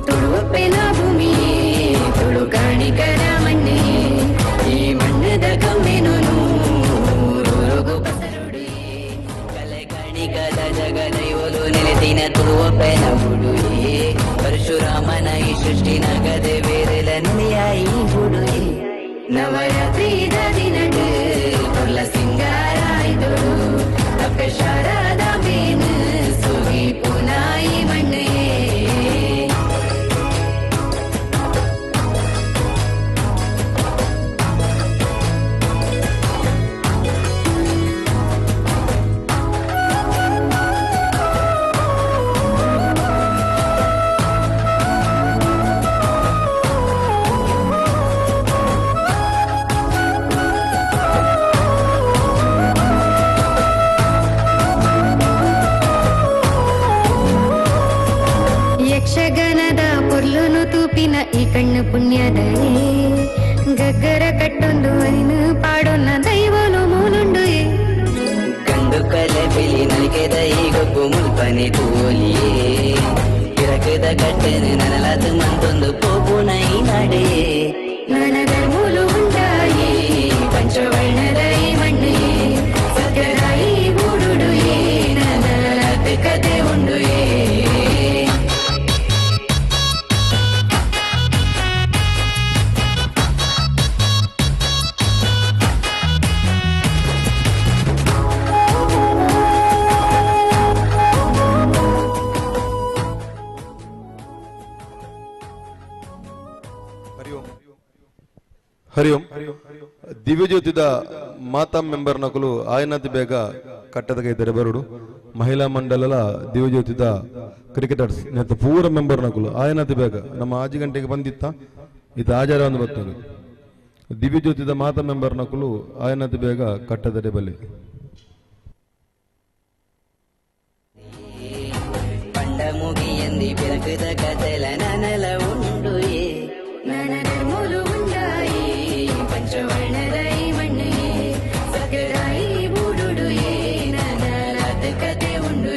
ತುಳುವೆನ ಭೂಮಿಯೇ ತುಳು ಕಾಣಿಕರ ಮಣ್ಣೆ ಈ ಮಣ್ಣದ ಕಮ್ಮೆನು ನೂರು ಬಸರುಡುಯೇ ಕಲೆ ಕಾಣಿಕದ ಜಗದೈವಲು ನೆಲೆದಿನ ತುಳುವೆನ ಬುಡುಯೇ ಪರಶುರಾಮನ ಈ ಸೃಷ್ಟಿ ನಗದೆ ಬೇರೆಲ ನೆಲೆಯಾಯಿ ಬುಡುಯೇ ನವರಾತ್ರಿದ ದಿನಡು ಕೊಲ್ಲ ಸಿಂಗಾರಾಯ್ದೊಡು ಅಪ್ಪೆ ಶಾರದ ಬೇನು ಸುಗಿ ಪುನಾಯಿ ಮಣ್ಣೆ ಯಕ್ಷಗನದ ಪೊರ್ಲುನು ತೂಪಿನ ಈ ಕಣ್ಣು ಪುಣ್ಯದಯೇ ಗಗ್ಗರ ಕಟ್ಟೊಂದು ಅರಿನು ಪಾಡೊನ್ನ ದೈವಲು ಮೂಲುಂಡು ಕಂಡು ಕಲೆ ಬಿಲಿ ನಲ್ಗೆದ ಈಗೊಬ್ಬು ಮುಲ್ಪನೆ ತೋಲಿಯೇ ಕಿರಕದ ಕಟ್ಟೆನೆ ನನಲದು ಮಂದೊಂದು ಪೋಪುನ ಈ ನಡೆ ನನದ ಮೂಲು ಉಂಟಾಯೇ ಪಂಚವರ್ಣದ ಈ ಮಣ್ಣೆ ಸತ್ಯದ ಈ ಬೂಡುಡುಯೇ ನನಲದ ಕತೆ ಉಂಡುಯೇ ಹರಿ ಓಂ. ದಿವ್ಯಜ್ಯೋತಿದ ಮಾತಾ ಮೆಂಬರ್ ನಕಲು ಆಯನತಿ ಬೇಗ ಕಟ್ಟದಗೆ ಇದ್ದಾರೆ ಬರುಡು ಮಹಿಳಾ ಮಂಡಲದ ದಿವ್ಯಜ್ಯೋತಿದ ಕ್ರಿಕೆಟರ್ಸ್ ನೆತ್ತ ಪೂರ ಮೆಂಬರ್ ನಕಲು ಆಯನತಿ ಬೇಗ ನಮ್ಮ ಆಜಿ ಗಂಟೆಗೆ ಬಂದಿತ್ತ ಇದು ಆಚಾರ ಒಂದು ಬರ್ತದೆ ದಿವ್ಯಜ್ಯೋತಿದ ಮಾತಾ ಮೆಂಬರ್ ನಕಲು ಆಯನತಿ ಬೇಗ ಕಟ್ಟದರೆ ಬಲಿ ಪಂಡ ಮುಗಿಯಂದಿ ಬೆಳಕದ ಕತೆಲ ನನಲ ಉಂಡು ನನದ ಮೂಲು ಉಂಡಾಯಿ ಪಂಚವರ್ಣದ ಈ ಮಣ್ಣೆ ಸಕಲ ಈ ಬೂಡುಡು ನನದ ಕತೆ ಉಂಡು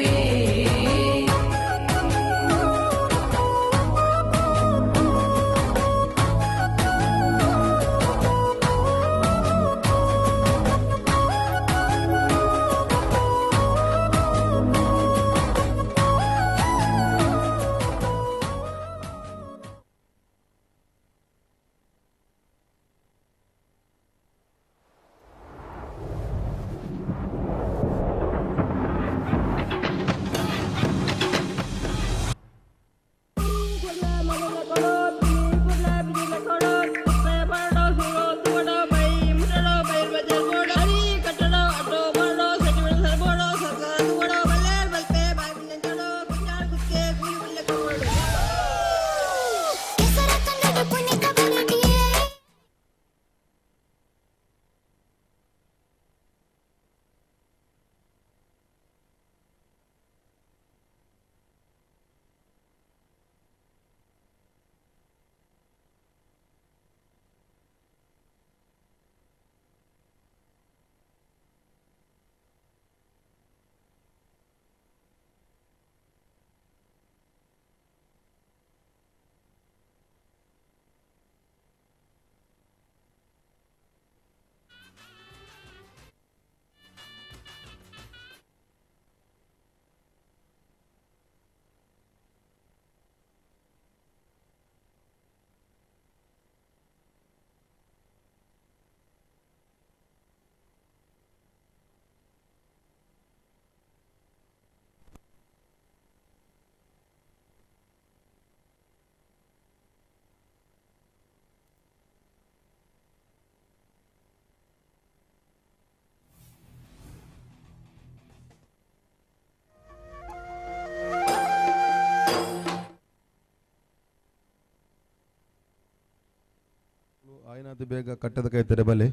ಆಯನಾಥ್ ಬೇಗ ಕಟ್ಟದ ಕೈತರೆ ಬಲೆ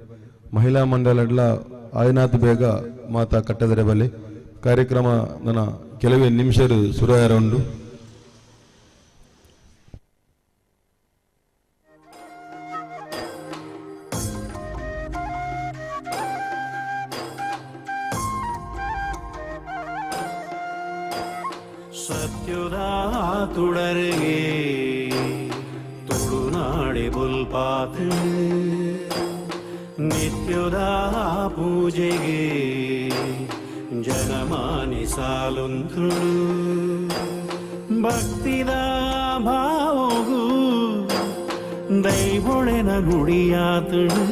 ಮಹಿಳಾ ಮಂಡಲ ಆಯನಾಥ್ ಬೇಗ ಮಾತಾ ಕಟ್ಟದರೆ ಬಲೆ ಕಾರ್ಯಕ್ರಮ ನನ್ನ ಕೆಲವೇ ನಿಮಿಷ ಸುರಾಯರ ಉಂಡು ಸತ್ಯುದ ತುಡರಿಗೆ ಬುಲ್ಪಾತು ನಿತ್ಯದ ಪೂಜೆಗೆ ಜನಮಾನಿ ಸಾಲುಂತುಳು ಭಕ್ತಿದ ಭಾವಗೂ ದೈವೊಳೆನ ನುಡಿಯಾತುಳು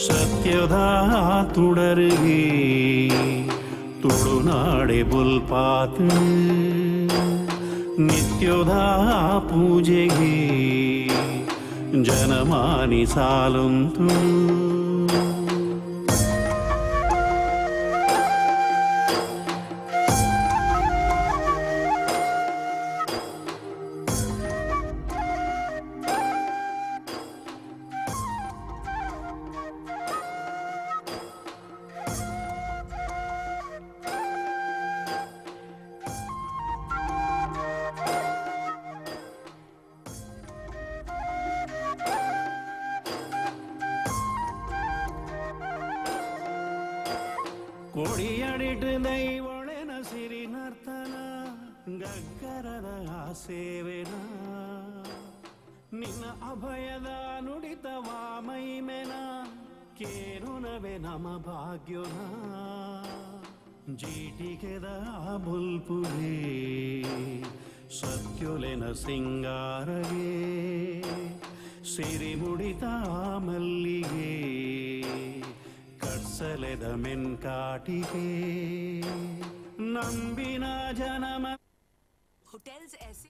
ಸತ್ಯದ ತುಡರಿಗೆ ತುಳುನಾಡೆ ಬುಲ್ಪಾತು ನಿತ್ಯದ ಪೂಜೆಗೆ ಜನಮಾನಿ ಸಾಲುಂತುಳು ಕೊಡಿಯಡಿಟ್ಟು ದೈವೊಳೆನ ಸಿರಿ ನರ್ತನ ಗಗ್ಗರದ ಸೇವೆನ ನಿನ್ನ ಅಭಯದ ನುಡಿತವ ಮೈಮೆನ ಕೇರುನವೆ ನಮ ಭಾಗ್ಯನ ಜೀಟಿಗೆದ ಬುಲ್ಪುಗೆ ಸತ್ಯೊಲೆನ ಸಿಂಗಾರಗೆ ಸಿರಿ ಮುಡಿತ ಮಲ್ಲಿಗೆ ಕರ್ಸಲೆದ ಮೆನ್ಕಾಟಿಗೆ ನಂಬಿನ ಜನಮ होटल्स ऐसे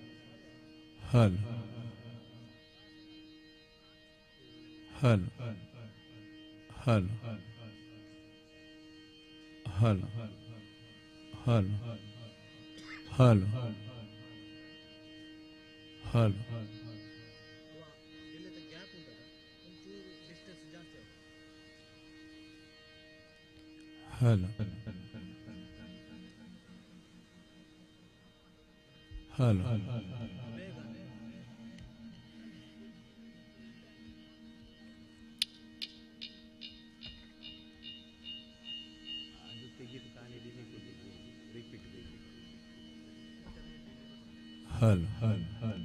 Hal. Hal. Hal. Hal. Hal. Hal. Hal. Hal. Hal. हल हल हल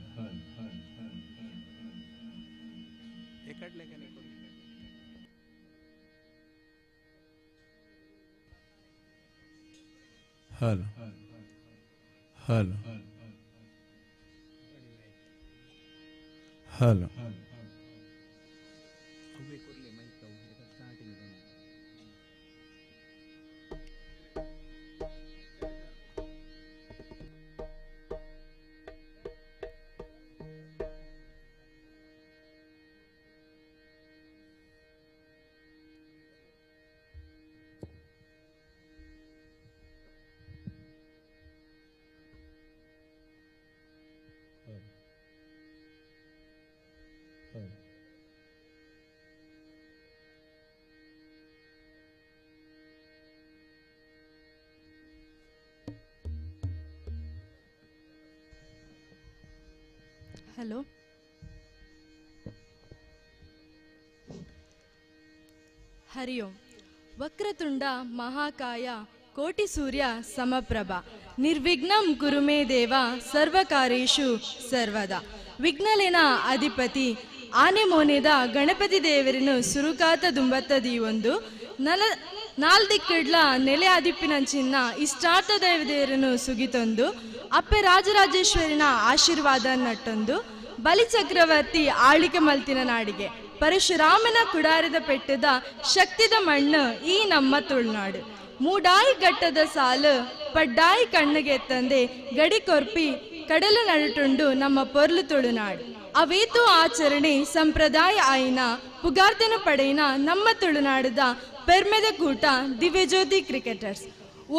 हल हल हल हल ಹಲೋ ಹರಿ ಓಂ. ವಕ್ರತುಂಡ ಮಹಾಕಾಯ ಕೋಟಿ ಸೂರ್ಯ ಸಮಪ್ರಭ ನಿರ್ವಿಘ್ನಂ ಕುರು ಮೇ ದೇವ ಸರ್ವಕಾರ್ಯೇಷು ಸರ್ವದಾ. ವಿಘ್ನಲೇನ ಅಧಿಪತಿ ಆನೆ ಮೋನೆದ ಗಣಪತಿ ದೇವರನ್ನು ಸುರುಕಾತ ದುಂಬತ್ತದಿ ಒಂದು ನಾಲ್ದಿಕ್ಕಡ್ಲ ನೆಲೆ ಅದಿಪ್ಪಿನಂಚಿನ ಇಷ್ಟಾರ್ಥ ದೇವದೇವರನ್ನು ಸುಗಿತೊಂದು ಅಪ್ಪೆ ರಾಜರಾಜೇಶ್ವರಿನ ಆಶೀರ್ವಾದ ನಟ್ಟೊಂದು ಬಲಿಚಕ್ರವರ್ತಿ ಆಳಿಕೆ ಮಲ್ತಿನ ನಾಡಿಗೆ ಪರಶುರಾಮನ ಕುಡಾರದ ಪೆಟ್ಟದ ಶಕ್ತಿದ ಮಣ್ಣು ಈ ನಮ್ಮ ತುಳುನಾಡು. ಮೂಡಾಯಿ ಗಟ್ಟದ ಸಾಲು ಪಡ್ಡಾಯಿ ಕಣ್ಣಿಗೆ ತಂದೆ ಗಡಿ ಕೊರ್ಪಿ ಕಡಲು ನಡುಟುಂಡು ನಮ್ಮ ಪೊರ್ಲು ತುಳುನಾಡು. ಅವೇತು ಆಚರಣೆ ಸಂಪ್ರದಾಯ ಆಯಿನ ಪುಗಾರ್ತನ ಪಡೆಯಿನ ನಮ್ಮ ತುಳುನಾಡದ ಪೆರ್ಮೆದ ಕೂಟ ದಿವ್ಯಜ್ಯೋತಿ ಕ್ರಿಕೆಟರ್ಸ್.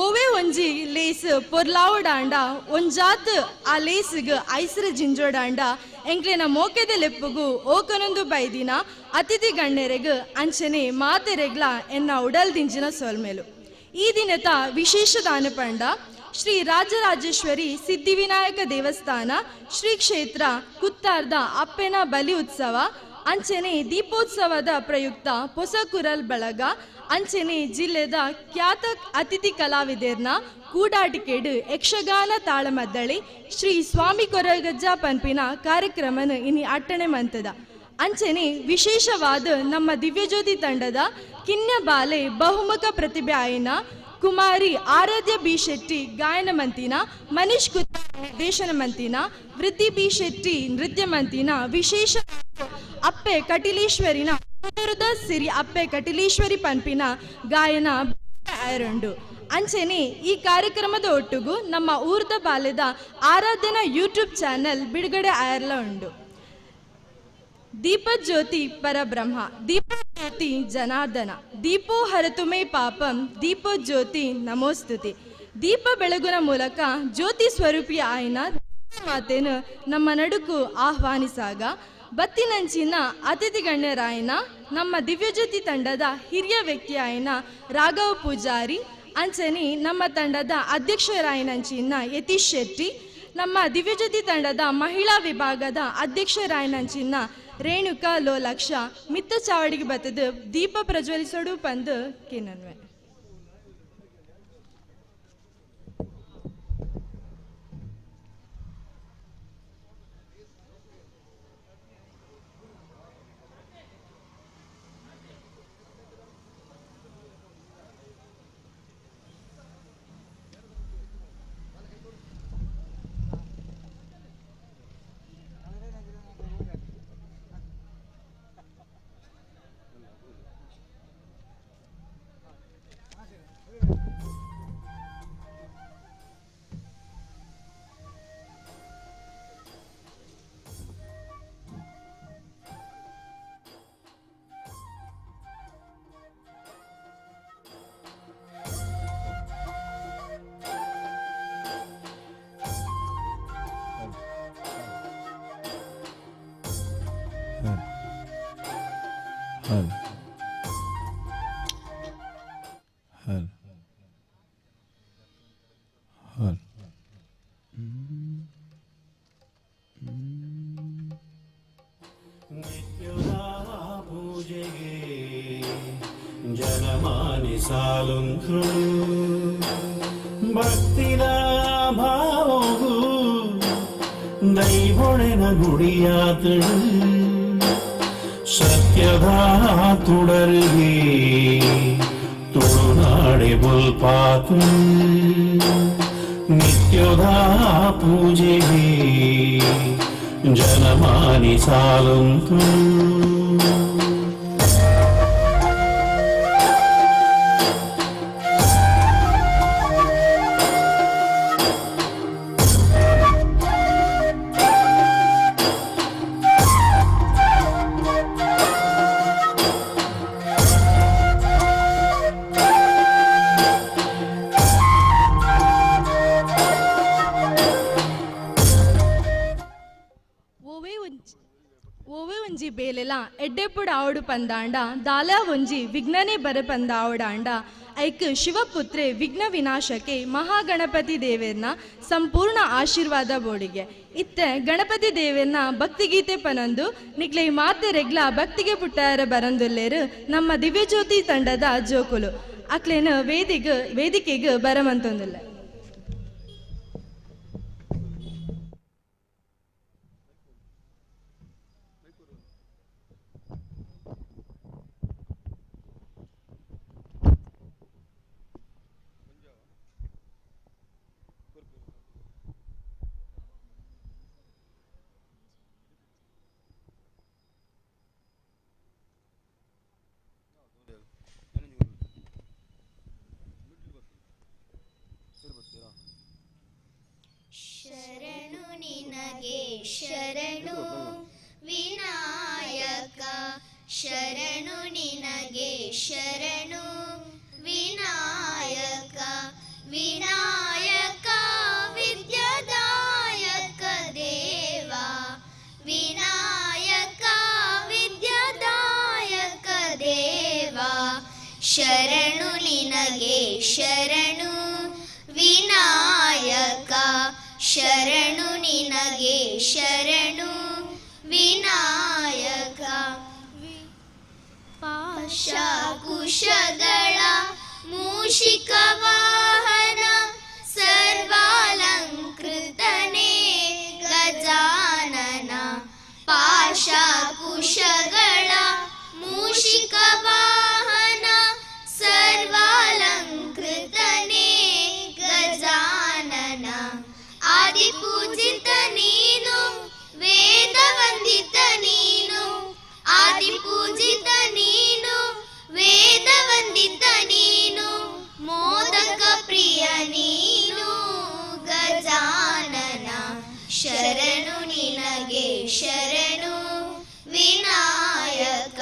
ಓವೇ ಒಂಜಿ ಲೇಸ್ ಪೊರ್ಲಾವಡಾಂಡ ಒಂಜಾತ್ ಆ ಲೇಸ್ಗ್ ಐಸ್ರ ಜಿಂಜೋಡಾಂಡ ಎಂಕ್ಲೆನ ಮೋಕೆದ ಲೆಪ್ಪುಗು ಓಕನೊಂದು ಬೈದಿನ ಅತಿಥಿ ಗಣ್ಯರೆಗ್ ಅಂಚನೆ ಮಾತೆರೆಗ್ಲ ಎನ್ನ ಉಡಲ್ ದಿಂಜಿನ ಸೊಲ್ಮೆಲು. ಈ ದಿನದ ವಿಶೇಷ ದಾನ ಪಂಡ ಶ್ರೀ ರಾಜರಾಜೇಶ್ವರಿ ಸಿದ್ಧಿವಿನಾಯಕ ದೇವಸ್ಥಾನ ಶ್ರೀ ಕ್ಷೇತ್ರ ಕುತ್ತಾರ್ದ ಅಪ್ಪೆನ ಬಲಿ ಉತ್ಸವ ಅಂಚನೆ ದೀಪೋತ್ಸವದ ಪ್ರಯುಕ್ತ ಹೊಸಕುರಲ್ ಬಳಗ ಅಂಚನೆ ಜಿಲ್ಲೆದ ಖ್ಯಾತ ಅತಿಥಿ ಕಲಾವಿದರ್ನ ಕೂಡಾಟಿಕೆಡು ಯಕ್ಷಗಾನ ತಾಳಮದ್ದಳಿ ಶ್ರೀ ಸ್ವಾಮಿ ಕೊರಗಜ್ಜ ಪನ್ಪಿನ ಕಾರ್ಯಕ್ರಮನ ಇನಿ ಅಟ್ಟಣೆ ಮಂತದ. ಅಂಚನೆ ವಿಶೇಷವಾದ ನಮ್ಮ ದಿವ್ಯಜ್ಯೋತಿ ತಂಡದ ಕಿನ್ಯ ಬಾಲೆ ಬಹುಮುಖ ಪ್ರತಿಭೆ ಆಯ್ನ ಕುಮಾರಿ ಆರಾಧ್ಯ ಬಿ ಶೆಟ್ಟಿ ಗಾಯನ ಮಂತಿನ, ಮನೀಶ್ ಕುತ್ತ ನಿರ್ದೇಶನ ಮಂತಿನ, ವೃದ್ಧಿ ಬಿ ಶೆಟ್ಟಿ ನೃತ್ಯ ಮಂತಿನ ವಿಶೇಷ ಅಪ್ಪೆ ಕಟಿಲೇಶ್ವರಿನ ಸಿರಿ ಅಪ್ಪೆ ಕಟಿಲೇಶ್ವರಿ ಪನ್ಪಿನ ಗಾಯನ ಆಯರಂಡು. ಅಂಚನೆ ಈ ಕಾರ್ಯಕ್ರಮದ ಒಟ್ಟಿಗೂ ನಮ್ಮ ಊರ್ದ ಬಾಲ್ಯದ ಆರಾಧನಾ ಯೂಟ್ಯೂಬ್ ಚಾನೆಲ್ ಬಿಡುಗಡೆ ಆಯರ್ಲ ಉಂಡು. ದೀಪಜ್ಯೋತಿ ಪರಬ್ರಹ್ಮ, ದೀಪಜ್ಯೋತಿ ಜನಾರ್ದನ, ದೀಪೋ ಹರತುಮೇ ಪಾಪಂ, ದೀಪಜ್ಯೋತಿ ನಮೋಸ್ತುತಿ. ದೀಪ ಬೆಳಗುನ ಮೂಲಕ ಜ್ಯೋತಿ ಸ್ವರೂಪಿ ಆಯ್ನ ಮಾತೇನು ನಮ್ಮ ನಡುಕು ಆಹ್ವಾನಿಸಾಗ ಬತ್ತಿನಂಚಿನ ಅತಿಥಿ ಗಣ್ಯರಾಯನ ನಮ್ಮ ದಿವ್ಯಜ್ಯೋತಿ ತಂಡದ ಹಿರಿಯ ವ್ಯಕ್ತಿ ಆಯ್ನ ರಾಘವ ಪೂಜಾರಿ, ಅಂಚನಿ ನಮ್ಮ ತಂಡದ ಅಧ್ಯಕ್ಷರಾಯನಂಚಿನ ಯತೀಶ್ ಶೆಟ್ಟಿ, ನಮ್ಮ ದಿವ್ಯಜ್ಯೋತಿ ತಂಡದ ಮಹಿಳಾ ವಿಭಾಗದ ಅಧ್ಯಕ್ಷರಾಯನಂಚಿನ ರೇಣುಕಾ ಲೋಲಾಕ್ಷ ಮಿತ್ತ ಚಾವಡಿಗೆ ಬತ್ತದ ದೀಪ ಪ್ರಜ್ವಲಿಸೋಡು ಪಂದು ಕಿನನ್ವೆ. ಹಲ್ ಹಲ್ ಹಲ್ ಹಲ್ ಪೂಜೆಗೆ ಜನಮಾನಿಸಾಲುಂತು ಭಕ್ತಿನ ಭಾವವು ದೈವೊಳೆನ ಗುಡಿಯಾತು ಸತ್ಯದ ತುಡರಿಗೆ ತುಳುನಾಡೆ ಬುಲ್ಪಾತು ನಿತ್ಯದ ಪೂಜೆಗೆ ಜನಮಾನಿಸಾಲುಂತು ಓವೆ ಒಂಜಿ ಬೇಲೆಲ ಎಡ್ಡೆಪ್ಪುಡು ಆವಡು ಪಂದಾಂಡ ದಾಲ ಒಂಜಿ ವಿಘ್ನನೇ ಬರಪಂದ ಆವಡಾಂಡ ಐಕ್ ಶಿವಪುತ್ರೆ ವಿಘ್ನ ವಿನಾಶಕ್ಕೆ ಮಹಾಗಣಪತಿ ದೇವೇರ್ನ ಸಂಪೂರ್ಣ ಆಶೀರ್ವಾದ ಬೋಡಿಗೆ ಇತ್ತೆ ಗಣಪತಿ ದೇವೇರ್ನ ಭಕ್ತಿಗೀತೆ ಪನಂದು ನಿಕ್ಲೆ ಮಾತೆ ರೆಗ್ಲ ಭಕ್ತಿಗೆ ಪುಟ್ಟಾರ ಬರಂದುಲ್ಲೇರು ನಮ್ಮ ದಿವ್ಯಜ್ಯೋತಿ ತಂಡದ ಜೋಕುಲು ಅಕ್ಲೇನು ವೇದಿಕೆಗೆ ಬರಮಂತೊಂದಿಲ್ಲ. ಶರಣು ನಿನಗೆ ಶರಣು ವಿನಾಯಕ ಶರಣು ನಿನಗೆ ಶರಣು ವಿನಾಯಕ ವಿನಾಯಕ ವಿದ್ಯಾದಾಯಕ ದೇವ ವಿನಾಯಕ ವಿದ್ಯಾದಾಯಕ ದೇವ ಶರಣು ನಿನಗೆ ಶರಣು ವಿನಾಯಕ ಶರಣು ನಿನಗೆ ಶರಣು ವಿನಾಯಕ ಪಾಶಕುಶಗಳ ಮೂಷಿಕ ವಾಹನ ಸರ್ವಾಲಂಕೃತನೇ ಗಜಾನನ ಪಾಶಕುಶಗಳ ಮೂಷಿಕ ವಾಹನ ಸರ್ವಾಲಂಕೃತನೇ ಗಜಾನನ ಆದಿಪೂಜಿತ ನೀನು ವೇದವಂದಿತ ನೀನು ಆದಿಪೂಜಿತ ನೀನು ವೇದವಂದಿತ ನೀನು ಮೋದಕ ಪ್ರಿಯ ನೀನು ಗಜಾನನ ಶರಣು ನಿನಗೆ ಶರಣು ವಿನಾಯಕ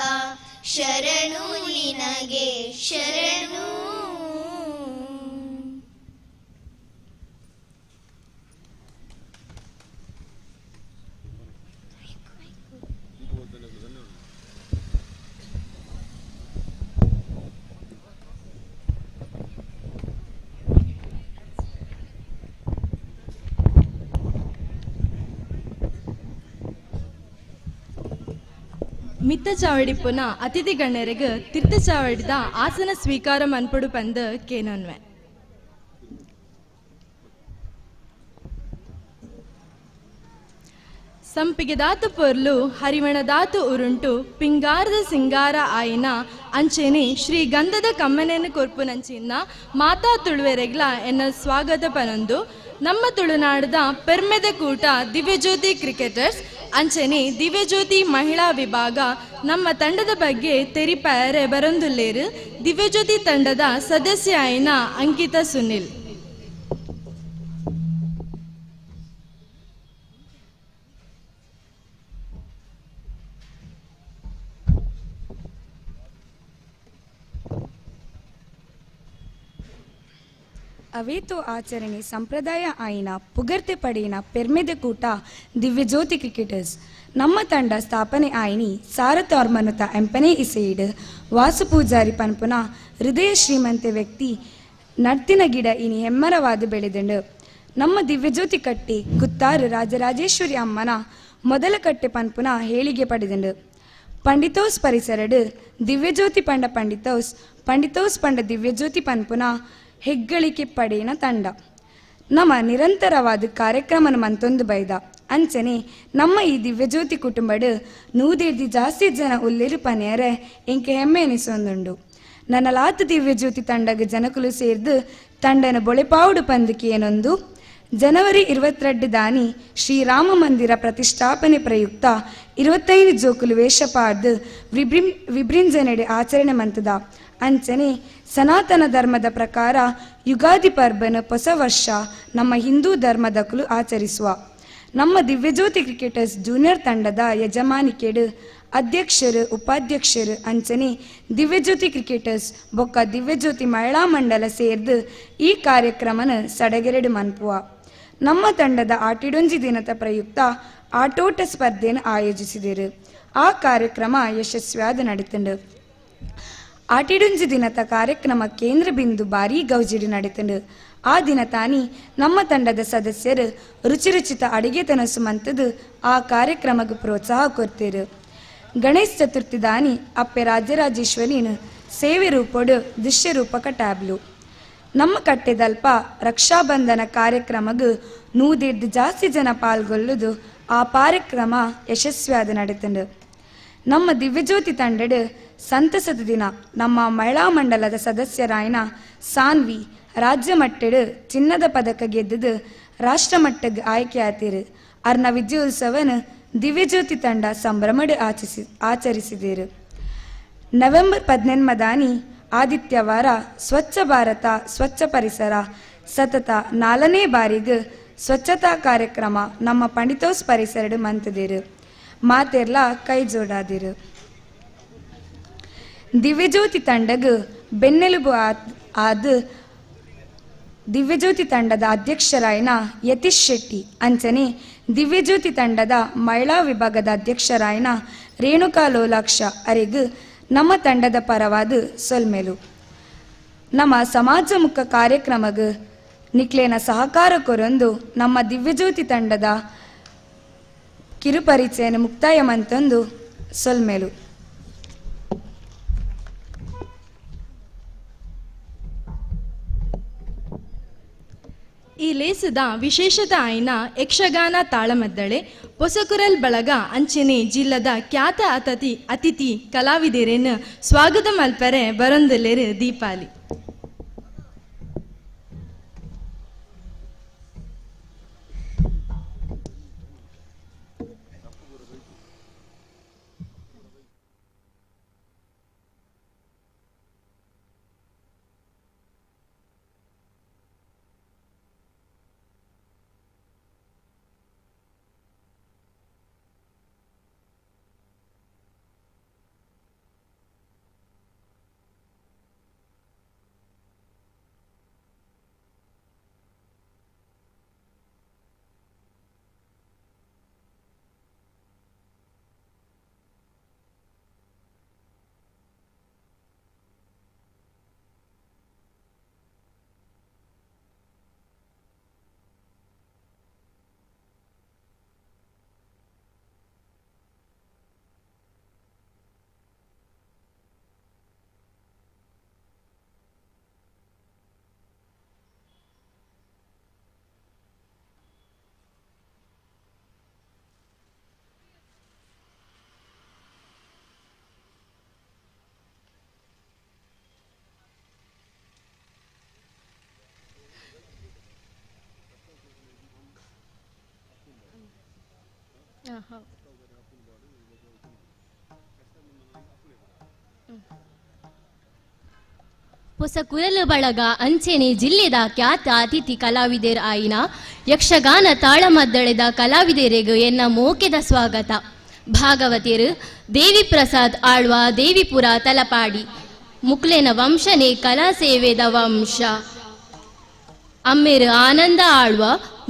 ಶರಣು ನಿನಗೆ ಶರಣು. ಮಿತ್ತ ಚಾವಡಿಪ್ಪುನ ಅತಿಥಿ ಗಣ್ಯರಿಗೆ ತೀರ್ಥ ಚಾವಡಿದ ಆಸನ ಸ್ವೀಕಾರ ಮನ್ಪಡು ಪಂದ ಕೇನೊನ್ವೆ. ಸಂಪಿಗೆ ದಾತು ಪೊರ್ಲು ಹರಿವಣ ದಾತು ಉರುಂಟು ಪಿಂಗಾರದ ಸಿಂಗಾರ ಆಯಿನ ಅಂಚೆನೆ ಶ್ರೀ ಗಂಧದ ಕಮ್ಮನೆಯನ್ನು ಕೊರ್ಪು ನಂಚಿನ ಮಾತಾ ತುಳುವೆರೆಗ್ಲ ಎನ್ನ ಸ್ವಾಗತ ಪನೊಂದು ನಮ್ಮ ತುಳುನಾಡದ ಪೆರ್ಮೆದ ಕೂಟ ದಿವ್ಯಜ್ಯೋತಿ ಕ್ರಿಕೆಟರ್ಸ್ ಅಂಚೆನೆ ದಿವ್ಯಜ್ಯೋತಿ ಮಹಿಳಾ ವಿಭಾಗ ನಮ್ಮ ತಂಡದ ಬಗ್ಗೆ ತೆರಿಪಾರೆ ಬರೊಂದುಲ್ಲೇರು ದಿವ್ಯಜ್ಯೋತಿ ತಂಡದ ಸದಸ್ಯ ಆಯಿನ ಅಂಕಿತಾ ಸುನಿಲ್. ಅವೇತೋ ಆಚರಣೆ ಸಂಪ್ರದಾಯ ಆಯಿನ ಪುಗರ್ತೆ ಪಡೆಯಿನ ಪೆರ್ಮೆದ ಕೂಟ ದಿವ್ಯಜ್ಯೋತಿ ಕ್ರಿಕೆಟರ್ಸ್ ನಮ್ಮ ತಂಡ ಸ್ಥಾಪನೆ ಆಯಿನಿ ಸಾರತೋರ್ಮನುತ ಎಂಪನೆ ಇಸೆಯಿಡ್ ವಾಸು ಪೂಜಾರಿ ಪನ್ಪುನ ಹೃದಯ ಶ್ರೀಮಂತ ವ್ಯಕ್ತಿ ನರ್ತಿನ ಗಿಡ ಇನಿ ಹೆಮ್ಮರವಾದ ಬೆಳೆದಂಡು ನಮ್ಮ ದಿವ್ಯಜ್ಯೋತಿ ಕಟ್ಟಿ ಕುತ್ತಾರು ರಾಜರಾಜೇಶ್ವರಿ ಅಮ್ಮನ ಮೊದಲ ಕಟ್ಟೆ ಪನ್ಪುನ ಹೇಳಿಗೆ ಪಡೆದಂಡು ಪಂಡಿತೋಸ್ ಪರಿಸರಡು ದಿವ್ಯಜ್ಯೋತಿ ಪಂಡ ಪಂಡಿತೋಸ್ ಪಂಡ ದಿವ್ಯಜ್ಯೋತಿ ಪನ್ಪುನ ಹೆಗ್ಗಳಿಕೆ ಪಡೆಯಿನ ತಂಡ ನಮ್ಮ ನಿರಂತರವಾದ ಕಾರ್ಯಕ್ರಮನ ಮಂತೊಂದು ಬೈದ ಅಂಚನೆ ನಮ್ಮ ಈ ದಿವ್ಯಜ್ಯೋತಿ ಕುಟುಂಬಡು 100 ಜಾಸ್ತಿ ಜನ ಉಲ್ಲೇರು ಪನೆಯರೆ ಎಂಕೆ ಹೆಮ್ಮೆ ಎನಿಸೊಂದುಂಡು ನನ್ನ ಲಾತ ದಿವ್ಯಜ್ಯೋತಿ ತಂಡಗ ಜನಕುಲು ಸೇರ್ದು ತಂಡನ ಬೊಳೆಪಾವುಡು ಪಂದಕಿ ಏನೊಂದು ಜನವರಿ 22 ದಾನಿ ಶ್ರೀರಾಮ ಮಂದಿರ ಪ್ರತಿಷ್ಠಾಪನೆ ಪ್ರಯುಕ್ತ 25 ಜೋಕುಲು ವೇಷಪಾಡ್ದು ವಿಬ್ರಿಂಜನೆಡೆ ಆಚರಣೆ ಮಂತದ ಅಂಚನೆ ಸನಾತನ ಧರ್ಮದ ಪ್ರಕಾರ ಯುಗಾದಿ ಪರ್ಬನ ಹೊಸ ವರ್ಷ ನಮ್ಮ ಹಿಂದೂ ಧರ್ಮದಕುಲು ಆಚರಿಸುವ ನಮ್ಮ ದಿವ್ಯಜ್ಯೋತಿ ಕ್ರಿಕೆಟರ್ಸ್ ಜೂನಿಯರ್ ತಂಡದ ಯಜಮಾನಿಕೆಡು ಅಧ್ಯಕ್ಷರು ಉಪಾಧ್ಯಕ್ಷರು ಅಂಚನೆ ದಿವ್ಯಜ್ಯೋತಿ ಕ್ರಿಕೆಟರ್ಸ್ ಬೊಕ್ಕ ದಿವ್ಯಜ್ಯೋತಿ ಮಹಿಳಾ ಮಂಡಲ ಸೇರ್ದು ಈ ಕಾರ್ಯಕ್ರಮನ ಸಡಗೆರೆಡು ಮನ್ಪುವ ನಮ್ಮ ತಂಡದ ಆಟಿಡೊಂಜಿ ದಿನದ ಪ್ರಯುಕ್ತ ಆಟೋಟ ಸ್ಪರ್ಧೆಯನ್ನು ಆಯೋಜಿಸಿದರು ಆ ಕಾರ್ಯಕ್ರಮ ಯಶಸ್ವಿಯಾದ ನಡೆತಂಡು ಆಟಿಡೊಂಜಿ ದಿನದ ಕಾರ್ಯಕ್ರಮ ಕೇಂದ್ರ ಬಿಂದು ಬಾರಿ ಗೌಜಿಡು ನಡೆತಂಡು ಆ ದಿನ ತಾನಿ ನಮ್ಮ ತಂಡದ ಸದಸ್ಯರು ರುಚಿರುಚಿತ ಅಡಿಗೆ ತನಸು ಮಂತದು ಆ ಕಾರ್ಯಕ್ರಮಕ್ಕೆ ಪ್ರೋತ್ಸಾಹ ಕೊಡ್ತೇರು ಗಣೇಶ್ ಚತುರ್ಥಿ ದಾನಿ ಅಪ್ಪೆ ರಾಜರಾಜೇಶ್ವರಿನ ಸೇವೆ ರೂಪಡು ದೃಶ್ಯ ರೂಪಕ ಟ್ಯಾಬ್ಲು ನಮ್ಮ ಕಟ್ಟೆದಲ್ಪ ರಕ್ಷಾಬಂಧನ ಕಾರ್ಯಕ್ರಮಗೂ 100 ಜಾಸ್ತಿ ಜನ ಪಾಲ್ಗೊಳ್ಳುದು ಆ ಕಾರ್ಯಕ್ರಮ ಯಶಸ್ವಿಯಾದ ನಡೆತಂಡು ನಮ್ಮ ದಿವ್ಯಜ್ಯೋತಿ ತಂಡಡು ಸಂತಸದ ದಿನ ನಮ್ಮ ಮಹಿಳಾ ಮಂಡಲದ ಸದಸ್ಯರಾಯನ ಸಾನ್ವಿ ರಾಜ್ಯ ಮಟ್ಟಡು ಚಿನ್ನದ ಪದಕ ಗೆದ್ದುದು ರಾಷ್ಟ್ರ ಮಟ್ಟಕ್ಕೆ ಆಯ್ಕೆ ಆತೀರು ಅರ್ನ ವಿಜಯೋತ್ಸವನ ದಿವ್ಯಜ್ಯೋತಿ ತಂಡ ಸಂಭ್ರಮಡು ಆಚರಿಸಿದರು ನವೆಂಬರ್ 18 ದಾನಿ ಆದಿತ್ಯವಾರ ಸ್ವಚ್ಛ ಭಾರತ ಸ್ವಚ್ಛ ಪರಿಸರ ಸತತ 4ನೇ ಬಾರಿಗೆ ಸ್ವಚ್ಛತಾ ಕಾರ್ಯಕ್ರಮ ನಮ್ಮ ಪಂಡಿತೋಸ್ ಪರಿಸರಡು ಮಂತದಿರು ಮಾತೆರ್ಲ ಕೈ ಜೋಡಾದಿರು ದಿವ್ಯಜ್ಯೋತಿ ತಂಡಗೂ ಬೆನ್ನೆಲುಬು ಆದ ದಿವ್ಯಜ್ಯೋತಿ ತಂಡದ ಅಧ್ಯಕ್ಷರಾಯನ ಯತೀಶ್ ಶೆಟ್ಟಿ ಅಂಚನೆ ದಿವ್ಯಜ್ಯೋತಿ ತಂಡದ ಮಹಿಳಾ ವಿಭಾಗದ ಅಧ್ಯಕ್ಷರಾಯನ ರೇಣುಕಾ ಲೋಲಾಕ್ಷ ಅರೆಗೂ ನಮ್ಮ ತಂಡದ ಪರವಾದ ಸೊಲ್ಮೆಲು ನಮ್ಮ ಸಮಾಜಮುಖ ಕಾರ್ಯಕ್ರಮಗೂ ನಿಕ್ಲೇನ ಸಹಕಾರ ಕೊರೊಂದು ನಮ್ಮ ದಿವ್ಯಜ್ಯೋತಿ ತಂಡದ ಕಿರುಪರಿಚಯನ ಮುಕ್ತಾಯ ಮಂತೊಂದು ಸೊಲ್ಮೆಲು ಈ ಲೇಸದ ವಿಶೇಷತೆ ಆಯ್ನ ಯಕ್ಷಗಾನ ತಾಳಮದ್ದಳೆ ಪೊಸಕುರಲ್ ಬಳಗ ಅಂಚನೆ ಜಿಲ್ಲದ ಖ್ಯಾತ ಅತಿಥಿ ಕಲಾವಿದರೇನು ಸ್ವಾಗತ ಮಲ್ಪರೆ ಬರೊಂದುಲ್ಲೆರು ದೀಪಾಲಿ ಹೊಸ ಕುರಲು ಬಳಗ ಅಂಚೆನೆ ಜಿಲ್ಲೆದ ಖ್ಯಾತ ಅತಿಥಿ ಕಲಾವಿದರ ಆಯಿನ ಯಕ್ಷಗಾನ ತಾಳಮದ್ದಳೆದ ಕಲಾವಿದರಿಗೂ ಎನ್ನ ಮೋಕೆದ ಸ್ವಾಗತ. ಭಾಗವತಿಯರು ದೇವಿ ಪ್ರಸಾದ್ ಆಳ್ವ ದೇವಿಪುರ ತಲಪಾಡಿ ಮುಕ್ಲೆನ ವಂಶನೇ ಕಲಾ ಸೇವೆದ ವಂಶ. ಅಮ್ಮೇರು ಆನಂದ ಆಳ್ವ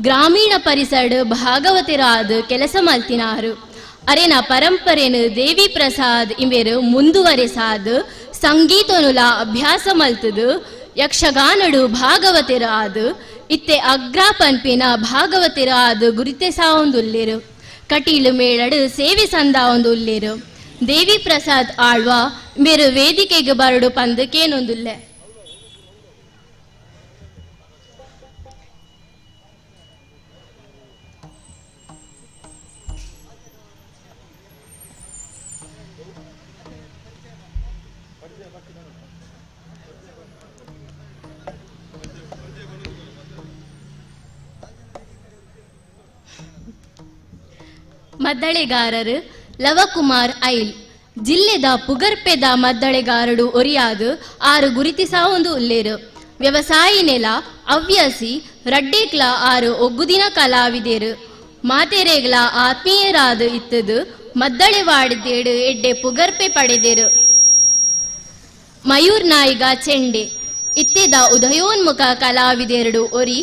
ಗ್ರಾಮೀಣ ಪರಿಸರ ಭಾಗವತರಾದ ಕೆಲಸ ಮಲ್ತಿನಾರು. ಅರೆನ ಪರಂಪರೆನು ದೇವಿ ಪ್ರಸಾದ್ ಇಂಬೇರು ಮುಂದುವರೆಸಾದು ಸಂಗೀತನುಲ ಅಭ್ಯಾಸ ಮಲ್ತದು ಯಕ್ಷಗಾನಡು ಭಾಗವತರಾದು ಇತ್ತೆ ಅಗ್ರ ಪನ್ಪಿನ ಭಾಗವತರಾದು ಗುರಿತೆ ಸಾವೊಂದುಲ್ಲೇರು. ಕಟೀಲು ಮೇಳಡು ಸೇವೆ ಸಂದ ಒಂದು ಉಲ್ಲೇರು. ದೇವಿ ಪ್ರಸಾದ್ ಆಳ್ವ ಮೇರು ವೇದಿಕೆಗೆ ಬರಡು ಪಂದಕೇನೊಂದುಲ್ಲೆ. ಮದ್ದಳೆಗಾರರು ಲವಕುಮಾರ್ ಐಲ್ ಜಿಲ್ಲೆದ ಪುಗರ್ಪೆದ ಮದ್ದಳೆಗಾರಡು ಒರಿಯಾದು ಆರು ಗುರುತಿಸಾವೊಂದು ಉಲ್ಲೇರು. ವ್ಯವಸಾಯಿ ನೆಲ ಅವ್ಯಾಸಿ ರಡ್ಡೇಕ್ಲ ಆರು ಒಗ್ಗುದಿನ ಕಲಾವಿದೇರು ಮಾತೆರೆಗ್ಲ ಆತ್ಮೀಯರಾದು ಇತ್ತದು ಮದ್ದಳೆ ವಾಡಿದೇಡು ಎಡ್ಡೆ ಪುಗರ್ಪೆ ಪಡೆದೇರು. ಮಯೂರ್ ನಾಯಿಗ ಚೆಂಡೆ ಇತ್ತೆದ ಉದಯೋನ್ಮುಖ ಕಲಾವಿದೆರಡು ಒರಿ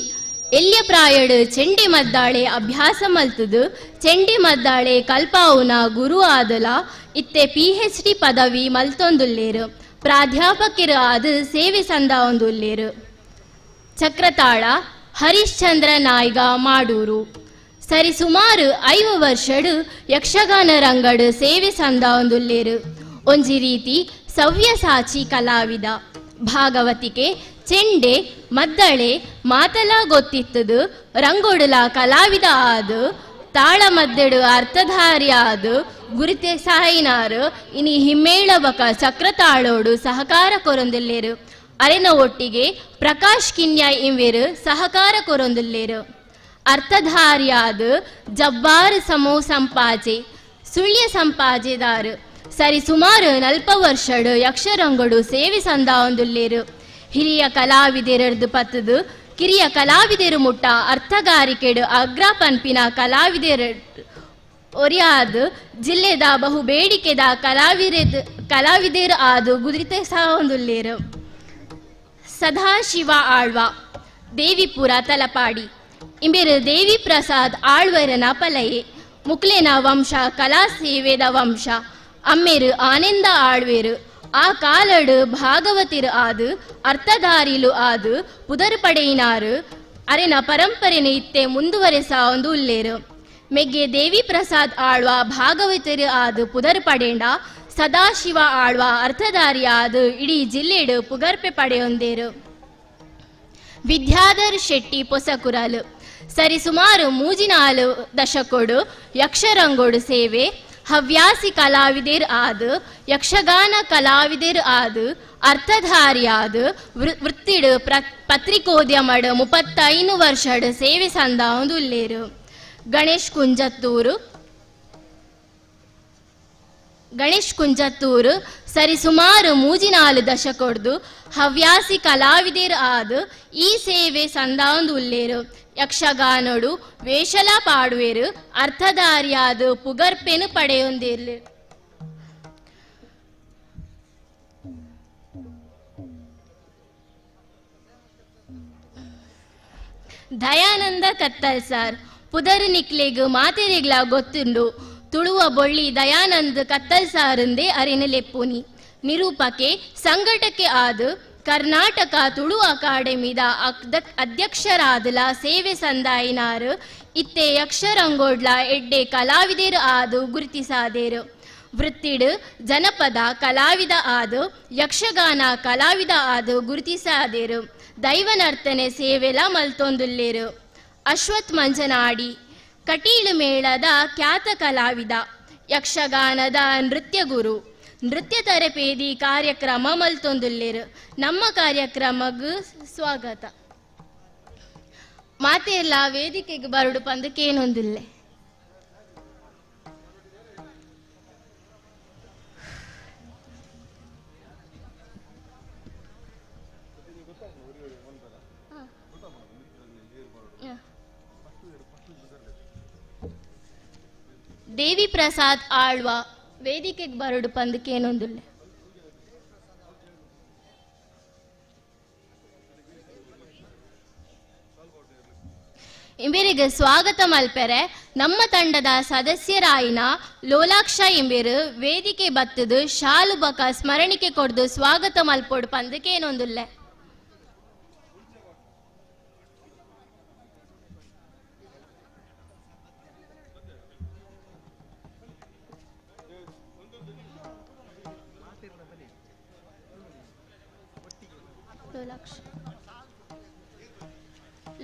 ಎಲ್ಯ ಪ್ರಾಯಡು ಚೆಂಡೆ ಮದ್ದಾಳೆ ಅಭ್ಯಾಸ ಮಲ್ತದು ಚೆಂಡೆ ಮದ್ದಾಳೆ ಕಲ್ಪಾವುನ ಗುರು ಆದಲ ಇತ್ತೆ PhD ಪದವಿ ಮಲ್ತೊಂದುಲ್ಲೇರು. ಪ್ರಾಧ್ಯಾಪಕರು ಆದ ಸೇವೆ ಸಂದ ಒಂದುಲ್ಲೇರು. ಚಕ್ರತಾಳ ಹರಿಶ್ಚಂದ್ರ ನಾಯ್ಗ ಮಾಡೂರು ಸರಿ ಸುಮಾರು 5 ವರ್ಷಡು ಯಕ್ಷಗಾನ ರಂಗಡು ಸೇವೆ ಸಂದ ಒಂದುಲ್ಲೇರು. ಒಂಜಿ ರೀತಿ ಸವ್ಯಸಾಚಿ ಕಲಾವಿದ. ಭಾಗವತಿಕೆ ಚೆಂಡೆ ಮದ್ದಳೆ ಮಾತಲ ಗೊತ್ತಿತ್ತದು ರಂಗೋಡುಲ ಕಲಾವಿದ ಆದು ತಾಳ ಮದ್ದೆಡು ಅರ್ಥಧಾರಿ ಆದು ಗುರುತೆ ಸಾಯಿನಾರು ಇನಿ ಹಿಮ್ಮೇಳಬಕ ಚಕ್ರತಾಳೋಡು ಸಹಕಾರ ಕೊರೊಂದಿಲ್ಲೇರು. ಅರೆನ ಒಟ್ಟಿಗೆ ಪ್ರಕಾಶ್ ಕಿನ್ಯ ಇಂವೇರು ಸಹಕಾರ ಕೊರೊಂದಿಲ್ಲೇರು. ಅರ್ಥಧಾರಿಯಾದ ಜಬ್ಬಾರ್ ಸಮೋ ಸಂಪಾಜೆ ಸುಳ್ಯ ಸಂಪಾಜೆದಾರು ಸರಿ ಸುಮಾರು 40 ವರ್ಷಡು ಯಕ್ಷರಂಗಡು ಸೇವೆ ಸಂದ ಒಂದುಲ್ಲೇರು. ಹಿರಿಯ ಕಲಾವಿದೆರದು ಪತ್ತದು ಕಿರಿಯ ಕಲಾವಿದರು ಮುಟ್ಟ ಅರ್ಥಗಾರಿಕೆಡು ಅಗ್ರ ಪನ್ಪಿನ ಕಲಾವಿದರ ಒರಿಯಾದು ಜಿಲ್ಲೆದ ಬಹು ಬೇಡಿಕೆದ ಕಲಾವಿದರು ಆದು ಗುರಿತೆ ಸಾವೊಂದುಲ್ಲೇರು. ಸದಾಶಿವ ಆಳ್ವ ದೇವಿಪುರ ತಲಪಾಡಿ ಇಂಬೇರು ದೇವಿ ಪ್ರಸಾದ್ ಆಳ್ವರನ ಪಲಯೆ ಮುಕ್ಲೆನ ವಂಶ ಕಲಾ ಸೇವೆದ ವಂಶ. ಅಮ್ಮೇರು ಆನಂದ ಆಳ್ವೇರು ಆ ಕಾಲಡು ಭಾಗವತಿರು ಆದು ಅರ್ಥಧಾರಿಲು ಆದು ಪುದರ್ ಪಡೆಯಿನಾರು. ಅರೆನ ಪರಂಪರೆನ ಇತ್ತೆ ಮುಂದುವರೆಸ ಒಂದು ಉಲ್ಲೇರು. ಮೆಗ್ಗೆ ದೇವಿ ಪ್ರಸಾದ್ ಆಳ್ವ ಭಾಗವತಿರು ಆದು ಪುದರ್ ಪಡೆಂಡ ಸದಾಶಿವ ಆಳ್ವ ಅರ್ಥಧಾರಿ ಆದು ಇಡೀ ಜಿಲ್ಲೆಡು ಪುಗರ್ಪೆ ಪಡೆಯೊಂದೇರು. ವಿದ್ಯಾಧರ್ ಶೆಟ್ಟಿ ಪೊಸಕುರಲು ಸರಿ ಸುಮಾರು 3-4 ದಶಕೊಡು ಯಕ್ಷರಂಗೋಡು ಸೇವೆ ಹವ್ಯಾಸಿ ಕಲಾವಿದರು ಆದು ಯಕ್ಷಗಾನ ಕಲಾವಿದರು ಆದು ಅರ್ಥಧಾರಿ ಆದು ವೃತ್ತಿಡು ಪತ್ರಿಕೋದ್ಯಮಡು 35 ವರ್ಷಡು ಸೇವೆ ಸಂದ ಒಂದು ಉಲ್ಲೇರು. ಗಣೇಶ್ ಕುಂಜತ್ತೂರು ಸರಿ ಸುಮಾರು 3-4 ದಶಕೊಡ್ದು ಹವ್ಯಾಸಿ ಕಲಾವಿದರು ಆದು ಈ ಸೇವೆ ಸಂದ ಒಂದು ಉಲ್ಲೇರು. ಯಕ್ಷಗಾನೋಡು ವೇಷಲ ಪಾಡುವೆರು ಅರ್ಥಧಾರಿಯಾದ ಪುಗರ್ಪೆನು ಪಡೆಯೊಂದಿರ್ಲಿ. ದಯಾನಂದ ಕತ್ತಲ್ ಸಾರ್ ಪುದರ್ ನಿಕ್ಲೆಗ್ ಮಾತೆರೆಗ್ಲ ಗೊತ್ತುಂಡು ತುಳುವ ಬೊಳ್ಳಿ ದಯಾನಂದ್ ಕತ್ತಲ್ ಸಾರಂದೇ ಅರಿನ ಲೆಪ್ಪುನಿ. ನಿರೂಪಕೆ ಸಂಘಟಕ್ಕೆ ಆದು ಕರ್ನಾಟಕ ತುಳು ಅಕಾಡೆಮಿದ ಅಧ್ಯಕ್ಷರಾದಲ ಸೇವೆ ಸಂದಾಯಿನಾರು ಇತ್ತೆ ಯಕ್ಷರಂಗೋಡ್ಲ ಎಡ್ಡೆ ಕಲಾವಿದರು ಆದು ಗುರುತಿಸಾದೇರು. ವೃತ್ತಿಡು ಜನಪದ ಕಲಾವಿದ ಆದು ಯಕ್ಷಗಾನ ಕಲಾವಿದ ಆದು ಗುರುತಿಸಾದೇರು. ದೈವನರ್ತನೆ ಸೇವೆಲ ಮಲ್ತೊಂದುಲ್ಲೇರು. ಅಶ್ವಥ್ ಮಂಜನಾಡಿ ಕಟೀಲು ಮೇಳದ ಖ್ಯಾತ ಕಲಾವಿದ ಯಕ್ಷಗಾನದ ನೃತ್ಯ ಗುರು. ನೃತ್ಯ ತರಬೇತಿ ಕಾರ್ಯಕ್ರಮ ಮಲ್ತೊಂದುಲ್ಲೇರು. ನಮ್ಮ ಕಾರ್ಯಕ್ರಮಗೂ ಸ್ವಾಗತ. ಮಾತೆಲ್ಲ ವೇದಿಕೆಗೆ ಬರಡು ಪಂದಕೇನೊಂದಿಲ್ಲೆ. ದೇವಿ ಪ್ರಸಾದ್ ಆಳ್ವ ವೇದಿಕೆಗೆ ಬರಡು ಪಂದಕೇನೊಂದಿಲ್ಲ. ಇಂಬೇರಿಗೆ ಸ್ವಾಗತ ಮಲ್ಪೆರೆ ನಮ್ಮ ತಂಡದ ಸದಸ್ಯರಾಯಿನ ಲೋಲಾಕ್ಷ ಇಂಬೇರು ವೇದಿಕೆ ಬತ್ತದು ಶಾಲು ಬಕ ಸ್ಮರಣಿಕೆ ಕೊಡ್ದು ಸ್ವಾಗತ ಮಲ್ಪೊಡು ಪಂದಕ್ಕೆ ಏನೊಂದುಲ್ಲೆ.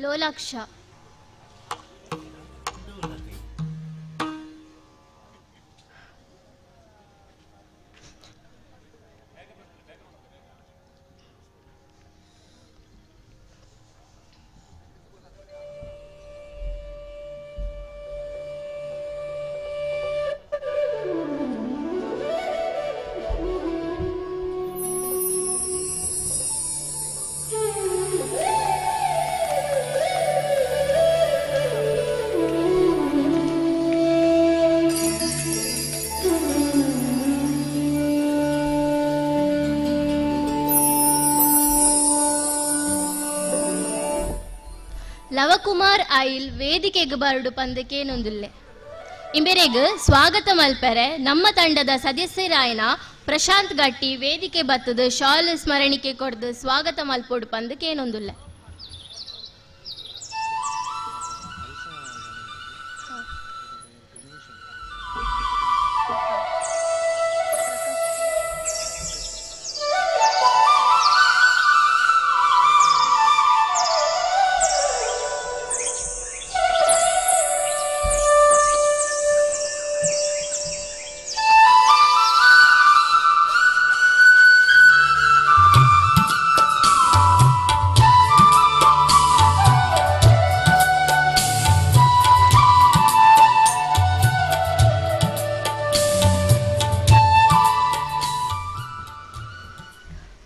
ಲೋಲಾಕ್ಷ ಲವಕುಮಾರ್ ಐಲ್ ವೇದಿಕೆಗೆ ಬರಡು ಪಂದಕ್ಕೇನೊಂದುಲ್ಲೆ. ಇಂಬೆರೆಗ್ ಸ್ವಾಗತ ಮಲ್ಪೆರೆ ನಮ್ಮ ತಂಡದ ಸದಸ್ಯರಾಯನ ಪ್ರಶಾಂತ್ ಗಟ್ಟಿ ವೇದಿಕೆ ಬತ್ತದು ಶಾಲು ಸ್ಮರಣಿಕೆ ಕೊಡ್ದು ಸ್ವಾಗತ ಮಲ್ಪೊಡು ಪಂದಕ್ಕೇನೊಂದುಲ್ಲೆ.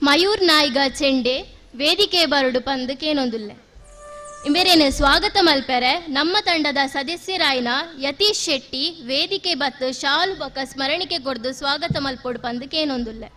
ಮಯೂರ್ ನಾಯ್ಗ ಚೆಂಡೆ ವೇದಿಕೆ ಬರಡು ಪಂದಕ್ಕೇನೊಂದುಲ್ಲೆ. ಇಂಬೇರೇನು ಸ್ವಾಗತ ಮಲ್ಪೆರೆ ನಮ್ಮ ತಂಡದ ಸದಸ್ಯರಾಯಿನ ಯತೀಶ್ ಶೆಟ್ಟಿ ವೇದಿಕೆ ಬತ್ತು ಶಾಲು ಬಕ ಸ್ಮರಣಿಕೆ ಕೊಡ್ದು ಸ್ವಾಗತ ಮಲ್ಪೊಡು ಪಂದಕ್ಕೇನೊಂದುಲ್ಲೆ.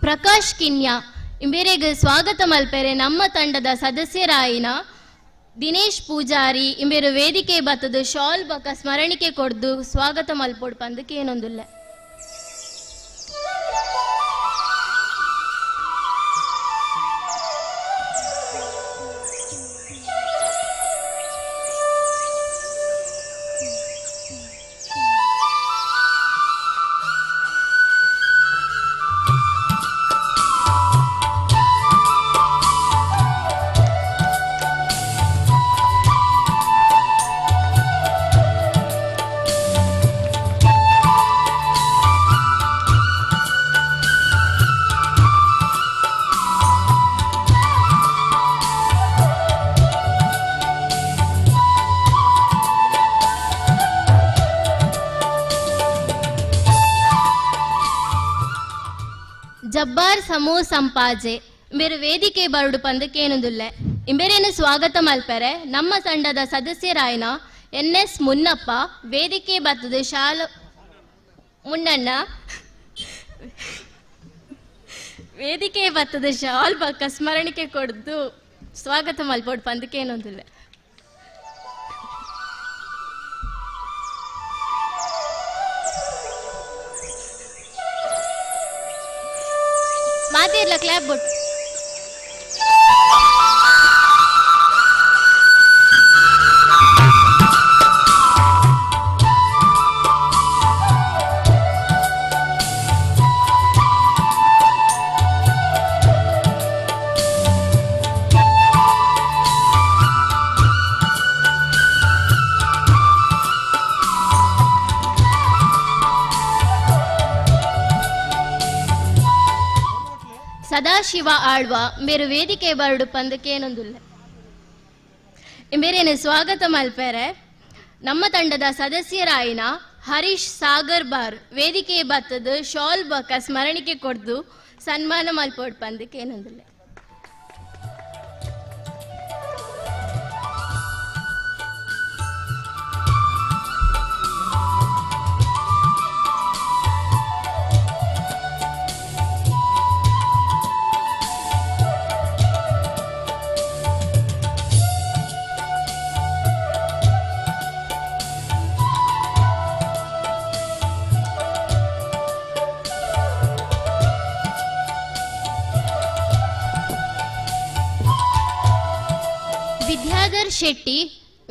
ಪ್ರಕಾಶ್ ಕಿನ್ಯಾ ಇಂಬೇರೆಗೆ ಸ್ವಾಗತ ಮಲ್ಪೆರೆ ನಮ್ಮ ತಂಡದ ಸದಸ್ಯರಾಯಿನ ದಿನೇಶ್ ಪೂಜಾರಿ ಇಂಬೇರು ವೇದಿಕೆ ಬತ್ತದು ಶಾಲ್ ಬಕ ಸ್ಮರಣಿಕೆ ಕೊಡ್ದು ಸ್ವಾಗತ ಮಲ್ಪೊಡು ಪಂದಕ್ಕೇನೊಂದುಲ್ಲೆ. ಜಬ್ಬಾರ್ ಸಮೂಹ ಸಂಪಾಜೆ ಇಂಬೇರು ವೇದಿಕೆ ಬರಡು ಪಂದಕ್ಕೇನೊಂದುಲ್ಲೆ. ಇಂಬೇರೇನು ಸ್ವಾಗತ ಮಲ್ಪೆರೆ ನಮ್ಮ ತಂಡದ ಸದಸ್ಯರಾಯಿನ NS ಮುನ್ನಪ್ಪ ವೇದಿಕೆ ಬತ್ತದು ಶಾಲು ಮುನ್ನಣ್ಣ ವೇದಿಕೆ ಬತ್ತದು ಶಾಲ್ ಬಕ್ಕ ಸ್ಮರಣಿಕೆ ಕೊಡ್ದು ಸ್ವಾಗತ ಮಲ್ಪೊಡು ಪಂದಕ್ಕೇನೊಂದುಲ್ಲೆ. ಮಾತಿರ್ಲ ಕ್ಲಾಪ್ ಬೋಟ್ ಸದಾಶಿವ ಆಳ್ವ ಮೇರು ವೇದಿಕೆ ಬರಡು ಪಂದಕ್ಕೇನೊಂದುಲ್ಲೆ. ಇಂಬೇರೇನು ಸ್ವಾಗತ ಮಲ್ಪೆರೆ ನಮ್ಮ ತಂಡದ ಸದಸ್ಯರಾಯಿನ ಹರೀಶ್ ಸಾಗರ್ ಬಾರ್ ವೇದಿಕೆ ಬತ್ತದ ಶಾಲ್ ಬಕ ಸ್ಮರಣಿಕೆ ಕೊಡ್ದು ಸನ್ಮಾನ ಮಲ್ಪೋಡ್ ಪಂದಕ್ಕೆ ಏನಂದಿಲ್ಲ. ವಿದ್ಯಾಧರ್ ಶೆಟ್ಟಿ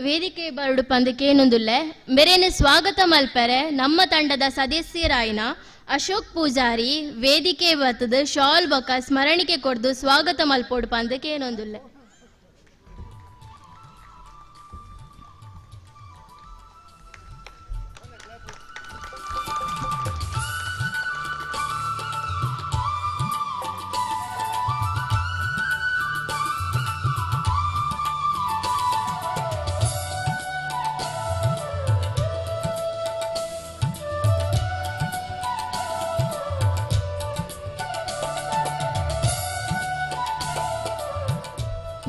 ವೇದಿಕೆ ಬರಡು ಪಂದಕ್ಕೆ ಏನೊಂದುಲ್ಲೆ ಮೇರೇನ ಸ್ವಾಗತ ಮಲ್ಪರೆ ನಮ್ಮ ತಂಡದ ಸದಸ್ಯರಾಯಿನ ಅಶೋಕ್ ಪೂಜಾರಿ ವೇದಿಕೆ ಬತ್ತದ ಶಾಲ್ ಬೊಕ ಸ್ಮರಣಿಕೆ ಕೊಡ್ದು ಸ್ವಾಗತ ಮಲ್ಪೋಡು ಪಂದಕ್ಕೆ ಏನೊಂದುಲ್ಲೆ.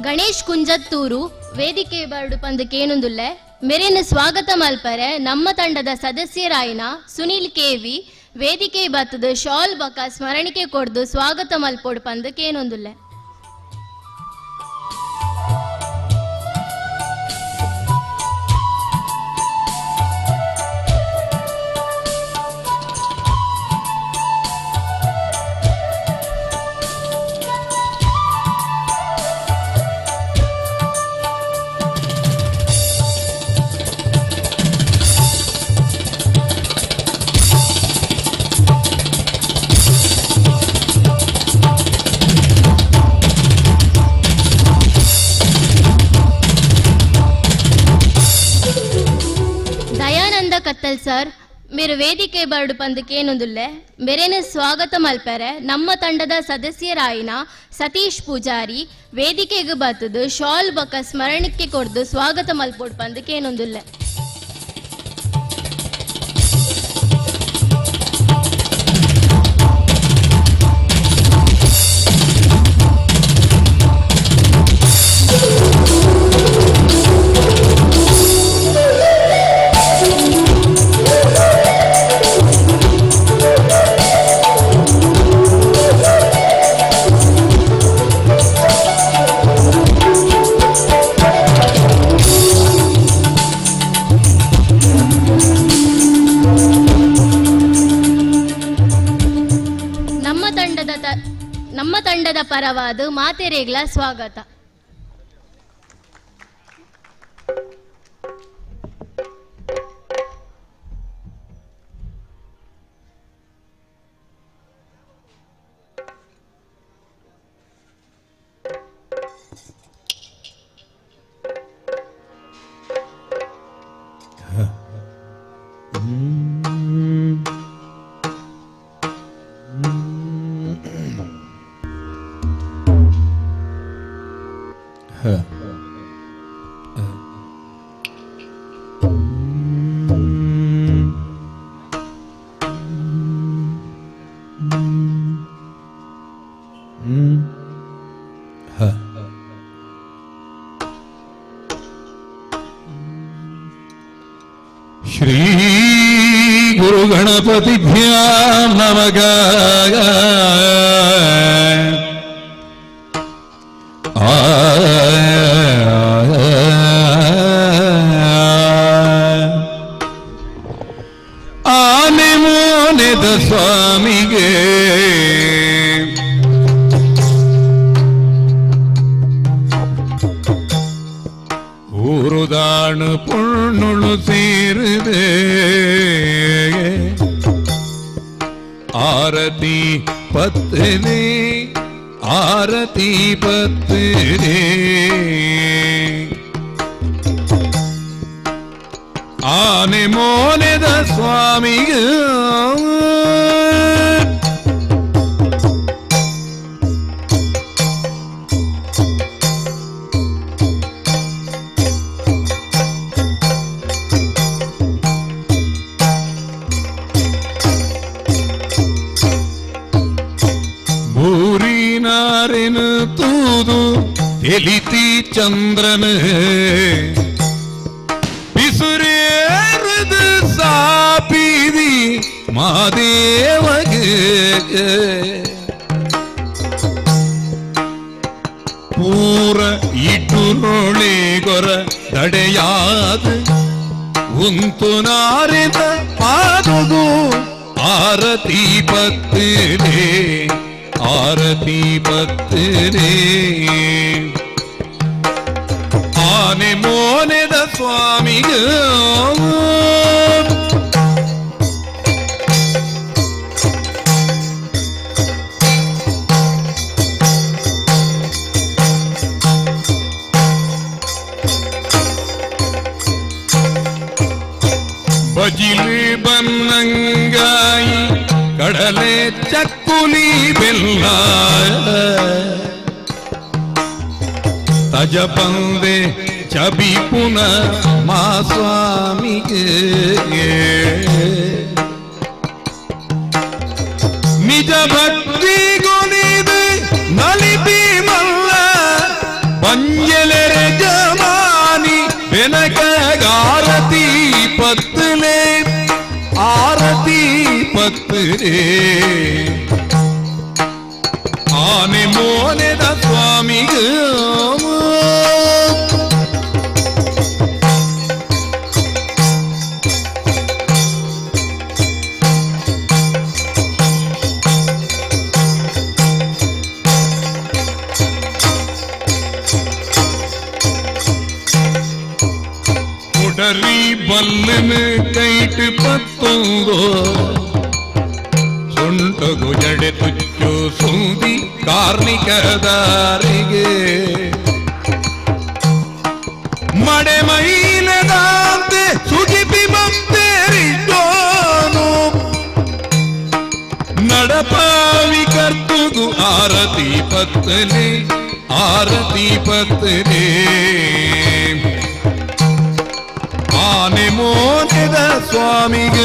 ಗಣೇಶ್ ಕುಂಜತ್ತೂರು ವೇದಿಕೆ ಬರಡು ಪಂದಕ್ಕೆ ಏನೊಂದುಲ್ಲೆ ಮೇರೇನ ಸ್ವಾಗತ ಮಲ್ಪರೆ ನಮ್ಮ ತಂಡದ ಸದಸ್ಯರಾಯಿನ ಸುನಿಲ್ ಕೆವಿ ವೇದಿಕೆ ಬತ್ತದ ಶಾಲ್ ಬಕ ಸ್ಮರಣಿಕೆ ಕೊಡ್ದು ಸ್ವಾಗತ ಮಲ್ಪೋಡು ಪಂದಕ್ಕೆ ಏನೊಂದುಲ್ಲೆ. ಕತ್ತಲ್ ಸರ್ ಮೇರು ವೇದಿಕೆ ಬರಡು ಪಂದಕ್ಕೆ ಏನೊಂದುಲ್ಲೆ ಮೇರೇನ ಸ್ವಾಗತ ಮಲ್ಪರೆ ನಮ್ಮ ತಂಡದ ಸದಸ್ಯರಾಯಿನ ಸತೀಶ್ ಪೂಜಾರಿ ವೇದಿಕೆಗೆ ಬತ್ತದು ಶಾಲ್ ಬಕ ಸ್ಮರಣಿಕೆ ಕೊಡ್ದು ಸ್ವಾಗತ ಮಲ್ಪೋಡು ಪಂದಕ್ಕೆ ಏನೊಂದುಲ್ಲೆ. ನಮ್ಮ ತಂಡದ ಪರವಾದ ಮಾತೆರೆಗ್ಲ ಸ್ವಾಗತ. ಶ್ರೀ ಗುರು ಗಣಪತಿಭ್ಯಾಂ ನಮಃ. ಆನೆ ಮೋನೆದ ಸ್ವಾಮಿಗೆ ಊರುದಾಣು ಪುಣ್ಣುಳು ಸೇರಿದೆ ಆರತಿ ಪತ್ತನೆ ಆರತಿ ಪತ್ತನೆ ಆನೆ ಮೋನೆದ ಸ್ವಾಮಿಗೆ ಭೂರಿನಾರೆನು ತೂದು ಎಲಿತಿ ಚಂದ್ರನ ಬಿಸುರೇರದ ಸಾಪಿದಿ ಮಾದೇವಗೆ ಪೂರ ಇಟ್ಟು ನೋಳೆ ಗೊರ ತಡೆಯಾದ ಉಂತು ನಾರಿದ ಪಾದುಗು ಆರತಿ ಪತ್ತಿರೇ ಆರತಿ ಪತ್ತಿರೇ ಆನೆ ಮೋನೆದ ಸ್ವಾಮಿಗ ಬಜಿಲಿ ಬನ್ನಂಗಾಯಿ ಕಡಲೆ ಚಕ್ಕುಲಿ ಬೆಲ್ಲ ತಜ ಬಂದೆ ಚಬಿ ಪುನ ಮಾ ಸ್ವಾಮಿಗೆ ನಿಜ ಭಕ್ತಿ ಗುಣಿದು ನಲಿಪಿ ಮಲ್ಲ ಬಂಜಲೆರೆ ಜಮಾನಿ ಬೆನಕಗಾರತಿ ಪತ್ತಲೆ ಆರತಿ ಪತ್ತರೆ ಆನೆ ಮೋನೆದ ಸ್ವಾಮಿಗ ಉಡರಿ ಬಲ್ಲನ ಕೈಟ್ ಪತ್ತೊಂಗೋ ಸೊಂಟಗು ಜಡೆ ತುಚ್ಚು ಸುಂದಿ ಕಾರ್ಣಿಕದಾರಿಗೆ ಮಡೆ ಮೈಲದಾಂತೆ ಸುಗಿಪಿ ಮಂತೇರಿದ್ದೋನು ನಡಪಾವಿ ಕರ್ತುಗು ಆರತಿ ಪತ್ತಲೆ ಆರತಿ ಪತ್ತಲೆ ಆನೆ ಮೋನೆದ ಸ್ವಾಮಿಗ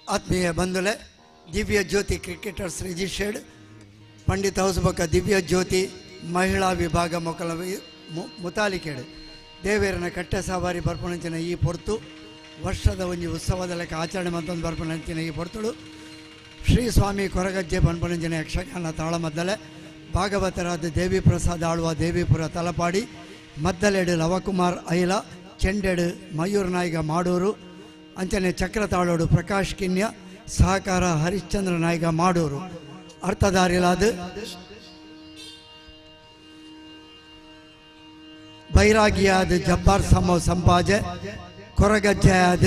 ಆತ್ಮೀಯ ಬಂಧುಲೆ, ದಿವ್ಯ ಜ್ಯೋತಿ ಕ್ರಿಕೆಟರ್ಸ್ ರಿಜಿಸ್ಟರ್ಡ್ ಪಂಡಿತ್ ಹೌಸ್ಬಕ ದಿವ್ಯ ಜ್ಯೋತಿ ಮಹಿಳಾ ವಿಭಾಗ ಮೊಕಲ ಮುತಾಲಿಕೆಡು ದೇವೇರನ ಕಟ್ಟೆ ಸವಾರಿ ಬರ್ಪಣಂಚಿನ ಈ ಪೊರ್ತು ವರ್ಷದ ಒಂಜಿ ಉತ್ಸವದ ಲೆಕ್ಕ ಆಚರಣೆ ಮತ್ತೊಂದು ಬರ್ಪಣಂಚಿನ ಈ ಪೊರ್ತುಡು ಶ್ರೀ ಸ್ವಾಮಿ ಕೊರಗಜ್ಜೆ ಬನ್ಪಣಂಚಿನ ಯಕ್ಷಗಾನ ತಾಳಮದ್ದಲೆ ಭಾಗವತರಾದ ದೇವಿ ಪ್ರಸಾದ್ ಆಳುವ ದೇವಿಪುರ ತಲಪಾಡಿ ಮದ್ದಲೆಡು ಲವಕುಮಾರ್ ಐಲ ಚೆಂಡೆಡು ಮಯೂರ್ ನಾಯ್ಗ ಮಾಡೂರು ಅಂಚನೆ ಚಕ್ರ ತಾಳೋಡು ಪ್ರಕಾಶ್ ಕಿನ್ಯ ಸಹಕಾರ ಹರಿಶ್ಚಂದ್ರ ನಾಯ್ಗ ಮಾಡೂರು ಅರ್ಥಧಾರಿಲಾದ ಬೈರಾಗಿಯಾದ ಜಬ್ಬಾರ್ ಸಮೋ ಸಂಪಾಜೆ ಕೊರಗಜ್ಜೆಯಾದ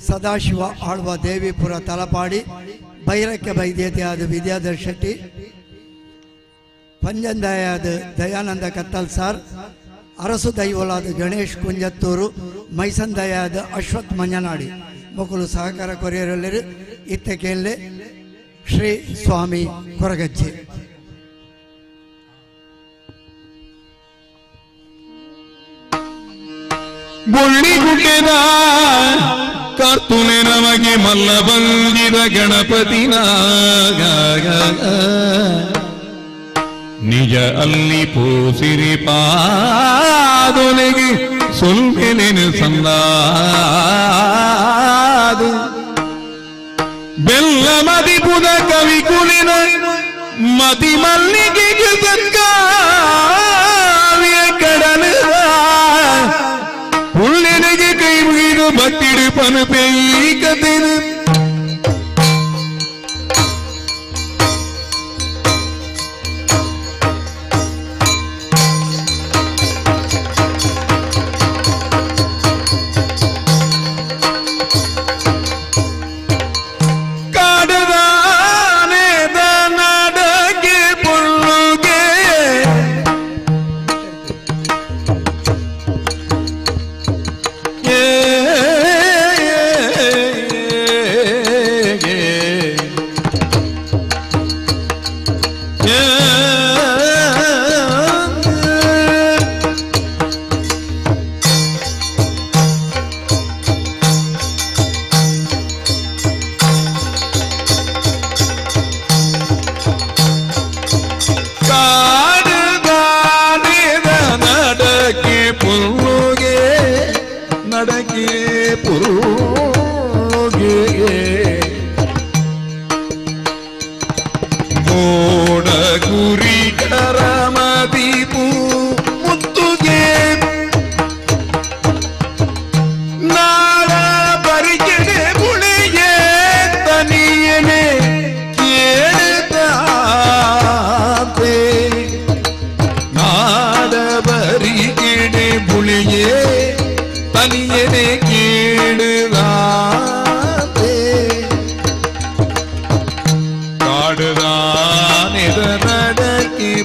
ಸದಾಶಿವ ಆಳ್ವ ದೇವಿಪುರ ತಲಪಾಡಿ ಬೈರಕ್ಕೆ ಬೈದ್ಯತೆಯಾದ ವಿದ್ಯಾಧರ್ ಶೆಟ್ಟಿ ಪಂಜಂದಾಯಾದ ದಯಾನಂದ ಕತ್ತಲ್ ಸಾರ್ ಅರಸು ದೈವಲಾದ ಗಣೇಶ್ ಕುಂಜತ್ತೂರು ಮೈಸಂದಯಾದ ಅಶ್ವಥ್ ಮಂಜನಾಡಿ ಮಕ್ಕಳು ಸಹಕಾರ ಕೊರೆಯರಲ್ಲರು ಇತ್ತಕೆಯಲ್ಲೇ ಶ್ರೀ ಸ್ವಾಮಿ ಕೊರಗಜ್ಜೆ ಬುಳ್ಳಿಗುಡ್ಡೆದ ಕರ್ತುನೆ ನಮಗೆ ಮಲ್ಲ ಬಂದಿದ ಗಣಪತಿನ ನಿಜ ಅಲ್ಲಿ ಪೂಸಿರಿ ಪಾದೊನೆಗೆ ಸೊಲ್ಮೆನೆನು ಸಂದಾದು ಬೆಲ್ಲ ಮದಿಪುದ ಕವಿ ಕುಲಿನ ಮದಿ ಮಲ್ಲಿಗೆಗೆ ಸತ್ಕಾರ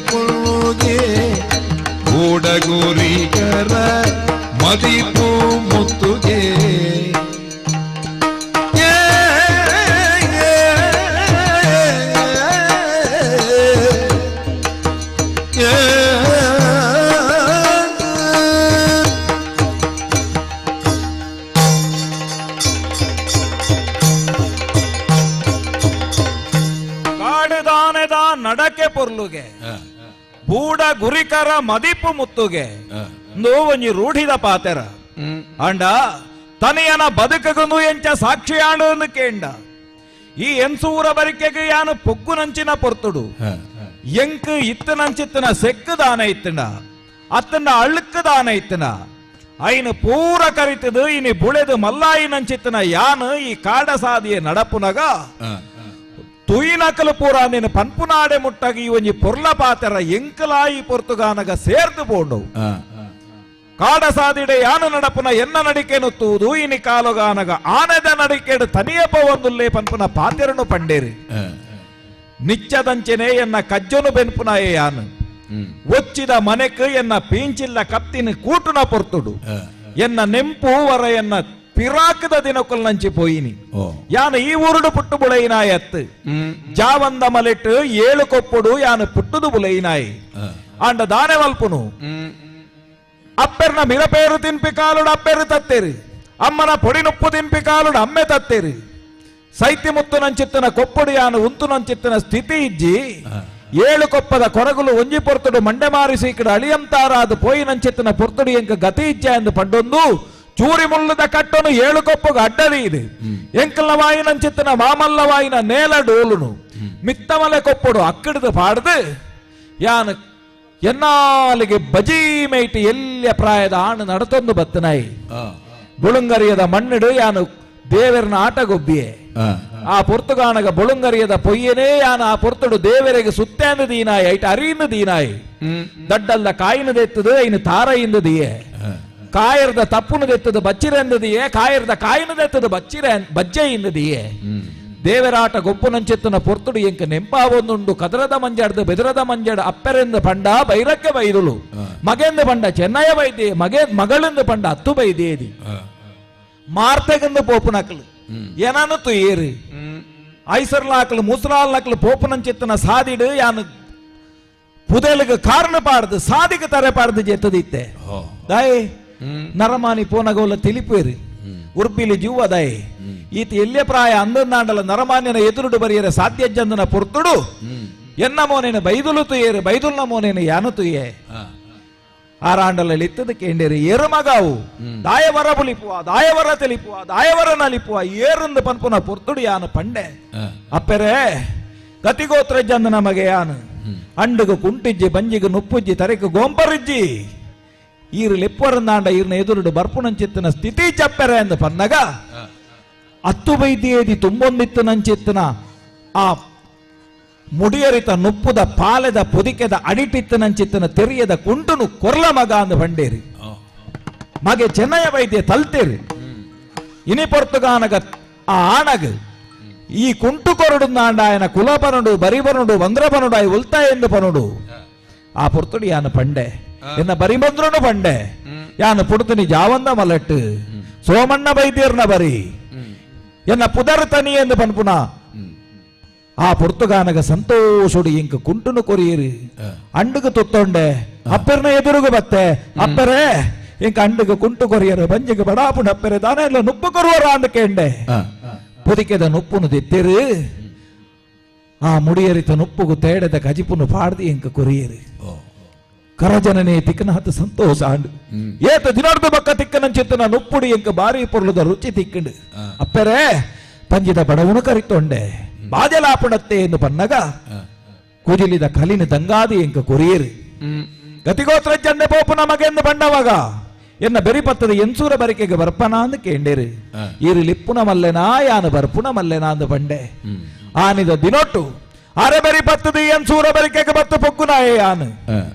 ಪೊಳ್ಳುಗೆ ಗೂಡಗುರಿಗರ ಮದಿಪು ಮುತ್ತುಗೆ ಕಾಡುದಾನೆದ ನಡಕೆ ಪೊರ್ಲುಗೆ ಬೂಡ ಗುರಿಕರ ಮದಿಪು ಮುತ್ತುಗೆ ಒಂಜಿ ರೂಢಿದ ಪಾತೆರ ಅಂಡ ತನೆಯನ ಬದುಕಗನು ಎಂಚ ಸಾಕ್ಷಿಯಾಡು ಕೇಂಡ ಈ ಎನ್ಸೂರ ಬರಿಕೆಗೆ ಯಾನು ಪೊಗ್ಗು ನಂಚಿನ ಪೊರ್ತುಡು ಎಂಕ್ ಇತ್ತನಂಚಿತ್ತನ ಸೆಕ್ಕು ದಾನ ಇತ್ತಂಡ ಅತ್ತಂಡ ಅಳ್ಕು ದಾನ ಇತ್ತನ ಐನು ಪೂರ ಕರಿತದು ಇನಿ ಬುಳೆದು ಮಲ್ಲಾಯಿ ನಂಚಿತ್ತನ ಯಾನು ಈ ಕಾಡ ಸಾದಿಯ ನಡಪುನಗ ತುಯಿನಕಲು ಪೂರ ನೀನು ಪನ್ಪುನಾಡೆ ಮುಟ್ಟಗಿ ಒಂಜಿ ಪೊರ್ಲ ಪಾತೆರ ಎಂಕಲಾಯಿ ಪೊರ್ತುಗಾನಗ ಸೇರ್ದು ಬೋಂಡು ಕಾಡ ಸಾದಿಡೆ ಯಾನು ನಡಪುನ ಎನ್ನ ನಡಿಕೆನು ತೂದು ಇನಿ ಕಾಲುಗಾನಗ ಆನೆದ ನಡಿಕೆಡು ತನಿಯಪ ಒಂದುಲ್ಲೇ ಪನ್ಪುನ ಪಾತೆರನು ಪಂಡೇರಿ ನಿಚ್ಚದಂಚೆನೆ ಎನ್ನ ಕಜ್ಜನು ಬೆನ್ಪುನಾಯೇ ಯಾನು ಒಚ್ಚಿದ ಮನೆಕ್ ಎನ್ನ ಪೀಂಚಿಲ್ಲ ಕಪ್ತಿನ ಕೂಟುನ ಪೊರ್ತುಡು ಎನ್ನ ನೆಂಪು ವರ ಎನ್ನ ಪಿರಾಕದ ದಿನಕ್ಕಲ್ ನಂಚಿ ಪೋಯಿನಿ ಯಾನು ಈ ಊರುಡು ಪುಟ್ಟು ಬುಳೈನಾಯ್ ಅತ್ತು ಜಾವಂದ ಮಲೆಟ್ಟು 7 ಕೊಪ್ಪುಡು ಯಾನು ಪುಟ್ಟುದು ಬುಳೈನಾಯ್ ಅಂಡ ದಾನೆ ಮಲ್ಪುನು ಅಪ್ಪೆರ್ನ ಮಿರಪೇರು ತಿನ್ಪಿ ಕಾಲುಡು ಅಪ್ಪೆರು ತತ್ತೇರಿ ಅಮ್ಮನ ಪೊಡಿ ನುಪ್ಪು ತಿನ್ಪಿ ಕಾಲುಡು ಅಮ್ಮೆ ತತ್ತೇರಿ ಸೈತಿ ಮುತ್ತು ನಂಚಿತ್ತನ ಕೊಪ್ಪುಡು ಯಾನು ಉಂತು ನಂಚಿತ್ತನ ಸ್ಥಿತಿ ಇಜ್ಜಿ 7 ಕೊಪ್ಪದ ಕೊರಗುಲು ಒಂಜಿ ಪೊರ್ತುಡು ಮಂಡೆ ಮಾರಿಸಿ ಇಕಡೆ ಅಳಿಯಂತಾರಾದ ಪೋಯಿ ನಂಚಿತ್ತನ ಪೊರ್ತುಡು ಎಂಕ ಗತಿ ಇಜ್ಜ ಎಂದು ಪಂಡೊಂದು ಚೂರಿ ಮುಳ್ಳದ ಕಟ್ಟನು 7 ಕೊಪ್ಪಗ ಅಡ್ಡಲಿ ಇದೆ ಎಂಕಲ್ನ ವಾಯಿನ ಚಿತ್ತನ ಮಾಮಲ್ಲ ವಾಯಿನ ನೇಲ ಡೋಲುನು ಮಿತ್ತಮಲೆ ಕೊಪ್ಪಡು ಅಕ್ಕಡಿದು ಪಾಡ್ದು ಯಾನು ಎನ್ನಾಲಿಗೆ ಬಜಿ ಮೈಟಿ ಎಲ್ಲಿಯ ಪ್ರಾಯದ ಆಣು ನಡತೊಂದು ಬತ್ತನಾಯಿ ಬುಳುಂಗರಿಯದ ಮಣ್ಣಿಡು ಯಾನು ದೇವರನ ಆಟಗೊಬ್ಬಿಯೇ ಆ ಪೊರ್ತುಗಾನಗ ಬುಳುಂಗರಿಯದ ಪೊಯ್ಯನೇ ಯಾನು ಆ ಪೊರ್ತುಡು ದೇವರಿಗೆ ಸುತ್ತೇಂದು ದೀನಾಯಿ ಐಟ ಅರಿಯಿಂದ ದೀನಾಯಿ ದಡ್ಡಲ್ಲ ಕಾಯಿನದ ಎತ್ತದು ಐನು ತಾರಯಿಂದ ದಿಯೇ ಕಾಯರ್ದ ತಪ್ಪುನದೆತ್ತದು ಬಚ್ಚಿರೆಂದದಿಯೇ ಕಾಯರ್ದ ಕಾಯಿನದೆತ್ತದು ಬಜ್ಜೆಯಿಂದದಿಯೇ ದೇವರಾಟ ಗೊಪ್ಪು ನಂಚೆತ್ತನ ಪೊರ್ತುಡು ಎಂಕ ನೆಂಪಾವೊಂದುಂಡು ಕದರದ ಮಂಜಾಡ್ದು ಬೆದರದ ಮಂಜಾಡ ಅಪ್ಪರೆಂದು ಪಂಡ ಬೈರಕ್ಕೆ ಬೈದುಳು ಮಗೆಂದು ಪಂಡ ಚೆನ್ನಯ ಬೈದೆ ಮಗಳಿಂದ ಪಂಡ ಹತ್ತು ಬೈದೇದಿ ಮಾರ್ತೆಗೆಂದು ಪೋಪುನಕ್ಲು ಏನನು ತುಯ್ಯೇರಿ ಐಸರ್ಲಾಕ್ಲು ಮುಸ್ರಾಲ್ನಕ್ಲು ಪೋಪುನಂಚಿತ್ತನ ಸಾದಿಡು ಯಾನು ಪುದೆಲಿಗೆ ಕಾರಣ ಪಾಡ್ದು ಸಾದಿಗೆ ತರೆ ಪಾಡ್ದು ಜೆತ್ತದಿತ್ತೆ ದಾಯ್ ನರಮಾನಿ ಪೋನಗೋಲ ತಿಳಿಪೇರಿ ಉರ್ಪಿಲಿ ಜೀವ ದಾಯ್ ಈತ ಎಲ್ಲೇ ಪ್ರಾಯ ಅಂದಂದಾಂಡಲ ನರಮಾನ್ಯನ ಎದುರುಡು ಬರಿಯರ ಸಾಧ್ಯ ಜಂದನ ಪೊರ್ತುಡು ಎನ್ನ ಮೋನೇನ ಬೈದುಲು ತುಯ್ಯೇರು ಬೈದುಲ್ನ ಮೋನೇನ ಯಾನು ತುಯ್ಯೆ ಆರಾಂಡಲಲ್ಲಿ ಇತ್ತದ ಕೇಂಡೇರಿ ಏರು ಮಗಾವು ದಾಯವರ ಬುಲಿಪುವ ದಾಯವರ ತೆಲಿಪುವ ದಾಯವರ ನಲಿಪುವ ಏರುಂದು ಪನ್ಪುನ ಪೊರ್ತುಡು ಯಾನು ಪಂಡೆ ಅಪ್ಪೆರೆ ಗತಿಗೋತ್ರ ಜಂದನ ಮಗೆ ಯಾನು ಅಂಡುಗು ಕುಂಟಿಜ್ಜಿ ಬಂಜಿಗು ನುಪ್ಪುಜ್ಜಿ ತರೆಕು ಗೋಂಪರಿಜ್ಜಿ ಈರು ಲೆಪ್ಪರಂದಾಂಡ ಈರ್ನ ಎದುರುಡು ಬರ್ಪುನಂಚಿತ್ತನ ಸ್ಥಿತಿ ಚಪ್ಪೆರೆ ಎಂದು ಪನ್ನಗ ಹತ್ತು ಬೈದಿಯೇದಿ ತುಂಬೊಂದಿತ್ತು ನಂಚಿತ್ತನ ಆ ಮುಡಿಯರಿತ ನುಪ್ಪುದ ಪಾಲೆದ ಪೊದಿಕೆದ ಅಡಿಟಿತ್ತು ನಂಚಿತ್ತನ ತೆರಿಯದ ಕುಂಟುನು ಕೊರ್ಲ ಮಗ ಅಂದು ಬಂಡೇರಿ ಮಗೆ ಚೆನ್ನಯ್ಯ ವೈದ್ಯ ತಲ್ತೇರಿ ಇನಿ ಪೊರ್ತುಗಾನಗ ಆ ಆಣಗ ಈ ಕುಂಟು ಕೊರಡು ನಾಂಡ ఆయన ಕುಲಪನುಡು ಬರಿಬನುಡು ವಂದ್ರಪನುಡು ಆಯ್ ಉಲ್ತಾ ಎಂದು ಪನುಡು ಆ ಪೊರ್ತುಡು ಯಾನು ಪಂಡೆ ಎನ್ನ ಬರಿಬಂದ್ರನು ಪಂಡೆ ಯಾನು ಪುಡ್ತನಿ ಜಾವಂದ ಮಲಟ್ಟು ಸೋಮಣ್ಣ ವೈದ್ಯರ್ನ ಬರಿ ಎನ್ನ ಪುದರ್ ತನಿ ಎಂದು ಪನ್ಪುನ ಆ ಪೊರ್ತುಗಾನಗ ಸಂತೋಷುಡು ಇಂಕ ಕುಂಟುನು ಕೊರಿಯರಿ ಅಂಡುಗು ತುತ್ತೊಂಡೆ ಅಪ್ಪರ್ನ ಎದುರುಗು ಬತ್ತೆ ಅಪ್ಪರೇ ಇಂಕ ಅಂಡುಗು ಕುಂಟು ಕೊರಿಯರು ಬಂಜಿಗೆ ಬಡಾಪುಣ ಅಪ್ಪರೆ ದಾನ ಎಲ್ಲ ನುಪ್ಪು ಕೊರುವರ ಅಂದು ಕೇಂಡೆ ಪುದಿಕೆದ ನುಪ್ಪುನು ದಿತ್ತಿರು ಆ ಮುಡಿಯರಿತ ನುಪ್ಪುಗು ತೇಡದ ಕಜಿಪುನು ಪಾಡ್ದಿ ಇಂಕ ಕೊರಿಯರಿ ಕರಜನನೇ ತಿಕ್ಕನಹತ್ತು ಸಂತೋಷ ಆಂಡು ಏತ ದಿನಾರ್ದು ಬಕ್ಕ ತಿಕ್ಕನ ಚಿತ್ತನ ನುಪ್ಪುಡಿ ಎಂಕ ಬಾರಿ ಪೊರ್ಲುದ ರುಚಿ ತಿಕ್ಕಂಡು ಅಪ್ಪರೇ ಪಂಜಿದ ಬಡವನು ಕರಿತೊಂಡೆ ಬಾಜಲಾಪುಣತ್ತೆ ಎಂದು ಪನ್ನಗ ಕುಜಿಲಿದ ಕಲಿನ ದಂಗಾದಿ ಎಂಕ ಕೊರಿಯರಿ ಗತಿಗೋತ್ರ ಜಂಡೆ ಪೋಪು ನಮಗೆಂದು ಬಂಡವಾಗ ಎನ್ನ ಬೆರಿಪತ್ತದ ಎನ್ಸೂರ ಬರಿಕೆಗೆ ಬರ್ಪನ ಅಂದು ಕೇಂಡೇರಿ ಈರು ಲಿಪ್ಪುನ ಮಲ್ಲೆನಾ ಯಾನು ಬರ್ಪುನ ಮಲ್ಲೆನಾ ಅಂದು ಬಂಡೆ ಆನಿದ ದಿನೊಟ್ಟು ಅರೆ ಬೆರಿಪತ್ತದ ಎನ್ಸೂರ ಬರಿಕೆಗೆ ಬತ್ತು ಪೊಗ್ಗುನಾಯೇ ಯಾನು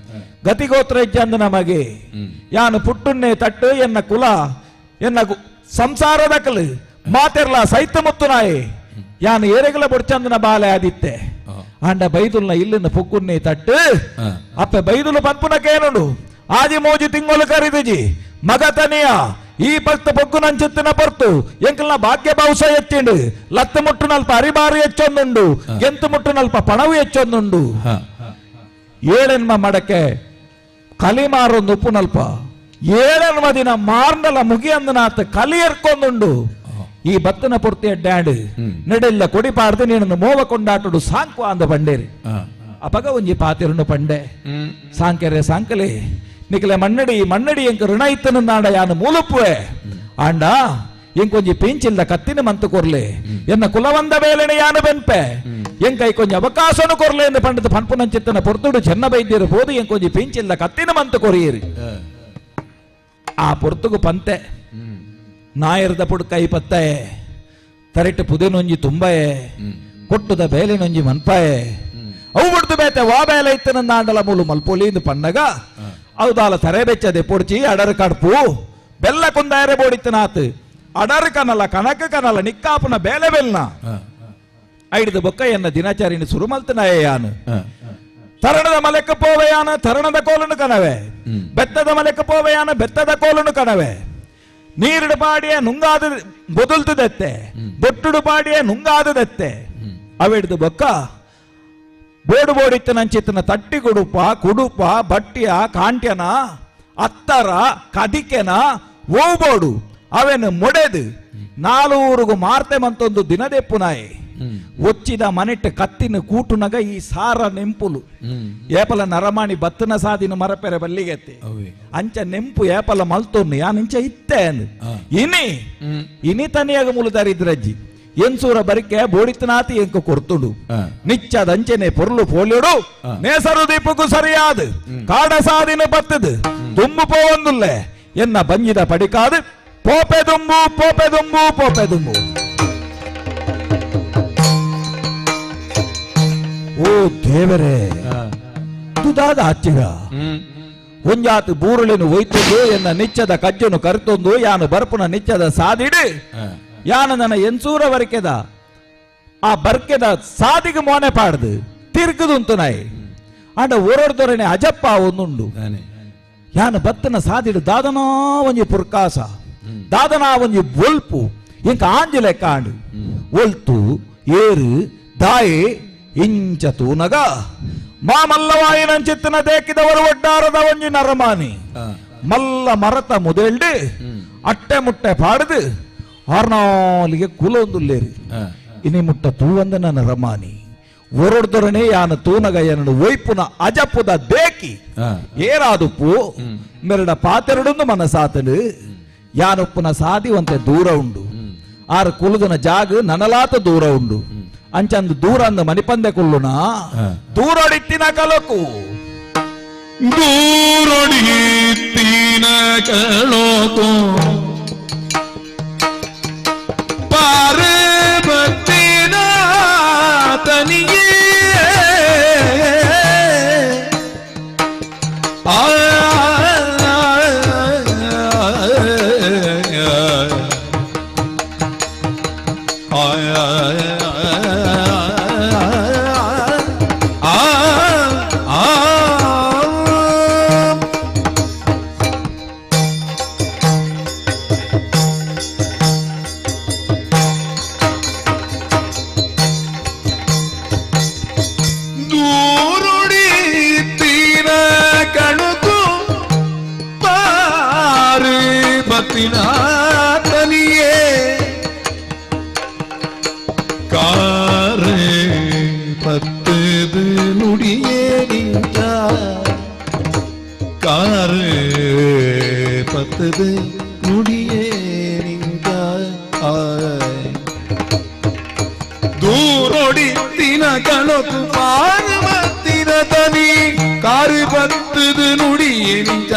ಗತಿಗೋತ್ರ ಇಜ್ಜಂದು ನಮಗೆ ಯಾನು ಪುಟ್ಟುನ್ನೆ ತಟ್ಟು ಎನ್ನ ಕುಲ ಎನ್ನ ಸಂಸಾರದ ಕಲು ಮಾತೆರ್ಲ ಸೈತ ಮುತ್ತು ನಾಯೆ ಯಾನು ಏರೆಗಲ ಬೊಡ್ಚಂದನ ಬಾಲೆ ಆದಿತ್ತೆ ಆಂಡ ಬೈದುಲ್ನ ಇಲ್ಲಿನ ಪೊಕ್ಕುನ್ನಿ ತಟ್ಟು ಅಪ್ಪೆ ಬೈದುಲು ಪನ್ಪುನಕೇನುಂಡು ಆದಿ ಮೋಜಿ ತಿಂಗಳು ಕರಿದಿಜಿ ಮಗ ತನಿಯ ಈ ಭಕ್ತ ಪೊಗ್ಗು ನಂಚಿತ್ತಿನ ಪೊರ್ತು ಎಂಕಲ್ನ ಭಾಗ್ಯ ಬಹುಶ ಎಚ್ಚಿಂಡು ಲತ್ತು ಮುಟ್ಟು ನಲ್ಪ ಅರಿಬಾರು ಹೆಚ್ಚೊಂದುಂಡು ಎಂತು ಮುಟ್ಟು ನಲ್ಪ ಪಣವು ಹೆಚ್ಚೊಂದುಂಡು ಏಳೆನ್ಮ ಮಡಕೆ ಕಲಿಮಾರೊಂದು ಉಪ್ಪು ನಲ್ಪ ಏಳೆನ್ಮ ದಿನ ಮಾರ್ನಲ ಮುಗಿಯಂದನಾಥ ಕಲಿ ಎರ್ಕೊಂದುಂಡು ಈ ಭತ್ತನ ಪೊರ್ತಿ ಡ್ಯಾಡ್ ನೆಡೆಲ್ಲ ಕೊಡಿಪಾರ್ದು ನೀನು ಮೋವ ಕೊಂಡಾಟುಡು ಸಾಂಕು ಅಂದ ಬಂಡೇರಿ ಅಪಗ ಒಂಜಿ ಪಾತಿರುನು ಪಂಡೆ ಸಾಂಕೆರೆ ಸಾಂಕಲೆ ನಿಕಲೆ ಮಣ್ಣಡಿ ಎಂಕ ಋಣ ಇತ್ತನಾಡ ಯಾನು ಮೂಲಪುವೆ ಆಂಡ ಎಂಕೊಂಜಿ ಪೇಂಚಿಲ್ದ ಕತ್ತಿನ ಮಂತು ಕೊರ್ಲೆ ಎನ್ನ ಕುಲವಂದ ಬೇಲೆನೆ ಯಾನು ಬೆನ್ಪೆ ಎಂಕೈ ಕೊಂಜಿ ಅವಕಾಶನು ಕೊರ್ಲೆ ಎಂದು ಪಂಡದ ಪನ್ಪುನಂಚಿತ್ತನ ಪೊರ್ತುಡು ಚೆನ್ನ ಬೈದ್ಯರು ಬೋದು ಎಂಕೊಂಜಿ ಪೇಂಚಿಲ್ದ ಕತ್ತಿನ ಮಂತು ಕೊರಿಯಿರಿ ಆ ಪೊರ್ತುಗು ಪಂತೆ ನಾಯರದ ಪುಡ್ಕೈ ಪತ್ತಾಯೆ ತರಿಟ್ಟು ಪುದೆನೊಂಜಿ ತುಂಬಾಯೆ ಕೊಟ್ಟುದ ಬೇಲೆನೊಂಜಿ ಮನ್ಪಾಯೆ ಅವು ಬಿಡ್ದು ಬೇತೆ ವಾ ಬೇಲೆ ಇತ್ತನ ಆಂಡಲ ಮೂಲು ಮಲ್ಪೋಲಿಂದು ಪಣ್ಣಗ ಹೌದಾಲ ತರೆ ಬೆಚ್ಚದೆ ಪೊಡ್ಚಿ ಅಡರು ಕಡ್ಪು ಬೆಲ್ಲ ಕುಂದಾಯರೆ ಬೋಡಿತ್ತನಾತ್ ಅಡರು ಕನಲ ಕನಕ ಕನಲ ನಿಕ್ಕಾಪುನ ಬೇಲೆ ಬೆಲ್ನ ಐಡಿದ ಬೊಕ್ಕ ಎನ್ನ ದಿನಚರಿನ ಶುರು ಮಲ್ತನಾಯ ಯಾನು ತರಣದ ಮಲೆಕ್ಕ ಪೋವೆಯಾನ ತರಣದ ಕೋಲನು ಕನವೆ ಬೆತ್ತದ ಮಲೆಕ್ಕ ಪೋವೆಯಾನ ಬೆತ್ತದ ಕೋಲನು ಕನವೆ ನೀರಿಡು ಪಾಡಿಯ ನುಂಗಾದ ಬೊದಲ್ತದೆತ್ತೆ ಬೊಟ್ಟುಡು ಪಾಡಿಯ ನುಂಗಾದದೆತ್ತೆ ಅವಿಡ್ದು ಬೊಕ್ಕ ಬೋಡು ಬೋಡಿತ್ತ ನಂಚಿತ್ತನ ತಟ್ಟಿ ಕುಡುಪ ಬಟ್ಟಿಯ ಕಾಂಟ್ಯನ ಅತ್ತರ ಕದಿಕೆನ ಓಬೋಡು ಅವೆನು ಮೊಡೆದು ನಾಲೂರುಗು ಮಾರ್ತೆ ಮಂತೊಂದು ದಿನದೆಪ್ಪುನಾಯಿ ಒಚ್ಚಿದ ಮನೆಟ್ಟು ಕತ್ತಿನ ಕೂಟುನಗ ಈ ಸಾರ ನೆಂಪುಲು ಏಪಲ ನರಮಾಣಿ ಬತ್ತನ ಸಾದಿನ ಮರಪೆರೆ ಬಲ್ಲಿಗೆತ್ತೆ ಅಂಚ ನೆಂಪು ಏಪಲ ಮಲ್ತೊನ್ನು ಯಾನಿಂಚ ಇತ್ತೆ ಇನಿ ತನಿಯಾಗ ಮುಳುದಾರಿದ್ರಜ್ಜಿ ಎನ್ಸೂರ ಬರಿಕೆ ಬೋಡಿತನಾತಿ ಎಂಕ ಕೊರ್ತುಡು ನಿಚ್ಚದಂಚನೆ ಪೊರ್ಲು ಪೋಲಿಯೋಡು ನೇಸರು ದೀಪಕ್ಕೂ ಸರಿಯಾದ ಕಾಡ ಸಾದಿನ ಬತ್ತದು ತುಂಬು ಪೋವಂದುಲ್ಲೆ ಎನ್ನ ಬಂಜಿದ ಪಡಿಕಾದು ಪೋಪೆ ದುಂಬು ಪೋಪೆ ದುಂಬು ಪೋಪೆ ದುಂಬು ಓ ದೇವರೇ ದುದಾದ ಹಚ್ಚಿಗ ಒಂಜಾತು ಬೂರುಳಿನ ಒಯ್ತುಂದು ಎನ್ನ ನಿಚ್ಚದ ಕಜ್ಜನು ಕರ್ತೊಂದು ಯಾನು ಬರ್ಪುನ ನಿಚ್ಚದ ಸಾದಿಡು ಯಾನು ನನ್ನ ಎನ್ಸೂರ ವರಕೆದ ಆ ಬರ್ಕೆದ ಸಾದಿಗೆ ಮೋನೆ ಪಾಡ್ದು ತಿರ್ಗದುಂತು ನಾಯಿ ಆಂಡ ಓರೋಡ್ದೊರನೆ ಅಜಪ್ಪ ಒಂದುಂಡು ಯಾನು ಬತ್ತನ ಸಾದಿಡು ದಾದನಾ ಒಂಜಿ ಪುರ್ಕಾಸ ದಾದನಾ ಒಂಜಿ ಒಲ್ಪು ಇಂಕ ಆಂಜಿಲೆ ಕಾಂಡು ಒಲ್ತು ಏರು ದಾಯಿ ಇಂಚ ತೂನಗ ಮಾಮಲ್ಲವಾಯಿನಂಚಿತ್ತಿನ ದೇಕಿದವರು ಒಡ್ಡಾರದ ಒಂಜಿ ನರಮಾನಿ ಮಲ್ಲ ಮರತ ಮುದೆಲ್ಡು ಅಟ್ಟೆ ಮುಟ್ಟೆ ಪಾಡ್ದು ಆರ್ನಾಲಿಗೆ ಕುಲೊಂದುಲ್ಲೇರಿ ಇನಿ ಮುಟ್ಟ ತೂವಂದನ ನರಮಾನಿ ಒರೊಡ್ದೊರನೆ ಯಾನು ತೂನಗ ಎನ್ನಡು ಒಯ್ಪುನ ಅಜಪ್ಪುದ ದೇಕಿ ಏರಾದುಪ್ಪು ಮೆರಡ ಪಾತೆರಡೊಂದು ಮನಸಾತಡು ಯಾನುಪ್ಪುನ ಸಾದಿವಂತೆ ದೂರ ಉಂಡು ಆರು ಕುಲುದನ ಜಾಗ ನನಲಾತ ದೂರ ಉಂಡು ಅಂಚಂದು ದೂರ ಅಂದ ಮನಿಪಂದೆ ಕುಲ್ಲುನ ದೂರೊಡಿತ್ತಿನ ಕಲಕು ದೂರೊಡಿತ್ತಿನ ಕಲಕು ಪಾರೆ ಬತ್ತಿನ ತನಿಯೇ ದೂರೊಡಿತ್ತಿನ ಕಣಕು ಪಾರ್ವತಿನ ತನಿ ಕಾರು ಬತ್ತದು ನುಡಿಯೇ ನಿಜ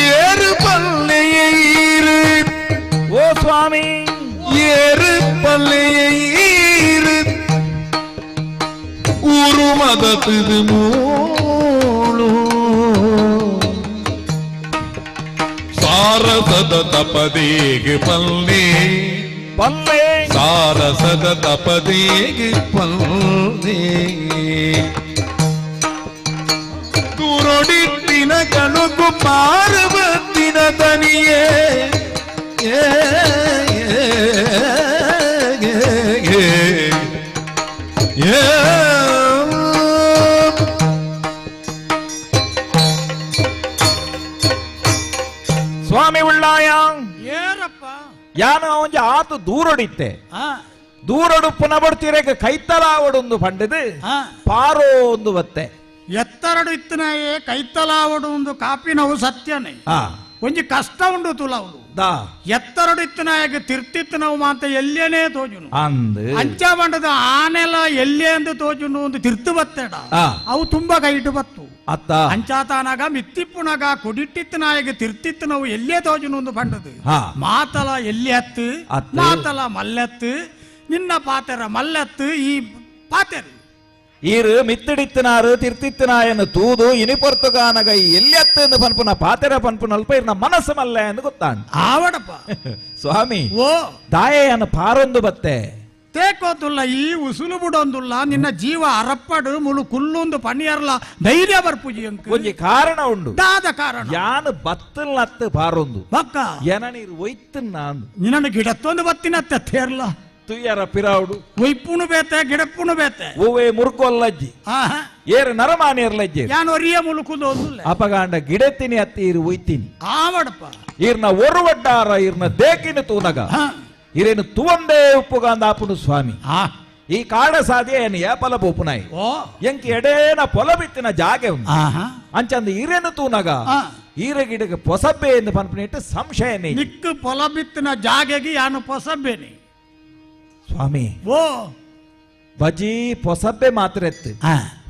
ಏರು ಪಲ್ಲೆಯ ಈರು ಓ ಸ್ವಾಮಿ ಏರು ಪಲ್ಲೆಯ ಈರು ಊರು ಮದತದು ಮೂಳು ಸಾರಸದ ತಪದೇಗೆ ಪಲ್ಲೆ ಪಲ್ಲೆ ಸಾರಸದ ತಪದೇಗೆ ಪಲ್ಲೆ ದೂರೊಡಿಟ್ಟಿನ ಕಣಕು ಪಾರ್ವತಿನ ತನಿಯೇ ಸ್ವಾಮಿ ಉಳ್ಳಾಯ ಏರಪ್ಪ ಯಾನ ಒಂಜಿ ಆತು ದೂರೊಡಿತ್ತೆ ದೂರಡು ಪುನಃ ಬಡ್ತೀರೇಗ ಕೈತಲಾವಡೊಂದು ಪಂಡದು ಪಾರೋ ಒಂದು ಬತ್ತೆ ಎತ್ತರಡು ಇತ್ತನಾಯೇ ಕೈತಲಾವಡು ಒಂದು ಕಾಪಿನವು ಸತ್ಯನೇ ಒಂಜಿ ಕಷ್ಟ ಉಂಡು ತುಲವುದು ಎತ್ತರಡು ಇತ್ತನಾಯಗ ತಿರ್ತಿತ್ತು ಮಾತ ಎಲ್ಲೇನೇ ತೋಜುನು ಅಂದ್ ಅಂಚ ಬಂಡದ ಆನೆಲ ಎಲ್ಲೇ ಅಂದು ತೋಜುನು ಒಂದು ತಿರ್ತು ಬತ್ತೆಡ ಅವು ತುಂಬಾ ಕೈಟು ಬತ್ತು ಅತ್ತ ಅಂಚಾತಾನಾಗ ಮಿತ್ತಿಪ್ಪುನಾಗ ಕುಡಿಟ್ಟಿತ್ತು ನಾಯಗ ತಿರ್ತಿತ್ತು ನಾವು ಎಲ್ಲೇ ತೋಜುನು ಒಂದು ಪಂಡದು ಮಾತಲ ಎಲ್ಲಿ ಹತ್ತು ಮಾತಲ ಮಲ್ಲೆತ್ತು ನಿನ್ನ ಪಾತೆರ ಮಲ್ಲೆತ್ತು ಈ ಪಾತೆರು ಈರು ಮಿತ್ತಿಡಿತ್ತಿನಾರು ತಿರ್ತಿತ್ತಿನಾಯನ ತೂದು ಇನಿಪೊರ್ತುಗಾನಗ ಎಲ್ಲಿಯತ್ತು ಎಂದು ಪನ್ಪುನ ಪಾತೆರ ಪನ್ಪುನ ಅಲ್ಪ ಇರ್ನ ಮನಸ್ಸು ಮಲ್ಲೆ ಎಂದು ಗೊತ್ತಾಂಡ್ ಆವಡಪ್ಪ ಸ್ವಾಮಿ ಓ ದಾಯನ ಪಾರೊಂದು ಬತ್ತೆ ತೇಕೋತುಲ್ಲ ಈ ಉಸುಲು ಬಿಡೊಂದುಲ್ಲ ನಿನ್ನ ಜೀವ ಅರಪ್ಪಡು ಮುಳು ಕುಲ್ಲೊಂದು ಪಣಿಯರ್ಲ ಧೈರ್ಯ ಬರ್ಪುಜಿ ಅಂಕ ಒಂಜಿ ಕಾರಣ ಉಂಡು ದಾದ ಕಾರಣ ಯಾನು ಬತ್ತಲ್ನತ್ತು ಪಾರೊಂದು ಬಕ್ಕ ಎನ ನೀರು ಒಯ್ತನ್ ನಾನು ನಿನ್ನ ಗಿಡತ್ತೊಂದು ಬತ್ತಿನತ್ತೆ ತೇರ್ಲ ತುಯ್ಯರ ಪಿರಾವುಡು ಒಯ್ಪುನು ಬೇತೆ ಗಿಡಪ್ಪುನು ಬೇತೆ ಹೂವೇ ಮುರುಕೊಲ್ಲಜ್ಜಿ ಏರು ನರಮಾನಿಯರ್ಲಜ್ಜಿ ಯಾನು ಒರಿಯ ಮುಳುಕುದು ಒಂದುಲ್ಲ ಅಪಗಾಂಡ ಗಿಡತಿನಿ ಅತ್ತಿ ಇರು ಒಯ್ತೀನಿ ಆವಡಪ್ಪ ಇರ್ನ ಒರುವಡ್ಡಾರ ಇರ್ನ ದೇಕಿನ ತೂನಗ ಇರೇನು ತುವಂದೇ ಉಪ್ಪುಗಾಂದ ಆಪುನು ಸ್ವಾಮಿ ಈ ಕಾಡ ಸಾಧ್ಯ ಏನು ಏಪಲ ಬೋಪುನಾಯಿ ಎಂಕಿ ಎಡೇನ ಪೊಲ ಬಿತ್ತಿನ ಜಾಗೆ ಉಂಟು ಅಂಚಂದ ಇರೇನು ತೂನಗ ಈರ ಗಿಡಕ್ಕೆ ಪೊಸಬ್ಬೆ ಎಂದು ಪನ್ಪನಿಟ್ಟು ಸಂಶಯನೇ ನಿಕ್ಕು ಪೊಲ ಬಿತ್ತಿನ ಜಾಗೆಗೆ ಯಾನು ಪೊಸಬ್ಬೇನೆ ಸ್ವಾಮಿ ಓ ಬಜಿ ಪೊಸಬ್ಬೆ ಮಾತ್ರ ಎತ್ತು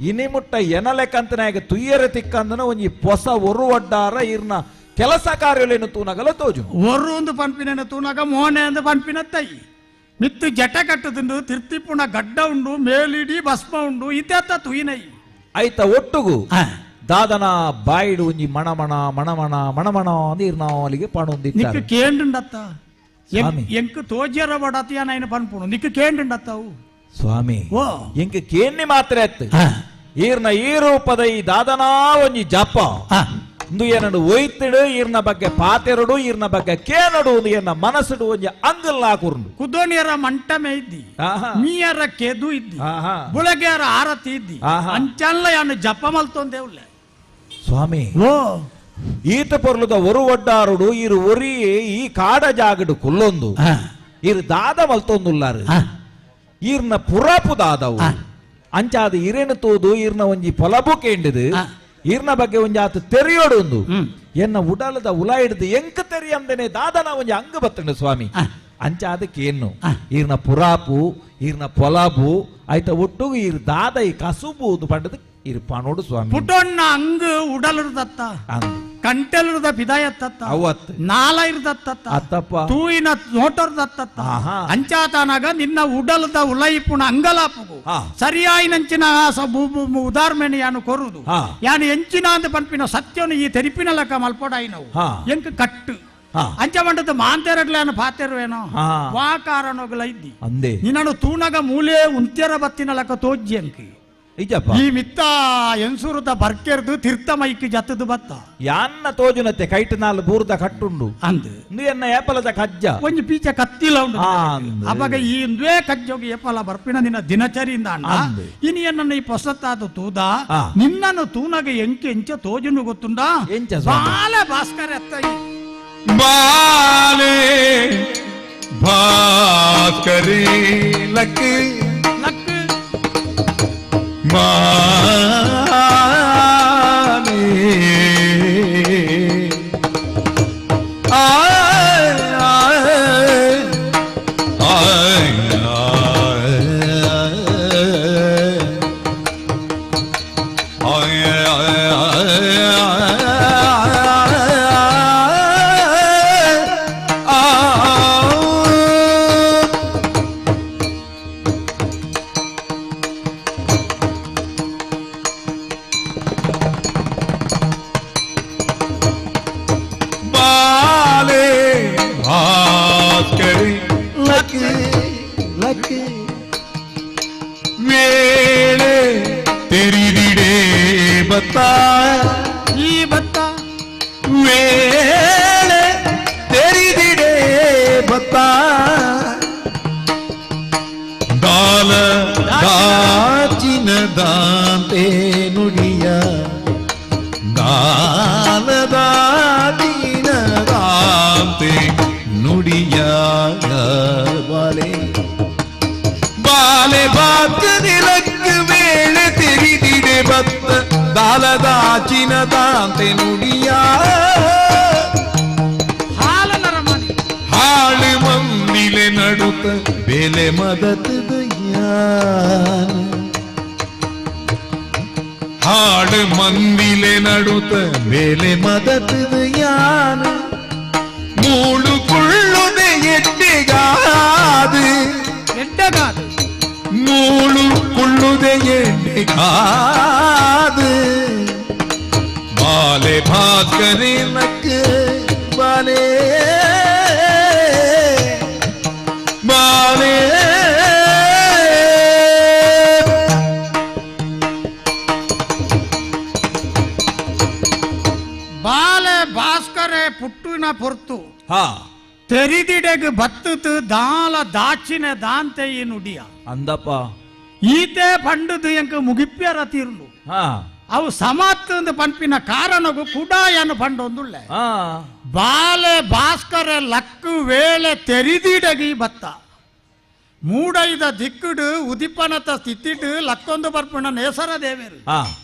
ಇನಿ ಮುಟ್ಟ ಎನ ಲೆಕ್ಕಂತನಾಗ ತುಯ್ಯರ ತಿಕ್ಕಂದನ ಒಂಜಿ ಪೊಸ ಒರುವಡ್ಡಾರ ಇರ್ನ ಕೆಲಸ ಕಾರ್ಯಲೇನು ತೂನಗಲ ತೋಜು ಒರು ಒಂದು ಪನ್ಪಿನ ತೂನಗ ಮೋನೆ ಅಂದ ಪನ್ಪಿನ ತೈ ಮಿತ್ತು ಜಟ ಕಟ್ಟದುಂಡು ತಿರ್ತಿಪುಣ ಗಡ್ಡ ಉಂಡು ಮೇಲಿಡಿ ಭಸ್ಮ ಉಂಡು ಇತ್ಯತ್ತ ತುಯಿನೈ ಆಯ್ತ ಒಟ್ಟುಗು ದಾದನ ಬಾಯಿಡು ಒಂಜಿ ಮಣಮಣ ಮಣಮಣ ಮಣಮಣ ಅಂದ್ ಇರ್ನಾಲಿಗೆ ಪಣೊಂದಿತ್ತ ಕೇಂಡುಂಡತ್ತ ಎಂಕ್ ತೋಜ್ಯರ ಬಡತಿಯ ನೈನ ಪನ್ಪುಣು ನಿಕ್ಕು ಕೇಂಡುಂಡತ್ತವು ಸ್ವಾಮಿ ಎಂಕ್ ಕೇನ್ನಿ ಮಾತ್ರ ಎತ್ತು ಈರ್ನ ಈ ರೂಪದ ಈ ದಾದನಾ ಒಂಜಿ ಜಪ ಇಂದು ಏನಡು ಒಯ್ತಿಡು ಈರ್ನ ಬಗ್ಗೆ ಪಾತೆರಡು ಈರ್ನ ಬಗ್ಗೆ ಕೇನಡು ಏನ ಮನಸ್ಸುಡು ಒಂಜಿ ಅಂಗಲ್ ಹಾಕುರುಂಡು ಕುದೋಣಿಯರ ಮಂಟಮೆ ಇದ್ದಿ ಮೀಯರ ಕೆದು ಇದ್ದಿ ಬುಳಗೆಯರ ಆರತಿ ಇದ್ದಿ ಅಂಚಲ್ಲ ಯಾನು ಜಪ ಮಲ್ತೊಂದೇವುಲ್ಲೆ ಸ್ವಾಮಿ ಈತ ಪೊರ್ಲುದ ಒರು ಒಡ್ಡಾರುಡು ಇರು ಒರಿ ಈ ಕಾಡ ಜಾಗಡು ಕುಲ್ಲೊಂದು ಇರು ದಾದ ಮಲ್ತೊಂದುಲ್ಲಾರು ಈರ್ನ ಪುರಾಪು ದಾದವು ಅಂಚಾದ ಇರೇನು ತೋದು ಈರ್ನ ಒಂಜಿ ಪೊಲಬು ಕೇಂಡಿದು ಈರ್ನ ಬಗ್ಗೆ ಒಂಜಿ ಆತ ತೆರಿಯೋಡು ಒಂದು ಎನ್ನ ಉಡಲದ ಉಲ ಹಿಡಿದು ಎಂಕ ತೆರಿ ಅಂದನೆ ದಾದನ ಒಂಜಿ ಅಂಗ ಬತ್ತಂಡು ಸ್ವಾಮಿ ಅಂಚಾದಕ್ಕೆ ಏನು ಈರ್ನ ಪುರಾಪು ಈರ್ನ ಪೊಲಬು ಆಯ್ತ ಒಟ್ಟು ಈರ್ ದಾದ ಈ ಕಸುಬು ಪಂಡದು ಇರು ಪಾನೋಡು ಸ್ವಾಮಿ ಪುಟೊಣ್ಣ ಅಂಗ ಉಡಲಿರ್ದತ್ತ ಕಂಟೆಲಿರ್ದ ಪಿದಾಯತ್ತ ಅವತ್ತು ನಾಲ ಇರ್ದತ್ತ ಅತ್ತಪ್ಪ ತೂಯಿನ ನೋಟರ್ದತ್ತ ಅಂಚಾತನಾಗ ನಿನ್ನ ಉಡಲದ ಉಲೈಪುಣ ಅಂಗಲಾಪುಗು ಸರಿಯಾಯಿನಂಚಿನ ಉದಾಹರಣೆ ಯಾನು ಕೊರುದು ಯಾನು ಎಂಚಿನ ಅಂತ ಪನ್ಪಿನ ಸತ್ಯನು ಈ ತೆರಿಪಿನ ಲೆಕ್ಕ ಮಲ್ಪೊಡಾಯಿನವು ಎಂಕ ಕಟ್ಟು ಅಂಚ ಮಂಡದ ಮಾಂತೆರಡ್ಲೇನು ಪಾತೆರುವೇನೋ ವಾ ಕಾರಣಗಳ ಇದ್ದಿ ನಿನ್ನನು ತೂನಗ ಮೂಲೆ ಉಂತ್ಯರ ಬತ್ತಿನ ಲೆಕ್ಕ ತೋಜ್ಜಿ ಅಂಕಿ ಈ ಮಿತ್ತ ಎನ್ಸೂರದ ಬರ್ಕೆರ್ದು ತೀರ್ಥ ಮೈಕ್ ಜತ್ತದು ಬತ್ತ ಯಾನ್ನ ತೋಜುನತ್ತೆ ಕೈಟ್ ನಾಲ್ ಬೂರ್ದ ಕಟ್ಟುಂಡು ಅಂದ್ ಎನ್ನ ಏಪಲದ ಕಜ್ಜ ಒಂಜಿ ಪೀಚೆ ಕತ್ತಿಲ ಉಂಡು ಅವಾಗ ಈ ಇಂದ್ವೇ ಕಜ್ಜೋಗಿ ಏಪಲ ಬರ್ಪಿನ ನಿನ್ನ ದಿನಚರಿಯಿಂದ ಅಣ್ಣ ಇನಿ ನನ್ನ ಈ ಪೊಸತ್ತಾದ ತೂದ ನಿನ್ನನ್ನು ತೂನಗ ಎಂಕೆ ಎಂಚ ತೋಜುನು ಗೊತ್ತುಂಡ ಬಾಲೆ ಭಾಸ್ಕರ ಎತ್ತ ಬಾಲೆ ಭಾಸ್ಕರಿ ಲಕ್ ಲಕ್ ಮಾನೆ ತೆರಿದಿಡೆ ಬತ್ತ ಈ ಭತ್ತ ವೇಳೆ ತೆರಿದಿಡೆ ಬತ್ತ ದಾಲ ದಾಚಿನ ದಾಂತೆ ನುಡಿಯ ದಾಲ ದಾಚಿನ ದಾಂತೆ ನುಡಿಯ ಬಾಲೆ ಬಾಲೆ ಬಾಕ ನಿಲಕ್ಕೆ ವೇಳೆ ತೆರಿದಿದೆ ಬತ್ತ ದಾಲದಾಚಿನ ದಾಂತೆ ನುಡಿಯ ಹಾಲನರ ಮನೆ ಹಾಳು ಮಂದಿಲೆ ನಡುತ್ತ ಬೆಲೆ ಮದತದ ಹಾಳು ಮಂದಿಲೆ ನಡುತ್ತ ಬೆಲೆ ಮದತದ ಯಾನ ಮೂಳು ಕುಳ್ಳುದೆ ಎಟ್ಟೆಗಾದು ಎಡ್ಡಗಾದು ಮೂಳು ಕುಳ್ಳುದೆ ಎಟ್ಟೆಗಾದು ಬಾಲೆ ಭಾಸ್ಕರೆ ನಕ್ಕ ಬಾಲೆ ಬಾಲೆ ಬಾಲೆ ಭಾಸ್ಕರೆ ಪುಟ್ಟುನ ಪೊರ್ತು ಹಾ ತೆರಿದಿಡೆಗ್ ಬತ್ತುತು ದಾಲ ದಾಚಿನ ದಾಂತೆ ಈ ನುಡಿಯ ಅಂದಪ್ಪ ಈತೆ ಪಂಡುದು ಎಂಕ ಮುಗಿಪ್ಯರ ತೀರ್ಲು ಹಾ ಅವು ಸಮಾತ್ತಂದು ಪಂಪಿನ ಕಾರಣಗೂ ಕುಡಾಯನು ಪಂಡೊಂದುಳ್ಳೆ ಬಾಲೆ ಭಾಸ್ಕರ ಲಕ್ಕು ವೇಳೆ ತೆರಿದಿಡಗಿ ಬತ್ತ ಮೂಡೈದ ದಿಕ್ಕುಡು ಉದಿಪನತ ಸ್ಥಿತಿಡು ಲಕ್ಕೊಂದು ಬರ್ಪುಣ ನೇಸರ ದೇವೇರು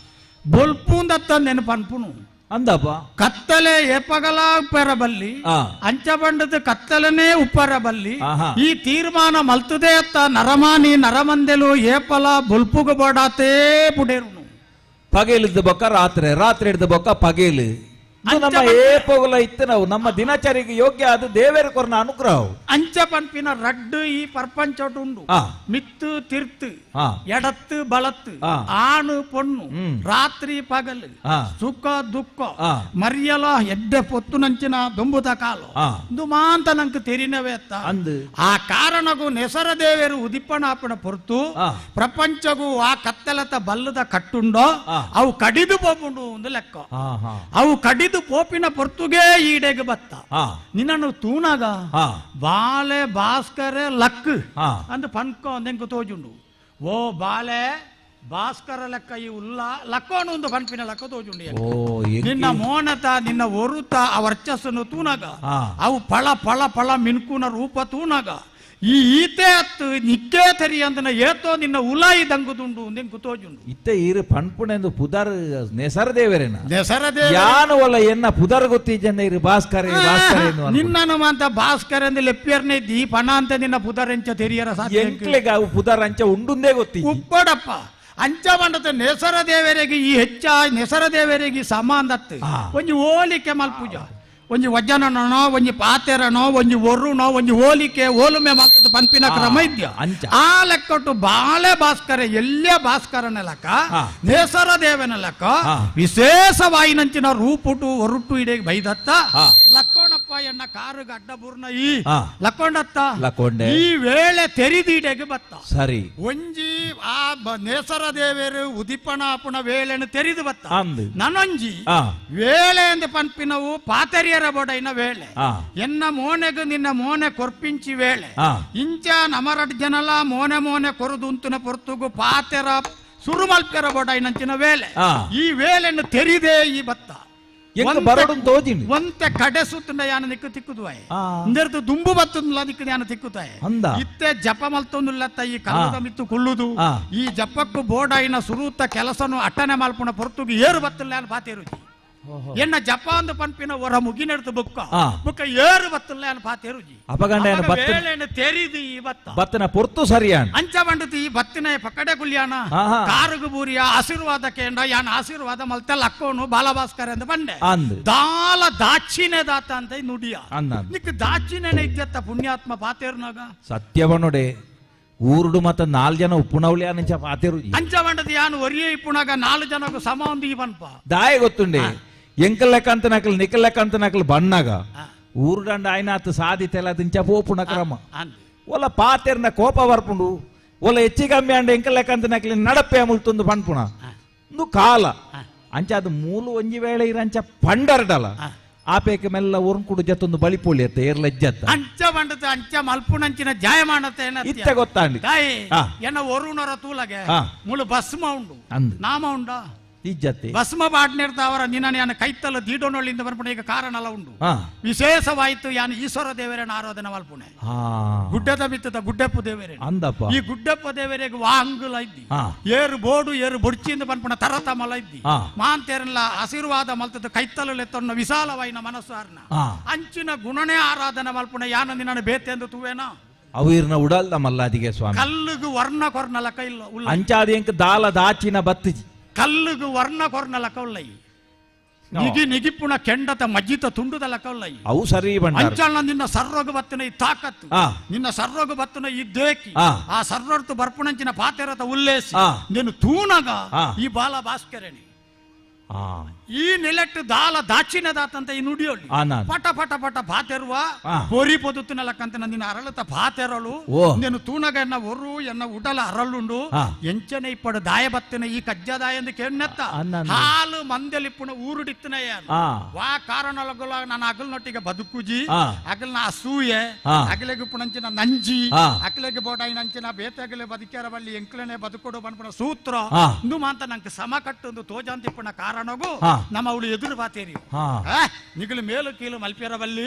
ಬೊಲ್ಪುಂದತ್ತ ನೆನಪನ್ಪುನು ಅಂದಪ್ಪ ಕತ್ತಲೆ ಏಪಗಲ ಉಪ್ಪರಬಲ್ಲಿ ಅಂಚಬಂಡದ ಕತ್ತಲನೇ ಉಪ್ಪರಬಲ್ಲಿ ಈ ತೀರ್ಮಾನ ಮಲ್ತುದೇ ಅತ್ತ ನರಮಾನಿ ನರಮಂದೆಲು ಏಪಲ ಬೊಲ್ಪುಗ ಬೋಡಾತೇ ಪುಡೇರುನು ಪಗೇಲಿದ್ದ ಬೊಕ್ಕ ರಾತ್ರಿ ರಾತ್ರಿ ಹಿಡ್ದ ಬೊಕ್ಕ ಪಗೇಲು ನಮ್ಮ ಏಪೋಗಲ ಇತ್ತು ನಾವು ನಮ್ಮ ದಿನಚರಿಗೆ ಯೋಗ್ಯ ಅದು ದೇವೇರ ಕೊರ್ನ ಅನುಗ್ರಹ ಅಂಚ ಪಂಪಿನ ರಡ್ಡು ಈ ಪರ್ಪಂಚೋಟುಂಡು ಮಿತ್ತು ತಿರ್ತು ಎಡತ್ತು ಬಳತ್ತು ಆಣು ಪೊಣ್ಣು ರಾತ್ರಿ ಪಗಲು ಸುಖ ದುಃಖ ಮರ್ಯಲ ಎಡ್ಡೆ ಪೊತ್ತು ನಂಚಿನ ದೊಂಬುದ ಕಾಲು ದುಮಾಂತ ನಂಗೆ ತೆರಿನವೇ ಅಂದು ಆ ಕಾರಣಗೂ ನೆಸರ ದೇವೇರು ಉದಿಪ್ಪನಾಪಣ ಪೊರ್ತು ಪ್ರಪಂಚಗೂ ಆ ಕತ್ತಲತ ಬಲ್ಲದ ಕಟ್ಟುಂಡೋ ಅವು ಕಡಿದು ಪೋಪುಂಡು ಒಂದು ಲೆಕ್ಕ ಅವು ಕಡಿದು ಪೋಪಿನ ಪೊರ್ತುಗೆ ಈಡೆಗೆ ಬತ್ತ ನಿನ್ನನ್ನು ತೂನಾಗ ಬಾಲೆ ಭಾಸ್ಕರ ಲಕ್ ಅಂದ್ ಪನ್ಕೊ ಅಂದೆಂಕು ತೋಜುಂಡು ಓ ಬಾಲೆ ಭಾಸ್ಕರ ಲೆಕ್ಕ ಈ ಉಲ್ಲ ಲಕ್ಕೋನು ಒಂದು ಪನ್ಪಿನ ಲೆಕ್ಕ ತೋಜುಂಡಿ ನಿನ್ನ ಮೋನತ ನಿನ್ನ ಒರುತ ಆ ವರ್ಚಸ್ಸನ್ನು ತೂನಾಗ ಅವು ಫಳ ಫಳ ಫಳ ಮಿನ್ಕುನ ರೂಪ ತೂನಾಗ ಈ ಈತೆ ಅತ್ತು ನಿಕ್ಕೇ ತರಿ ಅಂದನ ಏತೋ ನಿನ್ನ ಉಲಾಯಿ ದಂಗುದುಂಡು ನಿಂಕು ತೋಜುಂಡು ಇತ್ತೆ ಈರು ಪಣ್ಪುಣೆಂದು ಪುದರ್ ನೆಸರ ದೇವರೇನ ನೆಸರ ದೇವ ಯಾನು ಒಲ್ಲ ಎನ್ನ ಪುದರ್ ಗೊತ್ತಿಜನ್ನ ಇರು ಭಾಸ್ಕರ ನಿನ್ನನು ಮಾತ ಭಾಸ್ಕರ ಎಂದು ಲೆಪ್ಪಿಯರ್ನೇ ಇದ್ದಿ ಪಣ ಅಂತ ನಿನ್ನ ಪುದರಂಚ ತೆರಿಯರ ಎಂಕ್ಲೆಗ ಅವು ಪುದರ್ ಅಂಚ ಉಂಡುಂದೇ ಗೊತ್ತಿ ಉಪ್ಪಡಪ್ಪ ಅಂಚ ಬಂಡತ ನೆಸರ ದೇವರಿಗೆ ಈ ಹೆಚ್ಚ ನೆಸರ ದೇವರಿಗೆ ಸಮಾಂದತ್ತು ಒಂಜಿ ಹೋಲಿಕೆ ಮಲ್ಪುಜ ಒಂಜಿ ವಜ್ಜನನೋ ಒಂಜಿ ಪಾತೆರನೋ ಒಂಜಿ ಒರುನೋ ಒಂಜಿ ಹೋಲಿಕೆ ಓಲುಮೆ ಮಾಡ್ತದ ಪಂಪಿನ ಕ್ರಮ ಇದ್ಯ ಆ ಲೆಕ್ಕಟ್ಟು ಬಾಳೆ ಭಾಸ್ಕರ ಎಲ್ಲೇ ಭಾಸ್ಕರನ ಲೆಕ್ಕ ನೇಸರ ದೇವನ ಲೆಕ್ಕ ವಿಶೇಷವಾಯಿನಂಚಿನ ರೂಪುಟು ಒರುಟು ಇಡೇ ಬೈದತ್ತ ಲಕ್ಕೋಣಪ್ಪ ಎನ್ನ ಕಾರು ಗಡ್ಡ ಬುರ್ನ ಈ ಲಕ್ಕೊಂಡತ್ತ ಲಕ್ಕೊಂಡೆ ಈ ವೇಳೆ ತೆರಿದಿಡೆಗೆ ಬತ್ತ ಸರಿ ಒಂಜಿ ಆ ನೇಸರ ದೇವರು ಉದಿಪಣಾಪುಣ ವೇಳೆನು ತೆರಿದು ಬತ್ತ ನನೊಂಜಿ ವೇಳೆ ಎಂದು ಪಂಪಿನವು ಪಾತೆರಿ ಬೋಡೈನ ವೇಳೆ ಎನ್ನ ಮೋನೆಗು ನಿನ್ನ ಮೋನೆ ಕೊರ್ಪಿಂಚಿ ವೇಳೆ ಇಂಚ ನಮರಡ್ ಜನಲ ಮೋನೆ ಮೋನೆ ಕೊರುದುಂತುನ ಪೊರ್ತುಗು ಪಾತೆರ ಸುರುಮಲ್ಪೆರ ಬೋಡೈನಂಚಿನ ವೇಳೆ ಈ ವೇಳೆನ್ನು ತೆರಿದೆ ಈ ಬತ್ತ ಒಂತೆ ಕಡೆ ಸುತ್ತಂಡ ಯಾನ ನಿಕ್ಕು ತಿಕ್ಕುದುವಾಯ್ ಇಂದರ್ದು ದುಂಬು ಬತ್ತುಲ್ಲ ನಿಕ್ಕು ಯಾನ ತಿಕ್ಕುತ್ತಾಯ್ ಇತ್ತೆ ಜಪ ಮಲ್ತೊಂದುಲ್ಲತ್ತ ಈ ಕಲ್ಲದ ಮಿತ್ತು ಕುಳ್ಳುದು ಈ ಜಪಕ್ಕೂ ಬೋಡೈನ ಸುರೂತ ಕೆಲಸನು ಅಟ್ಟನೆ ಮಲ್ಪುಣ ಪೊರ್ತುಗು ಏರು ಬತ್ತಲ್ಲ ಯಾನ ಬಾತೇರುಜಿ ಎನ್ನ ಜಪಾನ್ ಪಂಪಿನ ಹೊರ ಮುಗಿನೆಡ್ದು ಬುಕ್ಕ ಏರು ಬತ್ತಲ್ಲ ಪಾತೇರುಜಿ ವೇಳೆನ ತೆರಿದು ಈ ಬತ್ತನ ಪೊರ್ತು ಸರಿಯಾಣ ಅಂಚ ಬಂಡತಿ ಈ ಬತ್ತಿನ ಪಕ್ಕಡೆ ಕುಲ್ಯಾನ ಕಾರುಗು ಬೂರಿಯ ಆಶೀರ್ವಾದ ಕೇಂದ್ರ ಯಾನ ಆಶೀರ್ವಾದ ಮಲ್ತೆಲ್ಲ ಅಕ್ಕೋನು ಬಾಲಭಾಸ್ಕರ ಎಂದು ಬಂಡೆ ದಾಲ ದಾಚಿನೆ ದಾತ ಅಂತ ನುಡಿಯ ನಿಕ್ ದಾಚಿನ ಇದ್ಯತ್ತ ಪುಣ್ಯಾತ್ಮ ಪಾತೇರ್ನಾಗ ಸತ್ಯವನೊಡೆ ಊರುಡು ಮತ್ತ 4 ಜನ ಉಪ್ಪುನವಳಿ ಅಂಚ ಪಾತೇರು ಅಂಚ ಬಂಡತಿ ಯಾನು ಒರಿಯೇ ಇಪ್ಪುನಾಗ 4 ಜನకు ಸಮ ಒಂದು ಈ ಬನ್ಪ ದಾಯ ಗೊತ್ತುಂಡೆ ಎಂಕಲ್ ಲೆಕ್ಕ ಅಂತ ನಕಲ್ ನಿಕಲ್ ಲೆಕ್ಕ ಅಂತ ನಕಲ್ ಬಣ್ಣಾಗ ಊರುಡಂಡ ಆಯ್ನಾತ್ ಸಾಧಿತೆಲ್ಲ ದಿಂಚ ಪೋಪುನ ಕ್ರಮ ಒಲ್ಲ ಪಾತೆರ್ನ ಕೋಪ ಬರ್ಪುಂಡು ಒಲ್ಲ ಹೆಚ್ಚಿ ಕಮ್ಮಿ ಅಂಡ ಎಂಕಲ್ ಲೆಕ್ಕ ಅಂತ ನಕಲಿ ನಡಪೆ ಮುಲ್ತೊಂದು ಪಣ್ಪುಣ ಒಂದು ಕಾಲ ಅಂಚ ಅದು ಮೂಲು ಒಂಜಿ ವೇಳೆ ಇರಂಚ ಪಂಡರ್ಡಲ ಆಪೇಕ ಮೆಲ್ಲ ಒರ್ಕುಡು ಜತ್ತೊಂದು ಬಳಿಪೋಳಿ ಅತ್ತ ಏರ್ಲಜ್ಜತ್ತ ಅಂಚ ಬಂಡತ ಅಂಚ ಮಲ್ಪುನಂಚಿನ ಜಾಯಮಾನತೆ ಇತ್ತ ಗೊತ್ತಾಂಡಿ ಎನ್ನ ಒರುಣರ ತೂಲಗೆ ಮುಳು ಭಸ್ಮ ಉಂಡು ನಾಮ ಉಂಡ ಇಜ್ಜತ್ತೆ ಭಸ್ಮ ಬಾಡ್ನಿರ್ತ ಅವರ ನಿನ್ನ ಕೈತಲ್ಲ ದೀಡೋನೊಳ್ಳಿಂದ ಬರ್ಪುಣ ಈಗ ಕಾರಣ ಎಲ್ಲ ಉಂಡು ವಿಶೇಷವಾಯ್ತು ಯಾನು ಈಶ್ವರ ದೇವರೇನ ಆರಾಧನೆ ಮಲ್ಪುಣೆ ಗುಡ್ಡದ ಮಿತ್ತದ ಗುಡ್ಡಪ್ಪ ದೇವರೇ ಅಂದಪ್ಪ ಈ ಗುಡ್ಡಪ್ಪ ದೇವರಿಗೆ ವಾ ಅಂಗುಲ ಇದ್ದಿ ಏರು ಬೋಡು ಏರು ಬೊಡ್ಚಿಯಿಂದ ಬಂದ್ಪುಣ ತರತ ಮಲ ಇದ್ದಿ ಮಾಂತೇರಲ್ಲ ಆಶೀರ್ವಾದ ಮಲ್ತದ ಕೈತಲ್ಲ ತೊನ್ನ ವಿಶಾಲವಾಯಿನ ಮನಸ್ಸು ಅರ್ನ ಅಂಚಿನ ಗುಣನೇ ಆರಾಧನೆ ಮಲ್ಪುಣೆ ಯಾನ ನಿನ್ನ ಬೇತೆ ಎಂದು ತೂವೇನ ಅವಿರ್ನ ಉಡಲ್ದ ಮಲ್ಲಾದಿಗೆ ಸ್ವಾಮಿ ಕಲ್ಲುಗು ವರ್ಣ ಕೊರ್ನಲ ಕೈಲ್ಲ ಅಂಚಾದಿ ಎಂಕ ದಾಲ ದಾಚಿನ ಬತ್ತಿಜಿ ಕಲ್ಲುಗು ವರ್ಣ ಕೊರ್ನಲ ಕೌಲ್ಲೈ ನಿಗಿ ನಿಗಿಪುಣ ಕೆಂಡತ ಮಜ್ಜಿತ ತುಂಡುದ ಲಕೌಲ್ಲೈ ಅವು ಸರಿ ಬಂಡ ಅಂಚಾಳ ನಿನ್ನ ಸರ್ರೋಗ ಬತ್ತನ ಈ ತಾಕತ್ತು ನಿನ್ನ ಸರ್ರೋಗ ಬತ್ತನ ಈ ದೇಕಿ ಆ ಸರ್ರೊರ್ತು ಬರ್ಪುಣಂಚಿನ ಪಾತೆರತ ಉಲ್ಲೇಸಿ ನೀನು ತೂನಗ ಈ ಬಾಲ ಭಾಸ್ಕರಣಿ ಈ ನೆಲೆಟ್ಟು ದಾಲ ದಾಚಿನದಾತಂತ ಈ ನುಡಿಯೋಳಿ ಪಟ ಪಟ ಪಟ ಪಾತೆರುವ ಪೊರಿ ಪೊದುತ್ತಿನಲಕ್ಕಂತ ನಿನ್ನ ಅರಳತ ಪಾತೆರಳು ನೀನು ತೂನಗ ಎನ್ನ ಒರು ಎನ್ನ ಉಡಲ ಅರಳುಂಡು ಎಂಚನೆ ಇಪ್ಪಡು ದಾಯ ಬತ್ತಿನ ಈ ಕಜ್ಜದಾಯ ಎಂದು ಕೆಣ್ಣೆತ್ತ ಹಾಲು ಮಂದೆಲಿಪ್ಪುಣ ಊರುಡಿತ್ತಿನ ವಾ ಕಾರಣಗಳ ನನ್ನ ಅಗಲ್ನೊಟ್ಟಿಗೆ ಬದುಕುಜಿ ಅಗಲ್ನ ಅಸೂಯೆ ಅಗಲೆಗೆ ಪುಣಂಚಿನ ನಂಜಿ ಅಗಲೆಗೆ ಬೋಡಾಯಿನಂಚಿನ ಬೇತೆಗಲೆ ಬದುಕ್ಯಾರ ಬಲ್ಲಿ ಎಂಕ್ಲನೆ ಬದುಕೊಡು ಬನ್ಪುಣ ಸೂತ್ರ ಇಂದು ಮಾಂತ ನಂಗೆ ಸಮ ಕಟ್ಟೊಂದು ತೋಜಾಂತಿಪ್ಪುಣ ಕಾರಣಗೂ ನಮ್ಮ ಅವಳು ಎದುರು ಬಾತೇರಿ ನಿಗಲು ಮೇಲು ಕೀಲು ಮಲ್ಪಿಯರ ಬಲ್ಲಿ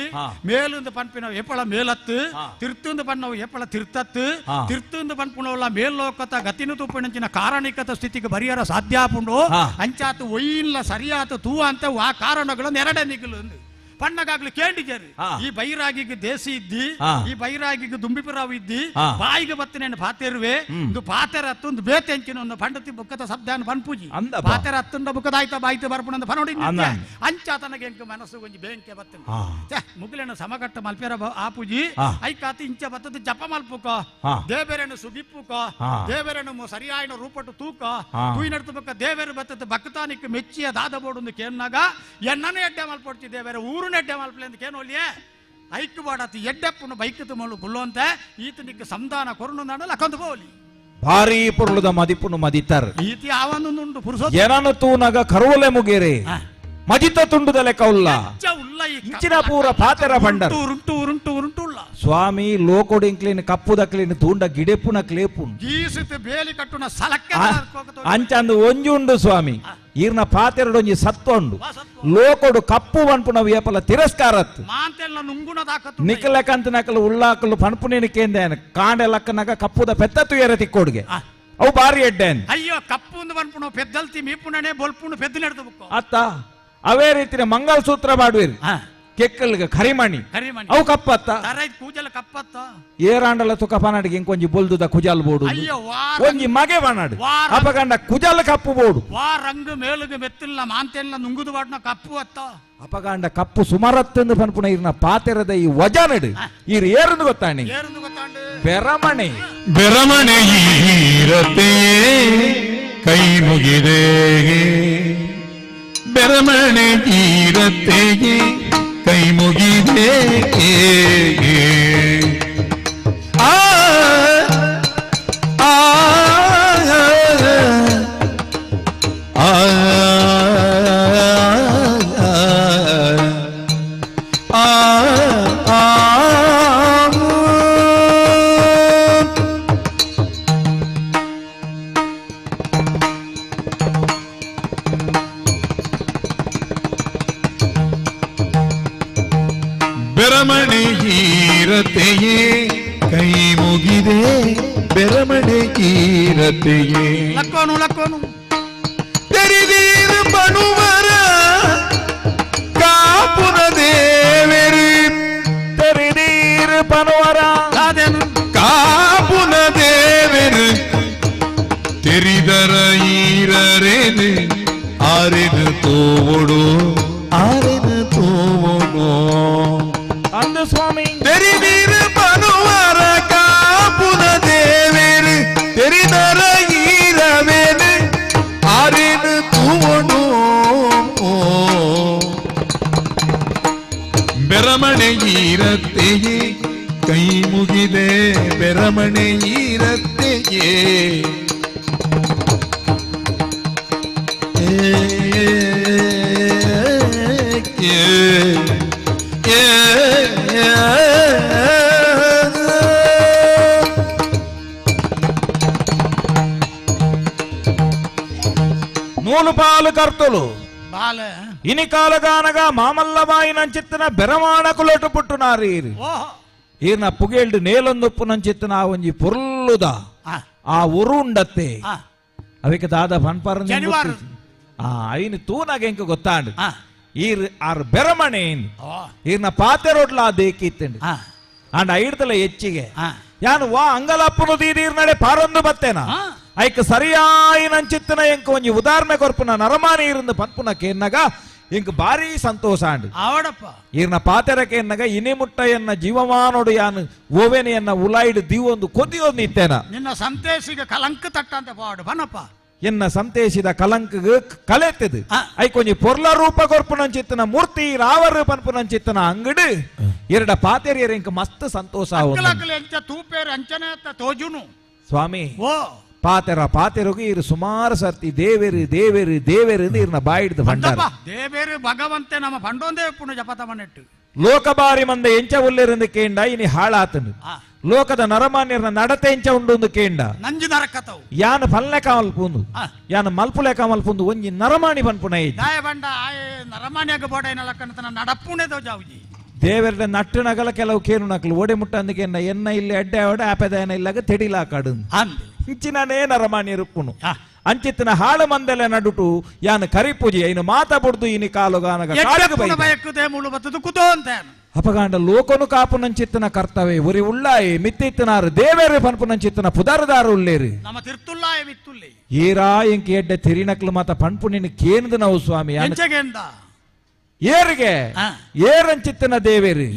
ಮೇಲುಂದು ಪನ್ಪಿನ ಎಪ್ಪಳ ಮೇಲತ್ತು ತಿರ್ತುಂದು ಪನ್ನವು ಎಪ್ಪಳ ತಿರ್ತತ್ತು ತಿರ್ತುಂದು ಪನ್ಪುಣವಲ್ಲ ಮೇಲ್ಲೋಕತ ಗತಿನು ತುಪ್ಪಣಂಚಿನ ಕಾರಣಿಕತ ಸ್ಥಿತಿಗೆ ಬರಿಯರ ಸಾಧ್ಯ ಆಪುಂಡು ಅಂಚಾತು ಒಯ್ಯಿಲ್ಲ ಸರಿಯಾತು ತೂ ಅಂತ ಆ ಕಾರಣಗಳು ನೆರಡೆ ನಿಗಲು ಪಣ್ಣಗಾಗ್ಲಿ ಕೇಂಡಿಜರಿ ಈ ಬೈರಾಗಿಗೆ ದೇಸಿ ಇದ್ದಿ ಈ ಬೈರಾಗಿಗೆ ದುಂಬಿಪುರಾವ್ ಇದ್ದಿ ಬಾಯಿಗೆ ಬತ್ತಿನ ಪಾತೆರುವೆ ಒಂದು ಪಾತೆರ ಹತ್ತೊಂದು ಬೇತೆ ಅಂಚಿನ ಒಂದು ಪಂಡತಿ ಬುಕ್ಕದ ಶಬ್ದಾನ ಪನ್ಪೂಜಿ ಪಾತೆರ ಹತ್ತೊಂದ ಬುಕ್ಕದಾಯ್ತ ಬಾಯ್ತು ಬರ್ಪುಣಂದ ಪನೋಡಿ ಅಂಚ ತನಗೆ ಎಂಕ ಮನಸ್ಸು ಒಂಜಿ ಬೇಂಕೆ ಬತ್ತಿನ ಮುಗಿಲೇನ ಸಮಗಟ್ಟ ಮಲ್ಪೇರ ಆಪೂಜಿ ಐಕಾತಿ ಇಂಚ ಬತ್ತದ ಜಪ ಮಲ್ಪುಕ ದೇವರೇನು ಸುಗಿಪ್ಪುಕ ದೇವರೇನು ಸರಿಯಾಯಿನ ರೂಪಟ್ಟು ತೂಕ ತೂಯಿ ನಡ್ತು ಬಕ್ಕ ದೇವರು ಬತ್ತದ ಭಕ್ತಾನಿಕ್ ಮೆಚ್ಚಿಯ ದಾದ ಬೋಡು ಕೇನ್ನಾಗ ಎನ್ನನು ಎಡ್ಡೆ ಮಲ್ಪೊಡ್ತಿ ದೇವರ ಊರು ನೆಡ್ಡೆ ಮಲ್ಪಲೆ ಅಂತ ಕೇನೋಲಿಯೇ ಐಕ್ ಬಾಡತಿ ಎಡ್ಡೆಪ್ಪನು ಬೈಕದ ಮಲ್ಲು ಗುಲ್ಲು ಅಂತ ಈತನಿಗೆ ಸಂಧಾನ ಕೊರನು ನಾಡಲ್ಲ ಕಂದು ಬೋಲಿ ಭಾರಿ ಪುರ್ಲದ ಮದಿಪುನು ಮದಿತಾರ ಈತಿ ಆವೊಂದುಂಡು ಪುರುಷ ಏನನು ತೂನಗ ಕರುವಲೆ ಮುಗೇರೆ ಮದಿತ ತುಂಡುದ ಲೆಕ್ಕ ಉಲ್ಲ ಇಂಚಿನ ಪೂರ ಪಾತೆರ ಬಂಡರ್ ಉರುಂಟು ಉರುಂಟು ಉರುಂಟುಲ್ಲ ಸ್ವಾಮಿ ಲೋಕೋಡಿಂಕ್ಲಿನ ಕಪ್ಪುದಕ್ಲಿನ ತೂಂಡ ಗಿಡೆಪುನ ಕ್ಲೇಪುನ್ ಗೀಸಿತ ಬೇಲಿ ಕಟ್ಟುನ ಸಲಕ್ಕೆ ಅಂಚಂದು ಒಂಜುಂಡು ಸ್ವಾಮಿ ಈರ್ನ ಪಾತೆರಡು ಒಂಜಿ ಸತ್ತೊಂಡು ಲೋಕೊಡು ಕಪ್ಪು ಪನ್ಪುನ ವಿಯಪಲ ತಿರಸ್ಕಾರತ್ತು ಮಾಂತೆಲ್ಲ ನುಂಗುನ ದಾಕತ್ತು ನಿಕಲಕಂತ ನಕಲು ಉಳ್ಳಾಕಲು ಪನ್ಪುನೇನ ಕೇಂದೇನ ಕಾಂಡೆ ಲಕ್ಕನಾಗ ಕಪ್ಪುದ ಪೆತ್ತತ್ತು ಏರ ತಿಕ್ಕೋಡ್ಗೆ ಅವು ಬಾರಿ ಎಡ್ಡೆನ್ ಅಯ್ಯೋ ಕಪ್ಪು ಒಂದು ಪನ್ಪುಣ ಪೆದ್ದಲ್ತಿ ಮೀಪುಣನೆ ಬೊಲ್ಪುಣ ಪೆದ್ದು ನಡೆದು ಬುಕ್ಕು ಅತ್ತ ಅವೇ ರೀತಿಯ ಮಂಗಲಸೂತ್ರ ಮಾಡುವಿರಿ ಕೆಕ್ಕಲ್ಗೆ ಕರಿಮಣಿ ಅವು ಕಪ್ಪತ್ತ ಕೂಜಲ ಕಪ್ಪತ್ತ ಏರಾಂಡಲ ತುಕ ಪನಾಡಿಗೆ ಇಂಕೊಂಜಿ ಬೊಲ್ದುದ ಕುಜಾಲ್ ಬೋಡು ಒಂಜಿ ಮಗೆ ಬನಾಡು ಅಪಗಂಡ ಕುಜಾಲ್ ಕಪ್ಪು ಬೋಡು ವಾ ರಂಗು ಮೇಲುಗೆ ಮೆತ್ತಿಲ್ಲ ಮಾಂತೆಲ್ಲ ನುಂಗುದು ಬಾಡ್ನ ಕಪ್ಪು ಅತ್ತ ಅಪಗಂಡ ಕಪ್ಪು ಸುಮಾರತ್ತೊಂದು ಪನ್ಪುಣ ಇರ್ನ ಪಾತೆರದ ಈ ವಜಾ ನಡು ಈರ್ ಏರಂದು ಗೊತ್ತಾಣಿ ಬೆರಮಣೆ ಬೆರಮಣೆ ಈರತೆ ಕೈ ಮುಗಿದೆ ಬೆರಮಣೆ ಈರತೆಗೆ ಕೈ ಮುಗಿದೆ ಆ ಆ ಬೆರಮಣೆ ಈರತೆಯೇ ಕೈ ಮುಗಿದೆ ಬೆರಮಣೆ ಈರತೆಯೇ ಲಕ್ಕೋನು ಲಕ್ಕೋನು ತೆರಿದೀರು ಬಣುವರ ಕಾಪುನ ದೇವರು ತೆರಿದೀರು ಬಣುವರ ಕಾಪುನ ದೇವರು ತೆರಿದರ ಈರರೇನು ಆರೆನು ತೋವಡು ಆರೆನು ತೋವಡು ಅಂದು ಸ್ವಾಮಿ ತೆರಿದೀರು ಬಣುವರ ಕಾಪುನ ದೇವರು ತೆರಿದರ ಈರವೇನು ಆರೆನು ತೋವಡು ಬೆರಮಣೆ ಈರತ್ತೆಯೇ ಕೈ ಮುಗಿದೆ ಬೆರಮಣೆ ಈರತ್ತೆಯೇ నూలు పాలు కర్తులు బాల ఇని కాలగానగా మామల్లబాయి నంచిత్తిన బెరమాణకులోటు పుట్టునారు ಓಹೋ ಈರ್ನ ಪುಗೇಳ್ದು ನೇಲೊಂದೊಪ್ಪು ನಂಚಿತ್ತಿನ ಒಂಜಿ ಪೊರ್ಲುದ ಆ ಉರು ಉಂಡತ್ತೆ ಅವಕ್ಕೆ ದಾದ ಪನ್ಪರ ಐನು ತೂನಾಗ ಎಂಕ ಗೊತ್ತಾಂಡು ಈರ್ ಆರ್ ಬೆರಮಣೆ ಈರ್ನ ಪಾತೆ ರೋಡ್ಲ ಆ ದೇಕಿತ್ತಂಡು ಅಂಡ್ ಐಡ್ದಲ ಹೆಚ್ಚಿಗೆ ಯಾನು ವಾ ಅಂಗಲಪ್ಪನು ದೀದೀರ್ ನಡೆ ಪಾರೊಂದು ಬತ್ತೇನ ಐಕ್ ಸರಿಯಾಯಿ ನಂಚಿತ್ತಿನ ಎಂಕ ಒಂಜಿ ಉದಾಹರಣೆ ಕೊರ್ಪುನ ನರಮಾನಿ ಇருந்து ಪನ್ಪುನಕ್ಕೆ ಎನ್ನಗ ಇಂಕ ಭಾರಿ ಸಂತೋಷ ಅಂಡು ಆವಡಪ್ಪ ಈರ್ನ ಪಾತೆರಕ್ಕೆ ಎನ್ನಗ ಇನಿ ಮುಟ್ಟ ಎನ್ನ ಜೀವಮಾನೋಡು ಯಾನು ಓವೆನೆಯನ್ನ ಉಲಾಯಿಡು ದೀವೊಂದು ಕೊದಿಯೊಂದು ನಿತ್ತೇನ ನಿನ್ನ ಸಂತೇಶಿಗೆ ಕಲಂಕ ತಟ್ಟಂತೆ ಪಾಡು ಬನಪ್ಪ ಎನ್ನ ಸಂತೇಶಿದ ಕಲಂಕ ಕಲೆತ್ತದು ಐ ಕೊಂಚ ಪೊರ್ಲ ರೂಪ ಕೊರ್ಪುನಂಚಿತ್ತನ ಮೂರ್ತಿ ರಾವರು ಪನ್ಪುನಂಚಿತ್ತನ ಅಂಗಡು ಎರಡ ಪಾತೆರಿಯರ ಇಂಕ ಮಸ್ತ್ ಸಂತೋಷ ಎಂಚ ತೂಪೇರು ಅಂಚನೆ ತೋಜುನು ಸ್ವಾಮಿ ಓ ಪಾತೆರಗು ಇರು ಸುಮಾರು ಸರ್ತಿ ದೇವೇರು ದೇವೇರು ದೇವೇರು ಇರ್ನ ಬಾಯಿಡ್ದು ಭಂಡಾರ ದೇವೇರು ಭಗವಂತೆ ನಮ್ಮ ಪಂಡೊಂದೇ ಪುಣ ಜಪತ ಮನೆಟ್ಟು ಲೋಕಬಾರಿ ಮಂದ ಎಂಚ ಉಲ್ಲೇರಿಂದ ಕೇಂಡ ಇನಿ ಹಾಳಾತನು ಲೋಕದ ನರಮಾನ್ಯರನ ನಡತೆ ಎಂಚ ಉಂಡು ಕೇಂಡ ನಂಜು ನರಕತವು ಯಾನ ಫಲ್ಲೆ ಕಾಮಲ್ಪುಂದು ಯಾನ ಮಲ್ಪುಲೆ ಕಾಮಲ್ಪುಂದು ಒಂಜಿ ನರಮಾಣಿ ಪನ್ಪುನ ದಾಯ ಬಂಡ ನರಮಾನ್ಯಾಗ ಬೋಡೈನಲ್ಲ ಕಣತನ ನಡಪ್ಪುಣೆದೋ ಜಾವುಜಿ ದೇವರ ನಟ್ಟು ನಗಲ ಕೆಲವು ಕೇನು ನಕಲು ಓಡೆ ಮುಟ್ಟ ಅಂದಕ್ಕೆ ಎನ್ನ ಇಲ್ಲಿ ಅಡ್ಡೆ ಅವಡೆ ಆಪೆದಾಯನ ಇಲ್ಲಾಗ ತೆಡಿಲಾ ಕಾಡು ಇಂಚಿನೇ ನರಮಾನ್ಯರು ಪುಣು ಅಂಚಿತ್ತಿನ ಹಾಳು ಮಂದೆಲೆ ನಡುಟು ಯಾನ ಕರಿಪೂಜಿ ಐನು ಮಾತಾಬುಡ್ದು ಇನಿ ಕಾಲುಗಾನಗ ಅಪಗಾಂಡ ಲೋಕನು ಕಾಪು ನಂಚಿತ್ತಿನ ಕರ್ತವ್ಯ ಉರಿ ಉಳ್ಳಾಯಿ ಮಿತ್ತಿತ್ತಿನಾರು ದೇವೇರು ಪನ್ಪು ನಂಚಿತ್ತಿನ ಪುದರ್ದಾರು ಉಳ್ಳೇರಿ ನಮ್ಮ ತಿರ್ತುಲ್ಲಾಯ ಮಿತ್ತುಲ್ಲೆ ಈರಾ ಎಂಕಿ ಎಡ್ಡೆ ತಿರಿನಕ್ಲು ಮಾತ ಪನ್ಪು ನಿನ್ನ ಕೇಂದ್ರ ನಾವು ಸ್ವಾಮಿ ಏರಿಗೆ ಏರಂಚಿತ್ತಿನ ದೇವೇರಿ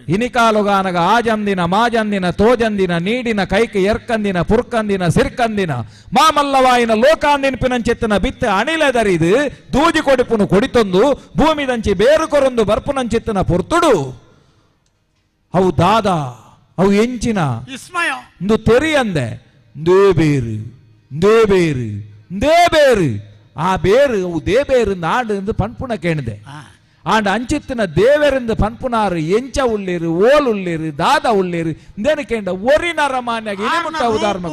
ಇನಿಕಾಲುಗಾನಗ ಆಜಂದಿನ ಮಾಜಂದಿನ ತೋಜಂದಿನ ನೀಡಿನ ಕೈಕ ಎರ್ಕಂದಿನ ಪುರ್ಕಂದಿನ ಸಿರ್ಕಂದಿನ ಮಾಮಲ್ಲವಾಯಿನ ಲೋಕಾಂದಿನ ಬಿತ್ತ ಅಣಿಲೆದರಿದು ದೂಜಿ ಕೊಡಿಪುನು ಕೊಡಿತೊಂದು ಭೂಮಿದಂಚಿ ಬೇರು ಕೊರೊಂದು ಬರ್ಪುನಂಚಿತ್ತಿನ ಪುರ್ತುಡು ಅವು ದಾದ ಅವು ಎಂಚಿನ ಇಂದು ತೆರಿಯಂದೆ ದೇಬೇರು ದೇಬೇರು ದೇಬೇರು ಆ ಬೇರು ಅವು ದೇಬೇರು ನಾಡು ಪನ್ಪುಣ ಕೇಳಿದೆ ಆಂಡ ಅಂಚಿತ್ತಿನ ದೇವರಿಂದ ಪನ್ಪುನಾರು ಎಂಚ ಉಳ್ಳೇರು ಓಲ್ ಉಳ್ಳೇರು ದಾದ ಉಳ್ಳೇರು ಇಂದೇನು ಕೇಂಡ ಒರಿ ನರಮಾನ್ಯಾಗ ಇನಿಮುಟ್ಟ ಉದಾಹರಣೆ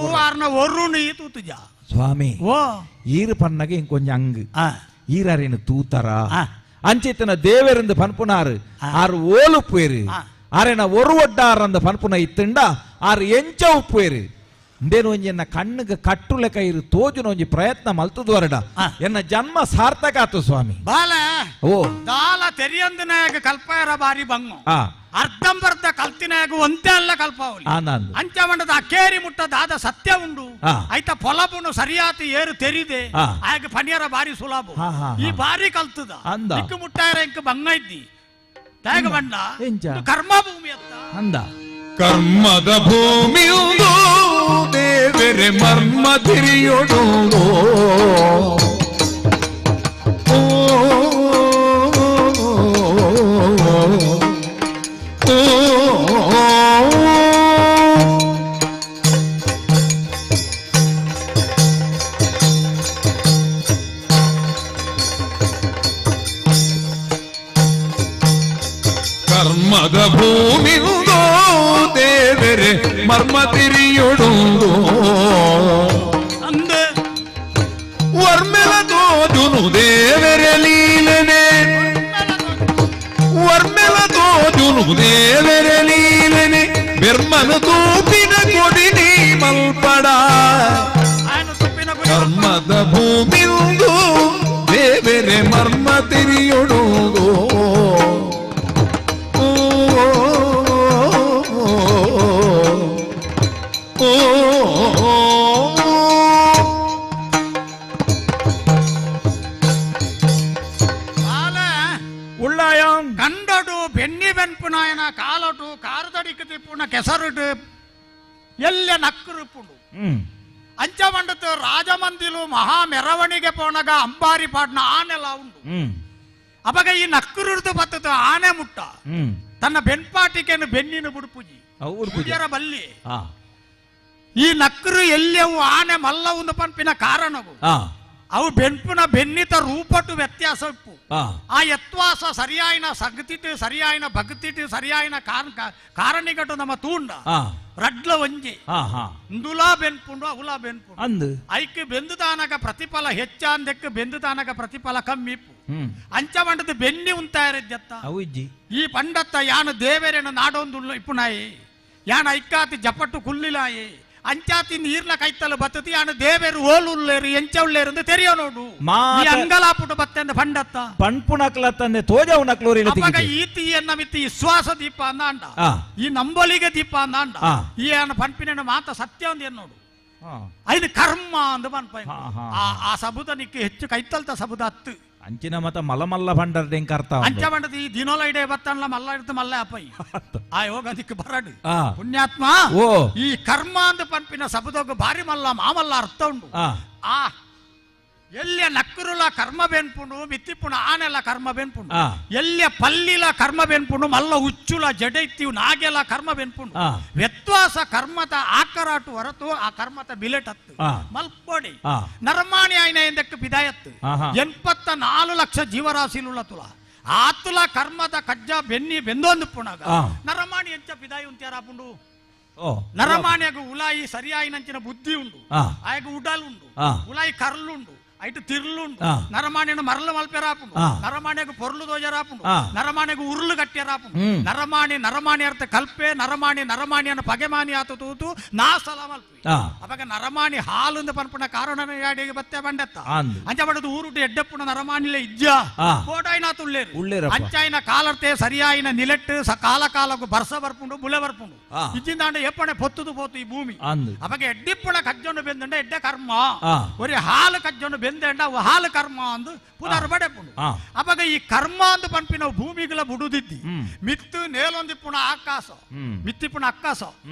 ಸ್ವಾಮಿ ಈರು ಪನ್ನಗೆ ಇಂಕೊಂಜ ಅಂಗ್ ಈರೇನು ತೂತರ ಅಂಚಿತ್ತಿನ ದೇವರಿಂದ ಪನ್ಪುನಾರು ಆರು ಓಲ್ ಉಪ್ಪೇರು ಆರೇನ ಒರು ಒಡ್ಡಾರಂದ ಪನ್ಪುನ ಇತ್ತಂಡ ಆರು ಎಂಚ ಉಪ್ಪೇರು ಇಂದೇನು ಒಂಜಿ ಎನ್ನ ಕಣ್ಣಿಗೆ ಕಟ್ಟು ಲೆಕ್ಕ ಇರು ತೋಜುನ ಒಂಜಿ ಪ್ರಯತ್ನ ಮಲ್ತುದು ಹೊರಡ ಎನ್ನ ಜನ್ಮ ಸಾರ್ಥಕ ಆತು ಸ್ವಾಮಿ ಬಾಲ ಓ ದಾಲ ತೆರಿಯಂದಿನಾಗ ಕಲ್ಪಾಯರ ಬಾರಿ ಬಂಗು ಅರ್ಧಂಬರ್ಧ ಕಲ್ತಿನಾಗ ಒಂದೇ ಅಲ್ಲ ಕಲ್ಪಾವಲಿ ಅಂಚಮಂಡದ ಅಕ್ಕೇರಿ ಮುಟ್ಟ ದಾದ ಸತ್ಯ ಉಂಡು ಆಯ್ತ ಪೊಲಬುನು ಸರಿಯಾತಿ ಏರು ತೆರಿದೆ ಆಗ ಪನಿಯರ ಬಾರಿ ಸುಲಭ ಈ ಬಾರಿ ಕಲ್ತದ ದಿಕ್ಕು ಮುಟ್ಟಾಯರ ಇಂಕ ಬಂಗ ಇದ್ದಿ ತೇಗ ಬಂಡ ಕರ್ಮ ಭೂಮಿ ಅತ್ತ ಅಂದ ಕರ್ಮದ ಭೂಮಿಯುಂದು ದೇವರೆ ಮರ್ಮ ತಿರಿಯೊಡು ಕರ್ಮದ ಭೂಮಿಯುಂದು ದೇವರೆ ಮರ್ಮ ತಿರಿಯೊಡು ವರ್ಮೆಲ ತೋಜುನು ದೇವರೆ ಲೀಲನೆ ವರ್ಮೆಲ ತೋಜುನು ದೇವರೆ ಲೀಲನೆ ಬೆರ್ಮನ ತೂಪಿನ ಕೊಡಿ ನೀ ಮಲ್ಪಡ ಕರ್ಮದ ಭೂಮಿಯುಂದು ದೇವರೆ ಮರ್ಮ ತಿರಿಯೊಡು ಕಂಡಡು ಬೆನ್ನಿ ಬೆನ್ಪುನಾಯನ ಕಾಲಟು ಕಾರದಡಿಕ ತಿಪ್ಪುನ ಕೆಸರುಡು ಎಲ್ಲ ನಕ್ಕರು ಪುಂಡು ಅಂಚಮಂಡತು ರಾಜಮಂದಿಲು ಮಹಾ ಮೆರವಣಿಗೆ ಪೋನಗ ಅಂಬಾರಿ ಪಾಡ್ನ ಆನೆಲ್ಲ ಉಂಡು ಅವಾಗ ಈ ನಕ್ಕರುಡ್ದು ಬತ್ತದು ಆನೆ ಮುಟ್ಟ ತನ್ನ ಬೆನ್ಪಾಟಿಕೆಯನ್ನು ಬೆನ್ನಿನ ಬುಡುಪುಜಿ ಬಲ್ಲಿ ಈ ನಕ್ಕರು ಎಲ್ಲೆವು ಆನೆ ಮಲ್ಲವನ್ನು ಪಂಪಿನ ಕಾರಣವು ಅವು ಬೆನ್ಪುನ ಬೆನ್ನಿತ ರೂಪಟ್ಟು ವ್ಯತ್ಯಾಸ ಉಪ್ಪು ಆ ಯತ್ವಾಸ ಸರಿಯಾಯಿನ ಸಗತಿಟ್ಟು ಸರಿಯಾಯಿನ ಭಗತಿಟ್ಟು ಸರಿಯಾಯಿನ ಕಾರಣಿಗಟ್ಟು ನಮ್ಮ ತೂಂಡ ರಡ್ಲ ಒಂಜಿ ಇಂದುಲಾ ಬೆನ್ಪುಂಡು ಅವುಲಾ ಬೆನ್ಪುಂಡು ಅಂದು ಐಕ್ ಬೆಂದುದಾನಗ ಪ್ರತಿಫಲ ಹೆಚ್ಚಾಂದಕ್ಕೆ ಬೆಂದುದಾನಗ ಪ್ರತಿಫಲ ಕಮ್ಮಿ ಅಂಚ ಬಂಡದ ಬೆನ್ನಿ ಉಂತಾಯಿರದ್ಯತ್ತ ಅವಿಜ್ಜಿ ಈ ಪಂಡತ್ತ ಯಾನು ದೇವೇರೇನ ನಾಡೊಂದು ಇಪ್ಪುನಾಯಿ ಯಾನ ಐಕ್ಕಾತಿ ಜಪಟ್ಟು ಕುಲ್ಲಿಲಾಯಿ ಅಂಚಾತಿ ನೀರ್ನ ಕೈತಲು ಬತ್ತತಿ ಯಾನು ದೇವೇರು ಓಲುಲ್ಲೇರು ಎಂಚವುಳ್ಳೇರು ಅಂತ ತೆರೆಯೋ ನೋಡು ಈ ಅಂಗಲಾಪುಟ ಬತ್ತೆಂದ ಪಂಡತ್ತ ಪಣ್ಪುಣಕ್ಲತ್ತಂದೆ ತೋಜವುನಕ್ಲೋರಿ ಅವಾಗ ಈತಿ ಎನ್ನ ಮಿತ್ತಿ ವಿಶ್ವಾಸ ದೀಪ ಅಂದಾಂಡ ಈ ನಂಬಲಿಗೆ ದೀಪ ಅಂದಾಂಡ ಈ ಅನ್ನ ಪಂಪಿನ ಮಾತ ಸತ್ಯ ಒಂದ್ ಏನ್ ನೋಡು ಐದು ಕರ್ಮ ಅಂದ ಪನ್ಪ ಆ ಸಬುದ ನಿಕ್ಕೆ ಹೆಚ್ಚು ಕೈತಲ್ತ ಸಬುದ ಹತ್ತು ಅಂಚಿನ ಮತ ಮಲಮಲ್ಲ ಭಂಡರ್ ಅರ್ಥ ಅಂಚ ಬಂಡದ ಈ ದಿನೋಲ ಇಡೇ ಬತ್ತಲ್ಲ ಮಲ್ಲ ಇಡ್ತ ಮಲ್ಲ ಅಪ್ಪೈ ಆ ಯೋಗ ದಿಕ್ಕ ಬರಡು ಪುಣ್ಯಾತ್ಮ ಈ ಕರ್ಮ ಅಂದ ಪಂಪಿನ ಸಬುದೋಗ ಭಾರಿ ಮಲ್ಲ ಮಾಮಲ್ಲ ಅರ್ಥ ಉಂಡು ಆ ಎಲ್ಲಿಯ ನಕ್ಕರುಲ ಕರ್ಮ ಬೆನ್ಪುಂಡು ಮಿತ್ತಿಪ್ಪುಣ ಆನೆಲ್ಲ ಕರ್ಮ ಬೆನ್ಪುಂಡು ಎಲ್ಲಿಯ ಪಲ್ಲಿಲ ಕರ್ಮ ಬೆನ್ಪುಂಡು ಮಲ್ಲ ಉಚ್ಚುಲ ಜಡೈತ್ಯವು ನಾಗೆಲ್ಲ ಕರ್ಮ ಬೆನ್ಪುಂಡು ವ್ಯತ್ವಾಸ ಕರ್ಮದ ಆಕರಾಟು ಹೊರತು ಆ ಕರ್ಮದ ಬಿಲೆಟ್ ಹತ್ತು ಮಲ್ಪೊಡಿ ನರಮಾಣಿ ಆಯ್ನ ಎಂದಕ್ಕೆ ಬಿದಾಯತ್ತು 84 ಲಕ್ಷ ಜೀವರಾಶಿಲುಳ್ಳ ತುಲ ಆತುಲ ಕರ್ಮದ ಕಜ್ಜ ಬೆನ್ನಿ ಬೆಂದೊಂದು ಪುಣಗ ನರಮಾಣಿ ಎಂಚ ಬಿದಾಯಿ ಉಂತ್ಯಾರಾಪುಂಡು ನರಮಾಣಿಯಾಗ ಉಲಾಯಿ ಸರಿಯಾಯಿನಂಚಿನ ಬುದ್ಧಿ ಉಂಡು ಆಗ ಉಡಲ್ ಉಂಡು ಉಲಾಯಿ ಕರ್ಲುಂಡು ಐಟು ತಿರ್ಲುಂಡು ನರಮಾಣಿಯನ್ನು ಮರಳು ಮಲ್ಪೆರಾಪುಂಡು ನರಮಾಣಿಯಾಗ ಪೊರ್ಲು ದೋಜರಾಪುಂಡು ನರಮಾಣಿಯಾಗ ಉರುಳು ಗಟ್ಟಿಯರಾಪುಂಡು ನರಮಾಣಿ ಅರ್ಥ ಕಲ್ಪೆ ನರಮಾಣಿಯನ್ನು ಪಗೆಮಾನಿ ಆತು ತೂತು ನಾಸಲ ಮಲ್ಪಿ ಅವಾಗ ನರಮಾಣಿ ಹಾಲು ಪನ್ಪುಣ ಕಾರಣ ಯಾಡಿಗೆ ಬತ್ತೆ ಬಂಡೆತ್ತ ಅಂಚ ಬಡದು ಊರುಟ್ಟು ಎಡ್ಡೆಪ್ಪುಣ ನರಮಾಣಿಲೆ ಇಜ್ಜ ಕೋಟಾಯಿನ ತುಳ್ಳೇರು ಅಂಚಾಯಿನ ಕಾಲರ್ತೆ ಸರಿಯಾಯಿನ ನಿಲೆಟ್ಟು ಕಾಲ ಕಾಲಕ್ಕೂ ಬರ್ಸ ಬರ್ಪುಂಡು ಬುಲೆ ಬರ್ಪುಂಡು ಇಜ್ಜಿಂದಾಂಡ ಎಪ್ಪಣೆ ಪೊತ್ತುದು ಪೋತು ಈ ಭೂಮಿ ಅವಾಗ ಎಡ್ಡಿಪ್ಪುಣ ಕಜ್ಜೊಂಡು ಬೆಂದಂಡ ಎಡ್ಡೆ ಕರ್ಮ ಒರಿ ಹಾಲು ಕಜ್ಜೊಂಡು ಬೆಂದಂಡ ಹಾಲು ಕರ್ಮ ಅಂದು ಪುನರ್ ಬಡೆಪುಂಡು ಅವಾಗ ಈ ಕರ್ಮ ಅಂದು ಪಂಪಿನ ಭೂಮಿಗಳ ಬುಡುದಿದ್ದಿ ಮಿತ್ತು ನೇಲೊಂದಿಪ್ಪುಣ ಆಕಾಶ ಮಿತ್ತಿಪ್ಪುಣ ಅಕ್ಕಾಸ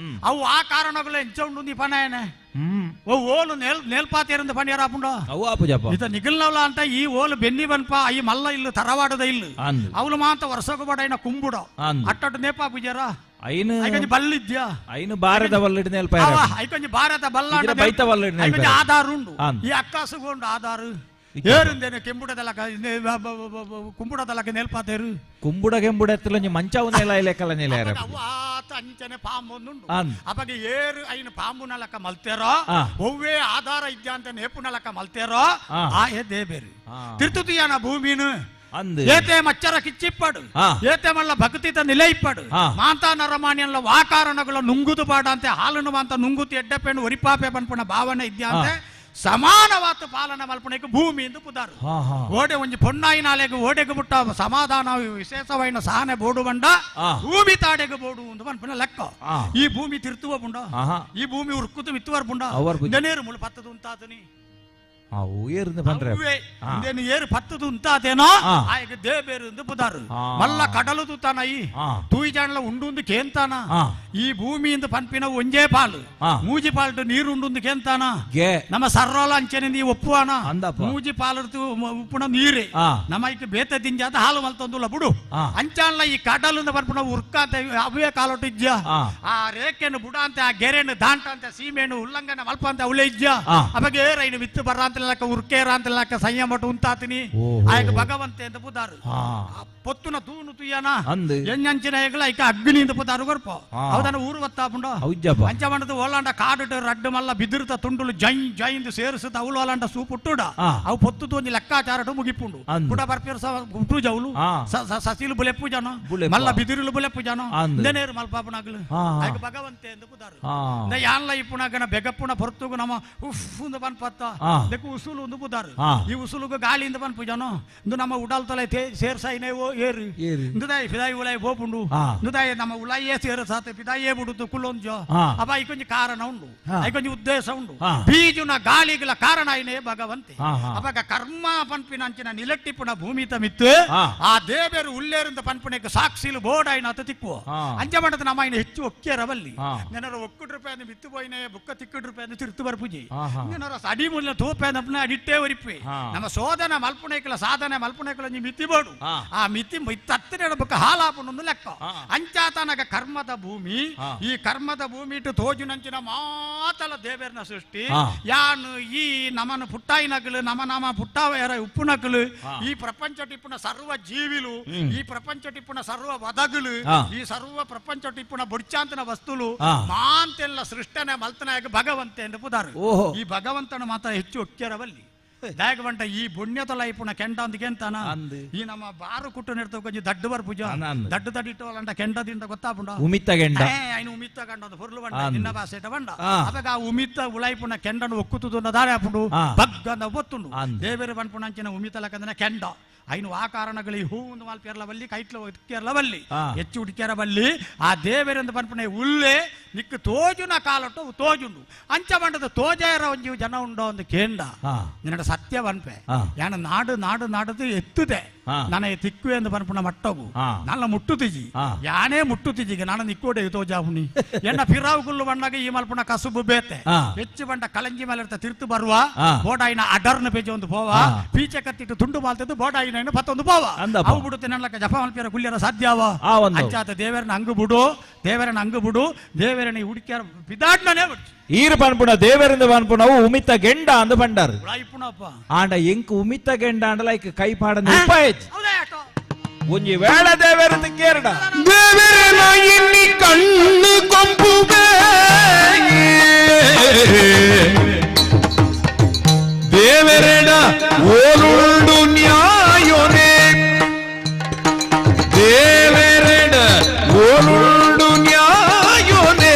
ಅವು ಆ ಕಾರಣಗಳು ಎಂಚ ಉಂಡು ಪನಾಯನೆ ಓಲು ನೇಲ್ಪಾತಿಯರಿಂದ ಪಣಿಯರಾಪುಂಡು ಇತ ನಿಗಲ್ನವಲ ಅಂತ ಈ ಓಲು ಬೆನ್ನಿ ಬನ್ಪ ಈ ಮಲ್ಲ ಇಲ್ಲು ತರವಾಡದ ಇಲ್ಲು ಅವಳು ಮಾತ ವರ್ಷకు ಬಡೈನ ಕುಂಬುಡ ಅಟ್ಟಟ್ಟು ನೇಪಾ ಪೂಜಾರ ಐನು ಬಲ್ಲಿದ್ಯಾ ಐನು ಭಾರತ ಬಲ್ಲಿಡ್ ನೇಲ್ಪ ಐಕೊಂಜಿ ಭಾರತ ಬಲ್ಲ ಬೈತ ಬಲ್ಲಿಡ್ ಐಕೊಂಜಿ ಆಧಾರ ಉಂಡು ಈ ಅಕ್ಕಾಸುಗೊಂಡು ಆಧಾರ ಏರುಂದೇನೆ ಕೆಂಬುಡದಲಕ ಕುಂಬುಡದಲಕ ನೆಲ್ಪಾತೇರು ಕುಂಬುಡ ಕೆಂಬುಡ ಎತ್ತಲೊಂಜಿ ಮಂಚವು ನೆಲ ಲೆಕ್ಕಲ ನೆಲೆಯರ ಅವಾತ ಅಂಚನೆ ಪಾಂಬು ಒಂದುಂಡು ಅವಾಗ ಏರು ಐನು ಪಾಂಬು ನಲಕ ಮಲ್ತೇರೋ ಒವ್ವೇ ಆಧಾರ ಇದ್ಯಾ ಅಂತ ನೇಪು ನಲಕ ಮಲ್ತೇರೋ ಆ ಎದ್ದೇ ಬೇರೆ ತಿರ್ತುತಿಯಾನ ಭೂಮಿನು ಏತೆ ಮಚ್ಚರ ಕಿಚ್ಚಿಪ್ಪಡು ಏತೆ ಮಲ್ಲ ಭಕ್ತಿತ ನಿಲೈಪ್ಪಡು ಮಾಂತಾ ನರಮಾಣಿಯಲ್ಲ ವಾಕಾರಣಗಳ ನುಂಗುದು ಪಾಡ ಅಂತೆ ಹಾಲನ್ನು ಮಾಂತ ನುಂಗುತಿ ಎಡ್ಡೆಪೆಣ್ಣು ಒರಿಪಾಪೆ ಪನ್ಪುಣ ಭಾವನೆ ಇದ್ಯಾ ಅಂತೆ ಸಮಾನವಾದ ಪಾಲನ ಮಲ್ಪನೆಗೆ ಭೂಮಿ ಎಂದು ಪುದಾರು ಓಡೆ ಒಂಜಿ ಪೊನ್ನಾಯಿನಾಲೆಗೆ ಓಡೆಗೆ ಬುಟ್ಟ ಸಮಾಧಾನ ವಿಶೇಷವಾಯಿನ ಸಹನೆ ಬೋಡು ಬಂಡ ಭೂಮಿ ತಾಡೆಗೆ ಬೋಡು ಎಂದು ಪನ್ಪುಣ ಲೆಕ್ಕ ಈ ಭೂಮಿ ತಿರ್ತುವ ಬುಂಡ ಈ ಭೂಮಿ ಉರ್ಕುತು ಮಿತ್ತುವರ್ ಬುಂಡ ನೆನೇರು ಮುಳು ಪತ್ತದು ಉಂತಾತನಿ ಏರು ಪತ್ತದು ಉಂತಾತೇನೋ ಆಯ್ಕೆ ದೇಬೇರು ಎಂದು ಪುದಾರು ಮಲ್ಲ ಕಡಲದು ತಾನ ಈ ತೂಯಿ ಜಾಣಲ ಉಂಡು ಕೇಂತಾನ ಈ ಭೂಮಿಯಿಂದ ಪನ್ಪಿನ ಒಂಜೇ ಪಾಲು ಮೂಜಿ ಪಾಲ್ಟು ನೀರು ಉಂಡು ಕೇಂತಾನ ನಮ್ಮ ಸರ್ರೋಲ ಅಂಚೆನೆ ನೀವು ಒಪ್ಪುವಾನ ಮೂಜಿ ಪಾಲು ಉಪ್ಪುಣ ನೀರೇ ನಮ್ಮ ಐಕೆ ಬೇತ ತಿಂಜಾತ ಹಾಲು ಮಲ್ತೊಂದುಲ್ಲ ಬಿಡು ಅಂಚಾನ್ಲ ಈ ಕಡಲಿಂದ ಪನ್ಪುಣ ಉರ್ಕಾಂತ ಅವೇ ಕಾಲೊಟ್ಟು ಇಜ್ಜ ಆ ರೇಖೆಯನ್ನು ಬುಡ ಅಂತ ಆ ಗೆರೆಯನ್ನು ದಾಂಟ ಅಂತ ಸೀಮೆಯನ್ನು ಉಲ್ಲಂಘನೆ ಮಲ್ಪ ಅಂತ ಅವಳೆ ಇಜ್ಜ ಅವಾಗ ಏರೈನು ವಿತ್ತು ಬರ ಅಂತ ಉರ್ಕೇರ ಅಂತ ಸಂಯಮಟ್ಟು ಉಂತಾತಿನಿ ಆಯ್ಕೆ ಭಗವಂತೆ ಅಂತ ಪುದಾರು ಪೊತ್ತುನ ತೂನು ತುಯ್ಯನ ಎಂಚಿನ ಐಕ ಅಗ್ನಿ ಅಂತ ಪುದಾರು ಗೊರ್ಪ ಅವದನ್ನ ಊರು ಒತ್ತಾಪುಂಡು ಅಂಚ ಮಾಡದು ಓಲಾಂಡ ಕಾಡು ರಡ್ಡು ಮಲ್ಲ ಬಿದಿರುತ ತುಂಡುಲು ಜೈಂದು ಸೇರಿಸುತ್ತ ಅವಳು ಓಲಾಂಡ ಸೂಪುಟ್ಟುಡ ಅವು ಪೊತ್ತು ಒಂಜಿ ಲೆಕ್ಕಾಚಾರಟು ಮುಗಿಪುಂಡು ಪುಟ ಬರ್ಪಿರು ಪೂಜಾವುಲು ಸಸಿಲು ಬುಲೆಪ್ಪು ಜನ ಮಲ್ಲ ಬಿದಿರುಲು ಬುಲೆಪ್ಪು ಜನ ನೇರು ಮಲ್ಪಾಪುಣಾಗಲು ಆಯ್ಕೆ ಭಗವಂತೆ ಎಂದು ಪುದಾರು ಯಾನ್ಲ ಇಪ್ಪುಣಗನ ಬೆಗಪ್ಪುಣ ಹೊರತುಗು ನಮ್ಮ ಉಫ್ ಪನ್ಪತ್ತ ಉಸುಲು ಒಂದು ಪುದಾರು ಈ ಉಸುಲುಗ ಗಾಳಿಯಿಂದ ಪನ್ಪು ಜನ ಇಂದು ನಮ್ಮ ಉಡಲ್ ತಲೆ ಸೇರ್ಸೈನೇವೋ ಏರು ಇಂದುದಾಯಿ ಫಿದಾಯಿ ಉಲಾಯಿ ಬೋಪುಂಡು ಇಂದುದಾಯಿ ನಮ್ಮ ಉಲಾಯೇ ಸೇರಸಾತೆ ಫಿದಾಯೇ ಬಿಡುದು ಕುಲ್ಲೊಂಜೋ ಅಪ್ಪ ಐಕೊಂಜಿ ಕಾರಣ ಉಂಡು ಐಕೊಂಜಿ ಉದ್ದೇಶ ಉಂಡು ಬೀಜುನ ಗಾಳಿಗಳ ಕಾರಣ ಐನೇ ಭಗವಂತೆ ಅವಾಗ ಕರ್ಮ ಪನ್ಪಿನ ಅಂಚಿನ ನಿಲಟ್ಟಿಪ್ಪುನ ಭೂಮಿತ ಮಿತ್ತು ಆ ದೇವೇರು ಉಲ್ಲೇರಿಂದ ಪನ್ಪುಣಕ್ಕೆ ಸಾಕ್ಷಿಲು ಬೋರ್ಡ್ ಐನ ಅತ ತಿಕ್ಕುವ ಅಂಚ ಮಾಡದ ನಮ್ಮ ಐನ ಹೆಚ್ಚು ಒಕ್ಕಿಯರವಲ್ಲಿ ನೆನರ ಒಕ್ಕುಡ್ ರೂಪಾಯಿ ಮಿತ್ತು ಪೋಯಿನೇ ಬುಕ್ಕ ತಿಕ್ಕುಡ್ ರೂಪಾಯಿ ತಿರ್ತು ಬರ್ಪುಜಿ ನೆನರ ಅಡಿ ಮುಲ್ಲ ತೋಪೆ ಅಡಿಟ್ಟೇ ಒರಿಪಿ ನಮ್ಮ ಶೋಧನೆ ಮಲ್ಪುಣೈಕಲ ಸಾಧನೆ ಮಲ್ಪುಣೈಕಲ ನೀವು ಮಿತಿ ಬೋಡು ಆ ಮಿತಿ ಹತ್ತಿರ ಇಡಬೇಕು ಹಾಲಾಪನೊಂದು ಲೆಕ್ಕ ಅಂಚಾತನಗ ಕರ್ಮದ ಭೂಮಿ ಈ ಕರ್ಮದ ಭೂಮಿ ಇಟ್ಟು ತೋಜುನಂಚಿನ ಮಾತಲ ದೇವೇರ್ನ ಸೃಷ್ಟಿ ಯಾನು ಈ ನಮನ ಪುಟ್ಟಾಯಿನಕಲು ನಮ ಪುಟ್ಟಾವರ ಉಪ್ಪುನಕಲು ಈ ಪ್ರಪಂಚ ಟಿಪ್ಪುನ ಸರ್ವ ಜೀವಿಲು ಈ ಪ್ರಪಂಚ ಟಿಪ್ಪುನ ಸರ್ವ ವದಗುಲು ಈ ಸರ್ವ ಪ್ರಪಂಚ ಟಿಪ್ಪುನ ಬುಡ್ಚಾಂತನ ವಸ್ತುಲು ಮಾಂತೆಲ್ಲ ಸೃಷ್ಟನೆ ಮಲ್ತನಾಗ ಭಗವಂತೆ ಎಂದು ಪುದಾರು ಈ ಭಗವಂತನ ಮಾತ್ರ ಹೆಚ್ಚು ಒಕ್ಕ್ಯರವಲ್ಲಿ ದಾಯಕವಂಟ ಈ ಪುಣ್ಯತಲ ಇಪ್ಪುನ ಕೆಂಡ ಅಂದಿಗೆ ಅಂತಾನ ಈ ನಮ್ಮ ಬಾರು ಕುಟ್ಟು ನಿರ್ತ ಕೊಂಚ ದಡ್ಡ ಬರ್ ಪೂಜ ದಡ್ಡ ದಡ್ಡಿಟ್ಟವಲ್ಲ ಕೆಂಡದಿಂದ ಗೊತ್ತಾಪುಂಡ ಉಮಿತ್ತ ಕೆಂಡ ఆయన ఉమిత్త కండ పొర్లు వంట నిన్న బాసేట వంట అపగ ఆ ఉమిత్త ఉలైపున కెండను ఒక్కుతున్న దారి అప్పుడు బగ్గన ఒత్తుండు దేవేరు పన్పునంచిన ఉమితల కందన కెండ ఆయన ಆ ಕಾರಣಗಳಿಗೆ ಹೂ ಒಂದು ಮಾಲ್ ಪೇರ್ಲವಲ್ಲಿ ಕೈಟ್ಲ ಕೇರಳವಲ್ಲಿ ಹೆಚ್ಚು ಹುಡುಕ್ಯಾರವಲ್ಲಿ ಆ ದೇವರಿಂದ ಪನ್ಪುನೆ ಉಲ್ಲೇ ನಿಕ್ಕು ತೋಜುನ ಕಾಲಟ್ಟು ತೋಜುಂಡು ಅಂಚ ಬಂಡದ ತೋಜಾಯರ ಒಂಜಿ ಜನ ಉಂಡೋ ಒಂದು ಕೇಂಡ ನಿನ್ನ ಸತ್ಯ ಪನ್ಪೆ ಯಾನ ನಾಡು ನಾಡು ನಾಡದು ಎತ್ತುದೆ ನನಗೆ ತಿಕ್ಕು ಎಂದು ಪನ್ಪುನ ಮಟ್ಟಗು ನನ್ನ ಮುಟ್ಟುತಿಜಿ ಯಾನೇ ಮುಟ್ಟುತಿಜಿಗೆ ನಾನು ನಿಕ್ಕೋಡೆ ತೋಜಾವುನಿ ಎನ್ನ ಫಿರಾವು ಗುಲ್ಲು ಬಂದಾಗ ಈ ಮಲ್ಪುನ ಕಸುಬು ಬೇತೆ ಹೆಚ್ಚು ಬಂಡ ಕಳಂಜಿ ಮೇಲೆ ತಿರ್ತು ಬರುವ ಬೋಡಾಯಿನ ಅಡರ್ನ ಪೇಜ ಒಂದು ಪೋವ ಪೀಚೆ ಕತ್ತಿಟ್ಟು ತುಂಡು ಮಾಲ್ತದ್ದು ಬೋಡಾಯಿನ ಪತ್ತೊಂದು ಪೋವ ಅವು ಬಿಡುತ್ತೆ ನನ್ನಕ ಜಪ ಮಲ್ಪಿಯರ ಕುಲ್ಯರ ಸಾಧ್ಯವ ಅಂಚಾತ ದೇವರನ ಅಂಗು ಬಿಡು ದೇವರನ ಅಂಗು ಬಿಡು ದೇವರನ ಹುಡುಕ್ಯಾರ ಬಿದಾಡ್ನೇ ಬಿಡು ಈರು ಪನ್ಪುಣ ದೇವರಿಂದ ಪನ್ಪುಣವು ಉಮಿತ ಗೆಂಡ ಅಂದು ಪಂಡಾರು ಆಂಡ ಎಂಕ್ ಉಮಿತ ಗೆಂಡ ಅಂಡ ಲೈಕ್ ಕೈ ಪಾಡನ ಉಪಾಯಚ್ ಒಂಜಿ ವೇಳ ದೇವರಿಂದ ಕೇರಡ ದೇವರನ ಇನ್ನಿ ಕಣ್ಣು ಕೊಂಪುಗೆ ದೇವರನ ಓಲುಂಡು ನ್ಯಾಯೋನೆ ದೇವರನ ಓಲುಂಡು ನ್ಯಾಯೋನೆ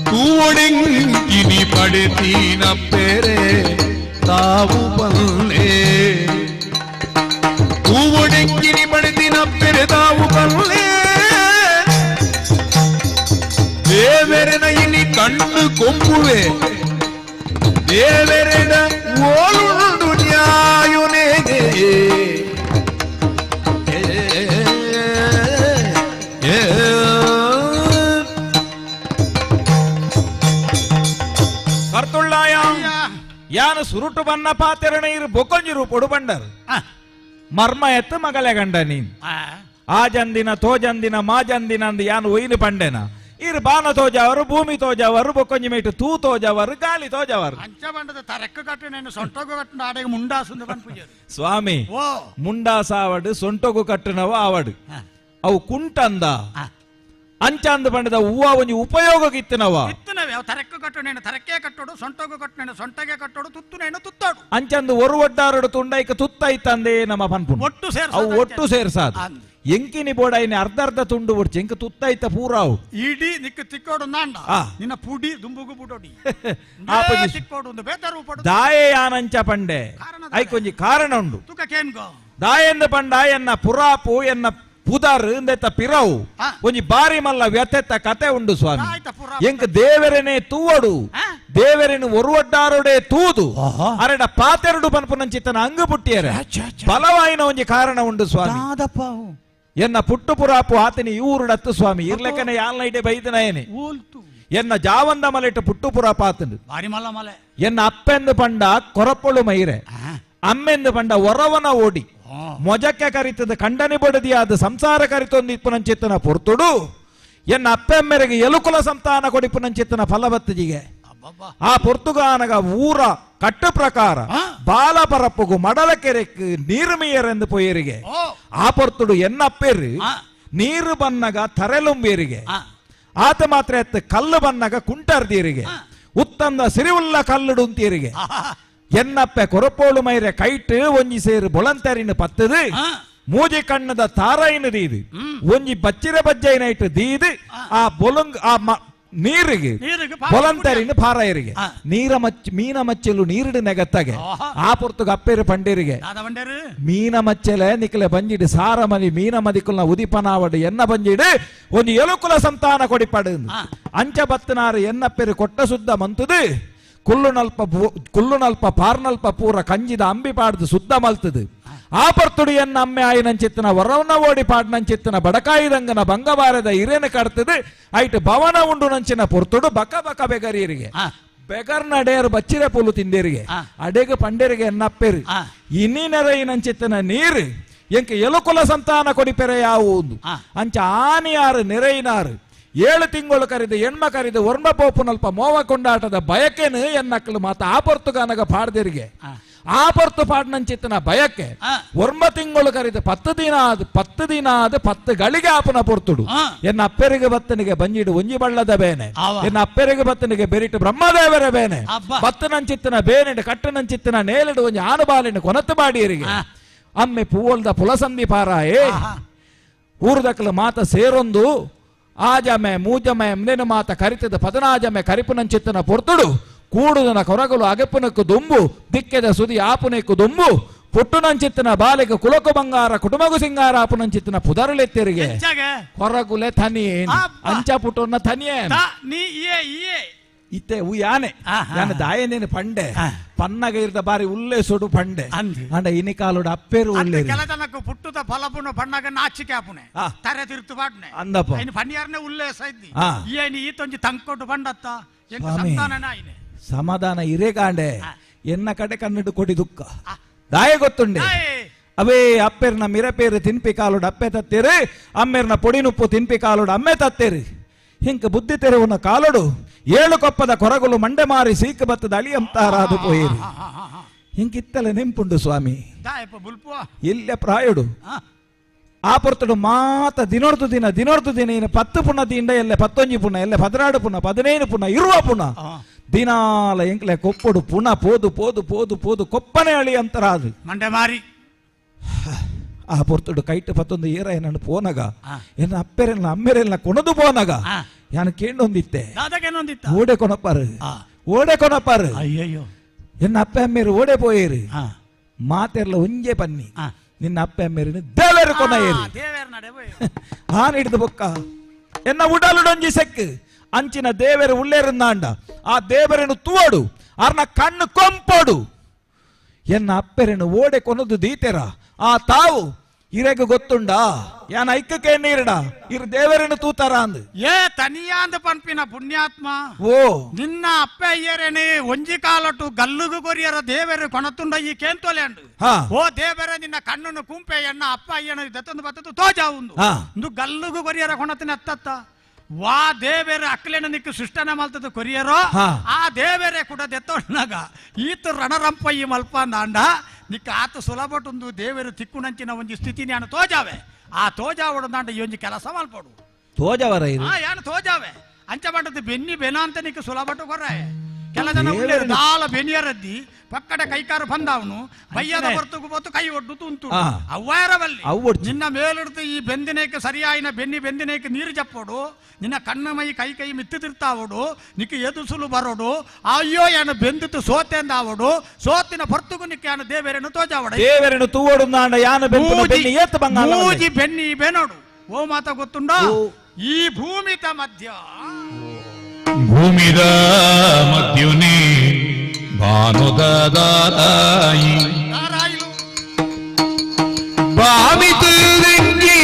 ತೂವೊಡೆಂಗಿನಿ ಪಡೆತೀನ ಪೆರೆ ತಾವು ಬಲ್ಲೆ ತೂವೊಡೆಂಗಿನಿ ಪಡೆದಿನ ಪೆರೆ ತಾವು ಬಲ್ಲೆ ದೇವರನ ಇನ್ನಿ ಕಣ್ಣು ಕೊಂಪುವೆ ದೇವರನ ಓಲುಂಡು ನ್ಯಾಯೋನೆ ಕರ್ತುಳ್ಳಾಯ ಯಾನು ಸುರುಟು ಬನ್ನ ಪಾತೆರಣ ಇರು ಬೊಕೊಂಜಿರು ಪೊಡು ಬಂಡರು ಮರ್ಮ ಎತ್ತು ಮಗಲೆ ಗಂಡ ನೀನ್ ಆ ಜಂದಿನ ತೋಜಂದಿನ ಮಾಜಂದಿನ ಅಂದು ಯಾನು ಒಯ್ನು ಪಂಡೆನ ಇರು ಬಾನ ತೋಜವರು ಭೂಮಿ ತೋಜವರು ಬೊಕೊಂಜಿ ಮೇಟು ತೂ ತೋಜವರು ಗಾಲಿ ತೋಜವರು ಅಂಚ ಬಂಡದ ತರೆಕ್ಕ ಕಟ್ಟು నేను ಸೊಂಟಗು ಕಟ್ಟು ಆಡೆಗೆ ಮುಂಡಾಸುಂದು ಪನ್ಪುಜರು ಸ್ವಾಮಿ ಮುಂಡಾಸ ಆವಡು ಸೊಂಟಗು ಕಟ್ಟುನವ ಆವಡು ಅವು ಕುಂಟಂದ ಅಂಚಾಂದ ಬಂಡದ ಹೂವ ಒಂಜಿ ಉಪಯೋಗಕ್ಕಿತ್ತನವ ಇತ್ತನವೆ ಅವು ತರೆಕ್ಕ ಕಟ್ಟು నేను ತರೆಕ್ಕೆ ಕಟ್ಟೋಡು ಸೊಂಟಗು ಕಟ್ಟು నేను ಸೊಂಟಗೆ ಕಟ್ಟೋಡು ತುತ್ತು నేను ತುತ್ತಾಡು ಅಂಚಂದು ಒರು ಒಡ್ಡಾರಡು ತುಂಡೈಕ ತುತ್ತೈತಂದೇ ನಮ್ಮ ಪನ್ಪುಣ ಒಟ್ಟು ಸೇರ್ ಅವು ಒಟ್ಟು ಸೇರ್ಸಾದ ಎಂಕಿನಿ ಬೋಡಾಯಿನ ಅರ್ಧ ತುಂಡು ಬಿಡ್ಚಿ ಎಂಕ ತುತ್ತೈತ ಪೂರಾವು ಇಡೀ ನಿಕ್ಕು ತಿಕ್ಕೋಡು ನಾಂಡ ನಿನ್ನ ಪುಡಿ ದುಂಬುಗು ಬುಡೋಡಿ ತಿಕ್ಕೋಡು ಒಂದು ಬೇತಾರು ಪಡು ದಾಯೆ ಯಾನಂಚ ಪಂಡೆ ಐಕೊಂಜಿ ಕಾರಣ ಉಂಡು ತುಕ ಕೇನ್ಗೋ ದಾಯೆಂದು ಪಂಡ ಎನ್ನ ಪುರಾಪು ಎನ್ನ ಪುದರ್ ಇಂದೆತ್ತ ಪಿರವು ಒಂಜಿ ಬಾರಿ ಮಲ್ಲ ವ್ಯತೆತ್ತ ಕತೆ ಉಂಡು ಸ್ವಾಮಿ ಎಂಕ್ ದೇವರನೇ ತೂವಡು ದೇವರನ್ನು ಒರುವಡ್ಡಾರೋಡೆ ತೂದು ಅರೆಡ ಪಾತೆರಡು ಪನ್ಪುನಂಚಿತ್ತನ ಅಂಗು ಪುಟ್ಟಿಯರೆ ಬಲವಾಯಿನ ಒಂಜಿ ಕಾರಣ ಉಂಡು ಸ್ವಾಮಿ ಎನ್ನ ಪುಟ್ಟು ಪುರಾಪು ಆತನಿ ಇವ್ರುಡತ್ತು ಸ್ವಾಮಿ ಇರ್ಲೆಕ್ಕನೆ ಯಾಲ್ನೈಡೆ ಬೈದನಯನೆ ಎನ್ನ ಜಾವಂದ ಮಲೆಟ್ಟು ಪುಟ್ಟು ಪುರಾಪ ಆತನು ಎನ್ನ ಅಪ್ಪೆಂದು ಪಂಡ ಕೊರಪೊಳು ಮೈರೆ ಅಮ್ಮೆಂದು ಪಂಡ ಒರವನ ಓಡಿ ಮೊಜಕ್ಕೆ ಕರಿತದ ಖಂಡನೆ ಬಡದಿಯಾದ ಸಂಸಾರ ಕರಿತೊಂದಿಪ್ಪುನಂಚಿತ್ತನ ಪೊರ್ತುಡು ಎನ್ನ ಅಪ್ಪೆಮ್ಮೆರೆಗೆ ಎಲುಕುಲ ಸಂತಾನ ಕೊಡಿಪ್ಪುನಂಚಿತ್ತನ ಫಲವತ್ತಜಿಗೆ ಆ ಪೊರ್ತುಗಾನಗ ಊರ ಕಟ್ಟು ಪ್ರಕಾರ ಬಾಲ ಪರಪ್ಪುಗು ಮಡಲ ಕೆರೆಕ್ ನೀರು ಮೀಯರೆಂದು ಪೊಯ್ಯರಿಗೆ ಆ ಪೊರ್ತುಡು ಎನ್ನಪ್ಪೆರು ನೀರು ಬನ್ನಗ ತರೆಲುಂಬೇರಿಗೆ ಆತ ಮಾತ್ರ ಎತ್ತ ಕಲ್ಲು ಬನ್ನಗ ಕುಂಟರ್ದೀರಿಗೆ ಉತ್ತಂದ ಸಿರಿವುಲ್ಲ ಕಲ್ಲುಡು ಅಂತೀರಿಗೆ ಎನ್ನಪ್ಪೆ ಕೊರಪೋಳು ಮೈರೆ ಕೈಟ್ ಒಂಜಿ ಸೇರು ಬೊಳಂತರಿನ ಪತ್ತದು ಮೂಜಿ ಕಣ್ಣದ ತಾರಾಯಿನ ದೀದು ಒಂಜಿ ಬಚ್ಚಿರ ಬಜ್ಜೈನ ಇಟ್ಟು ದೀದು ಆ ಬೊಲಂಗ್ ಆ ನೀರಿಗೆ ಬೊಲಂತರಿನ ಪಾರಾಯರಿಗೆ ಮೀನ ಮಚ್ಚಲು ನೀರಿಡು ನೆಗತ್ತಗೆ ಆ ಪೊರ್ತುಗ ಅಪ್ಪೇರು ಪಂಡೇರಿಗೆ ಮೀನ ಮಚ್ಚಲೆ ನಿಕ್ಲೆ ಬಂಜಿಡು ಸಾರ ಮನಿ ಮೀನ ಮದಿಕುಲ್ನ ಉದಿಪನಾವಡು ಎನ್ನ ಬಂಜಿಡು ಒಂದು ಎಲುಕುಲ ಸಂತಾನ ಕೊಡಿಪಡು ಅಂಚ ಬತ್ತನಾರು ಎನ್ನಪ್ಪೇರು ಕೊಟ್ಟ ಸುದ್ದ ಮಂತದು ಕುಲ್ಲು ನಲ್ಪ ಪಾರ್ನಲ್ಪ ಪೂರ ಕಂಜಿದ ಅಂಬಿ ಪಾಡ್ದು ಸುದ್ದ ಮಲ್ತದು ಆ ಪರ್ತುಡು ಎನ್ನ ಅಮ್ಮೆ ಆಯಿನಂಚಿತ್ತನ ವರವನ ಓಡಿ ಪಾಡ್ನಂಚಿತ್ತನ ಬಡಕಾಯಿದಂಗನ ಬಂಗಬಾರದ ಹಿರೇನ ಕಡ್ತದು ಐಟ್ ಭವನ ಉಂಡು ನಂಚಿನ ಪೊರ್ತುಡು ಬಕ ಬಕ ಬೆಗರಿಯರಿಗೆ ಬೆಗರ್ನ ಅಡೆಯರು ಬಚ್ಚಿರೆ ಪೋಲು ತಿಂದೇರಿಗೆ ಅಡೆಗೆ ಪಂಡೆರಿಗೆ ಎನ್ನಪ್ಪೇರು ಇನ್ನಿನೆರೆಯಿನಂಚಿತ್ತನ ನೀರು ಎಂಕ ಎಲುಕುಲ ಸಂತಾನ ಕೊಡಿಪೆರೆ ಯಾವುದು ಅಂಚ ಆನಿಯಾರು ನೆರೆಯಿನಾರು 7 ತಿಂಗಳು ಕರಿದು ಹೆಣ್ಮ ಕರಿದು ವರ್ಮ ಪೋಪುನಲ್ಪ ಮೋವ ಕೊಂಡಾಟದ ಬಯಕೆನು ಎನ್ನಕ್ಕಲು ಮಾತ ಆಪರ್ತುಗಾನಗ ಪಾಡ್ದೇರಿಗೆ ಆಪರ್ತು ಪಾಡ್ನಂಚಿತ್ತನ ಬಯಕೆ ವರ್ಮ ತಿಂಗಳು ಕರಿದು 10 ದಿನ ಆದ 10 ಗಳಿಗೆ ಆಪನ ಪೊರ್ತುಡು ಎನ್ನ ಅಪ್ಪೆರಿಗೆ ಬತ್ತನಿಗೆ ಬಂಜಿಡು ಒಂಜಿ ಬಳ್ಳದ ಬೇನೆ ಎನ್ನ ಅಪ್ಪೆರಿಗೆ ಬತ್ತನಿಗೆ ಬೆರಿಟ್ಟು ಬ್ರಹ್ಮದೇವರ ಬೇನೆ ಬತ್ತನಂಚಿತ್ತನ ಬೇನೆಡು ಕಟ್ಟನಂಚಿತ್ತನ ನೇಲಿಡು ಒಂಜಿ ಆನುಬಾಲಿನ ಕೊನತ್ತು ಮಾಡಿಯರಿಗೆ ಅಮ್ಮೆ ಪೂವಲ್ದ ಪುಲಸಂದಿ ಪಾರಾಯೇ ಊರ್ದಕ್ಕಲು ಮಾತ ಸೇರೊಂದು ಆಜಮೆ ಮೂಜಮೆ ಎಂದೇನು ಮಾತ ಕರಿತದ 14 ಕರಿಪುನಂಚಿತ್ತನ ಪೊರ್ತುಡು ಕೂಡುದನ ಕೊರಗಲು ಅಗೆಪುನಕ್ಕು ದುಂಬು ದಿಕ್ಕೆದ ಸುದಿ ಆಪುನೆಕ್ಕು ದುಂಬು ಪುಟ್ಟುನಂಚಿತ್ತನ ಬಾಲಿಗೆ ಕುಲಕು ಬಂಗಾರ ಕುಟುಂಬಗು ಸಿಂಗಾರ ಆಪುನಂಚಿತ್ತನ ಪುದರಲೆತ್ತೆರಿಗೆ ಕೊರಗುಲೆ ತನಿಯೇ ಅಂಚ ಪುಟ್ಟನ್ನ ತನಿಯೇ ಇತ್ತೆ ಉಯಾನೆ ನಾನು ದಾಯನೇನು ಪಂಡೆ ಪನ್ನಗ ಇರ್ದ ಬಾರಿ ಉಲ್ಲೆ ಸುಡು ಪಂಡೆ ಅಂಡ ಇನಿ ಕಾಲುಡ ಅಪ್ಪೇರು ಉಲ್ಲೆ ಕೆಲತನಕ ಪುಟ್ಟುದ ಫಲಪುನ ಪಣ್ಣಗ ನಾಚಿಕೆ ಆಪುನೆ ತರೆ ತಿರುತು ಪಾಡ್ನೆ ಅಂದಪ್ಪ ಇನ್ನು ಪನ್ಯಾರ್ನೆ ಉಲ್ಲೆ ಸೈದ್ದಿ ಏನಿ ಈತೊಂಜಿ ತಂಕೊಟ್ಟು ಪಂಡತ್ತ ಎಂತ ಸಂತಾನನ ಆಯ್ನೆ ಸಮಾಧಾನ ಇರೇಗಾಂಡೆ ಎನ್ನ ಕಡೆ ಕಣ್ಣಿಡು ಕೊಡಿ ದುಃಖ ದಾಯ ಗೊತ್ತುಂಡೆ ಅವೇ ಅಪ್ಪೆರ್ನ ಮಿರಪೇರು ತಿನ್ಪಿ ಕಾಲುಡ ಅಪ್ಪೆ ತತ್ತೇರಿ ಅಮ್ಮೆರ್ನ ಪೊಡಿನುಪ್ಪು ತಿನ್ಪಿ ಕಾಲುಡ ಅಮ್ಮೆ ತತ್ತೇರಿ ಹಿಂಕ ಬುದ್ಧಿ ತೆರವುನ ಕಾಲುಡು 7 ಕೊಪ್ಪದ ಕೊರಗುಲು ಮಂಡೆ ಮಾರಿ ಸೀಕ ಬತ್ತದ ಅಳಿಯಂತಾರಾದು ಪೋಯಿರಿ ಹಿಂಕಿತ್ತಲೆ ನೆಂಪುಂಡು ಸ್ವಾಮಿ ಇಲ್ಲೇ ಪ್ರಾಯುಡು ಆಪರ್ತುಡು ಮಾತ ದಿನೋರ್ದು ದಿನ ಇನ್ನು 10 ಪುಣ ದಿಂಡ ಎಲ್ಲೆ 11 ಪುಣ ಎಲ್ಲೆ 16 ಪುಣ 15 ಪುಣ 20 ಪುಣ ದಿನಾಲ ಎಂಕ್ಲೆ ಕೊಪ್ಪುಡು ಪುಣ ಪೋದು ಕೊಪ್ಪನೆ ಅಳಿಯಂತರಾದು ಮಂಡೆ ಮಾರಿ ಆ ಪೊರ್ತುಡು ಕೈಟ್ 11 ಏರ ಏನನ್ನು ಪೋನಗ ಎನ್ನ ಅಪ್ಪೆರೆಲ್ಲ ಅಮ್ಮೆರೆಲ್ಲ ಕೊನದು ಪೋನಗ ಯಾನು ಕೇಂಡೊಂದಿತ್ತೆ ಓಡೆ ಕೊನಪಾರು ಅಯ್ಯಯ್ಯೋ ಎನ್ನ ಅಪ್ಪ ಅಮ್ಮೇರು ಓಡೆ ಪೋಯೇರು ಮಾತೆರ್ಲ ಒಂಜೆ ಪನ್ನಿ ನಿನ್ನ ಅಪ್ಪ ಅಮ್ಮೇರಿನ ದೇವೇರು ಕೊನ ಏರಿ ಹಾನ್ ಹಿಡಿದು ಬೊಕ್ಕ ಎನ್ನ ಉಡಲುಡೊಂಜಿ ಸೆಕ್ ಅಂಚಿನ ದೇವೇರು ಉಳ್ಳೇರಿಂದಾಂಡ ಆ ದೇವರನ್ನು ತೂವಡು ಅರ್ನ ಕಣ್ಣು ಕೊಂಪೋಡು ಎನ್ನ ಅಪ್ಪೆರೆನು ಓಡೆ ಕೊನದು ದೀತೆರ ಆ ತಾವು ಇರೆಗೆ ಗೊತ್ತುಂಡಾ ಯಾನ ಐಕ್ಕಕ್ಕೆ ನೀರಡ ಇರು ದೇವರನ್ನು ತೂತಾರ ಅಂದ್ ಏ ತನಿಯಾಂದ ಪನ್ಪಿನ ಪುಣ್ಯಾತ್ಮ ಓ ನಿನ್ನ ಅಪ್ಪ ಅಯ್ಯರೇನೆ ಒಂಜಿ ಕಾಲಟು ಗಲ್ಲುಗು ಕೊರಿಯರ ದೇವರು ಕೊಣತುಂಡ ಈ ಕೇಂತೋಲೆ ಅಂಡು ಓ ದೇವರ ನಿನ್ನ ಕಣ್ಣನ್ನು ಕುಂಪೆ ಎನ್ನ ಅಪ್ಪ ಅಯ್ಯನ ದತ್ತೊಂದು ಬತ್ತದು ತೋಜಾ ಒಂದು ಗಲ್ಲುಗು ಕೊರಿಯರ ಕೊಣತಿನ ಅತ್ತತ್ತ ವಾ ದೇವೇರ ಅಕ್ಲೇನ ನಿಕ್ಕು ಸೃಷ್ಟನ ಮಲ್ತದ ಕೊರಿಯರೋ ಆ ದೇವೇರೆ ಕೂಡ ದೆತ್ತೊಂಡಾಗ ಈತು ರಣರಂಪಯ್ಯ ಮಲ್ಪ ಅಂದ ನಿಕ್ಕ ಆತ ಸುಲಭಟೊಂದು ದೇವರು ತಿಕ್ಕುನಂಚಿನ ಒಂಜಿ ಸ್ಥಿತಿ ನಾನು ತೋಜಾವೆ ಆ ತೋಜಾವಡದಾಂಡ ಈ ಒಂಜಿ ಕೆಲಸ ಮಲ್ಪಡು ತೋಜಾವರ ಯಾನು ತೋಜಾವೆ ಅಂಚ ಬಂಡದ್ದು ಬೆನ್ನಿ ಬೆನ ಅಂತ ನಿಕ್ಕ ಸುಲಭಟು ಕೊರ್ರೆ ಕೆಲ ಜನ ದಾಲ ಬೆನಿಯರದ್ದಿ ಪಕ್ಕಡ ಕೈಕಾರು ಬಂದವನು ಬಯ್ಯದ ಹೊರತುಗು ಬತ್ತು ಕೈ ಒಡ್ಡು ತುಂತು ಅವ್ವಾರವಲ್ಲಿ ನಿನ್ನ ಮೇಲಿಡ್ದು ಈ ಬೆಂದಿನೇಕ ಸರಿಯಾಯಿನ ಬೆಂದಿನೇಕ ನೀರು ಜಪ್ಪೋಡು ನಿನ್ನ ಕಣ್ಣ ಮೈ ಕೈ ಮಿತ್ತು ತಿರ್ತಾವಡು ನಿಕ್ಕ ಎದುಸುಲು ಬರೋಡು ಅಯ್ಯೋ ಏನು ಬೆಂದಿತ್ತು ಸೋತೆ ಅಂದಾವಡು ಸೋತಿನ ಹೊರತುಗು ನಿಕ್ಕ ಯಾನು ದೇವೇರನ್ನು ತೋಜಾವಡ ದೇವೇರನ್ನು ತೂವಡು ನಾಂಡ ಯಾನು ಮೂಜಿ ಬೆನ್ನಿ ಬೆನೋಡು ಓ ಮಾತ ಗೊತ್ತುಂಡೋ ಈ ಭೂಮಿತ ಮಧ್ಯ ಭೂಮಿದ ಮಧ್ಯುನಿ ಭಾನುದಾಯಿ ಭಾವಿತುಂಗಿ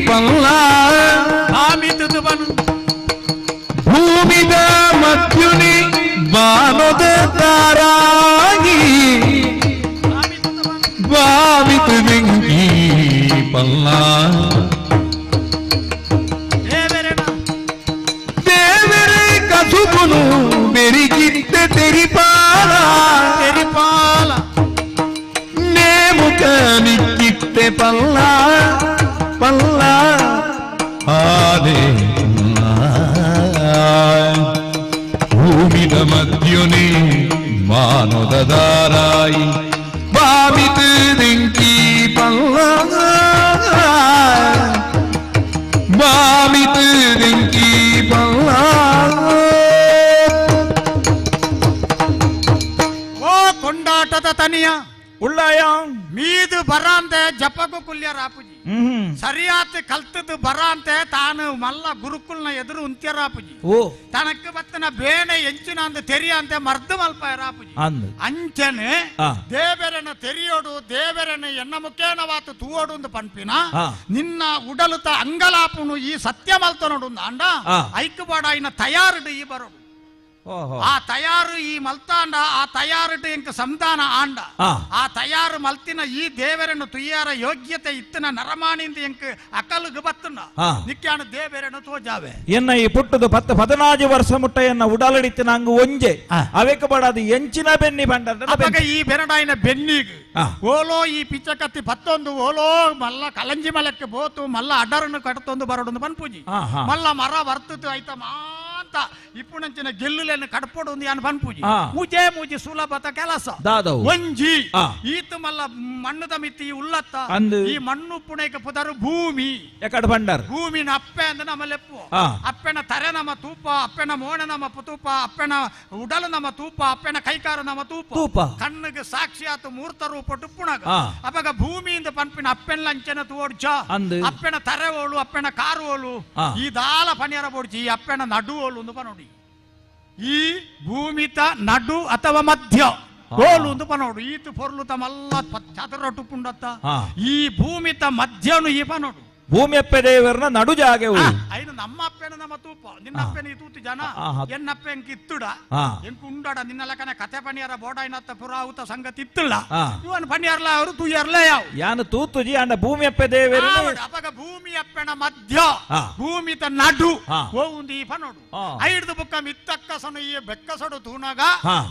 ಪಲ್ಲ ಭೂಮಿದ ಮಧ್ಯುನಿ ಭಾನುದಾರಾಗಿ ಭಾವಿತುಂಗಿ ಪಲ್ಲ ಕಸುಬುನು ಬೆರಿಗಿತ್ತೆ ತೆರಿಪಾಲ ನೇಮುಕ ನಿಕ್ಕಿತ್ತೆ ಪಲ್ಲ ಆದೆ ಭೂಮಿದ ಮಧ್ಯುನಿ ಮಾನದ ದಾರಾಯಿ ಭಾವಿತು ಬೆಂಕಿ ಪಲ್ಲ ಭಾವಿತು ಬೆಂಕಿ ಪಲ್ಲ ಕೊಂಡಾಟದ ತನಿಯ ಉಳ್ಳಾಯ ಮೀದು ಬರಾಂತೆ ಜಪಗು ಕುಲ್ಯ ರಾಪುಜಿ ಸರಿಯಾತ್ ಕಲ್ತದ್ದು ಬರಾಂತೆ ತಾನು ಮಲ್ಲ ಗುರುಕುಲ್ನ ಎದುರು ಉಂತ್ಯ ರಾಪುಜಿ ತನಕ್ಕೆ ಬತ್ತನ ಬೇನೆ ಎಂಚಿನ ಅಂದ ತೆರಿಯಂತೆ ಮರ್ದ ಮಲ್ಪ ರಾಪುಜಿ ಅಂಚನೆ ದೇವರನ ತೆರಿಯೋಡು ದೇವರನ ಎನ್ನ ಮುಖೇನವಾತು ತೂವೋಡು ಒಂದು ಪಂಪಿನ ನಿನ್ನ ಉಡಲುತ ಅಂಗಲಾಪುನು ಈ ಸತ್ಯ ಮಲ್ತ ನೋಡು ಅಂಡ ಐಕ್ಯಪಾಡ ಇನ್ನ ತಯಾರುಡು ಈ ಬರೋಡು ಆ ತಯಾರು ಈ ಮಲ್ತಾಂಡ ಆ ತಯಾರಿಟ್ಟು ಎಂಕ ಸಂಧಾನ ಆಂಡ ಆ ತಯಾರು ಮಲ್ತಿನ ಈ ದೇವರನ್ನು ತುಯ್ಯಾರ ಯೋಗ್ಯತೆ ಇತ್ತನ ನರಮಾಣಿಂದ ಎಂಕ ಅಕಲ್ಗೆ ಬತ್ತನ ನಿಕ್ಕಾನ ದೇವರನ್ನು ತೋಜಾವೆ ಎನ್ನ ಈ ಪುಟ್ಟದು 10-14 ವರ್ಷ ಮುಟ್ಟ ಎನ್ನ ಉಡಾಲಡಿತ್ತು ನಂಗೆ ಒಂಜೆ ಅವೇಕ ಬಡದು ಎಂಚಿನ ಬೆನ್ನಿ ಬಂಡ ಈ ಬೆರಡಾಯಿನ ಬೆನ್ನಿಗೆ ಓಲೋ ಈ ಪಿಚ್ಚಕತ್ತಿ 11 ಓಲೋ ಮಲ್ಲ ಕಲಂಜಿ ಮಲಕ್ಕೆ ಬೋತು ಮಲ್ಲ ಅಡ್ಡರನ್ನು ಕಟ್ತೊಂದು ಬರೋಡು ಬನ್ಪೂಜಿ ಮಲ್ಲ ಮರ ಬರ್ತತು ಆಯ್ತಾ ಮಾಂತ ಇಪ್ಪುನಂಚಿನ ಗೆಲ್ಲುಲೆನ್ನು ಕಡ್ಪೋಡು ಒಂದು ಯಾನ್ ಬನ್ಪೂಜಿ ಮೂಜೆ ಸುಲಭತ ಕೆಲಸ ಒಂಜಿ ಈತ ಮಲ್ಲ ಮಣ್ಣದ ಮಿತ್ತಿ ಉಲ್ಲತ್ತ ಈ ಮಣ್ಣು ಪುಣೆಕ ಪುದರು ಭೂಮಿ ಎಕಡೆ ಬಂಡರ್ ಭೂಮಿನ ಅಪ್ಪೆ ಅಂದ ನಮ್ಮ ಲೆಪ್ಪು ಅಪ್ಪೆನ ತರೆ ನಮ್ಮ ತೂಪ ಅಪ್ಪೆನ ಮೋಣ ನಮ್ಮ ತೂಪ ಅಪ್ಪೆನ ಉಡಲು ನಮ್ಮ ತೂಪ ಅಪ್ಪೆನ ಕೈಕಾರ ನಮ್ಮ ತೂಪ ಕಣ್ಣಿಗೆ ಸಾಕ್ಷಿಯಾತ ಮೂರ್ತ ರೂಪ ಟುಪ್ಪುಣಗ ಅವಾಗ ಭೂಮಿಯಿಂದ ಪನ್ಪಿನ ಅಪ್ಪೆನ ಲಂಚನ ತೋಡ್ಚ ಅಪ್ಪೆನ ತರೆ ಓಳು ಅಪ್ಪೆನ ಕಾರು ಓಳು ಈ ದಾಲ ಪನಿಯರ ಬೋಡ್ಚಿ ಈ ಅಪ್ಪೆನ ನಡು ಓಳು ಒಂದು ಪನೋಡಿ ಈ ಭೂಮಿತ ನಡು ಅಥವಾ ಮಧ್ಯ ಓಲು ಒಂದು ಪನೋಡು ಈತು ಪೊರ್ಲುತ ಮಲ್ಲ ಚತುರ ಟುಪ್ಪುಂಡತ್ತ ಈ ಭೂಮಿತ ಮಧ್ಯನು ಈ ಪನೋಡು ಭೂಮಿ ಅಪ್ಪೆ ದೇವರನ ನಡು ಜಾಗೆ ಐನು ನಮ್ಮ ಅಪ್ಪೆನ ನಮ್ಮ ತೂಪ ನಿನ್ನ ಅಪ್ಪೆನ ಈ ತೂತು ಜನ ಎನ್ನಪ್ಪೆ ಎಂಕ್ ಇತ್ತುಡ ಎಂಕ್ ಉಂಡಾಡ ನಿನ್ನ ಲಕನ ಕತೆ ಪನಿಯರ ಬೋಡಾಯಿನತ್ತ ಪುರಾಹುತ ಸಂಗತಿ ಇತ್ತುಲ್ಲ ಇವನ್ ಪನಿಯರ್ಲ ಅವರು ತುಯ್ಯರ್ಲೇ ಯಾವ ಯಾನು ತೂತುಜಿ ಅಂಡ ಭೂಮಿ ಅಪ್ಪೆ ದೇವರ ಅಪಗ ಭೂಮಿ ಅಪ್ಪೆನ ಮಧ್ಯ ಭೂಮಿತ ನಡು ಹೋಗುಂದು ಈ ಪನೋಡು ಐಡ್ದು ಬುಕ್ಕ ಮಿತ್ತಕ್ಕಸನು ಈ ಬೆಕ್ಕಸಡು ತೂನಾಗ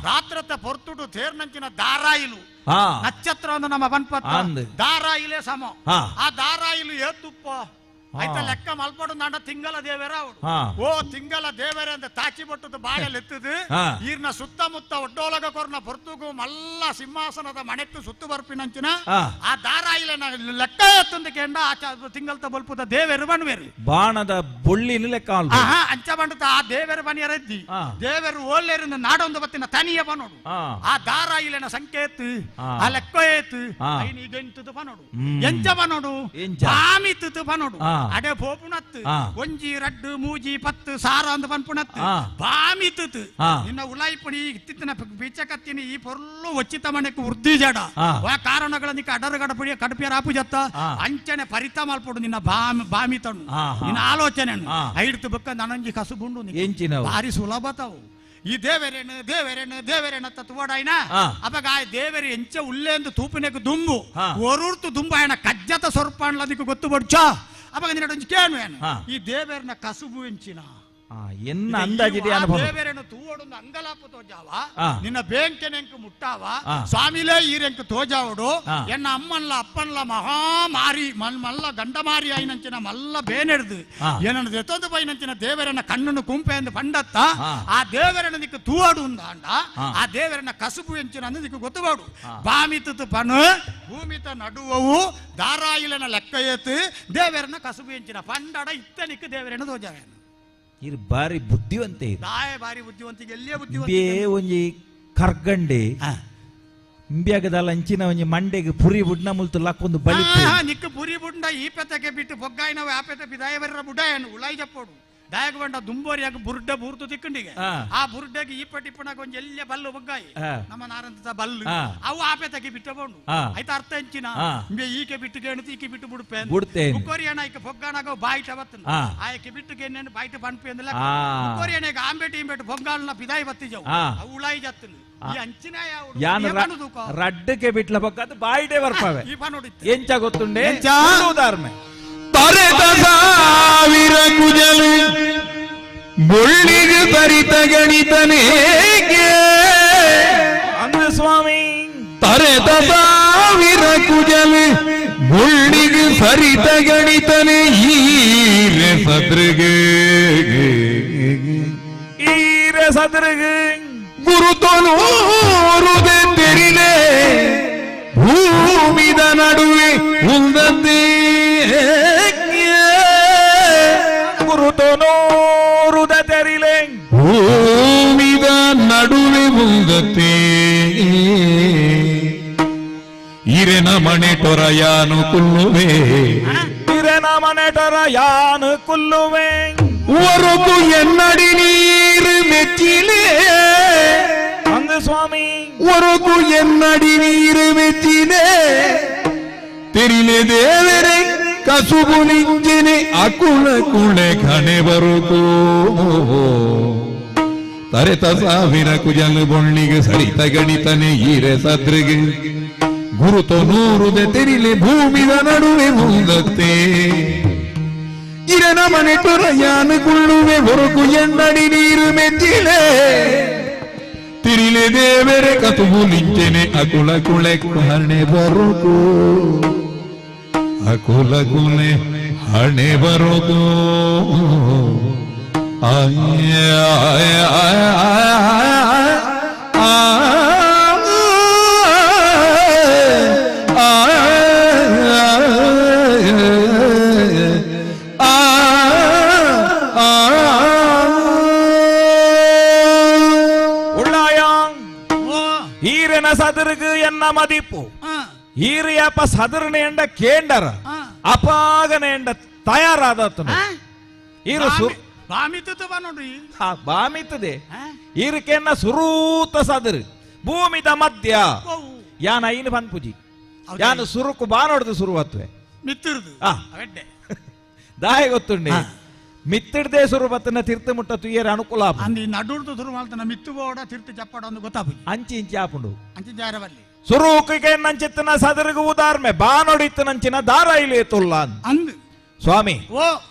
ರಾತ್ರತ್ತ ಪೊರ್ತುಡು ತೇರ್ನಂಚಿನ ದಾರಾಯಿಲು ನಕ್ಷತ್ರ ಒಂದು ನಮ್ಮ ಬನ್ಪತ್ತ ದಾರಾಯಿಲೆ ಸಮ ಆ ದಾರಾಯಿಲು ಏತುಪ್ಪ ಆಯ್ತಾ ಲೆಕ್ಕ ಮಲ್ಪಡು ನಾಡ ತಿಂಗಳ ದೇವರ ಓ ತಿಂಗಳ ದೇವರ ಅಂತ ತಾಚಿ ಬಟ್ಟದ ಬಾಳೆಲ್ ಎತ್ತದು ಈರ್ನ ಸುತ್ತಮುತ್ತ ಒಡ್ಡೋಲಗ ಕೊರ್ನ ಪೊರ್ತುಗು ಮಲ್ಲ ಸಿಂಹಾಸನದ ಮನೆತ್ತು ಸುತ್ತು ಬರ್ಪಿನಂಚಿನ ಆ ದಾರಾಯಿಲೆ ಲೆಕ್ಕ ಎತ್ತಂದು ಕೇಂಡ ಆ ತಿಂಗಳತ ಬಲ್ಪುದ ದೇವರು ಬನ್ವೇರಿ ಬಾಣದ ಬೊಳ್ಳಿನ ಲೆಕ್ಕ ಅಂಚ ಬಂಡತ ಆ ದೇವರು ಬನಿಯರದ್ದಿ ದೇವರು ಓಲ್ಲೇರಿಂದ ನಾಡೊಂದು ಬತ್ತಿನ ತನಿಯ ಬನೋಡು ಆ ದಾರಾಯಿಲೆನ ಸಂಕೇತ ಆ ಲೆಕ್ಕ ಏತು ಐನೀಗ ಎಂತದು ಬನೋಡು ಎಂಚ ಬನೋಡು ಬಾಮಿತ್ತು ಬನೋಡು ಅಡೆ ಪೋಪುಣತ್ತು ಒಂಜಿ ರಡ್ಡು ಮೂಜಿ ಪತ್ತು ಸಾರ ಅಂದ ಪನ್ಪುಣತ್ತು ಬಾಮಿತ್ತು ನಿನ್ನ ಉಲಾಯಿಪುಣಿ ಇತ್ತಿನ ಬೀಚಕತ್ತಿನ ಈ ಪೊರ್ಲು ಒಚ್ಚಿತ ಮನೆக்கு ಉರ್ದಿ ಜಡ ಆ ಕಾರಣಗಳ ನಿಕ್ಕ ಅಡರಗಡ ಪುಡಿಯ ಕಡಪಿಯ ರಾಪು ಜತ್ತ ಅಂಚನೆ ಪರಿತ ಮಲ್ಪಡು ನಿನ್ನ ಬಾಮಿತಣ್ಣು ನಿನ್ನ ಆಲೋಚನೆ ಐಡ್ತು ಬಕ್ಕ ನನಂಜಿ ಕಸುಬುಂಡು ಭಾರಿ ಸುಲಭತವು ಈ ದೇವರೇನು ತತ್ವಡಾಯ್ನ ಅವಾಗ ಆ ದೇವರಿ ಎಂಚ ಉಲ್ಲೇಂದು ತೂಪಿನಕ್ಕೆ ದುಂಬು ಒರೂರ್ತು ದುಂಬ ಆಯ್ನ ಕಜ್ಜತ ಸ್ವರ್ಪ ಅನ್ಲದಿಕ್ಕೆ ಗೊತ್ತು ಬಡ್ಚ ಅವಾಗ ನಿನ್ನೊಂದು ಕೇಳು ಏನು ಈ ದೇವರನ ಕಸುಬು ಎಂಚಿನ ಎನ್ನ ಅಂದಾಜಿದೆ ಅನುಭವ ದೇವರೇನು ತೂವೊಂದು ಅಂಗಲಾಪು ತೋಜಾವ ನಿನ್ನ ಬೇಂಕೆನೆಂಕ ಮುಟ್ಟಾವ ಸ್ವಾಮಿಲೇ ಈರೆಂಕ ತೋಜಾವಡು ಎನ್ನ ಅಮ್ಮನ್ಲ ಅಪ್ಪನ್ಲ ಮಹಾ ಮಾರಿ ಮಲ್ಲ ಗಂಡ ಮಾರಿ ಆಯ್ನಂಚಿನ ಮಲ್ಲ ಬೇನೆಡ್ದು ಏನನ್ನು ದೆತ್ತೊಂದು ಬೈನಂಚಿನ ದೇವರನ್ನ ಕಣ್ಣನ್ನು ಕುಂಪೆ ಎಂದು ಪಂಡತ್ತ ಆ ದೇವರನ್ನ ನಿಕ್ಕ ತೂವಾಡು ಅಂದ ಆ ದೇವರನ್ನ ಕಸುಬು ಎಂಚಿನ ಅಂದು ನಿಕ್ಕ ಗೊತ್ತುವಾಡು ಬಾಮಿತು ಪನು ಭೂಮಿತ ನಡುವವು ದಾರಾಯಿಲನ ಲೆಕ್ಕ ಏತು ದೇವರನ್ನ ಕಸುಬು ಎಂಚಿನ ಪಂಡಡ ಇತ್ತ ನಿಕ್ಕ ದೇವರನ್ನ ತೋಜಾವ ಇರು ಬಾರಿ ಬುದ್ಧಿವಂತೆ ಬಾರಿ ಬುದ್ಧಿವಂತಿಗೆ ಎಲ್ಲಿಯೇ ಬುದ್ಧಿವಂತೆ ಒಂಜಿ ಕರ್ಗಂಡೆ ಇಂಬ್ಯಾಗದಲ್ಲ ಅಂಚಿನ ಒಂಜಿ ಮಂಡೆಗೆ ಪುರಿ ಬುಡ್ನ ಮುಲ್ತು ಲಕ್ಕೊಂದು ಬಳಿ ನಿಕ್ಕ ಪುರಿ ಬುಡ್ಡ ಈ ಪೆತಕ್ಕೆ ಬಿಟ್ಟು ಬೊಗ್ಗಾಯಿನವ ಆ ಪೆತ ಬಿದಾಯ ಬರ್ರ ಬುಡಾಯನು ಉಳಾಯಿ ಜಪ್ಪೋಡು ದಾಯಗ ಬಂಡ ದುಂಬೋರಿಯಾಗ ಬುರ್ಡ ಬೂರ್ತು ತಿಕ್ಕಂಡಿಗೆ ಆ ಬುರ್ಡಗೆ ಈ ಪಟಿಪ್ಪನಾಗ ಒಂಜಿ ಎಲ್ಲೆ ಬಲ್ಲು ಬೊಗ್ಗಾಯಿ ನಮ್ಮ ನಾರಂತ ಬಲ್ಲು ಅವು ಆಪೆತಕ್ಕೆ ಬಿಟ್ಟ ಬೋಂಡು ಆಯ್ತಾ ಅರ್ಥ ಎಂಚಿನ ಈಕೆ ಬಿಟ್ಟು ಗೇಣತಿ ಈಕೆ ಬಿಟ್ಟು ಬುಡ್ಪೆ ಮುಕ್ಕೋರಿಯಣ ಈಕೆ ಬೊಗ್ಗಾನಾಗ ಬಾಯಿಟ ಬತ್ತನ ಆಯ್ಕೆ ಬಿಟ್ಟು ಗೇನೇನು ಬಾಯಿಟ ಬನ್ಪೆ ಅಂದಲ್ಲ ಮುಕ್ಕೋರಿಯಣೆಗೆ ಆಂಬೇಟಿ ಇಂಬೇಟು ಬೊಗ್ಗಾಲ್ನ ಬಿದಾಯಿ ಬತ್ತಿಜವು ಅವು ಉಳಾಯಿ ಜತ್ತನು ಈ ಅಂಚಿನ ರಡ್ಡಕ್ಕೆ ಬಿಟ್ಲ ಬೊಗ್ಗದು ಬಾಯಿಟೆ ಬರ್ಪವೆ ಎಂಚ ಗೊತ್ತುಂಡೆ ಉದಾಹರಣೆ ತರೆದ ಸಾವಿರ ಕುಜಲು ಮುಳ್ಳಿಗೆ ತರಿತ ಗಣಿತನೇಗೆ ಅಂದ ಸ್ವಾಮಿ ತರೆದ ಸಾವಿರ ಕುಜಲು ಮುಳ್ಳಿಗೆ ಸರಿತ ಗಣಿತನೆ ಈರೆ ಸದ್ರಿಗೆ ಗುರುತನೂರುದೆ ತೆರಿಲೆ ಭೂಮಿದ ನಡುವೆ ಉಂದದ್ದೇ ಗುರುತನೂರುದ ತೆರಿಲೆ ಭೂಮಿದ ನಡುವೆ ಉಂದತೆ ಇರೆನ ಮನೆ ಟೊರಯಾನು ಕುಲ್ಲುವೆ ಇರೆನ ಮನೆ ಟೊರಯಾನು ಕುಲ್ಲುವೆ ಒರಗು ಎನ್ನಡಿ ನೀರು ಮೆಚ್ಚಿಲೆ ಅಂದ ಸ್ವಾಮಿ ಒರಗು ಎನ್ನಡಿ ನೀರು ಮೆಚ್ಚಿಲೆ ತೆರಿಲೆ ದೇವರೇ ಕಸುಬು ನಿಂಜಿನೆ ಅಕುಳ ಕುಳೆ ಕಣೆ ಬರುಕು ತರೆತ ಸಾವಿರ ಕುಜಲು ಬೊಳ್ಳಿಗೆ ಸರಿತ ಗಣಿತನೆ ಈರೆ ಸದ್ರಿಗೆ ಗುರುತು ನೂರುದೆ ತೆರಿಲೆ ಭೂಮಿದ ನಡುವೆ ಮುಂದತ್ತೆ ಇರನ ಮನೆ ತೊರಯಾನು ಕುಳ್ಳುವೆ ಹೊರಗು ಎನ್ನಡಿ ನೀರು ಮೆಚ್ಚಿಲೆ ತಿರಿಲೆ ದೇವರೆ ಕತುಬು ನಿಂಚೆನೆ ಅಕುಲ ಕುಳೆ ಹಣೆ ಬರೋಕು ಅಕುಲ ಕುಲೆ ಹಣೆ ಬರೋಕು ಈರಿನ ಸದರುಗು ಎನ್ನ ಮದಿಪು ಈರಿಯಪ್ಪ ಸದರ್ನ ಎಂಡ ಕೇಂಡರ ಅಪಾಗನ ಎಂಡ ತಯಾರಾದತನು ಈರು ಬಾಮಿತದೆ ಈರಿಕೆನ್ನ ಸುರೂತ ಸದರ್ ಭೂಮಿದ ಮಧ್ಯ ಯಾನ ಐನು ಪನ್ಪುಜಿ ಯಾನು ಸುರುಕು ಬಾನೋಡ್ದು ಸುರುವತ್ವೆ ಮಿತ್ತಿರುದು ದಾಯ ಗೊತ್ತುಂಡೆ ಮಿತ್ತಿಡ್ದೆ ಸುರುಬತ್ತನ ತೀರ್ಥ ಮುಟ್ಟ ತುಯ್ಯರ ಅನುಕೂಲ ಅಂದಿ ನಡುರ್ದು ಸುರು ಮಾಡ್ತಾನ ಮಿತ್ತು ಬೋಡ ತೀರ್ಥ ಚಪ್ಪಡ ಒಂದು ಗೊತ್ತಾಪು ಅಂಚಿ ಇಂಚಿ ಆಪುಂಡು ಅಂಚಿ ಜಾರವಲ್ಲಿ ಸುರೂಕಿಗೆ ನಂಚಿತ್ತನ ಸದರ್ಗು ಉದಾರ್ಮೆ ಬಾನೋಡಿತ್ತು ನಂಚಿನ ದಾರ ಇಲ್ಲಿ ತುಲ್ಲ ಅಂದು ಸ್ವಾಮಿ ಓ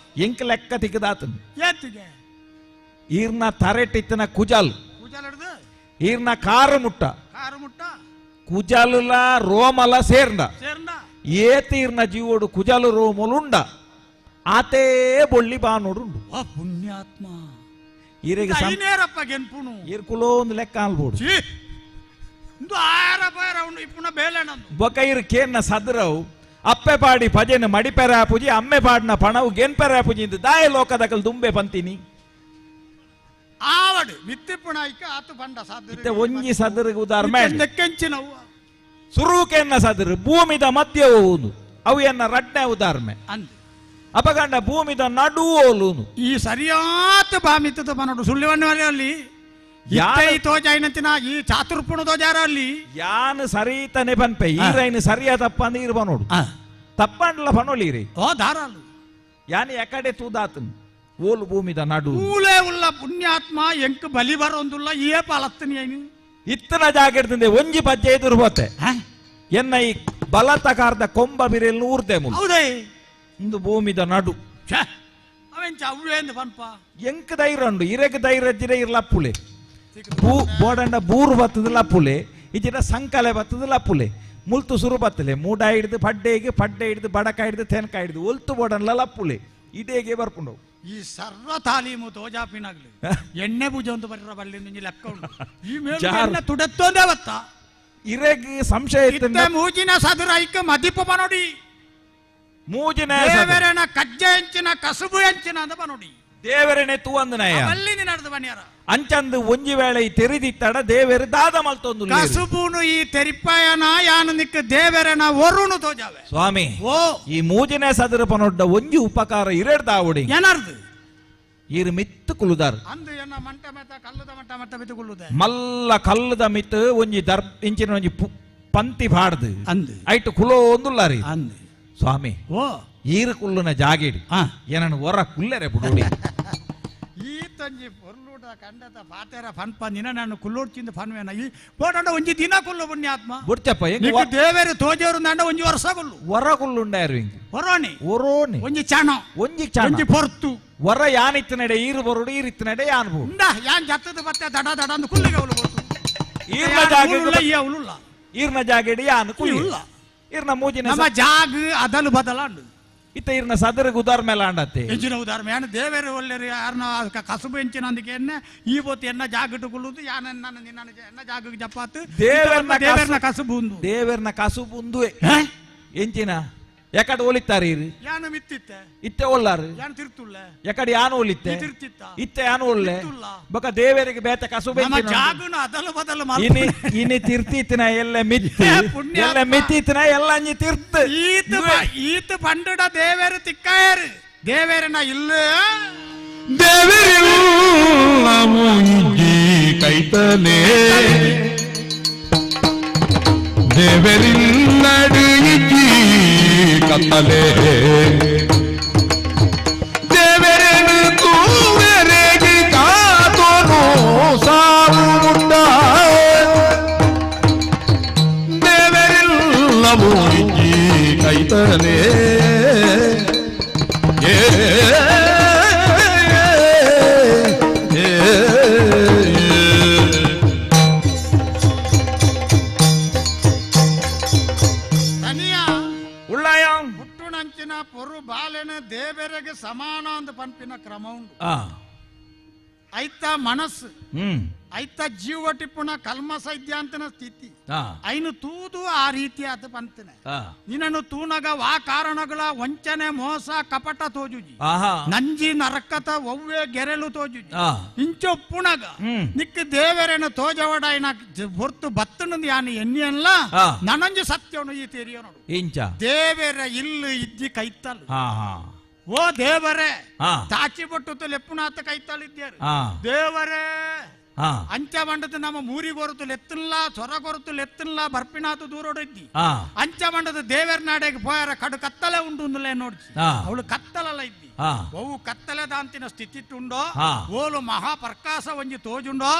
ಎಂಕ್ ಲೆಕ್ಕ ತಿಕ್ಕದಾತನು ಏತಿಗೆ ಈರ್ನ ತರೆಟಿತ್ತನ ಕುಜಲ್ ಕುಜಲಡ್ದು ಈರ್ನ ಕಾರು ಮುಟ್ಟ ಕುಜಲುಲ ರೋಮಲ ಸೇರ್ಂಡ ಏತೀರ್ನ ಜೀವೋಡು ಕುಜಲು ರೋಮಲುಂಡ ಆತೇ ಬೊಳ್ಳಿ ಬಾನೋಡುಂಡು ಪುಣ್ಯಾತ್ಮ ಈರೆಗೆ ಗೆನ್ಪುಣು ಇರ್ಕುಲೋ ಒಂದು ಲೆಕ್ಕ ಅಲ್ಬೋಡು ಬೊಕ ಇರ್ ಕೇನ್ನ ಸದ್ರವು ಅಪ್ಪೆ ಪಾಡಿ ಭಜನೆ ಮಡಿಪೆರ ಪೂಜಿ ಅಮ್ಮೆ ಪಾಡಿನ ಪಣವು ಗೆನ್ಪೆರ ಪೂಜಿ ದಾಯ ಲೋಕದಕಲ್ ದುಂಬೆ ಪಂತಿನಿ ಆವಡು ಮಿತ್ತಿಪ್ಪುಣಾಯ್ಕ ಆತು ಬಂಡ ಇತ್ತೆ ಒಂಜಿ ಸದರಿಗೆ ಉದಾಹರಣೆ ಕೆಂಚಿನವು ಸುರೂಕೆನ್ನ ಸದರ್ ಭೂಮಿದ ಮಧ್ಯ ಹೋಗುದು ಅವು ಎನ್ನ ರಡ್ನೆ ಉದಾಹರಣೆ ಅಪಗಂಡ ಭೂಮಿದ ನಡುವೋಲುನು ಈ ಸರಿಯಾತ ಬಾಮಿತ್ತದ ಬನಡು ಸುಳ್ಳಿವಣ್ಣಲ್ಲಿ ಯಾಯಿ ತೋಜಾಯಿನಂತಿನ ಈ ಚಾತುರ್ಪುಣ ತೋಜಾರ ಅಲ್ಲಿ ಯಾನ್ ಸರಿತನೆ ಬನ್ಪೆ ಈರೈನು ಸರಿಯ ತಪ್ಪ ನೀರು ಬನೋಡು ತಪ್ಪಂಡ್ಲ ಬನೋಲಿರಿ ಓ ಧಾರಾಲು ಯಾನ್ ಎಕಡೆ ತೂದಾತನ್ ಓಲು ಭೂಮಿದ ನಡು ಮೂಲೆ ಉಲ್ಲ ಪುಣ್ಯಾತ್ಮ ಎಂಕ್ ಬಲಿ ಬರೋಂದುಲ್ಲ ಏ ಪಾಲತ್ತನಿ ಏನು ಇತ್ತನ ಜಾಗ ಇರ್ತದೆ ಒಂಜಿ ಪಜ್ಜೆ ಎದುರು ಹೋತೆ ಎನ್ನ ಈ ಬಲತಕಾರದ ಕೊಂಬ ಬಿರೆಲ್ ಊರ್ದೆ ಮುಲ್ ಹೌದೇ ಇಂದು ಭೂಮಿದ ನಡು ಅವೆಂಚ ಅವ್ವೇಂದು ಬನ್ಪ ಎಂಕ್ ಧೈರ್ಯ ಉಂಡು ಇರೆಗ್ ಧೈರ್ಯ ಜಿರೆ ಇರ್ಲಪ್ಪುಲೆ ಬೋಡಂಡ ಬೂರು ಬತ್ತದ ಲಪ್ಪುಲೆ ಇಜಿನ ಸಂಕಲೆ ಬತ್ತದ ಲಪ್ಪುಲೆ ಮುಲ್ತು ಸುರು ಬತ್ತಲೆ ಮೂಡ ಹಿಡಿದು ಪಡ್ಡೆ ಹಿಡಿದು ಬಡಕ ಹಿಡಿದು ತೆನಕ ಹಿಡಿದು ಒಲ್ತು ಬೋಡನ್ಲ ಲಪ್ಪುಲೆ ಇದೇಗೆ ಬರ್ಕೊಂಡು ಈ ಸರ್ವ ತಾಲೀಮು ತೋಜಾಪಿನಾಗ್ಲಿ ಎಣ್ಣೆ ಪೂಜೆ ಅಂತ ಬರೀರ ಬಳ್ಳಿ ಲೆಕ್ಕ ಉಂಟು ಈ ಮೇಲೆ ತುಡತ್ತೋದೇ ಬತ್ತ ಇರೆಗ್ ಸಂಶಯ ಮೂಜಿನ ಸದರ ಐಕ ಮದಿಪ ಬನೋಡಿ ಮೂಜಿನ ದೇವರನ ಕಜ್ಜ ಹೆಂಚಿನ ಕಸುಬು ಹೆಂಚಿನ ಅಂತ ಬನೋಡಿ ದೇವರನೆ ತೂವಂದನಯ್ಯ ಅಲ್ಲಿಂದ ನಡೆದು ಬನ್ಯಾರ ಅಂಚಂದು ಒಂಜಿ ವೇಳೆ ಈ ತೆರಿದಿತ್ತಡ ದೇವರು ದಾದ ಮಲ್ತೊಂದು ಕಸುಬೂನು ಈ ತೆರಿಪಾಯನ ಯಾನು ನಿಕ್ಕ ದೇವರನ ಒರುಣು ತೋಜಾವೆ ಸ್ವಾಮಿ ಓ ಈ ಮೂಜಿನ ಸದರ ಪನೊಡ್ಡ ಒಂಜಿ ಉಪಕಾರ ಇರೆಡ್ದಾವುಡಿ ಏನರ್ದು ಇರು ಮಿತ್ತು ಕುಲುದಾರ್ ಅಂದು ಎನ್ನ ಮಂಟ ಮೆತ್ತ ಕಲ್ಲುದ ಮಂಟ ಮಟ್ಟ ಮಿತ್ತು ಕುಲ್ಲುದೆ ಮಲ್ಲ ಕಲ್ಲದ ಮಿತ್ತು ಒಂಜಿ ಇಂಚಿನ ಒಂಜಿ ಪಂತಿ ಬಾಡ್ದು ಅಂದು ಐಟು ಕುಲೋ ಒಂದುಲ್ಲಾರಿ ಅಂದು ಸ್ವಾಮಿ ಓ ಈರು ಕುಲ್ಲುನ ಜಾಗಿಡಿ ಏನನ್ನು ಹೊರ ಕುಲ್ಲರೆ ಬಿಡುಡಿ ಈ ತಂಜಿ ಪೊರ್ಲೂಟ ಕಂಡತ ಪಾತೆರ ಫನ್ಪ ನಿನ ನಾನು ಕುಲ್ಲೋಡ್ಚಿಂದ ಫನ್ವೇನ ಈ ಪೋಟಂಡ ಒಂಜಿ ದಿನ ಕುಲ್ಲು ಪುಣ್ಯಾತ್ಮ ಬುಡ್ಚಪ್ಪ ದೇವೇರು ತೋಜವರು ನಂಡ ಒಂಜಿ ವರ್ಷ ಕುಲ್ಲು ಹೊರ ಕುಲ್ಲುಂಡಾರು ಹೊರೋಣಿ ಒರೋಣಿ ಒಂಜಿ ಚಾಣ ಒಂಜಿ ಪೊರ್ತು ಹೊರ ಯಾನಿತ್ತ ನಡೆ ಈರು ಬರುಡು ಈರಿತ್ತ ನಡೆ ಯಾನ್ ಬೋದು ಯಾನ್ ಜತ್ತದ ಬತ್ತೆ ದಡ ದಡ ಅಂದು ಕುಲ್ಲಿಗೆ ಅವಳು ಬೋದು ಈರ್ನ ಜಾಗ ಅವಳುಲ್ಲ ಈರ್ನ ಜಾಗಡಿ ಯಾನ್ ಕುಲ್ಲ ಈರ್ನ ಮೂಜಿನ ನಮ್ಮ ಜಾಗ ಅದಲು ಬದಲಾಂಡು ಇತ್ತ ಈರ್ನ ಸದರಿಗೆ ಉದಾರ ಮೇಲೆ ಆಂಡತ್ತೆ ಹೆಂಚಿನ ಉದಾಹರಣೆ ಏನು ದೇವೇರು ಒಳ್ಳೆರು ಯಾರನ್ನ ಕಸುಬು ಹೆಂಚಿನ ಅಂದಿಗೆ ಈ ಬೋತ್ ಎನ್ನ ಜಾಗಟ್ಟು ಕುಲ್ಲುದು ಯಾನ ಎನ್ನ ಜಾಗಕ್ಕೆ ಜಪ್ಪಾತು ದೇವರನ ಕಸುಬು ದೇವರನ ಕಸುಬು ಎಂಚಿನ ಎಕಡೆ ಒಲಿತಾರೆ ಯಾನು ಮಿತ್ತಿತ್ತೆ ಇತ್ತೆ ಒಲ್ಲಾರು ಯಾನು ತಿರ್ತುಲ್ಲ ಎಕಡೆ ಯಾನು ಒಲಿತ್ತೆ ಇತ್ತೆ ಯಾನು ಒಳ್ಳೆ ಬೊಕ ದೇವರಿಗೆ ಬೇತ ಕಸುಬು ಜಾಗನ ಅದಲು ಬದಲು ಇನಿ ತಿರ್ತಿತ್ತಿನ ಎಲ್ಲ ಮಿತ್ತಿ ಎಲ್ಲ ಮಿತ್ತಿತ್ತಿನ ಎಲ್ಲ ಅಂಜಿ ತಿರ್ತ ಈತ ಪಂಡಡ ದೇವೇರು ತಿಕ್ಕಾಯರು ದೇವೇರನ ಇಲ್ಲ ದೇವರಿಲ್ಲ ಮೂಂಗಿ ಕೈತಲೆ ದೇವರಿಲ್ಲಡು ಇಜ್ಜಿ ಕತ್ತಲೆ ದೇವರನು ತೂವರೆಗೆ ಕಾತೋನು ಕಾಲವು ನಿಂಜಿ ಕೈತನೆ ಹುಟ್ಟುನಂಚಿನ ಪೊರು ಬಾಲೆನ ದೇವರಿಗೆ ಸಮಾನ ಅಂತ ಪಂಪಿನ ಕ್ರಮ ಉಂಟು ಐತ ಮನಸ್ಸು ಐತ ಜೀವ ಟಿಪ್ಪುನ ಕಲ್ಮಸ ಇದ್ಯಾಂತನ ಸ್ಥಿತಿ ಐನು ತೂದು ಆ ರೀತಿ ಆತ ಪಂತನೆ ನಿನ್ನನ್ನು ತೂನಗ ವಾ ಕಾರಣಗಳ ವಂಚನೆ ಮೋಸ ಕಪಟ ತೋಜುಜಿ ನಂಜಿ ನರಕತ ಒವ್ವೆ ಗೆರೆಲು ತೋಜುಜಿ ಇಂಚೊಪ್ಪುನಗ ನಿಕ್ಕ ದೇವರೇನ ತೋಜವಡಾಯಿನ ಹೊರ್ತು ಬತ್ತನದು ಯಾನು ಎನ್ನಿಯಲ್ಲ ನನಂಜು ಸತ್ಯವನು ಈ ತೆರಿಯೋ ನೋಡು ಇಂಚ ದೇವರ ಇಲ್ಲು ಇಜ್ಜಿ ಕೈತಲ್ ಓ ದೇವರೇ ತಾಚಿ ಬಟ್ಟು ಲೆಪ್ಪುನಾಥ ಕೈತಾಳಿದ್ಯಾರು ದೇವರೇ ಅಂಚ ಬಂಡದ ನಮ್ಮ ಮೂರಿಗೊರತು ಲೆತ್ತಲ್ಲ ಸೊರಗೊರತು ಲೆತ್ತಲ್ಲ ಬರ್ಪಿನಾತು ದೂರೋಡಿದ್ದಿ ಅಂಚ ಬಂಡದ ದೇವರ ನಾಡೆಗೆ ಪೋಯರ ಕಡು ಕತ್ತಲೆ ಉಂಟು ನೋಡಿ ಅವಳು ಕತ್ತಲಲ್ಲ ಇದ್ದಿ ಬಹು ಕತ್ತಲೆ ದಾಂತಿನ ಸ್ಥಿತಿ ಉಂಡೋ ಓಲು ಮಹಾ ಪರ್ಕಾಶ ಒಂಜಿ ತೋಜುಂಡೋ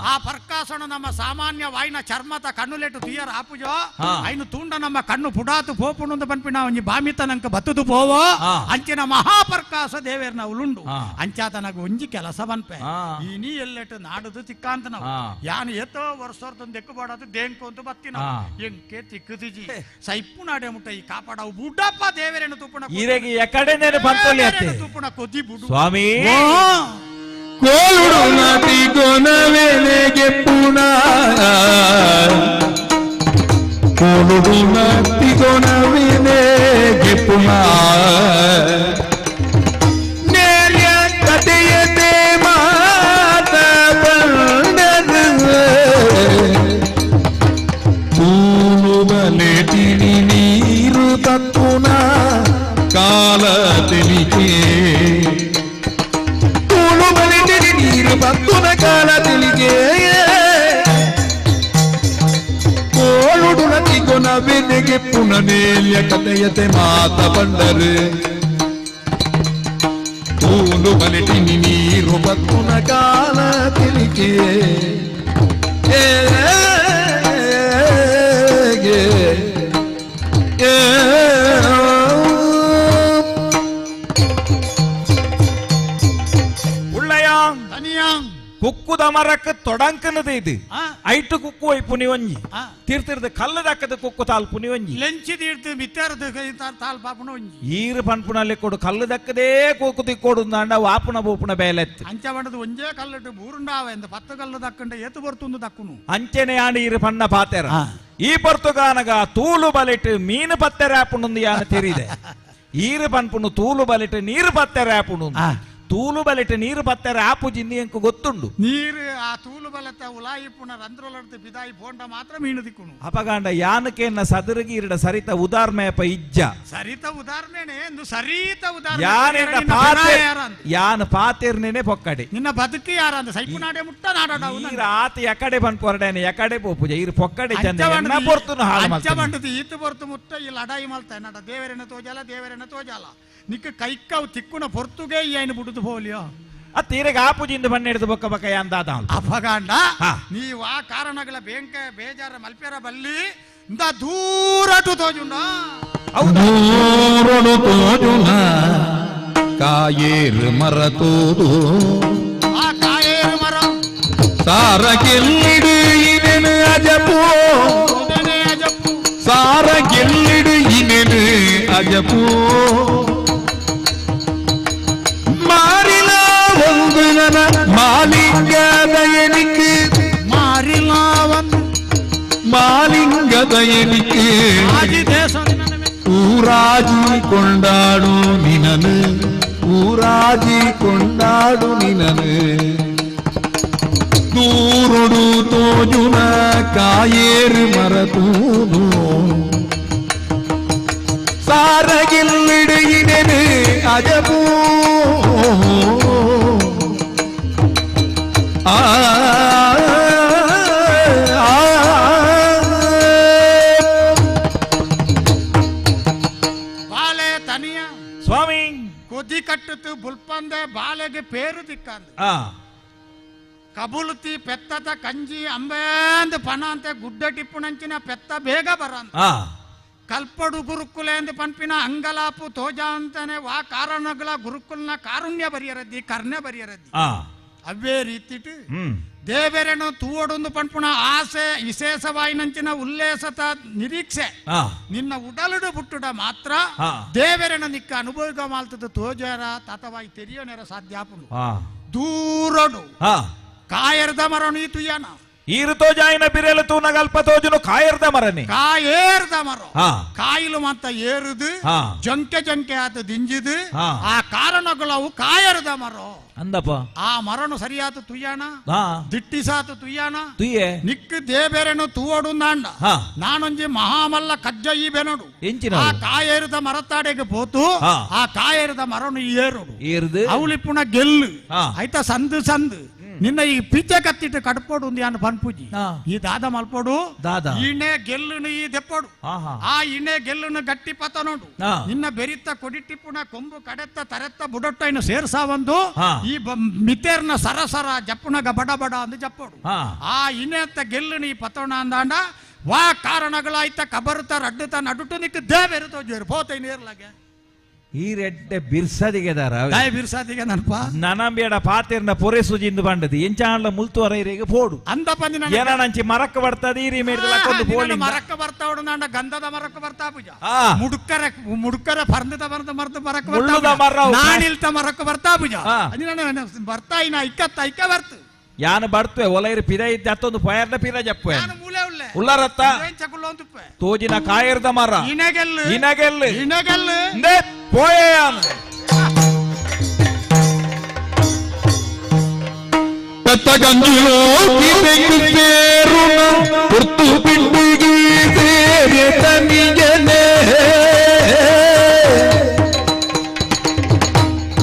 ಆ ಪರ್ಕಾಶನ ನಮ್ಮ ಸಾಮಾನ್ಯ ವಾಯಿನ ಚರ್ಮತ ಕಣ್ಣುಲೆಟ್ಟು ತುಯ್ಯರ ಆಪುಜೋ ಐನು ತೂಂಡ ನಮ್ಮ ಕಣ್ಣು ಪುಡಾತು ಪೋಪುಂಡು ಪನ್ಪಿನ ಒಂಜಿ ಬಾಮಿತನಂಕ ಬತ್ತದು ಪೋವೋ ಅಂಚಿನ ಮಹಾ ಪರ್ಕಾಶ ದೇವೇರ್ನ ಉಳುಂಡು ಅಂಚಾತನಗ ಒಂಜಿ ಕೆಲಸ ಬನ್ಪೆ ಈ ನೀ ಎಲ್ಲೆಟ್ಟು ನಾಡುದು ತಿಕ್ಕಾಂತ ನಾವು ಯಾನು ಏತೋ ವರ್ಷದೊಂದು ಎಕ್ಕುಬಾಡದು ದೇಂಕು ಅಂತ ಬತ್ತಿನ ಎಂಕೆ ತಿಕ್ಕುದಿಜಿ ಸೈಪ್ಪು ನಾಡೆ ಮುಟ್ಟ ಈ ಕಾಪಾಡವು ಬುಡ್ಡಪ್ಪ ದೇವರೇನು ತುಪ್ಪಣ ಈರೆಗೆ ಎಕಡೆ ಬಂತೋಲಿ ಅತ್ತೆ ತುಪ್ಪಣ ಕೊದ್ದಿ ಬುಡು ಸ್ವಾಮಿ ಕೋಳುಡು ನಾಟಿ ಗೊನವೆಲೆಗೆ ಪುಣ ಕೋಳುಡು ನಾಟಿ ಗೊನವೆಲೆಗೆ ಪುಣ ನೇಲ್ಯ ಕಥೆಯತೆ ಮಾತ ಬಂಡದು ತೂಲು ಬಲೆಟಿನಿ ನೀರು ತತ್ತುನ ಕಾಲ ತಿಳಿಕೆ ತೂಳು ಬಲೆಟಿನಿ ನೀರು ತತ್ತುನ ಕಾಲ ತಿಳಿಕೆ ಕೋಳುಡು ನಟಿಗೊನ ಬೆನೆಗೆ ಪುನನೇಲ್ಯ ಕಥೆಯತೆ ಮಾತ ಬಂಡರು ತೂಲು ಬಲೆಟಿನಿ ನೀರು ತತ್ತುನ ಕಾಲ ತಿಳಿಕೆ ಕುಕ್ಕುದ ಮರಕ್ಕೆ ತೊಡಂಕನದ ಇದು ಐಟು ಕುಕ್ಕು ಐ ಪುನಿ ಒಂಜಿ ತೀರ್ತಿರ್ದ ಕಲ್ಲದಕ್ಕದ ಕುಕ್ಕು ತಾಲ್ ಪುನಿ ಒಂಜಿ ಲೆಂಚಿ ತೀರ್ತು ಮಿತ್ತಾರದ ತಾಲ್ ಪಾಪುನ ಒಂಜಿ ಈರು ಪನ್ಪುನಲ್ಲಿ ಕೊಡು ಕಲ್ಲದಕ್ಕದೇ ಕುಕ್ಕು ತಿಕ್ಕೋಡು ಅಂಡ ವಾಪುನ ಬೂಪುನ ಬೇಲೆತ್ತು ಅಂಚ ಬಂಡದು ಒಂಜೇ ಕಲ್ಲಟ್ಟು ಬೂರುಂಡಾವ ಎಂದ ಪತ್ತು ಕಲ್ಲು ದಕ್ಕಂಡ ಎತ್ತು ಬರ್ತುಂದು ದಕ್ಕುನು ಅಂಚೆನೆ ಆಂಡ ಈರು ಪಣ್ಣ ಪಾತೆರ ಈ ಪೊರ್ತುಗಾನಗ ತೂಲು ಬಲಿಟ್ ಮೀನು ಪತ್ತೆರೆ ಆಪುಂಡು ಯಾನ ತೆರಿದೆ ಈರು ಪನ್ಪುನು ತೂಲು ಬಲಿಟ್ ನೀರು ಪತ್ತೆರೆ ಆಪುಂಡು ತೂಲು ಬಲಿಟ್ ನೀರು ಪತ್ತೆರೆ ಆಪು ಜಿಂದಿ ಎಂಕು ಗೊತ್ತುಂಡು ನೀರು ಆ ತೂಲು ಬಲತ ಉಲಾಯಿ ಪುನ ರಂಧ್ರೊಳಡ್ದು ಬಿದಾಯಿ ಪೋಂಡ ಮಾತ್ರ ಮೀನು ದಿಕ್ಕುನು ಅಪಗಾಂಡ ಯಾನಕೆನ್ನ ಸದರಗಿ ಇರಡ ಸರಿತ ಉದಾರ್ಮೆಯಪ ಇಜ್ಜ ಸರಿತ ಉದಾಹರಣೆ ಎಂದು ಸರಿತ ಉದಾಹರಣೆ ಯಾನ ಪಾತೆರ್ನೇನೆ ಪೊಕ್ಕಡೆ ನಿನ್ನ ಬದುಕಿ ಯಾರಂದ ಸೈಪು ನಾಡೆ ಮುಟ್ಟ ನಾಡಾಡವು ಈರ ಆತ ಎಕಡೆ ಪನ್ಪೊರಡೇನೆ ಎಕಡೆ ಪೋಪುಜ ಈರು ಪೊಕ್ಕಡೆ ಚಂದ ಎನ್ನ ಪೊರ್ತುನು ಹಾಳು ಅಂಚ ಬಂಡದು ಈತು ಬರ್ತು ಮುಟ್ಟ ಈ ಲಡಾಯಿ ಮಲ್ತ ನಡ ದೇವರನ್ನ ತೋಜಾಲ ನಿಕ್ಕ ಕೈಕ್ಕವು ತಿಕ್ಕುನ ಪೊರ್ತುಗೆ ಏನು ಬಿಡುದು ಹೋಲಿಯೋ ತೀರೆಗೆ ಆಪುಜಿಂದ ಬಣ್ಣ ಬೊಕ್ಕ ಬಕ್ಕ ಅಂದಾದ ಅಪಗಾಂಡ ನೀವು ಆ ಕಾರಣಗಳ ಬೇಂಕ ಬೇಜಾರ ಮಲ್ಪೆರ ಬಲ್ಲಿ ದೂರಟು ತೋಜುಂಡ ದೂರಡು ತೋಜುನ ಕಾಯೇರು ಮರ ತೋದು ಆ ಕಾಯೇರು ಮರ ಸಾರ ಗೆಲ್ಲಿಡು ಇನೆನು ಅಜಪು ಸಾರ ಗೆಲ್ಲಿಡು ಇನೆನು ಅಜಪು மாலிங்கத எனக்கு மாலிங்கத எனக்கு ஊராஜி கொண்டாடு நினனு ஊராஜி கொண்டாடு நினனு ದೂರೊಡು ತೋಜುನ ಕಾಯೇರು ಮರತೂನು ಸಾರಗಿಲ್ಲಿಡು ಇನೆನು ಅಜಪೂ ಬಾಲೆ ತನಿಯ ಸ್ವಾಮಿ ಕೊದ್ದಿ ಕಟ್ಟುತ್ತು ಬುಲ್ಪಂದೆ ಬಾಲೆಗೆ ಪೇರು ದಿಕ್ಕಂದ ಕಬುಲುತಿ ಪೆತ್ತದ ಕಂಜಿ ಅಂಬೇಂದು ಪನ ಅಂತೆ ಗುಡ್ಡ ಟಿಪ್ಪುನಂಚಿನ ಪೆತ್ತ ಬೇಗ ಬರಂದ ಕಲ್ಪಡು ಗುರುಕುಲ ಎಂದು ಪಂಪಿನ ಅಂಗಲಾಪು ತೋಜ ಅಂತಾನೆ ವಾ ಕಾರಣಗಳ ಗುರುಕುಲ್ನ ಕಾರುಣ್ಯ ಬರಿಯರದ್ದಿ ಕರ್ಣೆ ಬರಿಯರದ್ದಿ ಅವೇ ರೀತಿಟ್ಟು ದೇವರನ್ನು ತೂವಡೊಂದು ಪಂಪುಣ ಆಸೆ ವಿಶೇಷವಾಯಿನಂಚಿನ ಉಲ್ಲೇಸತ ನಿರೀಕ್ಷೆ ನಿನ್ನ ಉಡಲುಡು ಬುಟ್ಟುಡ ಮಾತ್ರ ದೇವರನ್ನು ನಿಕ್ಕ ಅನುಭವ ಮಾಲ್ತದ ತೋಜರ ತತವಾಯಿ ತೆರಿಯೋನೆರ ಸಾಧ್ಯಾಪುಂಡು ದೂರಡು ಕಾಯರ್ದ ಮರನು ಈ ತುಯ್ಯನ ಈರುತೋ ಜಾಯಿನ ಬಿರೆಲು ತೂನ ಗಲ್ಪ ತೋಜುನು ಕಾಯರ್ದ ಮರನಿ ಕಾಯೇರ್ದ ಮರ ಕಾಯಿಲು ಮಾತ ಏರುದು ಜಂಕೆ ಜಂಕೆ ಆತ ದಿಂಜಿದು ಆ ಕಾರಣಗಳವು ಕಾಯರ್ದ ಮರ ಅಂದಪ್ಪ ಆ ಮರನು ಸರಿಯಾತು ತುಯ್ಯಾಣ ದಿಟ್ಟಿಸಾತು ತುಯ್ಯಾಣ ತುಯ್ಯೆ ನಿಕ್ಕು ದೇಬೇರೆನು ತೂವಡು ನಾಂಡ ನಾನೊಂಜಿ ಮಹಾಮಲ್ಲ ಕಜ್ಜ ಈ ಬೆನಡು ಆ ಕಾಯೇರಿದ ಮರತಾಡೆಗೆ ಪೋತು ಆ ಕಾಯೇರಿದ ಮರನು ಏರುಡು ಏರುದು ಅವಳಿಪ್ಪುಣ ಗೆಲ್ಲು ಆಯ್ತಾ ಸಂದು ಸಂದು ನಿನ್ನ ಈ ಪಿಚ್ಚೆ ಕತ್ತಿಟ್ಟು ಕಡ್ಪೋಡು ಯಾನು ಪನ್ಪುಜಿ ಈ ದಾದ ಮಲ್ಪೋಡು ಇಣೆ ಗೆಲ್ಲುನು ಈ ದೆಪ್ಪೋಡು ಆ ಇಣೆ ಗೆಲ್ಲುನು ಗಟ್ಟಿ ಪತ ನೋಡು ನಿನ್ನ ಬೆರಿತ್ತ ಕೊಡಿಟ್ಟಿಪ್ಪುಣ ಕೊಂಬು ಕಡೆತ್ತ ತರೆತ್ತ ಬುಡೊಟ್ಟ ಇನ್ನು ಸೇರ್ಸಾವಂದು ಈ ಮಿತೇರ್ನ ಸರಸರ ಜಪ್ಪುನಗ ಬಡ ಬಡ ಅಂದು ಜಪ್ಪೋಡು ಆ ಇಣೆ ಅಂತ ಗೆಲ್ಲುನು ಈ ಪತೋಣ ಅಂದಾಂಡ ವಾ ಕಾರಣಗಳಾಯ್ತ ಕಬರುತ್ತ ರಡ್ಡುತ್ತ ನಡುಟು ನಿಕ್ಕ ದೇವೆರುತ್ತೋ ಜೇರು ಪೋತೈ ನೇರ್ಲಾಗೆ ಈ ರೆಡ್ಡೆ ಬಿರ್ಸದಿಗೆದಾರ ಬಿರ್ಸಾದಿಗೆ ನನ್ಪ ನನಂಬೇಡ ಪಾತಿರ್ನ ಪೊರೆ ಸುಜಿಂದು ಬಂಡದಿ ಎಂಚಾಂಡ್ಲ ಮುಲ್ತುವರ ಇರೆಗೆ ಪೋಡು ಅಂತ ಬಂದಿನ ಏನಂಚಿ ಮರಕ್ಕ ಬರ್ತದ ಈ ಮೇಡ್ದಲ ಕೊಂಡು ಪೋಳಿ ಮರಕ್ಕ ಬರ್ತಾವಡು ನಾಂಡ ಗಂಧದ ಮರಕ್ಕ ಬರ್ತಾ ಪೂಜ ಮುಡುಕರ ಪರ್ಂದದ ಮರದ ಮರಕ್ಕ ಬರ್ತಾ ನಾನಿಲ್ತ ಮರಕ್ಕ ಬರ್ತಾ ಪೂಜ ಬರ್ತಾ ಇನ್ನ ಇಕ್ಕತ್ತ ಇಕ್ಕ ಬರ್ತು ಯಾನು ಬರ್ತವೆ ಒಲೈರು ಪಿರ ಇದ್ದ ಅತ್ತೊಂದು ಪಯರ್ನ ಪಿರ ಜಪ್ಪೆ ಉಳ್ಳರತ್ತ ತೋಜಿನ ಕಾಯರ್ದ ಮರ ಇನಗೆಲ್ಲು ಪೋಯಾನು ಕತ್ತಗಂಜಿಲೋ ಕಿತೆಂಗು ಸೇರುಣ ಪುರ್ತು ಪಿಂಡಿಗಿ ಸೇರೆ ತನಿಗನೆ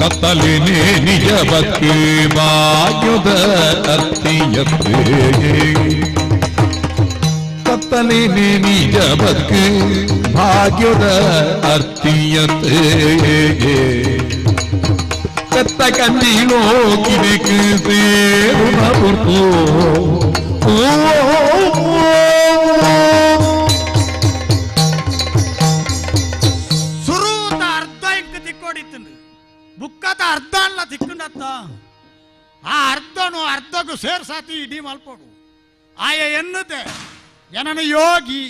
ಕತ್ತಲಿನೇ ನಿಜ ಬಕ್ಕೆ ಬಾಯುದ ಅತ್ತಿಯತ್ತೆ ಕತ್ತಲಿನೇ ನಿಜ ಬಕ್ಕೆ ಭಾಗ್ಯದ ಅರ್ತಿಯತೆ ಕತ್ತ ಕಂದಿಲೋ ಕಿರಿಕು ಸೇರುಣ ಪುರ್ತು ಸುರುತ ಅರ್ಧ ಇಂಕ ತಿಕ್ಕೋಡಿತ್ತು ಬುಕ್ಕದ ಅರ್ಧ ಅಲ್ಲ ತಿಕ್ಕಂಡತ್ತ ಆ ಅರ್ಧನು ಅರ್ಧಗೂ ಸೇರ್ಸಾತಿ ಇಡೀ ಮಲ್ಪೋಡು ಆಯ ಎನ್ನುತ್ತೆ ಏನನು ಯೋಗಿ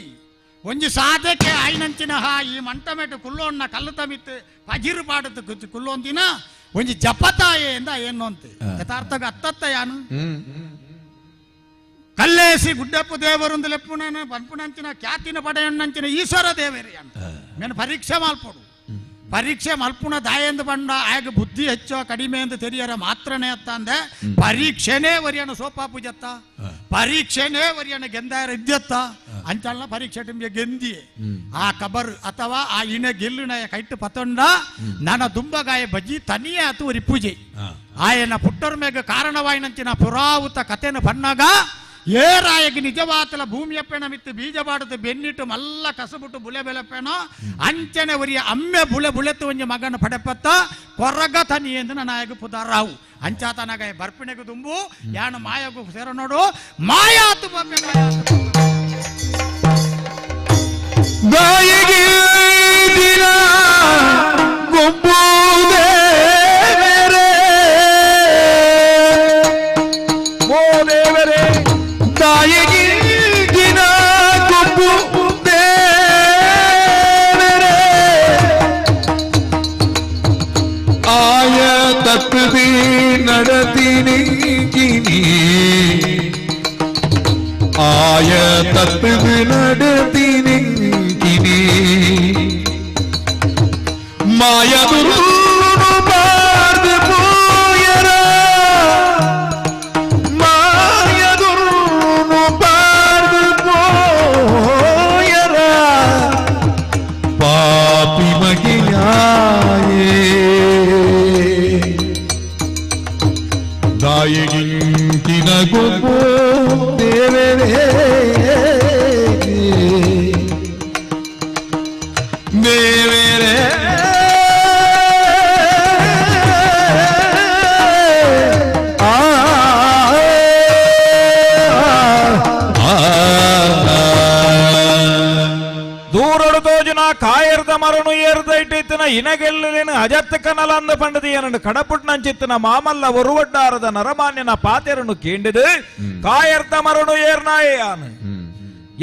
ಒಂಜಿ ಸಾಧಕ್ಕೆ ಆಯ್ನಂಚಿನ ಈ ಮಂಟಮೆಟ್ಟು ಕುಲ್ಲೋಣ್ಣ ಕಲ್ಲು ತಮಿತ್ತು ಪಜಿರು ಪಾಡತ್ತು ಕುಲ್ಲೊಂದಿನ ಒಂಜಿ ಜಪತಾಯೆ ಎಂದ ಏನು ಅಂತ ಯಥಾರ್ಥಗ ಅತ್ತತ್ತ ಯಾನು ಕಲ್ಲೇಸಿ ಗುಡ್ಡಪ್ಪು ದೇವರೊಂದು ಲೆಪ್ಪುನ ಪನ್ಪುನಂಚಿನ ಖ್ಯಾತಿನ ಪಡೆಯಣ್ಣಂಚಿನ ಈಶ್ವರ ದೇವರಿ ಅಂತ ಮೇನು ಪರೀಕ್ಷೆ ಮಾಲ್ಪೋಡು ಪರೀಕ್ಷೆ ಮಲ್ಪುಣ ದಾಯಂದು ಬಂಡ ಆಗ ಬುದ್ಧಿ ಹೆಚ್ಚೋ ಕಡಿಮೆ ಎಂದು ತೆರಿಯರ ಮಾತ್ರನೇ ಅತ್ತ ಅಂದೆ ಪರೀಕ್ಷೆನೇ ವರಿಯನ ಸೋಪಾ ಪೂಜತ್ತ ಪರೀಕ್ಷೆನೇ ವರಿಯನ ಗೆಂದಾಯರ ಇದ್ಯತ್ತ ಅಂಚಲ್ನ ಪರೀಕ್ಷೆ ಟೈಮ್ಗೆ ಗೆಂದಿ ಆ ಕಬರ್ ಅಥವಾ ಆ ಇಣೆ ಗೆಲ್ಲುನಯ ಕೈಟ್ಟು ಪತೊಂಡ ನನ್ನ ದುಂಬಗಾಯ ಬಜ್ಜಿ ತನಿಯೇ ಅತು ವರಿ ಪೂಜೆ ಆಯನ ಪುಟ್ಟರ ಮೇಗ ಕಾರಣವಾಯಿನಂಚಿನ ಪುರಾವುತ ಕಥೆನ ಬಣ್ಣಗ ಏರಾಯಗೆ ನಿಜವಾತಲ ಭೂಮಿಯಪ್ಪೆಣ ಮಿತ್ತು ಬೀಜ ಬಾಡುತ್ತೆ ಬೆನ್ನಿಟ್ಟು ಮಲ್ಲ ಕಸಬಿಟ್ಟು ಬುಲೆ ಬೆಲೆಪ್ಪೆನೋ ಅಂಚನೆ ಒರಿಯ ಅಮ್ಮೆ ಬುಳೆ ಬುಳೆತ್ತು ಒಂಜಿ ಮಗನ ಪಡೆಪತ್ತ ಕೊರಗ ತನಿ ಎಂದು ನಾಯಕ ಪುದಾರಾವು ಅಂಚಾತನಾಗ ಬರ್ಪಿಣೆಗೂ ತುಂಬು ಯಾನು ಮಾಯಗೂ ಸೇರ ನೋಡು ಮಾಯಾತು ದಾಯಿಗೆ ದಿನ ಗೊಬ್ಬುದೇ ತಾಯಿಗೆ ದಿನ ಕೊಬ್ಬು ದೇವರೇ ಆಯ ತಪ್ಪಿ ನಡತೀನಿ ಆಯ ತಪ್ಪಿ ನಡತೀನಿ ಮಾಯದುರು ಬಾರ್ದು ಪೋಯರ ಪಾಪಿ ಮಗಿಯಾಯೇ ದಾಯಿಗಿಂಕಿನ ಗೊಬ್ಬು ದೇವರೇ ದೇವರೇ ದೂರೊಡದು ರೋಜುನ ಕಾಯರ್ದ ಮರನು ಏರ್ದ ಇಟ್ಟಿತ್ತಿನ ಇನಗೆಲ್ಲಿನ ಅಜತ್ತ ಕನಲ ಅಂದ ಪಂಡದಿಯನನ್ನು ಕಡಪುಟ್ನಂಚಿತ್ತಿನ ಮಾಮಲ್ಲ ಒರುವಡ್ಡಾರದ ನರಮಾನ್ಯನ ಪಾತೆರನು ಕೇಂಡಿದು ಕಾಯರ್ದ ಮರನು ಏರ್ನಾಯೇ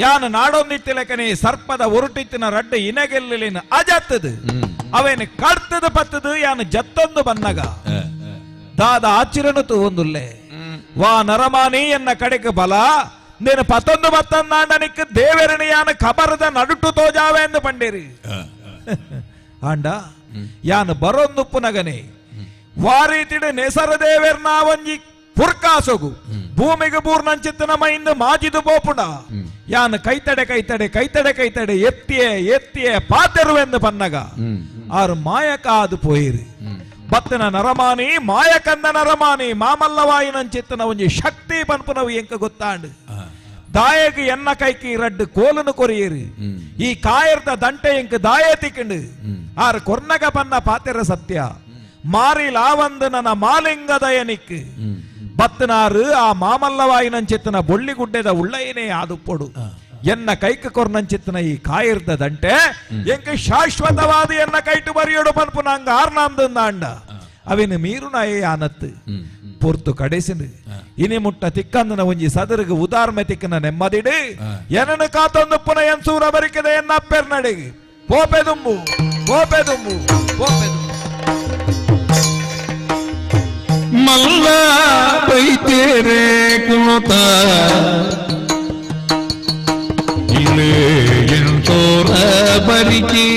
ಯಾನು ನಾಡೊಂದಿತ್ತಿಲಕನೆ ಸರ್ಪದ ಉರುಟಿತ್ತಿನ ರಡ್ಡ ಇನಗೆಲ್ಲಿನ ಅಜತ್ತದು ಅವೇನು ಕಡ್ತದ ಪತ್ತದು ಯಾನು ಜತ್ತೊಂದು ಬನ್ನಗ ದಾದ ಆಚಿರನು ಒಂದುಲ್ಲೆ ವಾ ನರಮಾನಿ ಎನ್ನ ಕಡೆಗೆ ಬಲ నేను 19 నాడనికి దేవేరిని యాన ఖబరద నడుటు తోజావే ಎಂದು పండేರಿ ಆಂಡ ಯಾನ ಬರೊಂದುಪ್ಪುನಗನೆ ವಾರೀತಿಡೆ ನೆಸರ ದೇವೇರ್ನ ಒಂಜಿ ಪುರ್ಕಾಸೊಗು ಭೂಮಿಗೆ ಬೂರ್ನಂಚಿತ್ತನ ಮೈಂದು ಮಾಜಿದು ಬೋಪುಂಡ ಯಾನ ಕೈತಡೆ ಎತ್ತಿಯೇ ಪಾತೆರುವೆಂದು ಪನ್ನಗ ಆರು ಮಾಯಕ ಆದು ಪೋಯಿರಿ ಬತ್ತನ ನರಮಾನಿ ಮಾಯಕಂದ ನರಮಾನಿ ಮಾಮಲ್ಲವಾಯಿನಂಚಿತ್ತನ ಒಂಜಿ ಶಕ್ತಿ ಪನ್ಪುನವು ಎಂಕ ಗೊತ್ತಾಂಡು ದಾಯಗೆ ಎನ್ನ ಕೈಕಿ ರಡ್ಡು ಕೋಲನು ಕೊರಿಯೇರಿ ಈ ಕಾಯರ್ದ ದಂಟೆ ಎಂಕ ದಾಯ ತಿಕ್ಕಂಡು ಆರು ಕೊರ್ನಗ ಪನ್ನ ಪಾತೆರ ಸತ್ಯ ಮಾರಿ ಲಾವಂದು ನನ್ನ ಮಾಲಿಂಗದಯನಿಕ್ ಬತ್ತನಾರು ಆ ಮಾಮಲ್ಲವಾಯಿನಂಚಿತ್ತನ ಬೊಳ್ಳಿಗುಡ್ಡೆದ ಉಳ್ಳಯನೇ ಆದುಪ್ಪೊಡು ಎನ್ನ ಕೈಕ ಕೊರ್ನಂಚಿತ್ತನ ಈ ಕಾಯಿರ್ದ ದಂಟೆ ಎಂಕ ಶಾಶ್ವತವಾದ ಎನ್ನ ಕೈಟು ಬರಿಯೋಡು ಪನ್ಪು ನಂಗ ಆರ್ನಾಂದಂದ ಅವಿನ ಮೀರುನಾಯೇ ಆನತ್ತು ಪೊರ್ತು ಕಡೆಸಿನು ಇನಿ ಮುಟ್ಟ ತಿಕ್ಕಂದನ ಒಂಜಿ ಸದರಿಗೆ ಉದಾರ್ಮೆ ತಿಕ್ಕನ ನೆಮ್ಮದಿಡು ಎನನು ಕಾತೊಂದು ಪುನ ಎನ್ಸೂರ ಬರಿಕದೆ ಎನ್ನ ಅಪ್ಪೆರ್ ನಡೆಗೆ ಪೋಪೆದುಂಬು ಮಲ್ಲ ಬೈತೇರೆ ಕುಣುತ ಇಲ್ಲೇ ಎಂತೋರ ಬರಿಕೆ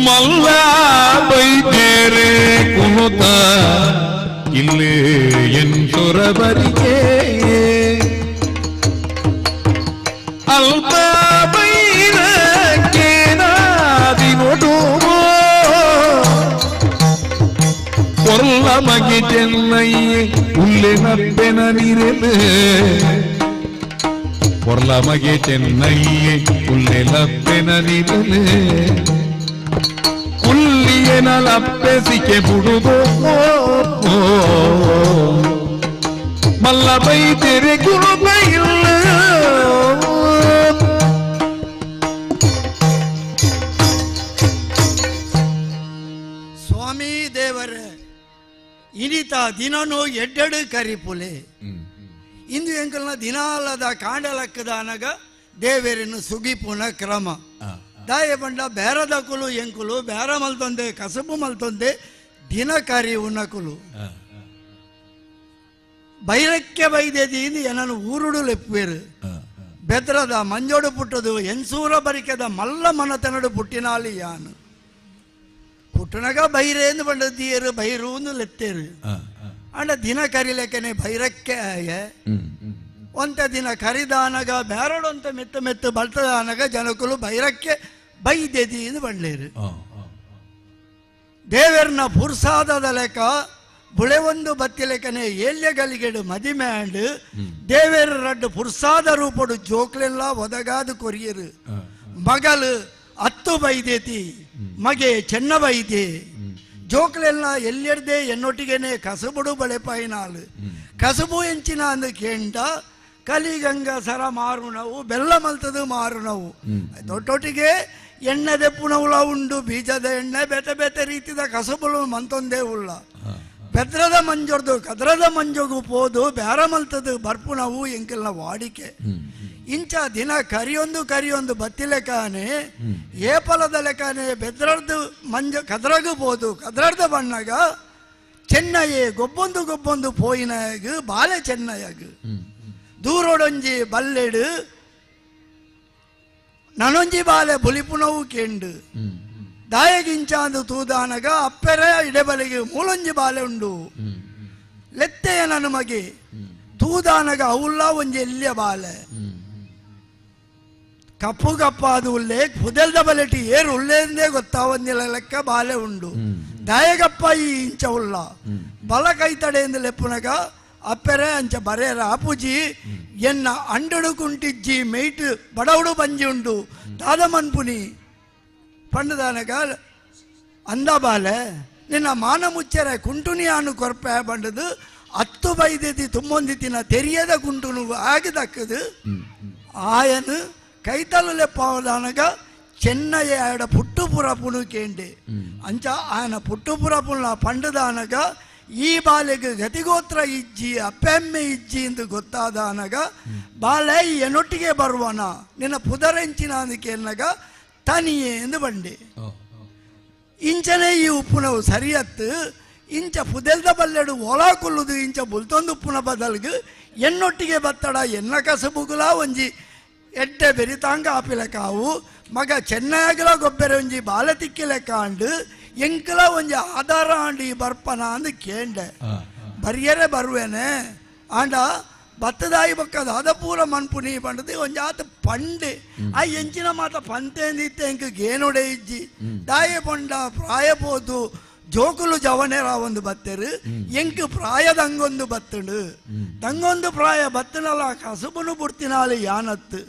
ಮಲ್ಲ ಬೈತೇರೆ ಕುಣುತ ಇಲ್ಲೇ ಎಂತೊರ ಬರಿಕೆ ಅಲ್ಪ ಬೈರಕ್ಕೆ ನಾದಿ ನೋಡು ಕೊಲ್ಲ ಮಗೆ ಚೆನ್ನೈ ಉಲ್ಲೆ ನಪ್ಪೆನ ನೀರೆಲೆ ಕೊರ್ಲ ಮಗೆ ಚೆನ್ನೈ ಉಲ್ಲೆ ನಪ್ಪೆನ ನೀರೆಲೆ ಲಪ್ಪೆಸಿಕೆ ಬಿಡುದು ಮಲ್ಲ ಬೈತೆರೆ ಗುರುಬ ಇಲ್ಲ ಸ್ವಾಮಿ ದೇವರ ಇನಿತ ದಿನನೂ ಎಡ್ಡೆಡು ಕರಿಪುಲೆ ಇಂದು ಎಂಕಲ್ನ ದಿನಾಲದ ಕಾಂಡಲಕ್ಕದ ಅನಗ ದೇವರನ್ನು ಸುಗಿಪುನ ಕ್ರಮ ದಾಯ ಬಂಡ ಬೇರದ ಕುಲು ಎಂಕುಲು ಬೇರ ಮಲ್ತೊಂದೆ ಕಸಬು ಮಲ್ತೊಂದೆ ದಿನಕಾರಿ ಉನ್ನಕುಲು ಬೈರಕ್ಕೆ ಬೈದೇದಿ ಏನನ್ನು ಊರುಡು ಲೆಪ್ಪೇರು ಬೆದ್ರದ ಮಂಜೋಡು ಪುಟ್ಟದು ಎನ್ಸೂರ ಬರಿಕೆದ ಮಲ್ಲ ಮನತನಡು ಪುಟ್ಟಿನಾಲಿ ಯಾನು ಪುಟ್ಟನಗ ಬೈರೇಂದು ಬಂಡದಿಯರು ಬೈರೂಂದು ಲೆತ್ತೇರು ಅಂಡ ದಿನ ಕರಿಲೆಕ್ಕನೆ ಬೈರಕ್ಕೆ ಒಂತ ದಿನ ಕರಿದಾನಗ ಬೇರಡೊಂತ ಮೆತ್ತು ಬಲ್ತದಾನಗ ಜನಕುಲು ಬೈರಕ್ಕೆ ಬೈದೆದಿ ಎಂದು ಬಂಡ್ಲೇರು ದೇವರನ ಪುರ್ಸಾದದ ಲೆಕ್ಕ ಬುಳೆ ಒಂದು ಬತ್ತಿ ಲೆಕ್ಕನೆ ಏಲ್ಯ ಗಲಿಗೆಡು ಮದಿಮ್ಯಾಂಡ್ ದೇವರ ರಡ್ಡು ಪುರ್ಸಾದ ರೂಪಡು ಜೋಕ್ಲೆಲ್ಲ ಒದಗಾದು ಕೊರಿಯರು ಮಗಲು 10 ಬೈದೇತಿ ಮಗೆ ಚೆನ್ನ ಬೈದೆ ಜೋಕ್ಲೆಲ್ಲ ಎಲ್ಲಿರ್ದೆ ಎನ್ನೊಟ್ಟಿಗೆನೆ ಕಸಬುಡು ಬಳೆಪಾಯಿನಾಳು ಕಸಬು ಎಂಚಿನ ಅಂದು ಕೇಂಡ ಕಲಿಗಂಗ ಸರ ಮಾರುಣವು ಬೆಲ್ಲ ಮಲ್ತದು ಮಾರುಣವು ದೊಡ್ಡೊಟ್ಟಿಗೆ ಎಣ್ಣೆ ದೆಪ್ಪುನವುಲ ಉಂಡು ಬೀಜದ ಎಣ್ಣೆ ಬೇತೆ ಬೇತೆ ರೀತಿದ ಕಸಬುಲು ಮಂತೊಂದೇ ಉಳ್ಳ ಬೆದ್ರದ ಮಂಜೊರ್ದು ಕದ್ರದ ಮಂಜೊಗು ಪೋದು ಬೇರ ಮಲ್ತದು ಬರ್ಪುನವು ಎಂಕೆಲ್ಲ ವಾಡಿಕೆ ಇಂಚ ದಿನ ಕರಿಯೊಂದು ಬತ್ತಿ ಲೆಕ್ಕನೆ ಏಪಲದ ಲೆಕ್ಕನೆ ಬೆದ್ರದ್ದು ಮಂಜ ಕದ್ರಗು ಪೋದು ಕದ್ರರ್ದ ಬಣ್ಣಗ ಚೆನ್ನಯ್ಯ ಗೊಬ್ಬೊಂದು ಪೋಯಿನಾಗ ಬಾಲೆ ಚೆನ್ನಯ್ಯಾಗ ದೂರೋಡೊಂಜಿ ಬಲ್ಲೆಡು ನನೊಂಜಿ ಬಾಲೆ ಬುಲಿಪುನವು ಕೆಂಡು ದಾಯಗಿಂಚಾಂದು ತೂದಾನಗ ಅಪ್ಪೆರೆ ಇಡೆಬಲಿಗೆ ಮೂಲೊಂಜಿ ಬಾಲೆ ಉಂಡು ಲೆತ್ತೆಯ ನನ್ನ ಮಗೆ ತೂದಾನಗ ಅವಲ್ಲ ಒಂಜಿ ಎಲ್ಲಿಯ ಬಾಲೆ ಕಪ್ಪು ಕಪ್ಪಾದ ಉಲ್ಲೆ ಪುದಲ್ದ ಬಲೆಟಿ ಏರು ಉಲ್ಲೇಂದೇ ಗೊತ್ತಾವಂದಿಲ್ಲ ಲೆಕ್ಕ ಬಾಲೆ ಉಂಡು ದಾಯಗಪ್ಪ ಈ ಇಂಚ ಉಲ್ಲ ಬಲ ಕೈತಡೆಯಿಂದ ಲೆಪ್ಪುನಗ ಅಪ್ಪೆರೆ ಅಂಚ ಬರೇರ ಆಪುಜಿ ಎನ್ನ ಅಂಡಡು ಕುಂಟಿಜ್ಜಿ ಮೈಟ್ ಬಡವಡು ಬಂಜಿ ಉಂಡು ದಾದ ಮನ್ಪುನಿ ಪಂಡದಾನಗ ಅಂದ ಬಾಲೆ ನಿನ್ನ ಮಾನ ಮುಚ್ಚರೆ ಕುಂಟುನಿಯಾನು ಕೊರ್ಪೆ ಬಂಡದು 10 ಬೈದೇತಿ ತುಂಬೊಂದಿತ್ತಿನ ತೆರಿಯದ ಕುಂಟುನು ಆಗಿದಕ್ಕದು ಆಯನು ಕೈತಲು ಲೆಪ್ಪವದಾನಗ ಚೆನ್ನಯ್ಯ ಆಡ ಪುಟ್ಟುಪುರ ಪುಣುಕೇಂಡೆ ಅಂಚ ఆయన ಪುಟ್ಟುಪುರ ಪುಣ ಪಂಡದಾನಗ ಈ ಬಾಲೆಗೆ ಗತಿಗೋತ್ರ ಇಜ್ಜಿ ಅಪ್ಪೆಮ್ಮೆ ಇಜ್ಜಿ ಎಂದು ಗೊತ್ತಾದ ಅನಗ ಬಾಲೆ ಎನ್ನೊಟ್ಟಿಗೆ ಬರುವನ ನಿನ್ನ ಪುದರೆಂಚಿನ ಅದಕ್ಕೆ ಎನ್ನಗ ತನಿಯೇ ಎಂದು ಬಂಡೆ ಇಂಚನೆ ಈ ಉಪ್ಪುನವು ಸರಿಯತ್ತು ಇಂಚ ಪುದೆಲ್ದ ಬಲ್ಲೆಡು ಒಳ ಕೊಲ್ಲುದು ಇಂಚ ಬುಲ್ತೊಂದು ಉಪ್ಪುನ ಬದಲ್ಗು ಎನ್ನೊಟ್ಟಿಗೆ ಬತ್ತಡ ಎನ್ನ ಕಸಬುಗುಲ ಒಂಜಿ ಎಡ್ಡೆ ಬೆರಿತಾಂಗ ಆಪಿಲೆ ಕಾವು ಮಗ ಚೆನ್ನೈಗಲ ಗೊಬ್ಬರ ಒಂಜಿ ಬಾಲೆ ತಿಕ್ಕಿಲೆ ಕಾಂಡು ಎಂಕಲ ಒಂಜಿ ಆಧಾರ ಆಂಡಿ ಬರ್ಪನ ಅಂದು ಕೇಂಡೆ ಬರಿಯರೆ ಬರುವೇನೆ ಆಂಡ ಬತ್ತದಾಯಿ ಬಕ್ಕದ ಅದ ಪೂರ ಮನ್ಪುನಿ ಪಂಡದು ಒಂಜಿ ಆತ ಪಂಡೆ ಆ ಎಂಚಿನ ಮಾತ ಪಂತೇಂದಿತ್ತೆ ಎಂಕ ಗೇನೊಡೆ ಇಜ್ಜಿ ದಾಯಿ ಪೊಂಡ ಪ್ರಾಯ ಪೋದು ಜೋಕುಲು ಜವನೆರ ಒಂದು ಬತ್ತೆರು ಎಂಕ್ ಪ್ರಾಯದಂಗೊಂದು ಬತ್ತುಂಡು ತಂಗೊಂದು ಪ್ರಾಯ ಬತ್ತನಲ್ಲ ಕಸಬುನು ಬುಡ್ತಿನಾಲು ಯಾನತ್ತು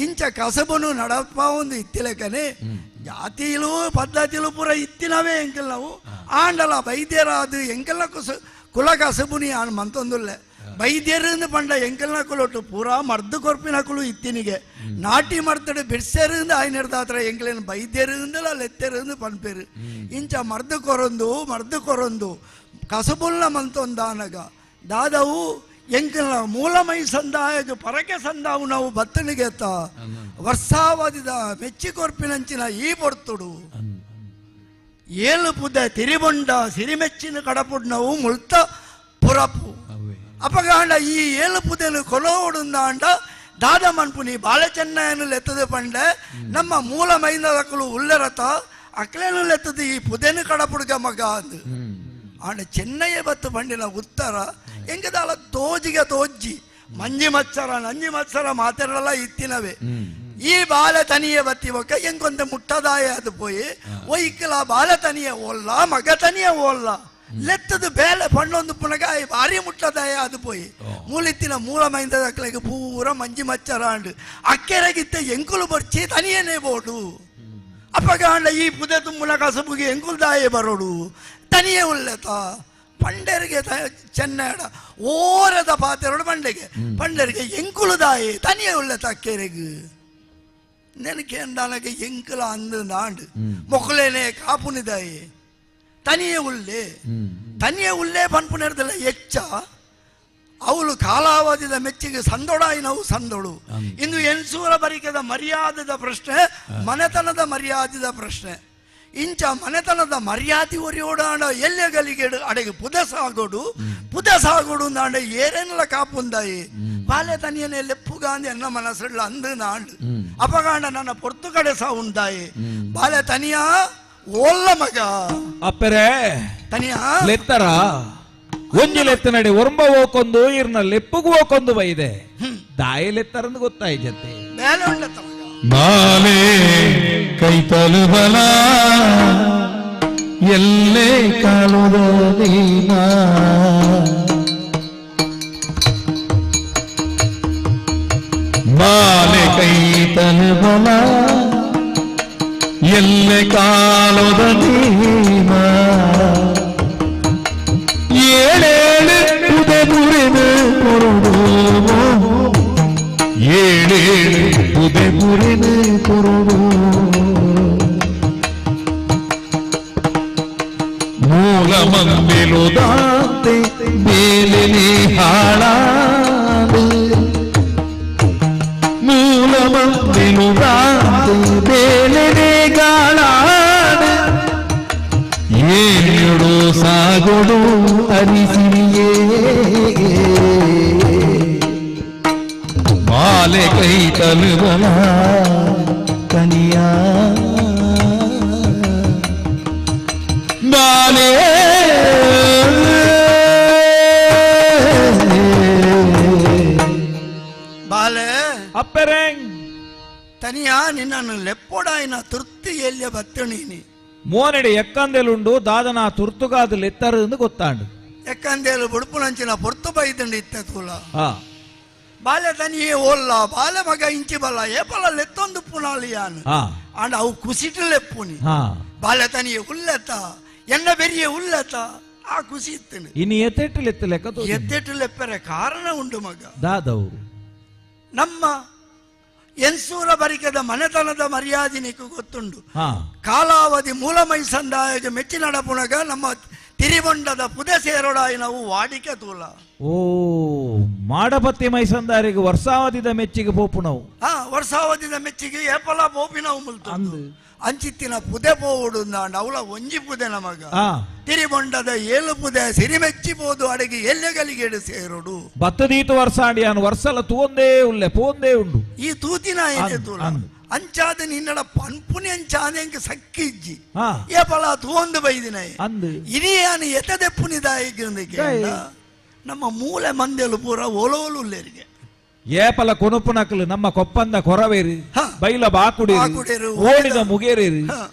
ಇಂಚ ಕಸಬುನು ನಡಪ ಒಂದು ಇತ್ತಿಲೆಕನೆ ಜಾತಿಲು ಪದ್ಧತಿಲು ಪೂರ ಇತ್ತಿನವೇ ಎಂಕಲ್ ನಾವು ಆಂಡಲ ವೈದ್ಯರಾದು ಎಂಕೆಲ್ಲ ಕುಲ ಕಸಬುನಿ ಆನ್ ಮಂತೊಂದುಲ್ಲೆ ವೈದ್ಯರಿಂದ ಪಂಡ ಎಂಕಲ್ನ ಕುಲೊಟ್ಟು ಪೂರಾ ಮರ್ದು ಕೊರ್ಪಿನ ಕುಲು ಇತ್ತಿನಿಗೆ ನಾಟಿ ಮರ್ತಡು ಬಿಡ್ಸೆರಿಂದ ಆಯ್ನಿಡ್ದಾತ್ರ ಎಂಕಲೇನು ವೈದ್ಯರಿಂದಲ ಲೆತ್ತೆರಿಂದ ಪನ್ಪೇರು ಇಂಚ ಮರ್ದು ಕೊರೊಂದು ಕಸಬುಲ್ನ ಮಂತೊಂದಾನಗ ದಾದವು ಎಂಕಲ್ನ ಮೂಲಮೈ ಸಂದಾಯಗ ಪರಕೆ ಸಂದಾವು ನಾವು ಬತ್ತನಿಗೆತ್ತ ವರ್ಷಾವಧಿದ ಮೆಚ್ಚಿ ಕೊರ್ಪಿನಂಚಿನ ಈ ಪೊರ್ತುಡು ಏಳು ಪುದ ತಿರಿಬೊಂಡ ಸಿರಿಮೆಚ್ಚಿನ ಕಡಪುಡ್ ನಾವು ಮುಳ್ತ ಪುರಪು ಅಪಗಾಂಡ ಈ ಏಳು ಪುದೆನು ಕೊಲೋಡುಂದಾಂಡ ದಾದ ಮನ್ಪುನಿ ಬಾಳೆ ಚೆನ್ನಯ್ಯನು ಲೆತ್ತದು ಪಂಡೆ ನಮ್ಮ ಮೂಲ ಮೈಂದಕಲು ಉಲ್ಲೆರತ ಅಕ್ಲೇನು ಲೆತ್ತದು ಈ ಪುದೆನು ಕಡಪುಡ್ಗ ಮಗ ಅಂದು ಆಂಡ ಚೆನ್ನಯ್ಯ ಬತ್ತು ಪಂಡಿನ ಉತ್ತರ ಎಂಗದಾಲ ತೋಜ್ಜಿ ಮಂಜಿ ಮತ್ಸರ ಮಾತೆರಲ್ಲ ಇತ್ತಿನವೇ ಈ ಬಾಲ ತನಿಯೇ ಬತ್ತಿ ಒಕ್ಕ ಎಂಗೊಂದು ಮುಟ್ಟದಾಯ ಅದು ಪೋಯಿ ಒಯ್ಕಲ ಬಾಲ ತನಿಯೇ ಓಲ್ಲ ಮಗ ತನಿಯೇ ಓಲ್ಲ ಲೆತ್ತದು ಬೇಲೆ ಪಣ್ಣೊಂದು ಪುನಗ ಭಾರಿ ಮುಟ್ಟದಾಯ ಅದು ಪೋಯಿ ಮೂಲಿತ್ತಿನ ಮೂಲ ಮೈಂದಕ್ಲೆಗೆ ಪೂರ ಮಂಜಿ ಮಚ್ಚರಾಂಡು ಅಕ್ಕೆರಗಿತ್ತ ಎಂಕುಲು ಬರ್ಚಿ ತನಿಯೇನೇ ಬೋಡು ಅಪ್ಪಗಾಂಡ ಈ ಪುದೆ ತುಂಬುನ ಕಸಬುಗೆ ಎಂಕುಲ್ ದಾಯೆ ಬರೋಡು ತನಿಯೇ ಉಲ್ಲೆತ ಪಂಡರಿಗೆ ಚೆನ್ನಡ ಓರದ ಪಾತೆರೋಡು ಪಂಡರಿಗೆ ಎಂಕುಲು ದಾಯೆ ತನಿಯೇ ಉಲ್ಲೆತ ಅಕ್ಕೆರೆಗು ನೆನಕೇಂಡಾನಗೆ ಎಂಕುಲ ಅಂದು ನಾಂಡು ಮೊಕ್ಕಲೇನೆ ಕಾಪುನಿದಾಯೆ ತನಿಯೇ ಉಲ್ಲೆ ಪನ್ಪುನೆರ್ದಲ್ಲ ಎಚ್ಚ ಅವಳು ಕಾಲಾವಧಿದ ಮೆಚ್ಚಿಗೆ ಸಂದೊಡಾಯಿನವು ಸಂದೊಡು ಇಂದು ಎನ್ಸೂರ ಬರಿಕೆದ ಮರ್ಯಾದದ ಪ್ರಶ್ನೆ ಮನೆತನದ ಮರ್ಯಾದದ ಪ್ರಶ್ನೆ ಇಂಚ ಮನೆತನದ ಮರ್ಯಾದೆ ಒರಿಯೋಡಾಂಡ ಎಲ್ಲೆ ಗಲಿಗೆಡು ಅಡೆಗೆ ಪುದ ಸಾಗೋಡು ನಾಂಡ ಏರೇನಲ್ಲ ಕಾಪುಂದಾಯಿ ಬಾಲ್ಯ ತನಿಯನೆ ಲೆಪ್ಪುಗಾಂದಿ ಎನ್ನ ಮನಸ್ಸುಳ್ಳ ಅಂದು ನಾಂಡು ಅಪಗಾಂಡ ನನ್ನ ಪೊರ್ತು ಕಡೆ ಸಹ ಉಂದಾಯಿ ಬಾಲ್ಯ ತನಿಯ ಓಲ್ಲ ಮಗ ಅಪ್ಪರೆ ತನಿಯ ಲೆತ್ತರ ಒಂಜಿ ಲೆತ್ತ ನಡೆ ಒರಂಬ ಹೋಕೊಂದು ಇರ್ನ ಲೆಪ್ಪುಗು ಹೋಕೊಂದು ಬೈದೆ ದಾಯಿ ಲೆತ್ತರಂದು ಗೊತ್ತಾಯ್ತತೆ ಮೇಲೆ ಉಂಡತ್ತ ಮಗ ಬಾಲೆ ಕೈತಲು ಬಲ ಎಲ್ಲೇ ಕಾಲುದ ನೀನ ಬಾಲೆ ಕೈತಲು ಬಲ ಎಲ್ಲೆ ಕಾಲುದ ನೀನ ಏಳೇಳು ಪುದೆ ಮುರಿದು ಕೊರಡು ಏಳೇಳು ಪುದೆ ಮುರಿದು ಕೊರಡು ಮೂಲ ಮಂದಿಲುದಾಂತೆ ಮೇಲಿನಿ ಹಾಳಾದು ಮೂಲ ಮಂದಿಲುದಾಂತೆ ಮೇಲಿನಿ ಗಾಳಾದು ಏಳು ಸಾಗೊಡು ಅರಿಸಿಯೇ ಮಾಲೆ ಕೈ ತಲುಬಲ ಕನಿಯ ಬಾಲೆ ಬಾಲೆ ಅಪ್ಪರೆಂಗ್ ತನಿಯ ನಿನ್ನನ್ನು ಲೆಪ್ಪೊಡಾಯಿನ ತುರ್ತಿ ಎಲ್ಲಿಯ ಬತ್ತಣೀನಿ ಮೋನೆಡೆ ಎಕ್ಕಂದೆಲುಂಡು ದಾದನ ತುರ್ತುಗಾದು ಲೆತ್ತರು ಎಂದು ಗೊತ್ತಾಂಡು ಎಕ್ಕಂದೇಲು ಬುಡುಪುನಂಚಿನ ಪೊರ್ತು ಬೈದಂಡು ಇತ್ತ ತೂಲ ಹಾ ಬಾಲ್ಯ ತನಿಯೇ ಓಲ್ಲ ಬಾಲ್ಯ ಮಗ ಇಂಚಿ ಬಲ್ಲ ಏಪಲ ಲೆತ್ತೊಂದು ಪುನಾಲಿಯಾನು ಆಂಡ ಅವು ಕುಸಿಟ್ಟು ಲೆಪ್ಪುನಿ ಬಾಲ್ಯ ತನಿಯೇ ಉಲ್ಲೆತ್ತ ಎನ್ನ ಬೆರಿಯ ಉಲ್ಲೆತ್ತ ಆ ಕುಸಿ ಇತ್ತನು ಇನ್ನು ಎತ್ತೆಟ್ಟು ಲೆತ್ತ ಲೆಕ್ಕ ಎತ್ತೆಟ್ಟು ಲೆಪ್ಪರೆ ಕಾರಣ ಉಂಡು ಮಗ ದಾದವರು ನಮ್ಮ ಎನ್ಸೂರ ಬರಿಕದ ಮನೆತನದ ಮರ್ಯಾದೆ ನೀಕು ಗೊತ್ತುಂಡು ಕಾಲಾವಧಿ ಮೂಲ ಮೈಸಂದಾಯಗೆ ಮೆಚ್ಚಿ ನಡಪುಣಗ ನಮ್ಮ ತಿರಿಬೊಂಡದ ಪುದೆ ಸೇರೋಡಾಯಿ ನಾವು ವಾಡಿಕೆ ತೂಲ ಓ ಮಾಡಪತ್ತಿ ಮೈಸಂದಾರಿಗೆ ವರ್ಷಾವಧಿದ ಮೆಚ್ಚಿಗೆ ಪೋಪು ನಾವು ವರ್ಷಾವಧಿದ ಮೆಚ್ಚಿಗೆ ಏಪಲ ಪೋಪಿನವು ಮುಲ್ತು ಅಂಚಿತ್ತಿನ ಪುದೆ ಪೋವುಡು ಅವಳ ಒಂಜಿ ಪುದೆ ನಮಗ ತಿರಿಬೊಂಡದ ಏಳು ಪುದೆ ಸಿರಿಮೆಚ್ಚಿಬೋದು ಅಡಿಗೆ ಎಲ್ಲೆಗಲಿಗೆಡು ಸೇರೋಡು ಬತ್ತದೀತು ವರ್ಷ ಆಡಿಯಾನು ವರ್ಷಲ ತೂಂದೇ ಉಳ್ಳೆ ಪೋಂದೇ ಉಂಡು ಈ ತೂತಿನ ಏನೇ ತೂಲ ಅಂಚಾದ ನಿನ್ನಡ ಪನ್ಪುನಿ ಅಂಚಾದ ಸಕ್ಕಿಜ್ಜಿ ಏಪಲ ತೂಂದು ಬೈದಿನ ಇರಿಯಾನು ಎತದೆ ಪುನಿದಾಯಿಗೆ ನಮ್ಮ ಮೂಲೆ ಮಂದೆಲು ಪೂರ ಓಲೋಲುಲ್ಲೇರಿಗೆ ಏಪಲ ಕೊನುಪುನಕಲು ನಮ್ಮ ಕೊಪ್ಪಂದ ಕೊರವೇರಿ ಬೈಲ ಬಾಕುಡೇರು ಓಡಿದ ಮುಗೇರೇರಿ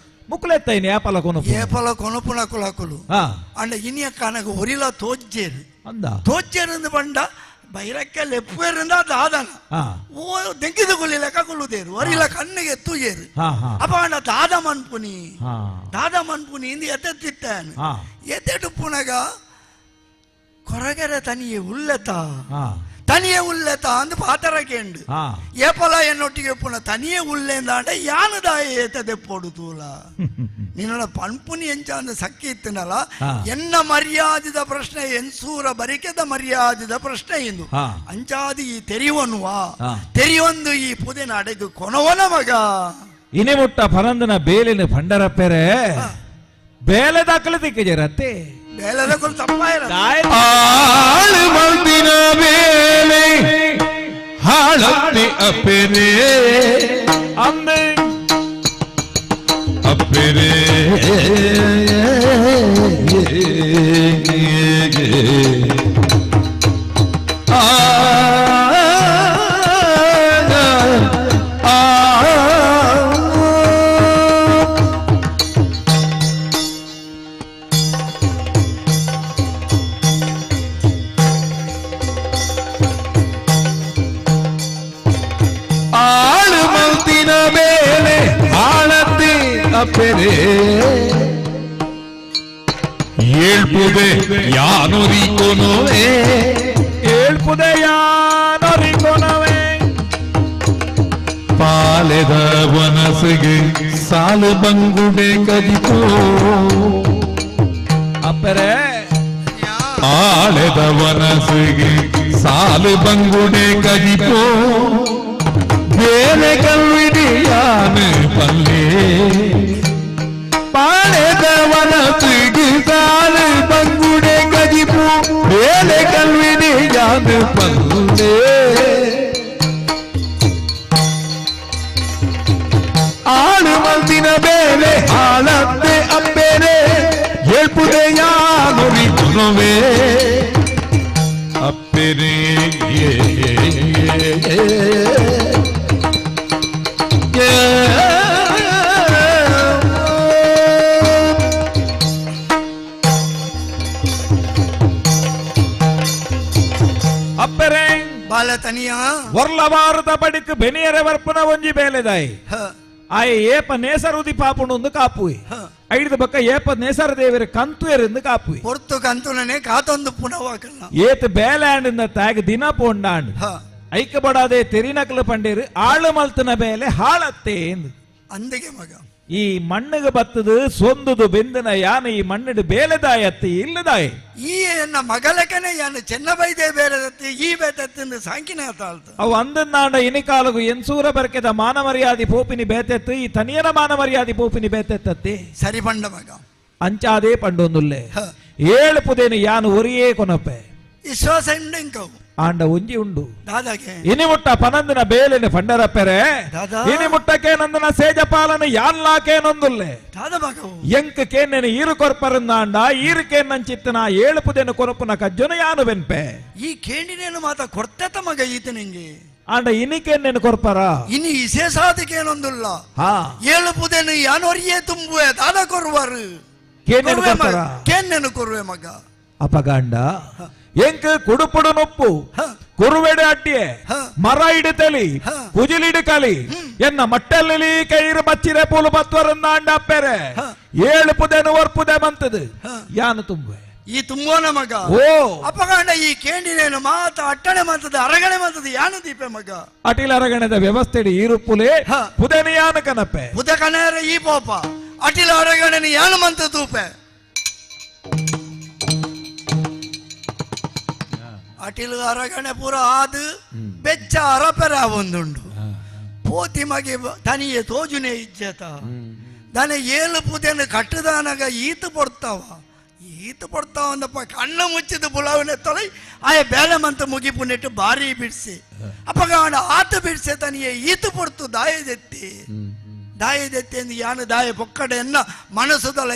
ಮುಕ್ಲೆತ್ತೈನಿ ಏಪಲ ಕೊನುಪುನಕುಲಕುಲು ಅಂಡ ಇನಿಯ ಕಾನಗ ಒರಿಲ ತೋಜ್ಜೇರು ತೋಜ್ಜೇರು ಬಂಡ ಬೈರಕ್ಕೆ ಲೆಪ್ಪೇರಿಂದ ದಾದನ ಓ ದೆಂಗಿದ ಗುಲಿ ಲೆಕ್ಕ ಕೊಲ್ಲುದೇರು ಒರಿಲ ಕಣ್ಣಿಗೆ ಎತ್ತುಜೇರು ಅಪ್ಪ ಅಂಡ ದಾದ ಮನ್ಪುನಿ ಇಂದು ಎತ್ತೆತ್ತಿತ್ತಾನು ಎತ್ತೆಟ್ಟು ಪುನಗ ಕೊರಗೆರೆ ತನಿಯೇ ಉಲ್ಲೆತ ಅಂದು ಪಾತರ ಕೇಂಡು ಏಪಲ ಎನ್ನೊಟ್ಟಿಗೆ ಪುನಃ ತನಿಯೇ ಉಲ್ಲೆಂದಾಂಡ ಯಾನದಾಯ ಏತದೆ ಪೊಡುತೂಲ ನಿನ್ನ ಪನ್ಪುನಿ ಎಂಚಾಂದ ಸಕ್ಕಿ ಇತ್ತನಲ್ಲ ಎನ್ನ ಮರ್ಯಾದಿದ ಪ್ರಶ್ನೆ ಎನ್ಸೂರ ಬರಿಕೆದ ಮರ್ಯಾದಿದ ಪ್ರಶ್ನೆ ಇಂದು ಅಂಚಾದಿ ಈ ತೆರಿಯೊಂದು ಈ ಪುದಿನ ಅಡೆಗು ಕೊನವನ ಮಗ ಇನಿಮುಟ್ಟ ಪರಂದನ ಬೇಲಿನ ಭಂಡರಪ್ಪೆರೆ ಬೇಲೆ ದಾಖಲೆ ದಿಕ್ಕಜರತ್ತೆ ಬೇಲದ ಕುಲು ತಪ್ಪಾಯಿರ ಆಳು ಮಂದಿನ ಬೇಲೆ ಹಾಳತ್ತಿ ಅಪ್ಪೆರೆ ಅಮ್ಮೆ ಅಪ್ಪೆರೆ ಏಳ್ಪುದೆ ಯಾನೊರಿಕೊನೋವೆ ಪಾಲೆದ ವನಸಿಗೆ ಸಾಲು ಬಂಗುಡೆ ಕದಿಪೋ ಅಪ್ಪರೆ ಆಳೆದ ವನಸಿಗೆ ಸಾಲು ಬಂಗುಡೆ ಕದಿಪೋ ಬೇರೆ ಕಲ್ವಿಡಿಯಾನು ಪಲ್ಲೆ ಪಾಳೆದ ವನಸಿಗೆ ಸಾಲು ಬಂಗುಡೆ ಕದಿಪೋ ಬೇರೆ ಕಲ್ವಿಡಿಯಾನು ಪಲ್ಲೆ ಆಳು ಮಂದಿನ ಬೇರೆ ಹಾಳತ್ತೆ ಅಪ್ಪೆರೆ ಹೇಳ್ಪುದೆ ಯಾನೊರಿ ಕೊನೋವೆ ಅಪ್ಪೆರೆ ಅಪ್ಪೆರೆ ಬಾಲತನಿಯ ವರ್ಲವಾರದ ಬಡಿಕ್ ಬೆನಿಯರೆ ವರ್ಪನ ಒಂಜಿ ಬೇಲೆದಾಯಿ ಆಯ ಏಪ ನೇಸರುದಿ ಪಾಪುಂಡು ಒಂದು ಕಾಪುಯಿ ಐದು ಬಕ್ಕ ಏಪ ನೇಸರ ದೇವರ ಕಂತು ಎರಿಂದ ಕಾಪುಯಿ ಪೊರ್ತು ಕಂತುನನೆ ಕಾತೊಂದು ಪುನವಾಕಲ್ಲ ಏತ್ ಬೇಲಾಂಡಿಂದ ತಾಗ ದಿನ ಪೋಂಡಾಂಡ್ ಐಕ ಬಡಾದೆ ತೆರಿನಕಲು ಪಂಡೇರು ಆಳು ಮಲ್ತನ ಬೇಲೆ ಹಾಳತ್ತೆ ಎಂದು ಅಂದಿಗೆ ಮಗ ಈ ಮಣ್ಣಿಗೆ ಬತ್ತದು ಸೊಂದುದು ಬೆಂದನ ಯಾನ ಈ ಮಣ್ಣಿಡು ಬೇಲೆದಾಯತ್ತಿ ಇಲ್ಲದಾಯ ಈ ಎನ್ನ ಮಗಲಕನೆ ಯಾನು ಚೆನ್ನಬೈದೆ ಬೇರೆದತ್ತಿ ಈ ಬೇತತ್ತಿಂದು ಸಾಂಕಿನ ತಾಳ್ತು ಅವು ಅಂದನ್ನಾಂಡ ಇನಿಕಾಲಗು ಎನ್ಸೂರ ಬರ್ಕೆದ ಮಾನಮರ್ಯಾದಿ ಪೋಪಿನಿ ಬೇತೆತ್ತು ಈ ತನಿಯನ ಮಾನಮರ್ಯಾದಿ ಪೋಪಿನಿ ಬೇತೆತ್ತತ್ತಿ ಸರಿ ಪಂಡ ಮಗ ಅಂಚಾದೇ ಪಂಡೊಂದುಲ್ಲೆ ಏಳು ಪುದೇನು ಯಾನು ಒರಿಯೇ ಕೊನಪ್ಪೆ ವಿಶ್ವಾಸ ಇಂಡೆಂಕವು ಆಂಡ ಒಂಜಿ ಉಂಡು ದಾದಾಗೆ ಇನಿಮುಟ್ಟ ಪನಂದಿನ ಬೇಲಿನ ಪಂಡರಪ್ಪೆರೆ ಇನಿಮುಟ್ಟಕ್ಕೆ ನಂದನ ಸೇಜಪಾಲನ ಯಾನ್ಲಾಕೆ ನೊಂದುಲ್ಲೆ ಎಂಕ್ ಕೇನೆನ ಈರು ಕೊರ್ಪರಂದಾಂಡ ಈರು ಕೇನಂಚಿತ್ತನ ಏಳು ಪುದೆನ ಕೊರಪುನ ಕಜ್ಜನ ಯಾನು ಬೆನ್ಪೆ ಈ ಕೇಂಡಿನೇನು ಮಾತ ಕೊಡ್ತೇತ ಮಗ ಈತ ನಿಂಗೆ ಆಂಡ ಇನ್ನಿಕೆ ನೆನು ಕೊರ್ಪಾರ ಇನ್ನು ವಿಶೇಷಾದಿಕೇನೊಂದುಲ್ಲ ಏಳುಪುದೇನು ಯಾನೊರಿಯೇ ತುಂಬುವೆ ದಾದ ಕೊರುವಾರು ಕೇನ್ನೆನು ಕೊರುವೆ ಮಗ ಅಪಗಾಂಡ ಎಂಕ್ ಕುಡುಪುಡು ನೊಪ್ಪು ಕುರುವೆಡೆ ಅಡ್ಡಿಯೆ ಮರ ಇಡುತ್ತಲಿ ಕುಜಿಲಿಡು ಕಲಿ ಎನ್ನ ಮಟ್ಟಲ್ಲಿ ಕೈರು ಮಚ್ಚಿರೆ ಪೂಲು ಬತ್ವರನ್ನ ಅಂಡ ಅಪ್ಪೆರೆ ಏಳು ಪುದೆನು ಒರ್ಪುದೆ ಬಂತದು ಯಾನು ತುಂಬೆ ಈ ತುಂಬೋನ ಮಗ ಓ ಅಪಗಾಂಡ ಈ ಕೇಂಡಿನೇನು ಮಾತ ಅಟ್ಟಣೆ ಮಾತದ ಅರಗಣೆ ಮಾತದ ಯಾನು ದೀಪೆ ಮಗ ಅಟಿಲ ಅರಗಣದ ವ್ಯವಸ್ಥೆ ಈರುಪ್ಪುಲೆ ಪುದೆನು ಯಾನು ಕನಪೆ ಪುದ ಕನೇರ ಈ ಪೋಪ ಅಟಿಲ ಅರಗಣೆನ ಯಾನು ಮಂತ ತೂಪೆ ಅಟಿಲು ಅರಗಣೆ ಪೂರ ಆದು ಬೆಚ್ಚ ಅರಪೆರ ಒಂದುಂಡು ಪೋತಿ ಮಗೆ ತನಿಯೇ ತೋಜುನೆ ಇಜ್ಜತ ದನೆ ಏಳು ಪುದೆನು ಕಟ್ಟದಾನಾಗ ಈತು ಪಡ್ತಾವ ಅಂದಪ್ಪ ಕಣ್ಣು ಮುಚ್ಚಿದ ಬುಲಾವನೆ ತೊಲೈ ಆಯ ಬೇಲೆ ಮಂತ ಮುಗಿಪು ನೆಟ್ಟು ಬಾರಿ ಬಿಡ್ಸಿ ಅಪ್ಪಗಾಂಡ ಆತು ಬಿಡ್ಸೆ ತನಿಯೇ ಈತು ಪಡ್ತು ದಾಯದೆತ್ತಿ ಅಂದು ಯಾನು ದಾಯ ಪೊಕ್ಕಡೆ ಎನ್ನ ಮನಸ್ಸುದಲ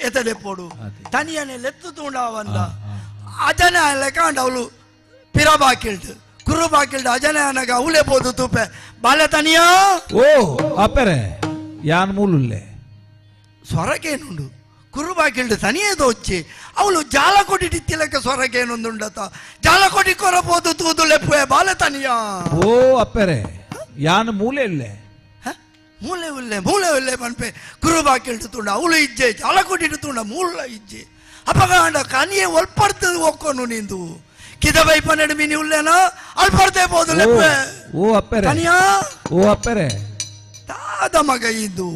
ಎತದೆ ಪೋಡು ತನಿಯನೆ ಲೆತ್ತು ತೂಂಡಾವಂದ ಅಜನೆ ಲೆಕ್ಕಾಂಡ ಅವಳು ಪಿರ ಬಾಕಿಲ್ಡು ಕುರು ಬಾಕಿಲ್ಡು ಅಜನೆ ಅನಗ ಅವಳೆ ಬೋದು ತೂಪೆ ಬಾಲೆ ತನಿಯಾ ಓ ಅಪ್ಪರೆ ಯಾನ್ ಮೂಲುಲ್ಲೆ ಸ್ವರಕೇನುಂಡು ಕುರು ಬಾಕಿಲ್ಡು ತನಿಯೇ ದೋಚ್ಚಿ ಅವಳು ಜಾಲ ಕೊಟ್ಟಿಟ್ಟಿಲ್ಲಕ ಸ್ವರಕೇನೊಂದುಂಡತ ಜಾಲ ಕೊಟ್ಟಿ ಕೊರಬೋದು ತೂದು ಲೆಪ್ಪೆ ಬಾಲೆ ತನಿಯಾ ಓ ಅಪ್ಪರೆ ಯಾನ್ ಮೂಲೆ ಇಲ್ಲೆ ಮೂಲೆ ಉಲ್ಲೆ ಪನ್ಪೆ ಕುರು ಬಾಕಿಲ್ಡು ತುಂಡ ಅವಳು ಇಜ್ಜೆ ಜಾಲ ಕೊಟ್ಟಿಟ್ಟು ತುಂಡ ಮೂಲ ಇಜ್ಜೆ ಅಪಗಾಂಡ ಕನಿಯೇ ಒಲ್ಪಡ್ತದೆ ಒಕ್ಕೊನು ನಿಂದು ಕಿದ ಬೈಪ ನಡುಮಿನಿ ಉಲ್ಲೇನ ಅಲ್ಪಡ್ತೇ ಬೋದು ಲೆಪ್ಪೆ ಓ ಅಪ್ಪರೆ ತನಿಯಾ ಓ ಅಪ್ಪರೆ ತಾದ ಮಗ ಇದು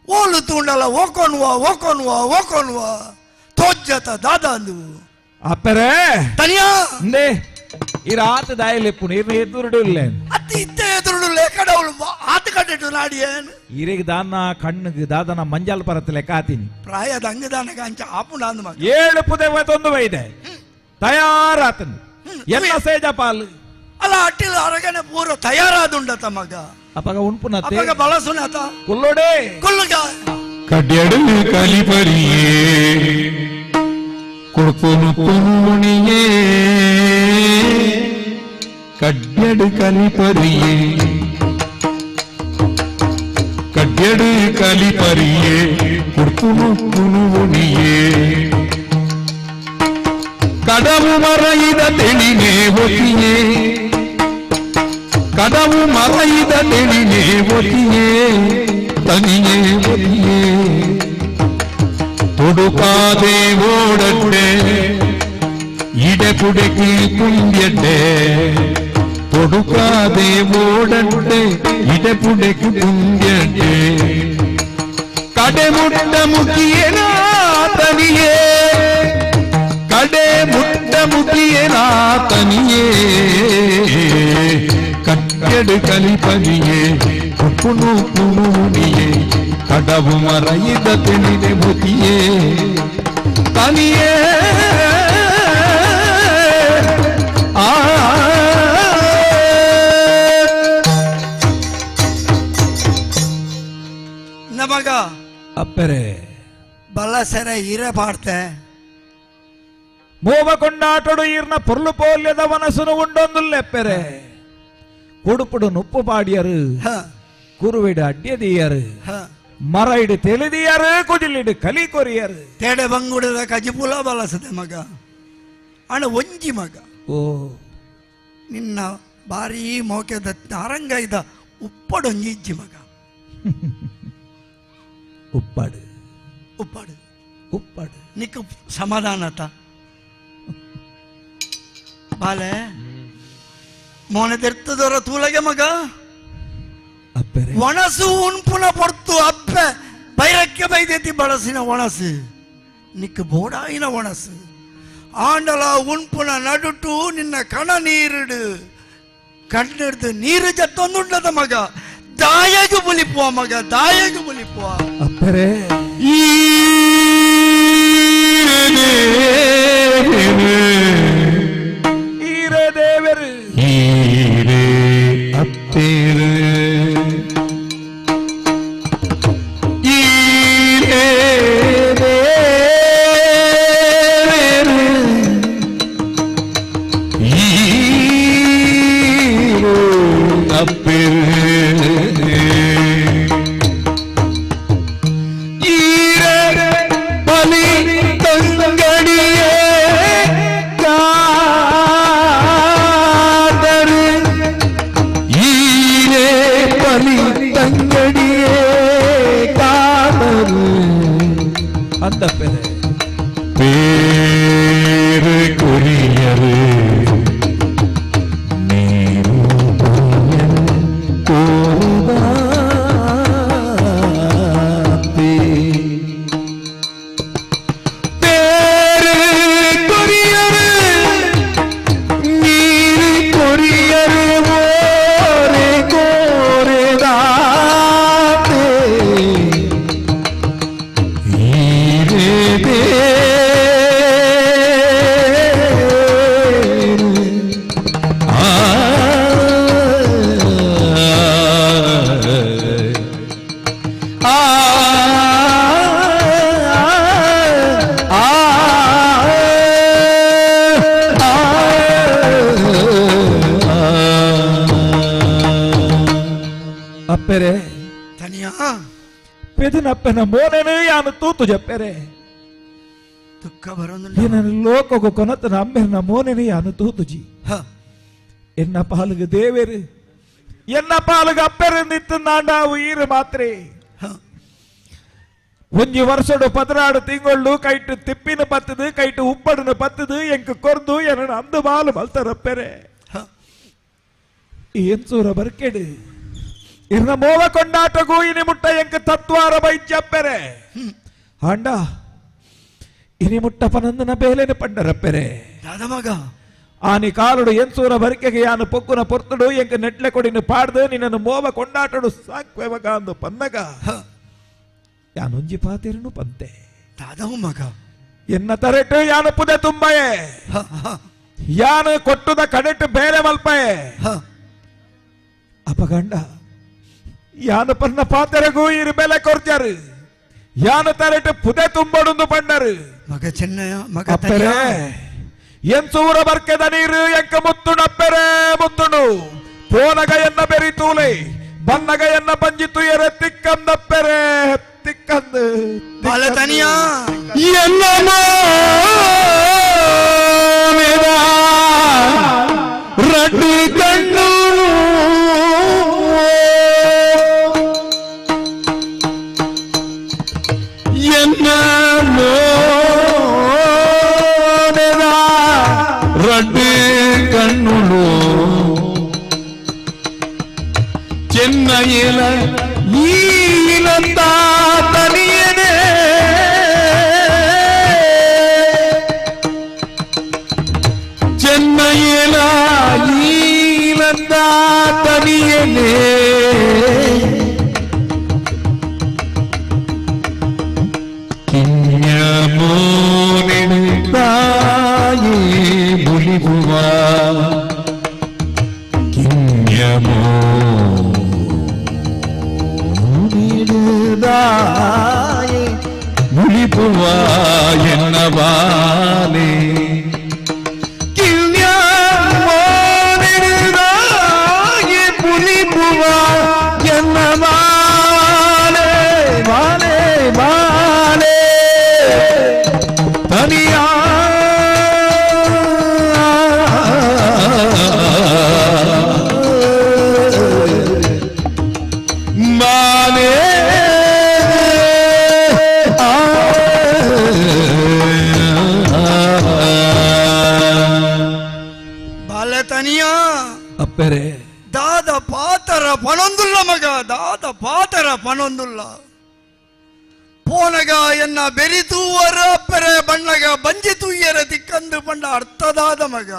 ಓಲು ತೂಂಡಲ ಓಕೊನ್ವ ತೋಜ್ಜತ ದಾದ ಅಂದು ಅಪ್ಪರೆ ತನಿಯಾ ಇಂದೇ ಈ ರಾತ್ ದಾಯಲೆಪ್ಪು ನೀರ್ನ ಎದುರುಡು ಇಲ್ಲೆ ಅತ್ತಿ ಇತ್ತೆ ಎದುರುಡು ಲೇಕಡ ಅವಳು ಆತ ಕಟ್ಟಿಟ್ಟು ನಾಡಿಯೇನು ಇರೆಗ್ ದಾನ ಕಣ್ಣುಗೆ ದಾದನ ಮಂಜಾಲ್ ಪರತ್ತಲೆ ಕಾತೀನಿ ಪ್ರಾಯದ ಅಂಗದಾನಗ ಅಂಚ ಆಪುಂಡ ಅಂದ ಮಗ ಏಳು ಪುದೆ ಒಂದು ವೈದೆ ತಯಾರಾತನು ಎಲ್ಲ ಸೇಜ ಪಾಲು ಅಲ್ಲ ಅಟ್ಟಿಲ ಅರಗನೆ ಪೂರ ತಯಾರಾದುಂಡತ ಮಗ ಅಪಗ ಉಣ್ಪುನತ್ತೆ ಅಪಗ ಬಳಸುನತ ಕುಲ್ಲೋಡೆ ಕುಲ್ಲುಗ ಕಡ್ಯಡು ಕಲಿಪರಿಯೇ ಕೊಡ್ಕೊನು ತುನುಣಿಯೇ ಕಡ್ಯಡು ಕಲಿಪರಿಯೇ ಕಡ್ಯಡು ಕಲಿಪರಿಯೇ ಕೊಡ್ಕೊನು ತುನುಣಿಯೇ ಕಡವು ಮರಯಿದ ತೆಳಿನೇ ಒತಿಯೇ ಕಡವು ಮರಯಿದ ತೆಳಿನೇ ಒತಿಯೇ ತನಿಯೇ ಒತಿಯೇ ತೊಡುಕಾದೆ ಓಡಡ್ಡೆ ಇಡೆಪುಡೆಕಿ ಪುಂಡ್ಯಡ್ಡೆ ತೊಡುಕಾದೆ ಓಡಡ್ಡೆ ಇಡೆಪುಡೆಕಿ ಪುಂಡ್ಯಡ್ಡೆ ಕಡೆ ಮುಟ್ಟ ಮುಗಿಯೇನ ತನಿಯೇ ಕಡೆ ಮುಟ್ಟ ಮುಗಿಯೇನ ತನಿಯೇ ಕಟ್ಟೆಡು ಕಲಿಪನಿಯೇ ಕುಣು ಕುಣುನಿಯೇ ಕಡವು ಮರಯಿದ ತೆಳಿದೆ ಮುತಿಯೇ ತನಿಯೇ ಆ ನಮಗ ಅಪ್ಪರೆ ಬಲ್ಲಸೆರ ಹೀರೆ ಪಾಡ್ತೆ ಮೋವ ಕೊಂಡಾಟಡು ಈರ್ನ ಪೊರ್ಲು ಪೋಲ್ಯದ ಮನಸ್ಸನ್ನು ಉಂಡೊಂದು ಲೆಪ್ಪೆರೆ ಕೊಡುಪುಡು ನುಪ್ಪು ಪಾಡಿಯರು ಕುರುವಿಡು ಅಡ್ಯದಿಯರು ಮರ ಇಡು ತೆಲಿದಿಯರು ಕುಜಿಲಿಡು ಕಲಿ ಕೊರಿಯರು ತೇಡೆ ಬಂಗುಡದ ಕಜಿಪುಲ ಬಲಸದೆ ಮಗ ಅಣ್ಣ ಒಂಜಿ ಮಗ ಓ ನಿನ್ನ ಬಾರಿ ಮೋಕೆದ ಅರಂಗ ಇದ್ದ ಉಪ್ಪಡೊಂಜಿ ಇಜ್ಜಿ ಮಗ ಉಪ್ಪಾಡು ಉಪ್ಪಾಡು ಉಪ್ಪಾಡು ನಿಕ್ಕ ಸಮಾಧಾನತ ಬಾಲೆ ಮೋನೆದೆರ್ತದವರ ತೂಲಗೆ ಮಗ ಒಣಸು ಉಣ್ಪುನ ಪೊರ್ತು ಅಪ್ಪೆ ಬೈರಕ್ಕೆ ಬೈದೆತಿ ಬಳಸಿನ ಒಣಸು ನಿಕ್ಕ ಬೋಡಾಯಿನ ಒಣಸು ಆಂಡಲ ಉಣ್ಪುನ ನಡುಟು ನಿನ್ನ ಕಣ ನೀರುಡು ಕಣ್ಣಿಡ್ದು ನೀರು ಜತ್ತೊಂದುಂಡದ ಮಗ ದಾಯಗು ಬುಲಿಪುವ ಮಗ ದಾಯಗು ಬುಲಿಪುವ ಅಪ್ಪರೆ ಈರೆ ದೇವರು ಈರೆ ಅತ್ತೇರು ಈರೆ ದೇವರು ಈರೆ ತಂಗಡಿಯೇ ಕಾದರು ಈರೇ ಬಲಿ ತಂಗಡಿಯೇ ಕಾದರು ಅಂತ പേര് കൊരിയറ് നീരു കോരുതാത്തി പേര് കൊരിയറ് നീരു കൊരിയറ് ഓരെ കോരുതാത്തി ഈരേ ಅಪ್ಪೆರೆ ತನಿಯಾ ಪೆದನಪ್ಪನ ಮೋನೆನೇ ಯಾನು ತೂತು ಜಪ್ಪೆರೆ ದುಃಖ ಬರೋದಿಲ್ಲ ಏನನ್ನು ಲೋಕಗು ಕೊನತನ ಅಮ್ಮೆನ ಮೋನೆನೇ ಯಾನು ತೂತುಜಿ ಎನ್ನ ಪಾಲುಗ ದೇವೇರು ಎನ್ನ ಪಾಲುಗ ಅಪ್ಪೆರೆ ನಿತ್ತು ನಾಂಡಾವು ಈರು ಮಾತ್ರೆ ಒಂಜಿ ವರ್ಷಡು 16 ತಿಂಗಳು ಕೈಟು ತಿಪ್ಪಿನ ಪತ್ತದು ಕೈಟು ಉಪ್ಪಡನ ಪತ್ತದು ಎಂಕ ಕೊರ್ದು ಎನ್ನ ಅಂದು ಬಾಲು ಮಲ್ತಾರಪ್ಪೆರೆ ಏನ್ ಸೂರ ಬರ್ಕೆಡು ಇರ್ನ ಮೋವ ಕೊಂಡಾಟಗೂ ಇನಿ ಮುಟ್ಟ ಎಂಕ ತತ್ವಾರ ಬೈಚಪ್ಪೆರೆ ಆಂಡ ಇನಿ ಮುಟ್ಟ ಪನಂದನ ಬೇಲೆನ ಪಂಡರಪ್ಪೆರೆ ಮಗ ಆನಿ ಕಾಲುಡು ಎನ್ಸೂರ ಬರಿಕೆಗೆ ಯಾನು ಪೊಕ್ಕುನ ಪೊರ್ತುಡು ಎಂಕ ನೆಟ್ಲೆ ಕೊಡಿನ ಪಾಡ್ದು ನಿನ್ನನ್ನು ಮೋವ ಕೊಂಡಾಟಡು ಸಾಕ್ವೆ ಮಗ ಅಂದು ಪನ್ನಗ ಯಾನೊಂಜಿ ಪಾತಿರನು ಪಂತೆ ಮಗ ಎನ್ನ ತರೆಟು ಯಾನು ಪುದೆ ತುಂಬಯೇ ಯಾನು ಕೊಟ್ಟುದ ಕಡೆಟ್ಟು ಬೇರೆ ಮಲ್ಪಯೇ ಅಪಗಂಡ ಯಾನ ಪನ್ನ ಪಾತೆರೆಗೂ ಇರು ಬೆಲೆ ಕೊರ್ಚಾರು ಯಾನ ತರೆಟು ಪುದೆ ತುಂಬಡುಂದು ಪಂಡರು ಮಗ ಚೆನ್ನಯ್ಯ ಮಗ ಅಪ್ಪೆರೆ ಎನ್ಸೂರ ಬರ್ಕೆದ ನೀರು ಎಂಕ ಮುತ್ತುಣಪ್ಪೆರೆ ಮುತ್ತುಣು ಪೋನಗ ಎನ್ನ ಬೆರಿ ತೂಲೆ ಬನ್ನಗ ಎನ್ನ ಬಂಜಿತು ಎರೆ ತಿಕ್ಕಂದಪ್ಪೆರೆ ತಿಕ್ಕಂದು ತನಿಯಾ ಎನ್ನ ರಡ್ಡು ಕಣ್ಣು ಎನ್ನ ರಡ್ಡು ಕಣ್ಣುಳು ಚೆನ್ನೈಲ ಈಲಂತ ತನಿಯನೆ ಚೆನ್ನೈಲ ಈಲಂತ ತನಿಯನೆ ತಾಯಿ ಮುಲಿಬುವ ಕಿನ್ಯಮೋ ನೀಡುದಾಯಿ ಮುಲಿಬುವ ಎನ್ನವಾಲೆ ಕಿನ್ಯಮೋ ನೀಡುದಾಯಿ ಮುಲಿಬುವ ಎನ್ನವಾಲೆ ವಾಲೆ ವಾಲೆ ತನಿಯಾ ಮಾಲೆ ಬಾಲೆ ತನಿಯಾ ಅಪ್ಪೆರೆ ದಾದ ಪಾತರ ಪನೊಂದುಲ್ಲ ಮಗ ದಾದ ಪಾತರ ಪನೊಂದುಲ್ಲ ಪೋನಗ ಎನ್ನ ಬೆರಿತೂವರ ಅಪ್ಪರೆ ಬಣ್ಣಗ ಬಂಜಿತು ಎರ ತಿಕ್ಕಂದು ಪಂಡ ಅರ್ಥದಾದ ಮಗ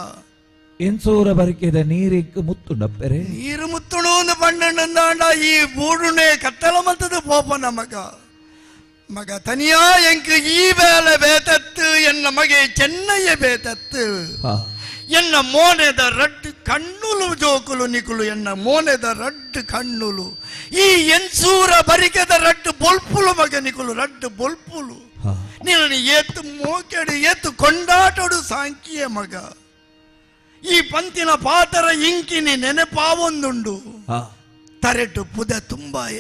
ಎನ್ಸೂರ ಬರಿಕೆದ ನೀರಿಗ್ ಮುತ್ತುಂಡಪ್ಪೆರೆ ನೀರು ಮುತ್ತುಣು ಪಂಡಂಡ ಈ ಬೂಡುನೆ ಕತ್ತಲ ಮತ್ತದು ಪೋಪನ ಮಗ ಮಗ ತನಿಯಾ ಎಂಕ ಈ ಬೇಲೆ ಬೇತತ್ತು ಎನ್ನ ಮಗೆ ಚೆನ್ನಯ್ಯ ಬೇತತ್ತು ಎನ್ನ ಮೋನೆದ ರಡ್ಡು ಕಣ್ಣುಲು ಜೋಕುಲು ನಿಕುಲು ಎನ್ನ ಮೋನೆದ ರಡ್ಡು ಕಣ್ಣುಲು ಈ ಎನ್ಸೂರ ಬರಿಕೆದ ರಡ್ಡು ಬೊಲ್ಪುಲು ಮಗ ನಿಕುಲು ರಡ್ಡು ಬೊಲ್ಪುಲು ನೀನು ಏತು ಮೋಕೆಡು ಏತು ಕೊಂಡಾಟಡು ಸಾಂಕಿಯ ಮಗ ಈ ಪಂತಿನ ಪಾತರ ಇಂಕಿನಿ ನೆನಪಾವೊಂದುಂಡು ತರೆಟು ಪುದ ತುಂಬಾಯ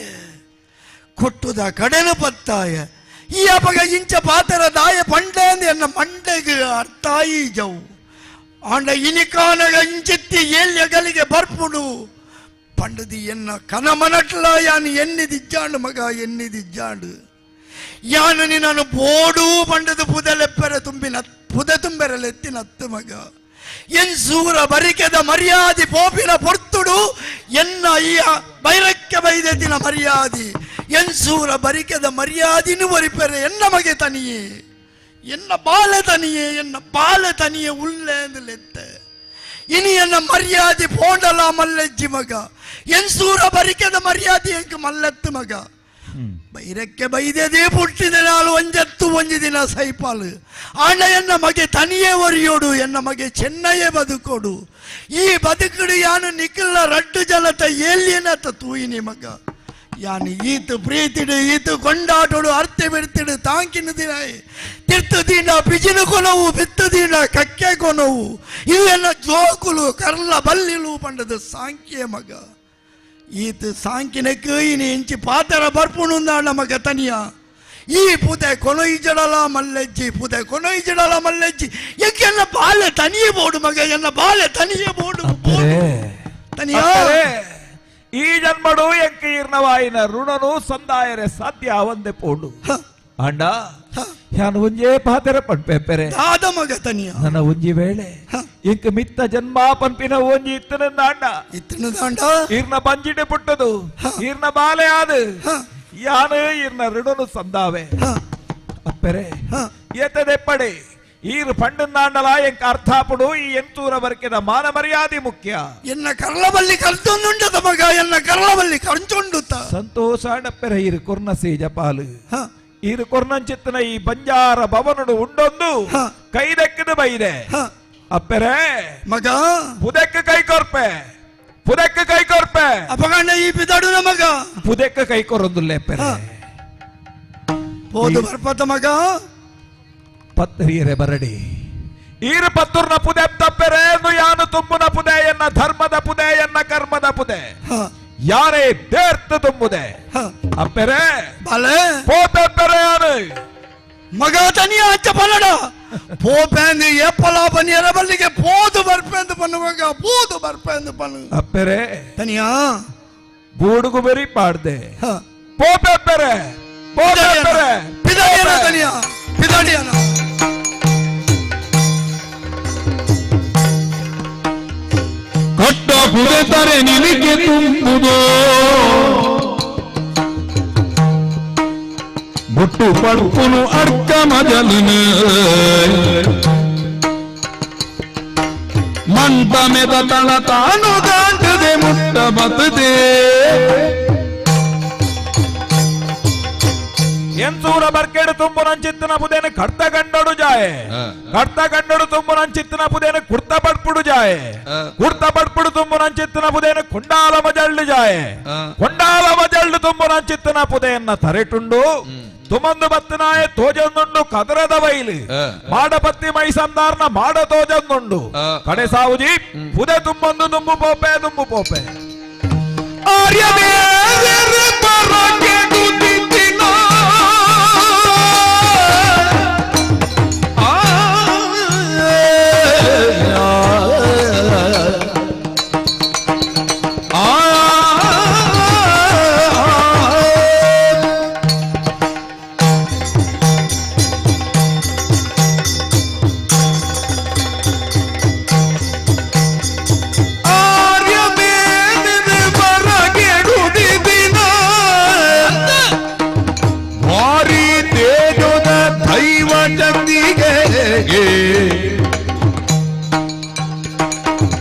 ಕೊಟ್ಟುದ ಕಡೆನ ಪತ್ತಾಯ ಈ ಅಪಗ ಇಂಚ ಪಾತರ ದಾಯ ಪಂಡೇಂದು ಎನ್ನ ಮಂಡೆಗೆ ಅರ್ಥಾಯಿ ಜವು ಆಂಡ ಇನಿಕಾನಗ ಇಂಚೆತ್ತಿ ಏಲ್ಯಗಳಿಗೆ ಬರ್ಪುಡು ಪಂಡದಿ ಎನ್ನ ಕನಮನಟ್ಲ ಯಾನು ಎನ್ನಿದಿಜ್ಜಾಂಡು ಮಗ ಎನ್ನಿದಿಜ್ಜಾಂಡು ಯಾನು ನಿನ್ನನ್ನು ಬೋಡು ಪಂಡದು ಪುದಲೆಪ್ಪೆರೆ ತುಂಬಿನ ಪುದ ತುಂಬೆರಲೆತ್ತಿನ ಅತ್ತು ಮಗ ಎನ್ ಸೂರ ಬರಿಕೆದ ಮರ್ಯಾದಿ ಪೋಪಿನ ಪೊರ್ತುಡು ಎನ್ನ ಈ ಬೈರಕ್ಕೆ ಬೈದೆತ್ತಿನ ಮರ್ಯಾದಿ ಎನ್ ಸೂರ ಬರಿಕೆದ ಮರ್ಯಾದಿನೂ ಬರಿಪೆರೆ ಎನ್ನ ಮಗೆ ತನಿಯೇ ಎನ್ನ ಬಾಲೆ ತನಿಯೇ ಉಳ್ಳೆಂದಲೆತ್ತೆ ಇನಿ ಎನ್ನ ಮರ್ಯಾದೆ ಪೋಂಡಲ ಮಲ್ಲೆಜ್ಜಿ ಮಗ ಎನ್ ಸೂರ ಬರಿಕೆದ ಮರ್ಯಾದೆ ಎಂಕ ಮಲ್ಲೆತ್ತು ಮಗ ಬೈರಕ್ಕೆ ಬೈದೆದೇ ಪುಟ್ಟಿದೆ ನಾಳು ಒಂಜತ್ತು ಒಂಜಿ ದಿನ ಸೈಪಾಲು ಆಂಡ ಎನ್ನ ಮಗೆ ತನಿಯೇ ಒರಿಯೋಡು ಎನ್ನ ಮಗೆ ಚೆನ್ನಯೇ ಬದುಕೋಡು ಈ ಬದುಕುಡು ಯಾನು ನಿಖಿಲ ರಡ್ಡು ಜಲತ ಏಲ್ಯನತ ತೂಯಿನಿ ಮಗ ಯಾನು ಈತು ಪ್ರೀತಿಡು ಈತು ಕೊಂಡಾಟೋಡು ಅರ್ಥ ಬಿಡ್ತಿಡು ತಾಂಕಿನ ದಿನ ತಿರ್ತು ದೀನ ಬಿಜಿನ ಕೊನವು ಬಿತ್ತು ದೀನ ಕಕ್ಕೆ ಕೊನವು ಇವೆಲ್ಲ ಜೋಕುಲು ಕರ್ಲ ಬಲ್ಲಿಲು ಪಂಡದ ಸಾಂಖ್ಯ ಮಗ ಈತು ಸಾಂಕಿನಕ್ಕೆ ಇನಿ ಇಂಚಿ ಪಾತರ ಬರ್ಪುಣುಂದಾಂಡ ಮಗ ತನಿಯ ಈ ಪುದೆ ಕೊನೊಯ್ಜಡಲ ಮಲ್ಲೆಜ್ಜಿ ಎನ್ನ ಬಾಲೆ ತನಿಯೇ ಬೋಡು ಮಗ ಎನ್ನ ಬಾಲೆ ತನಿಯೇ ಬೋಡು ತನಿಯ ಈ ಜನ್ಮಡು ಎಂಕ ಇರ್ನವಾಯಿನ ಋಣನು ಸಂದಾಯರೆ ಸಾಧ್ಯ ಒಂದೇ ಪೋಡು ಅಂಡ ಯಾನು ಒಂಜೇ ಪಾತೆರ ಪಂಪೆಪ್ಪೆರೆ ಆದ ಮಗ ತನಿಯ ನನ್ನ ಒಂಜಿ ವೇಳೆ ಎಂಕ ಮಿತ್ತ ಜನ್ಮ ಪಂಪಿನ ಒಂಜಿ ಇತ್ತನ ದಾಂಡ ಇರ್ನ ಬಂಜಿಡೆ ಪುಟ್ಟದು ಇರ್ನ ಬಾಲೆ ಆದು ಯಾನು ಇರ್ನ ಋಣನು ಸಂದಾವೆ ಅಪ್ಪೆರೆ ಎತ್ತದೆಪ್ಪಡೆ ಈರು ಪಂಡಂದಾಂಡಲ ಎಂಕ ಅರ್ಥಾಪುಡು ಈ ಎಂತೂರ ಬರ್ಕೆದ ಮಾನ ಮರ್ಯಾದೆ ಮುಖ್ಯ ಎನ್ನ ಕರ್ಲಬಲ್ಲಿ ಕಲ್ತೊಂದುಂಡದ ಮಗ ಎನ್ನ ಕರ್ಲಬಲ್ಲಿ ಕರ್ಚೊಂಡುತ್ತ ಸಂತೋಷ ಅಡಪ್ಪೆರ ಈರು ಕೊರ್ನ ಸೇಜ ಪಾಲು ಈರು ಕೊರ್ನಂಚಿತ್ತನ ಈ ಬಂಜಾರ ಭವನಡು ಉಂಡೊಂದು ಕೈದೆಕ್ಕದ ಬೈದೆ ಅಪ್ಪೆರೆ ಮಗ ಪುದೆಕ್ಕ ಕೈ ಕೊರ್ಪೆ ಅಪಗಂಡ ಈ ಬಿದಡು ಮಗ ಪುದೆಕ್ಕ ಕೈ ಕೊರೊಂದುಲ್ಲೆ ಅಪ್ಪೆರೆ ಹೋದು ಬರ್ಪತ ಮಗ ಪತ್ತರಿಯರೆ ಬರಡಿ ಈರು ಪತ್ತೂರ್ನ ಪುದೆ ತಪ್ಪೆರೆ ಯಾನು ತುಂಬುನ ಪುದೆ ಎನ್ನ ಧರ್ಮದ ಪುದೆ ಎನ್ನ ಕರ್ಮದ ಪುದೆ ಯಾರೇ ದೇರ್ತ ತುಂಬುದೆ ಅಪ್ಪೆರೆ ಬಲೆ ಪೋಪೆಪ್ಪೆರೆ ಯಾನು ಮಗ ತನಿಯ ಅಚ್ಚ ಪನ್ನಡ ಪೋಪೆಂದು ಎಪ್ಪಲ ಬನ್ನಿಯರ ಬಲ್ಲಿಗೆ ಪೋದು ಬರ್ಪೆಂದು ಪನ್ನು ಮಗ ಪೋದು ಬರ್ಪೆಂದು ಪನ್ನು ಅಪ್ಪೆರೆ ತನಿಯ ಬೂಡುಗು ಬರಿ ಪಾಡ್ದೆ ಪೋಪೆಪ್ಪೆರೆ ಪಿದಾಡಿಯನ ತನಿಯ ಪಿದಾಡಿಯನ ಕಟ್ಟ ಪುರೆತರೆ ನಿನಗೆ ತುಂಬುದೋ ಬುಟ್ಟು ಪಡ್ಪುನು ಅರ್ಕ ಮಜಲನ ಮಂಟ ಮೆದ ತಳ ತಾನು ದಾಂಟದೆ ಮುಟ್ಟ ಬತ್ತದೆ ಎಂತೂರ ಬರ್ಕೆಡು ತುಂಬು ನಂಚಿತ್ತನ ಪುದೇನೆ ಕಡ್ತ ಗಂಡಡು ಜಾಯೆ ಕಡ್ತ ಗಂಡಡು ತುಂಬು ನಂಚಿತ್ತನ ಪುದೇನೆ ಕುರ್ತ ಪಡ್ಪುಡು ಜಾಯೆ ಕುರ್ತ ಪಡ್ಪುಡು ತುಂಬು ನಂಚಿತ್ತನ ಪುದೇನೆ ಕೊಂಡಾಲ ಮಜಳ್ಳು ಜಾಯೆ ಕೊಂಡಾಲ ಮಜಳ್ಳು ತುಂಬು ನಂಚಿತ್ತನ ಪುದೆಯನ್ನ ತರೆಟುಂಡು ತುಮಂದು ಬತ್ತನಾಯ ತೋಜೊಂದುಂಡು ಕದರದ ಬೈಲಿ ಮಾಡಪತ್ತಿ ಮೈಸಂದಾರ್ನ ಮಾಡ ತೋಜೊಂದುಂಡು ಕಡೆ ಸಾವುಜಿ ಪುದೆ ತುಂಬೊಂದು ದುಂಬು ಪೋಪೆ ಆರ್ಯವೇ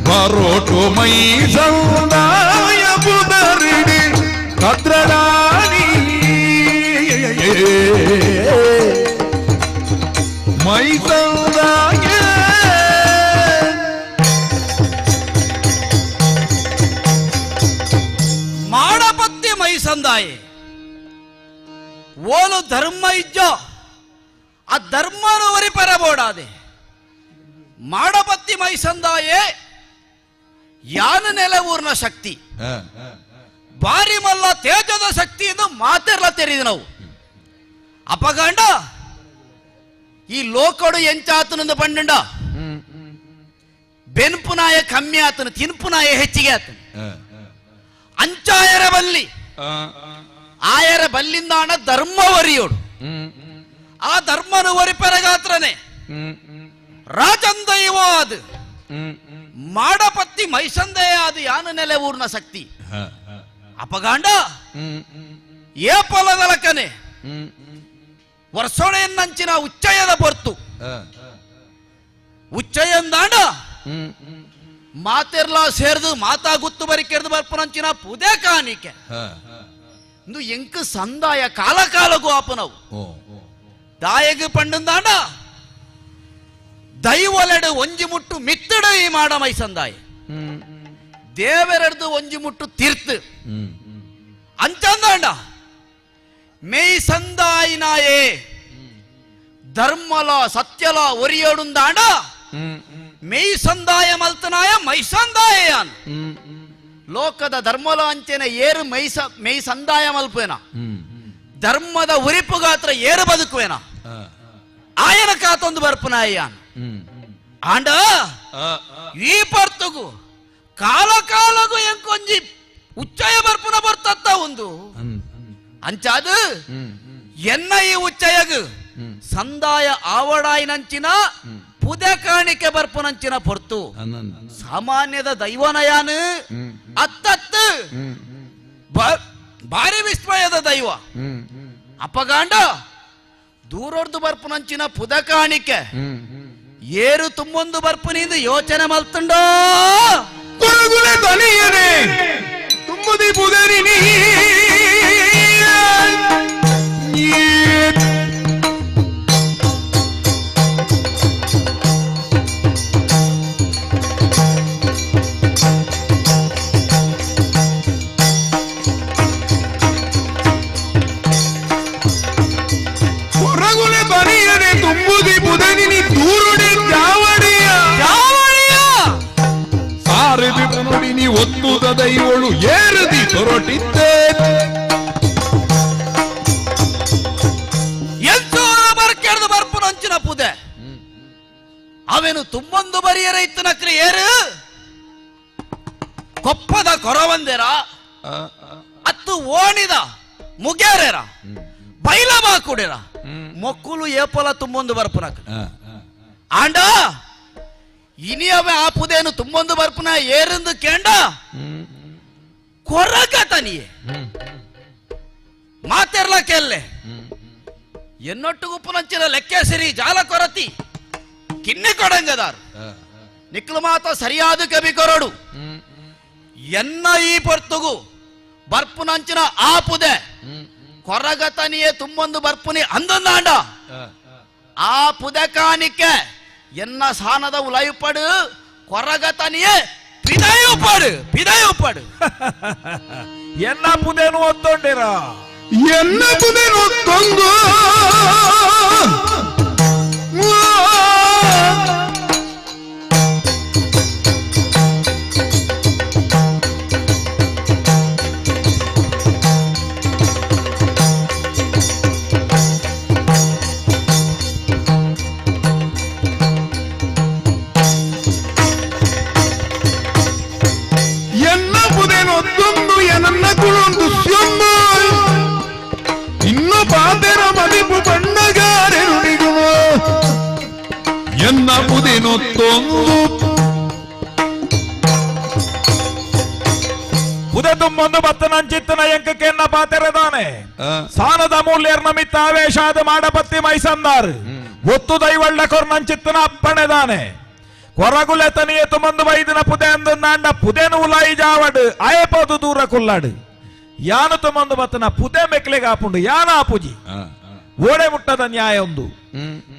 ಬರೋಟು ಮೈ ಸಂದಾಯ ಬುದರಿಡಿ ಕದ್ರಡಾನಿ ಮೈ ಸಂದಾಯ ಮಾಡಪತ್ತಿ ಮೈ ಸಂದಾಯ ಓಲು ಧರ್ಮ ಇಜ್ಜೋ ಆ ಧರ್ಮನು ವರಿ ಪರಬೋಡಾದೆ ಮಾಡಪತ್ತಿ ಮೈ ಸಂದಾಯೇ ಯಾನ ನೆಲ ಊರ್ನ ಶಕ್ತಿ ಬಾರಿ ಮಲ್ಲ ತೇಜದ ಶಕ್ತಿ ಎಂದು ಮಾತೆರ್ಲ ತೆರೆದು ನಾವು ಅಪಗಂಡ ಈ ಲೋಕಡು ಎಂಚಾತನಂದು ಪಂಡ ಬೆನ್ಪುನಾಯ ಕಮ್ಮಿ ಆತನು ತಿನ್ಪುನಾಯ ಹೆಚ್ಚಿಗೆ ಆತನು ಅಂಚಾಯರ ಬಲ್ಲಿ ಆಯರ ಬಲ್ಲಿಂದಾಣ ಧರ್ಮ ಒರಿಯೋಡು ಆ ಧರ್ಮನು ಒರಿಪೆರಗಾತ್ರನೆ ರಾಜಂದೈವ ಅದು ಮಾಡಪತ್ತಿ ಮೈಸಂದೆಯ ಅದು ಯಾನ ನೆಲೆ ಊರ್ನ ಶಕ್ತಿ ಅಪಗಾಂಡ ಏ ಪಲದಲಕನೆ ವರ್ಷೊಳೆಯನ್ನಂಚಿನ ಉಚ್ಚಯದ ಹೊರ್ತು ಉಚ್ಚಯಂದಾಂಡ ಮಾತೆರ್ಲಾ ಸೇರ್ದು ಮಾತಾ ಗುತ್ತು ಬರಿಕೆರ್ದು ಬರ್ಪನಂಚಿನ ಪುದೆ ಕಾಣಿಕೆ ಇಂದು ಎಂಕ್ ಸಂದಾಯ ಕಾಲ ಕಾಲಗೂ ಆಪನವು ದಾಯಗ ಪಂಡಂದಾಂಡ ದೈವಲೆಡು ಒಂಜಿ ಮುಟ್ಟು ಮಿತ್ತಡು ಈ ಮಾಡ ಮೈ ಸಂದಾಯ ದೇವರೆಡ್ದು ಒಂಜಿ ಮುಟ್ಟು ತೀರ್ತು ಅಂಚಂದಾಂಡ ಮೇಯ್ ಸಂದಾಯಿನಾಯೇ ಧರ್ಮಲ ಸತ್ಯಲ ಒರಿಯೋಡುಂದಾಂಡ ಮೇಯ್ ಸಂದಾಯ ಮಲ್ತನಾಯ ಮೈ ಸಂದಾಯಾನ್ ಲೋಕದ ಧರ್ಮಲ ಅಂಚೆನ ಏರು ಮೇಯ್ ಸಂದಾಯ ಮಲ್ಪೇನ ಧರ್ಮದ ಉರಿಪುಗಾತ್ರ ಏರು ಬದುಕುವೇನ ಆಯನ ಕಾತೊಂದು ಬರ್ಪನಾಯಾನ್ ಆಂಡ ಈ ಪರ್ತುಗು ಕಾಲ ಕಾಲಗೂ ಎಂಕೊಂಜಿ ಉಚ್ಚಯ ಬರ್ಪುನ ಬರ್ತತ್ತ ಒಂದು ಅಂಚಾದು ಎನ್ನ ಈ ಉಚ್ಚಯಗು ಸಂದಾಯ ಆವಡಾಯಿನಂಚಿನ ಪುದೆ ಕಾಣಿಕೆ ಬರ್ಪುನಂಚಿನ ಪೊರ್ತು ಸಾಮಾನ್ಯದ ದೈವನಯಾನು ಅತ್ತತ್ತು ಭಾರಿ ವಿಸ್ಮಯದ ದೈವ ಅಪಗಾಂಡ ದೂರೊರ್ದು ಬರ್ಪುನಂಚಿನ ಪುದ ಕಾಣಿಕೆ ಏರು ತುಂಬೊಂದು ಬರ್ಪುನಿಂದ ಯೋಚನೆ ಮಲ್ತುಂಡೋ ತುಂಬದಿ ಪುದರಿ ಹೊರಗುಲೆ ಬನಿಯನೆ ತುಂಬುದಿ ಪುದನಿ ದೂರುಡಿ ಜಾವಡಿಯ ಸಾರದಿ ನುಡಿನಿ ಒತ್ತುದ ದೈವಳು ಏರದಿ ತೊರಟಿದ್ದೆ ಬರ್ಕೆಡ್ದು ಬರ್ಪುನಂಚಿನ ಪುದೆ ಅವೇನು ತುಂಬೊಂದು ಬರಿಯರ ಇತ್ತನಕ್ರಿ ಏರು ಕೊಪ್ಪದ ಕೊರವಂದೇರ ಅತ್ತು ಓಣಿದ ಮುಗ್ಯಾರೇರ ಬೈಲಬಾ ಕುಡೇರ ಮೊಕ್ಕುಲು ಏಪಲ ತುಂಬೊಂದು ಬರ್ಪುನಕ್ ಆಂಡ ಇನಿಯವೆ ಆ ಪುದೇನು ತುಂಬೊಂದು ಬರ್ಪುನ ಏರಂದು ಕೇಂಡ ಕೊರಗ ತನಿಯೇ ಮಾತೆರ್ಲ ಕೆಲ್ಲೆ ಎನ್ನೊಟ್ಟು ಉಪ್ಪುನಂಚಿನ ಲೆಕ್ಕೇಸಿರಿ ಜಾಲ ಕೊರತಿ ಕಿನ್ನೆ ಕೊಡಂಗದಾರು ನಿಕ್ಲು ಮಾತ ಸರಿಯಾದ ಕವಿ ಕೊರಡು ಎನ್ನ ಈ ಪೊರ್ತುಗು ಬರ್ಪುನಂಚಿನ ಆಪುದೆ ಕೊರಗತನಿಯೇ ತುಂಬೊಂದು ಬರ್ಪುನಿ ಅಂದೊಂದಾಂಡ ಆ ಪುದೆ ಕಾಣಿಕೆ ಎನ್ನ ಸಾನದ ಉಲಯುಪಡು ಕೊರಗತನಿಯೇ ಪಿದಯುಪಡು ಎನ್ನ ಪುದೇನು ಒತ್ತೊಂಡಿರ ಎನ್ನ ಪುದೇನು ಒತ್ತೊಂದು ಎನ್ನ ಪುದಿನೊತ್ತೊಂದು ಪುದೆ ತುಂಬೊಂದು ಬತ್ತನಂಚಿತ್ತನ ಎಂಕಕ್ಕೆ ಎನ್ನ ಪಾತೆರದಾನೆ ಸಾನದ ಮೂಲ್ಯರ್ನ ಮಿತ್ತ ಆವೇಶಾದ ಮಾಡಪತ್ತಿ ಮೈಸಂದಾರ್ ಒತ್ತು ದೈವಳ್ಳ ಕೊರ್ನಂಚಿತ್ತನ ಅಪ್ಪಣೆದಾನೆ ಕೊರಗುಲೆ ತನಿಯೇ ತುಂಬೊಂದು ಬೈದಿನ ಪುದೆ ಅಂದಂದಾಂಡ ಪುದೆನು ಉಲಾಯಿ ಜಾವಡು ಆಯಪೋದು ದೂರ ಕುಲ್ಲಾಡು ಯಾನು ತುಂಬೊಂದು ಬತ್ತನ ಪುದೆ ಮೆಕ್ಲೆಗೆ ಆಪುಂಡು ಯಾನ ಆಪುಜಿ ಓಡೆ ಮುಟ್ಟದ ನ್ಯಾಯ ಒಂದು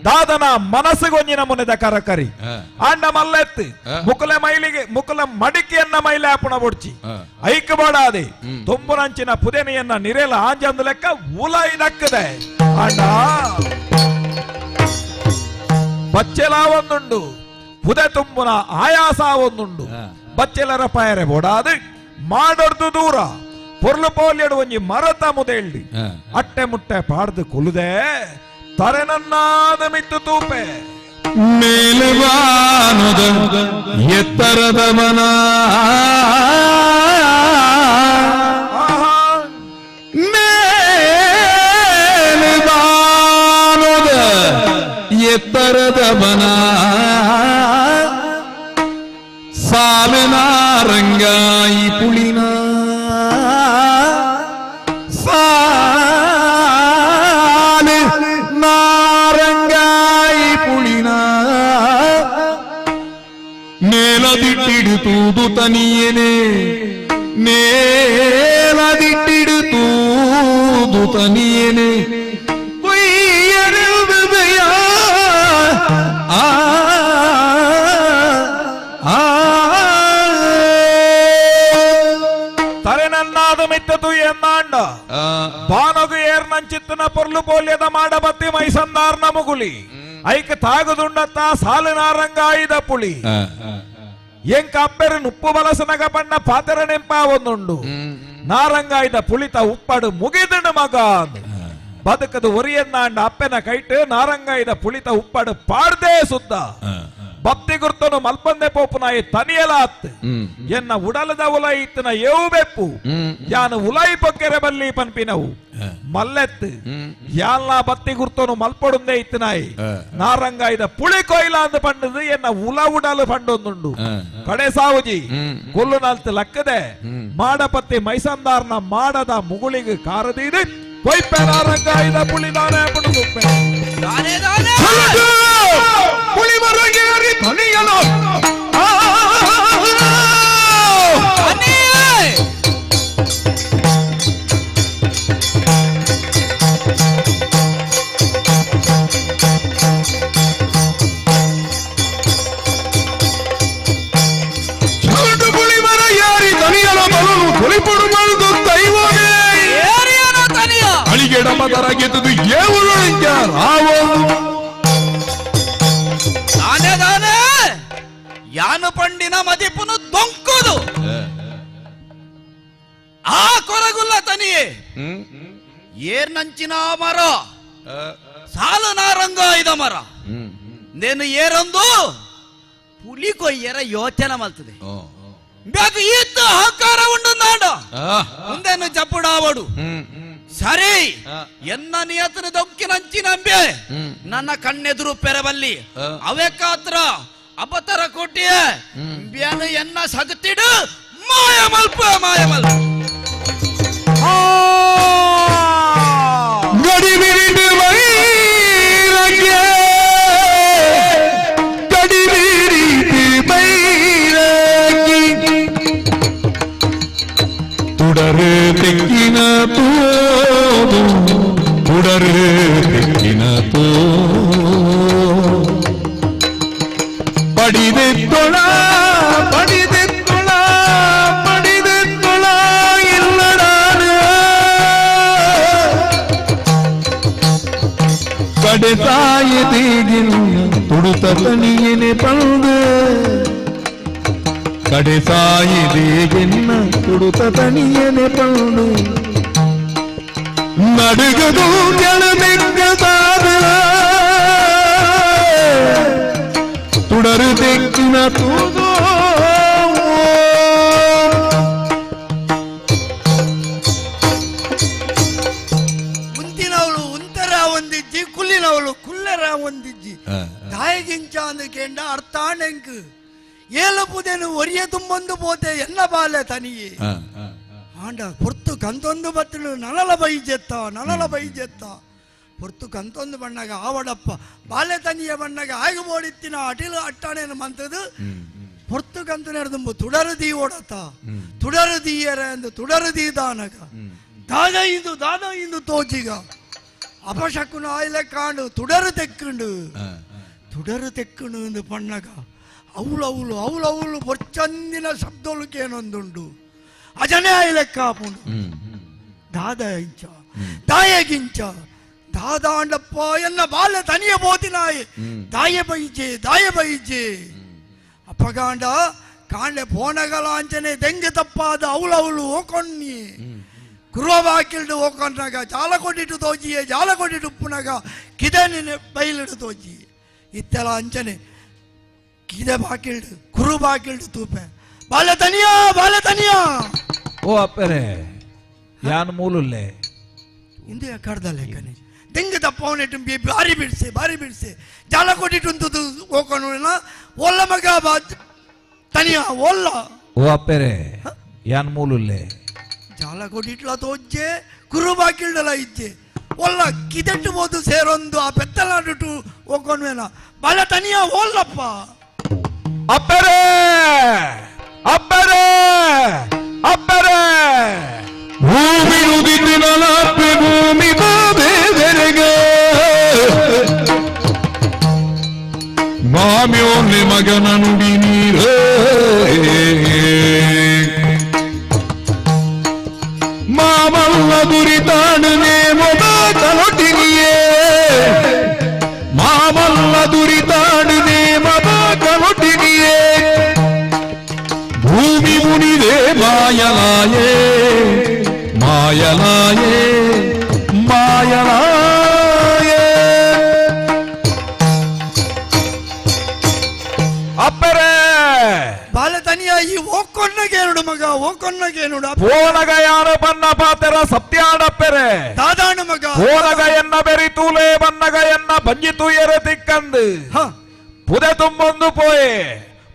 ದಾದನ ಮನಸ್ಸುಗೊಂಜಿನ ಮುನೆದ ಕರಕರಿ ಆಂಡ ಮಲ್ಲೆತ್ತು ಮುಕುಲ ಮಡಿಕೆಯನ್ನ ಮೈಲೆ ಆಪುಣ ಬೊಡ್ಚಿ ಐಕ್ ಬೋಡಾದೆ ತುಂಬುನಂಚಿನ ಪುದೆನೆಯನ್ನ ನಿರೇಲ ಆಂಜಂದು ಲೆಕ್ಕ ಉಲಾಯಿ ನಕ್ಕದೆ ಆಂಡ ಬಚ್ಚೆಲ ಒಂದುಂಡು ಪುದೆ ತುಂಬುನ ಆಯಾಸ ಒಂದುಂಡು ಬಚ್ಚೆಲರ ಪಾಯರೆ ಬೋಡಾದು ಮಾಡೊಡ್ದು ದೂರ ಪೊರ್ಲು ಪೋಲಿಯಡು ಒಂಜಿ ಮರತ ಮುದೇಳ್ಳಿ ಅಟ್ಟೆ ಮುಟ್ಟೆ ಪಾಡ್ದು ಕುಲುದೆ ತರೆನನ್ನಾದ ಮಿತ್ತು ತೂಪೆ ಮೇಲುವಾನದ ಎತ್ತರದ ಮನ ಮೇಲುವಾನದ ಎತ್ತರದ ಮನ ಸಾಲಿನ ರಂಗಾಯಿ ಪುಳಿನ ಸಾಲಿ ನಾರಂಗಾಯಿ ಪುಳಿನ ನೇಲದಿಟ್ಟಿಡುತ್ತೂದು ತನಿಯೇನೆ ನೇಲದಿಟ್ಟಿಡುತ್ತೂದು ತನಿಯೇನೆ ಕೊಯ್ಯರುವುದಯ ತರೆನನ್ನಾದ ಮಿತ್ತದು ಎನ್ನಾಂಡ ಬಾನಗು ಏರ್ನಂಚಿತ್ತನ ಪೊರ್ಲು ಪೋಲ್ಯದ ಮಾಡಬತ್ತಿ ಮೈಸನ್ನಾರ್ನ ಮುಗುಲಿ ಐಕ ತಾಗುದುಂಡತ್ತ ಸಾಲಿನಾರಂಗಾಯಿದ ಪುಳಿ ಎಂಕ ಅಪ್ಪೆರು ನುಪ್ಪು ಬಲಸನಗ ಬಣ್ಣ ಪಾತೆರ ನೆಂಪ ಒಂದುಂಡು ನಾರಂಗಾಯ್ದ ಪುಳಿತ ಉಪ್ಪಡು ಮುಗಿದನು ಮಗ ಬದುಕದು ಒರಿಯನ್ನಾಂಡ ಅಪ್ಪೆನ ಕೈಟ್ ನಾರಂಗಾಯ್ದ ಪುಳಿತ ಉಪ್ಪಡು ಪಾಡ್ದೇ ಸುದ್ದ ಭಕ್ತಿ ಗುರ್ತನು ಮಲ್ಪಂದೆ ಪೋಪುನಾಯಿ ತನಿಯಲ ಅತ್ ಎನ್ನ ಉಡಲದ ಉಲೈ ಇತ್ತನ ಏವು ಬೆಪ್ಪು ಯಾನು ಉಲೈ ಪೊಕ್ಕೆರೆ ಬಲ್ಲಿ ಪನ್ಪಿನವು ಮಲ್ಲೆತ್ ಯಾಲ್ನ ಭಕ್ತಿ ಗುರ್ತನು ಮಲ್ಪಡುಂದೆ ಇತ್ತನಾಯಿ ನಾರಂಗಾಯ್ದ ಪುಳಿ ಕೊಯ್ಲ ಅಂದ ಪಂಡದು ಎನ್ನ ಉಲ ಉಡಲು ಪಂಡೊಂದುಂಡು ಕಡೆ ಸಾವುಜಿ ಕೊಲ್ಲು ನಾಲ್ತು ಲಕ್ಕದೆ ಮಾಡಪತ್ತಿ ಮೈಸಂದಾರ್ನ ಮಾಡದ ಮುಗುಳಿಗೆ ಕಾರದೀದು ಕೊಯ್ಪೆ ನಾರಂಗಾಯ್ದ ಪುಳಿ ನಾನೇ ಪುಡುಗುಪ್ಪೆ ಪುಳಿ ಮರಗೇರಿ ತನಿಯಲು ಪುಳಿ ಮರ ಯಾರಿ ತನಿಯಲ ಬಲನು ತುಳಿಪುಡು ಮಾಡುದು ದೈವವೇ ಅಳಿಗೆಡ ಮದರಾಗಿದ್ದು ಏಳು ರಾವ ಯಾನು ಪಂಡಿನ ಮದಿಪುನು ದೊಂಕುದು ಆ ಕೊರಗುಲ್ಲ ತನಿಯೇ ಏರ್ನಂಚಿನ ಮರ ಸಾಲು ನಾರಂಗಾಯ್ದ ಮರ ನೇನು ಏರೊಂದು ಪುಲಿ ಕೊಯ್ಯರ ಯೋಚನೆ ಮಲ್ತದೆ ಬೇಕು ಈತ ಆಕಾರ ಉಂಡು ನಾಡ ಮುಂದೇನು ಜಪ್ಪುಡಾವಡು ಸರಿ ಎನ್ನ ನಿಯತನ ದೊಂಕಿನಂಚಿನಂಬೆ ನನ್ನ ಕಣ್ಣೆದುರು ಪೆರಬಲ್ಲಿ ಅವೇಕಾತ್ರ ಅಪತರ ಕೊಟ್ಟಿಯ ಬ್ಯಾನು ಎನ್ನ ಸಗತಿಡು ಮಾಯ ಮಲ್ಪ ಗಡಿ ಬಿರಿದು ಬೈರಗೆ ಗಡಿ ಬಿರಿದು ಬೈರಗೆ ತುಡರು ತೆಕ್ಕಿನ ತೋದು ತುಡರು ತೆಕ್ಕಿನ ತೋ ಪಡಿದೆತ್ತೊಳ ಪಡಿದೆತ್ತೊಳ ಪಡಿದೆತ್ತೊಳ ಇಲ್ಲಡಾನು ಕಡೆಸಾಯದಿಗಿಲ್ಲ ತುಡುತ ತನಿಯನೆ ಪಂದು ಕಡೆಸಾಯದಿಗಿನ್ನ ತುಡುತ ತನಿಯನೆ ಪಂದು ನಡುಗದು ಕೆಳಮೆಕ್ಕದಾದ ತುಡರು ತೆಕ್ಕಿನ ತೂಗೋ ಮುಂದಿನವಳು ಉಂತರ ಒಂದಿಜ್ಜಿ ಕುಲ್ಲಿನವಳು ಕುಲ್ಲರ ಒಂದಿಜ್ಜಿ ತಾಯಿಗಿಂಚ ಅಂದಕೇಂಡ ಅರ್ಥಾಣೆಂಕ್ ಏಲಪುದೇನು ಒರಿಯ ತುಂಬೊಂದು ಪೋತೆ ಎನ್ನ ಬಾಲೆ ತನಿಯೇ ಆಂಡ ಪೊರ್ತು ಕಂತೊಂದು ಬತ್ತಲು ನನಲ ಬೈಜೆತ್ತ ಪೊರ್ತು ಕಂತೊಂದು ಬಣ್ಣಗ ಆವಡಪ್ಪ ಬಾಲೆ ತನಿಯ ಬಣ್ಣಗ ಆಗ ಓಡಿತ್ತಿನ ಅಟಿಲು ಅಟ್ಟಾಣೆನು ಮಂತದು ಪೊರ್ತು ಕಂತು ನಡೆದುಂಬು ತುಡರು ದೀ ಓಡತ್ತ ತುಡರು ದೀಯರ ಎಂದು ತುಡರು ದೀ ದಾನಗ ದಾದ ಇಂದು ತೋಜಿಗ ಅಪಶಕುನ ಆಯ್ಲೆ ಕಾಂಡು ತುಡರು ತೆಕ್ಕುಂಡು ಎಂದು ಪಣ್ಣಗ ಅವಳು ಬೊಚ್ಚಂದಿನ ಶಬ್ದೋಳುಕೇನೊಂದುಂಡು ಅಜನೇ ಆಯ್ಲೆಕ್ಕ ಆಪುಂಡು ದಾಯಗಿಂಚ ದಾದಾಂಡಪ್ಪ ಎನ್ನ ಬಾಲ್ಯ ತನಿಯ ಬೋತಿನಾಯಿ ದಾಯ ಬೈಜೆ ಅಪ್ಪಗಾಂಡ ಕಾಂಡೆ ಫೋನಗಲಾಂಚನೆ ದೆಂಗೆ ತಪ್ಪಾದ ಅವಳು ಓಕೊಣ್ಣಿ ಕುರುವಾಕಿಲ್ಡು ಹೋಕೊಂಡಾಗ ಜಾಲ ಕೊಟ್ಟಿಟ್ಟು ತೋಜಿಯೇ ಜಾಲ ಕೊಟ್ಟಿಟ್ಟು ಉಪ್ಪುನಾಗ ಕಿದೆ ನಿನ್ನೆ ಬೈಲಿಡು ತೋಜಿ ಇತ್ತೆಲ್ಲ ಅಂಚನೆ ಕಿದೆ ಬಾಕಿಲ್ಡು ಕುರು ಬಾಕಿಲ್ಡು ತೂಪೆ ಬಾಲ ತನಿಯಾ ಓ ಅಪ್ಪರೆ ಯಾನ್ ಮೂಲುಲ್ಲೆ ಇಂದು ಕಡ್ದಲ್ಲೇ ಕಣೆ ತೆಂಗು ತಪ್ಪವನಿಟ್ಟು ಬಾರಿ ಬಿಡಿಸಿ ಜಾಲ ಕೊಟ್ಟಿಟ್ಟು ಹೋಗೋಣ ಒಲ್ಲ ಮಗ ತನಿಯಾ ಒಲ್ಲ ಓ ಅಪ್ಪರೆ ಯಾನ್ ಮೂಲುಲ್ಲೆ ಜಾಲ ಕೊಟ್ಟಿಟ್ಲ ತೋಜ್ಜೆ ಕುರು ಬಾಕಿಲ್ಡಲ ಇಜ್ಜೆ ಒಲ್ಲ ಕಿದೆಟ್ಟು ಬೋದು ಸೇರೊಂದು ಆ ಬೆತ್ತಲಾಡಿಟ್ಟು ಹೋಗೋಣ ಬಾಲ ತನಿಯಾ ಒಲ್ಲಪ್ಪ ಅಪ್ಪರೆ ಅಪ್ಪರೆ ಅಪ್ಪರೆ ಭೂಮಿ ಉದಿತಿನಲಪ್ಪೆ ಭೂಮಿ ಬಾಬೆದೆರೆಗೆ ಮಾಮ್ಯೋನ್ನೆ ಮಗನ ನುಡಿ ನೀರೇ ಮಾಮಲ್ಲ ದುರಿತಾಡನೆ ಮೊದ ಕಲೊಟ್ಟಿನಿಯೇ ಮಾಮಲ್ಲ ದುರಿತಾಡನೆ ಮದ ಕಲೊಟ್ಟಿನಿಯೇ ಭೂಮಿ ಮುನಿದೆ ಮಾಯಲಾಯೇ ಮಾಯಲಾಯೇ ಅಪ್ಪರೆ ಬಾಲ ತನಿಯಾ ಈ ಓಕೊನ್ನಗೆ ನೋಡು ಮಗ ಓಕೊನ್ನಗೆ ನೋಡು ಪೋನಗ ಯಾರ ಬನ್ನ ಪಾತೆರ ಸತ್ಯಾಡಪ್ಪರೆ ದಾದಾಣ ಮಗ ಪೋನಗ ಎನ್ನ ಬೆರಿ ತೂಲೆ ಬನ್ನಗ ಎನ್ನ ಬಂಜಿತು ಎರೆ ತಿಕ್ಕಂದು ಪುದೆ ತುಂಬೊಂದು ಪೋಯೆ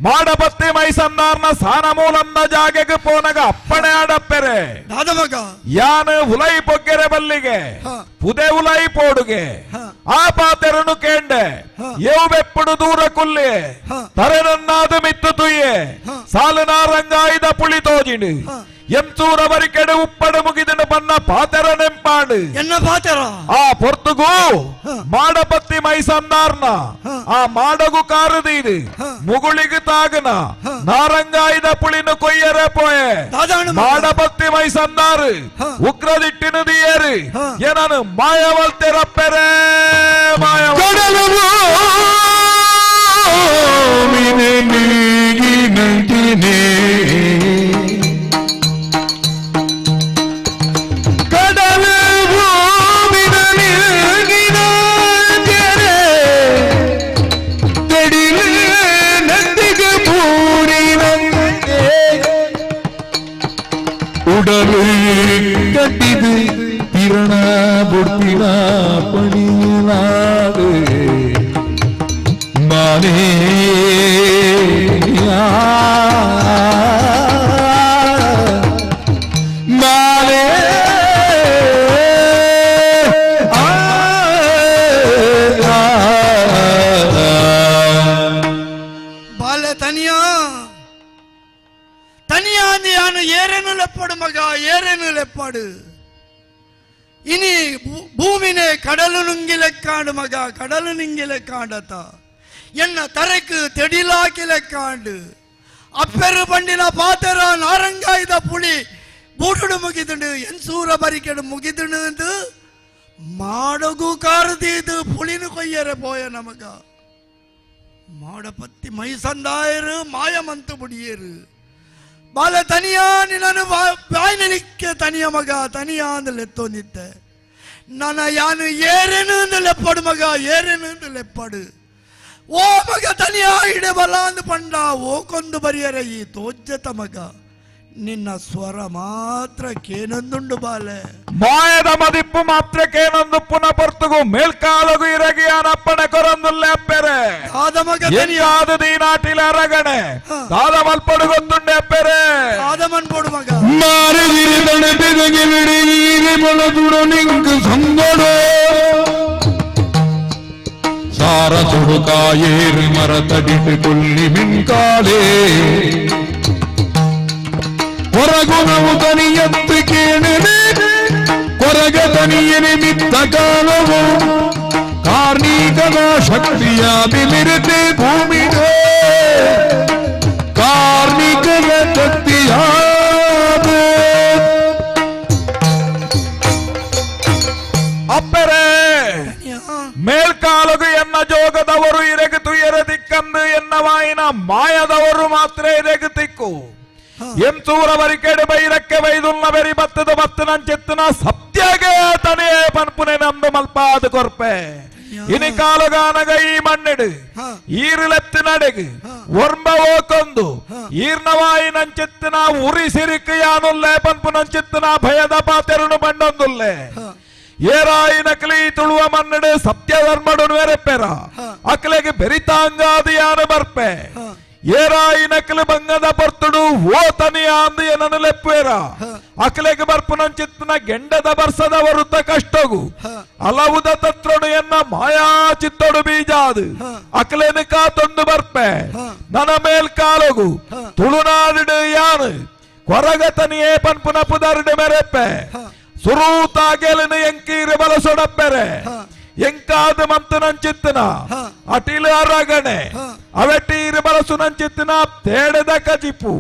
ಮಾಡಬತ್ತಿ ಮೈಸನ್ನಾರ್ನ ಸಾನ ಮೂಲನ್ನ ಜಾಗೆಗೆ ಪೋನಗ ಅಪ್ಪಣೆ ಆಡಪ್ಪೆರೆ ದಾದ ಮಗ ಯಾನ ಹುಲೈ ಪೊಗ್ಗೆರೆ ಬಲ್ಲಿಗೆ ಪುದೆ ಹುಲೈ ಪೋಡುಗೆ ಆ ಪಾತೆರನು ಕೇಂಡೆ ಏವು ಬೆಪ್ಪುಡು ದೂರ ಕುಲ್ಲಿ ತರೆನನ್ನಾದು ಮಿತ್ತು ತುಯ್ಯೆ ಸಾಲನ ರಂಗಾಯ್ದ ಪುಳಿ ತೋಜಿಡು ಎಂಚೂರ ಬರಿಕೆಡೆ ಉಪ್ಪಡು ಮುಗಿದನು ಬನ್ನ ಪಾತೆರ ನೆಂಪಾಡು ಎನ್ನ ಪಾತೆರ ಆ ಪೊರ್ತುಗೂ ಮಾಡಪತ್ತಿ ಮೈಸನ್ನಾರ್ನ ಆ ಮಾಡಗು ಕಾರದೀದು ಮುಗುಳಿಗೆ ತಾಗನ ನಾರಂಗಾಯ್ದ ಪುಳಿನು ಕೊಯ್ಯರೆ ಪೋಯೆ ಮಾಡಪತ್ತಿ ಮೈಸನ್ನಾರು ಉಗ್ರದಿಟ್ಟಿನ ದಿಯೇರು ಏನನು ಮಾಯವಲ್ತೆರಪ್ಪೆರೆ ಉಡಲು ಕಟ್ಟಿದು ಕಿರಣ ಬುಡ್ತಿನ ಪಣಿಲಾದೆ ಮಾನೇ ಮಾನೇ ಬಾಲ ತನಿಯಾ தனியாந்தியான ஏறேனு லெப்படு மகா ஏறேனு லெப்படு இனி பூமினே கடலு நுங்கில காண்டு மகா கடலு நிங்கில காண்டதா என்ன தரைக்கு தெடிலாக்கில காண்டு அப்பெரு பண்டின பாத்தர நாரங்காய்த புலி ಬೂಟುಡು ಮುಗಿದುಂಡು ಎನ್ಸೂರ ಬರಿಕೆಡು ಮುಗಿದುಂಡು ಮಾಡಗು ಕಾರದಿದು ಪುಳಿನು ಕೊಯ್ಯರೆ ಪೋಯ ನಮಗ ಮಾಡಪತ್ತಿ ಮೈಸಂದಾಯರು ಮಾಯಮಂತು ಬುಡಿಯರು ಬಾಲ ತನಿಯಾ ನಿನ್ನನು ಬಾಯ್ನಲಿಕ್ಕೆ ತನಿಯ ಮಗ ತನಿಯಾ ಅಂದು ಎತ್ತೊಂದಿತ್ತೆ ನನ್ನ ಯಾನು ಏರೇನು ಅಂದು ಲೆಪ್ಪಡು ಮಗ ಏರೇನು ಅಂದು ಲೆಪ್ಪಡು ಓ ಮಗ ತನಿಯಾ ಇಡೆ ಬಲ ಅಂದು ಪಂಡ ಓಕೊಂದು ಬರಿಯರೆ ಈ ತೋಜ್ಜತ ಮಗ ನಿನ್ನ ಸ್ವರ ಮಾತ್ರ ಕೇನೊಂದುಂಡು ಬಾಲೆ ಮಾಯದ ಮದಿಪ್ಪು ಮಾತ್ರ ಕೇನೊಂದು ಪುನಃ ಪೊರ್ತುಗು ಮೇಲ್ಕಾಲಗು ಇರಗಿಯಾನಪ್ಪಣೆ ಕೊರೊಂದುಲ್ಲೆ ಅಪ್ಪೆರೆ ಎಂದಾದು ದೀನಾಟಿಲ ಅರಗಣೆ ದಾದ ಮಲ್ಪಡು ಗೊತ್ತುಂಡೆ ಅಪ್ಪೆರೆ ಆದಮನ್ ಪೋಡು ಮಗ ಮಾರಗಿರಿ ತಣೆಪೆದಗೆ ಬಿಡಿಗಿರಿ ಬಲದುಡು ನಿಂಕು ಸಂಗೊಡು ಸಾರ ಸುಡುಕಾಯೇರಿ ಮರ ತಡಿತು ಕೊಲ್ಲಿ ಮಿಂಕಾಲೇ ಹೊರಗುಣವು ತನಿಯತ್ತು ಕೇಳಿದೆ ಕೊರಗ ತನಿಯನೆ ಮಿತ್ತ ಕಾಲವು ಕಾರ್ಮಿಕದ ಶಕ್ತಿಯ ಬಿಲಿರತೆ ಭೂಮಿಗೆ ಕಾರ್ಮಿಕದ ಶಕ್ತಿಯ ಅಪ್ಪೆರೆ ಮೇಲ್ಕಾಲಗು ಎನ್ನ ಜೋಗದವರು ಇರಗಿತು ಎರದಿಕ್ಕಂದು ಎನ್ನವಾಯಿನ ಮಾಯದವರು ಮಾತ್ರ ಇರಗಿತಿಕ್ಕು ಎಂಚೂರ ಬರಿಕೆಡೆ ಬೈರಕ್ಕೆ ಬೈದುಲ್ಲ ಬೆರಿ ಬತ್ತದ ಬತ್ತನಂಚೆತ್ತನ ಯಕ್ಷಗಾನಗ ಈ ಮಣ್ಣಿಡು ಈರಿಲೆತ್ತು ನಡೆಗು ಒರ್ಮ ಓಕೊಂದು ಈರ್ನವಾಯಿ ನಂಚಿತ್ತಿನ ಉರಿ ಸಿರಿಕ್ ಯಾನುಲ್ಲೆ ಪನ್ಪು ನಂಚಿತ್ತಿನ ಭಯದ ಪಾತೆರುನು ಬಂಡೊಂದುಲ್ಲೆ ಏರಾಯಿ ನಕಲಿ ತುಳುವ ಮನ್ನಡೆ ಸತ್ಯ ಧರ್ಮಡು ವೆರೆಪ್ಪೆರ ಅಕ್ಲೆಗೆ ಬೆರಿತಾಂಗಾದಿಯಾನು ಬರ್ಪೆ ಏರಾಯಿ ನಕಲು ಬಂಗದ ಪರ್ತುಡು ಓ ತನಿಯ ಅಂದಿಯ ನನ್ನ ಲೆಪ್ಪೇರ ಅಕ್ಲೆಗೆ ಬರ್ಪು ನಂಚಿತ್ತಿನ ಗೆಂಡದ ಬರ್ಸದ ವರುತ್ತ ಕಷ್ಟಗು ಅಲವುದ ತತ್ರೊಡು ಎನ್ನ ಮಾಯಾ ಚಿತ್ತೊಡು ಬೀಜಾದು ಅಕ್ಲೆನ ಕಾತೊಂದು ಬರ್ಪೆ ನನ್ನ ಮೇಲ್ ಕಾಲಗು ತುಳುನಾಡಿಡು ಯಾನು ಕೊರಗತನಿಯೇ ಪನ್ಪುನ ಪುದರ್ಡು ಮೆರೆಪ್ಪೆ ಸುರೂತಾಗೆಲಿನ ಎಂಕೀರು ಬಲಸೊಡಪ್ಪೆರೆ ಎಂಕಾದ ಮಂತು ನಂಚಿತ್ತಿನ ಅಟಿಲು ಅರಗಣೆ ಅವೆಟೀರು ಬಲಸು ನಂಚಿತ್ತಿನ ತೇಡದ ಕಜಿಪು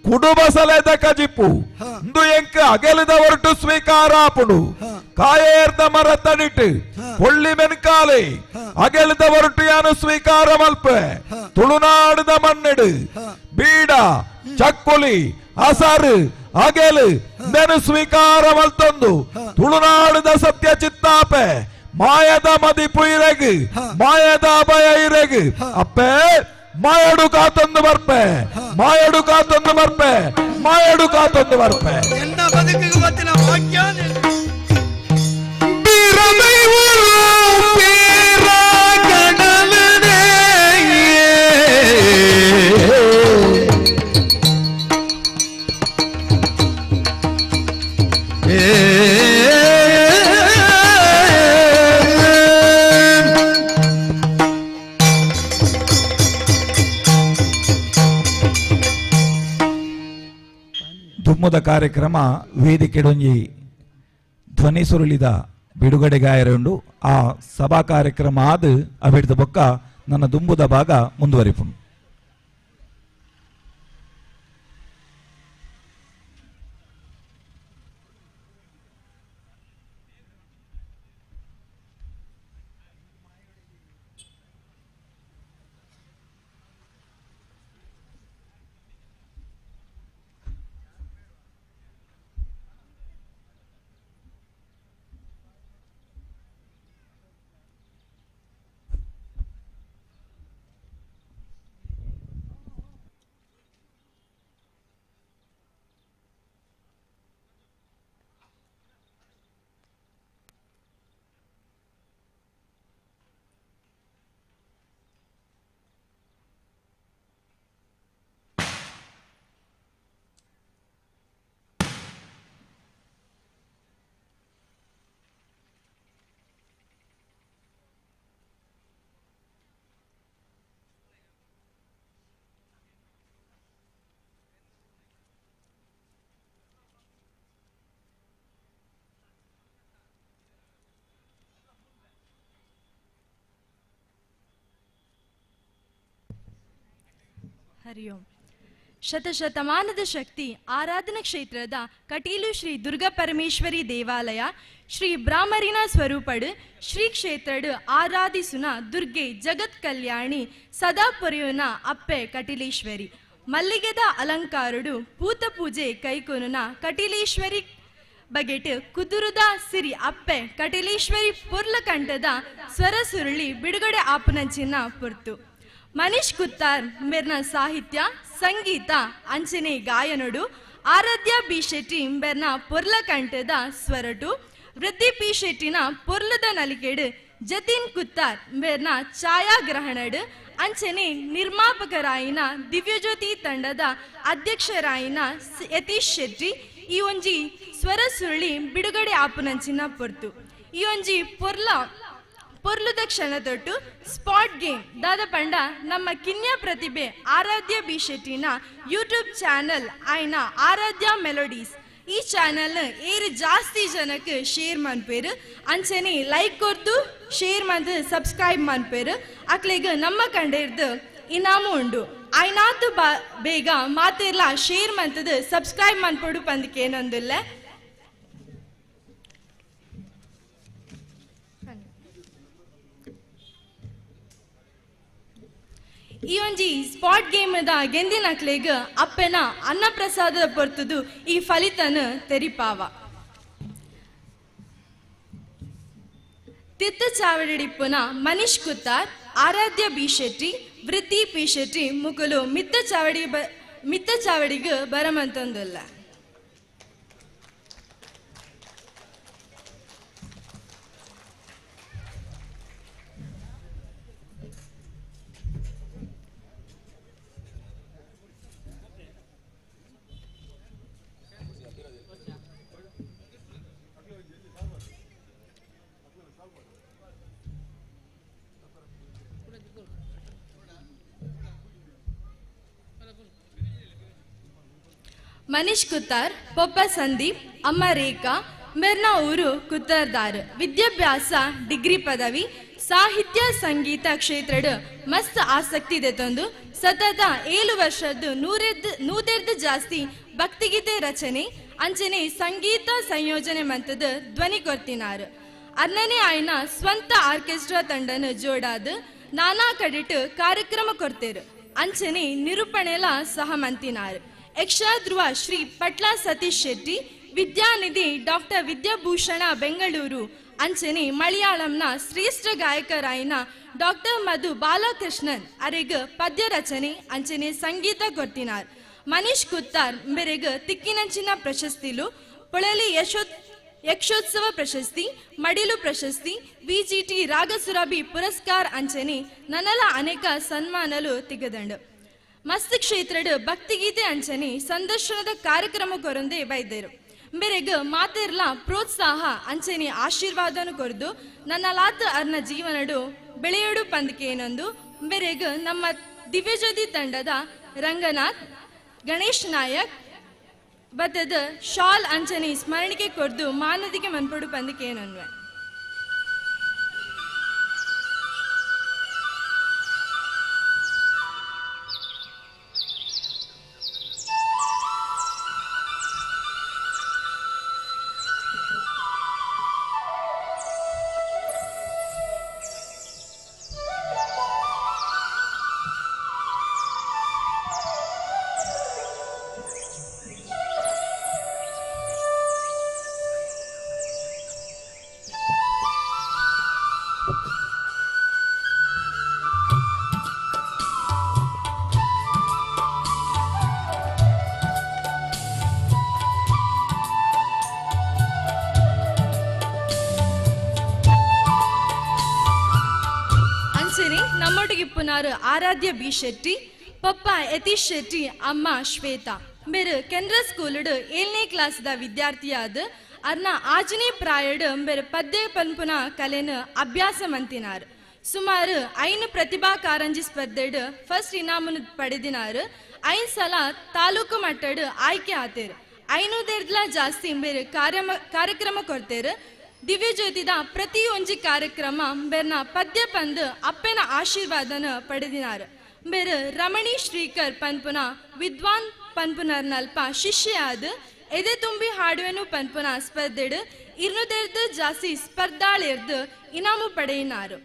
ಕುಡುಬಸಲೆದ ಕಜಿಪು ಇಂದು ಎಂಕ ಅಗೆಲಿದ ಹೊರಟು ಸ್ವೀಕಾರಾಪುಡು ಕಾಯೇರ್ದ ಮರ ತಡಿಟು ಪೊಳ್ಳಿ ಮೆನ್ಕಾಲಿ ಅಗೆಲಿದ ಹೊರಟು ಯಾನು ಸ್ವೀಕಾರ ಮಲ್ಪೆ ತುಳುನಾಡಿದ ಮಣ್ಣಿಡು ಬೀಡ ಚಕ್ಕುಲಿ ಅಸರು ಅಗೆಲು ನೆನು ಸ್ವೀಕಾರ ಮಲ್ತೊಂದು ತುಳುನಾಡಿದ ಸತ್ಯ ಚಿತ್ತಾಪೆ ಮಾಯದ ಮದಿಪು ಇರೆಗು ಮಾಯದ ಅಭಯ ಇರೆಗು ಅಪ್ಪೆ ಮಾಯಡು ಕಾತೊಂದು ಬರ್ಪೆ ಮಾಯಡು ಕಾತೊಂದು ಬರ್ಪೆ ಮಾಯಡು ಕಾತೊಂದು ಬರ್ಪೆ ಎನ್ನ ಬದುಕಿಗೆ ಗೊತ್ತಿನ ಭಾಗ್ಯ ದುಮ್ಮದ ಕಾರ್ಯಕ್ರಮ ವೇದಿಕೆಡೊಂಜಿ ಧ್ವನಿ ಸುರುಳಿದ ಬಿಡುಗಡೆಗಾಯರುಂಡು ಆ ಸಭಾ ಕಾರ್ಯಕ್ರಮ ಆದ ಅಬಿಡ್ದ ಬೊಕ್ಕ ನನ್ನ ದುಂಬುದ ಭಾಗ ಮುಂದುವರಿಪುಂಡು. ಹರಿ ಓಂ. ಶತಶತಮಾನದ ಶಕ್ತಿ ಆರಾಧನಾ ಕ್ಷೇತ್ರದ ಕಟೀಲು ಶ್ರೀ ದುರ್ಗಾ ಪರಮೇಶ್ವರಿ ದೇವಾಲಯ ಶ್ರೀ ಬ್ರಾಹ್ಮರಿನ ಸ್ವರೂಪಡು ಶ್ರೀ ಕ್ಷೇತ್ರಡು ಆರಾಧಿಸುನ ದುರ್ಗೆ ಜಗತ್ ಕಲ್ಯಾಣಿ ಸದಾ ಪೊರೆಯುನ ಅಪ್ಪೆ ಕಟೀಲೇಶ್ವರಿ ಮಲ್ಲಿಗೆದ ಅಲಂಕಾರಡು ಪೂತ ಪೂಜೆ ಕೈಕೊನುನ ಕಟೀಲೇಶ್ವರಿ ಬಗೆಟ್ ಕುದುರುದ ಸಿರಿ ಅಪ್ಪೆ ಕಟೀಲೇಶ್ವರಿ ಪುರ್ಲಕಂಠದ ಸ್ವರ ಸುರುಳಿ ಬಿಡುಗಡೆ ಆಪುನಂಚಿನ ಪುರ್ತು ಮನೀಶ್ ಕುತ್ತಾರ್ ಮೇರ್ನ ಸಾಹಿತ್ಯ ಸಂಗೀತ ಅಂಚನೆ ಗಾಯನಡು ಆರಾಧ್ಯ ಬಿ ಶೆಟ್ಟಿ ಬೆರ್ನ ಪೊರ್ಲಕಂಠದ ಸ್ವರಟು ವೃದ್ಧಿ ಪಿ ಶೆಟ್ಟಿನ ಪೊರ್ಲದ ನಲಿಕೆಡು ಜತಿನ್ ಕುತ್ತಾರ್ ಬೆರ್ನ ಛಾಯಾಗ್ರಹಣಡು ಅಂಚನೆ ನಿರ್ಮಾಪಕರಾಯಿನ ದಿವ್ಯಜ್ಯೋತಿ ತಂಡದ ಅಧ್ಯಕ್ಷರಾಯಿನ ಯತೀಶ್ ಶೆಟ್ಟಿ ಈ ಒಂಜಿ ಸ್ವರ ಸುರುಳಿ ಬಿಡುಗಡೆ ಆಪುನಂಚಿನ ಪೊರ್ತು ಈ ಒಂಜಿ ಪೊರ್ಲುದ ಕ್ಷಣ ತೊಟ್ಟು ಸ್ಪಾಟ್ ಗೇಮ್ ದಾದ ಪಂಡ ನಮ್ಮ ಕಿನ್ಯ ಪ್ರತಿಭೆ ಆರಾಧ್ಯ ಬಿ ಶೆಟ್ಟಿನ ಯೂಟ್ಯೂಬ್ ಚಾನಲ್ ಆಯ್ನ ಆರಾಧ್ಯ ಮೆಲೋಡೀಸ್ ಈ ಚಾನಲ್ ಏರು ಜಾಸ್ತಿ ಜನಕ್ಕೆ ಶೇರ್ ಮನ್ಪೇರು ಅಂಚನೆ ಲೈಕ್ ಕೊರ್ದು ಶೇರ್ ಮಂದು ಸಬ್ಸ್ಕ್ರೈಬ್ ಮನ್ಪೇರು ಅಕ್ಲೆಗ ನಮ್ಮ ಕಂಡಿರ್ದು ಇನಾಮು ಉಂಡು ಆಯ್ನಾತು ಬೇಗ ಮಾತಿರ್ಲ ಶೇರ್ ಮಂತದ ಸಬ್ಸ್ಕ್ರೈಬ್ ಮನ್ಪೊಡು ಪಂದಕ್ಕೆ ಏನೊಂದಿಲ್ಲ. ಈ ಒಂಜಿ ಸ್ಪಾಟ್ ಗೇಮ್ ಗೆಂದಿನ ಅಕ್ಲೆಗ್ ಅಪ್ಪೆನ ಅನ್ನಪ್ರಸಾದ ಪೊರ್ತುದು ಈ ಫಲಿತನ ತೆರಿಪಾವ ತಿತ್ತ ಚಾವಡಿಡಿಪ್ಪುನ ಮನೀಶ್ ಕುತ್ತಾರ್, ಆರಾಧ್ಯ ಬಿ ಶೆಟ್ಟಿ, ವೃತ್ತಿ ಪಿ ಶೆಟ್ಟಿ ಮುಕುಲು ಮಿತ್ತ ಚಾವಡಿಗೆ ಬರಮಂತಂದಿಲ್ಲ. ಮನೀಶ್ ಕುತ್ತಾರ್, ಪೊಪ್ಪ ಸಂದೀಪ್, ಅಮ್ಮ ರೇಖಾ, ಮೆರ್ನ ಊರು ಕುತ್ತರ್ದಾರ್. ವಿದ್ಯಾಭ್ಯಾಸ ಡಿಗ್ರಿ ಪದವಿ, ಸಾಹಿತ್ಯ ಸಂಗೀತ ಕ್ಷೇತ್ರದ ಮಸ್ತ್ ಆಸಕ್ತಿ ದೆತೊಂದು ಸತತ 7 ವರ್ಷದ್ದು 100 ಜಾಸ್ತಿ ಭಕ್ತಿಗೀತೆ ರಚನೆ ಅಂಚನೆ ಸಂಗೀತ ಸಂಯೋಜನೆ ಮಂತದ ಧ್ವನಿ ಕೊರ್ತಿನಾರ್. ಅರ್ನನೇ ಆಯ್ನ ಸ್ವಂತ ಆರ್ಕೆಸ್ಟ್ರಾ ತಂಡನ ಜೋಡಾದ ನಾನಾ ಕಡೆಟ್ ಕಾರ್ಯಕ್ರಮ ಕೊಡ್ತೇರು ಅಂಚನೆ ನಿರೂಪಣೆಲ ಸಹ ಮಂತಿನಾರ್. ಯಕ್ಷಧ್ರುವ ಶ್ರೀ ಪಟ್ಲ ಸತೀಶ್ ಶೆಟ್ಟಿ, ವಿದ್ಯಾನಿಧಿ ಡಾಕ್ಟರ್ ವಿದ್ಯಾಭೂಷಣ ಬೆಂಗಳೂರು ಅಂಚನೆ ಮಲಯಾಳಂನ ಶ್ರೇಷ್ಠ ಗಾಯಕರಾಯಿನ ಡಾಕ್ಟರ್ ಮಧು ಬಾಲಕೃಷ್ಣನ್ ಅರೆಗ್ ಪದ್ಯ ರಚನೆ ಅಂಚನೆ ಸಂಗೀತ ಕೊರ್ತಿನಾರ್. ಮನೀಶ್ ಕುತ್ತಾರ್ ಮೆರೆಗ್ ತಿಕ್ಕಿನಂಚಿನ ಪ್ರಶಸ್ತಿಲು ಪೊಳಲಿ ಯಕ್ಷೋತ್ಸವ ಪ್ರಶಸ್ತಿ, ಮಡಿಲು ಪ್ರಶಸ್ತಿ, ವಿಜಿಟಿ ರಾಗಸುರಭಿ ಪುರಸ್ಕಾರ ಅಂಚನೆ ನನಲ ಅನೇಕ ಸನ್ಮಾನಲು ತಿಗದಂಡು. ಮಸ್ತ್ ಕ್ಷೇತ್ರದ ಭಕ್ತಿಗೀತೆ ಅಂಚನೆ ಸಂದರ್ಶನದ ಕಾರ್ಯಕ್ರಮ ಕೊರೊಂದೆ ಬೈದರು. ಬೆರೆಗ್ ಮಾತೆರ್ಲ ಪ್ರೋತ್ಸಾಹ ಅಂಚನೆ ಆಶೀರ್ವಾದನು ಕೊರದು ನನ್ನ ಲಾತ ಅರ್ನ ಜೀವನಡು ಬೆಳೆಯೋಡು ಪಂದಕ್ಕೆ ಏನೊಂದು ಬೆರೆಗ್ ನಮ್ಮ ದಿವ್ಯಜ್ಯೋತಿ ತಂಡದ ರಂಗನಾಥ್, ಗಣೇಶ್ ನಾಯಕ್ ಬತ್ತದ ಶಾಲ್ ಅಂಚನೆ ಸ್ಮರಣಿಕೆ ಕೊರ್ದು ಮಾನದಿಗೆ ಮನ್ಪಡು ಪಂದಕ್ಕೆ ಏನೊಂದ್ವೆ. ಆರಾಧ್ಯ ಬಿ ಶೆಟ್ಟಿ, ಪಪ್ಪ ಯತೀಶ್ ಶೆಟ್ಟಿ, ಅಮ್ಮ ಶ್ವೇತಾ. ಬೇರೆ ಕೆನರಾ ಸ್ಕೂಲ್ಡ್ 7ನೇ ಕ್ಲಾಸ್ದ ವಿದ್ಯಾರ್ಥಿಯಾದ ಅರ್ನ 6ನೇ ಪ್ರಾಯಡ್ ಬೇರೆ ಪದ್ಯ ಪನ್ಪುನ ಕಲೆನ ಅಭ್ಯಾಸ ಮಂತಿನಾರ್. ಸುಮಾರು 5 ಪ್ರತಿಭಾ ಕಾರಂಜಿ ಸ್ಪರ್ಧೆಡ್ ಫಸ್ಟ್ ಇನಾಮನ್ನು ಪಡೆದಿನಾರ್. 5 ಸಲ ತಾಲೂಕು ಮಟ್ಟಡ್ ಆಯ್ಕೆ ಆತೇರು. 500 ಜಾಸ್ತಿ ಬೇರೆ ಕಾರ್ಯಕ್ರಮ ಕೊಡ್ತೇರು. ದಿವ್ಯ ಜ್ಯೋತಿದ ಪ್ರತಿ ಒಂಜಿ ಕಾರ್ಯಕ್ರಮ ಬೇರ್ನ ಪದ್ಯ ಪಂದ್ ಅಪ್ಪನ ಆಶೀರ್ವಾದನ ಪಡೆದಿನಾರ್. ಬೇರೆ ರಮಣಿ ಶ್ರೀಕರ್ ಪನ್ಪುನ ವಿದ್ವಾನ್ ಪನ್ಪುನರ್ನಲ್ಪ ಶಿಷ್ಯ ಆದ ಎದೆ ತುಂಬಿ ಹಾಡುವೆನು ಪನ್ಪುನ ಸ್ಪರ್ಧೆಡ್ 200 ಜಾಸ್ತಿ ಸ್ಪರ್ಧಾಳಿರ್ದು ಇನಾಮು ಪಡೆಯಿನಾರು.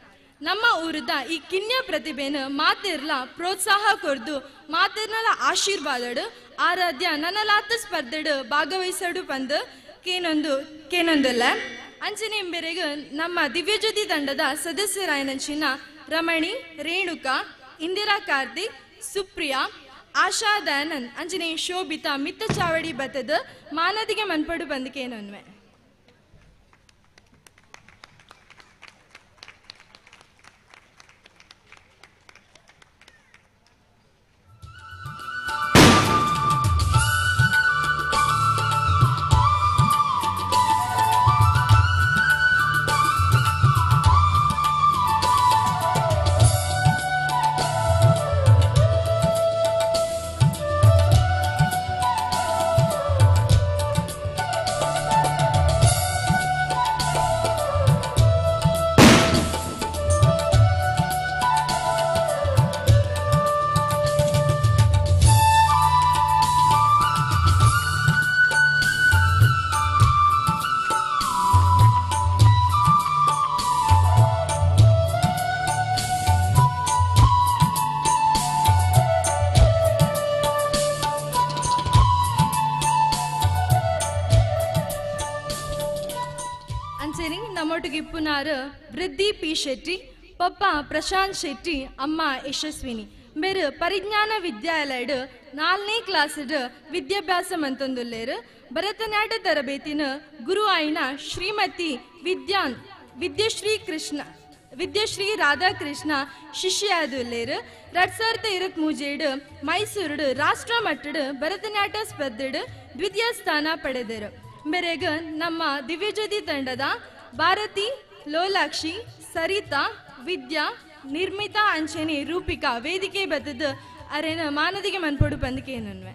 ನಮ್ಮ ಊರದ ಈ ಕಿನ್ಯ ಪ್ರತಿಭೆನ ಮಾತಿರ್ಲ ಪ್ರೋತ್ಸಾಹ ಕೊರ್ದು ಮಾತಿರ್ನಲ ಆಶೀರ್ವಾದಡ್ ಆರಾಧ್ಯ ನನಲಾತ ಸ್ಪರ್ಧೆಡ್ ಭಾಗವಹಿಸಡು ಪಂದ್ ಕೇನೊಂದಲ್ಲ ಅಂಚನೆ ಎಂಬೆರೆಗ ನಮ್ಮ ದಿವ್ಯಜ್ಯೋತಿ ತಂಡದ ಸದಸ್ಯರಾಯನಂಚಿನ ರಮಣಿ, ರೇಣುಕಾ, ಇಂದಿರಾ ಕಾರ್ತಿಕ್, ಸುಪ್ರಿಯಾ, ಆಶಾ ದಯಾನಂದ್ ಅಂಜನೆ ಶೋಭಿತಾ ಮಿತ್ತ ಚಾವಡಿ ಬತ್ತದ ಮಾನದಿಗೆ ಮನ್ಪಡು ಬಂದಿಕೇನೊನ್ವೆ. ಪುನಾರ್ ವೃದ್ಧಿ ಪಿ ಶೆಟ್ಟಿ, ಪಪ್ಪ ಪ್ರಶಾಂತ್ ಶೆಟ್ಟಿ, ಅಮ್ಮ ಯಶಸ್ವಿನಿ. ಬೇರೆ ಪರಿಜ್ಞಾನ ವಿದ್ಯಾಲಯಡ್ 4ನೇ ಕ್ಲಾಸ್ಡ್ ವಿದ್ಯಾಭ್ಯಾಸ ಮಂತೊಂದುಲ್ಲೇರು. ಭರತನಾಟ್ಯ ತರಬೇತಿನ ಗುರು ಆಯ್ನ ಶ್ರೀಮತಿ ವಿದ್ಯಶ್ರೀ ರಾಧಾಕೃಷ್ಣ ಶಿಷ್ಯಾದುಲ್ಲೇರು. 2023 ಮೈಸೂರು ರಾಷ್ಟ್ರ ಮಟ್ಟದ ಭರತನಾಟ್ಯ ಸ್ಪರ್ಧೆಡ್ ದ್ವಿತೀಯ ಸ್ಥಾನ ಪಡೆದರು. ಬೆರೆಗ ನಮ್ಮ ದಿವ್ಯಜ್ಯೋತಿ ತಂಡದ ಭಾರತಿ, ಲೋಲಾಕ್ಷಿ, ಸರಿತಾ, ವಿದ್ಯಾ, ನಿರ್ಮಿತಾ ಅಂಚನೆ, ರೂಪಿಕಾ ವೇದಿಕೆ ಬತ್ತದ ಅರೆನ ಮಾನದಿಗೆ ಮನ್ಪೊಡು ಬಂದಕ್ಕೆ ಏನನ್ವೆ.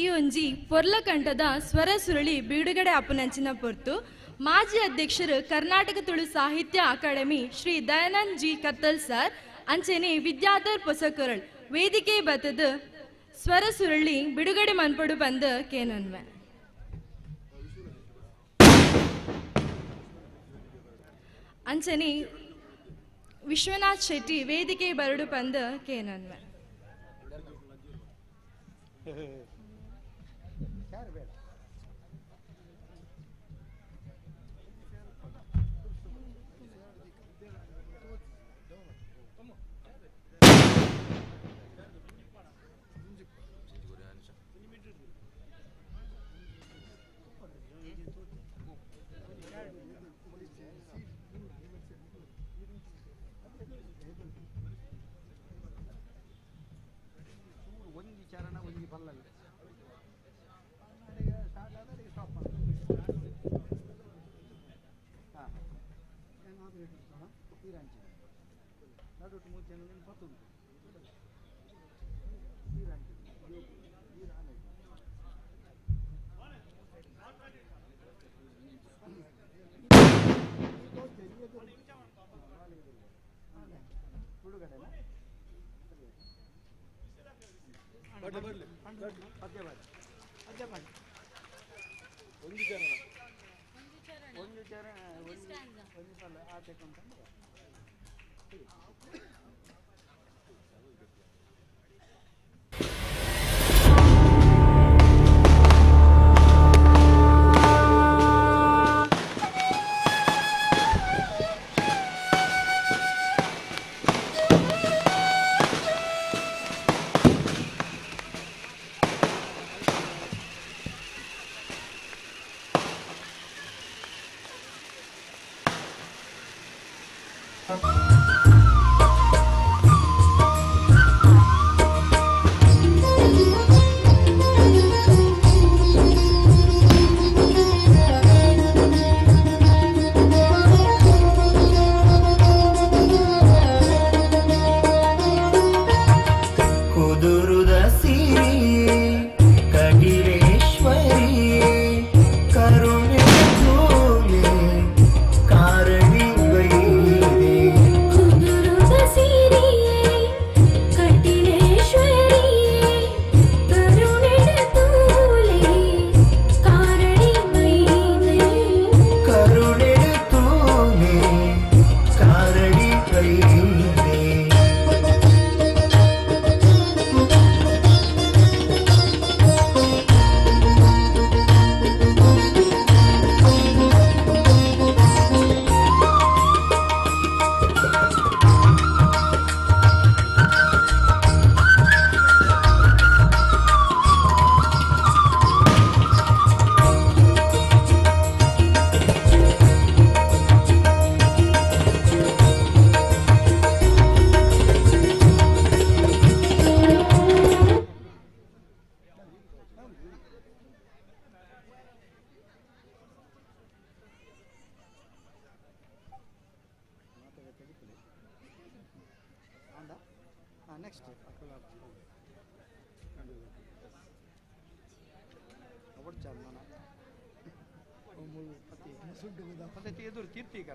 ಈ ಒಂಜಿ ಪೊರ್ಲಕಂಠದ ಸ್ವರ ಸುರಳಿ ಬಿಡುಗಡೆ ಅಪ್ಪನಂಚಿನ ಪೊರ್ತು ಮಾಜಿ ಅಧ್ಯಕ್ಷರು ಕರ್ನಾಟಕ ತುಳು ಸಾಹಿತ್ಯ ಅಕಾಡೆಮಿ ಶ್ರೀ ದಯಾನಂದ್ ಜಿ ಕತ್ತಲ್ ಸರ್ ಅಂಚನೆ ವಿದ್ಯಾಧರ್ ಪೊಸಕೊರಳ್ ವೇದಿಕೆ ಬತ್ತದ ಸ್ವರ ಸುರಳಿ ಬಿಡುಗಡೆ ಮನ್ಪಡು ಬಂದ ಕೇನನ್ವೆ. ಅಂಚನೆ ವಿಶ್ವನಾಥ್ ಶೆಟ್ಟಿ ವೇದಿಕೆ ಬರಡು ಬಂದ ಕೇನನ್ವೆ. ಕರುಣೆ ಜೋಲೆ ಕಾರಣಿ ಬೈದೆ ಎದುರು ತೀರ್ತಿ ಈಗ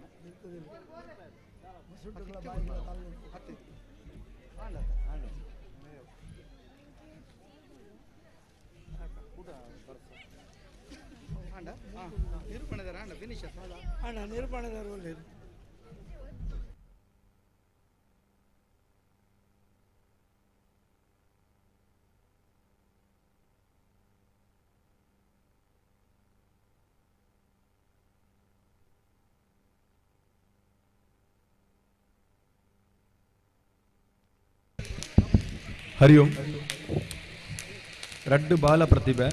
ನಿರೂಪಣೆದಾರ ಅಣ್ಣ ಫಿನಿಶ್ ಅಣ್ಣ ನಿರೂಪಣೆದಾರ ಒಳ್ಳೆ ಹರಿ ಓಂ. ರಡ್ಡು ಬಾಲ ಪ್ರತಿಭೆ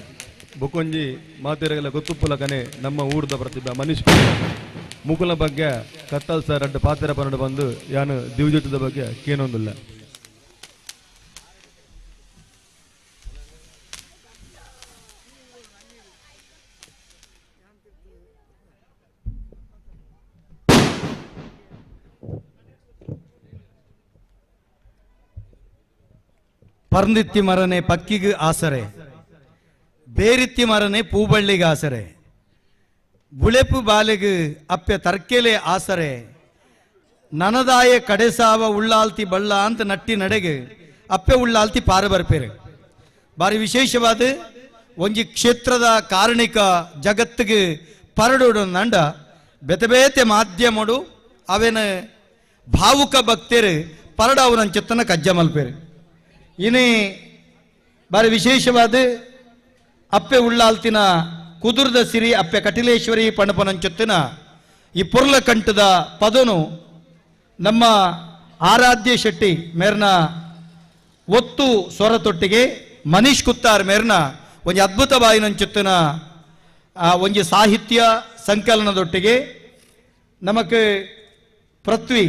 ಬೊಕೊಂಜಿ ಮಾತೆರೆಗಳ ಗೊತ್ತುಪ್ಪುಲಕನೆ ನಮ್ಮ ಊರ್ದ ಪ್ರತಿಭೆ ಮನೀಶ್ ಮುಕುಲ ಬಗ್ಗೆ ಕತ್ತಲ್ಸ ರಡ್ಡು ಪಾತೆರ ಪನ್ನಡು ಬಂದು ಯಾನು ದಿವಜೋತದ ಬಗ್ಗೆ ಕೇನೊಂದಿಲ್ಲ. ಪರ್ಂದಿತ್ತಿ ಮರನೆ ಪಕ್ಕಿಗೆ ಆಸರೆ, ಬೇರಿತ್ತಿ ಮರನೆ ಪೂಬಳ್ಳಿಗೆ ಆಸರೆ, ಬುಳೆಪು ಬಾಲೆಗೆ ಅಪ್ಪೆ ತರ್ಕೆಲೆ ಆಸರೆ, ನನದಾಯ ಕಡೆಸಾವ ಉಳ್ಳಾಲ್ತಿ ಬಳ್ಳ ಅಂತ ನಟ್ಟಿ ನಡೆಗೆ ಅಪ್ಪೆ ಉಳ್ಳಾಲ್ತಿ ಪಾರ ಬರ್ಪೇರೆ. ಬಾರಿ ವಿಶೇಷವಾದ ಒಂಜಿ ಕ್ಷೇತ್ರದ ಕಾರಣಿಕ ಜಗತ್ತಿಗೆ ಪರಡೋಡು ನಂಡ ಬೆತೆ ಮಾಧ್ಯಮಡು ಅವೇನ ಭಾವುಕ ಭಕ್ತರು ಪರಡ ಅವನ ಚಿತ್ತನ ಕಜ್ಜ ಮಲ್ಪೇರೆ. ಇನಿ ಬಾರಿ ವಿಶೇಷವಾದ ಅಪ್ಪೆ ಉಳ್ಳಾಲ್ತಿನ ಕುದುರ್ದ ಸಿರಿ ಅಪ್ಪೆ ಕಟಿಲೇಶ್ವರಿ ಪಣಪನಂಚೊತ್ತಿನ ಈ ಪುರ್ಲ ಕಂಠದ ಪದನು ನಮ್ಮ ಆರಾಧ್ಯ ಶೆಟ್ಟಿ ಮೇರ್ನ ಒತ್ತು ಸ್ವರತೊಟ್ಟಿಗೆ ಮನೀಶ್ ಕುತ್ತಾರ್ ಮೇರ್ನ ಒಂದು ಅದ್ಭುತವಾಯಿನಂಚೊತ್ತಿನ ಒಂಜಿ ಸಾಹಿತ್ಯ ಸಂಕಲನದೊಟ್ಟಿಗೆ ನಮಕ್ ಪೃಥ್ವಿ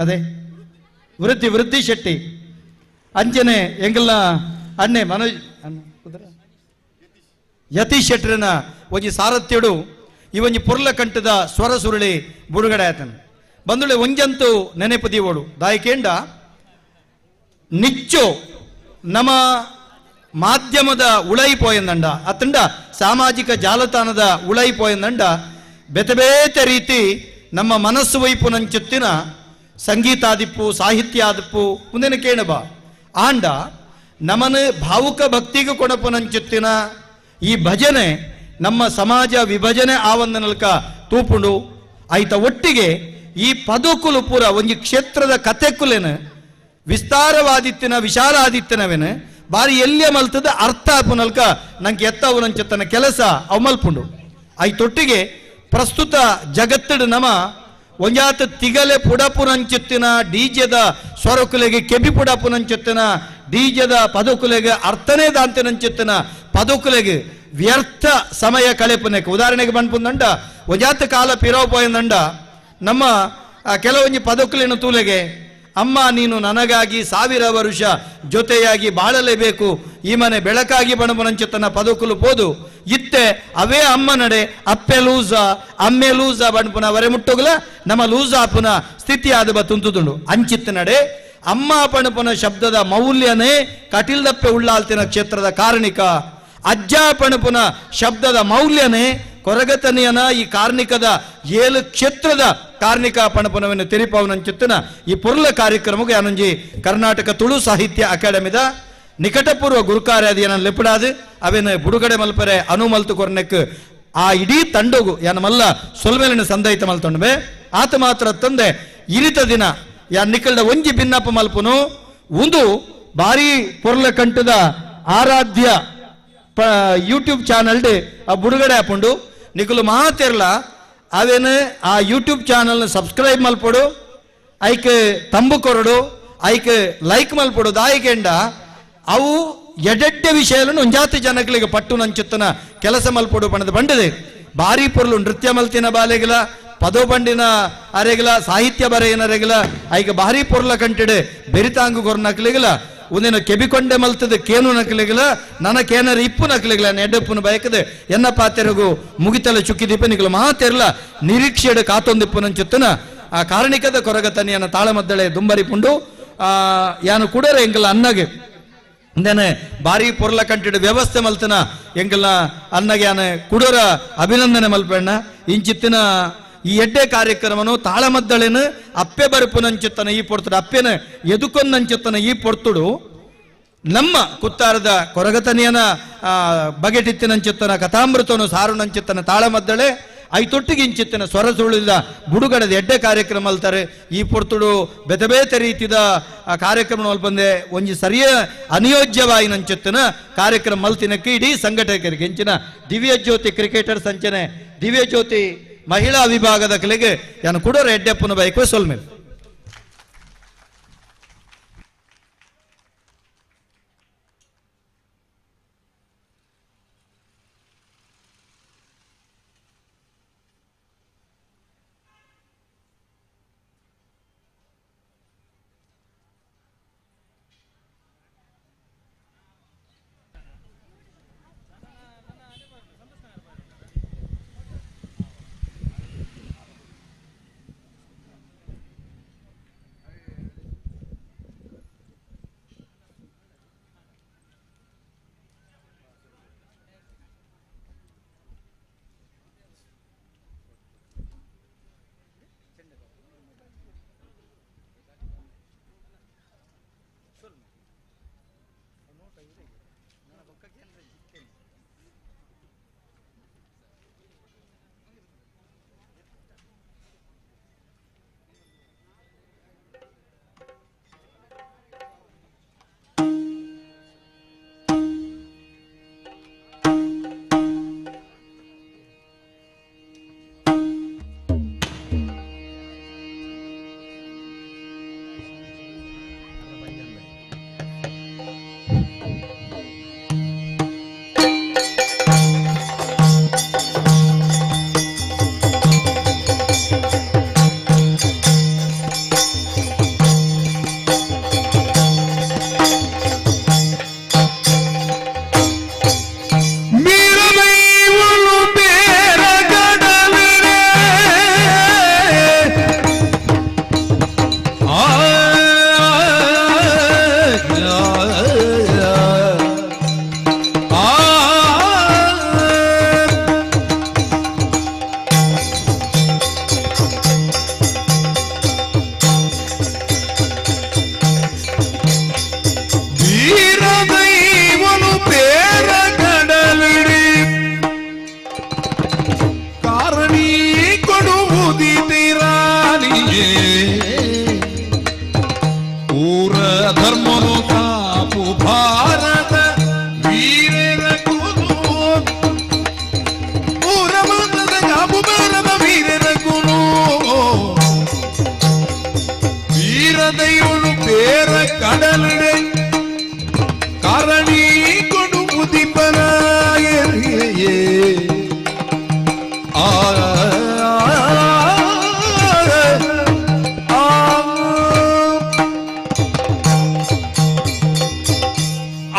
ಅದೇ ವೃದ್ಧಿ ಶೆಟ್ಟಿ ಅಂಜನೆ ಎಂಗಲ್ನ ಅಣ್ಣೆ ಮನೋಜ್ ಯತೀಶ್ ಶೆಟ್ರನ ಒಂಜಿ ಸಾರಥ್ಯಡು ಈ ಒಂಜಿ ಪುರ್ಲ ಕಂಠದ ಸ್ವರ ಸುರುಳಿ ಬುಡುಗಡೆ ಆತನ ಬಂದುಳೆ ಒಂಜಂತೂ ನೆನೆಪು ದೀವೋಡು ದಾಯಕೇಂಡ ನಿಚ್ಚು ನಮ್ಮ ಮಾಧ್ಯಮದ ಉಳೈಪೋಯಂದಂಡ ಅತ್ತಂಡ ಸಾಮಾಜಿಕ ಜಾಲತಾಣದ ಉಳೈಪೋಯಂದಂಡ ಬೇತೆ ರೀತಿ ನಮ್ಮ ಮನಸ್ಸು ವೈಪು ನಂಚುತ್ತಿನ ಸಂಗೀತಾದಿಪ್ಪು ಸಾಹಿತ್ಯಾದಿಪ್ಪು ಮುಂದಿನ ಕೇಳಬ ಆಂಡ ನಮನ ಭಾವುಕ ಭಕ್ತಿಗೆ ಕೊಡಪು ನಂಚುತ್ತಿನ ಈ ಭಜನೆ ನಮ್ಮ ಸಮಾಜ ವಿಭಜನೆ ಆವಂದನಲ್ಕ ತೂಪುಂಡು ಆಯ್ತ ಒಟ್ಟಿಗೆ ಈ ಪದಕುಲು ಪೂರ ಒಂಜಿ ಕ್ಷೇತ್ರದ ಕಥೆಕುಲೇನು ವಿಸ್ತಾರವಾದಿತ್ತಿನ ವಿಶಾಲಾದಿತ್ತಿನವೇನು ಬಾರಿ ಎಲ್ಲಿಯ ಮಲ್ತದ ಅರ್ಥ ಆಪುನಲ್ಕ ನಂಗೆ ಎತ್ತವು ನಂಚತ್ತನ ಕೆಲಸ ಅವು ಮಲ್ಪುಂಡು ಆಯ್ತೊಟ್ಟಿಗೆ ಪ್ರಸ್ತುತ ಜಗತ್ತಡು ನಮ ಒಂಜಾತ ತಿಗಲೆ ಪುಡಪುನಂಚುತ್ತಿನ ಡಿಜೆದ ಸ್ವರಕುಲೆಗೆ ಕೆಬಿ ಪುಡಪುನಂಚುತ್ತಿನ ಡಿಜೆದ ಪದಕುಲೆಗೆ ಅರ್ಥನೇ ದಾಂತಿನಂಚುತ್ತಿನ ಪದಕುಲೆಗೆ ವ್ಯರ್ಥ ಸಮಯ ಕಳೆಪುನಕ್ಕೆ ಉದಾಹರಣೆಗೆ ಬಂದ್ಪುಂದಂಡ ಒಂಜಾತ ಕಾಲ ಪಿರವು ಪೋಯಂದಂಡ ನಮ್ಮ ಕೆಲವೊಂದು ಪದಕುಲಿನ ತೂಲೆಗೆ ಅಮ್ಮ ನೀನು ನನಗಾಗಿ 1000 ವರುಷ ಜೊತೆಯಾಗಿ ಬಾಳಲೇಬೇಕು ಈ ಮನೆ ಬೆಳಕಾಗಿ ಬಣಬನಂಚತನ ಪದಕುಲು ಪೋದು ಇತ್ತೆ ಅವೇ ಅಮ್ಮ ನಡೆ ಅಪ್ಪೆ ಲೂಸ ಅಮ್ಮೆ ಲೂಸ ಬಣ್ಪುನ ವರೆ ಮುಟ್ಟೋಗಲ ನಮ್ಮ ಲೂಸ ಆಪುನ ಸ್ಥಿತಿ ಆದ ತುಂತುದುಂಡು ಅಂಚಿತ್ತ ನಡೆ ಅಮ್ಮ ಪಣಪುನ ಶಬ್ದದ ಮೌಲ್ಯನೇ ಕಟಿಲ್ದಪ್ಪೆ ಉಳ್ಳಾಲ್ತಿನ ಕ್ಷೇತ್ರದ ಕಾರಣಿಕ ಅಜ್ಜ ಪಣಪುನ ಶಬ್ದದ ಮೌಲ್ಯನೇ ಕೊರಗತನಿಯನ ಈ ಕಾರ್ಣಿಕದ 7 ಕ್ಷೇತ್ರದ ಕಾರ್ಣಿಕ ಪಣಪನವನ್ನು ತೆರಿಪವನಂಚುತ್ತಿನ ಈ ಪುರ್ಲ ಕಾರ್ಯಕ್ರಮಕ್ಕೆ ಯಾನಂಜಿ ಕರ್ನಾಟಕ ತುಳು ಸಾಹಿತ್ಯ ಅಕಾಡೆಮಿದ ನಿಕಟಪೂರ್ವ ಗುರುಕಾರ್ಯಾದಿಯನ್ನ ಲೆಪಡಾದು ಅವೇನು ಬುಡುಗಡೆ ಮಲ್ಪರೆ ಅನುಮಲ್ತು ಕೊರ್ನೆಕ್ ಆ ಇಡೀ ತಂಡಗು ಯಾನ ಮಲ್ಲ ಸೊಲ್ಮೇಲಿನ ಸಂದಯಿತ ಮಲ್ತೊಂಡ್ಬೆ ಆತ ಮಾತ್ರ ತಂದೆ ಇರಿತ ದಿನ ಯಾ ನಿಕಲ್ಡ ಒಂಜಿ ಭಿನ್ನಪ್ಪ ಮಲ್ಪುನು ಒಂದು ಬಾರಿ ಪುರ್ಲ ಕಂಠದ ಆರಾಧ್ಯ ಯೂಟ್ಯೂಬ್ ಚಾನಲ್ ಆ ಬುಡುಗಡೆ ಹಾಕೊಂಡು ನಿಕಲು ಮಾತಿರ್ಲ ಅವೇನು ಆ ಯೂಟ್ಯೂಬ್ ಚಾನಲ್ ಸಬ್ಸ್ಕ್ರೈಬ್ ಮಲ್ಪಡು ಐಕ್ ತಂಬು ಕೊರಡು ಐಕ್ ಲೈಕ್ ಮಲ್ಪಡು ದಾಯಿಕೆಂಡ ಅವು ಎಡೆಡ್ಡೆ ವಿಷಯಗಳನ್ನು ಒಂಜಾತಿ ಜನಗಳಿಗೆ ಪಟ್ಟು ನಂಚುತ್ತನ ಕೆಲಸ ಮಲ್ಪಡು ಬಣ್ಣದ ಬಂಡದೆ ಬಾರಿ ಪೊರ್ಲು ನೃತ್ಯ ಮಲ್ತಿನ ಬಾಲೆಗಿಲ ಪದೋ ಬಂಡಿನ ಅರೆಗಿಲ ಸಾಹಿತ್ಯ ಬರೆಯನರೆಗಿಲ ಐಕ ಬಾರಿ ಪೊರ್ಲ ಕಂಟಿಡೆ ಬೆರಿತಾಂಗು ಗೊರ್ನಕ್ಲಿಗಿಲ ಒಂದಿನ ಕೆಬಿಕೊಂಡೆ ಮಲ್ತದ ಕೇನು ನಕಲಿಗಿಲ ನನಗೇನಾರ ಇಪ್ಪು ನಕಲಿಗಿಲ ನೆಡ್ಡಪ್ಪನ ಬಯಕದೆ ಎನ್ನ ಪಾತೆರಗು ಮುಗಿತಲ ಚುಕ್ಕಿದೀಪ ನಿಗಲ ಮಾತೆರ್ಲ ನಿರೀಕ್ಷೆಡು ಕಾತೊಂದಿಪ್ಪು ನಂಚುತ್ತನ ಆ ಕಾರಣಿಕದ ಕೊರಗತನಿಯನ್ನ ತಾಳಮದ್ದಳೆ ದುಂಬರಿಪುಂಡು ಯಾನು ಕುಡರೆ ಎಂಗಲ ಅನ್ನಗೆ ಇಂದನೆ ಬಾರಿ ಪೊರ್ಲ ಕಂಟಿಡ ವ್ಯವಸ್ಥೆ ಮಲ್ತನ ಎಂಕಲ್ನ ಅನ್ನಗ್ಯಾನ ಕುಡೋರ ಅಭಿನಂದನೆ ಮಲ್ಪಣ್ಣ ಇಂಚಿತ್ತಿನ ಈ ಎಡ್ಡೆ ಕಾರ್ಯಕ್ರಮನು ತಾಳಮದ್ದಳೆನು ಅಪ್ಪೆ ಬರುಪುನಂಚಿತ್ತನ ಈ ಪೊರ್ತುಡು ಅಪ್ಪೆನ ಎದುಕೊಂದಂಚಿತ್ತನ ಈ ಪೊರ್ತುಡು ನಮ್ಮ ಕುತ್ತಾರದ ಕೊರಗತನಿಯನ ಬಗೆಟಿತ್ತಿನಂಚಿತ್ತನ ಕಥಾಮೃತನು ಸಾರುನಂಚಿತ್ತನ ತಾಳಮದ್ದಳೆ ಐತೊಟ್ಟಿಗೆ ಇಂಚಿತ್ತಿನ ಸ್ವರ ಸುಳಿದ ಬುಡುಗಡದ ಎಡ್ಡೆ ಕಾರ್ಯಕ್ರಮ ಅಲ್ತಾರೆ ಈ ಪೊರ್ತುಡು ಬೇತೆ ಬೇತೆ ರೀತಿದ ಕಾರ್ಯಕ್ರಮ ಬಂದೆ ಒಂಜಿ ಸರಿಯ ಅನಿಯೋಜ್ಯವಾಯಿ ನಂಚಿತ್ತಿನ ಕಾರ್ಯಕ್ರಮ ಮಲ್ತಿನಕ್ಕೆ ಇಡೀ ಸಂಘಟಕರಿಗೆ ಹೆಂಚಿನ ದಿವ್ಯ ಜ್ಯೋತಿ ಕ್ರಿಕೆಟರ್ ಸಂಚನೆ ದಿವ್ಯ ಜ್ಯೋತಿ ಮಹಿಳಾ ವಿಭಾಗದ ಕಲೆಗೆ ಯಾನು ಕೂಡ ಎಡ್ಡೆಪ್ಪನ ಬೈಕ್ ಸೊಲ್ಮೇಲೆ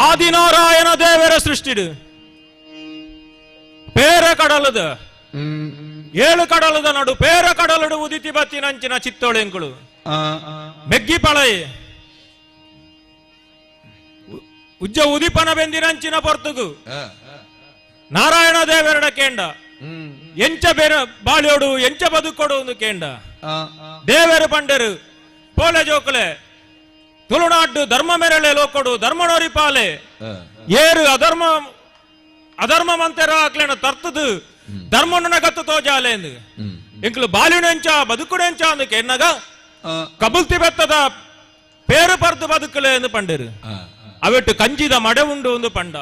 ಆದಿನಾರಾಯಣ ದೇವರ ಸೃಷ್ಟಿಡು ಪೇರ ಕಡಲದ ಏಳು ಕಡಲದ ನಡು ಪೇರ ಕಡಲಡು ಉದಿತಿ ಬತ್ತಿನಂಚಿನ ಚಿತ್ತೋಳೆಂಗಳು ಮೆಗ್ಗಿ ಪಳಯೆ ಉಜ್ಜ ಉದಿಪನ ಬೆಂದಿನಂಚಿನ ಪೊರ್ತುಗು ನಾರಾಯಣ ದೇವರಡ ಕೇಂಡ ಎಂಚ ಬೇರೆ ಬಾಳಿಯೋಡು ಎಂಚ ಬದುಕೊಡು ಒಂದು ಕೇಂಡ ದೇವರು ಪಂಡರು ಪೋಲೆ ಜೋಕಲೆ ತುಳುನಾಡು ಧರ್ಮ ಮೆರಳೆ ಲೋಕೊಡು ಧರ್ಮನೋರಿ ಪಾಲೆ ಏರು ಅಧರ್ಮ ಮಂತೆರ ಹಾಕ್ಲೇನ ತರ್ತದು ಧರ್ಮನ ಗತ್ತು ತೋಜಾಲೆ ಎಂಕ್ಲು ಬಾಲಿನೆಂಚ ಬದುಕುಡೆಂಚ ಅಂದು ಕೆನ್ನಗ ಕಬುಲ್ತಿ ಬೆತ್ತದ ಪೇರು ಪರ್ದು ಬದುಕಲೆ ಎಂದು ಪಂಡರು ಅವೆಟ್ಟು ಕಂಜಿದ ಮಡೆ ಉಂಡು ಒಂದು ಪಂಡ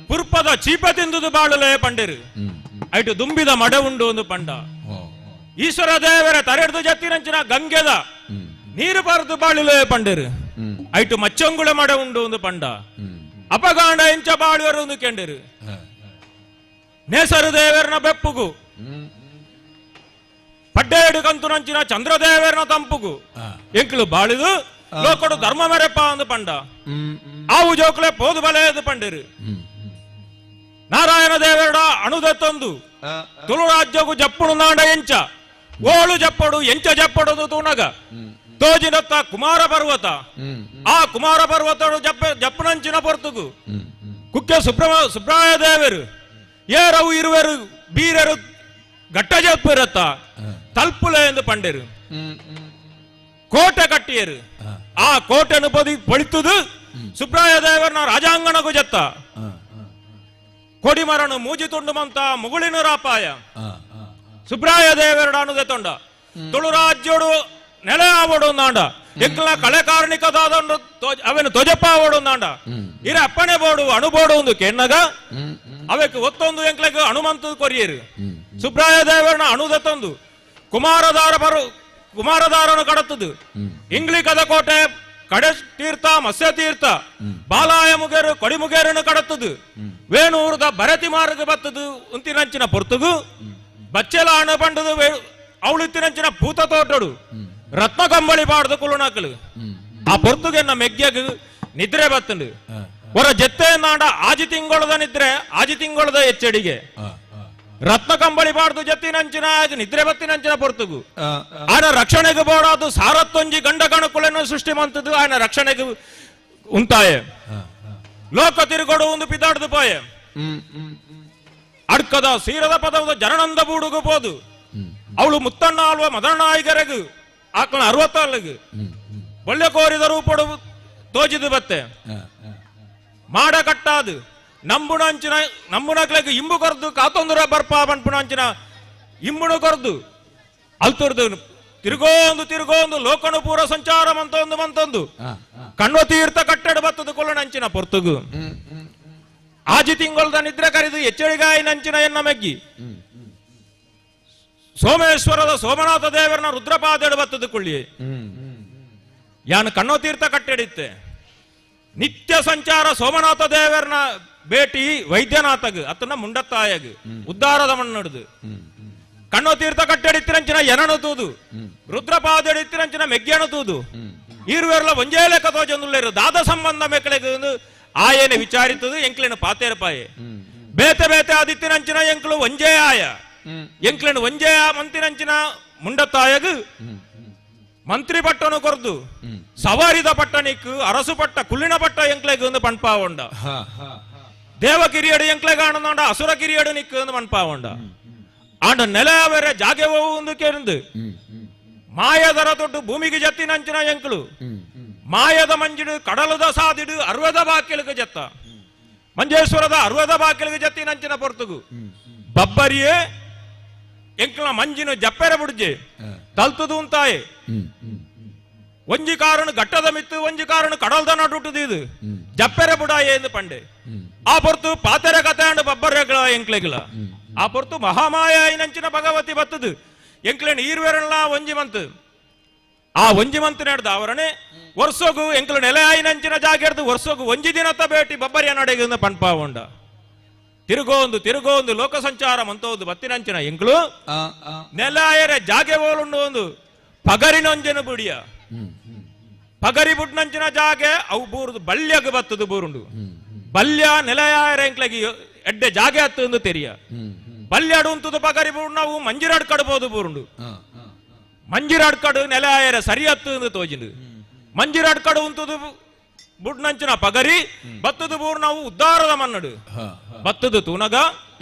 ಪುರ್ಪದ ಚೀಪ ತಿಂದುದು ಬಾಳಲೆ ಪಂಡರು ಐಟು ದುಂಬಿದ ಮಡೆ ಉಂಡು ಒಂದು ಪಂಡ ಈಶ್ವರ ದೇವರ ತರೆಡ್ದು ಜತ್ತಿನಂಚಿನ ಗಂಗೆದ ನೀರು ಪರ್ದು ಬಾಳಿಲೆ ಪಂಡರು ಐಟು ಮಚ್ಚಂಗುಳ ಮಡೆ ಉಂಡು ಒಂದು ಪಂಡ ಅಪಗಾಂಡ ಎಂಚ ಬಾಳುವರು ಒಂದು ಕೆಂಡರು ನೇಸರು ದೇವರನ ಬೆಪ್ಪುಗು ಪಡ್ಡೇಡು ಕಂತು ನಂಚಿನ ಚಂದ್ರದೇವರನ ತಂಪುಗು ಎಂಕ್ಲು ಬಾಳಿದು ಲೋಕಡು ಧರ್ಮ ಮೆರೆಪ್ಪ ಒಂದು ಪಂಡ ಆವು ಜೋಕ್ಲೆ ಪೋದು ಬಲೆಯದು ಪಂಡರು ನಾರಾಯಣ ದೇವರ ಅಣುದತ್ತೊಂದು ತುಳು ರಾಜ್ಯಗೂ ಜಪ್ಪುಡು ನಾಂಡ ಎಂಚ ಓಳು ಜಪ್ಪಡು ಎಂಚ ಜಪ್ಪಡದು ತೂನಗ ತೋಜಿನತ್ತ ಕುಮಾರ ಪರ್ವತ ಆ ಕುಮಾರ ಪರ್ವತ ಜಪ್ಪನಂಚಿನ ಪೊರ್ತುಗು ಕುಕ್ಕೆ ಸುಬ್ರಾಯ ದೇವರು ಏರವು ಇರುವರು ಬೀರರು ಗಟ್ಟ ಜಪ್ಪಿರತ್ತ ತಲ್ಪುಲೆ ಎಂದು ಪಂಡರು ಕೋಟೆ ಕಟ್ಟಿಯರು ಆ ಕೋಟೆನು ಪೊಳಿತುದು ಸುಬ್ರಾಯ ದೇವರನ ರಾಜಾಂಗಣಗೂ ಜತ್ತ ಕೊಡಿಮರನು ಮೂಜಿ ತುಂಡುಮಂತ ಮುಗುಳಿನ ರಾಪಾಯ ಸುಬ್ರಾಯ ದೇವರಡಾನುದೆ ತೊಂಡ ತುಳು ರಾಜ್ಯೋಡು ನೆಲೆ ಆವಡುಂದಾಂಡ ಎಂಕ್ಲ ಕಳೆ ಕಾರಣಿಕದಾದ ಅವನು ತೊಜಪ್ಪ ಆವಡುಂದಾಂಡ ಇರ ಅಪ್ಪಣೆ ಬೋಡು ಅಣುಬೋಡು ಒಂದು ಕೆಣ್ಣಗ ಅವಕ್ಕೆ ಒತ್ತೊಂದು ಎಂಕ್ಲೆಗೆ ಹನುಮಂತ ಕೊರಿಯರು ಸುಬ್ರಾಯ ದೇವರನ ಅಣುದ ತಂದು ಕುಮಾರದಾರನು ಕಡತ್ತದು ಇಂಗ್ಲಿ ಕದ ಕೋಟೆ ಕಡೆ ತೀರ್ಥ ಮತ್ಸ್ಯ ತೀರ್ಥ ಬಾಲಾಯ ಮುಗೇರು ಕೊಡಿ ಮುಗೇರನ್ನು ಕಡತ್ತದು ವೇಣೂರದ ಭರತಿ ಮಾರ್ಗ ಬತ್ತದು ಉಂತಿನಂಚಿನ ಪೊರ್ತುಗು ಬಚ್ಚೆಲ ಹಣ ಬಂಡದು ಅವಳಿತ್ತಿನಂಚಿನ ಭೂತ ತೋಟಡು ರತ್ನ ಕಂಬಳಿ ಪಾಡ್ದು ಕುಳುನಕಲು ಆ ಪೊರ್ತುಗೆನ್ನ ಮೆಗ್ಗೆಗ್ ನಿದ್ರೆ ಬತ್ತಂಡು ಹೊರ ಜೆತ್ತೆ ನಾಡ ಆಜಿ ತಿಂಗೊಳದ ನಿದ್ರೆ ಆಜಿ ತಿಂಗೊಳದ ಎಚ್ಚಡಿಗೆ ರತ್ನ ಕಂಬಳಿ ಪಾಡ್ದು ಜತ್ತಿನಂಚಿನ ನಿದ್ರೆ ಬತ್ತಿನಂಚಿನ ಪೊರ್ತುಗು ಆನ ರಕ್ಷಣೆಗೆ ಬೋಡಾದು ಸಾರತ್ತೊಂಜಿ ಗಂಡ ಕಣಕುಳನ್ನು ಸೃಷ್ಟಿ ಮಂತದ್ದು ಆನ ರಕ್ಷಣೆಗೆ ಉಂಟಾಯ ಲೋಕ ತಿರುಗೋಡು ಒಂದು ಪಿದಾಡ್ದು ಪಾಯ ಅಡ್ಕದ ಸೀರದ ಪದವದ ಜನನಂದ ಬೂಡುಗು ಪೋದು ಅವಳು ಮುತ್ತಣ್ಣ ಅಲ್ವ ಮದನಾಯಿಗರೆಗು ಆಕಳ 60 ಒಳ್ಳೆ ಕೋರಿದರು ಪಡು ತೋಜಿದು ಬತ್ತೆ ಮಾಡ ಕಟ್ಟಾದು ನಂಬುನಕ್ಲೆಗೆ ಇಂಬು ಕೊರ್ದು ಕಾತೊಂದುರ ಬರ್ಪ ಬನ್ಪುಣಂಚಿನ ಇಂಬುಣು ಕೊರ್ದು ಅಲ್ತುರ್ದು ತಿರುಗೋಂದು ಲೋಕನು ಪೂರ ಸಂಚಾರ ಮಂತೊಂದು ಕಣ್ಣು ತೀರ್ಥ ಕಟ್ಟಡ ಬತ್ತದು ಕೊಲ್ಲನಂಚಿನ ಪೊರ್ತುಗು ಆಜಿ ತಿಂಗೊಳ್ದ ನಿದ್ರೆ ಕರೆದು ಎಚ್ಚರಿಗಾಯಿ ನಂಚಿನ ಎನ್ನ ಮೆಗ್ಗಿ ಸೋಮೇಶ್ವರದ ಸೋಮನಾಥ ದೇವರನ ರುದ್ರಪಾದೆಡು ಬತ್ತದು ಕೊಳ್ಳಿ ಯಾನು ಕಣ್ಣು ತೀರ್ಥ ಕಟ್ಟೆಡಿತ್ತೆ ನಿತ್ಯ ಸಂಚಾರ ಸೋಮನಾಥ ದೇವರನ ಭೇಟಿ ವೈದ್ಯನಾಥಗ್ ಅತನ ಮುಂಡತ್ತಾಯಗ್ ಉದ್ದಾರದ ಮಣ್ಣಡ್ದು ಕಣ್ಣು ತೀರ್ಥ ಕಟ್ಟೆಡಿತ್ತಿರಂಚಿನ ಎನನು ತೂದು ರುದ್ರಪಾದೆಡಿತ್ತಿರಂಚಿನ ಮೆಗ್ಗೆನು ತೂದು ಈರುವೆರ್ಲ ಒಂಜೇಲೆ ಕಥೋ ಜಂದುಲ್ಲೇರು ದಾದ ಸಂಬಂಧ ಮೆಕ್ಕಳೆಗೆ ಆಯೇನೆ ವಿಚಾರಿತದು ಎಂಕ್ಲೆನು ಪಾತೇರ ಪಾಯೆ ಬೇತೆ ಬೇತೆ ಆದಿತ್ತಿನಂಚಿನ ಎಂಕ್ಲು ಒಂಜೇ ಆಯ ಎಂಕ್ಲೆನು ಒಂಜೇ ಮಂತಿನಂಚಿನ ಮುಂಡತ್ತಾಯಗ್ ಮಂತ್ರಿ ಪಟ್ಟನು ಕೊರ್ದು ಸವಾರಿದ ಪಟ್ಟನಿಕ್ಕು ಅರಸು ಪಟ್ಟ ಕುಳ್ಳಿನ ಪಟ್ಟ ಎಂಕ್ಲೆಗ್ ಒಂದು ಪಣ್ಪಾವಂಡ ದೇವ ಕಿರಿಯಡು ಎಂಕ್ಲೆಗ್ ಆನಂದ ಅಸುರ ಕಿರಿಯಡು ನಿಕ್ಕು ಒಂದು ಪಣ್ಪಾವಂಡ ಆಂಡ ನೆಲ ಬೇರೆ ಜಾಗೆ ಒಂದು ಕೇಂದು ಮಾಯದರ ದೊಡ್ಡ ಭೂಮಿಗೆ ಜತ್ತಿನಂಚಿನ ಎಂಕ್ಲು ಮಾಯದ ಮಂಜಿಡು ಕಡಲದ ಸಾದಿಡು 60 ಬಾಕಿಲಿಗೆ ಜತ್ತ ಮಂಜೇಶ್ವರದ 60 ಬಾಕಿಲಿಗೆ ಜತ್ತಿನಂಚಿನ ಪೊರ್ತುಗು ಬಬ್ಬರಿಯೇ ಎಂಕ್ಲ ಮಂಜಿನ ಜಪ್ಪೆರ ಬುಡ್ಜೆ ತಲ್ತದು ಅಂತಾಯೆ ಒಂಜಿ ಕಾರಣ ಘಟ್ಟದ ಮಿತ್ತು ಒಂಜಿ ಕಾರಣ ಕಡಲ್ದ ನಡುಟುದು ಇದು ಜಪ್ಪೆರ ಬುಡಾಯೆ ಎಂದು ಪಂಡೆ ಆ ಪೊರ್ತು ಪಾತೆರ ಕತೆ ಅಂಡ್ ಬಬ್ಬರ್ಗಳ ಎಂಕ್ಲೆಗಳ ಆ ಪೊರ್ತು ಮಹಾಮಾಯ ನಂಚಿನ ಭಗವತಿ ಬತ್ತದು ಎಂಕ್ಲೆನ್ ಈರ್ವೆರಲ್ಲ ಒಂಜಿ ಮಂತ್ ಆ ಒಂಜಿ ಮಂತ್ ನಡೆದ ಅವರನೆ ವರ್ಷಗು ಎಂಕ್ಲ ನೆಲೆ ಆಯಿನಂಚಿನ ಜಾಗ ಹಿಡ್ದು ವರ್ಷಗು ಒಂಜಿ ದಿನತ್ತ ಬೇಟಿ ಬಬ್ಬರಿಯ ನಡೆಗೆ ಪಣ್ಪಾವಂಡ ತಿರುಗೋಂದು ಲೋಕ ಸಂಚಾರ ಮಂತೋದು ಬತ್ತಿನಂಚಿನ ಎಂಕ್ಲು ನೆಲಾಯರ ಜಾಗೆ ಓಲುಂಡು ಒಂದು ಪಗರಿನೊಂಜನ ಬುಡಿಯ ಪಗರಿ ಬುಡ್ನಂಚಿನ ಜಾಗೆ ಅವು ಬೂರುದು ಬಲ್ಯಗ ಬತ್ತದು ಬೂರುಂಡು ಬಲ್ಯ ನೆಲೆಯಾಯರ ಎಂಕ್ಲಗಿ ಎಡ್ಡೆ ಜಾಗೆ ಹತ್ತು ತೆರಿಯ ಬಲ್ಯಾಡು ಉಂತದು ಪಗರಿ ಬುಡ್ ನಾವು ಮಂಜಿರಾಡ್ ಕಡ್ಬೋದು ಬೂರುಂಡು ಮಂಜಿರಾಡ್ ಕಡು ನೆಲೆಯಾಯರ ಸರಿ ಹತ್ತು ತೋಜಿಂಡು ಮಂಜಿರಾಡ್ ಕಡು ಉಂತದು ಬುಡ್ನಂಚಿನ ಪಗರಿ ಬತ್ತದು ಬೂರ್ ನಾವು ಉದ್ದಾರದ ಮನ್ನಡು ಬತ್ತದು ತೂನಗ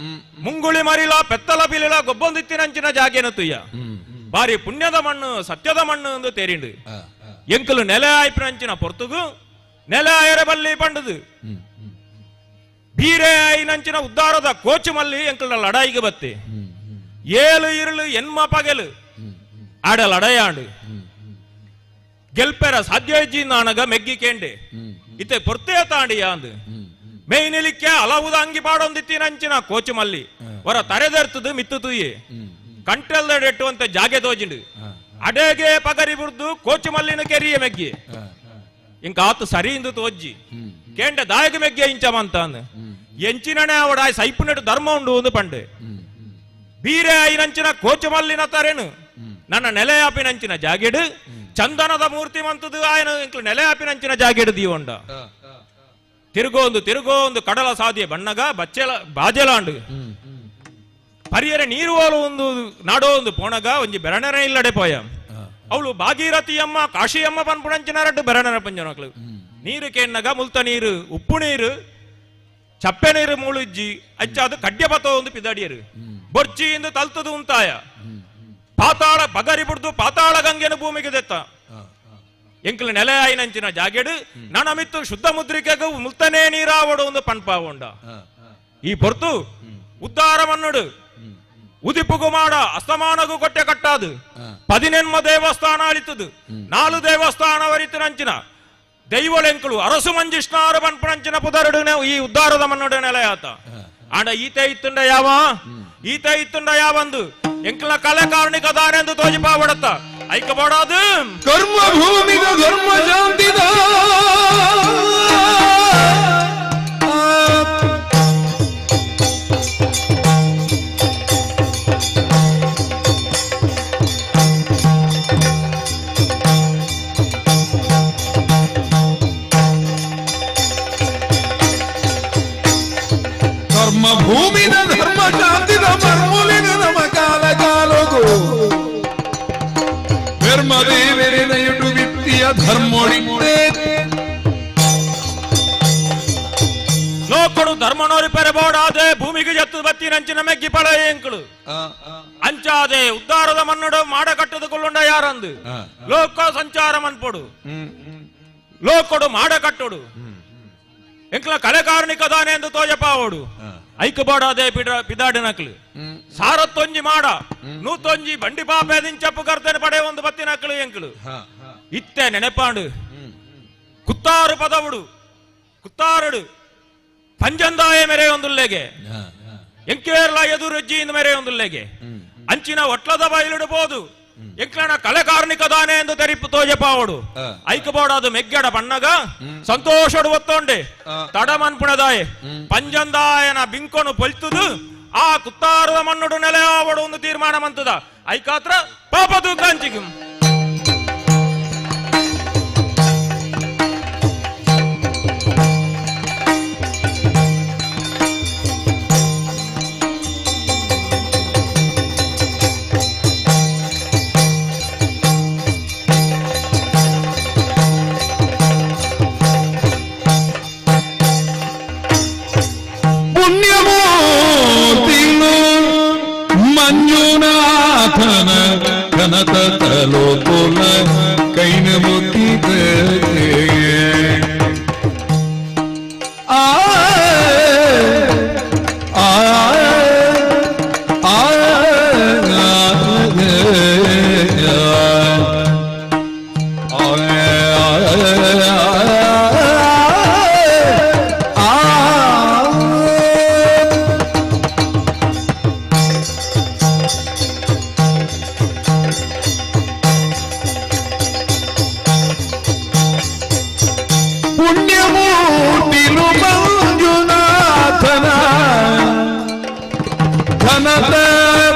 ಮುಂಗುಳಿ ಮರಿಲ ಪೆತ್ತಲ ಪಿಲಿಲ ಗೊಬ್ಬೊಂದಿತ್ತಿನಂಚಿನ ಜಾಗೇನ ತುಯ್ಯ ಬಾರಿ ಪುಣ್ಯದ ಮಣ್ಣು ಸತ್ಯದ ಮಣ್ಣು ಎಂದು ತೇರಿಂಡು ಎಂಕಲು ನೆಲೆ ಆಯ್ಪಿನಂಚಿನ ಪೊರ್ತುಗು ನೆಲೆ ಆಯರ ಬಲ್ಲಿ ಪಂಡದು ಬೀರೆ ಆಯ್ನಂಚಿನ ಉದ್ದಾರದ ಕೋಚು ಮಲ್ಲಿ ಎಂಕಲ ಲಡಾಯಿಗೆ ಬತ್ತೆ ಏಳು ಇರುಳು ಎನ್ಮ ಪಗೆಲು ಆಡ ಲಡಾಯಾಂಡು ಗೆಲ್ಪೆರ ಸಾಧ್ಯ ಇಜ್ಜಿ ನಾನಗ ಮೆಗ್ಗಿ ಕೇಂಡೆ ಇತ್ತೆ ಪೊರ್ತೆ ತಾಂಡಿಯ ಅಂದು ಮೇಯ್ನಿಲಿಕ್ಕೆ ಅಲವುದ ಅಂಗಿ ಪಾಡೊಂದಿತ್ತಿನಂಚಿನ ಕೋಚು ಮಲ್ಲಿ ಹೊರ ತರೆದರ್ತದು ಮಿತ್ತು ತುಯ್ಯೆ ಕಂಟೆಲ್ದೆಟ್ಟುವಂತೆ ಜಾಗೆ ತೋಜಿಂಡು ಅಡೆಗೆ ಪಗರಿ ಬುರ್ದು ಕೋಚು ಮಲ್ಲಿನ ಕೆರಿಯ ಮೆಗ್ಗಿ ಇಂಕ ಆತು ಸರಿ ಇಂದು ತೋಜ್ಜಿ ಕೇಂಡೆ ದಾಯಗ ಮೆಗ್ಗೆ ಇಂಚಮಂತ ಅಂದು ಎಂಚಿನನೆ ಅವಡ ಸೈಪುನೆಟ್ಟು ಧರ್ಮ ಉಂಡು ಒಂದು ಪಂಡೆ ಬೀರೆ ಐನಂಚಿನ ಕೋಚು ಮಲ್ಲಿನ ತರೇನು ನನ್ನ ನೆಲೆ ಆಪಿನಂಚಿನ ಜಾಗೆಡು ಚಂದನದ ಮೂರ್ತಿ ಮಂತದು ಆಯನ ಇಂಕ್ಲು ನೆಲೆ ಆಪಿನಂಚಿನ ಜಾಗೆಡು ದೀವಂಡ ತಿರುಗೋಂದು ಕಡಲ ಸಾದಿಯ ಬಣ್ಣಗ ಬಚ್ಚೆಲ ಬಾಜೆಲಾಂಡು ಪರಿಯರೆ ನೀರು ಹೋಲು ಒಂದು ನಾಡೋ ಒಂದು ಪೋಣಗ ಒಂಜಿ ಬೆರಣೆರ ಇಲ್ಲಡೆ ಪೋಯ ಅವಳು ಭಾಗೀರಥಿಯಮ್ಮ ಕಾಶಿಯಮ್ಮ ಪನ್ಪುಣಂಚಿನ ರಡ್ಡು ಬೆರಣನ ಪಂಜನಕ್ಲು ನೀರು ಕೆನ್ನಗ ಮುಲ್ತ ನೀರು ಉಪ್ಪು ನೀರು ಚಪ್ಪೆ ನೀರು ಮೂಳುಜ್ಜಿ ಅಚ್ಚ ಅದು ಕಡ್ಯಪತ ಒಂದು ಪಿದಡಿಯರು ಬೊರ್ಜಿಯಿಂದ ತಲ್ತದು ಉಂತಾಯ ಪಾತಾಳ ಬಗರಿ ಬಿಡ್ದು ಪಾತಾಳ ಗಂಗೆನ ಭೂಮಿಗೆ ದೆತ್ತ ಎಂಕ್ಲು ನೆಲೆ ಆಯ್ನಂಚಿನ ಜಾಗೆಡು ನನಮಿತ್ತು ಶುದ್ಧ ಮುದ್ರಿಕೆಗೂ ಮುಲ್ತನೇ ನೀರಾವಡು ಒಂದು ಪನ್ಪಾವುಂಡ ಈ ಪೊರ್ತು ಉದ್ದಾರ ಮನ್ನುಡು ಉದಿಪುಗು ಮಾಡ ಅಸ್ತಮಾನಗೂ ಕೊಟ್ಟೆ ಕಟ್ಟಾದು 14 ದೇವಸ್ಥಾನ ಅಳಿತದು 4 ದೇವಸ್ಥಾನ ವರಿತನಂಚಿನ ದೈವಳೆಂಕಳು ಅರಸು ಮಂಜಿಷ್ಣಾರು ಪನ್ಪನಂಚಿನ ಪುದರುಡು ಈ ಉದ್ದಾರದ ಮನ್ನುಡು ನೆಲೆಯಾತ ಆಂಡ ಈತೆ ಇತ್ತುಂಡ ಯಾವಂದು ಎಂಕ್ಲ ಕಲೆ ಕಾರಣಿಕ ದಾನೆಂದು ತೋಜಿಪಾವಡತ್ತ ಐಕಬೋಡಾದು ಕರ್ಮ ಭೂಮಿಗ ಧರ್ಮ ಶಾಂತಿದ ಕರ್ಮ ಭೂಮಿನ ಧರ್ಮ ಶಾಂತಿದ ಮರ್ಮೂಲಿನ ನಮ ಕಾಲ ಕಾಲಗು ಧರ್ಮದೇವರಿನಯುಡು ವಿತ್ತೀಯ ಧರ್ಮೊಳಿಂದೆ ಲೋಕಡು ಧರ್ಮನೋರಿ ಪೆರಬೋಡಾದೆ ಭೂಮಿಗೆ ಜತ್ತು ಬತ್ತಿನಂಚಿನ ಮೆಗ್ಗಿ ಪಳೆಯ ಎಂಕಳು ಅಂಚಾದೆ ಉದ್ದಾರದ ಮನ್ನಡು ಮಾಡ ಕಟ್ಟದುಕೊಳ್ಳುಂಡ ಯಾರಂದು ಲೋಕ ಸಂಚಾರ ಮನ್ಪೊಡು ಲೋಕಡು ಮಾಡ ಕಟ್ಟುಡು ಎಂಕ್ಲ ಕಲೆ ಕಾರಣಿಕ ದಾನೆ ಎಂದು ತೋಜಪಾವಡು ಐಕಬೋಡಾದೆ ಪಿದಾಡಿನಕ್ಲು ಸಾರತ್ತೊಂಜಿ ಮಾಡ ನೂತೊಂಜಿ ಬಂಡಿ ಪಾಪೆದಿಂಚಪ್ಪು ಕರ್ತನೆ ಪಡೆ ಒಂದು ಬತ್ತಿನಕ್ಲು ಎಂಕ್ಲು ಇತ್ತೆ ನೆನೆಪಾಂಡು ಕುತ್ತಾರು ಪದವುಡು ಕುತ್ತಾರಡು ಪಂಜಂದಾಯ ಮೆರೆ ಒಂದುಲ್ಲೆಗೆ ಎಂಕೇರ್ಲ ಎದುರಜ್ಜಿಯಿಂದ ಮೆರೆ ಒಂದುಲ್ಲೆಗೆ ಅಂಚಿನ ಒಟ್ಲದ ಬಯಲಿಡಬಹುದು ಎಂಕ್ಲನ ಕಲೆ ಕಾರ್ಣಿಕ ದಾನೆ ಎಂದು ತೆರಿಪು ತೋಜಪಾವಡು ಐಕಬೋಡಾದು ಮೆಗ್ಗಡ ಬಣ್ಣಗ ಸಂತೋಷಡು ಒತ್ತೊಂಡೆ ತಡಮನ್ಪುಣದಾಯೆ ಪಂಜಂದಾಯನ ಬಿಂಕೊನು ಪೊಲ್ತುದು ಆ ಕುತ್ತಾರದ ಮಣ್ಣುಡು ನೆಲೆ ಆವಡು ಒಂದು ತೀರ್ಮಾನ ಮಂತದ ಐಕಾತ್ರ ಪಾಪದು ಕಾಂಚಿಗು ಮಂಜುನಾಥನ ಕನತ ತಲೋತುಲ ಕೈನ ಮುಕ್ಕಿದೆ ಆ ಆ ಆ ಪುಣ್ಯಮೂರ್ತಿಲು ಮಂಜುನಾಥನ ಘನತ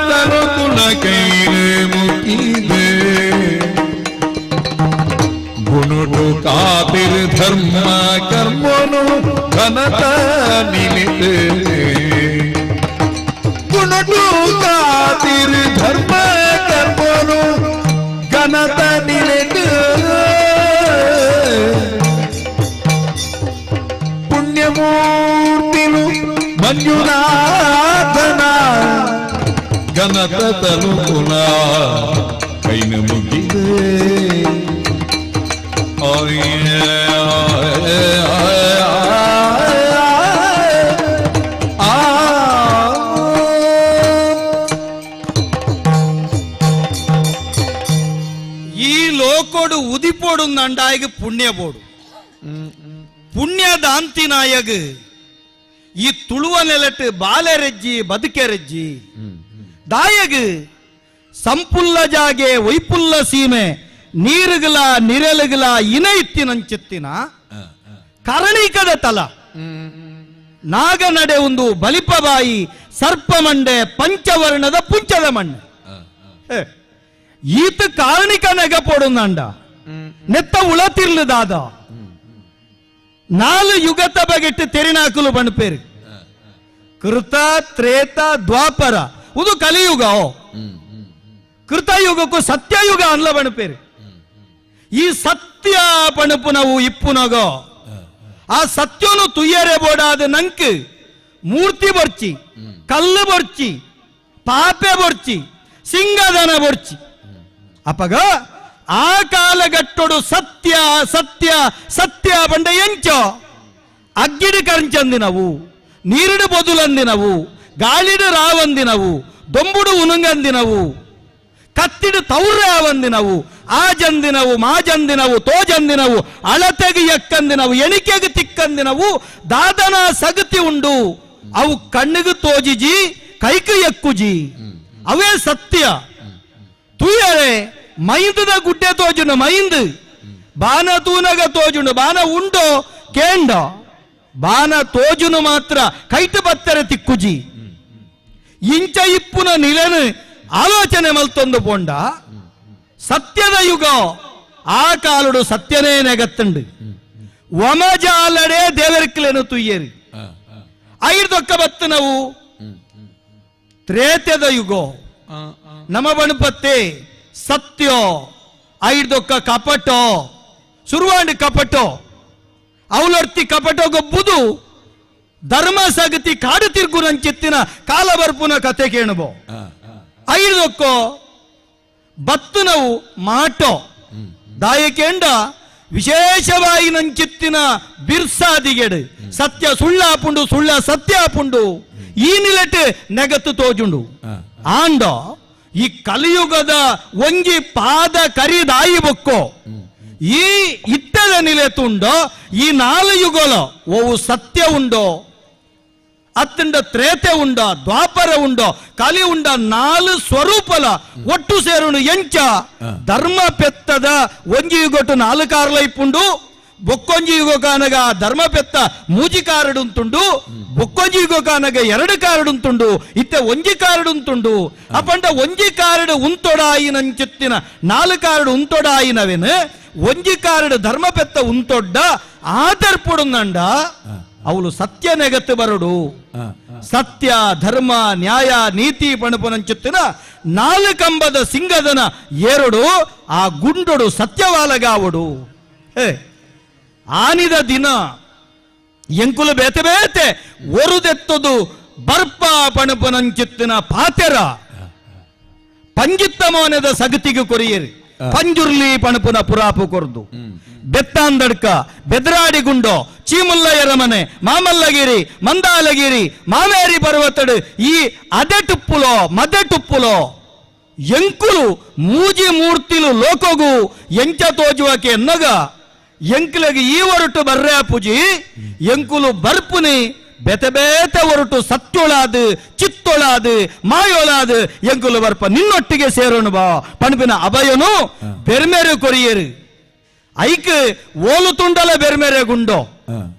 ತನುಕುಲ ಕೈಲೆ ಮುಕ್ಕಿದೆ ಗುಣುಡು ಕಾತಿರ್ ಧರ್ಮ ಕರ್ಮನು ಘನತ ನಿಲಿತೆ ಗುಣುಡು ಕಾತಿರ್ ಧರ್ಮ ಕರ್ಮನು ಘನತ ನಿಲಿತೆ ಪುಣ್ಯಮೂರ್ತಿಲು ಮಂಜುನಾಥನ ಘನತ ತಲುಕುಲ ಕೈನ ಮುಗಿದೆ ಈ ಲೋಕೋಡು ಉದಿಪೋಡು ನಂಡಾಯಿಗೆ ಪುಣ್ಯ ಬೋಡು ಪುಣ್ಯದಾಂತಿನಾಯಗ್ ಈ ತುಳುವ ನೆಲಟ್ಟು ಬಾಲೆರೆಜ್ಜಿ ಬದುಕೆರೆಜ್ಜಿ ದಾಯಗ್ ಸಂಪುಲ್ಲ ಜಾಗೆ ವೈಪುಲ್ಲ ಸೀಮೆ ನೀರುಗಳ ನಿರಳುಗಳ ಇನ ಇತ್ತಿನಂಚಿತ್ತಿನ ಕರಣಿಕದ ತಲ ನಾಗ ನಡೆ ಒಂದು ಬಲಿಪಬಾಯಿ ಸರ್ಪ ಮಂಡೆ ಪಂಚವರ್ಣದ ಪುಂಚದ ಮಣ್ಣೆ ಈತ ಕಾರಣಿಕ ನೆಗಪೋಡು ನಂಡ ನೆತ್ತ ಉಳತಿರ್ಲದಾದ 4 ಯುಗತ ಬಗೆಟ್ಟು ತೆರಿನಾಕುಲು ಬಣ್ಪೇರು ಕೃತ ತ್ರೇತ ದ್ವಾಪರ ಇದು ಕಲಿಯುಗ ಕೃತಯುಗಕ್ಕೂ ಸತ್ಯಯುಗ ಅನ್ಲ ಬಣ್ಪೇರು ಈ ಸತ್ಯ ಪಣಪು ನಾವು ಇಪ್ಪುನಗೋ ಆ ಸತ್ಯನು ತುಯ್ಯರೆ ಬೋಡಾದ ನಂಕ್ ಮೂರ್ತಿ ಬರ್ಚಿ ಕಲ್ಲು ಬರ್ಚಿ ಪಾಪೆ ಬರ್ಚಿ ಸಿಂಗದನ ಬರ್ಚಿ ಅಪ್ಪಗ ಆ ಕಾಲಗಟ್ಟೊಡು ಸತ್ಯ ಸತ್ಯ ಸತ್ಯ ಬಂಡ ಎಂಚೋ ಅಗ್ಗಿಡು ಕರಂಚಂದಿನವು ನೀರಿಡು ಬೊದುಲಂದಿನವು ಗಾಳಿಡು ರಾವಂದಿನವು ದೊಂಬುಡು ಉನುಂಗಂದಿನವು ಕತ್ತಿಡು ತೌರ್ರೆ ಆವಂದಿನವು ಆ ಜಂದಿನವು ಮಾಜಂದಿನವು ತೋಜಂದಿನವು ಅಳತೆಗೆ ಎಕ್ಕಂದಿನವು ಎಣಿಕೆಗೆ ತಿಕ್ಕಂದಿನವು ದಾದನ ಸಗತಿ ಉಂಡು ಅವು ಕಣ್ಣಿಗೆ ತೋಜಿಜಿ ಕೈಗೆ ಎಕ್ಕುಜಿ ಅವೇ ಸತ್ಯ ತುಯ್ಯರೆ ಮೈಂದದ ಗುಡ್ಡೆ ತೋಜುಂಡು ಮೈಂದು ಬಾನ ತೂನಗ ತೋಜುಂಡು ಬಾನ ಉಂಡೋ ಕೇಂಡ ಬಾನ ತೋಜುನು ಮಾತ್ರ ಕೈಟ್ ಬತ್ತರೆ ತಿಕ್ಕುಜಿ ಇಂಚ ಇಪ್ಪುನ ನಿಲೆನು ಆಲೋಚನೆ ಮಲ್ತೊಂದು ಪೋಂಡ ಸತ್ಯದ ಯುಗ ಆ ಕಾಲುಡು ಸತ್ಯನೇ ನೆಗತ್ತಂಡು ಒಮಜಾಲಡೆ ದೇವರಿಕ್ಲೇನು ತುಯ್ಯರಿ ಐದೊಕ್ಕ ಬತ್ತು ನಾವು ತ್ರೇತ್ಯದ ಯುಗ ನಮ ಬಣಪತ್ತೆ ಸತ್ಯೋ ಐದೊಕ್ಕ ಕಪಟೋ ಶುರುವಾಂಡ್ ಕಪಟೋ ಅವಲರ್ತಿ ಕಪಟೋ ಗೊಬ್ಬುದು ಧರ್ಮ ಸಗತಿ ಕಾಡು ತಿರ್ಗುರಂಚಿತ್ತಿನ ಕಾಲ ಬರ್ಪುನ ಕತೆ ಕೇಣಬೋ ಐದೊಕ್ಕೋ ಬತ್ತು ನಾವು ಮಾಟೋ ದಾಯಕೇಂಡ ವಿಶೇಷವಾಗಿ ನಂಚಿತ್ತಿನ ಬಿರ್ಸಾದಿಗೆಡು ಸತ್ಯ ಸುಳ್ಳಾಪುಂಡು ಸುಳ್ಳ ಸತ್ಯಾಪುಂಡು ಈ ನಿಲೆಟ್ ನೆಗತ್ತು ತೋಜುಂಡು ಆಂಡ ಈ ಕಲಿಯುಗದ ಒಂಜಿ ಪಾದ ಕರಿದಾಯಿ ಬೊಕ್ಕೋ ಈ ಇಟ್ಟದ ನಿಲೆ ತುಂಡೋ ಈ ನಾಲು ಯುಗಲ ಓವು ಸತ್ಯ ಉಂಡೋ ಅತ್ತಂಡ ತ್ರೇತೆ ಉಂಡ ದ್ವಾಪರ ಉಂಡೋ ಕಲಿ ಉಂಡ ನಾಲು ಸ್ವರೂಪಲ ಒಟ್ಟು ಸೇರುಣು ಎಂಚ ಧರ್ಮ ಪೆತ್ತದ ಒಂಜಿ ಯುಗೊಟ್ಟು ನಾಲು ಕಾರ್ಲ ಇಪ್ಪುಂಡು ಬೊಕ್ಕೊಂಜಿ ಯುಗ ಕಾನಗ ಧರ್ಮ ಪೆತ್ತ ಮೂಜಿ ಕಾರಡುಂತುಂಡು ಬೊಕ್ಕೊಂಜಿ ಯುಗ ಕಾನಗ ಎರಡು ಕಾರಡುಂತುಂಡು ಇತ್ತೆ ಒಂಜಿ ಕಾರಡುಂತುಂಡು ಅಪಂಡ ಒಂಜಿ ಕಾರಡು ಉಂತೊಡಾಯಿನಂಚಿತ್ತಿನ ನಾಲು ಕಾರಡು ಉಂತೊಡಾಯಿನವೆನು ಒಂಜಿ ಕಾರಡು ಧರ್ಮ ಪೆತ್ತ ಉಂತೊಡ್ಡ ಆದರ್ಪುಡುಂದಂಡ ಅವಳು ಸತ್ಯ ನೆಗತ್ತು ಬರಡು ಸತ್ಯ ಧರ್ಮ ನ್ಯಾಯ ನೀತಿ ಪಣಪುನಂಚುತ್ತಿನ ನಾಲ್ಕಂಬದ ಸಿಂಗದನ ಏರಡು ಆ ಗುಂಡೊಡು ಸತ್ಯವಾಲಗಾವಡು ಆನಿದ ದಿನ ಎಂಕುಲು ಬೇತೆ ಬೇತೆ ಒರುದೆತ್ತದು ಬರ್ಪ ಪಣಪುನಂಚಿತ್ತಿನ ಪಾತೆರ ಪಂಜಿತ್ತ ಮೋನದ ಸಗತಿಗೆ ಕೊರಿಯರಿ ಪಂಜುರ್ಲಿ ಪಣಪುನ ಪುರಾಪು ಕೊರ್ದು ಬೆತ್ತಾಂದಡ್ಕ ಬೆದರಾಡಿಗುಂಡೋ ಚೀಮುಲ್ಲಯ್ಯರ ಮನೆ ಮಾಮಲ್ಲಗಿರಿ ಮಂದಾಲಗಿರಿ ಮಾವೇರಿ ಪರ್ವತಡು ಈ ಅದೆಟುಪ್ಪುಲೋ ಮದೆಟುಪ್ಪುಲೋ ಎಂಕುಲು ಮೂಜಿ ಮೂರ್ತಿಲು ಲೋಕೋಗು ಎಂಚ ತೋಜುವಕೆ ಎನ್ನಗ ಎಂಕುಲಗೆ ಈ ಹೊರಟು ಬರ್ರೆ ಪೂಜಿ ಎಂಕುಲು ಬರ್ಪುನಿ ಬೆತೆ ಬೇತೆ ಹೊರಟು ಸತ್ಯೊಳಾದು ಚಿತ್ತೊಳಾದು ಮಾಯೊಳಾದು ಎಂಕುಲು ಬರ್ಪ ನಿನ್ನೊಟ್ಟಿಗೆ ಸೇರೋಣ ಬಾ ಪಣಪಿನ ಅಭಯನು ಬೆರ್ಮೇರೆ ಕೊರಿಯರು ಐಕ್ ಓಲು ತುಂಡಲ ಬೆರ್ಮೇರೆ ಗುಂಡೋ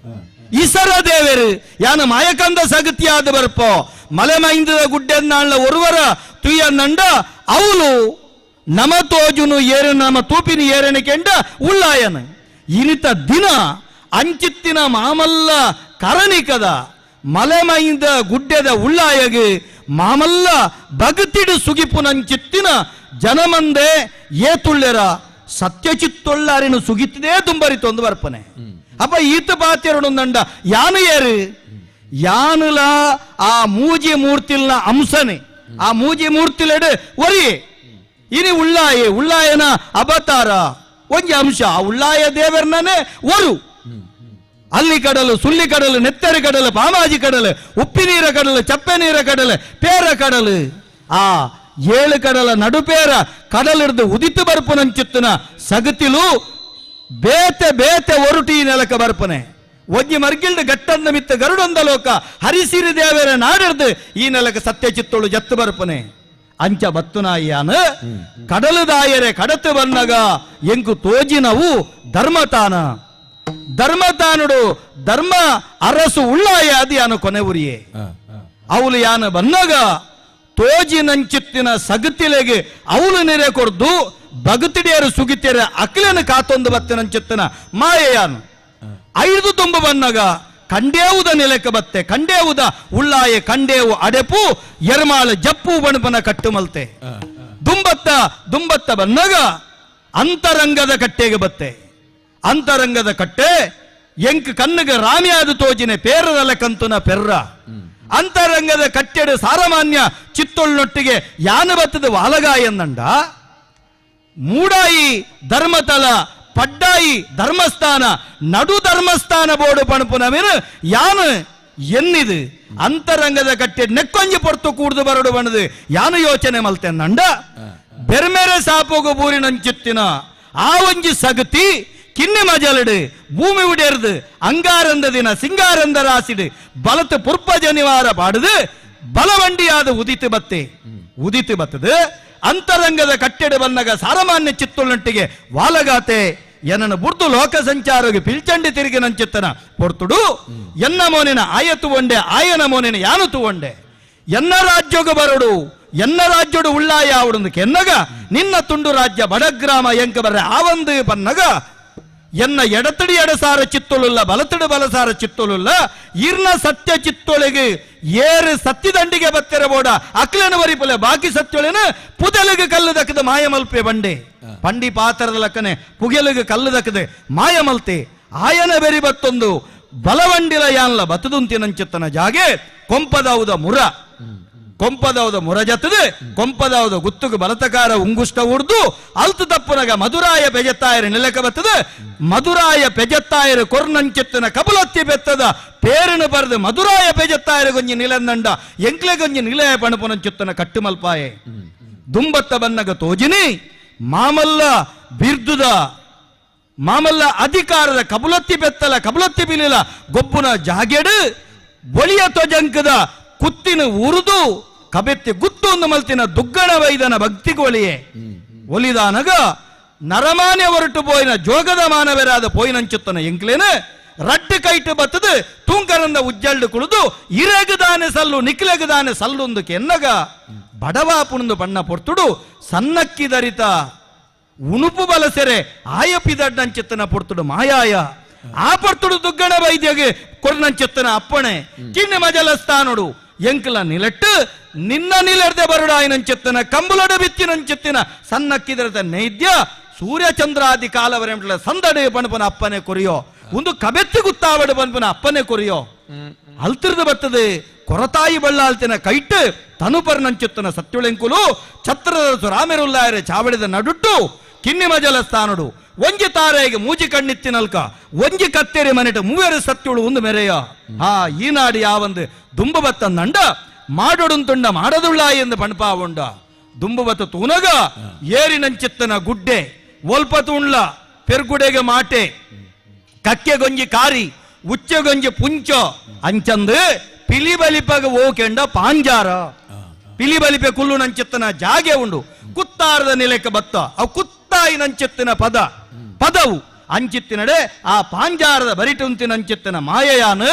ಈಸರ ದೇವರು ಯಾನ ಮಾಯಕಂದ ಸಗತಿಯಾದ ಬರ್ಪೋ ಮಲೆ ಮೈಂದ ಗುಡ್ಡೆನ್ನಾಳ ಒರುವರ ತುಯ್ಯನ್ನಂಡ ಅವಳು ನಮ ತೋಜುನು ಏರು ನಮ ತೂಪಿನ ಏರಣ ಕೆಂಡ ಉಳ್ಳಾಯನ ಇನಿತ ದಿನ ಅಂಚಿತ್ತಿನ ಮಾಮಲ್ಲ ಕರಣಿಕದ ಮಲೆ ಮೈಂದ ಗುಡ್ಡೆದ ಉಳ್ಳಾಯಗೆ ಮಾಮಲ್ಲ ಬಗತಿಡು ಸುಗಿಪುನಂಚಿತ್ತಿನ ಜನಮಂದೆ ಏತುಳ್ಳೆರ ಸತ್ಯಚಿತ್ತೊಳ್ಳಾರಿನ ಸುಗಿತಿದೇ ತುಂಬರಿತೊಂದು ಬರ್ಪನೆ ಅಪ್ಪ ಈತ ಪಾತ್ಯರುಂದಂಡ ಯಾನು ಏರು ಯಾನುಲ ಆ ಮೂಜಿ ಮೂರ್ತಿಲ್ನ ಅಂಶನೆ ಆ ಮೂಜಿ ಮೂರ್ತಿಲೆಡೆ ಒರಿ ಇನಿ ಉಳ್ಳಾಯನ ಅವತಾರ ಒಂಜಿ ಅಂಶ ಆ ಉಳ್ಳಾಯ ದೇವರನೇ ಒರು ಅಲ್ಲಿ ಕಡಲು ಸುಳ್ಳಿ ಕಡಲು ನೆತ್ತರಿ ಕಡಲು ಪಾಮಾಜಿ ಕಡಲು ಉಪ್ಪಿ ನೀರ ಕಡಲು ಚಪ್ಪೆ ನೀರ ಕಡಲು ಪೇರ ಕಡಲು ಆ ಏಳು ಕಡಲ ನಡುಪೇರ ಕಡಲಿಡ್ದು ಉದಿತು ಬರ್ಪುನಂಚಿತ್ತಿನ ಸಗತಿಲು ಬೇತೆ ಬೇತೆ ಒರುಟಿ ನೆಲಕ ಬರ್ಪನೆ ಒಂಜಿ ಮರ್ಗಿಲ್ಡು ಗಟ್ಟಂದ ಮಿತ್ತ ಗರುಡೊಂದ ಲೋಕ ಹರಿಸಿರಿ ದೇವರ ನಾಡಿರ್ದು ಈ ನೆಲಕ ಸತ್ಯ ಚಿತ್ತೋಳು ಜತ್ತು ಬರ್ಪನೆ ಅಂಚ ಬತ್ತುನಾಯಿಯಾನ ಕಡಲು ದಾಯರೆ ಕಡತು ಬನ್ನಗ ಎಂಕು ತೋಜಿನವು ಧರ್ಮತಾನುಡು ಧರ್ಮ ಅರಸು ಉಳ್ಳಾಯ ಅದು ಯಾನು ಕೊನೆ ಉರಿಯೇ ಅವಳು ಯಾನ ಬನ್ನಗ ತೋಜಿನಂಚಿತ್ತಿನ ಸಗತಿಲೆಗೆ ಅವಳು ನೆರೆ ಕೊರ್ದು ಬಗತಿಡಿಯರು ಸುಗಿತಿಯರ ಅಕ್ಲನ ಕಾತೊಂದು ಬತ್ತಿನಂಚಿತ್ತಿನ ಮಾಯೆಯಾನು ಐದು ತುಂಬ ಬನ್ನಗ ಕಂಡೇವುದ ನೆಲೆಕ ಬತ್ತೆ ಕಂಡೇವುದ ಉಳ್ಳಾಯ ಕಂಡೇವು ಅಡೆಪು ಎರ್ಮಾಳ ಜಪ್ಪು ಬಣಪನ ಕಟ್ಟು ಮಲ್ತೆ ದುಂಬತ್ತ ಬನ್ನಗ ಅಂತರಂಗದ ಕಟ್ಟೆಗೆ ಬತ್ತೆ. ಅಂತರಂಗದ ಕಟ್ಟೆ ಎಂಕ್ ಕಣ್ಣಿಗೆ ರಾಮಿಯಾದ ತೋಜಿನೆ ಪೇರದಲ್ಲ ಕಂತುನ ಪೆರ್ರ. ಅಂತರಂಗದ ಕಟ್ಟೆಡು ಸಾರಮಾನ್ಯ ಚಿತ್ತೊಳ್ಳೊಟ್ಟಿಗೆ ಯಾನ ಬತ್ತದ ವಾಲಗಾಯನ್ನಂಡ ಮೂಡಾಯಿ ಧರ್ಮತಲ ಪಡ್ಡಾಯಿ ಧರ್ಮಸ್ಥಾನ ನಡು ಧರ್ಮಸ್ಥಾನ ಬೋರ್ಡು ಪಣಪುನ ಮೀನು ಯಾನು ಎನ್ನಿದು ಅಂತರಂಗದ ಕಟ್ಟೆ ನೆಕ್ಕೊಂಜಿ ಪೊರ್ತು ಕೂಡ್ದು ಬರಡು ಬಣದು ಯಾನು ಯೋಚನೆ ಮಲ್ತೆನ್ನಂಡ ಬೆರ್ಮೆರೆ ಸಾಪೋಗು ಬೂರಿನಂಚಿತ್ತಿನ ಆ ಒಂಜಿ ಸಗತಿ ಕಿನ್ನೆ ಮಜಲಡು ಭೂಮಿ ಉಡೇರ್ದು ಅಂಗಾರಂದ ದಿನ ಸಿಂಗಾರಂದ ರಾಸಿಡು ಬಲತು ಪುರ್ಪ ಜನಿವಾರ ಪಾಡುದು ಬಲವಂಡಿಯಾದ ಉದಿತು ಬತ್ತದು ಅಂತರಂಗದ ಕಟ್ಟೆಡು ಬನ್ನಗ ಸಾರಮಾನ್ಯ ಚಿತ್ತೊಳ್ಳೊಟ್ಟಿಗೆ ವಾಲಗಾತೆ ಎನ್ನನ್ನು ಬುರ್ದು ಲೋಕ ಸಂಚಾರಗೆ ಪಿಲ್ಚಂಡಿ ತಿರುಗಿ ನಂಚಿತ್ತನ ಪೊರ್ತುಡು ಎನ್ನ ಮೋನಿನ ಆಯತು ಒಂಡೆ ಆಯನ ಮೋನಿನ ಯಾನು ತೂವಂಡೆ ಎನ್ನ ರಾಜ್ಯೋಗ ಬರಡು ಎನ್ನ ರಾಜ್ಯೋಡು ಉಳ್ಳಾಯ ಅವಡೊಂದು ಕೆನ್ನಗ ನಿನ್ನ ತುಂಡು ರಾಜ್ಯ ಬಡಗ್ರಾಮ ಎಂಕ ಬರ್ರೆ ಆವಂದು ಬನ್ನಗ ಎನ್ನ ಎಡತಡಿ ಎಡಸಾರ ಚಿತ್ತೊಳುಲ್ಲ ಬಲತಡು ಬಲಸಾರ ಚಿತ್ತೊಳುಲ್ಲ ಇರ್ನ ಸತ್ಯ ಚಿತ್ತೊಳೆಗೆ ಏರು ಸತ್ಯದಂಡಿಗೆ ಬತ್ತಿರಬೋಡ ಅಕ್ಲೇನ ವರಿಪುಲೆ ಬಾಕಿ ಸತ್ಯೊಳೆನ ಪುದಲಿಗೆ ಕಲ್ಲು ದಕ್ಕದ ಮಾಯಮಲ್ಪೆ ಬಂಡೆ ಪಂಡಿ ಪಾತ್ರದ ಲಕ್ಕನೆ ಪುಗೆಲಿಗೆ ಕಲ್ಲು ದಕ್ಕದೆ ಮಾಯಮಲ್ತೆ ಆಯನ ಬೆರಿ ಬತ್ತೊಂದು ಬಲವಂಡಿಲ ಯಾನ್ಲ ಬತ್ತದುಂತಿನಂಚಿತ್ತನ ಜಾಗೆ ಕೊಂಪದಾವುದ ಮುರ ಜತ್ತದು ಕೊಂಪದಾವುದ ಗುತ್ತುಗು ಬಲತಕಾರ ಉಂಗುಷ್ಟ ಉಡ್ದು ಅಲ್ತು ತಪ್ಪುನಗ ಮಧುರಾಯ ಪೆಜತ್ತಾಯರು ನೆಲಕ ಬತ್ತದು ಮಧುರಾಯ ಪೆಜತ್ತಾಯರು ಕೊರ್ನಂಚಿತ್ತನ ಕಬಲತ್ತಿ ಬೆತ್ತದ ಪೇರನು ಬರೆದು ಮಧುರಾಯ ಪೆಜತ್ತಾಯರು ಗೊಂಜಿ ನಿಲಂದಂಡ ಎಂಕ್ಲೆ ಗೊಂಜಿ ನಿಲಯ ಪಣಪುನಂಚಿತ್ತನ ಕಟ್ಟು ಮಲ್ಪಾಯೆ ದುಂಬತ್ತ ಬನ್ನಗ ತೋಜಿನಿ ಮಾಮಲ್ಲ ಬಿರ್ದುದ ಮಾಮಲ್ಲ ಅಧಿಕಾರದ ಕಬಲತ್ತಿ ಬೆತ್ತಲ ಕಬಲತ್ತಿ ಬಿಲಿಲ ಗೊಬ್ಬುನ ಜಾಗೆಡು ಬೊಳಿಯ ತೊಜಂಕದ ಕುತ್ತಿನ ಉರುದು ಕಬೆತ್ತಿ ಗುತ್ತು ಒಂದು ಮಲ್ತಿನ ದುಗ್ಗಣ ವೈದನ ಭಕ್ತಿಗೊಳಿಯೇ ಒಲಿದಾನಗ ನರಮಾನ್ಯ ಹೊರಟು ಪೋಯಿನ ಜೋಗದ ಮಾನವರಾದ ಪೋಯಿನಂಚುತ್ತನ ಎಂಕ್ಲೇನ ರಟ್ಟು ಕೈಟು ಬತ್ತದು ತೂಂಕರಂದ ಉಜ್ಜಲ್ಡು ಕುಳಿದು ಇರೆಗದಾನೆ ಸಲ್ಲು ನಿಕ್ಲೆಗದಾನೆ ಸಲ್ಲೊಂದು ಕೆನ್ನಗ ಬಡವಾಪುಣಂದು ಬಣ್ಣ ಪೊರ್ತುಡು ಸನ್ನಕ್ಕಿ ದರಿತ ಉಣುಪು ಬಲಸೆರೆ ಆಯಪಿದಡ್ಡಂಚಿತ್ತನ ಪೊರ್ತುಡು ಮಾಯಾಯ ಆ ಪೊರ್ತುಡು ದುಗ್ಗಣ ವೈದ್ಯಗೆ ಕೊಡ್ನಂಚಿತ್ತನ ಅಪ್ಪಣೆ ಕಿಣ್ಣೆ ಮಜಲಸ್ತಾನೋಡು ಎಂಕಲ ನಿಲಟ್ಟು ನಿನ್ನ ನಿಲೆರ್ದೆ ಬರುಡಾಯಿನಂಚಿತ್ತನ ಕಂಬುಲಡ ಬಿತ್ತಿನಂಚಿತ್ತಿನ ಸನ್ನಕ್ಕಿದರತ ನೈದ್ಯ ಸೂರ್ಯ ಚಂದ್ರಾದಿ ಕಾಲವರೆಂಟ್ಲ ಸಂದಡೆ ಪಣಪನ ಅಪ್ಪನೆ ಕೊರಿಯೋ ಒಂದು ಕಬೆತ್ತಿ ಗುತ್ತಾವಡು ಪಣಪನ ಅಪ್ಪನೆ ಕೊರಿಯೋ ಅಲ್ತಿರ್ದು ಬರ್ತದೆ ಕೊರತಾಯಿ ಬಳ್ಳಾಲ್ತಿನ ಕೈಟ್ ತನುಪರ್ನಂಚಿತ್ತನ ಸತ್ಯುಳೆಂಕುಲು ಛತ್ರದ ಸುರಾಮೆರುಲ್ಲಾಯರೆ ಚಾವಡಿದ ನಡುಟ್ಟು ಕಿನ್ನಿ ಮಜಲ ಸ್ಥಾನಡು ಒಂಜಿ ತಾರೆಗೆ ಮೂಜಿ ಕಣ್ಣಿತ್ತಿನಲ್ಕ ಒಂಜಿ ಕತ್ತೇರಿ ಮನೆಟ ಮೂವೇರು ಸತ್ಯುಳು ಒಂದು ಮೆರೆಯ ಈ ನಾಡಿ ಯಾವಂದು ದುಂಬಬತ್ತ ನಂಡ ಮಾಡೊಡುಂತುಂಡ ಮಾಡದುಳ್ಳ ಎಂದು ಪಣಪಾವುಂಡ ದುಂಬಬತ್ತ ತೂನಗ ಏರಿನಂಚಿತ್ತನ ಗುಡ್ಡೆ ಒಲ್ಪ ತೂಣ್ಲ ಪೆರ್ಗುಡೆಗೆ ಮಾಟೆ ಕಕ್ಕೆ ಗೊಂಜಿ ಕಾರಿ ಉಚ್ಚೆ ಗೊಂಜಿ ಪುಂಚೋ ಅಂಚಂದು ಪಿಲಿ ಬಲಿಪಗ ಓಕೆಂಡ ಪಾಂಜಾರ ಪಿಲಿ ಬಲಿಪೆ ಕುಲ್ಲು ನಂಚಿತ್ತನ ಜಾಗೆ ಉಂಡು ಕುತ್ತಾರದ ನೆಲೆಕ ಬತ್ತ ಅವು ಕುತ್ತಾಯಿ ನಂಚಿತ್ತಿನ ಪದವು ಅಂಚಿತ್ತಿನಡೆ ಆ ಪಾಂಜಾರದ ಬರಿಟುಂತಿನ ಅಂಚಿತ್ತಿನ ಮಾಯಯಾನು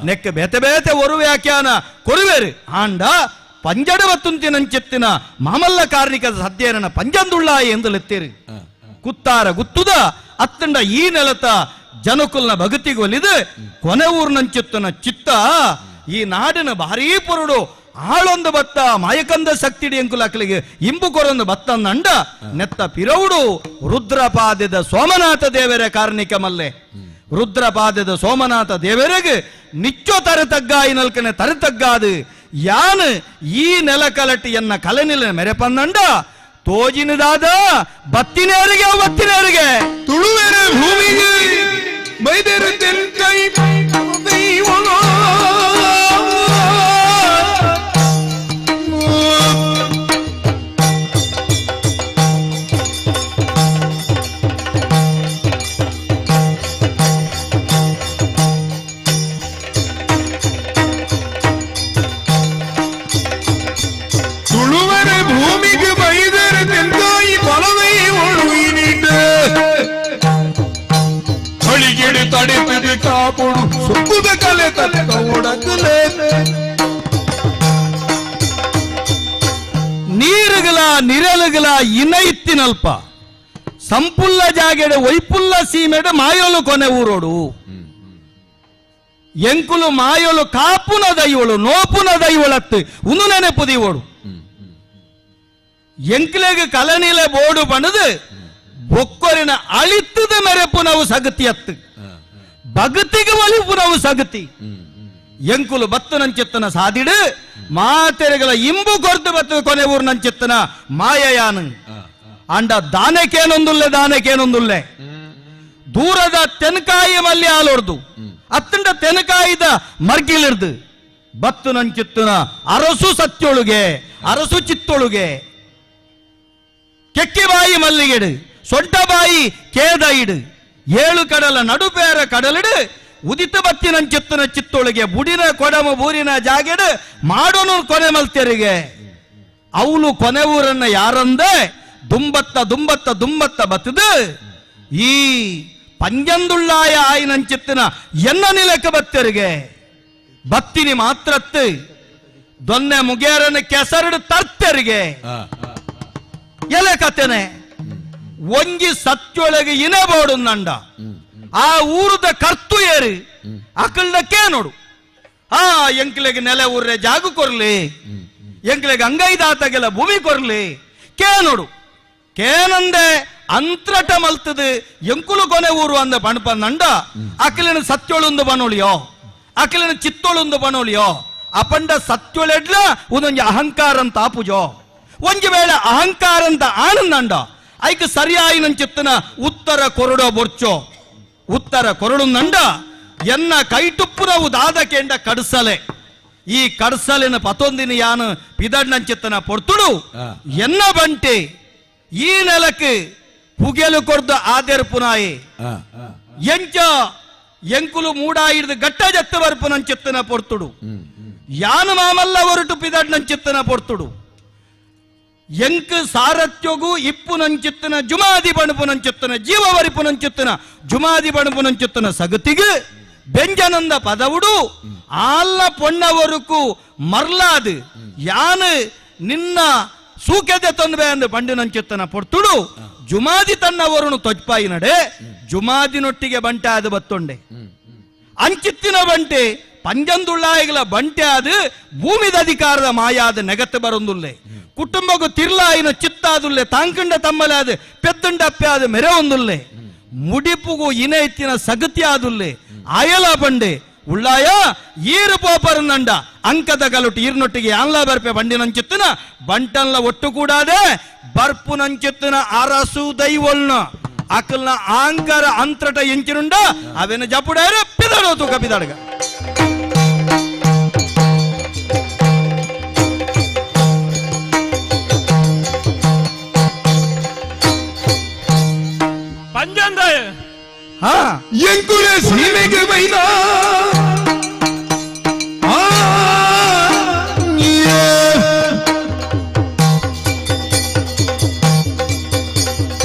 ನೆಕ್ಕ ಬೇತೆ ಬೇತೆ ಒರು ವ್ಯಾಖ್ಯಾನ ಕೊರುವೇರು ಆಂಡ ಪಂಜಡ ಬತ್ತುಂತಿನ ಅಂಚಿತ್ತಿನ ಮಾಮಲ್ಲ ಕಾರ್ಣಿಕದ ಸದ್ಯರನ ಪಂಜಂದುಳ್ಳಾಯಿ ಎಂದು ಲೆತ್ತೇರಿ ಕುತ್ತಾರ ಗುತ್ತುದ ಅತ್ತಂಡ ಈ ನೆಲತ ಜನಕುಲ್ನ ಭಗತಿಗೆ ಒಲಿದು ಕೊನೆ ಊರ್ನಂಚಿತ್ತನ ಚಿತ್ತ ಈ ನಾಡಿನ ಭಾರೀ ಪುರುಡು ಆಳೊಂದು ಬತ್ತ ಮಾಯಕಂದ ಶಕ್ತಿಡಿ ಎಂಕುಲ ಅಕ್ಕಲಿಗೆ ಇಂಬು ಕೊರೊಂದು ಬತ್ತಂದಂಡ ನೆತ್ತ ಪಿರೌಡು ರುದ್ರಪಾದದ ಸೋಮನಾಥ ದೇವರ ಕಾರ್ಣಿಕ ಮಲ್ಲೆ ರುದ್ರಪಾದದ ಸೋಮನಾಥ ದೇವರಿಗೆ ನಿಚ್ಚೋ ತರತಗ್ಗಾಯಿ ನಲ್ಕನೆ ತರತಗ್ಗಾದು ಯಾನು ಈ ನೆಲಕಲಟಿಯನ್ನ ಕಲೆನಿಲ ಮೆರೆಪನ್ನಂಡ ತೋಜಿನದಾದ ಬತ್ತಿನೇರಿಗೆ ಒತ್ತಿನೇರಿಗೆ ತುಳುವೆರ ಭೂಮಿಗೆ ಬೈದೆರ ತೆನ್ಕೈ ದೈವನೋ ತುಳುವರ ಭೂಮಿಗೆ ಬೈದೆರ ತೆನ್ಕಾಯಿ ಕೊಲವೈ ಒಳುವಿನಿಟ ಹೊಳಿಗೆಡು ತಡೆಪಿದು ಕಾಪುಡು ಸುಕ್ಕುದ ಕಲೆ ತಕ್ಕ ಒಡಕಲೆ ನೀರುಗಳ ನಿರಲುಗಳ ಇನ ಇತ್ತಿನಲ್ಪ ಸಂಪುಲ್ಲ ಜಾಗೆಡೆ ವೈಪುಲ್ಲ ಸೀಮೆಡ ಮಾಯೋಲು ಕೊನೆ ಊರೋಡು ಎಂಕುಲು ಮಾಯೋಲು ಕಾಪುನ ದೈವಳು ನೋಪುನ ದೈವಳತ್ತು ಉನು ನೆನೆಪುದಿವೋಡು ಎಂಕ್ಲೆಗೆ ಕಲನಿಲೆ ಬೋಡು ಪಣದು ಬೊಕ್ಕೊರಿನ ಅಳಿತದ ಮೆರೆಪು ನಾವು ಸಗತಿ ಅತ್ತು ಭಗತಿಗೆ ಒಲಿಪು ನಾವು ಸಗತಿ ಎಂಕುಲು ಬತ್ತು ನಂಚೆತ್ತನ ಸಾದಿಡು ಮಾತೆರೆಗಳ ಇಂಬು ಕೊರ್ದು ಬತ್ತು ಕೊನೆ ಊರು ನಂಚೆತ್ತನ ಮಾಯಯಾನು ಅಂಡ ದಾನಕೇನೊಂದುಲ್ಲೆ ದೂರದ ತೆನಕಾಯಿ ಮಲ್ಲಿ ಆಲೋಡ್ದು ಅತ್ತಂಡ ತೆನಕಾಯಿದ ಮರ್ಗಿಲಿರ್ದು ಬತ್ತು ನಂಚಿತ್ತನ ಅರಸು ಸತ್ಯೊಳುಗೆ ಅರಸು ಚಿತ್ತೊಳುಗೆ ಕೆಕ್ಕಿಬಾಯಿ ಮಲ್ಲಿಗೆಡು ಸೊಡ್ಡಬಾಯಿ ಕೇದ ಇಡು ಏಳು ಕಡಲ ನಡುಪೇರ ಕಡಲಿಡು ಉದಿತ ಬತ್ತಿನಂಚಿತ್ತನ ಚಿತ್ತೊಳಗೆ ಬುಡಿನ ಕೊಡಮ ಬೂರಿನ ಜಾಗೆಡು ಮಾಡೋನು ಕೊನೆ ಮಲ್ತೆರಿಗೆ ಅವಳು ಕೊನೆ ಊರನ್ನ ಯಾರಂದೆ ದುಂಬತ್ತ ಬತ್ತದು ಈ ಪಂಜಂದುಳ್ಳಾಯ ಆಯ್ನಂಚಿತ್ತಿನ ಎನ್ನ ನಿಲಕ ಬತ್ತರಿಗೆ ಬತ್ತಿನಿ ಮಾತ್ರತ್ತು ದೊನ್ನೆ ಮುಗೇರನ ಕೆಸರಡು ತರ್ತರಿಗೆ ಎಲೆ ಕತೆನೆ ಒಂಜಿ ಸತ್ಯೊಳಗೆ ಇನಬೋಡು ನಂಡ ಆ ಊರದ ಕರ್ತು ಏರಿ ಅಕಲ್ನಕ್ಕೆ ನೋಡು ಎಂಕ್ಲೆಗೆ ನೆಲೆ ಊರ್ರೆ ಜಾಗ ಕೊರ್ಲಿ ಎಂಕ್ಲೆಗೆ ಅಂಗೈದಾತಗೆಲ್ಲ ಭೂಮಿ ಕೊರ್ಲಿ ನೋಡು ಕೇನಂದೆ ಅಂತ್ರಟ ಮಲ್ತದು ಎಂಕುಲು ಕೊನೆ ಊರು ಅಂದ ಪಣಪ ನಂಡ ಅಕಲಿನ ಸತ್ಯೊಳೊಂದು ಬನೋಳಿಯೋ ಅಕಲಿನ ಚಿತ್ತೊಳೊಂದು ಬನೋಳಿಯೋ ಅಪಂಡ ಸತ್ಯೊಳೆಡ್ಲ ಒಂದೊಂದು ಅಹಂಕಾರ ಅಂತ ಆಪುಜೋ ಒಂಜಿ ವೇಳೆ ಅಹಂಕಾರ ಅಂತ ಆನಂದಂಡ ಐಕ್ ಸರಿಯಾಯಿ ನಂಚಿತ್ತನ ಉತ್ತರ ಕೊರಡೋ ಬೊರ್ಚೋ ಉತ್ತರ ಕೊರಡು ನಂಡ ಎನ್ನ ಕೈಟುಪ್ಪು ನಾವು ದಾದಕೆಂಡ ಕಡ್ಸಲೆ ಈ ಕಡ್ಸಲಿನ ಪತೊಂದಿನ ಯಾನು ಪಿದಣ್ಣಂಚಿತ್ತನ ಪೊರ್ತುಡು ಎನ್ನ ಬಂಟೆ ಈ ನೆಲಕ್ಕೆ ಪುಗೆಲು ಕೊರ್ದ ಆದೆರ್ಪುನಾಯಿ ಎಂಚ ಎಂಕುಲು ಮೂಡಾಯಿಡ್ದು ಗಟ್ಟ ಜತ್ತ ಬರ್ಪುನಂಚಿತ್ತನ ಪೊರ್ತುಡು ಯಾನು ಮಾಮಲ್ಲ ಹೊರಟು ಪಿದಣ್ಣಂಚಿತ್ತನ ಪೊರ್ತುಡು ಎಂಕ್ ಸಾರಥ್ಯಗೂ ಇಪ್ಪು ನಂಚಿತ್ತನ ಜುಮಾದಿ ಬಣಪು ನಂಚಿತ್ತನ ಜೀವವರಿಪು ನಂಚಿತ್ತನ ಜುಮಾದಿ ಬಣಪು ನಂಚಿತ್ತನ ಸಗತಿಗೆ ಬೆಂಜನಂದ ಪದವುಡು ಆಲ್ಲ ಪೊಣ್ಣವರುಕು ಮರ್ಲಾದು ಯಾನು ನಿನ್ನ ಸೂಕೆದೆ ತೊಂದ್ರೆ ಅಂದು ಬಂಡಿ ನಂಚಿತ್ತನ ಪೊರ್ತುಡು ಜುಮಾದಿ ತನ್ನವರುನು ತೊಜ್ಪಾಯಿ ನಡೆ ಜುಮಾದಿನೊಟ್ಟಿಗೆ ಬಂಟೆ ಆದು ಬತ್ತೊಂಡೆ ಅಂಚಿತ್ತಿನ ಬಂಟೆ ಪಂಜಂದುಳ್ಳಾಯಿಗಳ ಬಂಟೆ ಆದು ಭೂಮಿದ ಅಧಿಕಾರದ ಮಾಯಾದ ನೆಗತ್ತು ಬರೊಂದುಲ್ಲೆ ಕುಟುಂಬಗೂ ತಿರ್ಲಾಯಿನ ಚಿತ್ತಾದುಲ್ಲೆ ತಾಂಕಂಡ ತಮ್ಮಲೆ ಆದ ಪೆದ್ದಂಡಪ್ಪೆ ಆದ ಮೆರೆ ಒಂದುಲ್ಲೆ ಮುಡಿಪುಗೂ ಇನ ಎತ್ತಿನ ಸಗತಿ ಆದುಲ್ಲೆ ಆಯಲ ಬಂಡೆ ಉಳ್ಳಾಯ ಈರು ಪೋಪರನ್ನಂಡ ಅಂಕದ ಗಲುಟು ಈರ್ನೊಟ್ಟಿಗೆ ಆನ್ಲ ಬರ್ಪೆ ಬಂಡಿ ನಂಚಿತ್ತನ ಬಂಟನ್ಲ ಒಟ್ಟು ಕೂಡಾದೆ ಬರ್ಪು ನಂಚಿತ್ತನ ಅರಸು ದೈವಲ್ನ ಅಕಲ್ನ ಆಂಕರ ಅಂತ್ರಟ ಎಂಚಿನುಂಡ ಅವೇನ ಜಪುಡಾರ ಪಿದಡೋ ತೂಕ ಪಿದಾಡ್ಗ ಪಂಜಂದಾಯ ಎಂಕುಲೆ ಸೀಮೆಗೆ ಬೈದ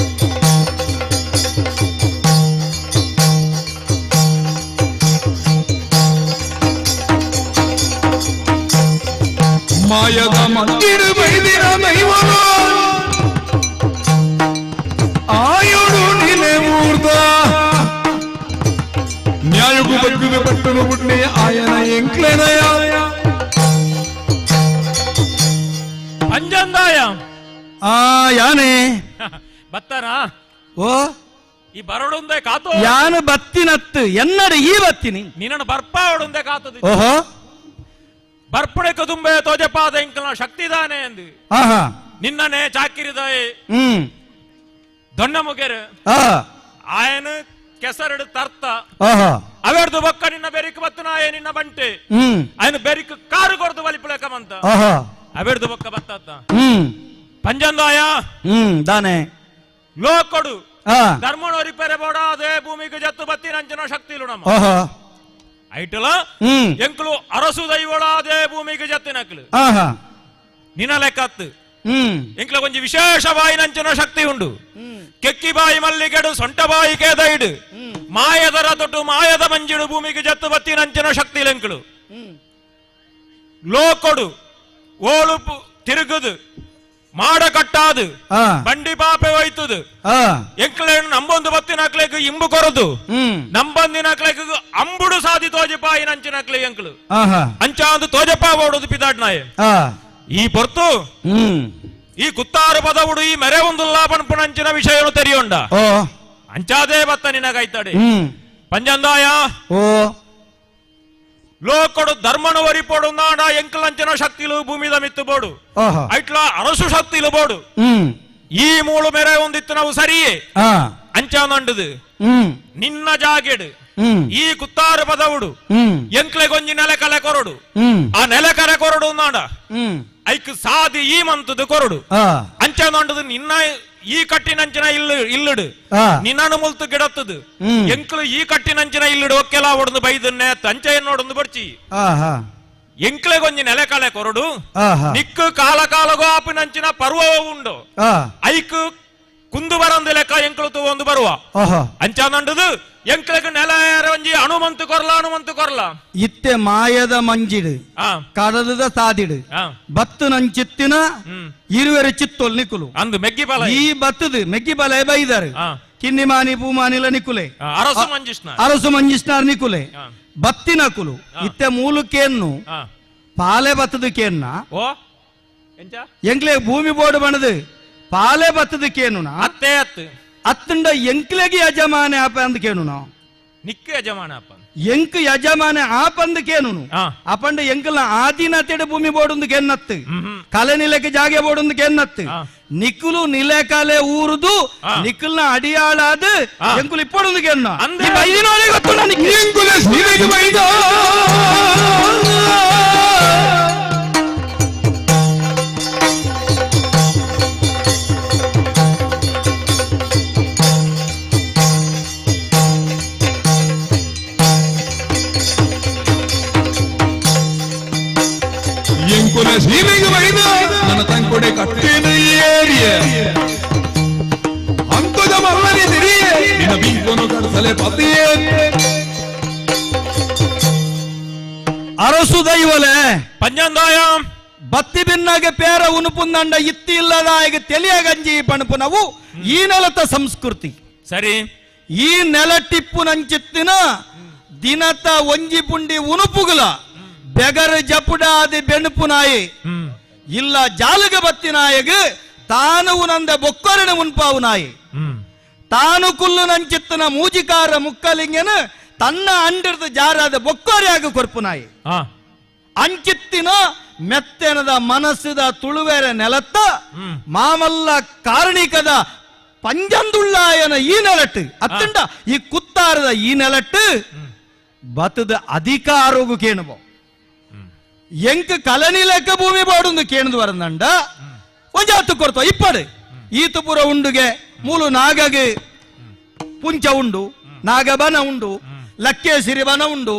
ಮಾಯದ ಮಂದಿರ ಬೈದಿರ ಮೈವನು ಆಯುಡು ನಿಲೆ ಊರ್ದ ನ್ಯಾಯಗೂ ಬಗ್ಗುವೆ ಪಟ್ಟನು ಬುಡ್ನೆ ಆಯನ ಎಂಕ್ಲೆನಯ ಪಂಜಂದಾಯ ಯಾನೆ ಬತ್ತಾರ ಓ ಈ ಬರಡುಂದೆ ಕಾತು ಯಾನು ಬತ್ತಿನತ್ತು ಎನ್ನಡ ಈ ಬತ್ತಿನಿ ನಿನ್ನ ಬರ್ಪ ಹೊಡುಂದೆ ಕಾತದು ಓಹೋ ಬರ್ಪಣೆ ಕದುಂಬೆ ತೋಜಪಾದ ಎಂಕಲ್ನ ಶಕ್ತಿದಾನೆ ಎಂದು ನಿನ್ನನೆ ಚಾಕಿರಿದಾಯೆ ದೊಣ್ಣ ಮುಗೆರು ಆಯನ ಕೆಸರಡು ತರ್ತ ಅವೆರ್ದು ಬೊಕ್ಕ ನಿನ್ನ ಬೆರಿಕ್ ಬತ್ತನಾಯ ನಿನ್ನ ಬಂಟೆ ಆಯನ ಬೆರಿಕ್ ಕಾರು ಕೊರ್ದು ಬಲಿಪುಳಕಮಂತ ಅವೆರ್ದು ಬೊಕ್ಕ ಬತ್ತ ಪಂಜಂದಾಯ ದಾನೆ ಲೋಕೊಡು ಧರ್ಮನೋರಿ ಪೆರೆ ಬೋಡಾದೆ ಭೂಮಿಗೆ ಜತ್ತು ಬತ್ತಿ ನಂಚನ ಶಕ್ತಿಲು ನಮ್ಮ ಐಟಲ ಎಂಕಲು ಅರಸು ದೈವಳಾದೆ ಭೂಮಿಗೆ ಜತ್ತಿನಕ್ಲು ನಿನ್ನ ಲೆಕ್ಕತ್ತು ಎಂಕ್ಲ ಕೊಂಚ ವಿಶೇಷವಾಯಿ ನಂಚನ ಶಕ್ತಿ ಉಂಡು ಕೆಕ್ಕಿಬಾಯಿ ಮಲ್ಲಿಗೆಡು ಸೊಂಟಬಾಯಿ ಕೇದೈಡು ಮಾಯದ ರತೊಟ್ಟು ಮಾಯದ ಮಂಜಿಡು ಭೂಮಿಗೆ ಜತ್ತು ಬತ್ತಿ ನಂಚನ ಶಕ್ತಿ ಲೆಂಕಳು ಲೋಕೊಡು ಓಳುಪು ತಿರುಗುದು ಮಾಡ ಕಟ್ಟಾದು ಬಂಡಿ ಪಾಪೆ ಹೋಯ್ತದು ಎಂಕ್ಲೇನು ನಂಬೊಂದು ಬತ್ತಿನ ಹಾಕ್ಲೇಕು ಇಂಬು ಕೊರದು ನಂಬಂದಿನ ಹಾಕ್ಲೇಕು ಅಂಬುಡು ಸಾದಿ ತೋಜಪಾಯಿ ನಂಚಿನ ಹಾಕ್ಲೆ ಎಂಕ್ಲು ಅಂಚ ಒಂದು ತೋಜಪ್ಪ ಓಡೋದು ಪಿದಾಡ್ನಾಯ ಈ ಪೊರ್ತು ಈ ಕುತ್ತಾರು ಪದವುಡು ಈ ಮೆರೆ ಒಂದುಲ್ಲಾ ಪಣಪುಣಂಚಿನ ವಿಷಯನು ತೆರಿಯೊಂಡ ಓ ಅಂಚಾದೇ ಬತ್ತ ನಿನಗೈತಡೆ ಹ್ಮ್ ಪಂಜಂದಾಯ ಓ ಲೋಕಡು ಧರ್ಮನು ವರಿಪೋಡು ನಾಡ ಎಂಕಲಂಚನ ಶಕ್ತಿಲು ಭೂಮಿದ ಮಿತ್ತು ಬೋಡು ಓಹೋ ಐಟ್ಲ ಅರಸು ಶಕ್ತಿಲು ಬೋಡು ಹ್ಮ್ ಈ ಮೂಳು ಮೆರೆ ಒಂದಿತ್ತು ನಾವು ಸರಿಯೇ ಆ ಅಂಚಾನಂಡದು ಹ್ಮ್ ನಿನ್ನ ಜಾಗೆಡು ಹ್ಮ್ ಈ ಕುತ್ತಾರು ಪದವುಡು ಹ್ಮ್ ಎಂಕ್ಲೆಗೊಂಜಿ ನೆಲಕಲೆ ಕೊರಡು ಹ್ಮ್ ಆ ನೆಲಕರೆ ಕೊರಡು ನಾಡ ಹ್ಮ್ ಐಕ್ ಸಾದಿ ಈ ಮಂತದ ಕೊರಡು ಆ ಅಂಚಾನಂಡದು ನಿನ್ನ ಈ ಕಟ್ಟಿನಂಚಿನ ಇಲ್ಲಡು ಆ ನಿನ್ನನು ಮುಲ್ತು ಗಿಡತ್ತದು ಹ್ಮ್ ಎಂಕ್ಲು ಈ ಕಟ್ಟಿನಂಚಿನ ಇಲ್ಲಡು ಒಕ್ಕೆಲ ಹೊಡೆದು ಬೈದನ್ನೇ ಅಂಚೆಯನ್ನೋಡೊಂದು ಬಡ್ಚಿ ಆಹಾ ಎಂಕ್ಲೆಗೊಂಜಿ ನೆಲಕಲೆ ಕೊರಡು ಆಹಾ ನಿಕ್ಕು ಕಾಲ ಕಾಲಗೋ ಆಪಿನಂಚಿನ ಪರ್ವವ ಉಂಡು ಆ ಐಕ್ ಕುಂದು ಬರಂದು ಲೆಕ್ಕ ಎಂಕ್ಲು ಒಂದು ಬರುವ ಓಹೋ ಅಂಚಾನಂಡದು ಎಂಕ್ಲೆಗ್ ನೆಲ ಒಂಜಿ ಹನುಮಂತು ಕೊರ್ಲ ಇತ್ತೆ ಮಾಯದ ಮಂಜಿಡು ಆ ಕಡಲದ ಸಾದಿಡು ಆ ಬತ್ತು ನಂಚಿತ್ತಿನ ಇರುವೆರೆ ಚಿತ್ತೋಲ್ ನಿಕುಲು ಅಂದು ಮೆಗ್ಗಿಬಲ ಈ ಬತ್ತದು ಮೆಗ್ಗಿ ಬಲ ಬೈದಾರು ಆ ಕಿನ್ನಿಮಾನಿ ಪೂಮಾನಿಲ ನಿಕುಲೆ ಅರಸು ಮಂಜಿಷ್ಣ ಅರಸು ಮಂಜಿಸ್ನಾರ್ ನಿಕುಲೆ ಆ. ಬತ್ತಿನ ಕುಲು ಇತ್ತೆ ಮೂಲಕೇನು ಆ ಪಾಲೆ ಬತ್ತದಕ್ಕೇನ್ನ ಓ ಎಂಚ ಎಂಕ್ಲೆ ಭೂಮಿ ಬೋರ್ಡ್ ಬಣದು ಪಾಲೆ ಬತ್ತದಕ್ಕೇನು ಅತ್ತೆ ಅತ್ತು ಅತ್ತಂಡ ಎಂಕ್ಲೆಗೆ ಯಜಮಾನೆ ಆಪ ಅಂದಕೇನು ನಾವು ನಿಕ್ಕ ಯಜಮಾನ ಅಪ್ಪ ಎಂಕ್ ಯಜಮಾನೆ ಆಪಂದಕೇನು ಆ ಅಪಂಡ ಎಂಕಲ್ನ ಆದಿನತೆಡೆ ಭೂಮಿ ಬೋರ್ಡ್ ಕೆನ್ನತ್ತು ಹ್ಮ್ ಕಲೆ ನಿಲಕ್ಕೆ ಜಾಗೆ ಬೋರ್ಡ್ ಕೆನ್ನತ್ತು ಆ. ನಿಕ್ಕುಲು ನಿಲೆ ಕಲೆ ಊರುದು ಆ. ನಿಕ್ಕಲ್ನ ಅಡಿಯಾಳಾದ ಆ. ಎಂಕುಲು ಇಪ್ಪಡೊಂದು ಕೆನ್ನ ಅಂದೆ- ಈ ಬೈದಿನೋಳೆ ಗೊತ್ತು ನನಗೆ ಎಂಕುಲ ಸೀರೆಗೆ ಬೈದ ಎಂಕುಲ ಸೀರೆಗೆ ಬೈದ ನನ್ನ ತಂಕೊಡೆ ಕಟ್ಟೇನ ಏರಿಯ ಅಂಕುದ ಮಲ್ಲನೆ ತಿರಿಯೇ ನಿನ್ನ ಬಿಂಕೊನು ಕಡಸಲೆ ಪತಿಯೇ ಅರಸು ದೈವಲೆ ಪಂಜಂದಾಯ ಬತ್ತಿ ಬಿನ್ನಾಗೆ ಪೇರ ಉನುಪುಂದಂಡ ಇತ್ತಿ ಇಲ್ಲದಾಯಗೆ ತೆಲಿಯ ಗಂಜಿ ಪಣಪುನವು ಈ ನೆಲತ ಸಂಸ್ಕೃತಿ ಸರಿ ಈ ನೆಲಟಿಪ್ಪು ನಂಚಿತ್ತಿನ ದಿನತ ಒಂಜಿ ಪುಂಡಿ ಉನುಪುಗುಲ ಬೆಗರ ಜಪುಡಾದಿ ಬೆಣುಪು ನಾಯಿ ಹ್ಮ್ ಇಲ್ಲ ಜಾಲಗ ಬತ್ತಿ ನಾಯಗ ತಾನು ಉನಂದ ಬೊಕ್ಕರಣ ಮುನ್ಪಾವು ನಾಯಿ ಹ್ಮ್ ತಾನು ಕುಲ್ಲು ನಂಚಿತ್ತಿನ ಮೂಜಿಕಾರ ಮುಕ್ಕಲಿಂಗನ ತನ್ನ ಅಂಡಿರ್ದ ಜಾರಾದ ಬೊಕ್ಕರಿಯಾಗ ಕೊರ್ಪು ನಾಯಿ ಆ ಅಂಚಿತ್ತಿನ ಮೆತ್ತೆನದ ಮನಸ್ಸಿದ ತುಳುವೆರೆ ನೆಲತ್ತ ಹ್ಮ್ ಮಾಮಲ್ಲ ಕಾರಣಿಕದ ಪಂಜಂದುಳ್ಳಾಯನ ಈ ನೆಲಟ್ಟು ಅತ್ತಂಡ ಈ ಕುತ್ತಾರದ ಈ ನೆಲಟ್ಟು ಬತ್ತದ ಅಧಿಕಾರೋಗು ಕೇಣುವ ಎಂಕ್ ಕಲನಿಲೆಕ್ಕ ಭೂಮಿ ಬಾಡುಂದು ಕೇಣದು ವರಂದಂಡ ಒಂಜಾತು ಕೊಡ್ತೋ ಇಪ್ಪಡು ಈತು ಪುರ ಉಂಡುಗೆ ಮೂಲು ನಾಗಗೆ ಪುಂಚ ಉಂಡು ನಾಗಬನ ಉಂಡು ಲಕ್ಕೇಸಿರಿ ಬನ ಉಂಡು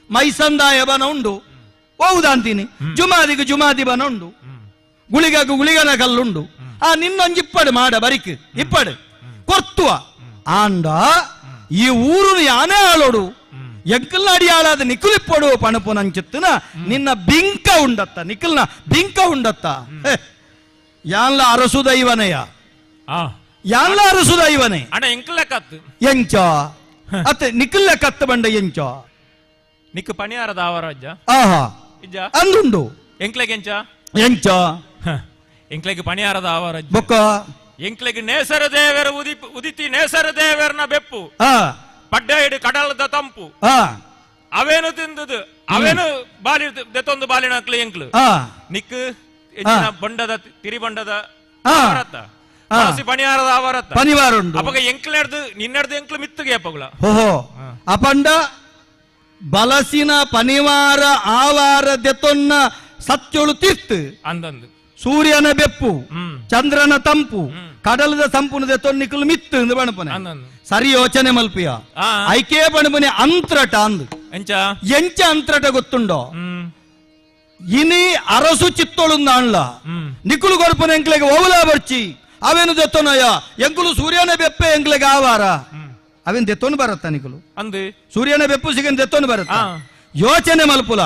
ಮೈಸಂದಾಯ ಬನ ಉಂಡು ಹೌದಂತೀನಿ ಜುಮಾದಿಗೆ ಜುಮಾದಿ ಬನ ಉಂಡು ಗುಳಿಗು ಗುಳಿಗನ ಕಲ್ಲುಂಡು ಆ ನಿನ್ನೊಂಜಿಪ್ಪಡು ಮಾಡ ಬರಿಕ್ ಇಪ್ಪಡು ಕೊರ್ತುವ ಆಂಡ ಈ ಊರು ಯಾನೇ ಆಳೋಡು ಎಂಕಲ್ನ ಅಡಿಯಾಳಾದ ನಿಕುಲಿಪ್ಪಡು ಪಣಪು ನಂಚಿತ್ತನ ನಿನ್ನ ಬಿಂಕ ಉಂಡತ್ತ ನಿಕಲ್ನ ಬಿಂಕ ಉಂಡತ್ತ ಯಾನ್ಲ ಅರಸು ದೈವನೆಯ ಆ ಯಾನ್ಲ ಅರಸು ದೈವನೆ ಅಣ್ಣ ಎಂಕ್ಲೆ ಕತ್ತು ಎಂಚ ಅತ್ತೆ ನಿಕಲ್ನ ಕತ್ತ ಬಂಡ ಎಂಚ ನಿಕ್ಕು ಪಣಿಯಾರದ ಆವರಾಜ್ಯ ಆಹಾ ಇಜ್ಜ ಅಂದುಂಡು ಎಂಕ್ಲೆಗೆ ಎಂಚ ಎಂಚ ಎಂಕ್ಲೆಗೆ ಪಣಿಯಾರದ ಆವರಾಜ್ಯ ಬೊಕ್ಕ ಎಂಕ್ಲೆಗೆ ನೇಸರ ದೇವರ ಉದಿತಿ ನೇಸರ ದೇವರನ ಬೆಪ್ಪು ಆ ಪಡ್ಡ ಹಿಡಿ ಕಡಲದ ತಂಪು ಆ ಅವೇನು ತಿಂದದು ಅವೇನು ಬಾಲಿ ದೆತ್ತೊಂದು ಬಾಲಿನ ಅಕ್ಲೆ ಎಂಕ್ಲು ಆ ನಿಕ್ಕು ಹೆಚ್ಚಿನ ಬಂಡದ ತಿರಿಬಂಡದ ಆ. ಆವರತ್ತ ಹಸಿ ಪಣಿಯಾರದ ಆವರತ್ತ ಪನಿವಾರುಂಡು ಅಪಗ ಎಂಕ್ಲೆಡ್ದು ನಿನ್ನೆಡ್ದು ಎಂಕ್ಲು ಮಿತ್ತುಗೆ ಅಪ್ಪಗಳ ಓಹೋ ಅಪಂಡ ಬಲಸಿನ ಪನಿವಾರ ಆವಾರ ದೆತೊನ್ನ ಸತ್ಯೊಳು ತೀರ್ತು ಅಂದಂದು ಸೂರ್ಯನ ಬೆಪ್ಪು ಹ್ಮ್ ಚಂದ್ರನ ತಂಪು ಕಡಲದ ಸಂಪುನ ದೆತೊನ್ನಿಕಲು ಮಿತ್ತು ಎಂದು ಬಣಪನೆ ಅಂದಂದು ಸರಿ ಯೋಚನೆ ಮಲ್ಪಿಯ ಆ ಐಕೆ ಬಣಪನೆ ಅಂತ್ರಟ ಅಂದು ಎಂಚ ಎಂಚ ಅಂತ್ರಟ ಗೊತ್ತುಂಡೋ ಹ್ಮ್ ಇನಿ ಅರಸು ಚಿತ್ತೊಳುಂದ ಅಣ್ಲ ಹ್ಮ್ ನಿಕುಲು ಗೊರ್ಪನ ಎಂಕ್ಲೆಗೆ ಓವಲ ಬರ್ಚಿ ಅವೇನು ದೆತ್ತೊನಯ ಎಂಕುಲು ಸೂರ್ಯನ ಬೆಪ್ಪೆ ಎಂಕ್ಲೆಗೆ ಆವಾರ ಅವೇನ್ ದೆತ್ತೊನು ಬರತ್ತ ನಿಕುಲು ಅಂದು ಸೂರ್ಯನ ಬೆಪ್ಪು ಸಿಗನ್ ದೆತ್ತೊನು ಬರತ್ತ ಆ ಯೋಚನೆ ಮಲ್ಪುಲ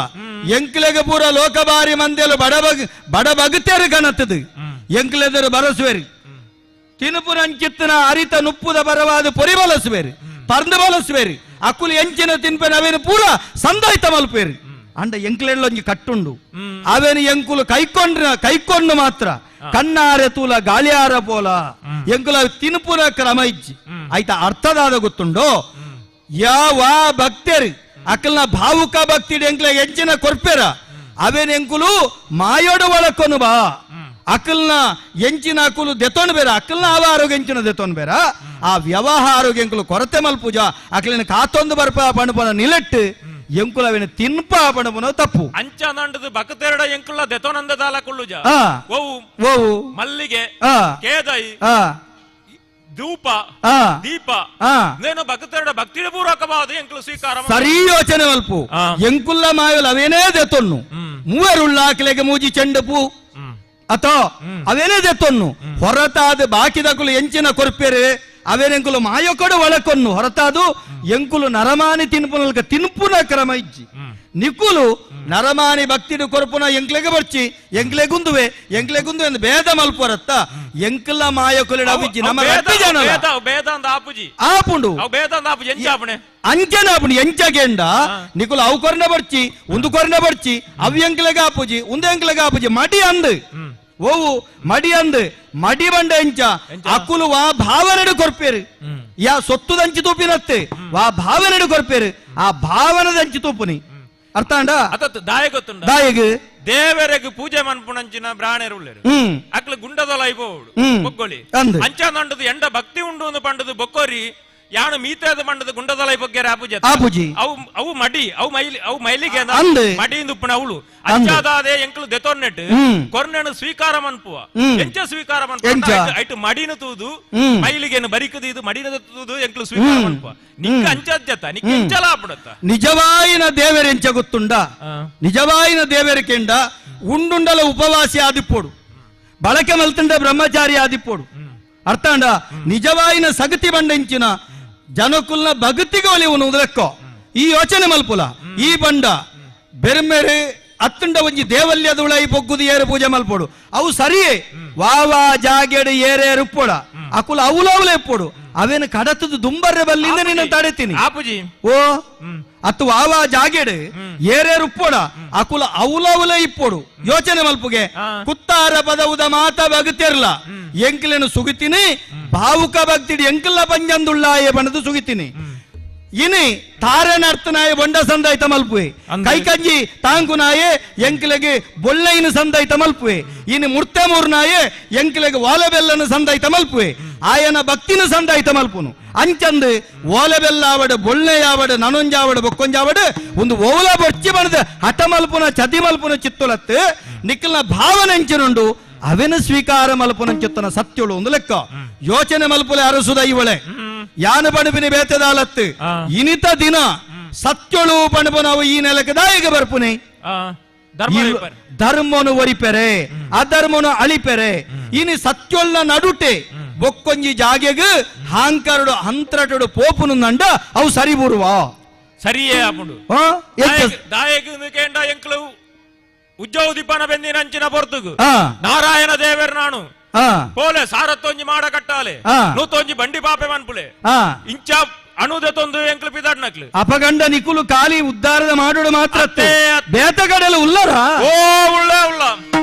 ಎಂಕ್ಲೆಗೆ ಪೂರ ಲೋಕಬಾರಿ ಮಂದಿಯಲು ಬಡಬಗುತ್ತೇರು ಕನತ್ತದು ಎಂಕ್ಲೆದರು ಬರಸುವೆರಿ ತಿನುಪುರ ಅಂಚಿತ್ತಿನ ಅರಿತ ನುಪ್ಪುದ ಬರವಾದ ಪೊರಿ ಬಲಸುವೇರಿ ಪರ್ದು ಬಲಸುವೇರಿ ಅಕ್ಕುಲು ಎಂಚಿನ ತಿನ್ಪೆ ನವೇನು ಪೂರ ಸಂದಾಯ್ತ ಮಲ್ಪೇರಿ ಅಂಡ ಎಂಕ್ಲೆಡ್ಲೊಂಜಿ ಕಟ್ಟುಂಡು ಅವೇನು ಎಂಕುಲು ಕೈಕೊಂಡು ಮಾತ್ರ ಕಣ್ಣಾರೆ ತೂಲ ಗಾಳಿಯಾರ ಪೋಲ ಎಂಕುಲ ತಿನ್ಪುನ ಕ್ರಮ ಇಜ್ಜಿ ಆಯ್ತಾ ಅರ್ಥದಾದ ಗೊತ್ತುಂಡು ಯಾವ ಭಕ್ತರು ಅಕಲ್ನ ಭಾವುಕ ಭಕ್ತಿ ಎಂಕ್ಲೆ ಹೆಚ್ಚಿನ ಕೊರ್ಪೆರ ಅವೇನು ಎಂಕುಲು ಮಾಯೋಡು ಒಳಕೊನು ಬಾ ಅಕಲ್ನ ಎಂಚಿನ ಅಕುಲು ದೆತೊಂಡು ಬೇರ ಅಕಲ್ನ ಅವ ಆರೋಗ್ಯ ಎಂಚಿನ ದೆತೊಂಡು ಬೇರ ಆ ವ್ಯವಹಾರ ಎಂಕುಲು ಕೊರತೆ ಮಲ್ಪುಜ ಅಕಲಿನ ಕಾತೊಂದು ಬರ್ಪ ಪಣಪನ ನಿಲಟ್ಟು ಎಂಕುಲವೇನು ತಿನ್ಪ ಪಣಪನ ತಪ್ಪು ಅಂಚ ನಂಡದು ಬಕತೆರಡ ಎಂಕುಲ ದೆತೊನಂದ ದಾಲ ಕುಳ್ಳುಜ ಓವು ಮಲ್ಲಿಗೆ ಕೇದೈ ಧೂಪ ದೀಪ ನೇನು ಭಕ್ತರಡ ಭಕ್ತಿಯ ಪೂರ್ವಕವಾದ ಎಂಕುಲು ಸ್ವೀಕಾರ ಸರಿ ಯೋಚನೆ ಮಲ್ಪು ಎಂಕುಲ್ಲ ಮಾಯಲು ಅವೇನೇ ದೆತೊನ್ನು ಮೂವರುಳ್ಳ ಆಕಲೆಗೆ ಮೂಜಿ ಚೆಂಡು ಪೂ ಅಥೋ ಅವೇನೇ ದೆತ್ತೊನ್ನು ಹೊರತಾದ ಬಾಕಿದಕುಲು ಎಂಚಿನ ಕೊರ್ಪೆರೆ ಅವೇನೆಂಕುಲು ಮಾಯಕೊಡು ಒಳಕೊನ್ನು ಹೊರತಾದು ಎಂಕುಲು ನರಮಾನಿ ತಿನ್ಪುನಲ್ಕ ತಿನ್ಪುನ ಕ್ರಮ ಇಜ್ಜಿ ನಿಕುಲು ನರಮಾನಿ ಭಕ್ತಿಡು ಕೊರ್ಪುನ ಎಂಕ್ಲೆಗೆ ಬರ್ಚಿ ಎಂಕ್ಲೆಗುಂದುವೆ ಎಂದು ಭೇದ ಮಲ್ಪುರತ್ತ ಎಂಕಲ ಮಾಯಕೊಲಿಡ ಬಿಜ್ಜಿ ನಮ್ಮ ಆಪುಂಡು ಅಂಚನಾಪುಣಿ ಎಂಚಗೆಂಡ ನಿಕುಲು ಅವು ಕೊರ್ನ ಬರ್ಚಿ ಒಂದು ಕೊರ್ನ ಬರ್ಚಿ ಅವ್ ಎಂಕ್ಲೆಗೆ ಆಪುಜಿ ಒಂದು ಎಂಕ್ಲೆಗೆ ಆಪುಜಿ ಮಡಿ ಅಂದು ಓವು ಮಡಿ ಅಂದು ಮಡಿ ಬಂಡ ಎಂಚ ಅಕುಲು ವಾ ಭಾವನೆಡು ಕೊರ್ಪೇರು ಯಾ ಸೊತ್ತುದಂಚಿ ತೂಪಿನತ್ತೆ ವಾ ಭಾವನೆಡು ಕೊರ್ಪೇರು ಆ ಭಾವನದ ಅಂಚಿ ತೂಪುನಿ ಅರ್ಥ ಅಂಡ ದಾಯಗ್ ದೇವರಿಗೆ ಪೂಜೆ ಮನ್ಪುಣಂಚಿನ ಬ್ರಾಣೆರುಳ್ಳೇರು ಅಕ್ಲು ಗುಂಡದೊಲ ಐಬೋಡು ಬೊಕ್ಕೊಳಿ ಅಂಚ ನಂಡದು ಎಂಡ ಭಕ್ತಿ ಉಂಡು ಪಂಡದು ಬೊಕ್ಕೋರಿ ಯಾನು ಮೀತದ ಮಂಡದ ಗುಂಡದೊಲ ಬೊಗ್ಗೆರೆ ಆಪುಜಿ ಅವು ಮಡಿ ಅವು ಮೈಲಿಗೆ ಮಡಿಯಿಂದ ಉಪ್ಪಣ ಅವಳು ಅಂಚಾದಾದೆ ಎಂಕಲು ದೆತೊನ್ನೆಟ್ ಕೊರ್ನೆನು ಸ್ವೀಕಾರ ಮನ್ಪುವ ಎಂಚ ಸ್ವೀಕಾರ ಮನ್ಪುವ ಐಟು ಮಡಿನ ತೂದು ಮೈಲಿಗೆನು ಬರಿಕದು ಇದು ಮಡಿನ ತೂದು ಎಂಕಲು ಸ್ವೀಕಾರ ಮನ್ಪುವ ನಿಕ್ಕ ಅಂಚಜ್ಜತ ನಿಕ್ಕ ಎಂಚಲ ಆಪುಡತ್ತ ನಿಜವಾಯಿನ ದೇವರೆಂಚ ಗೊತ್ತುಂಡ ನಿಜವಾಯಿನ ದೇವರಿಕೆಂಡ ಉಂಡುಂಡಲ ಉಪವಾಸಿ ಆದಿಪ್ಪೋಡು ಬಳಕೆ ಮಲ್ತಂಡ ಬ್ರಹ್ಮಚಾರಿ ಆದಿಪ್ಪೋಡು ಅರ್ಥ ಅಂಡ ನಿಜವಾಯಿನ ಸಗತಿ ಬಂಡೆಂಚಿನ ಜನಕುಲ್ನ ಭಗತಿಗೆ ಒಲಿಯುವನು ಉದರಕ್ಕೋ ಈ ಯೋಚನೆ ಮಲ್ಪುಲ ಈ ಬಂಡ ಬೆರ್ಮೆರೆ ಅತ್ತುಂಡ ಒಂಜಿ ದೇವಲ್ಯದ ಉಳೈ ಬೊಗ್ಗುದು ಏರು ಪೂಜೆ ಮಲ್ಪೋಡು ಅವು ಸರಿಯೇ ವಾವಾ ಜಾಗೆಡು ಏರೇ ರುಪ್ಪೋಡ ಅಕುಲ ಅವಲವಲೆ ಎಪ್ಪೋಡು ಅವೇನು ಕಡತದು ದುಂಬರ್ರೆ ಬಲ್ಲಿಂದ ನಿನ್ನ ತಡೆತೀನಿ ಓ ಅತ್ತು ವಾವಾ ಜಾಗೆಡು ಏರೇ ರುಪ್ಪೋಡ ಅಕುಲ ಅವಲವಲೆ ಇಪ್ಪೋಡು ಯೋಚನೆ ಮಲ್ಪುಗೆ ಕುತ್ತಾರ ಪದವುದ ಮಾತ ಬಗತಿರ್ಲ ಎಂಕ್ಲೆನು ಸುಗಿತೀನಿ ಭಾವುಕ ಭಕ್ತಿಡಿ ಎಂಕಲ್ಲ ಪಂಜಂದುಳ್ಳಾಯೆ ಬಣ್ಣದು ಸುಗಿತೀನಿ ಇನಿ ತಾರನರ್ತನಾಯ ಬೊಂಡ ಸಂದಾಯ್ತ ಮಲ್ಪುವೆ ಕೈಕಂಜಿ ತಾಂಕುನಾಯೆ ಎಂಕ್ಲೆಗೆ ಬೊಳ್ಳೆಯಿನ ಸಂದಾಯ್ತ ಮಲ್ಪುವೆ ಇನಿ ಮುರ್ತೆ ಮೂರ್ನಾಯೆ ಎಂಕ್ಲೆಗೆ ಓಲೆಬೆಲ್ಲನ ಸಂದಾಯ್ತ ಮಲ್ಪುವೆ ಆಯನ ಭಕ್ತಿನ ಸಂದಾಯ್ತ ಮಲ್ಪುನು ಅಂಚಂದು ಓಲೆಬೆಲ್ಲಾವಡು ಬೊಳ್ಳೆಯಾವಡು ನನೊಂಜಾವಡು ಬೊಕ್ಕೊಂಜಾವಡು ಒಂದು ಓಲ ಬೊಚ್ಚಿ ಬಣದ ಹಠ ಮಲ್ಪುನ ಚದಿ ಮಲ್ಪುನ ಚಿತ್ತುಲತ್ತು ನಿಕ್ಕಲ್ನ ಭಾವನೆಂಚನುಂಡು ಅವೆನ ಸ್ವೀಕಾರ ಮಲ್ಪುನಂಚುತ್ತನ ಸತ್ಯಳು ಒಂದು ಲೆಕ್ಕ ಯೋಚನೆ ಮಲ್ಪುಲೆ ಅರಸುದ ಇವಳೆ ಯಾನ ಪಣುಪಿನಿ ಬೇತೆದಾಲತ್ತು ಇನಿತ ದಿನ ಸತ್ಯಳು ಪಣುಪು ನಾವು ಈ ನೆಲಕ್ಕೆ ದಾಯಿಗೆ ಬರ್ಪುನೆ ಧರ್ಮನು ಒರಿಪೆರೆ ಅಧರ್ಮನು ಅಳಿಪೆರೆ ಇನಿ ಸತ್ಯೊಳ್ನ ನಡುಟೆ ಬೊಕ್ಕೊಂಜಿ ಜಾಗೆಗ್ ಹಾಂಕರಡು ಹಂತ್ರಟಡು ಪೋಪುನು ನಂಡ ಅವು ಸರಿ ಬರುವ ಸರಿಯೇ ಆಪುಂಡು ದಾಯಕ ಎಂಕ್ಲವು ಉಜ್ಜೌದಿಪ್ಪನ ಬೆಂದಿನಂಚಿನ ಪೊರ್ತುಗು ನಾರಾಯಣ ದೇವರ್ ನಾನು ಪೋಲೆ ಸಾರತ್ತೊಂಜಿ ಮಾಡ ಕಟ್ಟಾಲೆ ನೂತೊಂಜಿ ಬಂಡಿ ಪಾಪೆ ಮನ್ಪುಲೆ ಇಂಚ ಅಣುದೊಂದು ಎಂಕ್ಲು ಪಿದಾಡ್ನಕ್ಲು ಅಪಗಂಡ ನಿಕುಲು ಖಾಲಿ ಉದ್ಧಾರದ ಮಾಡೋಡು ಮಾತ್ರ ಬೇತಗಡಲು ಉಲ್ಲರ ಓ ಉಳ್ಳ ಉಳ್ಳ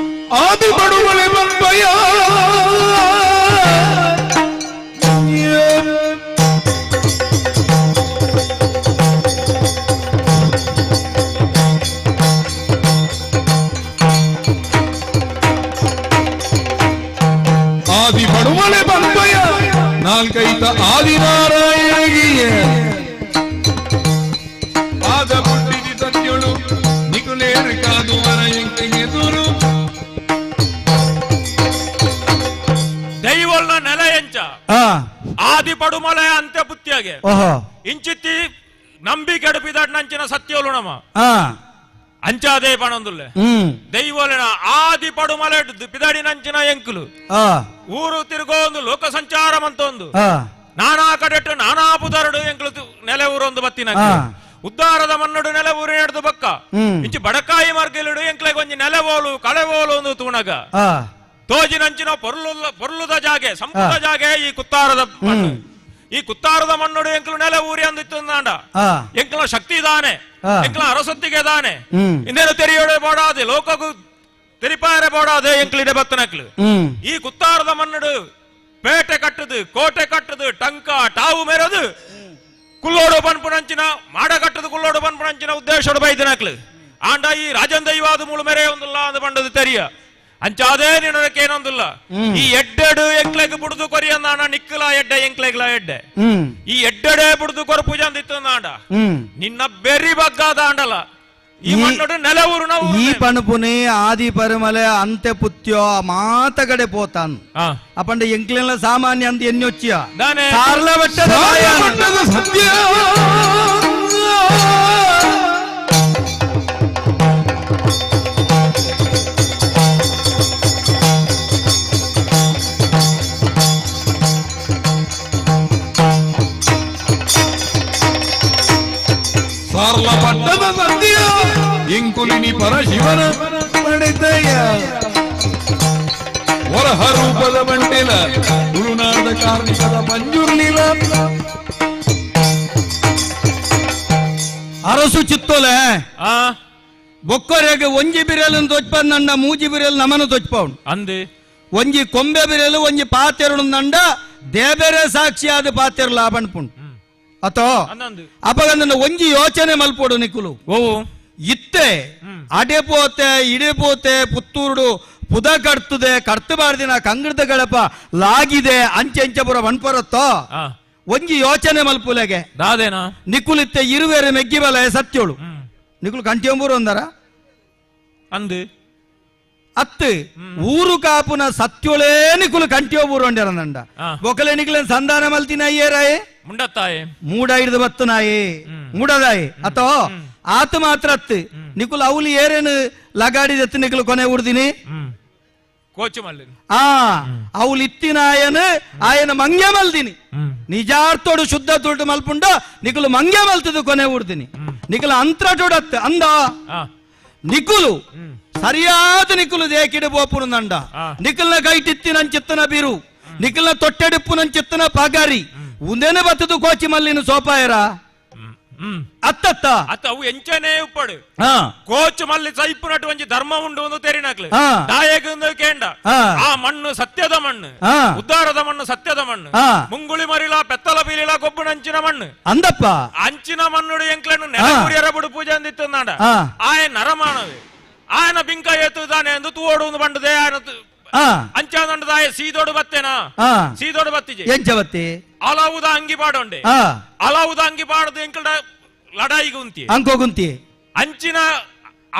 ಆದಿ ಬಡುವಳೆ ಬಂಬಯ್ಯ ಆದಿ ಬಡುವಳೆ ಬಂಬಯ್ಯ ನಾಲ್ಕೈತ ಆದಿನಾರಾಯಣಿಗೆ ಆದ ಬುಟ್ಟಿದಿ ಸತ್ಯಳು ನಿಕುಲೇರು ಕಾದು ಮರ ಎಂಕೆಗೆ ದೂರು ದೈವಲ್ನ ನೆಲ ಎಂಚ ಆದಿ ಪಡುಮಲೆ ಅಂತ್ಯ ಬುತ್ತಿಯಾಗೆ ಇಂಚಿತ್ತಿ ನಂಬಿ ಕೆಡಪಿದಾಡ್ ನಂಚಿನ ಸತ್ಯೋಲು ನಮ ಅಂಚಾದೇ ಪಣಂದುಲ್ಲೆ ದೈವಲಿನ ಆದಿ ಪಡುಮಲೆ ಪಿದಾಡಿ ನಂಚಿನ ಎಂಕುಲು ಊರು ತಿರುಗೋಂದು ಲೋಕ ಸಂಚಾರ ಮಂತೊಂದು ನಾನಾ ಕಡೆಟ್ಟು ನಾನಾ ಪುದರಡು ಎಂಕುಲು ನೆಲೆ ಊರೊಂದು ಬತ್ತಿನ ಉದ್ದಾರದ ಮನ್ನಡು ನೆಲೆ ಊರಿ ನಡೆದು ಬಕ್ಕ ಇಂಚು ಬಡಕಾಯಿ ಮಾರ್ಗಲಿಡು ಎಂಕ್ಲೆಗೆ ಒಂಜಿ ನೆಲೆವೋಲು ಕಳೆವೋಲು ಒಂದು ತೂಣಗ ತೋಜಿನಂಚಿನ ಪೊರ್ಲುದ ಜಾಗೆ ಸಂಪುಟ ಜಾಗೆ ಈ ಕುತ್ತಾರದ ಈ ಕುತ್ತಾರದ ಮಣ್ಣುಡು ಎಂಕಲು ನೆಲ ಊರಿ ಅಂದಿತ್ತಂದಾಂಡ ಎಂಕಲ ಶಕ್ತಿ ದಾನೆ ಎಂಕಲ ಅರಸೊತ್ತಿಗೆ ದಾನೆ ಇನ್ನೇನು ತೆರಿಯೋಡೆ ಬೋಡಾದೆ ಲೋಕಗೂ ತೆರಿಪಾರೆ ಬೋಡಾದೆ ಎಂಕ್ಲಿಡೆ ಬತ್ತನಕ್ಲು ಈ ಕುತ್ತಾರದ ಮಣ್ಣುಡು ಪೇಟೆ ಕಟ್ಟದು ಕೋಟೆ ಕಟ್ಟದು ಟಂಕ ಟಾವು ಮೆರದು ಕುಲ್ಲೋಡು ಪನ್ಪುನಂಚಿನ ಮಾಡ ಕಟ್ಟದು ಕುಲ್ಲೋಡು ಪನ್ಪುನಂಚಿನ ಉದ್ದೇಶೋಡು ಬೈದನಕ್ಲು ಆಂಡ ಈ ರಾಜಂದೈವಾದ ಮುಳು ಮೆರೆ ಒಂದಿಲ್ಲ ಅಂದು ಬಂಡದು ತೆರಿಯ ಅಂಚಾದೇ ನಿನಕೇನೊಂದಿಲ್ಲ ಈ ಎಡ್ಡೆಡು ಎಂಕ್ಲೆಗ್ ಬುಡ್ದು ಕೊರಿಯಂದಾಣ ನಿಕ್ಕಲ ಎಡ್ಡೆ ಎಂಕ್ಲೆಗ್ಲ ಎಡ್ಡೆ ಈ ಎಡ್ಡೆಡೆ ಬುಡ್ದು ಕೊರ ಪೂಜೆ ಅಂದಿತ್ತು ನಾಂಡ ನಿನ್ನ ಬೆರಿ ಬಗ್ಗಾದ ಆಂಡಲ ಈ ಮಣ್ಣು ನೆಲ ಊರು ಈ ಪಣಪುನಿ ಆದಿ ಪರಿಮಲೆ ಅಂತೆ ಪುತ್ಯೋ ಮಾತಗಡೆ ಪೋತಾನ್ ಅಪಂಡ ಎಂಕ್ಲೆಲ್ಲ ಸಾಮಾನ್ಯ ಅಂತ ಎನ್ನೊಚ್ಚಿಯ ಸಾರ್ಲ ಬೆಟ್ಟದ ಸತ್ಯ ಸಾರ್ಲ ಪಟ್ಟದ ಸತ್ಯ ಇಂಕುಲಿನಿ ಪರ ಶಿವನ ಪಡೆದಯ ವರಹ ರೂಪದ ಬಂಟಿಲ ತುಳುನಾಡ ಕಾರ್ಮಿಕದ ಮಂಜುರ್ಲಿಲ ಅರಸು ಚಿತ್ತೋಲೆ ಬೊಕ್ಕರೆಗೆ ಒಂಜಿ ಬಿರೆಲು ತೊಚ್ಪಂದಂಡ ಮೂಜಿ ಬಿರೆಲು ನಮನ ತೊಚ್ಪೌಂಡ್ ಅಂದೆ ಒಂಜಿ ಕೊಂಬೆ ಬಿರೆಲು ಒಂಜಿ ಪಾತೆರುಡು ನಂಡ ದೇಬೇರೆ ಸಾಕ್ಷಿಯಾದ ಪಾತೆರು ಲಾಭಣ್ಪುಂಡು ಅತೋ ಅಪಗಂದ ಒಂಜಿ ಯೋಚನೆ ಮಲ್ಪೋಡು ನಿಕುಲು ಇತ್ತೆ ಅಡೆಪೋತೆ ಇಡೆಪೋತೆ ಪುತ್ತೂರುಡು ಪುದ ಕಟ್ತದೆ ಕಟ್ತಬಾರ್ದಿನ ಕಂಗಡದ ಗಡಪ ಲಾಗಿದೆ ಅಂಚೆಂಚಪುರ ಬಣ್ಪರತ್ತೋ ಒಂಜಿ ಯೋಚನೆ ಮಲ್ಪುಲೆಗೆ ನಿಕುಲಿತ್ತೆ ಇರುವೇರೆ ಮೆಗ್ಗಿ ಬಲ ಸತ್ಯೋಳು ನಿಕುಲು ಕಂಟಿಯೊಂಬೂರು ಅಂದಾರ ಅಂದು ಅತ್ತು ಊರು ಕಾಪುನ ಸತ್ಯೋಳೇ ನಿಕುಲು ಕಂಟಿಯೊಂಬೂರು ಅಂಡ್ಯಾರಂದಂಡ ಬೊಕಲೆ ನಿಕುಲ ಸಂಧಾನ ಮಲ್ತಿನ ಏರಾಯೇ ಮುಂಡತ್ತಾಯೆ ಮೂಡ ಹಿಡಿದು ಬತ್ತನಾಯೇ ಮೂಡದಾಯೆ ಅಥೋ ಆತ ಮಾತ್ರ ಅತ್ತು ನಿಕುಲ್ ಅವಲಿ ಏರೇನು ಲಗಾಡಿದತ್ತು ನಿಕುಲು ಕೊನೆ ಉಡ್ದಿನಿ ಕೋಚು ಮಲ್ಲಿ ಅವಳು ಇತ್ತಿನ ಆಯನ ಮಂಗ್ಯ ಮಲ್ದಿನಿ ನಿಜಾರ್ಥೋಡು ಶುದ್ಧ ತುಟ್ಟು ಮಲ್ಪುಂಡ ನಿಕುಲು ಮಂಗ್ಯ ಮಲ್ತದು ಕೊನೆ ಉಡ್ದಿನಿ ನಿಕುಲು ಅಂತ್ರಟೋಡತ್ತು ಅಂದ ನಿಕುಲು ಸರಿಯಾದ ನಿಕುಲು ದೇಕಿಡು ಬೋಪುರು ನಂಡ ನಿಕುಲ್ನ ಕೈಟಿತ್ತಿನ ಚಿತ್ತನ ಬೀರು ನಿಕುಲ್ನ ತೊಟ್ಟೆಡುಪ್ಪು ನನ್ ಚಿತ್ತನ ಪಗಾರಿ ಉಂದೇನೆ ಬತ್ತದು ಕೋಚಿ ಮಲ್ಲಿನ ಸೋಪಾಯರ ಅತ್ತತ್ತ ಅತ್ತ ಅವು ಎಂಚನೆ ಉಪ್ಪಡು ಕೋಚ್ ಮಲ್ಲಿ ಸೈಪುನಟ್ಟು ಒಂಜಿ ಧರ್ಮ ಉಂಡು ಒಂದು ತೆರಿನಕ್ಲು ದಾಯಗೊಂದು ಕೇಂಡ ಆ ಮಣ್ಣು ಸತ್ಯದ ಮಣ್ಣು ಉದ್ದಾರದ ಮಣ್ಣು ಸತ್ಯದ ಮಣ್ಣು ಮುಂಗುಳಿ ಮರಿಲ ಪೆತ್ತಲ ಬೀಲಿಲ ಗೊಬ್ಬುನಂಚಿನ ಮಣ್ಣು ಅಂದಪ್ಪ ಅಂಚಿನ ಮಣ್ಣುಡು ಎಂಕ್ಲನ್ನು ನೆಲಗುರಿಯರ ಬುಡು ಪೂಜೆ ಅಂದಿತ್ತು ನಾಡ ಆಯ ನರಮಾನವೇ ಆಯನ ಬಿಂಕ ಏತುದಾನೆ ಎಂದು ತೂವೋಡು ಒಂದು ಬಂಡದೆ ಆಯನ ಅಂಚಾದಂಡದಾಯ ಸೀದೋಡು ಬತ್ತೇನಾ ಸೀದೋಡು ಬತ್ತಿಜೆ ಎಂಚವತ್ತಿ ಅಲಾವುದ ಅಂಗಿ ಪಾಡೊಂಡೆ ಅಲಾವುದ ಅಂಗಿ ಪಾಡದು ಎಂಕಲ್ಡ ಲಡಾಯಿ ಗುಂತಿ ಅಂಕೋ ಗುಂತಿ ಅಂಚಿನ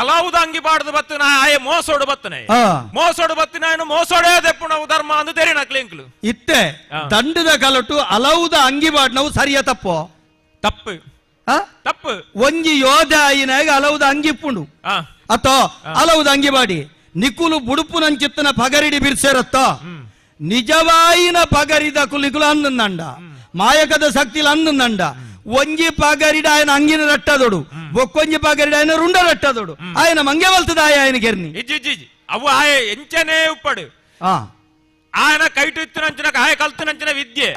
ಅಲಾವುದ ಅಂಗಿ ಪಾಡದು ಬತ್ತನ ಆಯ ಮೋಸೋಡು ಬತ್ತನೆ ಮೋಸೋಡು ಬತ್ತಿನ ಮೋಸೋಡೇ ದೆಪ್ಪುಣ ಧರ್ಮ ಅಂದು ತೆರಿನಕ್ಲಿ ಎಂಕ್ಲು ಇತ್ತೆ ದಂಡದ ಕಲಟು ಅಲಾವುದ ಅಂಗಿ ಪಾಡ್ನವು ಸರಿಯ ತಪ್ಪು ತಪ್ಪು ತಪ್ಪು ಒಂಜಿ ಯೋಧ ಆಯಿನಾಗ ಅಲಾವುದ ಅಂಗಿಪ್ಪುಂಡು ಅತ್ತೋ ಅಲಾವುದ ಅಂಗಿ ಬಾಡಿ ನಿಕುಲು ಬುಡುಪು ನಂಚಿತ್ತನ ಪಗರಿಡಿ ಬಿರ್ಸೇರತ್ತ ನಿಜವಾಯಿನ ಪಗರಿದ ಕುಲಿಕುಲು ಅಂದಂಡ ಮಾಯಕದ ಶಕ್ತಿಲ ಅಂದಂಡ ಒಂಜಿ ಪಗರಿಡ ఆయన ಅಂಗಿನ ರಟ್ಟದೋಡು ಬೊಕ್ಕೊಂಜಿ ಪಗರಿಡ ఆయన ರುಂಡ ರಟ್ಟದೋಡು ఆయన ಮಂಗೆ ಬಲ್ತದ ఆయన ಗೆರ್ನಿ ಅವು ಆಯ ಎಂಚನೆ ಉಪ್ಪಡು ఆయన ಕೈಟು ಇತ್ತಿನಂಚಿನ ಆಯ ಕಲ್ತಿನಂಚಿನ ವಿದ್ಯೆ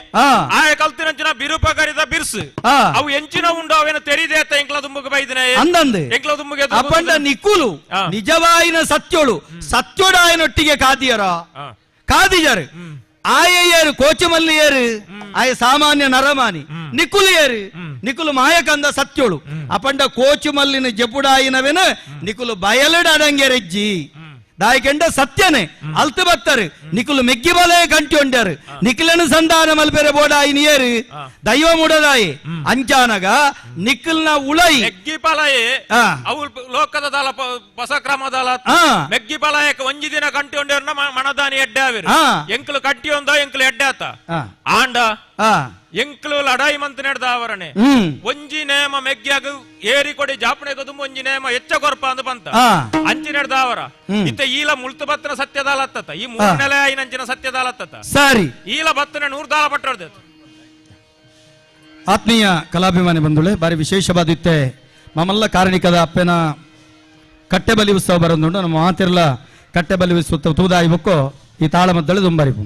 ಆಯ ಕಲ್ತಿನಂಚಿನ ಬಿರುಪಗರಿದ ಬಿರ್ಸು ಅವು ಎಂಚಿನ ಉಂಡು ಅವೇನ ತೆರಿದೆ ಅಂತ ಎಂಕ್ಲ ತುಂಬಗ ಬೈದಿನ ಅಂದಂದೆ ಎಂಕ್ಲ ತುಂಬಗೆ ಅಪ್ಪಂಡ ನಿಕುಲು ನಿಜವಾಯಿನ ಸತ್ಯೋಳು ಸತ್ಯೋಡು ಆಯನೊಟ್ಟಿಗೆ ಕಾದಿಯರ ಕಾದಿಜರು ಆಯ ಏರು ಕೋಚಮಲ್ಲಿ ಏರು ಆಯ ಸಾಮಾನ್ಯ ನರಮಾನಿ ನಿಕುಲು ಏರು ನಿಕುಲು ಮಾಯಕಂದ ಸತ್ಯೋಳು ಅಪಂಡ ಕೋಚುಮಲ್ಲಿನ ಜಪುಡಾಯಿನವೇನ ನಿಕುಲು ಬಯಲಡಂಗೆರೆಜ್ಜಿ ದಾಯಕೆಂಡ ಸತ್ಯನೆ ಅಲ್ತು ಬತ್ತರು ನಿಕುಲು ಮೆಗ್ಗಿ ಬಲೆ ಕಂಟಿ ಉಂಡ್ಯಾರು ನಿಖಿಲನು ಸಂಧಾನ ಮಲ್ಪೆರೆ ಬೋಡಾಯಿನಿಯರು ದೈವ ಮುಡದಾಯಿ ಅಂಚಾನಗ ನಿಖಿಲ್ನ ಉಳೈ ಮೆಗ್ಗಿ ಪಲಾಯೆ ಅವು ಲೋಕದ ದಾಲ ಪಸಕ್ರಮ ದಾಲ ಮೆಗ್ಗಿ ಪಲಾಯಕ್ಕೆ ಒಂಜಿ ದಿನ ಕಂಟಿ ಉಂಡ್ಯಾರ ಮಣದಾನಿ ಎಡ್ಡೆ ಆವಿರು ಎಂಕ್ಲು ಕಟ್ಟಿ ಒಂದ ಎಂಕ್ಲು ಎಡ್ಡೆ ಆತ ಆಂಡ ಎಂಕ್ಲು ಲಡಾಯಿ ಮಂತ್ ನಡೆದ ಅವರನೆ ಒಂಜಿ ನೇಮ ಮೆಗ್ಗಿಯಾಗ ಏರಿ ಕೊಡಿ ಜಾಪಣೆ ತುಂಬ ಒಂಜಿ ನೇಮ ಹೆಚ್ಚ ಕೊರ್ಪ ಅಂದು ಬಂತ ಅಂಚಿ ನಡೆದ ಅವರ ಇತ್ತ ಈಲ ಮುಳ್ತು ಬತ್ತನ ಸತ್ಯದಾಲತ್ತ ಈ 3 ನೆಲೆ ಐನಂಚಿನ ಸತ್ಯದಾಲತ್ತ ಸರಿ ಈಲ ಬತ್ತನ 100 ದಾಲ ಪಟ್ಟರ್ದ ಆತ್ಮೀಯ ಕಲಾಭಿಮಾನಿ ಬಂಧುಳೆ ಬಾರಿ ವಿಶೇಷವಾದಿತ್ತೆ ಮಮ್ಮಲ್ಲ ಕಾರಣಿಕದ ಅಪ್ಪನ ಕಟ್ಟೆ ಬಲಿ ಉತ್ಸವ ಬರೋದುಂಡು ನಮ್ಮ ಮಾತಿರಲ ಕಟ್ಟೆ ಬಲಿ ಉತ್ಸವ ತೂದಾಯಿ ಬೊಕ್ಕು ಈ ತಾಳ ಮದ್ದಳೆ ದುಂಬರಿಪು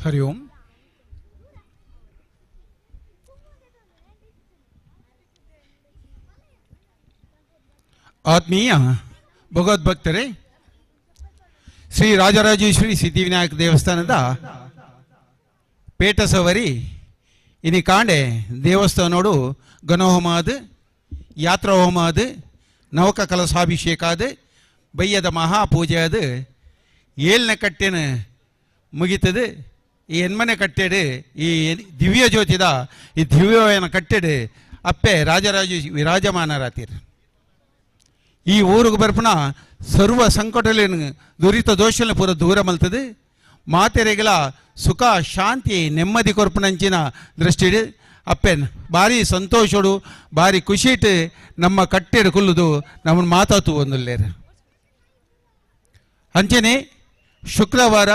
ಹರಿ ಓಂ. ಆತ್ಮೀಯ ಭಗವದ್ಭಕ್ತರೇ, ಶ್ರೀ ರಾಜರಾಜೇಶ್ವರಿ ಸಿದ್ಧಿವಿನಾಯಕ ದೇವಸ್ಥಾನದ ಪೇಟಸವರಿ ಇನಿ ಕಾಂಡೆ ದೇವಸ್ಥಾನೋಡು ಗಣಹೋಮಾದ ಯಾತ್ರಾ ಹೋಮಾದ ನವಕ ಕಲಸಾಭಿಷೇಕಾದ ಬಯ್ಯದ ಮಹಾಪೂಜೆ ಆದ 7ನೇ ಕಟ್ಟೆನ ಮುಗಿತದೆ. ಈ ಹೆಣ್ಮನೆ ಕಟ್ಟೆಡು ಈ ದಿವ್ಯ ಜ್ಯೋತಿದ ಈ ದಿವ್ಯನ ಕಟ್ಟೆಡು ಅಪ್ಪೆ ರಾಜರಾಜ ವಿರಾಜಮಾನರಾತೀರ್. ಈ ಊರಿಗೆ ಬರ್ಪಣ ಸರ್ವ ಸಂಕಟಲೇನು ದುರಿತ ದೋಷలను ಪೂರ ದೂರ ಮಲ್ತದೆ. ಮಾತೆರೆಗಳ ಸುಖ ಶಾಂತಿ ನೆಮ್ಮದಿ ಕೊರ್ಪಣಂಚಿನ ದೃಷ್ಟಿಡು ಅಪ್ಪೆನ್ ಭಾರಿ ಸಂತೋಷಡು ಭಾರಿ ಖುಷಿಟ್ ನಮ್ಮ ಕಟ್ಟೆಡು ಕುಲ್ಲುದು ನಮ್ಮನ್ನು ಮಾತಾತು ಒಂದುಲ್ಲೇರು. ಅಂಚನೆ ಶುಕ್ರವಾರ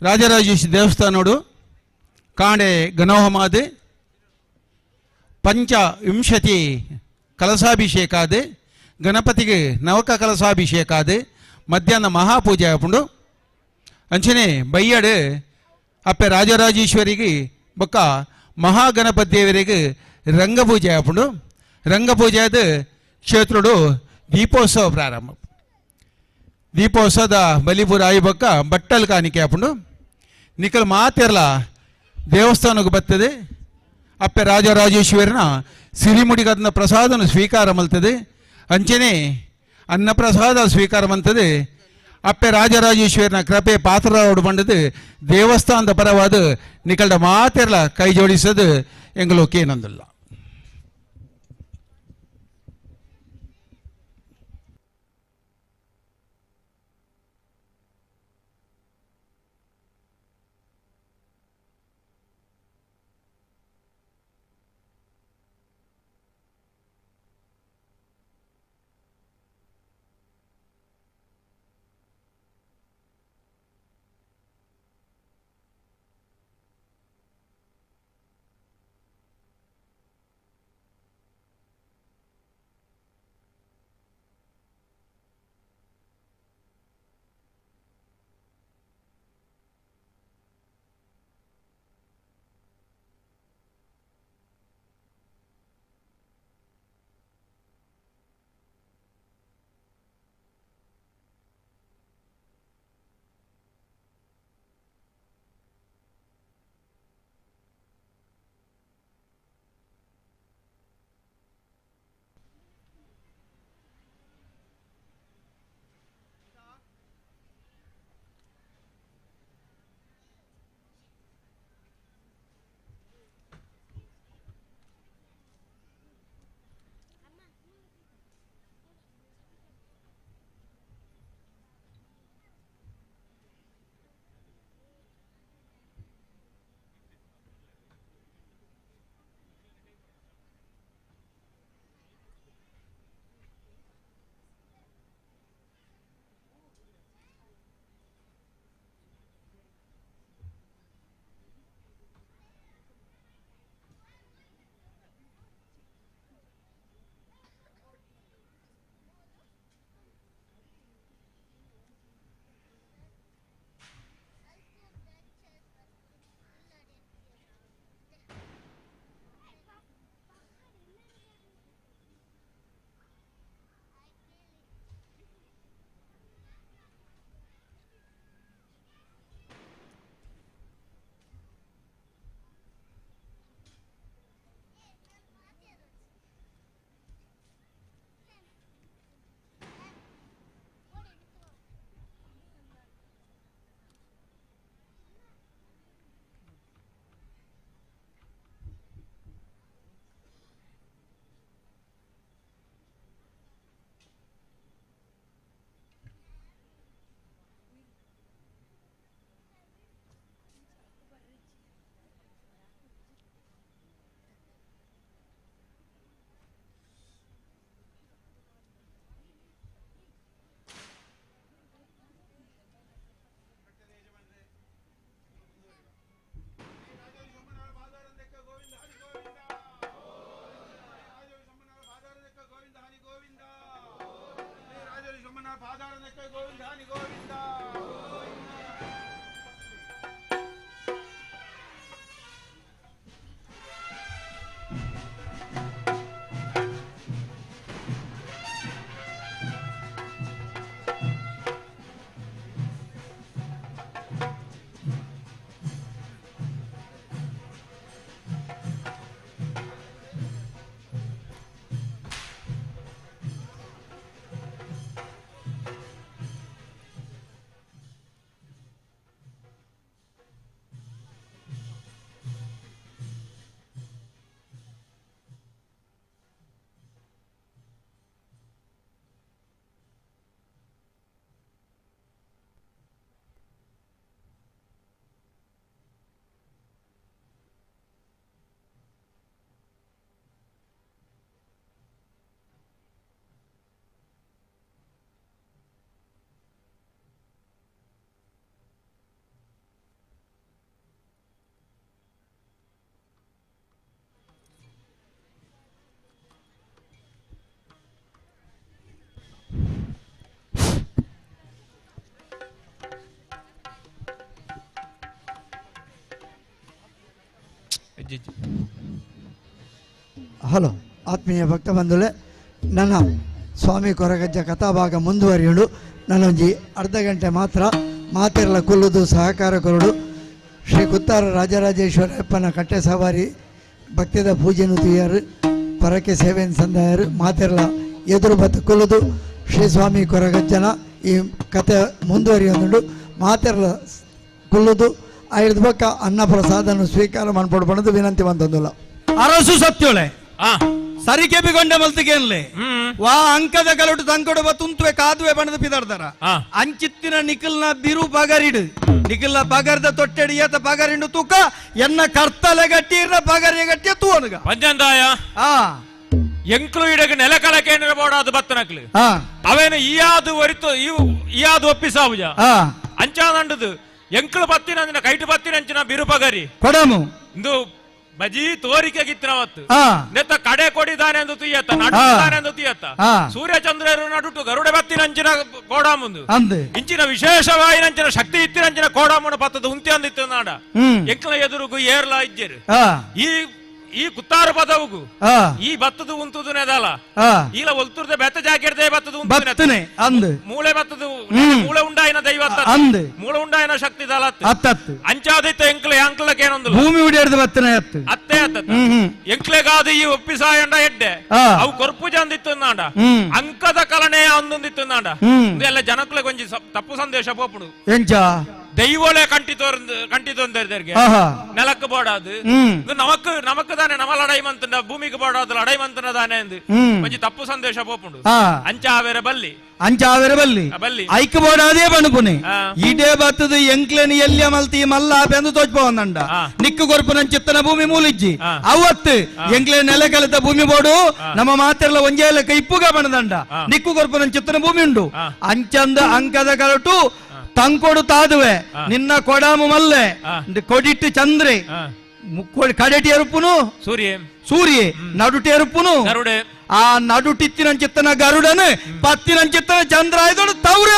ರಾಜರಾಜೇಶ್ವರಿ ದೇವಸ್ಥಾನೋಡು ಕಾಂಡೆ ಗಣಹೋಮಾದ ಪಂಚವಿಂಶತಿ ಕಲಸಾಭಿಷೇಕಾದ ಗಣಪತಿಗೆ ನವಕ ಕಲಸಾಭಿಷೇಕಾದ ಮಧ್ಯಾಹ್ನ ಮಹಾಪೂಜೆ ಆಪುಂಡು. ಅಂಚನೆ ಬಯ್ಯಡು ಅಪ್ಪೆ ರಾಜರಾಜೇಶ್ವರಿಗೆ ಬೊಕ್ಕ ಮಹಾಗಣಪತಿ ದೇವರಿಗೆ ರಂಗಪೂಜೆ ಆಪುಂಡು. ರಂಗಪೂಜೆ ಆದ ಕ್ಷೇತ್ರಡು ದೀಪೋತ್ಸವ ಪ್ರಾರಂಭ. ದೀಪೋತ್ಸವದ ಬಲಿಪುರ ಆಯಿ ಬೊಕ್ಕ ಬಟ್ಟಲು ಕಾಣಿಕೆ ಆಪುಂಡು. ನಿಖಲ್ ಮಾತೆರ್ಲ ದೇವಸ್ಥಾನಕ್ಕೆ ಬರ್ತದೆ. ಅಪ್ಪೆ ರಾಜರಾಜೇಶ್ವರಿನ ಸಿರಿಮುಡಿಗದನ ಪ್ರಸಾದನ ಸ್ವೀಕಾರ ಮಲ್ತದೆ. ಅಂಚನೆ ಅನ್ನಪ್ರಸಾದ ಸ್ವೀಕಾರ ಮಂತದೆ. ಅಪ್ಪೆ ರಾಜರಾಜೇಶ್ವರಿನ ಕೃಪೆ ಪಾತ್ರರಾಡು ಬಂಡದು ದೇವಸ್ಥಾನದ ಪರವಾದ ನಿಕಲ್ಡ ಮಾತೆರ್ಲ ಕೈ ಜೋಡಿಸದು ಎಂಗಲೋಕೇನೊಂದಿಲ್ಲ. ಹಲೋ ಆತ್ಮೀಯ ಭಕ್ತ ಬಂಧುಲೆ, ನನ್ನ ಸ್ವಾಮಿ ಕೊರಗಜ್ಜ ಕಥಾಭಾಗ ಮುಂದುವರಿಯುಡು. ನನ್ನೊಂಜಿ ಅರ್ಧ ಗಂಟೆ ಮಾತ್ರ ಮಾತೆರ್ಲ ಕೊಲ್ಲುದು ಸಹಕಾರ ಕೊರಡು ಶ್ರೀ ಕುತ್ತಾರ ರಾಜರಾಜೇಶ್ವರಪ್ಪನ ಕಟ್ಟೆ ಸವಾರಿ ಭಕ್ತಿದ ಪೂಜೆನು ತುಯ್ಯಾರು ಪರಕ್ಕೆ ಸೇವೆಯನ್ನು ಸಂದಾಯರು ಮಾತೆರ್ಲ ಎದುರು ಬತ್ತು ಕೊಲ್ಲುದು ಶ್ರೀ ಸ್ವಾಮಿ ಕೊರಗಜ್ಜನ ಈ ಕತೆ ಮುಂದುವರಿಯುಂಡು. ಮಾತೆರ್ಲ ಕೊಲ್ಲುದು ಐದು ಬಕ್ಕ ಅನ್ನ ಪ್ರಸಾದನ್ನು ಸ್ವೀಕಾರ ಮಾಡ್ಕೊಡ್ಬಾರ್ದು ವಿನಂತಿ ಬಂದೊಂದಿಲ್ಲ. ಅರಸು ಸತ್ಯೋಳೆ ಸರಿಕೆ ಬಿಗೊಂಡ ಮಲ್ತಿಗೆನ್ಲೆ ವಾ ಅಂಕದ ಕಲಟು ತಂಕೊಡು ತುಂತುವೆ ಕಾದುವೆ ಬಣ್ಣದ ಪಿದಾಡ್ತಾರ ಅಂಚಿತ್ತಿನ ನಿಖಲ್ನ ಬಿರು ಪಗರಿಡು ನಿಖಲ್ನ ಪಗರ್ದ ತೊಟ್ಟೆಡಿ ಏತ ಪಗರಿಂಡು ತೂಕ ಎನ್ನ ಕರ್ತಲೆ ಗಟ್ಟಿರ ಪಗರಿಯ ಗಟ್ಟಿಯ ತೂವನುಗ ಪಂಚಂದಾಯ ಎಂಕ್ಲು ಇಡಗ ನೆಲಕಳಕೆ ಬೋಡಾದ ಬತ್ತನಕ್ಲು ಅವೇನು ಈಯಾದು ವರಿತು ಈಯಾದು ಒಪ್ಪಿಸಾವುಜ ಅಂಚಾದಂಡದು ಎಂಕ್ಲು ಪತ್ತಿನ ಕೈಟು ಪತ್ತಿನಂಚಿನ ಬಿರು ಪಗರಿ ಕೊಡಮು ಇಂದು ಬಜಿ ತೋರಿಕೆ ಗಿತ್ತಿನವತ್ತು ನೆತ್ತ ಕಡೆ ಕೊಡಿದಾನೆ ಎಂದು ತುಯ್ಯತ್ತ ನಡುತ್ತಾನೆ ಎಂದು ತುಯ್ಯತ್ತ ಸೂರ್ಯಚಂದ್ರರು ನಡುಟು ಗರುಡ ಬತ್ತಿನಂಚಿನ ಕೋಡಾಮುಂದು ಇಂಚಿನ ವಿಶೇಷವಾಯಿನಂಚಿನ ಶಕ್ತಿ ಇತ್ತಿನಂಚಿನ ಕೋಡಾಮುನ ಪತ್ತದ ಉಂತಿ ಅಂದಿತ್ತು ನಾಡ ಎಂಕ್ಲ ಎದುರುಗು ಏರ್ಲಾ ಇಜ್ಜರು ಈ ಕುತ್ತಾರು ಪದವುಗು ಈ ಬತ್ತದು ಉಂತುದು ನೆದಲ ಈಲ ಒಲ್ತುರ್ದೆ ಬೆತ್ತ ಜಾಕಿರ್ದೆ ಬತ್ತದು ಬತ್ತನೆ ಅಂದ್ ಮೂಳೆ ಬತ್ತದು ಮೂಳೆ ಉಂಡಾಯಿನ ದೈವತ್ತ ಮೂಳೆ ಉಂಡಾಯಿನ ಶಕ್ತಿ ದಲತ್ ಅತ್ತತ್ತು ಅಂಚಾದಿತ್ತು ಎಂಕ್ಲೆ ಅಂಕ್ಲಕ್ಕೆ ಏನೊಂದು ಭೂಮಿ ಉಡಿಯರ್ದು ಬತ್ತನೆ ಅತ್ತು ಅತ್ತೆ ಅತ್ತ ಎಂಕ್ಲೆಗಾದ ಈ ಒಪ್ಪಿಸಾಯಂಡ ಎಡ್ಡೆ ಅವು ಕೊರ್ಪುಜ ಅಂದಿತ್ತು ನಾಡ ಅಂಕದ ಕಲನೆ ಅಂದೊಂದಿತ್ತು ನಾಡ ಎಲ್ಲ ಜನಕ್ಲೆ ಕೊಂಚ ತಪ್ಪು ಸಂದೇಶ ಪೋಪುಡು ಎಂಚ ದೈವೋಲೆ ಕಂಟಿತೊಂದರಿಗೆ ನೆಲಕ್ಕೆ ಬೋಡಾದು ನಮಕ್ ತಾನೆ ನಮಲ ಅಡೈಮಂತನ ಭೂಮಿಗೆ ಬೋಡಾದ ಅಡೈಮಂತನ ತಾನೆ ಎಂದು ಕೊಂಚ ತಪ್ಪು ಸಂದೇಶ ಪೋಪುಡು ಅಂಚಾವೇರೆ ಬಲ್ಲಿ ಐಕ್ ಬೋಡಾದೇ ಬಣುಪುನೆ ಇಡೇ ಬತ್ತದು ಎಂಕ್ಲೆನಿ ಎಲ್ಯ ಮಲ್ತಿ ಮಲ್ಲ ಬೆಂದು ತೋಚ್ಪೋವಂದಂಡ ನಿಕ್ಕು ಕೊರ್ಪುನ ಚಿತ್ತನ ಭೂಮಿ ಮೂಲಿಜ್ಜಿ ಅವತ್ತು ಎಂಕ್ಲೆ ನೆಲೆ ಕಲಿತ ಭೂಮಿ ಬೋಡು ನಮ್ಮ ಮಾತೆರ್ಲ ಒಂಜೇಲ ಇಪ್ಪುಗ ಬಣದಂಡ ನಿಕ್ಕು ಕೊರ್ಪುನ ಚಿತ್ತನ ಭೂಮಿ ಉಂಡು ಅಂಚಂದ ಅಂಕದ ಕಲಟು ತಂಕೊಡು ತಾದುವೆ ನಿನ್ನ ಕೊಡಾಮು ಮಲ್ಲೆ ಕೊಡಿಟ್ಟು ಚಂದ್ರೆ ಕಡೆಟಿ ಎರುಪುನು ಸೂರ್ಯ ನಡುಟಿ ಎರುಪುನು ಆ ನಡುಟಿತ್ತಿನ ಚಿತ್ತನ ಗರುಡನು ಪತ್ತಿನ ಚಿತ್ತನ ಚಂದ್ರ ಆಯ್ದೋಡು ತವ್ರೆ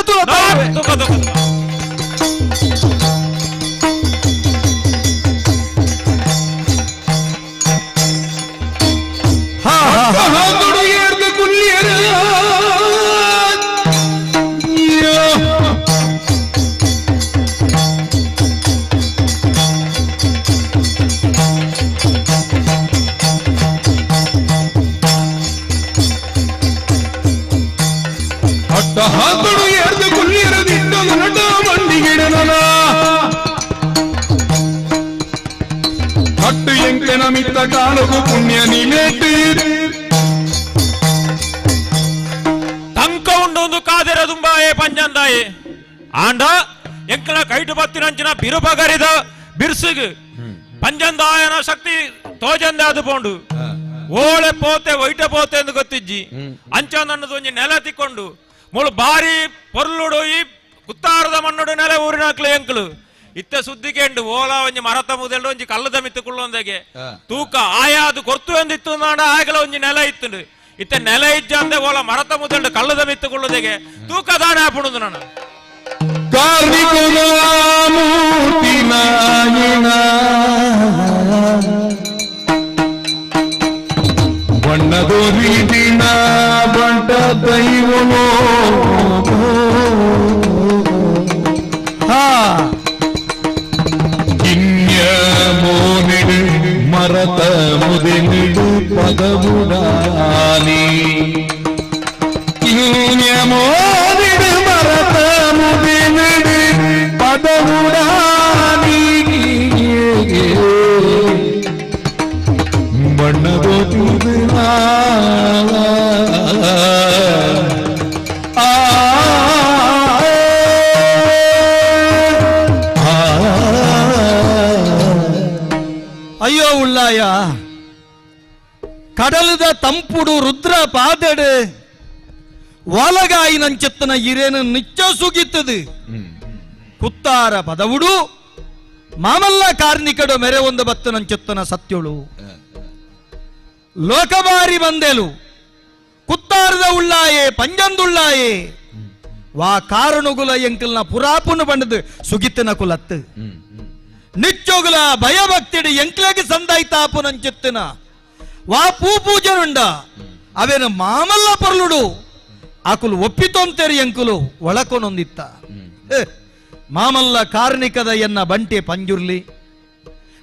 ಕಟ್ಟು ಎಂಕನ ಮಿತ್ತ ಕಾಲಗು ಪುಣ್ಯ ನೀನೇತು ತಂಕ ಉಂಡೊಂದು ಕಾದಿರ ದುಂಬಾಯೆ ಪಂಜಂದಾಯೆ ಆಂಡ ಎಂಕನ ಕೈಟು ಬತ್ತಿನಂಚಿನ ಬಿರುಪಗರಿದ ಬಿರ್ಸುಗು ಪಂಜಂದಾಯನ ಶಕ್ತಿ ತೋಜಂದೆ ಅದು ಪೋಂಡು ಓಳೆ ಪೋತೆ ಒಯ್ಟ ಪೋತೆ ಎಂದು ಗೊತ್ತಿಜ್ಜಿ ಅಂಚನನ್ನದು ಒಂಜಿ ನೆಲ ತಿಕ್ಕೊಂಡು ಮುಳು ಬಾರಿ ಪೊರ್ಲುಡು ಈ ಕುತ್ತಾರದ ಮಣ್ಣುಡು ನೆಲೆ ಊರಿನಾಕ್ಲೆ ಎಂಕ್ಲು ಇತ್ತ ಸುದ್ದಿಗೆಂಡು ಓಲ ಒಂಜಿ ಮರತ ಮುದೆಲ್ಡು ಒಂಜಿ ಕಲ್ಲದ ಮಿತ್ತುಕೊಳ್ಳೊಂದೆಗೆ ತೂಕ ಆಯಾದು ಕೊರ್ತು ಎಂದಿತ್ತು ನಾಡ ಆಗಲ ಒಂಜಿ ನೆಲ ಇತ್ತು ಇತ್ತ ನೆಲ ಇಜ್ಜಂದೆ ಓಲ ಮರತ ಮುದೆಲ್ಡು ಕಲ್ಲದ ಮಿತ್ತುಕೊಳ್ಳೋದೆಗೆ ತೂಕ ದಾಣ ಹಾಪುಣದು ನಾನು ಬಣ್ಣದೋರಿ ದಿನ ಬಂಟ ದೈವನೋ ಕಿನ್ಯ ಮೋನಿಡು ಮರತ ಮುದೆನಿಡು ಪದವುಡಾನಿ ಕಿನ್ಯ ಮೋನಿಡು ಮರತ ಮುದೆನಿಡು ಪದವುಡಾನಿ ಬಣ್ಣದೋರಿ ದಿನ ಅಯ್ಯೋ ಉಳ್ಳಾಯ ಕಡಲದ ತಂಪುಡು ರುದ್ರ ಪಾದಡು ಒಲಗಾಯಿನಂಚೆತ್ತನ ಇರೇನು ನಿಚ್ಚ ಸುಗಿತ್ತದು ಕುತ್ತಾರ ಪದವುಡು ಮಾಮಲ್ಲ ಕಾರ್ನಿಕಡು ಮೆರೆ ಒಂದು ಬತ್ತನಂಚೆತ್ತನ ಸತ್ಯುಳು ಲೋಕಬಾರಿ ಬಂದೆಲು ಕುತ್ತಾರದ ಉಳ್ಳಾಯೆ ಪಂಜಂದುಳ್ಳಾಯೆ ವಾ ಕಾರಣುಗುಲ ಎಂಕಲ್ನ ಪುರಾಪುನು ಬಂಡದು ಸುಗಿತ್ತನ ಕುಲತ್ತು ನಿಚ್ಚೋಗುಲ ಭಯಭಕ್ತಿಡಿ ಎಂಕ್ಲೆಗೆ ಸಂದಾಯ್ತಾಪು ನಂಚಿತ್ತಿನ ವಾ ಪೂಜನುಂಡ ಅವೇನು ಮಾಮಲ್ಲ ಪರ್ಲುಡು ಆಕುಲು ಒಪ್ಪಿತೊಂತೇರಿ ಎಂಕುಲು ಒಳಕೊನೊಂದಿತ್ತ ಮಾಮಲ್ಲ ಕಾರ್ಣಿಕದ ಎನ್ನ ಬಂಟೆ ಪಂಜುರ್ಲಿ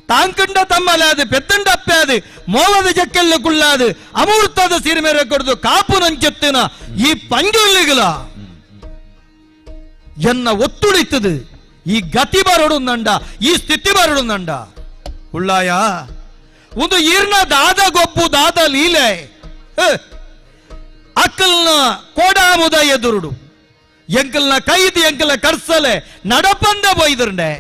ತಾಂಕಂಡ ತಮ್ಮಲೆ ಅದು ಪೆತ್ತಂಡ ಅಪ್ಪೆ ಅದು ಮೋವದ ಜಕ್ಕೆಲ್ಲ ಕುಳ್ಳಾದು ಅಮೂರ್ತದ ಸಿರಿಮೆರೆ ಕೊಡ್ದು ಕಾಪು ನಂಚೆತ್ತಿನ ಈ ಪಂಜುರ್ಲಿಗಳ ಎನ್ನ ಒತ್ತುಡಿತದು ಈ ಗತಿ ಬರಡುಂದಂಡ ಈ ಸ್ಥಿತಿ ಬರಡುಂದಂಡ ಉಳ್ಳಾಯ ಒಂದು ಈರ್ನ ದಾದ ಗೊಬ್ಬು ದಾದ ಲೀಲೆ ಅಕ್ಕಲ್ನ ಕೋಡಾಮುದ ಎದುರುಡು ಎಂಕಲ್ನ ಕೈದು ಎಂಕಲ್ನ ಕರ್ಸಲೆ ನಡಪಂದ ಬೊಯ್ದುಂಡೆ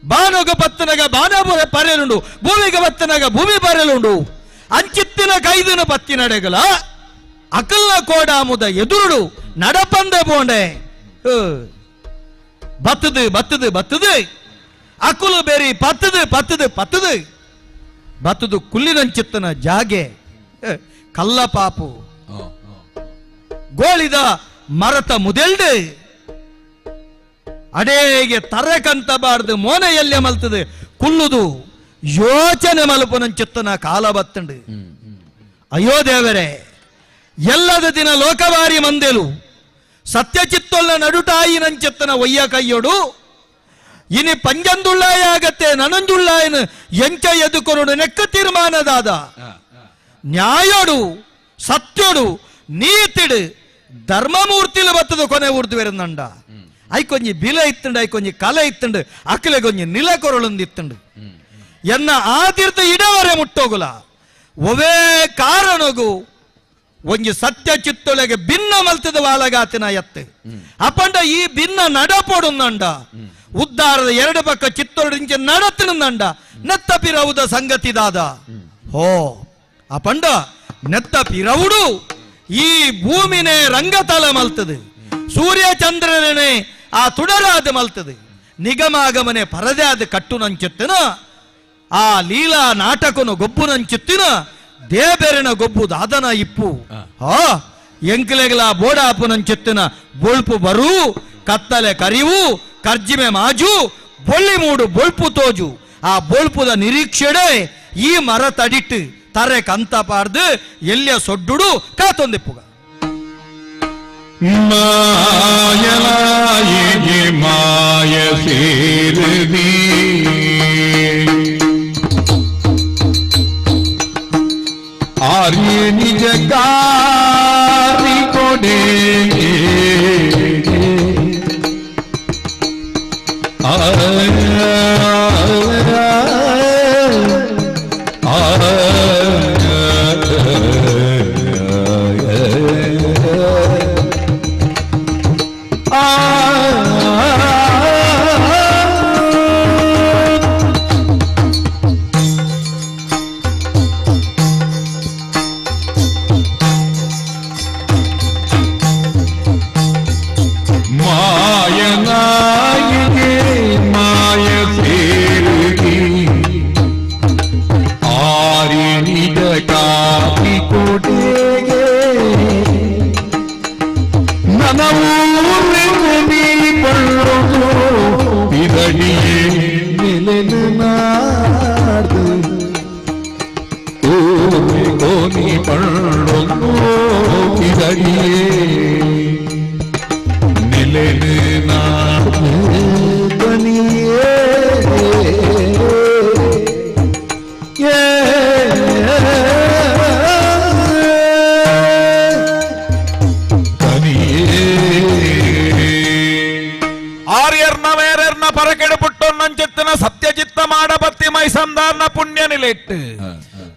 ಬಾನೋಗ ಪತ್ತನಗ ಬಾನ ಪರೆಲುಂಡು ಭೂಮಿಗೆ ಬತ್ತನಗ ಭೂಮಿ ಪರೆಲುಂಡು ಅಂಚಿತ್ತಿನ ಕೈದಿನ ಪತ್ತಿನಡೆಗಲ ಅಕಲ್ನ ಕೋಡಾಮುದ ಎದುರುಡು ನಡಪಂದ ಬೋಂಡೆ ಬತ್ತದು ಅಕುಲು ಬೇರಿ ಬತ್ತದು ಕುಲ್ಲಿನಂಚಿತ್ತನ ಜಾಗೆ ಕಲ್ಲ ಪಾಪು ಗೋಳಿದ ಮರತ ಮುದೆಲ್ಡು ಅಡೇಗೆ ತರಕಂತಬಾರ್ದು ಮೋನೆಯಲ್ಲೇ ಮಲ್ತದೆ ಕುಲ್ಲುದು ಯೋಚನೆ ಮಲ್ಪನಂಚಿತ್ತನ ಕಾಲ ಬತ್ತಂಡು ಅಯ್ಯೋ ದೇವರೇ ಎಲ್ಲದ ದಿನ ಲೋಕವಾರಿ ಮಂದೆಲು ಸತ್ಯಚಿತ್ತೊಲ್ಲ ನಡುಟಾಯಿ ನಂಚೆತ್ತನ ಒಯ್ಯ ಕೈಯೊಡು ಇನಿ ಪಂಜಂದುಳ್ಳಾಯ ಆಗತ್ತೆ ನನಂಜುಳ್ಳಾಯನ ಎಂಚ ಎದುಕೊರಡು ನೆಕ್ಕ ತೀರ್ಮಾನದಾದ ನ್ಯಾಯೋಡು ಸತ್ಯೋಡು ನೀತಿಡು ಧರ್ಮಮೂರ್ತಿಲು ಬತ್ತದು ಕೊನೆ ಊರ್ದು ವೆರಂದಂಡ ಐಕೊಂಜಿ ಬಿಲ ಇತ್ತಂಡು ಐಕೊಂಜಿ ಕಲೆ ಇತ್ತಂಡು ಅಕ್ಕಲೆ ಕೊಂಜಿ ನಿಲ ಕೊರಳೊಂದಿತ್ತಂಡು ಎನ್ನ ಆದಿರ್ತ ಇಡವರೆ ಮುಟ್ಟೋಗುಲ ಒವೇ ಕಾರಣಗು ಒಂಜಿ ಸತ್ಯ ಚಿತ್ತೊಳಗೆ ಭಿನ್ನ ಮಲ್ತದ ವಾಲಗಾತಿನ ಎತ್ತೆ ಅಪಂಡ ಈ ಭಿನ್ನ ನಡಪೊಡುಂದಂಡ ಉದ್ದಾರದ ಎರಡು ಪಕ್ಕ ಚಿತ್ತೊಳದಿಂಚೆ ನಡತಿನಂದ ನೆತ್ತ ಪಿರವುದ ಸಂಗತಿದಾದ ಹೋ ಅಪಂಡ ನೆತ್ತ ಪಿರವುಡು ಈ ಭೂಮಿನೇ ರಂಗತಲ ಮಲ್ತದೆ ಸೂರ್ಯ ಚಂದ್ರನೇ ಆ ತುಡರಾದ ಮಲ್ತದೆ ನಿಗಮಾಗಮನೆ ಪರದೆ ಆದ ಕಟ್ಟು ನಂಚೆತ್ತಿನ ಆ ಲೀಲಾ ನಾಟಕನು ಗೊಬ್ಬು ನಂಚೆತ್ತಿನ ದೇಬೇರಿನ ಗೊಬ್ಬು ದಾದನ ಇಪ್ಪು ಎಂಕಲೆಗಳ ಬೋಡಾಪು ನಂಚೆತ್ತಿನ ಬೊಳ್ಪು ಬರು ಕತ್ತಲೆ ಕರಿವು ಕರ್ಜಿಮೆ ಮಾಜು ಬೊಳ್ಳಿ ಮೂಡು ಬೊಳ್ಪು ತೋಜು ಆ ಬೊಳ್ಪುದ ನಿರೀಕ್ಷೆಡೆ ಈ ಮರ ತಡಿಟ್ಟು ತರೆ ಕಂತ ಪಾರ್ದು ಎಲ್ಲಿಯ ಸೊಡ್ಡುಡು ಕಾತೊಂದಿಪ್ಪುಗ ಮಾಯಲಾಯಿಗೆ ಮಾಯ ಸೇರದಿ ಆರ್ಯ ನಿಜ ಗಾರಿ ಕೊಡೆ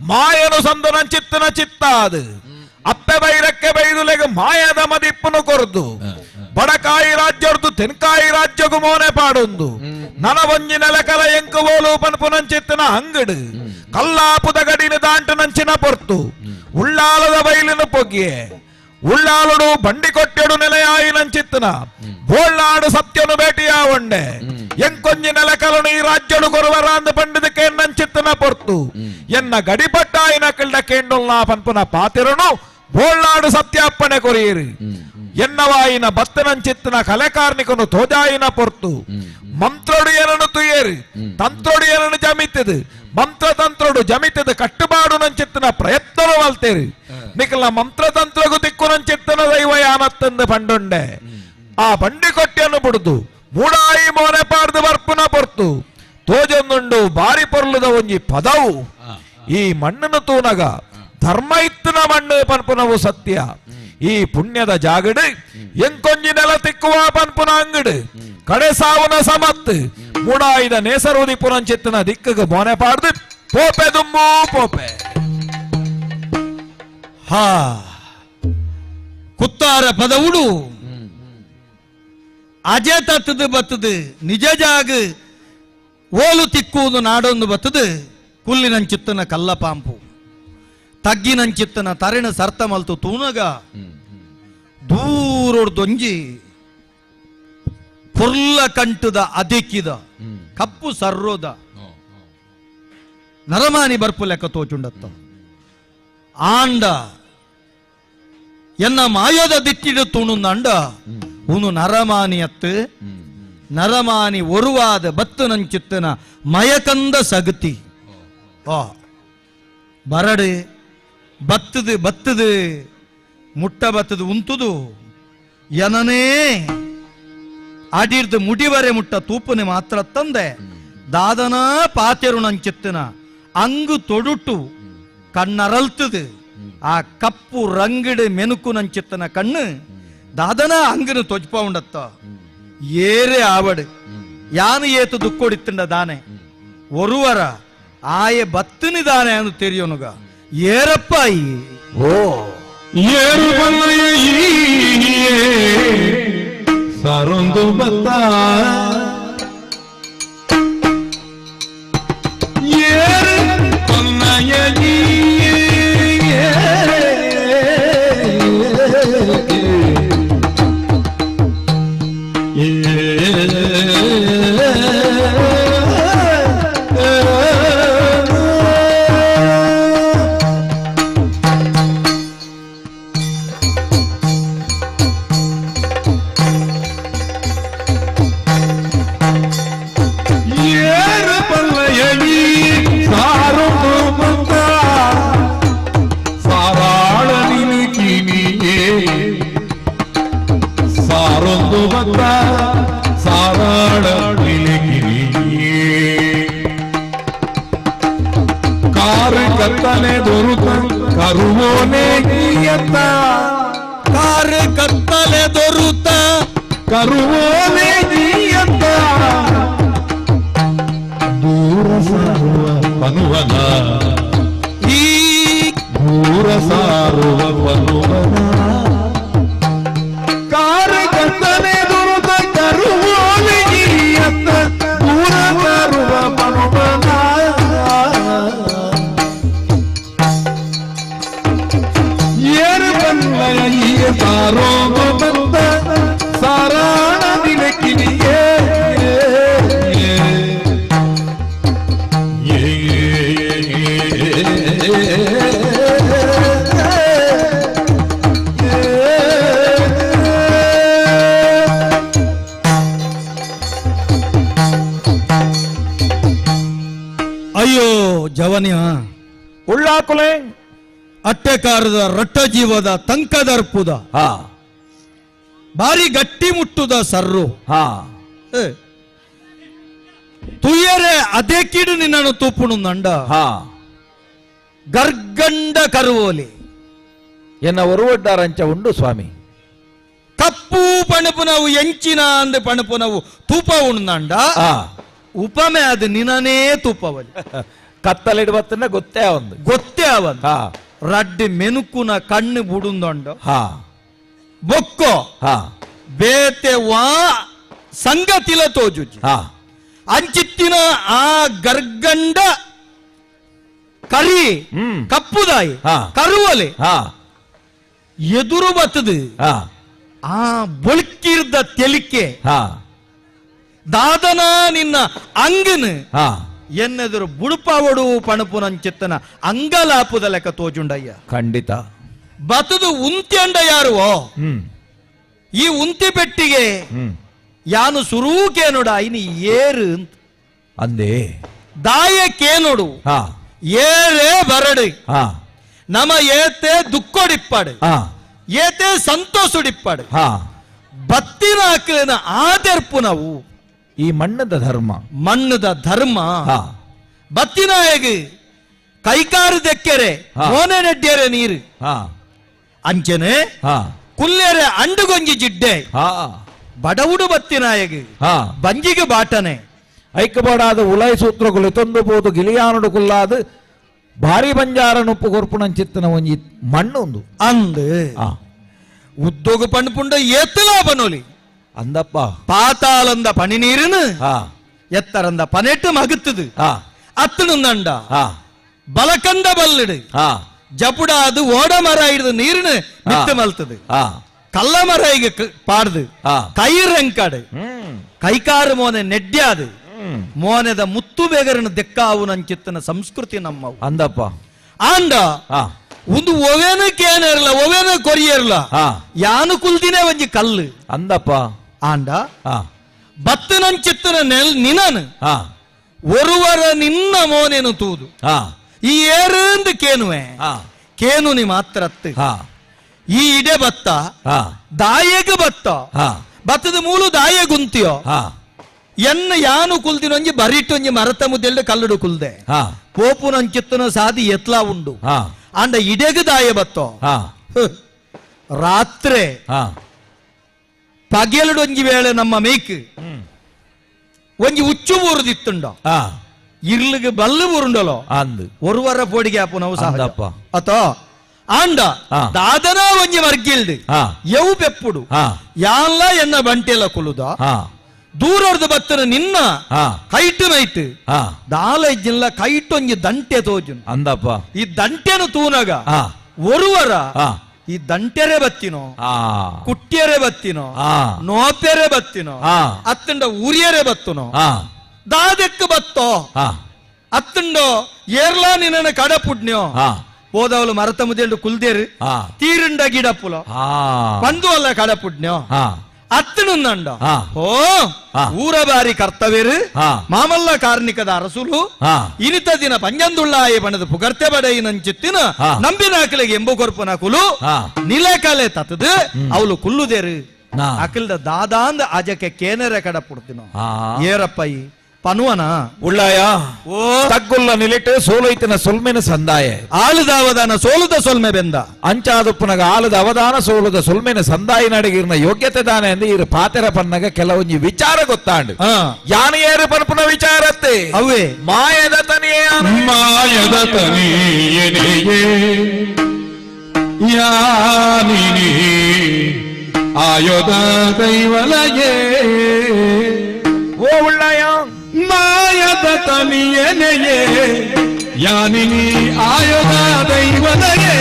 ಮಾಯನು ಸಂದನ ಚಿತ್ತನ ಚಿತ್ತಾದು ಅಪ್ಪೆ ಬೈರಕ್ಕೆ ಬೈದುಲೆಗೆ ಮಾಯದ ಮದಿಪ್ಪನು ಕೊರ್ದು ಬಡಕಾಯಿ ರಾಜ್ಯರ್ದು ತೆನ್ಕಾಯಿ ರಾಜ್ಯಗು ಮೋನೆ ಪಾಡೊಂದು ನನ ಒಂಜಿ ನೆಲಕಲ ಎಂಕು ಓಲು ಪನ್ಪುನಂಚಿತ್ತಿನ ಅಂಗಡು ಕಲ್ಲಾಪುದ ಗಡಿನ ದಾಂಟು ನಂಚಿನ ಪೊರ್ತು ಉಳ್ಳಾಲದ ಬೈಲಿನ ಪೊಗ್ಗೆ ಉಳ್ಳಾಲುಡು ಬಂಡಿ ಕೊಟ್ಟೆಡು ನೆಲೆಯಾಯಿ ನಂಚಿತ್ತಿನ ಬೋಳ್ನಾಡು ಸತ್ಯನು ಭೇಟಿಯಾವಂಡೆ ಎಂಕೊಂಜಿ ನೆಲಕಲನು ಈ ರಾಜ್ಯಡು ಕೊರುವರಾಂದು ಪಂಡಿದಕ್ಕೆ ನಂಚಿತ್ತಿನ ಪೊರ್ತು ಎನ್ನ ಗಡಿಪಟ್ಟಾಯಿನ ಕಿಲ್ಡ ಕೇಂಡುಲ್ನ ಪನ್ಪುನ ಪಾತಿರನು ಬೋಳ್ನಾಡು ಸತ್ಯಾಪ್ಪಣೆ ಕೊರಿಯಿರಿ ಎನ್ನವಾಯಿನ ಬತ್ತನಂಚಿತ್ತಿನ ಕಲೆ ಕಾರ್ಮಿಕನು ತೋಜಾಯಿನ ಪೊರ್ತು ಮಂತ್ರೊಡು ಏನನ್ನು ತುಯ್ಯರು ತಂತ್ರೊಡು ಏನನ್ನು ಜಮಿತದು ಮಂತ್ರ ತಂತ್ರೊಡು ಜಮಿತದು ಕಟ್ಟುಬಾಡು ನಂಚಿತ್ತಿನ ಪ್ರಯತ್ನ ಮಲ್ತೇರು ನಿಖಲ ಮಂತ್ರ ತಂತ್ರಗೂ ದಿಕ್ಕು ನಂಚಿತ್ತಿನ ದೈವ ಯಾನತ್ತಂದು ಪಂಡುಂಡೆ ಆ ಬಂಡಿ ಕೊಟ್ಟಿಯನ್ನು ಬಿಡುದು ಮೂಡಾಯಿ ಮೋನೆ ಪಾಡ್ದು ಬರ್ಪುನ ಪೊರ್ತು ತೋಜೊಂದುಂಡು ಬಾರಿ ಪೊರ್ಲುದ ಒಂಜಿ ಪದವು ಈ ಮಣ್ಣನ್ನು ತೂನಗ ಧರ್ಮ ಇತ್ತಿನ ಮಣ್ಣು ಪನ್ಪುನವು ಸತ್ಯ ಈ ಪುಣ್ಯದ ಜಾಗಡು ಎಂಕೊಂಜಿ ನೆಲ ತಿಕ್ಕುವ ಪನ್ಪುನ ಅಂಗಡು ಕಡೆ ಸಾವನ ಸಮತ್ ಮೂಡಾಯಿದ ನೇಸರುದಿ ಪುರಂಚಿತ್ತಿನ ದಿಕ್ಕಗೆ ಮೋನೆ ಪಾಡ್ದು ಪೋಪೆ ದುಮ್ಮು ಪೋಪೆ ಹಾ ಕುತ್ತಾರ ಪದವುಡು ಅಜೆ ತತ್ತದು ಬತ್ತದು ನಿಜ ಜಾಗ ಓಲು ತಿಕ್ಕುವುದು ನಾಡೊಂದು ಬತ್ತದು ಕುಲ್ಲಿನಂಚಿತ್ತನ ಕಲ್ಲ ಪಾಂಪು ತಗ್ಗಿನಂಚಿತ್ತನ ತರಿಣ ಸರ್ತ ಮಲ್ತು ತೂನಗ ದೂರೊಡ್ದೊಂಜಿ ಪುರ್ಲ ಕಂಟುದ ಅದಿಕ್ಕಿದ ಕಪ್ಪು ಸರ್ರೋದ ನರಮಾನಿ ಬರ್ಪು ಲೆಕ್ಕ ತೋಚುಂಡತ್ತ ಆಂಡ ಎನ್ನ ಮಾಯೋದ ದಿಟ್ಟಿಡು ತೂಣುಂದ ಉನು ನರಮಾನಿಯತ್ತು ನರಮಾನಿ ಒರುವಾದ ಬತ್ತು ನಂಚಿತ್ತನ ಮಯಕಂದ ಸಗತಿ ಬರಡು ಬತ್ತದು ಮುಟ್ಟ ಬತ್ತದು ಉಂತುದು ಎನನೇ ಆಡಿರ್ದು ಮುಡಿವರೆ ಮುಟ್ಟ ತೂಪನೆ ಮಾತ್ರ ತಂದೆ ದಾದನ ಪಾತೆರು ನಂಚಿತ್ತಿನ ಅಂಗು ತೊಡುಟು ಕಣ್ಣರಲ್ತದು ಆ ಕಪ್ಪು ರಂಗಡು ಮೆನುಕು ನಂಚಿತ್ತನ ಕಣ್ಣು ದಾದನ ಅಂಗನು ತೊಜ್ಪ ಉಂಡತ್ತ ಏರೆ ಆವಡು ಯಾನು ಏತು ದುಕ್ಕೊಡಿತ್ತಂಡ ದಾನೆ ಒರುವರ ಆಯೆ ಬತ್ತನಿದಾನೆ ಅನ್ನು ತೆರಿಯೋನುಗ ಏರಪ್ಪ ಓ ಏರು ಸಾರೊಂದು ಬತ್ತ ಏರು ಕೊಲ್ಲಯ ಕಾರು ಕತ್ತಲೆ ದೊರುತ ಕರುವೋನೆ ಜೀಯಂತ ದೂರ ಸಾರುವ ಪನುವನ ಈ ದೂರ ಸಾರುವ ಪನುವನ ಕಾರು ಕತ್ತಲೆ ದೊರುತ ಕರುವೋನೆ ಜೀಯಂತ ದೂರ ಸಾರುವ ಪನುವನ ಸಾರೋ ಬಂದ ಸಾರಾಣ ದಿನಕ್ಕಿನಿಯೇ ಅಯ್ಯೋ ಜವನಿಯ ಉಳ್ಳಾಕುಲೆ ಅಟ್ಟೆಕಾರದ ರಟ್ಟ ಜೀವದ ತಂಕದರ್ಪುದ ಬಾರಿ ಗಟ್ಟಿ ಮುಟ್ಟುದ ಸರ್ರು ತುಯ್ಯರೆ ಅದೇ ಕಿಡು ನಿನ್ನನ್ನು ತೂಪುಣು ನಂಡ ಗರ್ಗಂಡ ಕರುವೋಲಿ ಎನ್ನ ಒರುವಡ್ಡಾರಂಚ ಉಂಡು ಸ್ವಾಮಿ ಕಪ್ಪು ಪಣಪುನವು ಎಂಚಿನ ಅಂದ ಪಣಪುನವು ತೂಪ ಉಣ್ಣಂಡ ಉಪಮೆ ಅದು ನಿನನೇ ತೂಪವಲ್ಲಿ ಕತ್ತಲಿಡುವತ್ತನ್ನ ಗೊತ್ತೇ ಅವಂದು ರಡ್ಡಿ ಮೆನುಕುನ ಕಣ್ಣು ಬುಡುಂದೊಂಡು ಬೊಕ್ಕೋ ಬೇತೆ ವಾ ಸಂಗತಿಲ ತೋಜುಜಿ ಅಂಚಿತ್ತಿನ ಆ ಗರ್ಗಂಡ ಕರಿ ಕಪ್ಪುದಾಯಿ ಕರುವಲೆ ಎದುರು ಬತ್ತದು ಆ ಬೊಳ್ಕಿರ್ದ ತೆಲಿಕೆ ದಾದನ ನಿನ್ನ ಅಂಗನ್ ಎನ್ನೆದುರು ಬುಡುಪಾವಡು ಪಣಪುನಂಚಿತ್ತನ ಅಂಗಲಾಪುದ ಲೆಕ್ಕ ತೋಜುಂಡಯ್ಯ ಖಂಡಿತ ಬತದು ಉಂತ್ಯಂಡ ಯಾರುವೋ ಈ ಉಂತಿ ಪೆಟ್ಟಿಗೆ ಯಾನು ಸುರೂಕೇನೋಡ ಇನಿ ಏರು ಅಂತ ಅಂದೇ ದಾಯಕ್ಕೇನೋಡು ಏರೇ ಬರಡು ನಮ ಏತೆ ದುಕ್ಕೊಡಿಪ್ಪಾಡು ಏತೆ ಸಂತೋಷಡಿಪ್ಪಾಡು ಬತ್ತಿನಾಕನ ಆದರ್ಪು ನಾವು ಈ ಮಣ್ಣದ ಧರ್ಮ ಬತ್ತಿನಾಯಗ ಕೈಕಾರು ದೆಕ್ಕೆರೆ ಮೋನೆ ನೆಡ್ಡೆರೆ ನೀರು ಅಂಚನೆ ಕುಲ್ಲೆರೆ ಅಂಡುಗೊಂಜಿ ಜಿಡ್ಡೆ ಬಡವುಡು ಬತ್ತಿನಾಯಗ ಬಂಜಿಗೆ ಬಾಟನೆ ಐಕ್ಯಬಾಡಾದ ಉಲೈ ಸೂತ್ರಗಳು ತೊಂದುಬೋದು ಗಿಲಿಯಾನುಡು ಕುಲ್ಲಾದ ಭಾರಿ ಬಂಜಾರ ನುಪ್ಪು ಕೊರ್ಪುಣಂಚಿತ್ತನ ಒಂಜಿ ಮಣ್ಣು ಒಂದು ಅಂದ್ ಉದ್ಯೋಗ ಪಂಡುಪುಂಡ ಎತ್ತಲಾ ಬನೋಲಿ ಅಂದಪ್ಪ ಪಾತಾಳಂದ ಪನಿ ನೀರಿನ ಎತ್ತರಂದ ಪನೆಟ್ಟು ಮಗುತ್ತದು ಅತ್ತನುಂದಂಡ ಬಲಕಂದ ಬಲ್ಲಿಡು ಜಪುಡಾದು ಓಡ ಮರ ಹಿಡಿದು ನೀರಿನ ಮಿತ್ತ ಮಲ್ತದು ಕಲ್ಲ ಮರ ಈಗ ಪಾಡ್ದು ಕೈರಂಕಡು ಕೈಕಾರು ಮೋನೆ ನೆಡ್ಡ್ಯಾದು ಮೋನೆದ ಮುತ್ತು ಬೇಗರನ್ನು ದೆಕ್ಕಾವು ನಂಚಿತ್ತನ ಸಂಸ್ಕೃತಿ ನಮ್ಮವು ಅಂದಪ್ಪ ಆಂಡ ಒಂದು ಒವೆನಕ್ಕೇನಿರಲ್ಲ ಒವೆನ ಕೊರಿಯರ್ಲ ಯಾನು ಕುಲ್ದಿನೇ ಒಂಜಿ ಕಲ್ಲು ಅಂದಪ್ಪ ಆಂಡ ಬತ್ತನಂಚಿತ್ತನ ನಿನನು ಒರುವರ ನಿನ್ನ ಮೋನೇನು ತೂದು ಈ ಏರಂದು ಕೇನುವೆ ಕೇನುನಿ ಮಾತ್ರ ಈ ಇಡೆ ಬತ್ತ ದಾಯಗ ಬತ್ತ ಬತ್ತದ ಮೂಲು ದಾಯ ಗುಂತಿಯೋ ಎನ್ನ ಯಾನು ಕುಲ್ದಿನೊಂಜಿ ಬರಿಟೊಂಜಿ ಮರತ ಮುದ್ದೆಲ್ಲು ಕಲ್ಲುಡು ಕುಲ್ದೆ ಪೋಪುನಂಚಿತ್ತನ ಸಾದಿ ಎತ್ಲಾ ಉಂಡು ಅಂಡ ಇಡೆಗ ದಾಯ ಬತ್ತೋ ರಾತ್ರೆ ಪಗೆಲುಡೊಂಜಿ ವೇಳೆ ನಮ್ಮ ಮೇಕ್ ಒಂಜಿ ಉಚ್ಚು ಊರುದಿತ್ತುಂಡ ಇರ್ಲಿಗೆ ಬಲ್ಲು ಊರುಂಡಲೋ ಅಂದು ಒರುವರ ಪೋಡಿಗೆ ಆಪು ನಾವು ಸಾಧಪ್ಪ ಅಥೋ ಆಂಡ ದಾದನ ಒಂಜಿ ವರ್ಗಿಲ್ದು ಯವು ಪೆಪ್ಪುಡು ಯಾನ್ಲ ಎನ್ನ ಬಂಟೆಲ್ಲ ಕುಲುದ ದೂರರ್ದು ಬತ್ತನ ನಿನ್ನ ಕೈಟ್ ನೈಟ್ ದಾಲಜ್ಜಿಲ್ಲ ಕೈಟೊಂಜಿ ದಂಟೆ ತೋಜುನ್ ಅಂದಪ್ಪ ಈ ದಂಟೆನು ತೂನಗ ಒರುವರ ಈ ದಂಟೆರೆ ಬತ್ತಿನೋ ಕುಟ್ಟಿಯರೆ ಬತ್ತಿನೋ ನೋಪೆರೆ ಬತ್ತಿನೋ ಅತ್ತಂಡ ಊರಿಯರೆ ಬತ್ತುನೋ ದಾದೆಕ್ಕ ಬತ್ತೋ ಅತ್ತಂಡೋ ಏರ್ಲಾ ನಿನ್ನ ಕಡಪುಡ್ನ್ಯೋ ಹೋದವಳು ಮರತ ಮುದೆಂಡು ಕುಲ್ದೇರು ತೀರುಂಡ ಗಿಡಪ್ಪುಲೋ ಪಂದು ಅಲ್ಲ ಕಡಪುಡ್ನ್ಯೋ ಅತ್ತನುಂದಂಡ ಓ ಊರ ಬಾರಿ ಕರ್ತವೇರು ಮಾಮಲ್ಲ ಕಾರ್ಣಿಕದ ಅರಸುಲು ಇನಿತ ದಿನ ಪಂಜಂದುಳ್ಳಾಯಿ ಬಣದ ಪುಗರ್ತೆ ಬಡೈ ನಂಚಿತ್ತಿನ ನಂಬಿನಾಕಲಿಗೆ ಎಂಬು ಕೊರ್ಪುನ ಕುಲು ನಿಲೆಕಲೆ ತತ್ತದು ಅವಳು ಕುಲ್ಲುದೇರು ಅಕಲ್ದ ದಾದಾಂದ ಅಜಕ್ಕೆ ಕೇನರೆ ಕಡಪುಡ್ತಿನೋ ಏರಪ್ಪಯಿ ಪನುವನ ಉಳ್ಳಾಯ ಓ ತಗ್ಗುಲ್ಲ ನಿಲಿಟ್ಟು ಸೋಲೈತಿನ ಸೊಲ್ಮೆನ ಸಂದಾಯ ಆಳುದ ಅವಧಾನ ಸೋಲುದ ಸೊಲ್ಮೆ ಬೆಂದ ಅಂಚಾದುಪ್ಪನಗ ಆಲದ ಅವಧಾನ ಸೋಲುದ ಸೊಲ್ಮೆನ ಸಂದಾಯ ನಡಗಿರ್ನ ಯೋಗ್ಯತೆ ದಾನೆ ಎಂದು ಇರು ಪಾತೆರ ಪನ್ನಗ ಕೆಲವೊಂಜಿ ವಿಚಾರ ಗೊತ್ತಾಂಡು ಯಾನಿಯೇರು ಪನ್ಪುನ ವಿಚಾರತ್ತೆ ಅವೇ ಮಾಯದ ತನಿಯೇ ಮಾಯದ ತನಿಯನೆಯೇ ಯಾನಿನಿ ಆಯೋಧ ದೈವಲಯೇ ಓ ಉಳ್ಳಾಯ ಮಾಯದ ತನಿಯನೆಯೇ ಯಾನಿನಿ ಆಯೋಧ ದೈವಲಯೇ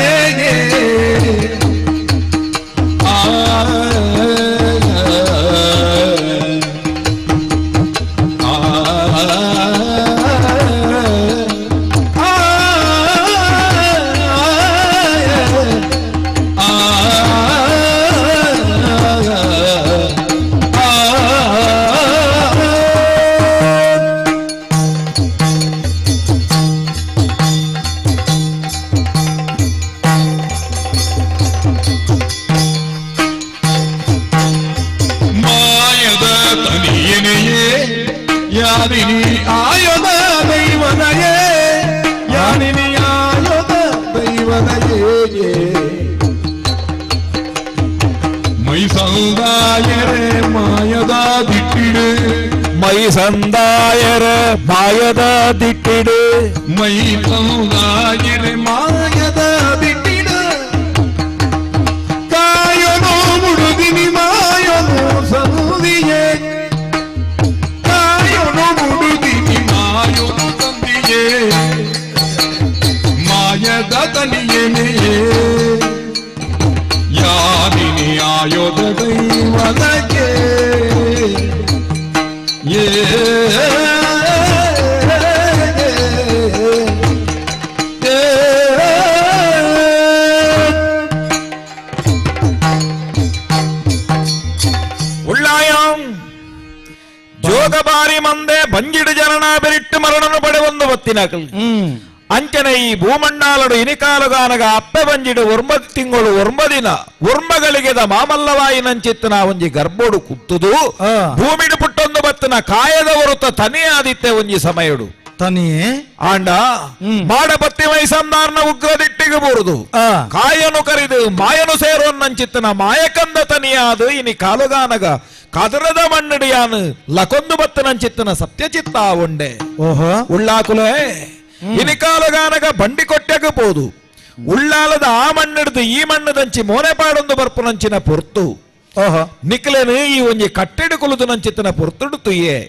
ಯಾನಿನಿ ಆಯೋಧ ದೈವನಯೇ ಯಾನಿನಿ ಆಯೋಧ ದೈವನಯೇ ಮೈ ಸಂದಾಯರೆ ಮಾಯದ ದಿಟ್ಟಿಡು ಮೈ ಸಂದಾಯರ ಮಾಯದ ದಿಟ್ಟಿಡು ಮೈ ಸಂದಾಯರೆ ಮಾಯದ ದಿಟ್ಟಿಡು ಕಾಯನೋ ಮುಡುದಿನಿ ಮಾಯನು ಸಂದಿಯೇ ಮಾಯದ ತನಿಯನೆಯೇ ಯಾನಿನಿ ಆಯೋಧ ದೈವನಗೆ ಬತ್ತಿನ ಅಂಚನೆ ಈ ಭೂಮಂಡಾಲಡು ಇನಿಕಾಲುಗಾನಗ ಅಪ್ಪೆ ಬಂಜಿಡು 9 ತಿಂಗಳು 9 ದಿನ ಉರ್ಮಗಳಿಗೆದ ಮಾಮಲ್ಲವಾಯಿನಂಚಿತ್ತನ ಒಂಜಿ ಗರ್ಭೋಡು ಕುತ್ತುದು ಭೂಮಿಡು ಪುಟ್ಟೊಂದು ಬತ್ತಿನ ಕಾಯದ ಹೊರತ ತನಿಯಾದಿತ್ತೆ ಒಂಜಿ ಸಮಯಡು ತನಿಯೇ ಆಂಡ ಮಾಡ ಬತ್ತಿ ವಯಸ್ಸಂದಾರ್ನ ಉಗ್ರದಿಟ್ಟಿಗೆ ಬರುದು ಕಾಯನು ಕರಿದು ಮಾಯನು ಸೇರುವನ್ನಂಚಿತ್ತನ ಮಾಯಕಂದ ತನಿಯಾದು ಇನಿ ಕಾಲುಗಾನಗ ಕದರದ ಮಣ್ಣಡಿಯಾನು ಲಕೊಂದು ಬತ್ತನಂಚಿತ್ತನ ಸತ್ಯಚಿತ್ತ ಉಂಡೆ ಓಹೋ ಉಳ್ಳಾಕುಲೆ ಇನಿಕಾಲುಗಾನಗ ಬಂಡಿ ಕೊಟ್ಟೆಗ ಪೋದು ಉಳ್ಳಾಲದ ಆ ಮಣ್ಣಿಡ್ದು ಈ ಮಣ್ಣದಂಚಿ ಮೋನೆಪಾಡೊಂದು ಬರ್ಪುನಂಚಿನ ಪೊರ್ತು ಓಹೋ ನಿಕ್ಲೆನು ಈ ಒಂಜಿ ಕಟ್ಟೆಡು ಕುಲುದು ನಂಚಿತ್ತನ ಪೊರ್ತುಡು ತುಯ್ಯೆ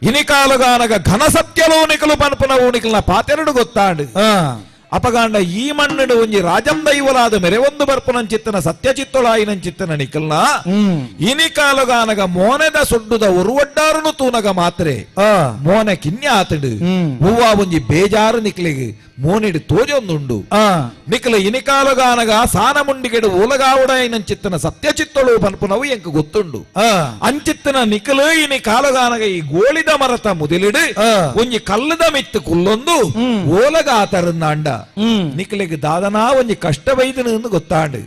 ಇನಿಕಾಲುಗಾನಗ ಘನ ಸತ್ಯಲು ನಿಕಲು ಪನ್ಪುನವು ನಿಕಲ್ನ ಪಾತೆರಡು ಗೊತ್ತಾಂಡು ಅಪಗಾಂಡ ಈ ಮಣ್ಣಡು ಒಂಜಿ ರಾಜಂ ದೈವಲಾದ ಮೆರೆ ಒಂದು ಬರ್ಪುನಂಚಿತ್ತನ ಸತ್ಯಚಿತ್ತೊಳಾಯಿನಂಚಿತ್ತನ ನಿಕಲ್ನ ಇನಿಕಾಲುಗಾನಗ ಮೋನೆದ ಸುಡ್ಡುದ ಒರುವಡ್ಡಾರುನು ತೂನಗ ಮಾತ್ರೆ ಮೋನೆ ಕಿನ್ಯಾತಡು ಹೂವ ಒಂಜಿ ಬೇಜಾರು ನಿಕ್ಲಿಗೆ ಮೋನಿಡು ತೋಜೊಂದುಂಡು ನಿಕಲ ಇನಿಕಾಲುಗಾನಗ ಸಾನ ಮುಂಡಿಗೆಡು ಓಲಗಾವುಡಾಯಿನಂಚಿತ್ತನ ಸತ್ಯಚಿತ್ತೊಳು ಪನ್ಪುನವು ಎಂಕು ಗೊತ್ತುಂಡು ಅಂಚಿತ್ತನ ನಿಕಲು ಇನಿ ಕಾಲುಗಾನಗ ಈ ಗೋಳಿದ ಮರತ ಮುದಿಲಿಡು ಒಂಜಿ ಕಲ್ಲದ ಮಿತ್ತು ಕುಲ್ಲೊಂದು ಓಲಗಾತರಂದಾಂಡ ನಿಕಲಿಗೆ ದಾದನಾ ಒಂಜಿ ಕಷ್ಟ ಬೈದನು ಎಂದು ಗೊತ್ತಾಂಡು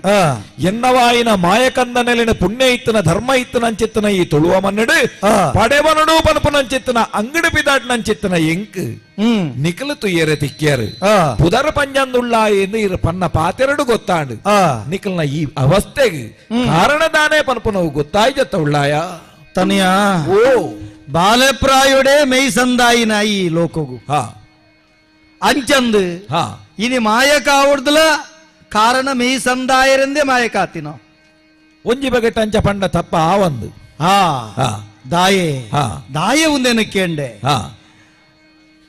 ಎನ್ನವಾಯಿನ ಮಾಯಕಂದ ನೆಲಿನ ಪುಣ್ಯ ಇತ್ತನ ಧರ್ಮ ಇತ್ತನ ಅಂಚಿತ್ತನ ಈ ತುಳುವ ಮನ್ನಡು ಪಡೆವನಡು ಪನ್ಪುನಂಚಿತ್ತನ ಅಂಗಡಿ ಪಿದಾಟ್ನಂಚಿತ್ತನ ಎಂಕ್ ನಿಕಲು ತುಯ್ಯರೆ ತಿಕ್ಕ್ಯಾರು ಪುದರ ಪಂಜಂದುಳ್ಳ ಎಂದು ಇರ ಪನ್ನ ಪಾತೆರಡು ಗೊತ್ತಾಂಡು ನಿಕಲ್ನ ಈ ಅವಸ್ಥೆಗೆ ಕಾರಣದಾನೇ ಪನ್ಪುನವು ಗೊತ್ತಾಯ್ತ ಉಳ್ಳಾಯ ತನಿಯ ಓ ಬಾಲೆಪ್ರಾಯುಡೆ ಮೈ ಸಂದಾಯಿನ ಈ ಲೋಕಗು ಅಂಚಂದು ಇನಿ ಮಾಯಕ ಆವಡ್ದಲ ಕಾರಣ ಮೈ ಸಂದಾಯರೆಂದೇ ಮಾಯಕ ಆತಿನೋ ಒಂಜಿ ಬಗೆ ಟಂಚ ಪಂಡ ತಪ್ಪ ಆ ಒಂದು ದಾಯೆ ದಾಯೆ ಒಂದೇನು ಕೇಂಡೆ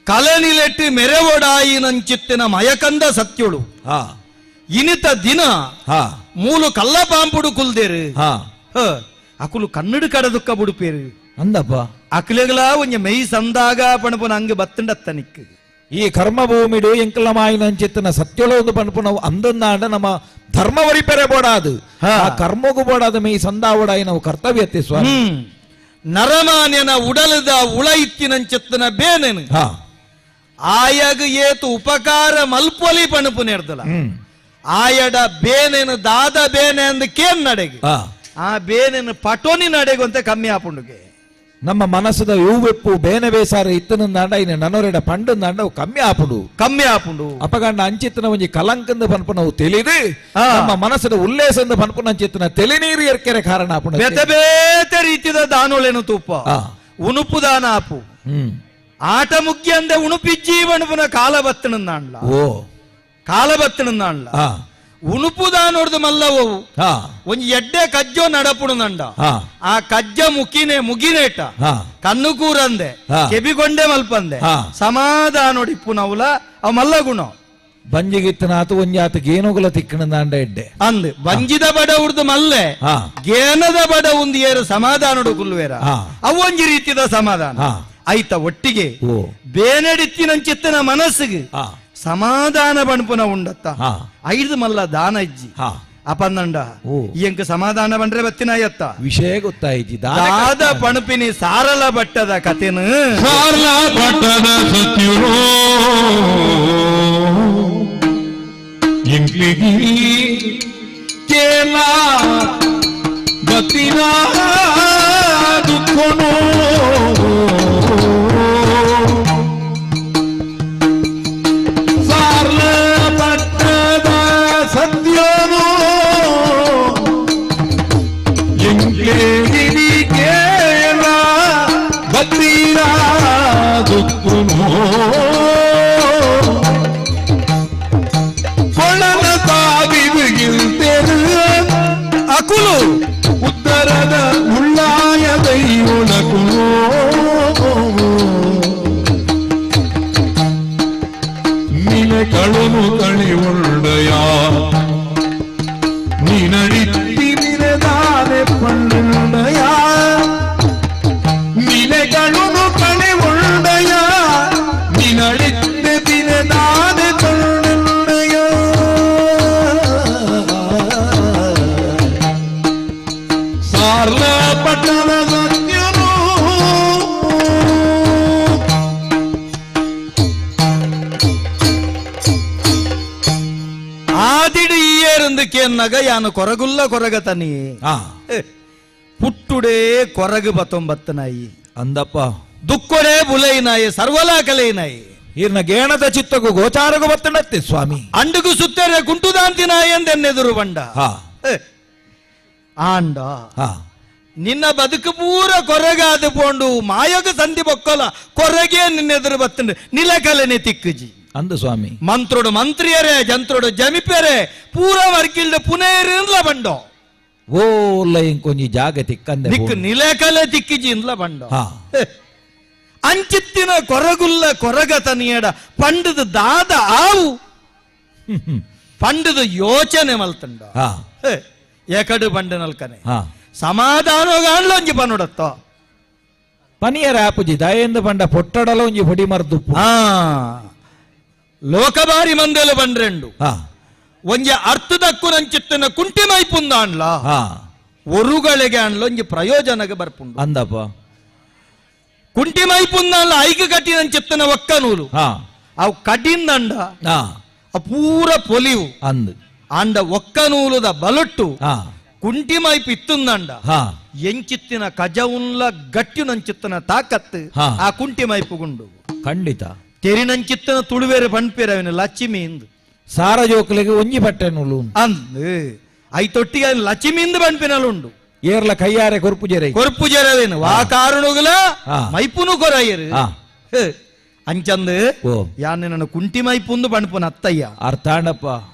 ಕಲನಿಲೆಟ್ಟಿ ಮೆರೆವೊಡಾಯಿನಂಚಿತ್ತಿನ ಮಯಕಂದ ಸತ್ಯುಳು ಇನಿತ ದಿನ ಮೂಲು ಕಲ್ಲ ಪಾಂಪುಡು ಕುಲ್ದೇರು ಅಕುಲು ಕನ್ನಡು ಕಡದುಕ್ಕ ಬುಡುಪೇರು ಅಂದಪ್ಪ ಅಕ್ಲೆಗಳ ಒಂಜ ಮೈ ಸಂದಾಗ ಪಣಪುನ ಅಂಗ ಬತ್ತಂಡತ್ತನಿಕ್ ಈ ಕರ್ಮಭೂಮಿಡು ಎಂಕಲ ಮಾಯಿನಂಚಿತ್ತಿನ ಸತ್ಯುಳು ಒಂದು ಪಣಪುನವು ಅಂದೊಂದಾಂಡ ನಮ್ಮ ಧರ್ಮ ವರಿಪೆರೆ ಬೋಡಾದು ಆ ಕರ್ಮಗು ಬೋಡಾದ ಮೈ ಸಂದಾವಡಾಯಿ ನಾವು ಕರ್ತವ್ಯತೆ ಸ್ವಾಮಿ ನರಮಾನ್ಯನ ಉಡಲದ ಉಳ ಇತ್ತಿನಂಚಿತ್ತನ ಬೇನೆನು ಆಯಗ ಏತು ಉಪಕಾರ ಮಲ್ಪೊಲಿ ಪಣಪು ನೆರ್ದಲ ಆಯಡ ಬೇನೆನು ದಾದ ಬೇನೆ ಅಂದ ಕೇನ್ ನಡೆಗೆ ಆ ಬೇನೆನು ಪಟೋನಿ ನಡೆಗು ಅಂತ ಕಮ್ಮಿ ಆಪುಂಡುಗೆ ನಮ್ಮ ಮನಸ್ಸದ ಇವುವೆಪ್ಪು ಬೇನೆ ಬೇಸಾರ ಇತ್ತನಂದಾಂಡ ಇನ್ನು ನನ್ನೊರೆಡ ಪಂಡಂದಾಂಡ ಕಮ್ಮಿ ಆಪುಂಡು ಅಪಗಂಡ ಅಂಚಿತ್ತನ ಒಂಜಿ ಕಲಂಕಂದ ಪನ್ಪುನವು ತಿಳಿದು ನಮ್ಮ ಮನಸ್ಸದ ಉಲ್ಲೇಸಂದ ಪನ್ಪುನ ಅಂಚಿತ್ತನ ತೆಲಿ ನೀರು ಎರ್ಕೆರೆ ಕಾರಣ ಆಪುಂಡು ಬೇತೆ ಬೇತೆ ರೀತಿದ ದಾನೋಳೆನು ತೂಪ ಉಣುಪು ದಾನ ಆಪು ಆಟ ಮುಖ್ಯ ಅಂದೆ ಉಣುಪಿಜ್ಜಿ ಪಣಪುನ ಕಾಲ ಬತ್ತನಂದಾಂಡ್ಲ ಕಾಲ ಬತ್ತನಂದಾಂಡ್ಲ ಉಣುಪು ದಾನೋರ್ದು ಮಲ್ಲವು ಒಂಜಿ ಎಡ್ಡೆ ಕಜ್ಜೋ ನಡಪುಣಂಡ ಆ ಕಜ್ಜ ಮುಗಿನೇಟ ಕಣ್ಣು ಕೂರಂದೆ ಕೆಬಿಗೊಂಡೆ ಮಲ್ಪಂದೆ ಸಮಾಧಾನೋಡಿಪ್ಪು ನವುಲ ಅವ್ ಮಲ್ಲ ಗುಣ ಬಂಜಿಗಿತ್ತನಾತು ಒಂಜಾತ ಗೇನುಗುಲ ತಿಕ್ಕಣಂದಾಂಡ ಎಡ್ಡೆ ಅಂದ್ ಬಂಜಿದ ಬಡ ಉರ್ದು ಮಲ್ಲೆ ಗೇನದ ಬಡ ಉಂದು ಏರು ಸಮಾಧಾನೋಡು ಕುಲ್ವೇರ ಅವೊಂಜಿ ರೀತಿದ ಸಮಾಧಾನ ಆಯ್ತ ಒಟ್ಟಿಗೆ ಬೇನೆಡಿತ್ತಿನಂಚಿತ್ತನ ಮನಸ್ಸಿಗೆ ಸಮಾಧಾನ ಬಣ್ಪುನ ಉಂಡತ್ತ ಐದು ಮಲ್ಲ ದಾನ ಇಜ್ಜಿ ಅಪಂದಂಡ ಎಂಕ ಸಮಾಧಾನ ಬಂದ್ರೆ ಬತ್ತಿನ ಎತ್ತ ವಿಷಯ ಗೊತ್ತಾಯ್ತಿ ದಾದ ಪಣಪಿನಿ ಸಾರಲ ಬಟ್ಟದ ಕಥೆನು ಸಾರಲ ಬಟ್ಟದ ಸತ್ಯುರೋ ಎಂಕ್ಲಿಗಿ ಕೇಳ ಬತ್ತಿನ ದುಃಖನೋ ಕೊಳ್ಳನ ತಾಗಿರುಗಿಲ್ತೆರು ಅಕುಲು ಉತ್ತರದ ಉಳ್ಳಾಯ ದೈವೊಳಕು ನಿನೆ ಕಳುನು ತಳಿ ಒಳ್ಳೆಯ ನೀನಡಿತ್ತಿ ನಿನೆದಾನೆ ಪಣ್ಣಯ ನಿನೆಗಳನ್ನು ಕಣೆ ಒಳ್ಳೆಯ ನೀನಡಿತ್ತೆ ದಿನದಾನೆ ಪಣ್ಣಯ ಸಾರ್ಲ ಪಟ್ಟಣ ಸತ್ಯನು ಎಂದಕ್ಕೆ ಅನ್ನಗ ಯಾನು ಕೊರಗುಲ್ಲ ಕೊರಗತನಿ ಪುಟ್ಟುಡೇ ಕೊರಗು ಬತ್ತೊಂಬತ್ತನಾಯಿ ಅಂದಪ್ಪ ದುಕ್ಕೊಡೆ ಬುಲೈನಾಯಿ ಸರ್ವಲಾಕಲೈನಾಯಿ ಈರ್ನ ಗೇಣದ ಚಿತ್ತಗೂ ಗೋಚಾರಗೂ ಬತ್ತನತ್ತೆ ಸ್ವಾಮಿ ಅಂಡುಗು ಸುತ್ತರೆ ಕುಂಟುದಾಂತಿನಾಯಿ ಎಂದೆನ್ನೆದುರು ಬಂಡ ಆಂಡ ನಿನ್ನ ಬದುಕು ಪೂರ ಕೊರಗಾದು ಪೋಂಡು ಮಾಯಗ ಸಂಧಿ ಬೊಕ್ಕಲ ಕೊರಗೆ ನಿನ್ನೆದುರು ಬತ್ತಂಡು ನಿಲಕಲೆನೆ ತಿಕ್ಕುಜಿ ಅಂದು ಸ್ವಾಮಿ ಮಂತ್ರೋಡು ಮಂತ್ರಿಯರೇ ಜಂತ್ರೋಡು ಜಮಿಪೆರೆ ಪೂರ ವರ್ಕಿಲ್ದ ಪುನೇರ್ಲ ಬಂಡೋ ಓಲ್ಲ ಇಂಕೊಂಜಿ ಜಾಗ ತಿಕ್ಕಂದೆ ದಿಕ್ಕು ನಿಲಕಲೆ ತಿಕ್ಕಿಜಿ ಇಂದ್ಲ ಬಂಡೋ ಅಂಚಿತ್ತಿನ ಕೊರಗುಲ್ಲ ಕೊರಗತನಿಯಡ ಪಂಡದ ದಾದ ಆವು ಪಂಡದ ಯೋಚನೆ ಮಲ್ತಂಡ ಏಕಡು ಬಂಡ ನಲ್ಕನೆ ಸಮಾಧಾನಗಾಣ್ಲೊಂಜಿ ಪನುಡತ್ತೋ ಪನಿಯರ ಆಪುಜಿ ದಯೆಂದು ಬಂಡ ಪೊಟ್ಟಡಲ ಒಂಜಿ ಹೊಡಿ ಮರ್ದು ಲೋಕಬಾರಿ ಮಂದೆಲು ಬಂಡ್ರೆಂಡು ಒಂಜಿ ಅರ್ಥದಕ್ಕು ನಂಚಿತ್ತಿನ ಕುಂಟಿ ಮೈಪುಂದ ಅಣ್ಲ ಒರುಗಳಿಗೆ ಅಣ್ಲೊಂಜಿ ಪ್ರಯೋಜನಗೆ ಬರ್ಪುಂಡು ಅಂದಪ್ಪ ಕುಂಟಿ ಮೈಪುಂದ ಅಣ್ಲ ಐಕ ಕಟ್ಟಿ ನಂಚಿತ್ತಿನ ಒಕ್ಕ ನೂಲು ಅವು ಕಡಿಂದಂಡ ಪೂರ ಪೊಲಿವು ಅಂದು ಅಂಡ ಒಕ್ಕ ನೂಲುದ ಬಲೊಟ್ಟು ಕುಂಟಿ ಮೈಪ್ ಇತ್ತುಂದಂಡ ಎಂಚಿತ್ತಿನ ಕಜವುನ್ಲ ಗಟ್ಟಿ ನಂಚಿತ್ತಿನ ತಾಕತ್ತು ಆ ಕುಂಟಿ ಮೈಪುಗುಂಡು ಖಂಡಿತ ತೆರಿನಂಚಿತ್ತಿನ ತುಳುವೇರೆ ಬಣ್ಪೇರವಿನ ಲಕ್ಷ್ಮಿಯಿಂದ ಸಾರ ಜೋಕಲಿಗೆ ಒಂಜಿ ಬಟ್ಟೆ ನೂಲು ಅಂದ್ ಐತೊಟ್ಟಿಗೆ ಲಕ್ಷ್ಮಿಯಿಂದ ಬಣ್ಪಿನಲ್ಲುಂಡು ಏರ್ಲ ಕೈಯಾರೆ ಕೊರ್ಪುಜೆರವೇನು ಆ ಕಾರಣಗಳ ಮೈಪುನು ಕೊರಯ್ಯರು ಅಂಚಂದು ಯಾನೆ ನನ್ನ ಕುಂಟಿ ಮೈಪುಂದು ಬಣ್ಪುನ ಅತ್ತಯ್ಯ ಅರ್ಥಾಂಡಪ್ಪ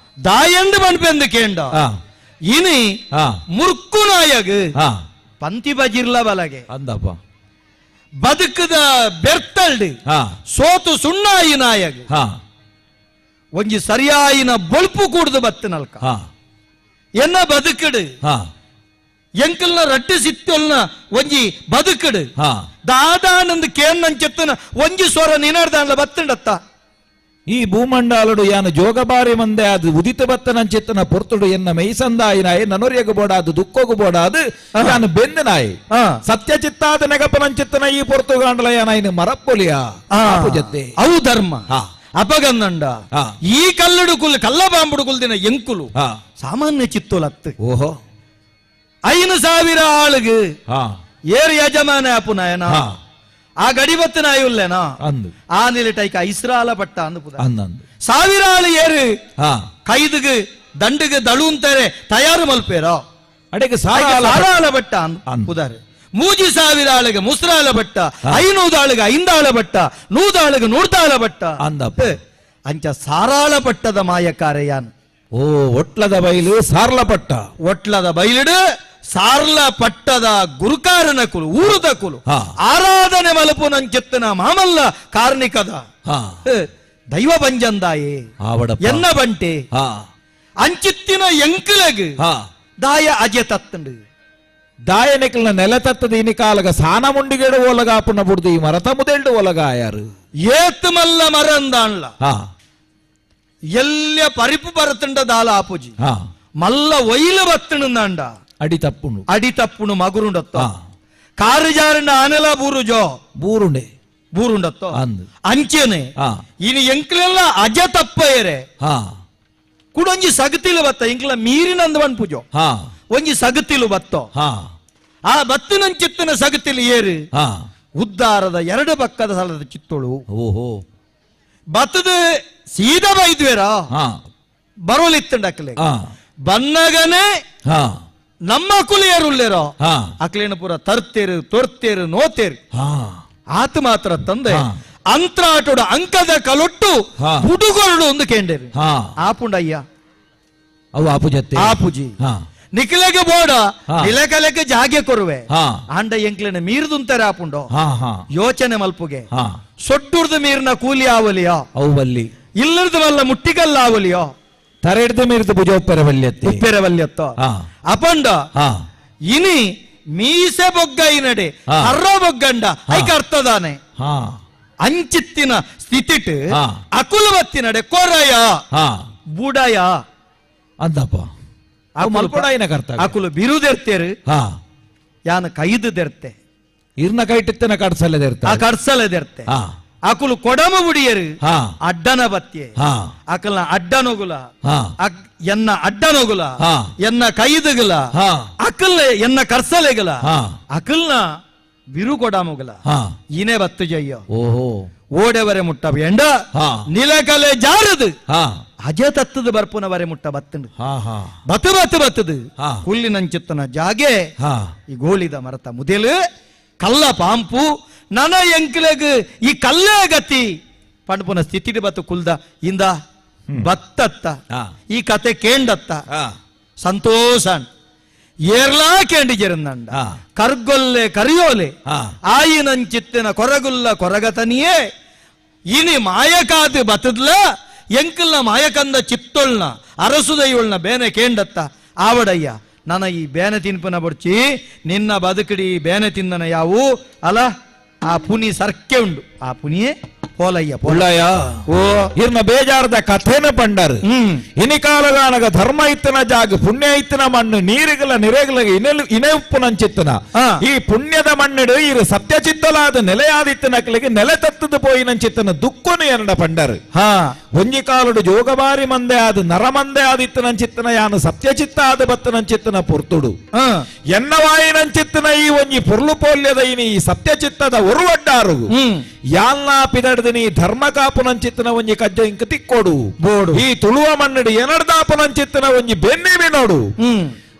ದಾಯಂದು ಬಣ್ಪೆಂದು ಕೇಂಡ ಇನಿ ಮುರ್ಕು ನಾಯಗ್ ಪಂತಿ ಬಜಿರ್ಲ ಬಲಗೆ ಅಂದಪ್ಪ ಬದುಕದ ಬೆರ್ತಲ್ಡ್ ಸೋತು ಸುಣ್ಣಾಯಿ ನಾಯಗ್ ಒಂಜಿ ಸರಿಯಾಯಿನ ಬೊಲ್ಪು ಕೂಡ್ದು ಬತ್ತನಲ್ಕ ಎನ್ನ ಬದುಕಡು ಎಂಕಲ್ನ ರಡ್ಡು ಸಿತ್ತಲ್ನ ಒಂಜಿ ಬದುಕಡು ದಾದಾನಂದ್ ಕೇನ್ನಂಚೆತ್ತನ ಒಂಜಿ ಸ್ವರ ನಿನರ್ದಾನ್ಲ ಬತ್ತಂಡತ್ತ ಈ ಭೂಮಂಡಾಲುಡು ಯಾನು ಜೋಗಬಾರಿ ಮಂದೆ ಅದು ಉದಿತ ಬತ್ತನಂಚಿತ್ತನ ಪೊರ್ತುಡು ಎನ್ನ ಮೈಸಂದಾಯಿನಾಯಿ ನನೊರಿಯಗು ಬೋಡಾದು ದುಃಖಗು ಬೋಡಾದು ನಾನು ಬೆಂದನಾಯಿ ಸತ್ಯ ಚಿತ್ತಾದ ನೆಗಪನಂಚಿತ್ತನ ಈ ಪೊರ್ತುಗಾಂಡಲ ಯಾನಾಯಿನ ಮರಪ್ಪೊಲಿಯ ಜೊತೆ ಅವು ಧರ್ಮ ಅಪಗಂದಂಡ ಈ ಕಲ್ಲುಡು ಕುಲ್ ಕಲ್ಲ ಬಾಂಬುಡು ಕುಲ್ದಿನ ಎಂಕುಲು ಸಾಮಾನ್ಯ ಚಿತ್ತೋಲತ್ತು ಓಹೋ 5,000 ಆಳುಗು ಏರು ಯಜಮಾನ ಅಪುನಾಯನ ಆ ಗಡಿಬತ್ತು ನಾಯುಲ್ಲೇನಾ ಅಂದು ಆ ನಿಲಿಟೈಕ ಇಸ್ರಾಲ ಪಟ್ಟ ಅಂದು ಪುದ ಅಂದಂದು 1000 ಆಳು ಏರು ಕೈದುಗು ದಂಡುಗು ದಳು ಅಂತಾರೆ ತಯಾರು ಮಲ್ಪೇರೋ ಅಡೆಗೆ ಸಾರಾಲ ಬಟ್ಟ ಪುದಾರೆ 3,000 ಆಳಿಗೆ ಮುಸ್ರಾಲ ಬಟ್ಟ 500 ಆಳಿಗೆ 5 ಆಳ ಬಟ್ಟ 100 ಆಳಿಗೆ 100 ಆಳ ಬಟ್ಟ ಅಂದಪ್ಪ ಅಂಚ ಸಾರಾಳ ಪಟ್ಟದ ಮಾಯಕಾರೆಯಾನ್ ಓ ಒಟ್ಲದ ಬೈಲು ಸಾರ್ಲ ಪಟ್ಟ ಒಟ್ಲದ ಬೈಲಿಡು ಸಾರ್ಲ ಪಟ್ಟದ ಗುರುಕಾರನ ಕುಲು ಊರುದ ಕುಲು ಆರಾಧನೆ ಮಲಪು ನಂಚೆತ್ತನ ಮಾಮಲ್ಲ ಕಾರ್ಣಿಕದ ದೈವ ಬಂಜಂದಾಯೇ ಎನ್ನ ಬಂಟೆ ಅಂಚಿತ್ತಿನ ಎಂಕಲಗ್ ದಾಯ ಅಜೆ ತತ್ತಂಡು ದಾಯನೆಕಲ್ನ ನೆಲ ತತ್ತದ ಇನಿ ಕಾಲಗ ಸಾನ ಮುಂಡಿಗೆಡು ಒಲಗ ಆಪುನ ಬುಡ್ದು ಈ ಮರತ ಮುದೆಲ್ಡು ಒಲಗ ಆಯಾರು ಏತ್ ಮಲ್ಲ ಮರಂದಾಣ್ಲ ಎಲ್ಯ ಪರಿಪು ಬರತಂಡ ದಾಲ ಆಪುಜಿ ಮಲ್ಲ ಒಯ್ಲು ಬತ್ತಣಂದಾಂಡ ಅಡಿ ತಪ್ಪುನು ಮಗುರುಂಡತ್ತ ಕಾರು ಜಾರಣ್ಣ ಆನೆಲ ಬೂರುಜೋ ಬೂರುಂಡತ್ತ ಅಂಚೆನೆ ಇನಿ ಎಂಕ್ಲೆಲ್ಲ ಅಜ ತಪ್ಪಯರೆ ಕುಡೊಂಜಿ ಸಗತಿಲು ಬತ್ತ ಎಂಕ್ಲ ಮೀರಿನಂದು ಬನ್ಪುಜೋ ಒಂಜಿ ಸಗತಿಲು ಬತ್ತೋ ಆ ಬತ್ತಿನಂಚಿತ್ತಿನ ಸಗತಿಲು ಏರು ಉದ್ದಾರದ 2 ಪಕ್ಕದ ಸ್ಥಳದ ಚಿತ್ತೋಳು ಓಹೋ ಬತ್ತದ ಸೀದಾ ಬೈದ್ವೇರ ಬರೋಲಿತ್ತಂಡಕ್ಲೆ ಬನ್ನಗನೆ ನಮ್ಮ ಕುಲಿಯರುಳ್ಳೇರೋ ಅಕ್ಲೇನ ಪೂರ ತರ್ತೇರು ತೊರ್ತೇರು ನೋತೇರು ಆತ ಮಾತ್ರ ತಂದೆ ಅಂತ್ರಾಟೋಡ ಅಂಕದ ಕಲೊಟ್ಟು ಹುಡುಗರುಡು ಒಂದು ಕೇಂಡೇರು ಆಪುಂಡಯ್ಯ ಅವು ಆಪುಜತ್ತೆ ಆಪುಜಿ ನಿಖಿಲೆಗೆ ಬೋಡ ನಿಲಕಲೆಗೆ ಜಾಗೆ ಕೊರುವೆ ಆಂಡ ಎಂಕ್ಲೆನ ಮೀರ್ದುಂತಾರೆ ಆಪುಂಡೋ ಯೋಚನೆ ಮಲ್ಪುಗೆ ಸೊಟ್ಟುರ್ದು ಮೀರಿನ ಕೂಲಿ ಆವಲಿಯೋ ಅವು ಬಲ್ಲಿ ಇಲ್ಲದ ಮಲ್ಲ ಮುಟ್ಟಿಗಲ್ಲ ಆವಲಿಯೋ ತರೆಡ್ದು ಮೀರ್ದು ಭುಜ ಉಪ್ಪೆರವಲ್ಯತ್ತ ಅಪಂಡ ಇನಿ ಮೀಸೆ ಬೊಗ್ಗ ಈ ನಡೆ ಹರ್ರ ಬೊಗ್ಗಂಡ ಐಕ ಅರ್ಥದಾನೆ ಅಂಚಿತ್ತಿನ ಸ್ಥಿತಿಟ್ ಅಕುಲವತ್ತಿ ನಡೆ ಕೊರಯ ಬುಡಯ ಅಂದಪ್ಪ ಮಲ್ಪೊಡಾಯಿನ ಕರ್ತ ಅಕುಲು ಬಿರುದೆರ್ತೇರು ಯಾನ ಕೈದು ದೆರ್ತೆ ಇರ್ನ ಕೈಟಿತ್ತನ ಕಡ್ಸಲೆದೆರ್ತೆ ಆ ಕಡ್ಸಲೆದೆರ್ತೆ ಅಕುಲು ಕೊಡಮ ಬುಡಿಯರು ಅಡ್ಡನ ಬತ್ಯೆ ಅಕಲ್ನ ಅಡ್ಡನೊಗುಲ ಎನ್ನ ಅಡ್ಡನೊಗುಲ ಎನ್ನ ಕೈದುಗುಲ ಅಕಲ್ ಎನ್ನ ಕರ್ಸಲೆಗುಲ ಅಕಲ್ನ ಬಿರು ಕೊಡಮುಗುಲ ಇನೇ ಬತ್ತು ಜಯ್ಯ ಓಹೋ ಓಡೆವರೆ ಮುಟ್ಟ ಬೇಂಡ ನಿಲಕಲೆ ಜಾರದು ಅಜ ತತ್ತದ ಬರ್ಪುನವರೆ ಮುಟ್ಟ ಬತ್ತಂಡು ಬತ್ತದು ಹುಲ್ಲಿನಂಚಿತ್ತನ ಜಾಗೆ ಈ ಗೋಳಿದ ಮರತ ಮುದೆಲು ಕಲ್ಲ ಪಾಂಪು ನನ ಎಂಕ್ಲೆಗ್ ಈ ಕಲ್ಲೇ ಗತಿ ಪಂಡ್ಪುನ ಸ್ಥಿತಿ ಬತ್ತು ಕುಲ್ದ ಇಂದ ಬತ್ತತ್ತ ಈ ಕತೆ ಕೇಂಡತ್ತ ಸಂತೋಷ ಏರ್ಲಾ ಕೇಂಡಿಜೆರಂದಂಡ ಕರ್ಗೊಲ್ಲೆ ಕರಿಯೋಲೆ ಆಯಿನಂಚಿತ್ತಿನ ಕೊರಗುಲ್ಲ ಕೊರಗತನಿಯೇ ಇನಿ ಮಾಯಕಾದು ಬತ್ತದ್ಲ ಎಂಕಲ್ನ ಮಾಯಕಂದ ಚಿತ್ತೊಳ್ನ ಅರಸುದೈಯುಳ್ನ ಬೇನೆ ಕೇಂಡತ್ತ ಆವಡಯ್ಯ ನನ್ನ ಈ ಬೇನೆ ತಿನ್ಪನ ಬಡ್ಚಿ ನಿನ್ನ ಬದುಕಡಿ ಬೇನೆ ತಿಂದನ ಯಾವು ಅಲ್ಲ ಆ ಪುನಿ ಸರ್ಕೆ ಉಂಡು ಆ ಪುನಿಯೇ ಪೋಲಯ್ಯ ಪೊಳ್ಳಯ್ಯ ಓ ಇರ್ನ ಬೇಜಾರದ ಕಥೆನ ಪಂಡರ್ ಇನಿ ಕಾಲಗಾನಗ ಧರ್ಮ ಇತ್ತನ ಜಾಗ ಪುಣ್ಯ ಇತ್ತನ ಮಣ್ಣು ನೀರಿಗಲ ನಿರೆಗಲಗ ಇನೆ ಉಪ್ಪು ನಂಚಿತ್ತನ ಈ ಪುಣ್ಯದ ಮಣ್ಣಿಡು ಇರು ಸತ್ಯ ಚಿತ್ತಲಾದ ನೆಲೆಯಾದಿತ್ತನಕ್ಲಿಗೆ ನೆಲೆ ತತ್ತದ ಪೋಯಿ ನಂಚಿತ್ತನ ದುಃಖನು ಎರಡ ಪಂಡರ್ ಒಂಜಿ ಕಾಲುಡು ಜೋಗಬಾರಿ ಮಂದೆ ಆದ ನರ ಮಂದೆ ಆದಿತ್ತು ನಂಚಿತ್ತನ ಯಾನು ಸತ್ಯ ಚಿತ್ತ ಆದ ಬತ್ತ ನಂಚಿತ್ತನ ಪುರ್ತುಡು ಎನ್ನವಾಯಿ ನಂಚಿತ್ತನ ಈ ಒಂಜಿ ಪುರ್ಲು ಪೋಲ್ಯದ ಇನಿ ಈ ಸತ್ಯ ಚಿತ್ತದ ಒರುವಡ್ಡಾರು ಯಾಲ್ನಾ ಪಿದಡ್ದಿನಿ ಧರ್ಮ ಕಾಪುನಂಚಿತ್ತನ ಒಂಜಿ ಕಜ್ಜ ಇಂಕ ತಿಕ್ಕೋಡು ಬೋಡು ಈ ತುಳುವ ಮಣ್ಣಡಿ ಎನಡ್ದಾಪುನಂಚಿತ್ತನ ಒಂಜಿ ಬೆನ್ನಿ ಬಿನೋಡು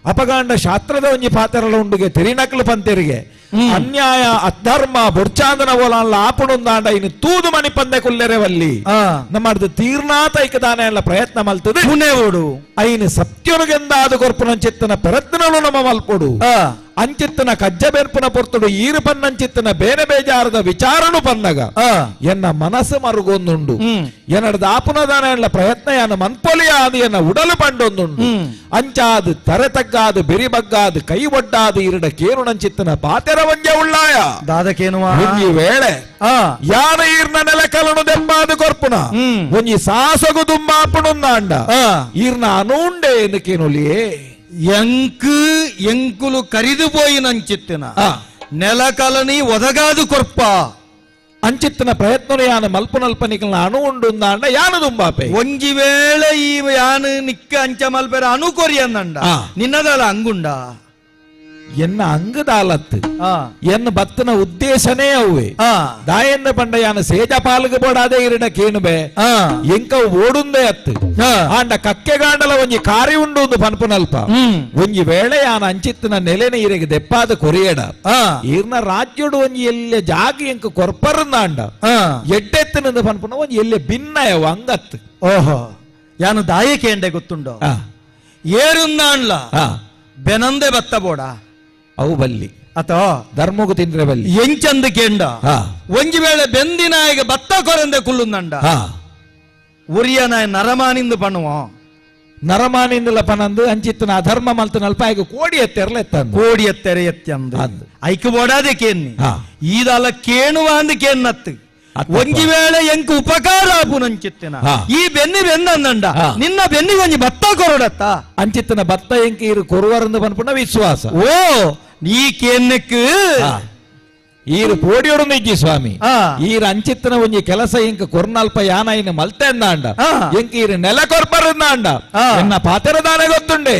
ಅಪಗಾಂಡ ಶಾಸ್ತ್ರದ ಒಂಜಿ ಪಾತ್ರಲ ಉಂಡುಗೆ ತೆರಿನಕ್ಲು ಪಂತೆರಿಗೆ ಅನ್ಯಾಯ ಅಧರ್ಮ ಬೊಡ್ಚಾಂದನ ಓಲಲ್ಲ ಆಪುಣುಂದಾಂಡ ಇನ್ನು ತೂದು ಮನಿ ಪಂದೆ ಕುಲ್ಲೆರೆವಲ್ಲಿ ನಮ್ಮದು ತೀರ್ನಾತೈಕ ದಾನ ಎಲ್ಲ ಪ್ರಯತ್ನ ಮಲ್ತದೆ ಮುನೆ ಓಡು ಐನು ಸತ್ಯನುಗೆಂದಾದ ಕೊರ್ಪುನಂಚಿತ್ತನ ಪ್ರಯತ್ನಗಳು ನಮ್ಮ ಮಲ್ಪೊಡು ಅಂಚಿತ್ತನ ಕಜ್ಜ ಬೆರ್ಪುನ ಪೊರ್ತುಡು ಈರು ಪನ್ನಂಚಿತ್ತನ ಬೇರೆ ಬೇಜಾರದ ವಿಚಾರನು ಪನ್ನಗ ಎನ್ನ ಮನಸ್ಸು ಮರುಗೊಂದುಂಡು ಎನ್ನಡದ ಆಪುನದಾನ ಎಲ್ಲ ಪ್ರಯತ್ನ ಯಾನ ಮನ್ಪೊಲಿಯ ಅದು ಎನ್ನ ಉಡಲು ಪಂಡೊಂದುಂಡು ಅಂಚಾದು ತರೆ ತಗ್ಗಾದು ಬೆರಿ ಬಗ್ಗಾದು ಕೈ ಒಡ್ಡಾದು ಇರಡ ಕೇರುಣಂಚಿತ್ತನ ಪಾತೆರ ಒಂಜೆ ಉಳ್ಳಾಯ ದಾದಕೇನುವ ಒಂಜಿ ವೇಳೆ ಯಾನ ಈರ್ನ ನೆಲಕಲನು ದೆಂಬಾದು ಕೊರ್ಪುನ ಒಂಜಿ ಸಾಸಗು ದುಂಬಾಪುಣುಂದಾಂಡ ಈರ್ನ ಅನುಂಡೆ ಎನ್ನಕೇನುಲಿಯೇ ಎಂಕುಲು ಕರಿದು ಪೋಯಿ ನಂಚಿತ್ತಿನ ನೆಲಕಲನಿ ಒದಗಾದು ಕೊರ್ಪ ಅಂಚಿತ್ತಿನ ಪ್ರಯತ್ನ ಯಾನ ಮಲ್ಪನಲ್ಪನಿಕಲ್ನ ಅಣು ಉಂಡುಂದಾಂಡ ಯಾನ ದುಂಬಾಪೆ ಒಂಜಿ ವೇಳೆ ಈ ಯಾನು ನಿಕ್ಕ ಅಂಚ ಮಲ್ಪೆರ ಅಣು ಕೊರಿಯಂದಂಡ ನಿನ್ನದಲ್ಲ ಅಂಗುಂಡ ಎನ್ನ ಅಂಗದಾಲತ್ತು ಎನ್ನ ಬತ್ತನ ಉದ್ದೇಶನೇ ಅವೇ ದಾಯನ್ನ ಪಂಡ ಯಾನ ಸೇಜ ಪಾಲ್ಗ ಬೋಡಾದೆ ಇರಿನ ಕೇನುಬೆ ಎಂಕ ಓಡುಂದೇ ಅತ್ತು ಆಂಡ ಕಕ್ಕೆಗಾಂಡಲ ಒಂಜಿ ಕಾರಿ ಉಂಡು ಪನ್ಪುನಲ್ಪ ಒಂಜಿ ವೇಳೆ ಯಾನ ಅಂಚಿತ್ತಿನ ನೆಲೆನ ಇರೆಗೆ ದೆಪ್ಪಾದ ಕೊರಿಯಡ ಈರ್ನ ರಾಜ್ಯಡು ಒಂಜಿ ಎಲ್ಲೆ ಜಾಗಿ ಎಂಕ ಕೊರ್ಪರಂದಾಂಡ ಎಡ್ಡೆತ್ತಿನ ಪನ್ಪುನ ಒಂಜಿ ಎಲ್ಲೆ ಭಿನ್ನಯವ ಅಂಗತ್ತು ಓಹೋ ಯಾನು ದಾಯಕೇಂಡೆ ಗೊತ್ತುಂಡೋ ಏರುಂದಾಂಡ್ಲ ಬೆನಂದೆ ಬತ್ತ ಬೋಡ ಅವು ಬಲ್ಲಿ ಅಥವಾ ಧರ್ಮಗು ತಿಂದ್ರೆ ಬಲ್ಲಿ ಎಂಚಂದ ಕೇಂಡ ಒಂಜಿ ವೇಳೆ ಬೆಂದಿನಾಯಿಗೆ ಬತ್ತ ಕೊರಂದೆ ಕುಲ್ಲುಂದಂಡ ಉರಿಯನ ನರಮಾನಿಂದ ಪಣುವ ನರಮಾನಿಂದಲ ಪನಂದು ಅಂಚಿತ್ತನ ಅಧರ್ಮ ಮಲ್ತ ನಲ್ಪ ಆಗ ಕೋಡಿ ಎತ್ತೆರಲ ಎತ್ತಂದು ಕೋಡಿ ಎತ್ತೆರೆ ಎತ್ತಿ ಅಂದ ಐಕ ಬೋಡಾದೆ ಕೇನ್ನಿ ಈದಲ್ಲ ಕೇಣುವ ಅಂದ ಕೇನ್ನತ್ತು ಒಂಜಿ ವೇಳೆ ಎಂಕ ಉಪಕಾರ ಆಪುನಂಚಿತ್ತಿನ ಈ ಬೆನ್ನಿ ಬೆಂದಂದಂಡ ನಿನ್ನ ಬೆನ್ನಿಗೆ ಒಂಜಿ ಬತ್ತ ಕೊರಡತ್ತ ಅಂಚಿತ್ತಿನ ಬತ್ತ ಎಂಕ ಇರು ಕೊರುವರಂದು ಪನ್ಪುನ ವಿಶ್ವಾಸ ಓ ನೀ ಕೇನ್ನಕ್ಕೆ ಈರು ಪೋಡಿಯೋಡು ನಿಜ್ಜಿ ಸ್ವಾಮಿ ಈರು ಅಂಚಿತ್ತಿನ ಒಂಜಿ ಕೆಲಸ ಎಂಕ ಕೊರ್ನಲ್ಪ ಯಾನ ಇನ್ನು ಮಲ್ತೆಂದಾಂಡ ಎಂಕ ಈರು ನೆಲ ಕೊರ್ಪರಂದಾಂಡ ಎನ್ನ ಪಾತೆರದಾನೆ ಗೊತ್ತುಂಡೆ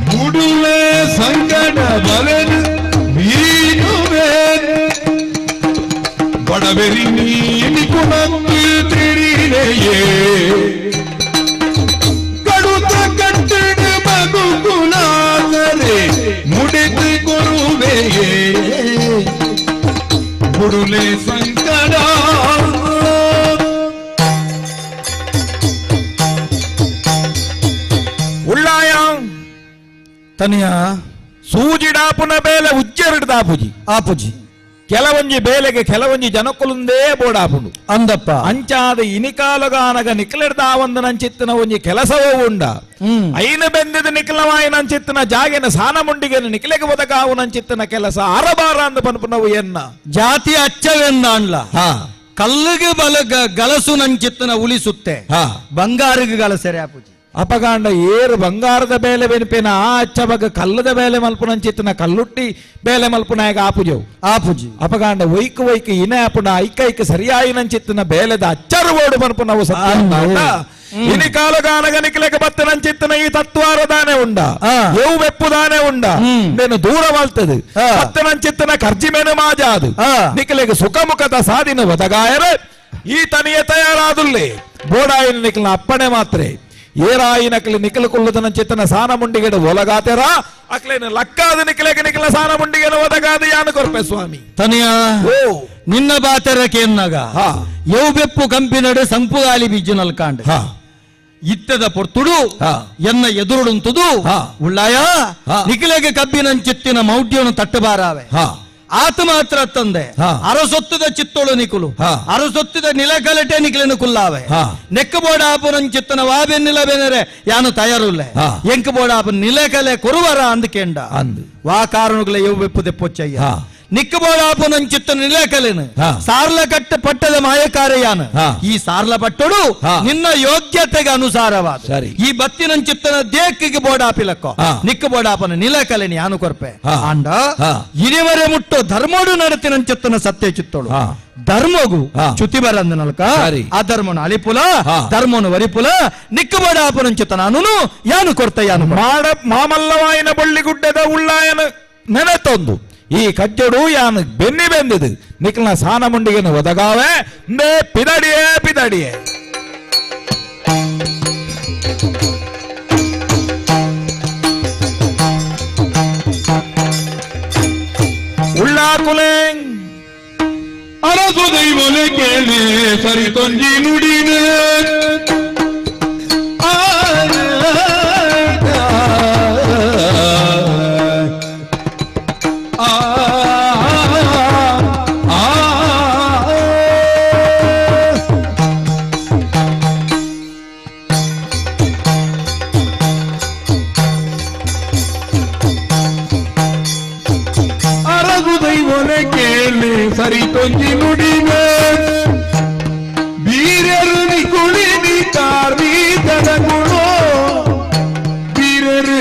ಮುಡುಲೆ ಸಂಗಡ ಬಲೆನು ನೀನುವೆ ಬಡವೆರಿ ನೀಲಿ ಕುಣಂದು ತಿರಿಲೆಯೇ ಕಡುತ ಕಟ್ಟಡ ಮಗುಕುಲಾದರೆ ಮುಡಿದು ಕೊರುವೆಯೇ ಮುಡುಲೆ ಸಂಗಡ ಉಳ್ಳಾಯ ತನಿಯ ಸೂಜಿಡಾಪುನ ಬೇಲೆ ಉಜ್ಜೆರಡ್ದಾಪುಜಿ ಆಪುಜಿ ಕೆಲವೊಂಜಿ ಬೇಲೆಗೆ ಕೆಲವೊಂಜಿ ಜನಕ್ಕುಲುಂದೇ ಬೋಡಾಪುಂಡು ಅಂದಪ್ಪ ಅಂಚಾದ ಇನಿಕಾಲಗಾನಗ ನಿಕ್ಲೆಡ್ದಾವಂದ ನಂಚಿತ್ತಿನ ಒಂಜಿ ಕೆಲಸವೋ ಉಂಡ ಐನು ಬೆಂದಿದ ನಿಖಲವಾಯಿ ನಂಚಿತ್ತಿನ ಜಾಗಿನ ಸಾನ ಮುಂಡಿಗೆ ನಿಖಲೆಗೆ ಒದಗಾವು ನಂಚಿತ್ತಿನ ಕೆಲಸ ಆರಬಾರ ಅಂದ ಪನ್ಪುನವು ಎನ್ನ ಜಾತಿ ಅಚ್ಚವೆಂದಾಂಡ್ಲ ಕಲ್ಲಿಗೆ ಬಲಗ ಗಲಸು ನಂಚಿತ್ತನ ಉಳಿಸುತ್ತೆ ಬಂಗಾರಿಗೆ ಗಲಸೆರೆ ಆಪುಜಿ ಅಪಗಾಂಡ ಏರು ಬಂಗಾರದ ಬೇಲೆ ಬೆನಿಪಿನ ಆ ಅಚ್ಚಬಗ ಕಲ್ಲದ ಬೇಲೆ ಮಲ್ಪುನಂಚಿತ್ತಿನ ಕಲ್ಲುಟ್ಟಿ ಬೇಲೆ ಮಲ್ಪುನಾಯಗ ಆಪುಜಿ ಅಪಗಾಂಡ ಒಯ್ಕು ಇನೇ ಅಪುನ ಐಕೈಕ ಸರಿಯಾಯಿನಂಚಿತ್ತಿನ ಬೇಲೆದ ಅಚ್ಚರು ಓಡು ಮಲ್ಪು ನಾವು ಇನಿ ಕಾಲಗಾನಗ ನಿಖಿಲೆಗ ಬತ್ತನಂಚಿತ್ತಿನ ಈ ತತ್ವಾರದಾನೆ ಉಂಡ ಎವು ಬೆಪ್ಪುದಾನೆ ಉಂಡ నేను దూర వాళ్తది బత్తనంచిತ್ತಿన కర్జిమెను మాజాదు నిఖిಲೆಗ సుఖముఖత సాధిన వదగాయర ఈ తనియ తయారాదుల్లే బోడాయిన నిఖిల అప్పనే మాత్రే ఏరాయినకలి నిఖిల కుళ్ళదన చిత్తన సాన ముండిగడ ఒలగాతెరా అక్లేన లక్కాది నిఖిలకి నిఖిల సాన ముండిగడ ఒదగాది యాన కొర్పే స్వామి ತನಿಯ ನಿನ್ನ ಬಾತೆರಕೆಯನ್ನಾಗ ಯವು ಬೆಪ್ಪು ಕಂಪಿನಡೆ ಸಂಪುಗಾಲಿ ಬೀಜನಲ್ ಕಾಂಡ ಇತ್ತದ ಪೊರ್ತುಡು ಎನ್ನ ಎದುರುಡುಂತುದು ಉಳ್ಳಾಯ ನಿಖಿಲೆಗೆ ಕಬ್ಬಿನಂಚಿತ್ತಿನ ಮೌಢ್ಯವನ್ನು ತಟ್ಟಬಾರಾವೆ ಆತ ಮಾತ್ರ ತಂದೆ ಅರಸೊತ್ತದ ಚಿತ್ತೋಳು ನಿಕುಲು ಅರಸೊತ್ತಿದ ನಿಲಕಲಟೆ ನಿಖಿಲೆನು ಕುಲ್ಲಾವೆ ನೆಕ್ಕಬೋಡ ಆಪುನಂಚಿತ್ತನ ವಾಬೆನ್ನಿಲ ಬೆನರೆ ಯಾನು ತಯಾರುಲ್ಲೆ ಎಂಕಬೋಡ ಆಪು ನಿಲಕಲೆ ಕೊರುವರ ಅಂದಕೇಂಡ ವಾ ಕಾರಣಗಳೇ ಯವು ಬೆಪ್ಪು ದೆಪ್ಪೊಚ್ಚಯ್ಯ ನಿಕ್ಕಬೋಳಾಪುನಂಚಿತ್ತ ನಿಲಕಲೆನು ಸಾರ್ಲ ಕಟ್ಟ ಪಟ್ಟದ ಮಾಯಕಾರೆಯಾನ ಈ ಸಾರ್ಲ ಪಟ್ಟಡು ನಿನ್ನ ಯೋಗ್ಯತೆಗೆ ಅನುಸಾರವಾದ ಈ ಬತ್ತಿನಂಚಿತ್ತನ ದೇಕ್ಕಿಗೆ ಬೋಡಾಪಿಲಕ್ಕೋ ನಿಕ್ಕಬೋಡಾಪನ ನಿಲಕಲೆನಿ ಯಾನು ಕೊರ್ಪೆ ಅಂಡ ಇನಿವರೆ ಮುಟ್ಟು ಧರ್ಮೋಡು ನಡತಿನಂಚಿತ್ತನ ಸತ್ಯ ಚಿತ್ತೋಳು ಧರ್ಮಗು ಚ್ಯುತಿ ಬರಂದನಲ್ಕ ಅಧರ್ಮನು ಅಲಿಪುಲ ಧರ್ಮನು ವರಿಪುಲ ನಿಕ್ಕಬೋಡಾಪುನಂಚಿತ್ತ ನಾನು ಯಾನು ಕೊರ್ತ ಯಾನು ಮಾಡ ಮಾಮಲ್ಲವಾಯಿನ ಬಳ್ಳಿಗುಡ್ಡದ ಉಳ್ಳಾಯನ ನೆನೆತೊಂದು ಈ ಕಜ್ಜಡು ಯಾನು ಬೆನ್ನಿ ಬೆಂದಿದು ನಿಖಿಲ್ನ ಸಾನ ಮುಂಡಿಗೆನು ಒದಗಾವೆ ನೇ ಪಿದಡಿಯೇ ಉಳ್ಳಾಕುಲೆಂಗ್ ಅರಸು ದೈವಲೆ ಕೇಳಿ ಸರಿ ತೊಂಜಿ ನುಡಿನ ಸರಿ ತೊಂಜಿ ನುಡಿನ ಬೀರರು ನಿಕುಳಿನಿ ಕಾರ್ಮಿಕದ ಗುಣೋ ಬೀರರು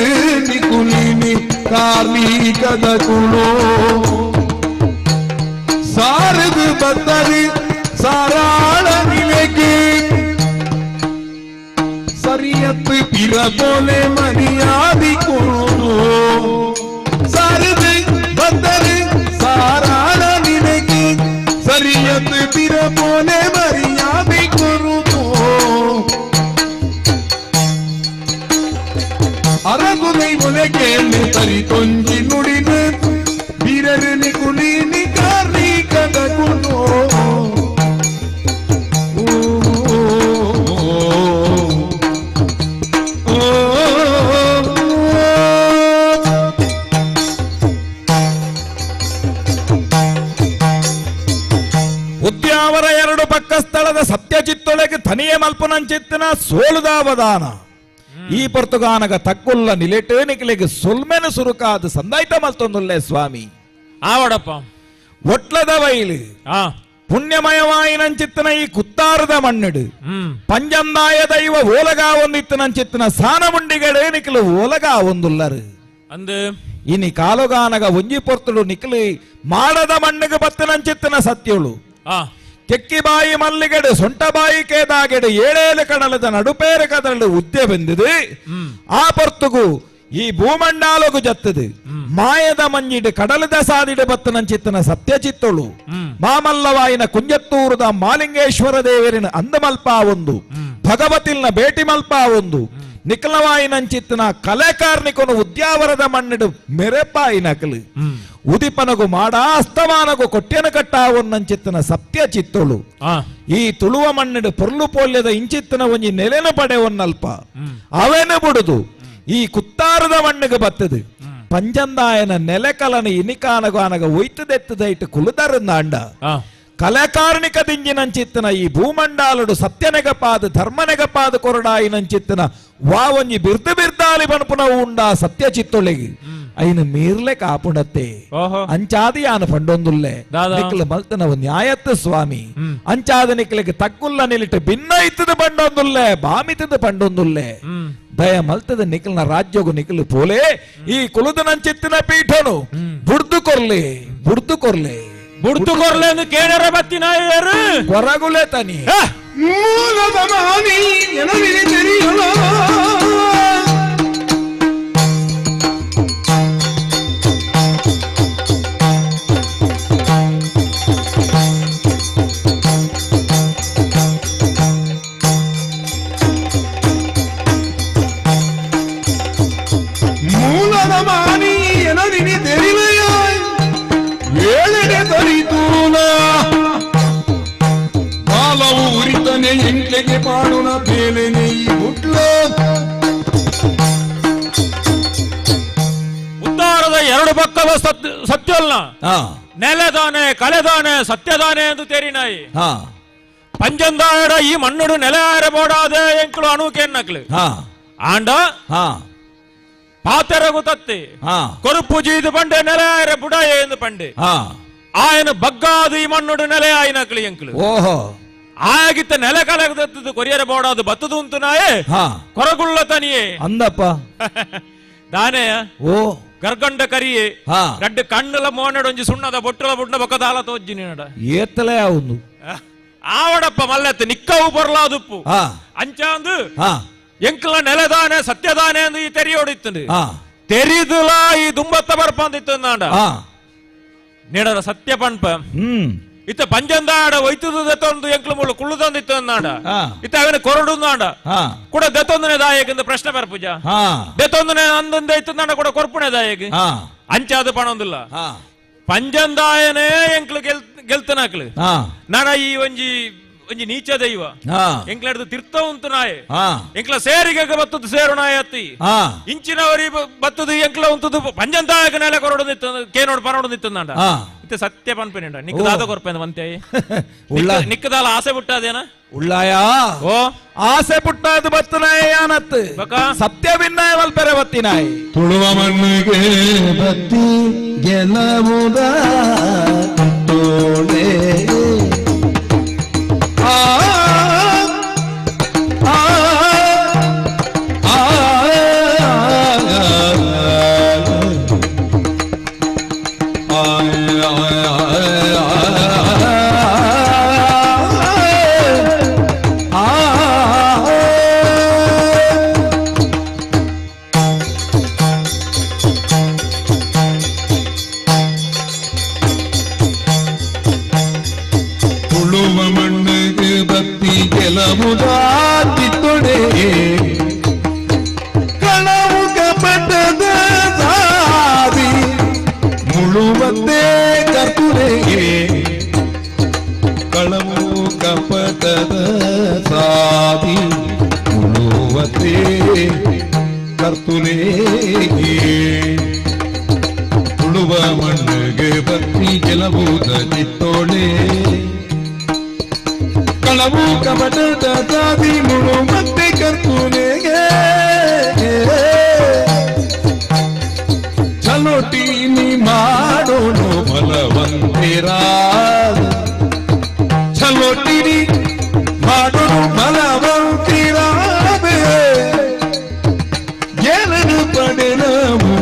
ನಿಕುಳಿನಿ ಕಾರ್ಮಿಕದ ಗುಣೋ ಸಾರದು ಬತ್ತರಿ ಸಾರಾಳ ನಿಲೆಗೆ ಸರಿಯತ್ತು ಪಿರ ಬೋಲೆ ಮರ್ಯಾದಿ ಕೊಡೋದು ಸಾರದು ಬತ್ತರಿ ಸಾರಾಳ ನಿಲೆಗೆ ಸರಿಯತ್ತು ಪಿರ ಬೋಲೆ ಮರ್ಯಾದಿ ಕೊಡುವುದು ಅರಗುಲೈ ಮೊಲೆ ಕೇಳಿ ಸರಿ ತೊಂಜಿ ನುಡಿನ ಬೀರರು ನಿಕುಳಿನಿ ಕಾರ್ಮಿಕದ ಗುಣೋ ಉದ್ಯಾವರ ಎರಡು ಪಕ್ಕ ಸ್ಥಳದ ಸತ್ಯಚಿತ್ತೊಳಗೆ ತನಿಯ ಮಲ್ಪನಂಚಿತ್ತಿನ ಸೋಲುದಾವದಾನ ಈ ಪೊರ್ತುಗಾನಗ ತಕ್ಕುಲ್ಲ ನಿಲೆಟ್ ನಿಖಿಲೆಗೆ ಸೊಲ್ಮೆನು ಸುರುಕಾದ ಸಂದಾಯ್ತ ಮಲ್ತೊಂದುಲ್ಲೆ ಸ್ವಾಮಿ ಆವಡಪ್ಪ ಒಟ್ಲದ ವೈಲು ಪುಣ್ಯಮಯವಾಯಿನಂಚಿತ್ತಿನ ಈ ಕುತ್ತಾರದ ಮಣ್ಣುಡು ಪಂಜಂದಾಯ ದೈವ ಓಲಗಾ ಒಂದಿತ್ತಿನಂಚಿತ್ತಿನ ಸಾನ ಮುಂಡಿಗಡೆ ನಿಖಿಲು ಓಲಗಾ ಒಂದುಲ್ಲರು ಅಂದು ಇನಿ ಕಾಲುಗಾನಗ ಒಂಜಿ ಪೊರ್ತುಡು ನಿಖಿಲು ಮಾಡದ ಮಣ್ಣಿಗೆ ಬತ್ತಿನಂಚಿತ್ತಿನ ಸತ್ಯುಳು ಕೆಕ್ಕಿ ಬಾಯಿ ಮಲ್ಲಿಗೆಡು ಸೊಂಟ ಬಾಯಿ ಕೇದಾಗೆಡು ಏಳೇಲು ಕಡಲದ ನಡುಪೇರು ಕದಳು ಉದ್ದೆ ಬಂದಿದೆ ಆ ಪೊರ್ತುಗು ಈ ಭೂಮಂಡಾಲಗು ಜತ್ತದು ಮಾಯದ ಮಂಜಿಡು ಕಡಲದ ಸಾದಿಡು ಬತ್ತನಂಚಿತ್ತನ ಸತ್ಯಚಿತ್ತಳು ಮಾಮಲ್ಲವಾಯಿನ ಕುಂಜತ್ತೂರದ ಮಾಲಿಂಗೇಶ್ವರ ದೇವರಿನ ಅಂದಮಲ್ಪ ಒಂದು ಭಗವತಿಲ್ನ ಭೇಟಿ ಮಲ್ಪ ಒಂದು ನಿಖಲವಾಯಿನಂಚಿತ್ತಿನ ಕಲೆಕಾರ್ನಿಕೊನು ಉದ್ಯಾವರದ ಮಣ್ಣಿಡು ಮೆರೆಪಾಯಿ ನಕಲು ಉದಿಪನಗು ಮಾಡ ಅಸ್ತಮಾನಗು ಕೊಟ್ಟೆನ ಕಟ್ಟಾವನ್ನಂಚಿತ್ತಿನ ಸತ್ಯ ಚಿತ್ತಳು ಈ ತುಳುವ ಮಣ್ಣಿಡು ಪೊರ್ಲು ಪೋಲ್ಯದ ಇಂಚಿತ್ತಿನ ಒಂಜಿ ನೆಲೆನ ಪಡೆವನ್ನಲ್ಪ ಅವೇನು ಬಿಡುದು ಈ ಕುತ್ತಾರದ ಮಣ್ಣಿಗೆ ಬತ್ತದು ಪಂಜಂದಾಯನ ನೆಲೆಕಲನ ಇನಿಕಾನಗಾನಗ ಒಯ್ತದೆತ್ತದೈಟ್ ಕುಲುದರಿಂದ ಅಂಡ ಕಲೆಕಾರ್ಣಿಕ ದಿಂಜಿನಂಚಿತ್ತಿನ ಈ ಭೂಮಂಡಾಲುಡು ಸತ್ಯನೆಗಪಾದ ಧರ್ಮನೆಗಪಾದ ಕೊರಡಾಯಿನಂಚಿತ್ತಿನ ವಾ ಒಂಜಿ ಬಿರ್ದು ಬಿರ್ದಾಲಿ ಬಣಪುನ ಉಂಡ ಸತ್ಯ ಚಿತ್ತೊಳೆಗೆ ಐನು ಮೀರ್ಲೆ ಕಾಪುಣತ್ತೆ ಅಂಚಾದಿ ಯಾನ ಪಂಡೊಂದುಲ್ಲೆ ನಿಕ್ಲ ಮಲ್ತನವ ನ್ಯಾಯತ್ತು ಸ್ವಾಮಿ ಅಂಚಾದ ನಿಕ್ಲಿಗೆ ತಕ್ಕುಲ್ಲ ನಿಲಿಟ್ಟು ಭಿನ್ನ ಇತ್ತದ ಪಂಡೊಂದುಲ್ಲೆ ಬಾಮಿತದ ಪಂಡೊಂದುಲ್ಲೆ ದಯ ಮಲ್ತದ ನಿಖಲ್ನ ರಾಜ್ಯಗು ನಿಖಲು ಪೋಲೆ ಈ ಕುಲದ ನಂಚಿತ್ತಿನ ಪೀಠನು ಬುಡ್ದು ಕೊರ್ಲೆ ಎಂದು ಕೇಳರ ಬತ್ತಿನ ಕೊರಗುಲೆ ತನಿ ಮೂಲದ ಮಾನಿ ಎನವಿಗೆ ತೆರೆಯಲ ಮೂಲದ ಮಾನಿ ಎನವಿಗೆ ತೆರಿವೆಯ ವೇಳೆಡೆ ತರಿತೂಲ ಬಾಲವು ಉರಿತನೆ ಎಂಟ್ಲೆಗೆ ಪಾಡುನ ಬೇಲೆನೆ ಈ ಹುಟ್ಲ ಉದ್ದಾರದ ಎರಡು ಪಕ್ಕವ ಸತ್ಯಲ್ಲ ನೆಲೆದಾನೆ ಕಲೆದಾನೆ ಸತ್ಯದಾನೆ ಎಂದು ತೆರಿನಾಯಿ ಪಂಜಂದಾಯಡ ಈ ಮಣ್ಣುಡು ನೆಲೆ ಆರಬೋಡಾದೆ ಎಂಕ್ಳು ಅಣುಕೆನ್ನಕ್ಲು ಆಂಡ ಪಾತೆರಗು ತತ್ತಿ ಕೊರುಪು ಜೀದು ಪಂಡೆ ನೆಲೆ ಆಯ್ರೆ ಬುಡಾಯ ಎಂದು ಪಂಡೆ ಆಯನ ಬಗ್ಗಾದು ಈ ಮಣ್ಣುಡು ನೆಲೆ ಆಯ್ನಕ್ಲಿ ಎಂಕ್ಲು ಓಹೋ ಆಗಿತ್ತ ನೆಲೆ ಕಲೆಗದದ್ದು ಕೊರಿಯರ ಬೋಡಾದು ಬತ್ತದು ಉಂಟು ನಾಯೇ ಕೊರಗುಳ್ಳ ತನಿಯೇ ಅಂದಪ್ಪ ದಾನೆ ಓ ಗರ್ಗಂಡ ಕರಿಯೇ ಗಡ್ಡ ಕಣ್ಣುಲ ಮೋನಡೊಂಜಿ ಸುಣ್ಣದ ಬೊಟ್ಟಲ ಬುಡ್ಡ ಬೊಕ್ಕದಾಲ ತೋಜ್ಜಿ ನೀನಡ ಏತಲೇ ಆವುದು ಆವಡಪ್ಪ ಮಲ್ಲೆತ್ತು ನಿಕ್ಕವು ಬರ್ಲಾದುಪ್ಪು ಅಂಚಾಂದು ಎಂಕ್ಲ ನೆಲೆದಾನೆ ಸತ್ಯದಾನೆ ಎಂದು ಈ ತೆರಿಯೋಡಿತ್ತು ತೆರಿದುಲ ಈ ದುಂಬತ್ತ ಬರ್ಪಂದಿತ್ತು ನಾಡ ನೀಡರ ಸತ್ಯ ಪಂಪ ಇತ್ತ ಪಂಜಂದಾಡ ಒಯ್ತುದು ದೆತ್ತೊಂದು ಎಂಕ್ಲು ಮುಳ್ಳು ಕುಳ್ಳು ತಂದಿತ್ತು ನಾಡ ಇತ್ತ ಅವನ ಕೊರಡು ನಾಡ ಕೂಡ ದೆತ್ತೊಂದನೇ ದಾಯಕ ಪ್ರಶ್ನೆ ಬರ್ಪುಜ ದೆತ್ತೊಂದನೇ ಅಂದೊಂದೇ ಇತ್ತು ನಾಡ ಕೂಡ ಕೊರ್ಪುಣೆ ದಾಯಕ ಅಂಚಾದ ಪಣೊಂದಿಲ್ಲ ಪಂಜಂದಾಯನೇ ಎಂಕ್ಲು ಗೆಲ್ತನಾಕ್ಲು ನಾಡ ಈ ಒಂಜಿ ನೀಚ ದೈವ ಎಂಕ್ಲಡ್ದು ತೀರ್ಥ ಉಂಟು ನಾಯೆ ಎಂಕ್ಲ ಸೇರಿಗೆ ಬತ್ತದು ಸೇರು ನಾಯ ಅತ್ತಿ ಇಂಚಿನವರಿ ಬತ್ತದು ಎಂಕ್ಲ ಉಂಟದು ಪಂಜಂತಾಯಕ ನೆಲೆ ಕೊರಡು ನಿತ್ತು ಕೇನೋಡು ಪರೋಡು ನಿತ್ತು ನಾಡ ಇತ್ತೆ ಸತ್ಯ ಪನ್ಪೇನ ನಿಕ್ಕದಾದ ಕೊರ್ಪೇನ ಮಂತೆ ನಿಕ್ಕದಾಲ ಆಸೆ ಬಿಟ್ಟಾದೇನ ಉಳ್ಳಾಯ ಓ ಆಸೆ ಪುಟ್ಟದು ಬತ್ತನಾಯ ಯಾನತ್ತು ಸತ್ಯ ಭಿನ್ನಾಯ ಮಲ್ಪೆರೆ ಬತ್ತಿನಾಯ್ ತುಳುವ ಮಣ್ಣಿಗೆ ಬತ್ತಿ ಗೆಲುವುದ ತೋಳೆ ಗೆಲುವುದಾತಿತ್ತೊಡೆ ಕಳವು ಕಪಟದ ಸಾದಿ ಮುಳುವಂತೆ ಕರ್ತುರೆಗೆ ಕಳವು ಕಪಟದ ಸಾದಿ ಮುಳುವಂತೆ ಕರ್ತುರೆಗೆ ತುಳುವ ಮಣ್ಣಿಗೆ ಬತ್ತಿ ಗೆಲುವುದಾತಿತ್ತೊಡೆ ಕಳವು ಕಪಟದ ಸಾದಿ ಮುಳು ಮತ್ತೆ ಕರ್ತೂನೆಗೆ ಚಲೋಟಿ ನೀ ಮಾಡೋಣ ಬಲವಂತಿರ ಚಲೋಟಿ ನೀ ಮಾಡೋಣ ಬಲವಂತಿರ ಏನನ್ನು ಪಡೆನವು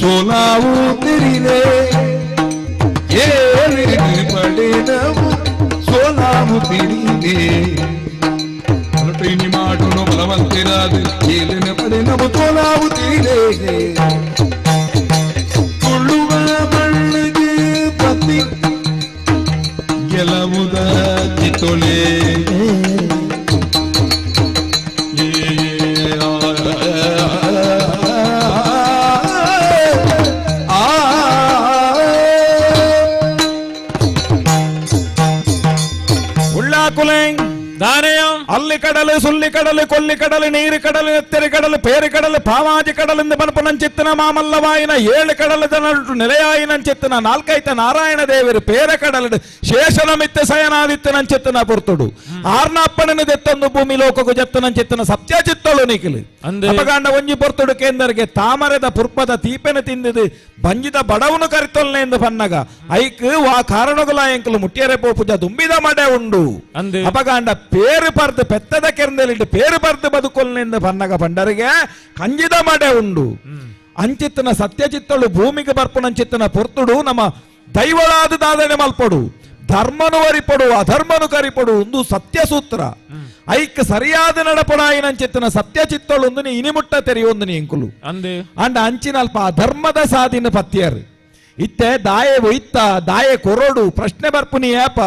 ಸೋಲಾವು ತಿರಿದೆ ಏನಿಗೆ ಪಡೆನವು ಸೋಲಾವು ತಿರಿದೆ ಚಲೋಟಿ ಮಾಡೋಣ ಬಲವಂತಿರಾದ ಏಲಿನ ಪಡೆನವು ಸೋಲಾವು ತಿರಿದೆ ಕೊಳ್ಳುವ ಮಣ್ಣಿಗೆ ಪತಿ ಗೆಲುವುದ ಚಿತ್ತೊಳೆ ದಾನೆಯಂ ಅಲ್ಲಿ ಕಡಲು ಸುಳ್ಳಿ ಕಡಲು ಕೊಲ್ಲಿ ಕಡಲು ನೀರು ಕಡಲು ಎತ್ತರಿ ಕಡಲು ಪೇರಿ ಕಡಲು ಪಾವಾಜಿ ಕಡಲಿಂದ ಬನಪನಂಚಿತ್ತನ ಮಾಮಲ್ಲವಾಯಿನ 7 ಕಡಲದ ನಟು ನೆಲೆಯಾಯಿನಂಚಿತ್ತನ 4 ನಾರಾಯಣ ದೇವರು ಪೇರ ಕಡಲು ಶೇಷನ ಮಿತ್ತ ಸಯನಾದಿತ್ತನಂಚಿತ್ತನ ಪುರ್ತುಡು ಆರ್ನಪ್ಪಣನ ದೆತ್ತೊಂದು ಭೂಮಿ ಲೋಕಕು ಜತ್ತನಂಚಿತ್ತನ ಸತ್ಯ ಚಿತ್ತಳು ನಿಖಿಲು ಅಪಗಾಂಡ ಒಂಜಿ ಪೊರ್ತುಡು ಕೇಂದ್ರಗೆ ತಾಮರದ ಪುರ್ಪದ ತೀಪೆನ ತಿಂದಿದು ಬಂಜಿದ ಬಡವನು ಕರಿತೊಲ್ನೆ ಎಂದು ಪನ್ನಗ ಐಕ್ ವಾ ಕಾರಣಗುಲ ಎಂಕಲು ಮುಟ್ಟಿಯರೆ ಪೋಪುಜ ದುಂಬಿದ ಮಡೆ ಉಂಡು ಅಪಗಾಂಡ ಪೇರು ಪರ್ದು ಪೆತ್ತದ ಕೆರೆದಲ್ಲಿಟ್ಟು ಪೇರು ಪರ್ದು ಬದುಕೊಲ್ನೆಂದು ಪನ್ನಗ ಪಂಡರಿಗೆ ಕಂಜಿದ ಮಡೆ ಉಂಡು ಅಂಚಿತ್ತನ ಸತ್ಯಚಿತ್ತಳು ಭೂಮಿಗೆ ಬರ್ಪುನಂಚಿತ್ತನ ಪೊರ್ತುಡು ನಮ್ಮ ದೈವಳಾದ ದಾದನೆ ಮಲ್ಪಡು ಧರ್ಮನು ವರಿಪಡು ಅಧರ್ಮನು ಕರಿಪಡು ಒಂದು ಸತ್ಯ ಸೂತ್ರ ಐಕ್ ಸರಿಯಾದ ನಡಪಡಾಯಿನಂಚಿತ್ತನ ಸತ್ಯಚಿತ್ತಳು ಒಂದು ಇನಿಮುಟ್ಟ ತೆರೆಯೊಂದು ಇಂಕುಲು ಅಂಡ ಅಂಚಿನಲ್ಪ ಅಧರ್ಮದ ಸಾಧಿನ ಪತ್ಯರು ಇತ್ತೆ ದಾಯೆ ಒಯ್ತ ದಾಯೆ ಕೊರೋಡು ಪ್ರಶ್ನೆ ಬರ್ಪುನಿ ಏಪ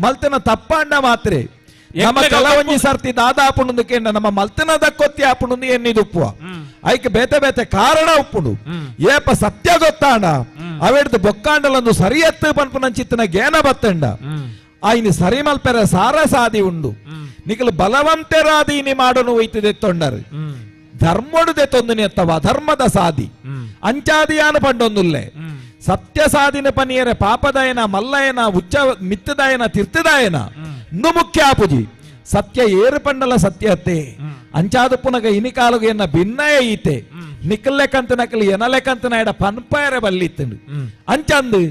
ಮಲ್ತನ ತಪ್ಪಂಡ ಮಾತ್ರೆ ನಮ್ಮ ಕೆಲವೊಂಜಿ ಸರ್ತಿ ದಾದಾಪುಂಡು ಕೇಂಡ ನಮ್ಮ ಮಲ್ತನ ದಕ್ಕೊತ್ತಿ ಆಪುಂಡು ಎನ್ನಿದುಪ್ಪುವ ಐಕ್ ಬೇತೆ ಬೇತೆ ಕಾರಣ ಉಪ್ಪುಂಡು ಏಪ ಸತ್ಯ ಗೊತ್ತಾಂಡ ಅವೆಡ್ದು ಬೊಕ್ಕಾಂಡಲೊಂದು ಸರಿಯತ್ತು ಪನ್ಪುನಂಚಿತ್ತನ ಗೇನ ಬತ್ತಂಡ ಆಯ್ನಿ ಸರಿ ಮಲ್ಪೆರ ಸಾರ ಸಾದಿ ಉಂಡು ನಿಖಲು ಬಲವಂತೆರಾದಿ ಇನಿ ಮಾಡನು ಒಯ್ತದೆ ತೊಂಡರು ಧರ್ಮಡು ದೆತ್ತೊಂದುನಿ ಅಥವಾ ಧರ್ಮದ ಸಾದಿ ಅಂಚಾದಿಯಾನ ಪಂಡೊಂದುಲ್ಲೆ ಸತ್ಯ ಸಾಧಿನ ಪನಿಯರೆ ಪಾಪದಾಯನ ಮಲ್ಲಯನ ಉಚ್ಚ ಮಿತ್ತದಾಯನ ತೀರ್ಥದಾಯನ ಇನ್ನು ಮುಖ್ಯ ಆಪುಜಿ ಸತ್ಯ ಏರು ಪಂಡಲ ಸತ್ಯತೆ ಅಂಚಾದ ಪುನಗ ಇನಿ ಕಾಲಗ ಎನ್ನ ಭಿನ್ನಯ ಈತೆ ನಿಕ್ಕಲ್ಲೆಕ್ಕಂತ ನಕಲಿ ಎನಲೆಕ್ಕಂತ ಎಡ ಪನ್ಪಾಯರೆ ಬಲ್ಲಿತ್ತಂಡು ಅಂಚಂದು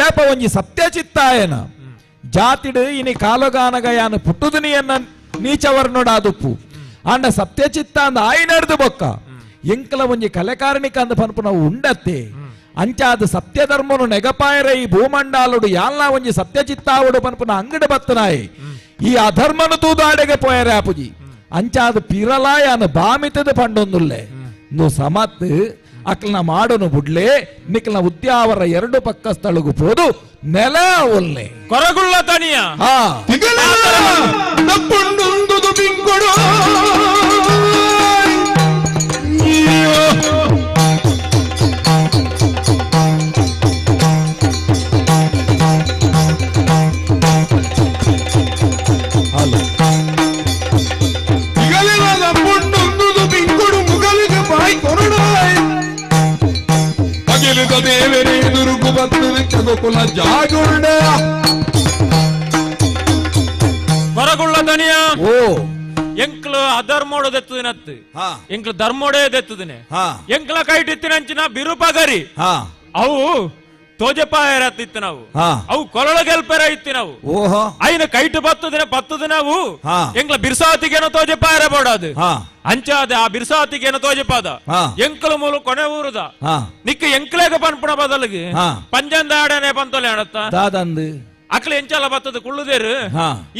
ಏಪ ಒಂಜಿ ಸತ್ಯ ಚಿತ್ತಾಯನ ಜಾತಿಡು ಇನಿ ಕಾಲಗಾನಗ ಯಾನು ಪುಟ್ಟುದುನಿಯನ್ನ ನೀಚವರ್ನೊಡಾದುಪ್ಪು ಅಂಡ ಸತ್ಯ ಚಿತ್ತ ಅಂದ ಆಯ್ನಡ್ದು ಬೊಕ್ಕ ಎಂಕಲ ಒಂಜಿ ಕಲೆಕಾರಣಿಕ ಅಂದ ಪನ್ಪು ನಾವು ಉಂಡತ್ತೆ ಅಂಚಾದ ಸತ್ಯ ಧರ್ಮನು ನೆಗಪಾಯರೆ ಈ ಭೂಮಂಡಾಲುಡು ಯಾಲ್ನ ಒಂಜಿ ಸತ್ಯ ಚಿತ್ತಾವುಡು ಪನ್ಪುನ ಅಂಗಡಿ ಬತ್ತನಾಯಿ ಈ ಅಧರ್ಮನು ತೂದಾಡೆಗೆ ಪೋಯರೆ ಆಪುಜಿ ಅಂಚಾದ ಪಿರಲಾಯನ ಬಾಮಿತದ ಪಂಡೊಂದುಲ್ಲೆ ನು ಸಮತ್ ಅಕ್ಲನ ಮಾಡೋನು ಬುಡ್ಲೆ ನಿಕ್ಲನ ಉದ್ಯಾವರ 2 ಪಕ್ಕ ಸ್ಥಳಗು ಪೋದು ನೆಲ ಒಲ್ಲೆ ಕೊರಗುಳ್ಳ ತನಿಯ ಬಿಂಕೊಡು ದೇವರೇ ದುರುಗು ಬರ್ತದೆ ಚಗೋಕುಲ ಜಾಗುಂಡ ಹೊರಗುಳ್ಳ ದನಿಯ ಓ ಎಂಕ್ಲು ಅಧರ್ಮೋಡ ದೆತ್ತುದಿನತ್ತು ಎಂಕ್ಲು ಧರ್ಮೋಡೇ ದೆತ್ತುದಿನೆ ಎಂಕ್ಲ ಕೈಟಿತ್ತಿನಂಚಿನ ಬಿರುಪಗರಿ ಅವು ತೋಜಪಾಯರತ್ತಿತ್ತು ನಾವು ಅವು ಕೊರಳ ಗೆಲ್ಪೆರ ಇತ್ತು ನಾವು ಓಹೋ ಐನ ಕೈಟ್ ಪತ್ತು ದಿನವು ಎಂಕ್ಲ ಬಿರ್ಸಾತಿಗೇನೋ ತೋಜಪಾಯರ ಬೋಡದು ಅಂಚಾದ ಆ ಬಿರ್ಸಾತಿಗೇನೋ ತೋಜಪಾದ ಎಂಕ್ಲ ಮೂಲ ಕೊನೆ ಊರುದ ನಿಕ್ಕ ಎಂಕ್ಲೇಗ ಪನ್ಪುಣ ಬದಲಿಗೆ ಪಂಜಂದಾಡನೆ ಪಂತೊಲೆ ಅಡತ್ತ ದಾದಂದು ಅಕ್ಲ ಎಂಚಲ ಬತ್ತದ ಕುಳ್ಳುದೇರು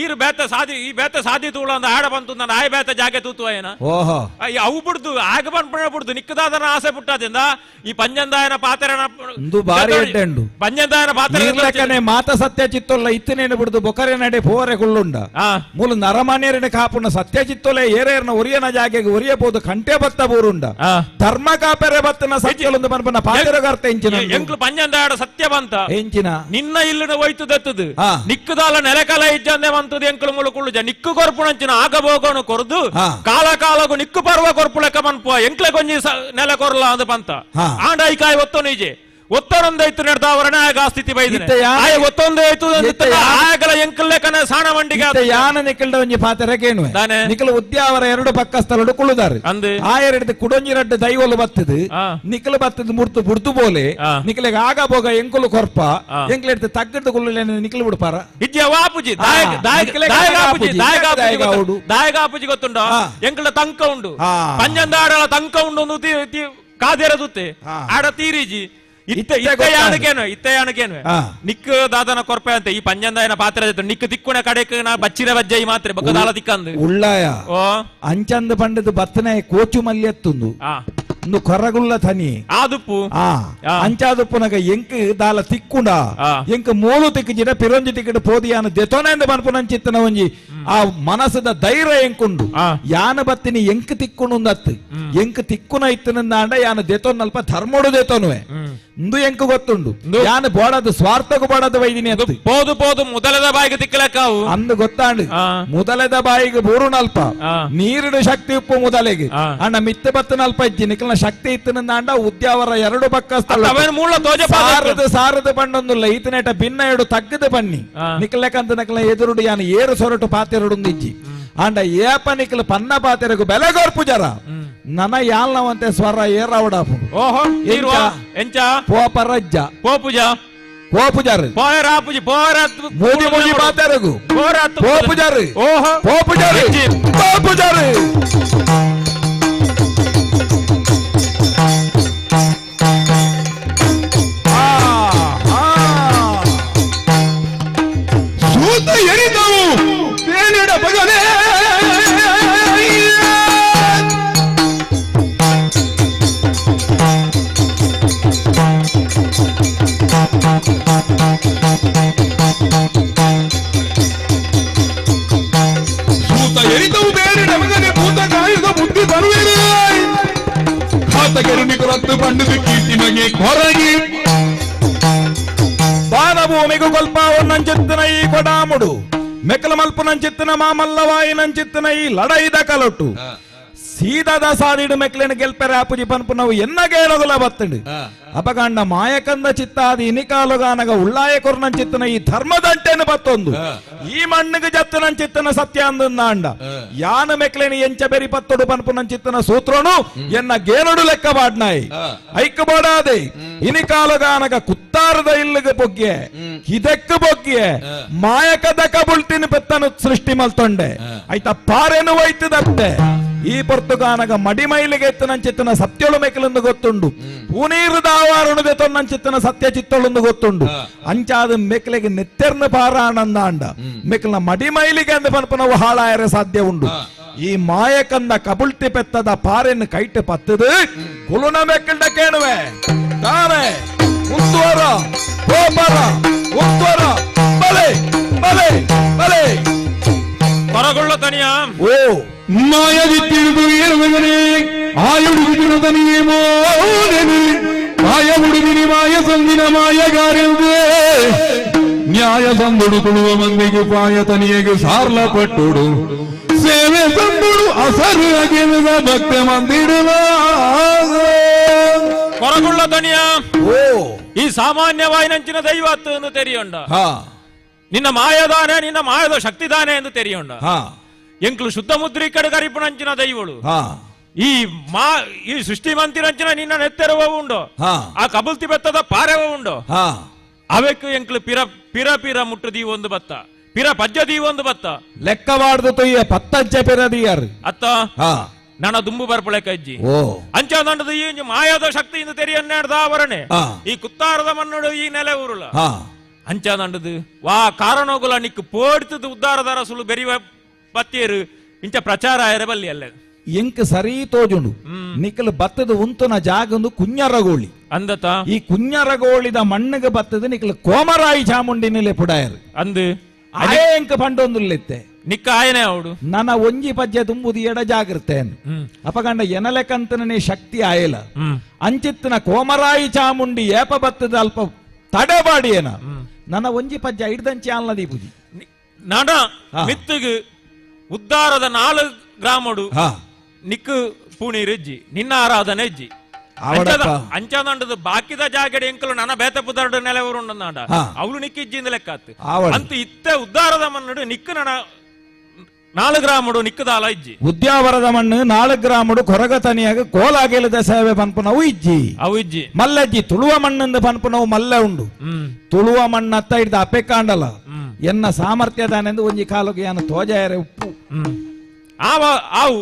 ಈರು ಬೇತ ಸಾದಿ ಈ ಬೇತ ಸಾದಿ ತೂಳ ಅಂದ ಆಡ ಬಂತು ನನ್ನ ಆಯ ಬೇತ ಜಾಗೆ ತೂತು ಏನ ಓಹೋ ಅವು ಬಿಡ್ದು ಆಗ ಪನ್ಪುಣ ಬಿಡ್ದು ನಿಕ್ಕದಾದನ ಆಸೆ ಪುಟ್ಟದಿಂದ ಈ ಪಂಜಂದಾಯನ ಪಾತ್ರೆನ ಪಂಜಂದಾಯನ ಪಾತ್ರೆ ಮಾತ ಸತ್ಯ ಚಿತ್ತೊಲ್ಲ ಇತ್ತನೇನು ಬಿಡ್ದು ಬೊಕರೆ ನಡೆ ಪೋರೆ ಕುಳ್ಳುಂಡ ಮೂಲ ನರಮಾನ್ಯರನೆ ಕಾಪುನ ಸತ್ಯ ಚಿತ್ತೊಲೆ ಏರೇರ್ನ ಒರಿಯನ ಜಾಗೆಗೆ ಒರಿಯಬಹುದು ಕಂಟೆ ಬತ್ತ ಬೂರುಂಡ ಧರ್ಮ ಕಾಪೆರೆ ಬತ್ತನ ಸತ್ಯಲೊಂದು ಪನ್ಪನ ಪಾತ್ರೆಗರ್ತ ಎಂಚಿನ ಎಂಕ್ಲು ಪಂಜಂದಾಯಡ ಸತ್ಯ ಬಂತ ಎಂಚಿನ ನಿನ್ನ ಇಲ್ಲಿನ ಒಯ್ತು ದತ್ತದು ನಿಕ್ಕದಾಲ ನೆಲಕಲ ಇಜ್ಜಂದೆ ಬಂತದು ಎಂಕ್ಲು ಮುಳುಕುಳ್ಳು ನಿಕ್ಕು ಕೊರ್ಪುಣಂಚಿನ ಆಗಬೋಗೋನು ಕೊರ್ದು ಕಾಲ ಕಾಲಗು ನಿಕ್ಕು ಪರ್ವ ಕೊರ್ಪು ಲೆಕ್ಕ ಮನ್ಪುವ ಎಂಕ್ಲೆ ಕೊಂಜಿ ನೆಲ ಕೊರ್ಲ ಅಂದ ಪಂತ ಆಂಡಾಯಿ ಕಾಯಿ ಒತ್ತೋ ನಿಜೆ ಒತ್ತೊಂದೈತು ನಡೆದವರಣ ಆಗ ಸ್ಥಿತಿ ಬೈದಿದೆ ಒತ್ತೊಂದೈತು ಆಗಲ ಎಂಕಲ್ಲೆಕನ ಸಾಣ ಮಂಡಿಗೆ ಯಾನ ನಿಕಲ್ಡ ಒಂಜಿ ಪಾತ್ರೆ ಕೇನು ನಿಕಲ್ ಉದ್ಯಾವರ 2 ಪಕ್ಕ ಸ್ಥಳ ಕುಳುದಾರೆ ಆ ಎರಡು ಕುಡೊಂಜಿ ರಡ್ಡು ದೈವಲು ಬತ್ತದು ನಿಕಲ್ ಬತ್ತದು ಮುರ್ತು ಬುಡ್ದು ಬೋಲೆ ನಿಕಲಿಗೆ ಆಗ ಬೋಗ ಎಂಕುಲು ಕೊರ್ಪ ಎಂಕ್ಲೆಡ್ದು ತಗ್ಗಡ್ದು ಕುಳ್ಳು ನಿಕಲ್ ಬಿಡ್ಪಾರ ಇಜ್ಜ ವಾಪುಜಿ ದಾಯಗಾಪುಜಿ ಗೊತ್ತುಂಡ ಎಂಕಲ ತಂಕ ಉಂಡು ಪಂಜಂದಾಡಲ ತಂಕ ಉಂಡು ಕಾದಿರದುತ್ತೆ ಆಡ ತೀರಿಜಿ ಇತ್ತಯಾನಕೇನು ನಿಕ್ ದಾದನ ಕೊರ್ಪೆ ಅಂತ ಈ ಪಂಜಂದಾಯನ ಪಾತ್ರ ನಿಕ್ ತಿಕ್ಕುಣ ಕಡೆಕ್ ನಾ ಬಚ್ಚಿರ ಬಜ್ಜೈ ಮಾತ್ರ ಬಗದಾಲ ತಿಕ್ಕಂದು ಉಳ್ಳಾಯ ಅಂಚಂದ ಪಂಡದು ಬತ್ತನೆ ಕೋಚು ಮಲ್ಯತ್ತುಂದು ಒಂದು ಕೊರಗುಳ್ಳ ತನಿ ಆದುಪ್ಪು ಅಂಚಾದುಪ್ಪುನಗ ಎಂಕ್ ದಾಲ ತಿಕ್ಕುಂಡ ಎಂಕ್ ಮೂಲು ತಿಕ್ಕಿಜಿಡ ಪಿರೊಂಜಿ ತಿಕ್ಕಡ ಪೋದಿಯಾನ ದೆತೊನೆಂದು ಪನ್ಪುನಂಚಿತ್ತನ ಒಂಜಿ ಆ ಮನಸ್ಸದ ಧೈರ್ಯ ಎಂಕುಂಡು ಯಾನ ಬತ್ತಿನಿ ಎಂಕ್ ತಿಕ್ಕುಂಡು ಎಂಕ್ ತಿಕ್ಕುನ ಇತ್ತನಂದಾಂಡ ಯಾನ ದೇತೋನಲ್ಪ ಧರ್ಮೋಡು ದೇತೋನುವೆ ಇಂದು ಎಂಕ್ ಗೊತ್ತುಂಡು ಯಾನ ಬೋಡದು ಸ್ವಾರ್ಥಗೂ ಬೋಡದು ವೈದಿನಿ ಅಂತ ಪೋದು ಪೋದು ಮೊದಲದ ಬಾಯಿಗೆ ತಿಕ್ಕಲಕ್ಕಾವು ಅಂದು ಗೊತ್ತಾಂಡು ಮೊದಲದ ಬಾಯಿಗೆ ಬೂರುನಲ್ಪ ನೀರಿನ ಶಕ್ತಿ ಉಪ್ಪು ಮೊದಲಿಗೆ ಅಣ್ಣ ಮಿತ್ತೆ ಬತ್ತನಲ್ಪ ಇಜ್ಜಿ ನಿಖಲ್ನ ಶಕ್ತಿ ಇತ್ತನಂದಾಂಡ ಉದ್ಯಾವರ 2 ಪಕ್ಕ ಸಾರದ ಬಂಡೊಂದುಲ್ಲ ಈತನೇಟ ಭಿನ್ನ ಎಡು ತಗ್ಗದ ಬನ್ನಿ ನಿಖಲೆಕಂತ ನಕಲ ಎದುರುಡು ಯಾನ ಏರು ಸೊರಟು ಪಾತೆರಡು ಇಜ್ಜಿ ಅಂಡ ಏಪ ನಿಖಲ್ ಪನ್ನ ಪಾತೆರಗು ಬೆಲೆಗೋರ್ಪು ಜರ ನನ ಯಾಲ್ನವಂತೆ ಸ್ವರ ಏರಾವಡಾಪು ಓಹೋ ಎಂಚ ಪೋಪರಜ್ಜ ಪೋಪುಜ ಪೋಪುಜಾರು ಪೋಯರಾಪುಜಿ ಪೋಯರಾತ್ ಮೂದಿ ಮೂದಿ ಪಾತೆರಗು ಪೋಯರಾತ್ ಪೋಪುಜಾರು ಓಹೋ ಪೋಪುಜಾರು ಪೋಪುಜಾರು ಸೂತ ಎರಿದವು ಬೇನೆಡ ಬಗಲೇ ಸೂತ ಎರಿದವು ಬೇನೆಡ ಬಗಲೇ ಭೂತ ಕಾಯುವ ಬುದ್ಧಿ ಬರುವೇನು ಖಾತಗೆರುನಿಕರತ್ತು ಬಂಡದು ಕೀರ್ತಿ ಮಗೆ ಕೊರಗಿ బాణభూమికి కొల్పావన్నంచెత్తిన ఈ కొడాముడు మెక్కల మల్పునంచెత్తిన మామల్లవాయినంచెత్తిన ఈ లడైద కలొట్టు సీదద సాదిడు మెక్కలిని గెల్పెరాపుజి పనుపునవు ఎన్నగేలగుల బత్తడు అపగండ మాయకంద చిత్తాది ఇనికాలుగానగ ఉళ్ళాయ కొరనంచెత్తిన ఈ ధర్మదంటేను బత్తొందు ఈ మಣ್ಣుకు జత్తునంచెత్తిన సత్యాందుందాండ యాన మెక్కలిని ఎంచబెరి పత్తుడు పనుపునంచెత్తిన సూత్రును ఎన్న గేలుడు లెక్కబాడినాయి ఐక్కబోడాది ఇనికాలుగానగ కుత్తాರದ ఇల్లుగు బొగ్గే హిదెక్కు బొగ్గే మాయకద కబుల్తిని పెత్తను సృష్టి మల్తొండే అయిత పారెను వైతుదತ್ತೆ ಈ ಪೊರ್ತುಗಾನಗ ಮಡಿಮೈಲಿಗೆ ಎತ್ತನಂಚಿತ್ತನ ಸತ್ಯಳು ಮೆಕ್ಕಲೊಂದು ಗೊತ್ತುಂಡು ಪೂನೀರು ದಾವಾರುಣದೆ ತೊನ್ನಂಚಿತ್ತನ ಸತ್ಯ ಚಿತ್ತಳೊಂದು ಗೊತ್ತುಂಡು ಅಂಚಾದ ಮೆಕ್ಕಲಿಗೆ ನೆತ್ತೆರ್ನ ಪಾರ ಆನಂದ ಅಂಡ ಮೆಕ್ಕಲ ಮಡಿಮೈಲಿಗೆ ಅಂದ ಪನ್ಪನವು ಹಾಳಾಯರೆ ಸಾಧ್ಯ ಉಂಡು ಈ ಮಾಯಕಂದ ಕಬುಳ್ತಿ ಪೆತ್ತದ ಪಾರೆನ್ನು ಕೈಟ್ ಪತ್ತದು ಕುಲುನ ಮೆಕ್ಕಲ್ಡ ಕೇಳುವೆ ತಾನೆ ಮುಂದುವರ ಗೋಪರ ಮುಂದುವರ ಬಲೆ ಬಲೆ ಬಲೆ ಹೊರಗೊಳ್ಳ ತನಿಯ ಓ ಮಾಯದಿ ತಿಳಿದು ಏರುವವನೇ ಆಯುಡುಗಿನ ತನಿಯೇಮೋ ಮಾಯ ಹುಡುಗಿನಿ ಮಾಯ ಸಂದಿನ ಮಾಯಗಾರೆಂದೇ ನ್ಯಾಯ ಸಂದುಡು ತುಳುವ ಮಂದಿಗೆ ಪಾಯ ತನಿಯಗೆ ಸಾರ್ಲ ಪಟ್ಟುಡು ಸೇವೆ ಸಂದುಡು ಅಸರು ಅಗೆದ ಭಕ್ತ ಮಂದಿಡುವ ಹೊರಗೊಳ್ಳ ತನಿಯ ಓ ಈ ಸಾಮಾನ್ಯವಾಯಿನಂಚಿನ ದೈವತ್ತು ಎಂದು ತೆರೆಯೊಂಡ ನಿನ್ನ ಮಾಯದಾನೆ ನಿನ್ನ ಮಾಯದ ಶಕ್ತಿದಾನೆ ಎಂದು ತೆರೆಯೊಂಡ ಎಂಕ್ಲು ಶುದ್ಧ ಮುದ್ರಿಕಡು ಕರಿಪುನಂಚಿನ ದೈವಳು ಈ ಸೃಷ್ಟಿ ಮಂತಿರಂಚಿನ ನಿನ್ನ ನೆತ್ತೆರವ ಉಂಡು ಆ ಕಬುಲ್ತಿ ಬೆತ್ತದ ಪಾರೆವ ಉಂಡು ಅವಕ್ಕೆ ಎಂಕ್ಲು ಪಿರ ಪಿರ ಪಿರ ಮುಟ್ಟದಿ ಒಂದು ಬತ್ತ ಪಿರ ಪಜ್ಜದಿ ಒಂದು ಬತ್ತ ಲೆಕ್ಕವಾಡ್ದು ತೊಯ್ಯ ಪತ್ತಜ್ಜ ಪಿರದಿಯರ್ ಅತ್ತ ನನ್ನ ದುಂಬು ಬರ್ಪಳೆ ಕಜ್ಜಿ ಅಂಚ ದಂಡದ ಈ ಮಾಯದ ಶಕ್ತಿಯಿಂದ ತೆರೆಯನ್ನೇಡ್ದ ಅವರಣೆ ಈ ಕುತ್ತಾರದ ಮಣ್ಣುಡು ಈ ನೆಲೆ ಊರುಳ ಅಂಚ ದಂಡದು ವಾ ಕಾರಣೋಗುಲ ನಿಕ್ಕು ಪೋಡ್ತದ ಉದ್ದಾರದ ರಸುಲು ಬೆರಿವ ಪತ್ತಿಯರು ಇಂಚ ಪ್ರಚಾರ ಬಲ್ಲಿ ಅಲ್ಲ ಎಂಕ್ ಸರಿ ತೋಜುಂಡು ನಿಕ್ಕಲು ಬತ್ತದ ಉಂತುನ ಜಾಗಂದು ಕುഞ്ഞറಗೋಳಿ ಅಂದತ ಈ ಕುഞ്ഞറಗೋಳಿದ ಮಣ್ಣಿಗೆ ಬತ್ತದ ನಿಕ್ಕಲು ಕೋಮರಾಯಿ ಚಾಮುಂಡಿನಲೆ ಪುಡಾಯರು ಅಂದು ಅದೇ ಎಂಕ್ ಪಂಡೊಂದುಲ್ಲೆತ್ತೆ ನಿಕ್ಕ ಆಯನೆ ಅವಡು ನನ್ನ ಒಂಜಿ ಪಜ್ಜೆ ತುಂಬುದು ಎಡ ಜಾಗ್ರತೆ ಅಪಗಂಡ ಎನಲೆಕಂತನೇ ಶಕ್ತಿ ಆಯಲ ಅಂಚಿತ್ತಿನ ಕೋಮರಾಯಿ ಚಾಮುಂಡಿ ಏಪ ಬತ್ತದ ಅಲ್ಪ ತಡೆಬಾಡಿ ಏನ ನನ್ನ ಒಂಜಿ ಪಜ್ಜೆ ಹಿಡ್ದಂಚಿ ಅಲ್ಲದಿ ಬುದಿ ನಡ ಮಿತ್ತುಗು ಉದ್ದಾರದ 4 ಗ್ರಾಮಡು ನಿಕ್ಕು ಪೂಣಿರಿಜ್ಜಿ ನಿನ್ನ ಆರಾಧನೆ ಇಜ್ಜಿ ಅಂಚದಂಡದ ಬಾಕಿದ ಜಾಗಡೆ ಎಂಕಲು ನನ್ನ ಬೇತ ಪುದರ್ಡು ನೆಲೆವರು ಉಂಡಂದಾಂಡ ಅವಳು ನಿಕ್ಕಿಜ್ಜಿಂದ ಲೆಕ್ಕಾತ್ ಅಂತ ಇತ್ತೆ ಉದ್ದಾರದ ಮಣ್ಣು ನಿಕ್ಕು ನನ್ನ 4 ಗ್ರಾಮಡು ನಿಕ್ಕದಾಲ ಇಜ್ಜಿ ಉದ್ಯಾವರದ ಮಣ್ಣು 4 ಗ್ರಾಮಡು ಕೊರಗತನಿಯಾಗ ಕೋಲಾಗೆಲದ ಸೇವೆ ಪನ್ಪುನವು ಇಜ್ಜಿ ಅವು ಇಜ್ಜಿ ಮಲ್ಲಜ್ಜಿ ತುಳುವ ಮಣ್ಣಿಂದ ಪನ್ಪುನವು ಮಲ್ಲೆ ಉಂಡು ತುಳುವ ಮಣ್ಣತ್ತ ಹಿಡ್ದು ಅಪೆಕಾಂಡಲ ಎನ್ನ ಸಾಮರ್ಥ್ಯದಾನೆಂದು ಒಂಜಿ ಕಾಲಕ್ಕೆ ಯಾನು ತೋಜಾಯರೆ ಉಪ್ಪು ಆವು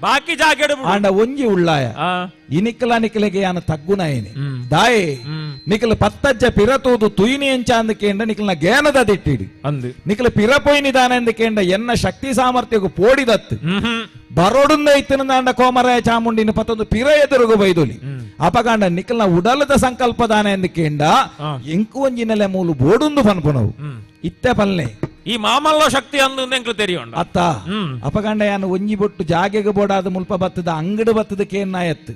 ಬಾಕಿ ಜಾಗೆಡು ಆಂಡ ಒಂಜಿ ಉಳ್ಳಾಯ ಇನಿಕಲ ನಿಕಲೆಗೆ ಯಾನು ತಗ್ಗುನಾಯನೆ ದಾಯೆ ನಿಕಲ ಪತ್ತಜ್ಜ ಪಿರತೂದು ತುಯಿನಿ ಎಂಚ ಅಂದಕೇಂಡ ನಿಕಲ್ನ ಗೇನದ ದಿಟ್ಟಿಡಿ ಅಂದು ನಿಕಲ ಪಿರಪೊಯ್ನಿದಾನೆ ಅಂದಕೇಂಡ ಎನ್ನ ಶಕ್ತಿ ಸಾಮರ್ಥ್ಯಗೂ ಪೋಡಿದತ್ತು ಬರೋಡುಂದ ಇತ್ತಿನಂದ ಕೋಮರಾಯ ಚಾಮುಂಡಿನ ಪತ್ತೊಂದು ಪಿರ ಎದುರುಗು ಬೈದೊಲಿ ಅಪಗಾಂಡ ನಿಕಲ್ನ ಉಡಲದ ಸಂಕಲ್ಪದಾನೆ ಅಂದಕೇಂಡ ಎಂಕು ಒಂಜಿನೆಲೆ ಮೂಲು ಬೋಡುಂದು ಪನ್ಪುನವು ಇತ್ತೆ ಪಲ್ಲೆ ಈ ಮಾಮಲ್ಲ ಶಕ್ತಿ ಅಂದು ಎಂಕ್ಲು ತೆರಿಯೋಂಡ ಅತ್ತ ಅಪಗಂಡ ಯಾನು ಒಂಜಿ ಬೊಟ್ಟು ಜಾಗೆಗೆ ಬೋಡಾದ ಮುಲ್ಪ ಬತ್ತದ ಅಂಗಡಿ ಬತ್ತದ ಕೇನ್ನಾಯತ್ತು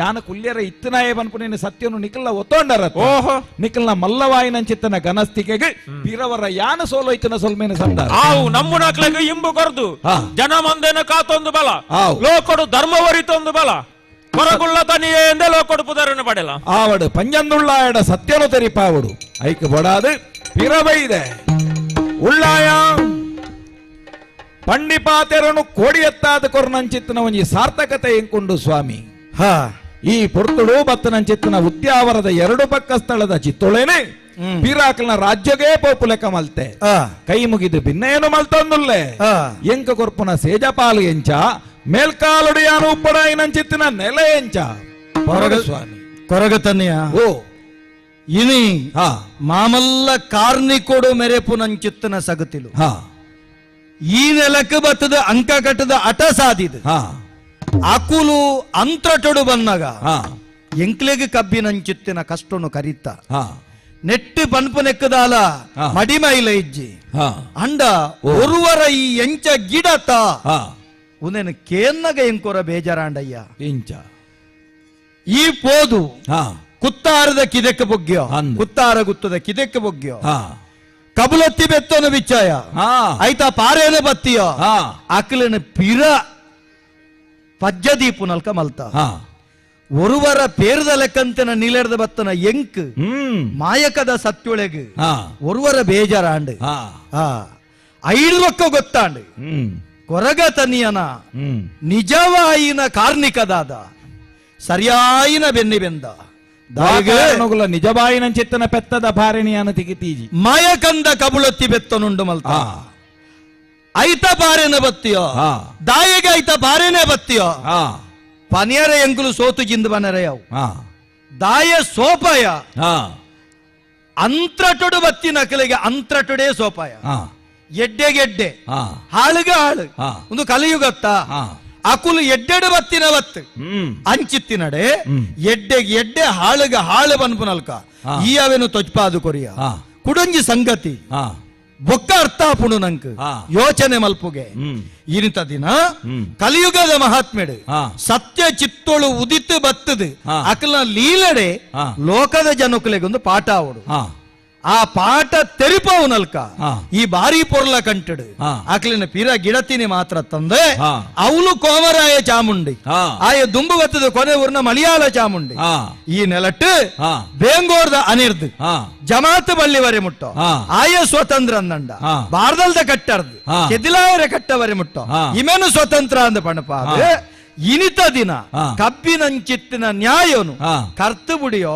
ಯಾನ ಕುಲ್ಯರ ಇತ್ತನಾಯ ಬನ್ಪುನೇನು ಸತ್ಯನು ನಿಖಲ್ನ ಒತ್ತೊಂಡರ ಓಹೋ ನಿಖಲ್ನ ಮಲ್ಲವಾಯಿನಂಚಿತ್ತನ ಗನಸ್ತಿಕೆಗೆ ಪಿರವರ ಯಾನ ಸೋಲೋಯ್ತನ ಸೊಲ್ಮೇನ ಸಂದ ಆವು ನಮ್ಮ ನಕ್ಲೆಗೆ ಇಂಬು ಕೊರ್ದು ಜನ ಮಂದೇನ ಕಾತೊಂದು ಬಲ ಲೋಕಡು ಧರ್ಮವರಿತೊಂದು ಬಲ ಹೊರಗುಳ್ಳ ತನಿಯೇ ಎಂದೇ ಲೋಕಡು ಪುದರನ್ನು ಪಡೆಲ ಆವಡು ಪಂಜಂದುಳ್ಳಾಯಡ ಸತ್ಯನು ತೆರಿಪಾವಡು ಐಕ ಬೊಡಾದು ಪಿರವೈದೆ ಉಳ್ಳಾಯ ಪಂಡಿಪಾತೆರನು ಕೋಡಿ ಎತ್ತಾದ ಕೊರನಂಚಿತ್ತನ ಒಂಜಿ ಸಾರ್ಥಕತೆ ಎಂಕೊಂಡು ಸ್ವಾಮಿ ಈ ಪೊರ್ತುಡು ಬತ್ತನಂಚಿತ್ತನ ಉದ್ಯಾವರದ ಎರಡು ಪಕ್ಕ ಸ್ಥಳದ ಚಿತ್ತೊಳೇನೆ ಪೀರಾಕಲ್ನ ರಾಜ್ಯಗೇ ಪೋಪು ಲೆಕ್ಕ ಮಲ್ತೆ ಕೈ ಮುಗಿದು ಭಿನ್ನೇನು ಮಲ್ತೊಂದುಲ್ಲೆ ಎಂಕ ಕೊರ್ಪುನ ಸೇಜಪಾಲು ಎಂಚ ಮೇಲ್ಕಾಲುಡು ಯಾನು ಉಪ್ಪಡಾಯಿನಂಚಿತ್ತಿನ ನೆಲೆ ಎಂಚ ಸ್ವಾಮಿ ಕೊರಗತನ್ಯ ಓ ಇನಿ ಮಾಮಲ್ಲ ಕಾರ್ನಿಕೋಡು ಮೆರೆಪುನಂಚಿತ್ತನ ಸಗತಿಲು ಈ ನೆಲಕ್ಕೆ ಬತ್ತದ ಅಂಕ ಕಟ್ಟದ ಅಟ ಸಾದಿದ ಅಕುಲು ಅಂತ್ರಟೊಡು ಬನ್ನಗ ಎಂಕ್ಲೆಗೆ ಕಬ್ಬಿನಂಚಿತ್ತಿನ ಕಷ್ಟನು ಕರೀತ ನೆಟ್ಟು ಪನ್ಪನೆಕ್ಕದಾಲ ಮಡಿಮೈಲ ಇಜ್ಜಿ ಅಂಡ ಒರುವರ ಈ ಎಂಚ ಗಿಡತ ಉನೇನು ಕೇನ್ನಗ ಎಂಕೊರ ಬೇಜಾರಾಂಡಯ್ಯ ಇಂಚ ಈ ಪೋದು ಕುತ್ತಾರದ ಕಿದೆಕ್ಕೆ ಬೊಗ್ಗ್ಯೋ ಕುತ್ತಾರ ಗುತ್ತದ ಕಿದೆಕ್ಕೆ ಬೊಗ್ಗ್ಯೋ ಕಬುಲತ್ತಿ ಬೆತ್ತನ ವಿಚಾಯ ಆಯ್ತಾ ಪಾರೇನ ಬತ್ತಿಯೋ ಅಕ್ಲನ ಪಿರ ಪಜ್ಜದೀಪು ನಲ್ಕ ಮಲ್ತ ಒರುವರ ಪೇರದ ಲೆಕ್ಕಂತನ ನೀಲೆರ್ದ ಬತ್ತನ ಎಂಕ್ ಮಾಯಕದ ಸತ್ಯೊಳಗೆ ಒರುವರ ಬೇಜಾರಾಂಡ್ ಐಡ್ವಕ್ಕ ಗೊತ್ತಾಂಡ್ ಕೊರಗ ತನಿಯನ ನಿಜವಾಯಿನ ಕಾರ್ಣಿಕದಾದ ಸರಿಯಾಯಿನ ಬೆನ್ನಿ ಬೆಂದ ನಿಜವಾಯಿನ ಚಿತ್ತನ ಪೆತ್ತದ ಭಾರಿಣಿಯನ ತಿಗಿತೀಜಿ ಮಾಯಕಂದ ಕಬುಳತ್ತಿ ಬೆತ್ತನುಂಡು ಮಲ್ತ ಐತ ಬಾರೆನ ಬತ್ತಿಯೋ ದಾಯಿಗೆ ಐತ ಬಾರೆನೆ ಬತ್ತಿಯೋ ಪನಿಯರ ಎಂಕುಲು ಸೋತು ಜಿಂದ ಬನರೆಯವು ದಾಯ ಸೋಪಾಯ ಅಂತ್ರಟೊಡು ಬತ್ತಿ ನಕಲಿಗೆ ಅಂತ್ರಟೊಡೆ ಸೋಪಾಯ ಎಡ್ಡೆಗೆಡ್ಡೆ ಹಾಳುಗೆ ಹಾಳು ಒಂದು ಕಲಿಯುಗತ್ತ ಅಕುಲು ಎಡ್ಡೆಡು ಬತ್ತಿನ ಬತ್ತು ಅಂಚಿತ್ತಿನಡೆ ಎಡ್ಡೆಗೆ ಎಡ್ಡೆ ಹಾಳುಗೆ ಹಾಳು ಬನ್ಪು ನಲ್ಕ ಈ ಅವೇನು ತೊಜ್ಪಾದು ಕೊರಿಯ ಕುಡಂಜಿ ಸಂಗತಿ ಬೊಕ್ಕ ಅರ್ಥ ಪುಣು ನಂಕ್ ಯೋಚನೆ ಮಲ್ಪುಗೆ ಇನಿತ ದಿನ ಕಲಿಯುಗದ ಮಹಾತ್ಮೆಡು ಸತ್ಯ ಚಿತ್ತೋಳು ಉದಿತ್ತು ಬತ್ತದು ಅಕಲ್ನ ಲೀಲಡೆ ಲೋಕದ ಜನಕುಲೆಗೊಂದು ಪಾಠ ಅವಡು ಆ ಪಾಠ ತೆರಿಪವು ನಲ್ಕ ಈ ಬಾರಿ ಪೊರ್ಲ ಕಂಟಡು ಅಕ್ಲಿನ ಪಿರ ಗಿಡತಿನಿ ಮಾತ್ರ ತಂದೆ ಅವಳು ಕೋಮರಾಯ ಚಾಮುಂಡಿ ಆಯ ದುಂಬು ಬತ್ತದ ಕೊನೆ ಊರ್ನ ಮಲಯಾಳ ಚಾಮುಂಡಿ ಈ ನೆಲಟ್ಟು ಬೇಂಗೋರ್ದ ಅನಿರ್ದು ಜಮಾತ್ ಬಳ್ಳಿವರೆ ಮುಟ್ಟೋ ಆಯ ಸ್ವತಂತ್ರ ಅಂದಂಡ ಭಾರತದ ಕಟ್ಟರ್ದು ಕೆದಿಲಾಯರ ಕಟ್ಟವರೆ ಮುಟ್ಟೋ ಇಮೇನು ಸ್ವತಂತ್ರ ಅಂದ ಪಣಪ ಇನಿತ ದಿನ ಕಬ್ಬಿನಂಚಿತ್ತಿನ ನ್ಯಾಯನು ಕರ್ತು ಬಿಡಿಯೋ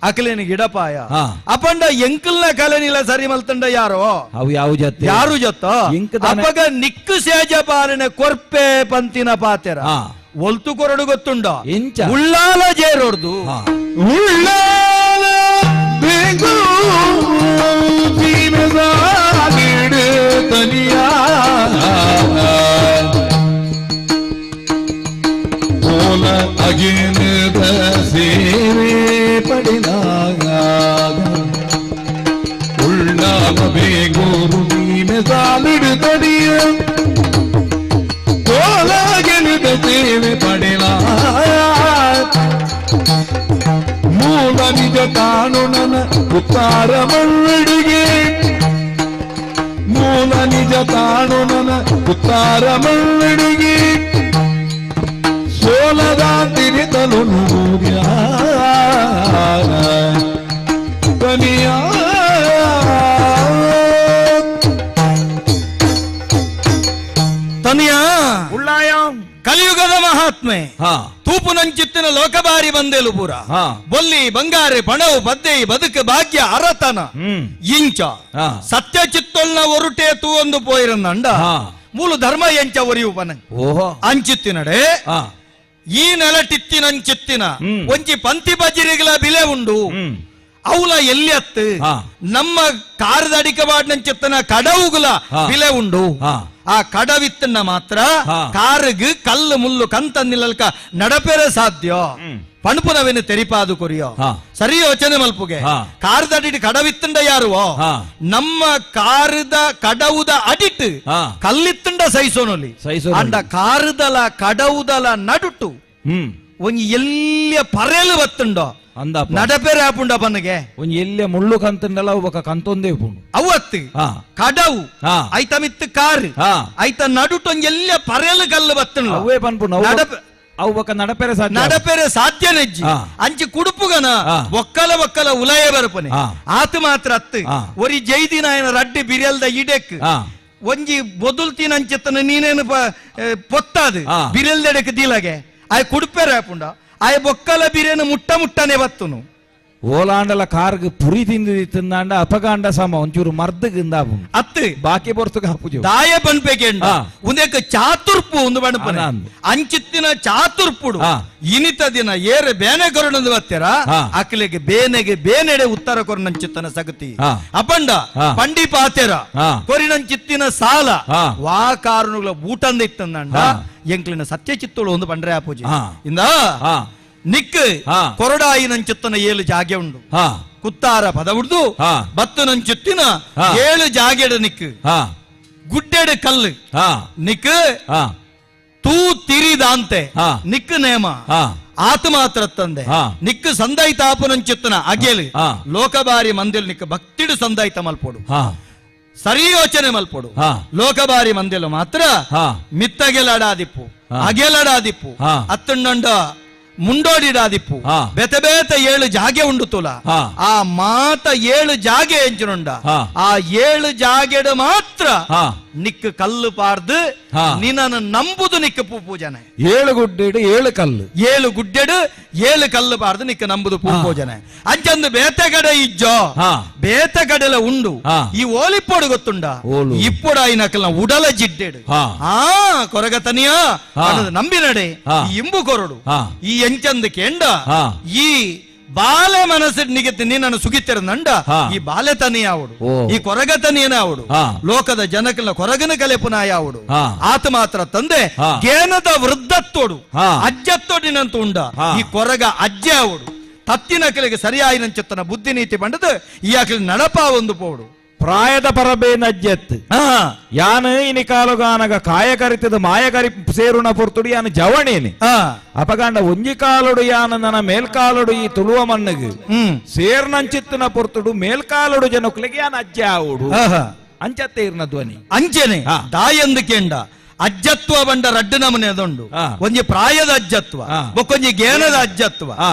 ಅಕಲೇನ ಗಿಡಪಾಯ ಅಪಂಡ ಎಂಕಲ್ನ ಕಲೆನಿಲ ಸರಿ ಮಲ್ತಂಡ ಯಾರೋ ಅವು ಯಾರು ಜೊತ್ತ ಅಪಗ ನಿಕ್ಕು ಸೇಜ ಪಾಲನೆ ಕೊರ್ಪೆ ಪಂತಿನ ಪಾತೆರ ಒಲ್ತು ಕೊರಡು ಗೊತ್ತುಂಡ ಉಳ್ಳಾಲ ಜೇರೋಡ್ದು ಉಳ್ಳಾಲ ಅಗಿನದ ಸೇವೆ ಪಡಿನಾಗ ಉಳ್ಳಾಲ ಬೇಗೋರು ನೀನೆ ಸಾಲಿಡು ತಡಿಯ ಕೋಲಾಗಿನದ ಸೇವೆ ಪಡಿನ ಮೂಲ ನಿಜ ತಾನು ನನ್ನ ಉತ್ತಾರ ಮಳ್ಳಿಗೆ ಮೂಲ ನಿಜ ತಾನು ನನ್ನ ಉತ್ತಾರ ಮಳ್ಳಿಗೆ ಸೋಲದಾಂತಿನಿ ತಲು ಕನಿಯ ತನಿಯ ಉಳ್ಳಾಯ ಕಲಿಯುಗದ ಮಹಾತ್ಮೆ ತೂಪು ನಂಚಿತ್ತಿನ ಲೋಕಬಾರಿ ಬಂದೆಲು ಪೂರ ಬೊಲ್ಲಿ ಬಂಗಾರೆ ಪಣವು ಬದ್ದೆ ಬದುಕು ಭಾಗ್ಯ ಅರತನ ಇಂಚ ಸತ್ಯ ಚಿತ್ತೊಲ್ನ ಒರುಟೆ ತೂವೊಂದು ಪೋಯಿರಂದಂಡ ಮೂಲು ಧರ್ಮ ಎಂಚ ಒರಿಯು ಪನ ಅಂಚಿತ್ತಿನಡೆ ಈ ನೆಲಟಿತ್ತಿನಂಚಿತ್ತಿನ ಒಂಚಿ ಪಂತಿ ಬಜಿರಿಗಳ ಬಿಲೆ ಉಂಡು ಅವಲ ಎಲ್ಲಿ ಅತ್ತು ನಮ್ಮ ಕಾರದ ಅಡಿಕಬಾಡ್ನಂಚಿತ್ತನ ಕಡವುಗಳ ಬಿಲೆ ಉಂಡು ಆ ಕಡವಿತ್ತನ್ನ ಮಾತ್ರ ಕಾರಿಗೆ ಕಲ್ಲು ಮುಳ್ಳು ಕಂತ ನಿಲ್ಲಲ್ಕ ನಡಪೆರೆ ಸಾಧ್ಯ ಪಣಪುನವೇನು ತೆರಿಪಾದು ಕೊರಿಯೋ ಸರಿ ಯೋಚನೆ ಮಲ್ಪುಗೆ ಕಾರದ ಅಡಿಟ್ ಕಡವಿತ್ತಂಡ ಯಾರುವೋ ನಮ್ಮ ಕಾರದ ಕಡವುದ ಅಡಿಟ್ ಕಲ್ಲಿತ್ತಂಡ ಸೈಸೋನೊಲಿ ಅಂಡ ಕಾರದಲ ಕಡವುದಲ ನಡುಟು ಒಂಜಿ ಎಲ್ಲಿಯ ಪರೇಲು ಬತ್ತುಂಡೋ ನಡಪೇರೆ ಆಪುಂಡ ಬನ್ನಗೆ ಒಂಜಿ ಎಲ್ಲಿಯ ಮುಳ್ಳು ಕಂತಂಡಲ ಒಬ್ಬ ಕಂತೊಂದೇ ಪುಂಡು ಅವತ್ತು ಕಡವು ಐತ ಮಿತ್ತು ಕಾರು ಐತ ನಡುಟು ಒಂಜಿ ಎಲ್ಲಿಯ ಪರೇಲು ಕಲ್ಲು ಬತ್ತುಂಡು ಅವೇ ಪನ್ಪುಂಡು ಅವು ನಡಪೇರೆ ಸಾಧ್ಯ ನೆಜ್ಜಿ ಅಂಚಿ ಕುಡುಪುಗನ ಒಕ್ಕಲ ಉಲಯ ಬರಪನೆ ಆತು ಮಾತ್ರ ಅತ್ತು ಒರಿ ಜೈದಿನ ರಡ್ಡಿ ಬಿರಿಯಲ್ದ ಇಡೆಕ್ ಒಂಜಿ ಬೊದುಲ್ತಿನ ಅಂಚೆತ್ತನ ನೀನೇನು ಪೊತ್ತಾದು ಬಿರಿಯಲ್ದೆಡೆಕ್ ದೀಲಗೆ ಆಯ್ ಕುಡುಪೇರೆ ಆಪುಂಡ ಆಯ್ ಬೊಕ್ಕಲ ಬಿರಿಯನು ಮುಟ್ಟನೆ ಬತ್ತುನು ಓಲಾಂಡಲ ಕಾರ್ಗ್ ಪುರಿ ತಿಂದು ತಿಂದಾಂಡ ಅಪಗಾಂಡ ಸಮ ಒಂಚೂರು ಮರ್ದಗಿಂದಾಪು ಅತ್ತು ಬಾಕಿ ಬರ್ತಕ ಹಾಪುಜು ದಾಯ ಬನ್ಪೇಕೆಂಡ ಉಂದೇಕ ಚಾತುರ್ಪು ಒಂದು ಬಣಪನೆ ಅಂಚಿತ್ತಿನ ಚಾತುರ್ಪುಡು ಇನಿತ ದಿನ ಏರೆ ಬೇನೆ ಕೊರಡೊಂದು ಬತ್ತೀರ ಅಕ್ಲಿಗೆ ಬೇನೆಡೆ ಉತ್ತರ ಕೊರನಂಚಿತ್ತನ ಸಗತಿ ಅಪಂಡ ಪಂಡಿ ಪಾತೆರ ಕೊರಿನಂಚಿತ್ತಿನ ಸಾಲ ವಾ ಕಾರಣಗಳ ಬೂಟಂದ ಇತ್ತಂದಂಡ ಎಂಕ್ಲಿನ ಸತ್ಯ ಚಿತ್ತುಳು ಒಂದು ಪಂಡ್ರೆ ಆಪೂಜಿ ಇಂದ ನಿಕ್ ಕೊರಡಾಯಿ ನಂಚುತ್ತನ 7 ಜಾಗೆ ಉಂಡು ಕುತ್ತಾರ ಪದ ಉಡ್ದು ಬತ್ತು ನಂಚುತ್ತಿನ 7 ಜಾಗೆಡ ನಿಕ್ ಗುಡ್ಡೆಡ ಕಲ್ಲು ನಿಕ್ ತೂ ತಿರಿದಾಂತೆ ನಿಕ್ ನೇಮ ಆತು ಮಾತ್ರ ತಂದೆ ನಿಕ್ ಸಂದೈತಾಪು ನಂಚುತ್ತನ ಅಗೆಲು ಲೋಕಬಾರಿ ಮಂದಿಲ್ ನಿಕ್ ಭಕ್ತಿಡು ಸಂದೈತ ಮಲ್ಪೋಡು ಸರಿ ಯೋಚನೆ ಮಲ್ಪೋಡು ಲೋಕಬಾರಿ ಮಂದಿಲು ಮಾತ್ರ ಮಿತ್ತಗೆಲಡಾದಿಪ್ಪು ಅಗೆಲಡಾದಿಪ್ಪು ಅತ್ತಂಡ ಮುಂಡೋಡಿಡಾದಿಪ್ಪು ಬೇತೆ 7 ಜಾಗೆ ಉಂಡು ತುಲ ಆ ಮಾತ 7 ಜಾಗೆ ಎಂಚಿನುಂಡ ಆ 7 ಜಾಗೆಡು ಮಾತ್ರ ನಿಕ್ ಕಲ್ಲು ಪಾರ್ದು ನಿನ್ನನ್ನು ನಂಬುದು ನಿಕ್ ಪೂಜನೆ 7 ಗುಡ್ಡೆಡು 7 ಕಲ್ಲು 7 ಗುಡ್ಡೆಡು 7 ಕಲ್ಲು ಪಾರ್ದು ನಿಕ್ ನಂಬುದು ಪೂಜನೆ ಅಂಚಂದು ಬೇತೆಗಡೆ ಇಜ್ಜೋ ಬೇತೆಗಡೆಲ ಉಂಡು ಈ ಓಲಿಪ್ಪೋಡು ಗೊತ್ತುಂಡ ಇಪ್ಪೊಡು ಆಯ್ನಕಲ್ನ ಉಡಲ ಜಿಡ್ಡೆಡು ಕೊರಗತನಿಯ ನಂಬಿನಡೆ ಇಂಬು ಕೊರಡು ಈ ಎಂಚಂದು ಕೇಂಡ ಈ ಬಾಲೆ ಮನಸ್ಸಿಡ್ ನಿಗತ್ತೆ ನೀನನ್ನು ಸುಗಿತಿರಂದಂಡ ಈ ಬಾಲೆ ತನಿಯಾವುಡು ಈ ಕೊರಗತನಿಯನ ಆವುಡು ಲೋಕದ ಜನಕಲ ಕೊರಗನ ಕಲೆ ಪುನಃ ಯಾವುಡು ಆತ ಮಾತ್ರ ತಂದೆ ಗೇನದ ವೃದ್ಧತ್ತೋಡು ಅಜ್ಜತ್ತೋಡಿನಂತ ಉಂಡ ಈ ಕೊರಗ ಅಜ್ಜೆ ಆವುಡು ತತ್ತಿನ ಕಲೆಗೆ ಸರಿಯಾಯಿನಂಚತ್ತನ ಬುದ್ಧಿ ನೀತಿ ಬಂಡದು ಈ ಆಕಲಿ ನಡಪ ಒಂದು ಪೋಡು ಪ್ರಾಯದ ಪರಬೇನಜ್ಜೆತ್ ಯಾನು ಇನಿ ಕಾಲುಗಾನಗ ಕಾಯಕರಿತದ ಮಾಯಕರಿ ಸೇರುಣ ಪೊರ್ತುಡು ಯಾನು ಜವಣೇನೆ ಅಪಗಾಂಡ ಒಂಜಿ ಕಾಲುಡು ಯಾನ ನನ್ನ ಮೇಲ್ಕಾಲುಡು ಈ ತುಳುವ ಮಣ್ಣಗೆ ಸೇರ್ನಂಚಿತ್ತಿನ ಪೊರ್ತುಡು ಮೇಲ್ಕಾಲುಡು ಜನಕ್ಕಲಿಗೆ ಯಾನ ಅಜ್ಜೆ ಆವುಡು ಅಂಚತ್ತೆ ಇರ್ನ ಧ್ವನಿ ಅಂಚೆನೆ ದಾಯಂದು ಕೇಂಡ ಅಜ್ಜತ್ವ ಬಂಡ ರಡ್ಡು ನಮನೆ ಅದೊಂಡು ಒಂಜಿ ಪ್ರಾಯದ ಅಜ್ಜತ್ವ ಬೊಕ್ಕೊಂಜಿ ಗೇಣದ ಅಜ್ಜತ್ವ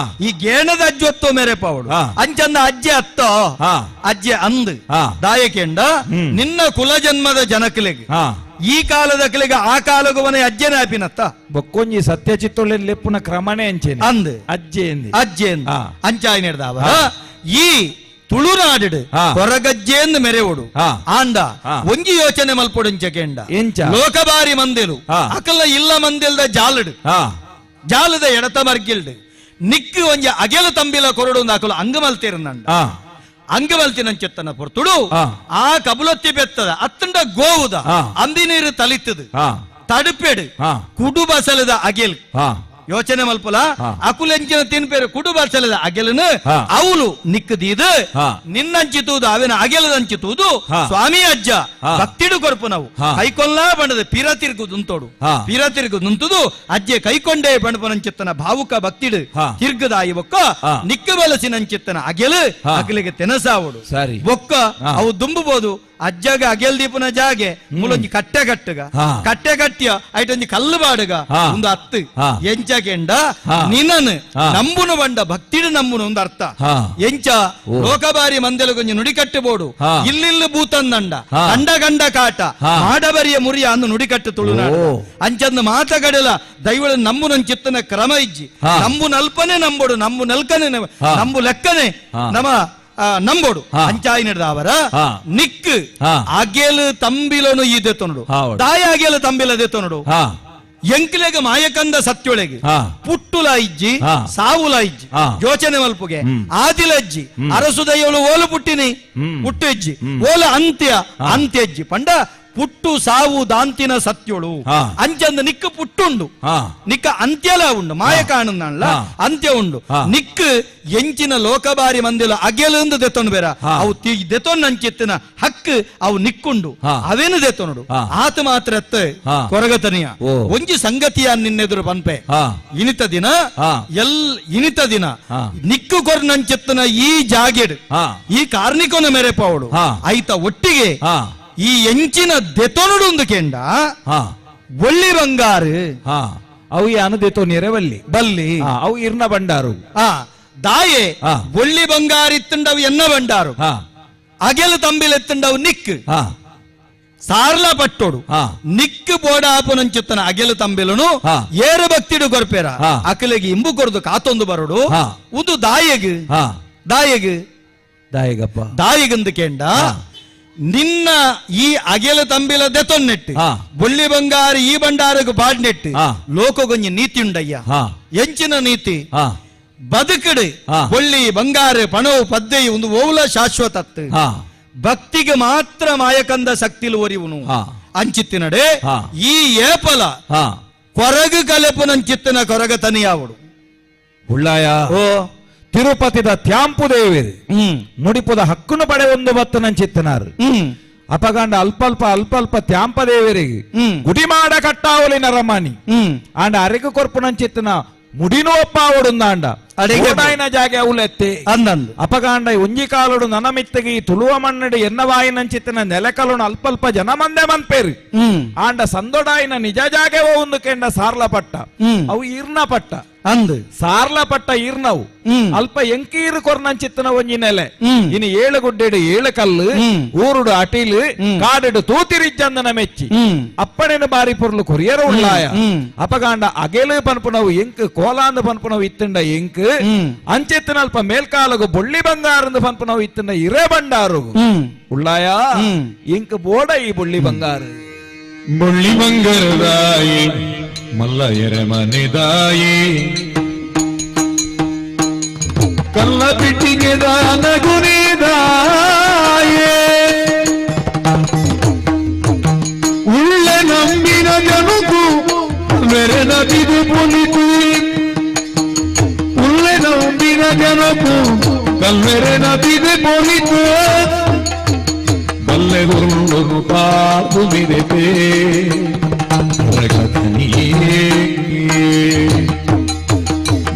ಈ ಗೇಣದ ಅಜ್ಜತ್ವ ಮೇರೆ ಪಾವಡು ಅಂಚಂದ ಅಜ್ಜೆ ಅತ್ತೋ ಅಜ್ಜೆ ಅಂದ್ ದಾಯಕೆಂಡ ನಿನ್ನ ಕುಲಜನ್ಮದ ಜನಕಲಿಗೆ ಈ ಕಾಲದ ಕಲಿಗೆ ಆ ಕಾಲಗುವನೆ ಅಜ್ಜೆನ ಆಪಿನತ್ತ ಬೊಕ್ಕೊಂಜಿ ಸತ್ಯ ಚಿತ್ತೊಳ್ಳೆ ಲೆಪ್ಪುನ ಕ್ರಮಣೆ ಅಂಚೆನೆ ಅಂದ್ ಅಜ್ಜೆ ಅಂಚಾಯ್ನೆಡ್ದಾವ ಈ ತುಳುನಾಡಿಡು ಕೊರಗಜ್ಜೆಂದು ಮೆರೆವೋಡು ಆಂಡ ಒಂಜಿ ಯೋಚನೆ ಮಲ್ಪೊಡುಂಚಕೆಂಡ ಲೋಕಬಾರಿ ಮಂದಿಲು ಅಕಲ್ಲ ಇಲ್ಲ ಮಂದಿಲ್ದ ಜಾಲಡು ಜಾಲದ ಎಡತ ಮರ್ಗಿಲ್ಡು ನಿಕ್ಕು ಒಂಜಿ ಅಗೆಲು ತಂಬಿಲ ಕೊರಡು ಅಕಲು ಅಂಗ ಮಲ್ತಿರಂದಂಡ ಅಂಗ ಮಲ್ತಿನಂಚೆತ್ತನ ಪೊರ್ತುಡು ಆ ಕಬುಲೊತ್ತಿ ಬೆತ್ತದ ಅತ್ತಂಡ ಗೋವುದ ಅಂದಿ ನೀರು ತಲಿತದು ತಡುಪೆಡು ಕುಡು ಬಸಲದ ಅಗೆಲ್ ಯೋಚನೆ ಮಲ್ಪಲ ಅಕುಲೆಂಚಿನ ತಿನ್ಪೇರು ಕುಡುಬ ಸಲದ ಅಗೆಲನು ಅವಳು ನಿಕ್ಕದೀದು ನಿನ್ನಂಚಿತುವುದು ಅವಿನ ಅಗೆಲದಂಚಿತುವುದು ಸ್ವಾಮಿ ಅಜ್ಜ ಭಕ್ತಿಡು ಕೊರಪು ನಾವು ಕೈಕೊಲ್ಲ ಬಣ್ಣದ ಪಿರ ತಿರುಗು ದುಂತೋಡು ಪಿರ ತಿರುಗು ದುಂತುದು ಅಜ್ಜೆ ಕೈಕೊಂಡೇ ಬಣಪನಂಚಿತ್ತನ ಭಾವುಕ ಭಕ್ತಿಡು ತಿರ್ಗದಾಯಿ ಒಕ್ಕ ನಿಕ್ಕ ಬಲಸಿನಂಚಿತ್ತನ ಅಗೆಲು ಅಗಲಿಗೆ ತೆನಸಾವುಡು ಒಕ್ಕ ಅವು ದುಂಬಬಹುದು ಅಜ್ಜಗ ಅಗೆಲ್ ದೀಪನ ಜಾಗೆ ಮೂಲೊಂಜಿ ಕಟ್ಟೆ ಕಟ್ಟಿಯ ಐಟೊಂಜಿ ಕಲ್ಲು ಬಾಡುಗ ಒಂದು ಅತ್ತು ಎಂಚಕೆಂಡ ನಿನ್ನನು ನಂಬುನು ಬಂಡ ಭಕ್ತಿಡು ನಂಬುನು ಒಂದು ಅರ್ಥ ಎಂಚ ಲೋಕಬಾರಿ ಮಂದೆಲಗೊಂಜಿ ನುಡಿಕಟ್ಟು ಬೋಡು ಇಲ್ಲಿಲ್ಲು ಭೂತಂದಂಡ ಗಂಡ ಕಾಟ ಮಾಡಬರಿಯ ಮುರಿಯ ಅಂದು ನುಡಿಕಟ್ಟು ತುಳುನಾಡು ಅಂಚಂದು ಮಾತಗಡಲ ದೈವಳು ನಂಬು ನನ್ ಚಿತ್ತನ ಕ್ರಮ ಇಜ್ಜಿ ನಂಬು ನಲ್ಪನೆ ನಂಬೋಡು ನಂಬು ನಲ್ಕನೆ ನಂಬು ಲೆಕ್ಕನೆ ನಮ ನಂಬೋಡು ಅಂಚಾಯಿನವರ ನಿಕ್ ಅಗೆಲು ತಂಬಿಲನು ಈದೆತ್ತು ನೋಡು ದಾಯ ಅಗೆಲು ತಂಬಿಲದೆತ್ತು ನೋಡು ಎಂಕ್ಲೆಗ ಮಾಯಕಂದ ಸತ್ಯೊಳಗೆ ಪುಟ್ಟುಲ ಇಜ್ಜಿ ಸಾವುಲ ಇಜ್ಜಿ ಯೋಚನೆ ಮಲ್ಪುಗೆ ಆದಿಲಜ್ಜಿ ಅರಸು ದೈವಳು ಓಲು ಪುಟ್ಟಿನಿ ಪುಟ್ಟು ಇಜ್ಜಿ ಓಲ ಅಂತ್ಯ ಇಜ್ಜಿ ಪಂಡ ಪುಟ್ಟು ಸಾವು ದಾಂತಿನ ಸತ್ಯೋಳು ಅಂಚಂದ ನಿಕ್ಕ ಪುಟ್ಟುಂಡು ನಿಕ್ಕ ಅಂತ್ಯಲ ಉಂಡು ಮಾಯ ಕಾಣುಂದಲ್ಲ ಅಂತ್ಯ ಉಂಡು ನಿಕ್ಕ ಎಂಚಿನ ಲೋಕಬಾರಿ ಮಂದಿಲ ಅಗೆಲಂದು ದೆತ್ತೊಂಡು ಬೇರ ಅವು ದೆತ್ತೊಂಡು ಅಂಚಿತ್ತಿನ ಹಕ್ಕು ಅವು ನಿಕ್ಕುಂಡು ಅವೇನು ದೆತ್ತೊಂಡು ಆತ ಮಾತ್ರ ಕೊರಗತನಿಯ ಒಂಜಿ ಸಂಗತಿಯ ನಿನ್ನೆದುರು ಪನ್ಪೆ ಇನಿತ ದಿನ ನಿಕ್ಕು ಕೊರ್ನಂಚಿತ್ತಿನ ಈ ಜಾಗೆಡ್ ಈ ಕಾರ್ಣಿಕನ ಮೆರೆಪವಳು ಆಯ್ತ ಒಟ್ಟಿಗೆ ಈ ಎಂಚಿನ ದೆತೊನುಡು ಕೆಂಡ ಒಳ್ಳಿ ಬಂಗಾರು ಅವು ಯಾನು ದೆತೋನಿಯರೆ ಬಲ್ಲಿ ಅವು ಇರ್ನ ಬಂಡಾರು ದಾಯೆ ಒಳ್ಳಿ ಬಂಗಾರಿತ್ತುಂಡವು ಎನ್ನ ಬಂಡಾರು ಅಗೆಲು ತಂಬಿಲೆತ್ತುಂಡವು ನಿಕ್ ಸಾರ್ಲ ಪಟ್ಟೋಡು ನಿಕ್ಕು ಬೋಡಾಪುನಂಚುತ್ತನ ಅಗೆಲು ತಂಬಿಲನು ಏರು ಭಕ್ತಿಡು ಕೊರ್ಪೇರ ಅಕಲಿಗೆ ಇಂಬು ಕೊರದು ಕಾತೊಂದು ಬರೋಡು ಉದು ದಾಯಿಗಂದು ಕೆಂಡ ನಿನ್ನ ಈ ಅಗೆಲ ತಂಬಿಲ ದೆತೊನ್ನೆಟ್ಟು ಬೊಳ್ಳಿ ಬಂಗಾರ ಈ ಬಂಡಾರಗು ಬಾಡ್ನೆಟ್ಟು ಲೋಕಗೊಂಜಿ ನೀತಿ ಉಂಡಯ್ಯ ಎಂಚಿನ ನೀತಿ ಬದುಕಡು ಬೊಳ್ಳಿ ಬಂಗಾರ ಪಣವು ಪದ್ದೆಯು ಒಂದು ಓಲ ಶಾಶ್ವತತ್ತು ಭಕ್ತಿಗೆ ಮಾತ್ರ ಮಾಯಕಂದ ಶಕ್ತಿಲು ಒರಿವುನು ಅಂಚಿತ್ತಿನಡೆ ಈ ಏಪಲ ಕೊರಗು ಕಲೆಪುನಂಚಿತ್ತಿನ ಕೊರಗ ತನಿಯಾವಡು ಉಳ್ಳಾಯ ತಿರುಪತಿದ ತ್ಯಾಂಪು ದೇವೇರು ಮುಡಿಪುದ ಹಕ್ಕುನು ಪಡೆ ಒಂದು ಬತ್ತನಂಚಿತ್ತನಾರು ಅಪಗಂಡ ಅಲ್ಪ ತ್ಯಾಂಪ ದೇವರಿಗೆ ಗುಡಿಮಾಡ ಕಟ್ಟಾವಲಿನ ರಮಾನಿ ಆಂಡ ಅರೆಗು ಕೊರ್ಪುನಂಚಿತ್ತನ ಮುಡಿನೋ ಒಪ್ಪಾವಡುಂದಾಂಡ ಅಡೆಗಾಯಿನ ಜಾಗೆ ಅವಲೆತ್ತೆ ಅಂದಂದು ಅಪಗಾಂಡ ಒಂಜಿ ಕಾಲುಡು ನನಮಿತ್ತಗಿ ತುಳುವ ಮಣ್ಣಡಿ ಎನ್ನವಾಯಿನಂಚಿತ್ತಿನ ನೆಲೆಕಲುನು ಅಲ್ಪ ಜನ ಮಂದೆ ಮನ್ಪೇರು ಆಂಡ ಸಂದೊಡಾಯಿನ ನಿಜ ಜಾಗೆ ಒಂದು ಕೆಂಡ ಸಾರ್ಲ ಪಟ್ಟ ಅವು ಈರ್ನ ಪಟ್ಟ ಅಂದು ಸಾರ್ಲ ಪಟ್ಟ ಈರ್ನವು ಅಲ್ಪ ಎಂಕೀರು ಕೊರ್ನಂಚಿತ್ತನ ಒಂಜಿ ನೆಲೆ ಇನ್ನು ಏಳು ಗುಡ್ಡೆಡು ಏಳು ಕಲ್ಲು ಊರುಡು ಅಟಿಲು ಕಾಡಿಡು ತೂತಿರಿಜ್ಜಂದನ ಮೆಚ್ಚಿ ಅಪ್ಪಣೆನು ಬಾರಿ ಪುರ್ಲು ಕೊರಿಯರ ಉಳ್ಳಾಯ ಅಪಗಾಂಡ ಅಗೆಲು ಪನ್ಪುನವು ಎಂಕ್ ಕೋಲಾಂದು ಪನ್ಪುನವು ಇತ್ತಂಡ ಎಂಕ್ ಅಂಚೆತ್ತಿನ ಅಲ್ಪ ಮೇಲ್ಕಾಲಗು ಬೊಳ್ಳಿ ಬಂಗಾರಂದು ಪನ್ಪುನವು ಇತ್ತಂಡ ಇರೇ ಬಂಡಾರು ಉಳ್ಳಾಯ ಎಂಕ್ ಬೋಡ ಈ ಬೊಳ್ಳಿ ಬಂಗಾರು ಬೊಳ್ಳಿ ಬಂಗಾರದಾಯಿ ಮಲ್ಲ ಎರೆಮನೆದಾಯಿ ಕಲ್ಲ ಬಿಟ್ಟಿಗೆ ದಾನ ಗುಣಿದಾಯೇ ಉಳ್ಳೆ ನಂಬಿನ ಜನಕು ಮೆರೆನ ಬಿದು ಪುಲಿತು ಉಳ್ಳೆ ನಂಬಿನ ಜನಕು ಕಲ್ಮೆರೆನ ಬಿದು ಪೊಲಿತು ಬಲ್ಲೆದುರು ಪಾಪು ಬಿದೆಪೇ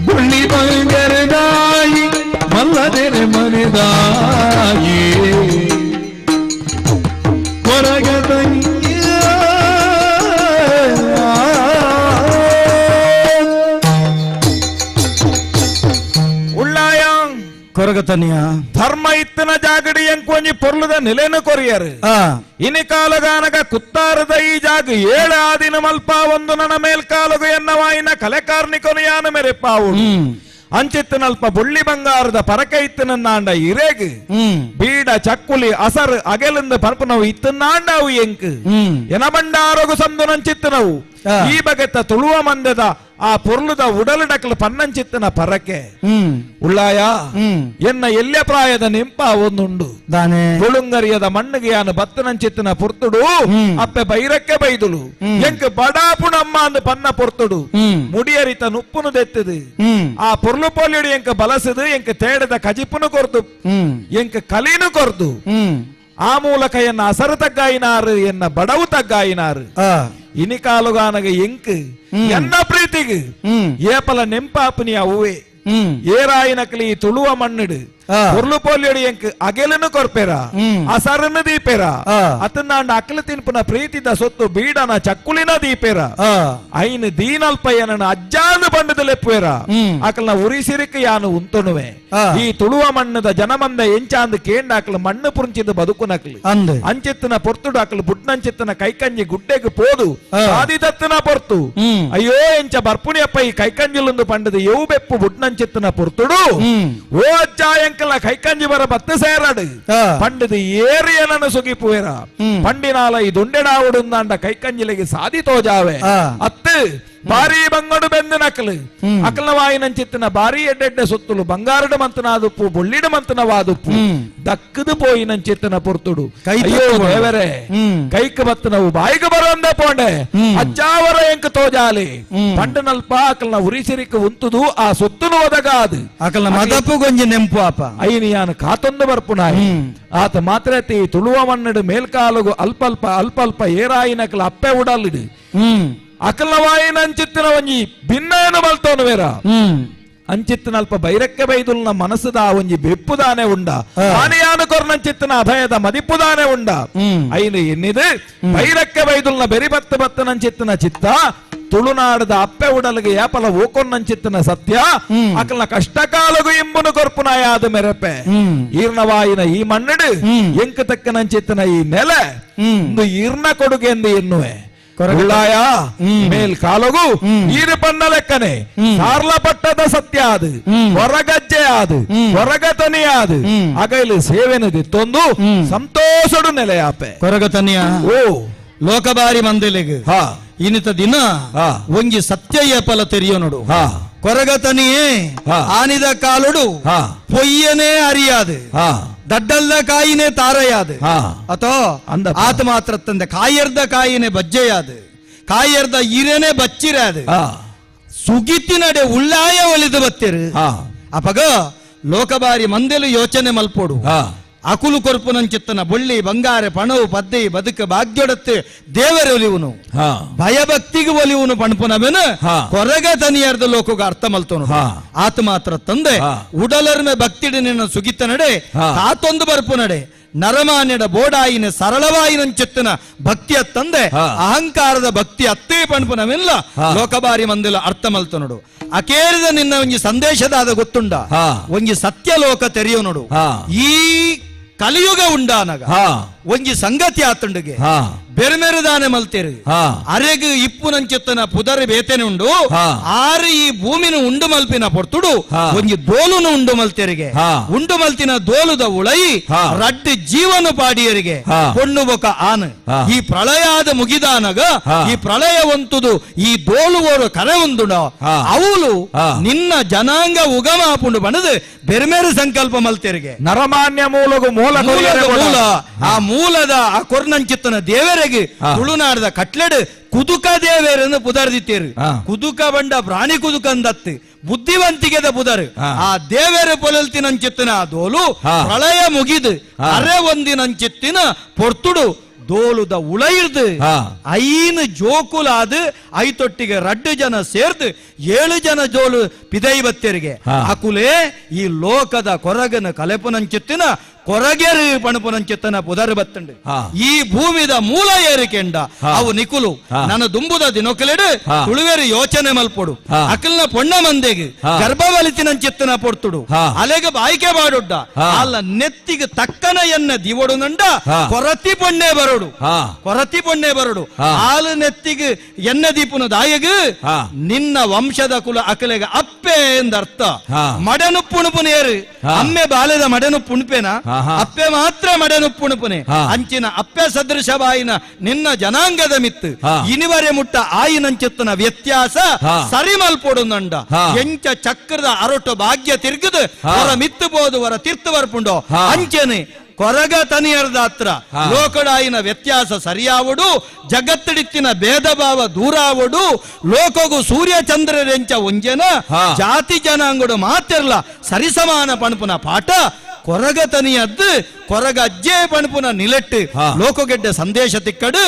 ಬುಳ್ಳಿ ಬಂಗರದಾಯಿ ಮಲ್ಲದೆರೆ ಮನೆದಾಯಿ ಹೊರಗದಯ್ಯ ಉಳ್ಳಾಯ ಕೊರಗತನಿಯ ಧರ್ಮ ಇತ್ತನ ಜಾಗಡಿ ಎಂಕೊಂಜಿ ಪೊರ್ಲುದ ನೆಲೆನು ಕೊರಿಯರು ಇನಿ ಕಾಲಗಾನಗ ಕುತ್ತಾರದ ಈ ಜಾಗ ಏಳು ಆದಿನ ಮಲ್ಪ ಒಂದು ನನ್ನ ಮೇಲ್ಕಾಲಗು ಎನ್ನವಾಯಿನ ಕಲೆ ಕಾರ್ಣಿಕನು ಯಾನು ಮೆರೆಪಾವು ಅಂಚಿತ್ತಿನಲ್ಪ ಬುಳ್ಳಿ ಬಂಗಾರದ ಪರಕ ಇತ್ತನಂದಾಂಡ ಇರೇಗ್ ಬೀಡ ಚಕ್ಕುಲಿ ಅಸರ್ ಅಗೆಲಿಂದ ಪರ್ಪನವು ಇತ್ತನಾಂಡ ಅವು ಎಂಕ್ ಎನಬಂಡಾರೋಗು ಸಂದು ನಂಚಿತ್ತನವು ಈ ಬಗೆತ ತುಳುವ ಮಂದದ ಆ ಪೊರ್ಲುದ ಉಡಲಡಕಲು ಪನ್ನಂಚಿತ್ತನ ಪರಕೆ ಉಳ್ಳಾಯ ಎನ್ನ ಎಲ್ಯ ಪ್ರಾಯದ ನೆಂಪ ಒಂದುಂಡು ತುಳುಂಗರಿಯದ ಮಣ್ಣಿಗೆ ಯಾನು ಬತ್ತನಂಚಿತ್ತಿನ ಪುರ್ತುಡು ಅಪ್ಪೆ ಬೈರಕ್ಕೆ ಬೈದುಳು ಎಂಕ್ ಬಡಾಪುಣಮ್ಮ ಅಂದು ಪನ್ನ ಪೊರ್ತುಡು ಮುಡಿಯರಿತ ನುಪ್ಪುನು ದೆತ್ತದು ಆ ಪೊರ್ಲು ಪೊಲಿಯುಡು ಎಂಕ್ ಬಲಸದು ಎಂಕ್ ತೇಡದ ಕಜಿಪುನು ಕೊರ್ದು ಎಂಕ್ ಕಲೀನು ಕೊರ್ದು ಆ ಮೂಲಕ ಎನ್ನ ಅಸರು ತಗ್ಗಾಯಿನಾರು ಎನ್ನ ಬಡವು ತಗ್ಗಾಯಿನಾರು ಇನಿ ಕಾಲುಗಾನಗ ಎಂಕ್ ಎನ್ನ ಪ್ರೀತಿಗೆ ಏಪಲ ನೆಂಪಾಪನಿ ಅವೇ ಏರಾಯಿನಕಲಿ ತುಳುವ ಮಣ್ಣಿಡು ಉರ್ಲು ಪೋಲಿಯಡಿ ಎಂಕ್ ಅಗೆಲನು ಕೊರ್ಪೆರ ಅಸರನ್ನು ದೀಪೆರ ಅತನಾಂಡ ಅಕಲು ತಿನ್ಪುನ ಪ್ರೀತಿದ ಸೊತ್ತು ಬೀಡನ ಚಕ್ಕುಲಿನ ದೀಪೆರ ಐನು ದೀನಲ್ಪಯ್ಯನ ಅಜ್ಜಾನು ಬಂಡದ ಲೆಪ್ಪುವೆರ ಅಕಲ್ನ ಉರಿಸಿರಿಕ ಯಾನು ಉಂತುಣುವೆ ಈ ತುಳುವ ಮಣ್ಣದ ಜನಮಂದ ಎಂಚಾಂದು ಕೇಂಡ ಅಕಲು ಮಣ್ಣು ಪುಂಚಿದ ಬದುಕುನಕಲು ಅಂಚಿತ್ತಿನ ಪೊರ್ತುಡು ಅಕಲು ಬುಟ್ನಂಚಿತ್ತಿನ ಕೈಕಂಜಿ ಗುಡ್ಡೆಗೆ ಪೋದು ಆದಿದತ್ತನ ಪೊರ್ತು ಅಯ್ಯೋ ಎಂಚ ಬರ್ಪುಣಿಯಪ್ಪ ಈ ಕೈಕಂಜಿಲೊಂದು ಪಂಡದ ಯವು ಬೆಪ್ಪು ಬುಟ್ನಂಚಿತ್ತಿನ ಪೊರ್ತುಡು ಓ ಅಜ್ಜ ಕೈಕಂಜಿ ಬರ ಬತ್ತು ಸೇರಡು ಪಂಡದು ಏರಿಯನನ್ನು ಸುಗಿಪುವೆರ ಪಂಡಿನಾಲ ಈ ದುಂಡೆಡಾವುಡುಂದಾಂಡ ಕೈಕಂಜಿಲೆಗೆ ಸಾದಿ ತೋಜಾವೆ ಅತ್ತು ಭಾರಿ ಬಂಗಡು ಬೆಂದು ನಕಲು ಅಕಲ್ನ ವಾಯಿನಂಚಿತ್ತಿನ ಭಾರಿ ಎಡ್ಡೆಡ್ಡೆ ಸುತ್ತಲು ಬಂಗಾರಡ ಮಂತನಾದುಪ್ಪು ಬೊಳ್ಳಿಡ ಮಂತನವಾದುಪ್ಪು ದಕ್ಕದು ಪೋಯಿನಂಚಿತ್ತಿನ ಪೊರ್ತುಡು ಅಯ್ಯೋ ದೇವರೇ ಕೈಕ್ ಬತ್ತನವು ಬಾಯಿಗೆ ಬರೋಂದ ಪೋಂಡೆ ಅಜ್ಜಾವರ ಎಂಕ ತೋಜಾಲಿ ಪಂಡನಲ್ಪ ಅಕಲ್ನ ಉರಿಸಿರಿಕ ಉಂತುದು ಆ ಸುತ್ತನು ಒದಗಾದು ಅಕಲ್ನ ಮದಪ್ಪು ಗೊಂಜಿ ನೆಂಪು ಅಪ ಅಯ್ಯನಿಯಾನ ಕಾತೊಂದು ಬರ್ಪುನಾಯಿ ಆತ ಮಾತ್ರತಿ ತುಳುವ ಮನ್ನಡು ಮೇಲ್ಕಾಲಗು ಅಲ್ಪ ಅಲ್ಪ ಏರಾಯಿನಕಲ ಅಪ್ಪೆ ಉಡಲಿಡು ಅಕಲವಾಯಿನ ಅಂಚಿತ್ತಿನ ಒಂಜಿ ಭಿನ್ನನು ಬಲ್ತೋನು ವೇರ ಅಂಚಿತ್ತಿನ ಅಲ್ಪ ಬೈರಕ್ಕೆ ಬೈದುಲ್ನ ಮನಸ್ಸದ ಒಂಜಿ ಬೆಪ್ಪುದಾನೆ ಉಂಡ ಆನೆಯಾನು ಕೊರ್ನಂಚಿತ್ತಿನ ಅಭಯದ ಮದಿಪ್ಪುದಾನೆ ಉಂಡ ಐನು ಎನ್ನಿದು ಬೈರಕ್ಕೆ ಬೈದುಲ್ನ ಬೆರಿಬತ್ತನಂಚಿತ್ತಿನ ಚಿತ್ತ ತುಳುನಾಡದ ಅಪ್ಪೆ ಉಡಲಿಗೆ ಯಾಪಲ ಓಕೊನ್ನಂಚಿತ್ತಿನ ಸತ್ಯ ಅಕಲ್ನ ಕಷ್ಟಕಾಲಗು ಇಂಬುನು ಕೊರ್ಪುನಾಯಾದ ಮೆರಪೆ ಈರ್ಣವಾಯಿನ ಈ ಮಣ್ಣಡು ಎಂಕ ತಕ್ಕನಂಚಿತ್ತಿನ ಈ ನೆಲೆ ಒಂದು ಈರ್ಣ ಕೊಡುಗೆ ಎಂದು ಎನ್ನುವೆ ಉಳ್ಳಾಯ ಮೇಲ್ ಕಾಲಗು ಈರು ಪನ್ನ ಲೆಕ್ಕನೆ ಸಾರ್ಲ ಪಟ್ಟದ ಸತ್ಯ ಅದು ಹೊರಗಜ್ಜೆ ಆದು ಹೊರಗತನಿ ಆದು ಅಗೈಲು ಸೇವೆನ ದಿತ್ತೊಂದು ಸಂತೋಷಡು ನೆಲೆಯಾಪೆ ಕೊರಗತನಿಯ ಓ ಲೋಕಬಾರಿ ಮಂದಿಲಿಗೆ ಇನ್ನಿತ ದಿನ ಒಂಜಿ ಸತ್ಯ ಫಲ ತೆರಿಯೋ ನೋಡು ಕೊರಗತನಿಯೇ ಆನಿದ ಕಾಲುಡು ಪೊಯ್ಯನೇ ಅರಿயாது ದಡ್ಡಲ್ದ ಕಾಯಿನೇ ತಾರೆயாது ಅಥೋ ಆತ ಮಾತ್ರ ತಂದೆ ಕಾಯರ್ದ ಕಾಯಿನೇ ಬಜ್ಜೆயாது ಕಾಯರ್ದ ಈರೇನೆ ಬಚ್ಚಿರಾದು ಸುಗಿತಿನಡೆ ಉಳ್ಳಾಯ ಒಲಿದು ಬತ್ತಿರು ಅಪಗ ಲೋಕಬಾರಿ ಮಂದೆಲು ಯೋಚನೆ ಮಲ್ಪೋಡು ಅಕುಲು ಕೊರ್ಪುನಂಚಿತ್ತನ ಬೊಳ್ಳಿ ಬಂಗಾರ ಪಣವು ಪದ್ದೆ ಬದುಕ ಭಾಗ್ಯೊಡತ್ತೆ ದೇವರ ಒಲಿವುನು ಭಯಭಕ್ತಿಗೆ ಒಲಿವುನು ಪಣಪುನವೆನು ಕೊರಗ ತನಿಯರ್ದ ಲೋಕಗ ಅರ್ಥ ಮಲ್ತೋನು ಆತ ಮಾತ್ರ ತಂದೆ ಉಡಲರ್ಮೆ ಭಕ್ತಿಡಿ ನಿನ್ನ ಸುಗಿತ ನಡೆ ತಾತೊಂದು ಬರ್ಪು ನಡೆ ನರಮಾನ್ಯಡ ಬೋಡಾಯಿನ ಸರಳವಾಯಿನಂಚಿತ್ತಿನ ಭಕ್ತಿಯ ತಂದೆ ಅಹಂಕಾರದ ಭಕ್ತಿ ಅತ್ತೇ ಪಣಪುನವೆಲ್ಲ ಲೋಕಬಾರಿ ಮಂದಿಲ ಅರ್ಥ ಮಲ್ತು ನೋಡು ಅಕೇರಿದ ನಿನ್ನ ಒಂಜಿ ಸಂದೇಶದಾದ ಗೊತ್ತುಂಡ ಒಂಜಿ ಸತ್ಯ ಲೋಕ ತೆರೆಯೋ ನೋಡು ಈ ಕಲಿಯುಗ ಉಂಡಾನಗ ಒಂಜಿ ಸಂಗತಿ ಆತುಂಡಿಗೆ ಬೆರ್ಮೆರುದಾನೆ ಮಲ್ತೇರು ಅರೆಗು ಇಪ್ಪು ನಂಚಿತ್ತನ ಪುದರ್ ಬೇತೆನೆ ಉಂಡು ಆರು ಈ ಭೂಮಿನ ಉಂಡು ಮಲ್ಪಿನ ಪೊರ್ತುಡು ಒಂಜಿ ದೋಲುನು ಉಂಡು ಮಲ್ತೆರಿಗೆ ಉಂಡು ಮಲ್ತಿನ ದೋಲುದ ಉಳೈ ರಡ್ಡು ಜೀವನ ಪಾಡಿಯರಿಗೆ ಕೊಣ್ಣು ಬೊಕ ಆನ್ ಈ ಪ್ರಳಯಾದ ಮುಗಿದಾನಗ ಈ ಪ್ರಳಯ ಒಂತುದು ಈ ದೋಲುವೋರು ಕರೆ ಒಂದುಂಡ ಅವಳು ನಿನ್ನ ಜನಾಂಗ ಉಗಮಾಪುಂಡು ಬಣದು ಬೆರ್ಮೆರು ಸಂಕಲ್ಪ ಮಲ್ತೆರಿಗೆ ನರಮಾನ್ಯ ಮೂಲಗು ಮೂಲ ಆ ಮೂಲದ ಆ ಕೊರ್ನಂಚಿತ್ತನ ದೇವರಿಗೆ ತುಳುನಾಡದ ಕಟ್ಲೆಡ್ ಕುದುಕ ದೇವೇರನ್ನು ಪುದರ್ದಿತ್ತೇರು ಕುದುಕ ಬಂಡ ಪ್ರಾಣಿ ಕುದುಕ ಅಂದತ್ತು ಬುದ್ಧಿವಂತಿಗೆದ ಪುದರ್ ಆ ದೇವೇರ ಪೊಲಲ್ತಿನಂಚಿತ್ತಿನ ದೋಲು ಪ್ರಳಯ ಮುಗಿದು ಅರೆ ಒಂದಿನಂಚಿತ್ತಿನ ಪೊರ್ತುಡು ದೋಲುದ ಉಳೈರ್ದು ಐನು ಜೋಕುಲಾದು ಐತೊಟ್ಟಿಗೆ ರಡ್ಡು ಜನ ಸೇರ್ದು 7 ಜನ ಜೋಲು ಪಿದೈ ಬತ್ತೆರಿಗೆ ಅಕುಲೇ ಈ ಲೋಕದ ಕೊರಗನ ಕಲೆಪುನಂಚಿತ್ತಿನ ಕೊರಗೆರು ಪಣಪುನಂಚಿತ್ತನ ಪುದರ್ ಬತ್ತಂಡು ಈ ಭೂಮಿದ ಮೂಲ ಏರಿಕೆಂಡ ಅವು ನಿಕುಲು ನನ್ನ ದುಂಬುದ ದಿನೊಕಲೆಡು ತುಳುವೆರು ಯೋಚನೆ ಮಲ್ಪೊಡು ಅಕಲ್ನ ಪೊಣ್ಣ ಮಂದೆಗೆ ಗರ್ಭವಲಿತಿನಂಚಿತ್ತನ ಪೊರ್ತುಡು ಅಲೆಗೆ ಬಾಯ್ಕೆ ಬಾಡುಡ್ಡ ಅಲ್ಲ ನೆತ್ತಿಗೆ ತಕ್ಕನ ಎನ್ನ ದಿವಡು ನಂಡ ಕೊರತಿ ಪೊಣ್ಣೆ ಬರೋಡು ಕೊರತಿ ಪೊಣ್ಣೆ ಬರೋಡು ಹಾಲು ನೆತ್ತಿಗೆ ಎನ್ನ ದೀಪುನ ದಾಯಗು ನಿನ್ನ ವಂಶದ ಕುಲ ಅಕಲೆಗೆ ಅಪ್ಪೆ ಎಂದರ್ಥ ಮಡನುಪ್ಪುಣುಪುನೇರು ಅಮ್ಮೆ ಬಾಲ್ಯದ ಮಡನುಪ್ಪುಣುಪೇನ ಅಪ್ಪೆ ಮಾತ್ರ ಮಡನುಪ್ಪುಣುಪುನೆ ಅಂಚಿನ ಅಪ್ಪೆ ಸದೃಶ ಬಾಯಿನ ನಿನ್ನ ಜನಾಂಗದ ಮಿತ್ತು ಇನಿವರೆ ಮುಟ್ಟ ಆಯಿನಂಚಿತ್ತನ ವ್ಯತ್ಯಾಸ ಸರಿ ಮಲ್ಪೊಡು ನಂಡ ಎಂಚ ಚಕ್ರದ ಅರೊಟ್ಟು ಭಾಗ್ಯ ತಿರ್ಗದು ಹೊರ ಮಿತ್ತು ಬೋದು ಹೊರ ತೀರ್ತು ಬರ್ಪುಂಡೋ ಅಂಚನೆ ಕೊರಗ ತನಿಯರ್ದ ಹತ್ರ ಲೋಕಡಾಯಿನ ವ್ಯತ್ಯಾಸ ಸರಿಯಾವಡು ಜಗತ್ತಿಡಿತ್ತಿನ ಭೇದ ಭಾವ ದೂರಾವಡು ಲೋಕಗು ಸೂರ್ಯ ಚಂದ್ರರೆಂಚ ಒಂಜನ ಜಾತಿ ಜನಾಂಗಡು ಮಾತಿರ್ಲ ಸರಿಸಮಾನ ಪಣಪುನ ಪಾಠ ಕೊರಗ ತನಿಯದ್ದು ಕೊರಗ ಅಜ್ಜೆ ಪಣಪುನ ನಿಲೆಟ್ಟು ಲೋಕಗೆಡ್ಡೆ ಸಂದೇಶ ತಿಕ್ಕಡು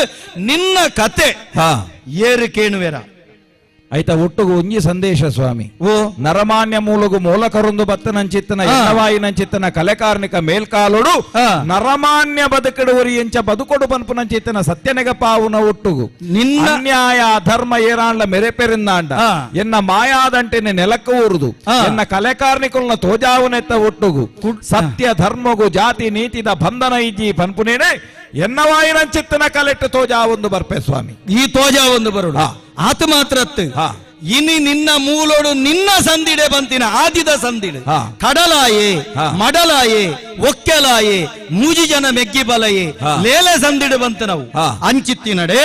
ನಿನ್ನ ಕತೆ ಏರು ಕೇಣುವೆರ ಐತ ಒಟ್ಟುಗು ಒಂಜಿ ಸಂದೇಶ ಸ್ವಾಮಿ ಓ ನರಮಾನ್ಯ ಮೂಲಗು ಮೂಲ ಕರುಂದು ಬತ್ತನಂಚಿತ್ತನ ಎನ್ನವಾಯಿನಂಚಿತ್ತನ ಕಲೆಕಾರ್ಣಿಕ ಮೇಲ್ಕಾಲುಡು ನರಮಾನ್ಯ ಬದುಕಡುವರಿ ಎಂಚ ಬದುಕೊಡು ಪನ್ಪುನಂಚಿತ್ತನ ಸತ್ಯನೆಗ ಪಾವುನ ಒಟ್ಟುಗು ನಿನ್ನ ಅನ್ಯಾಯ ಧರ್ಮ ಏರಾಂಡ್ಲ ಮೆರೆಪೆರಿಂದಾಂಡ ಎನ್ನ ಮಾಯಾದಂಟೆನೆ ನೆಲಕ್ಕ ಊರುದು ಎನ್ನ ಕಲೆಕಾರ್ಣಿಕುಲ್ನ ತೋಜಾವುನೆತ್ತ ಒಟ್ಟುಗು ಸತ್ಯ ಧರ್ಮಗು ಜಾತಿ ನೀತಿದ ಬಂಧನ ಇಜ್ಜಿ ಪನ್ಪುನೇನೆ ಎನ್ನವಾಯಿನಂಚಿತ್ತನ ಕಲೆಟ್ಟು ತೋಜಾ ಒಂದು ಬರ್ಪೆ ಸ್ವಾಮಿ ಈ ತೋಜಾ ಒಂದು ಬರುಡ ಆತ ಮಾತ್ರ ಇನಿ ನಿನ್ನ ಮೂಲೋಡು ನಿನ್ನ ಸಂದಿಡೆ ಬಂತಿನ ಆದಿದ ಸಂದಿಡೆ ಕಡಲಾಯೆ ಮಡಲಾಯೆ ಒಕ್ಕೆಲಾಯೆ ಮೂಜಿ ಜನ ಮೆಗ್ಗಿ ಬಲಯೆ ಲೇಲೆ ಸಂದಿಡೆ ಬಂತು ನಾವು ಅಂಚಿತ್ತಿನಡೆ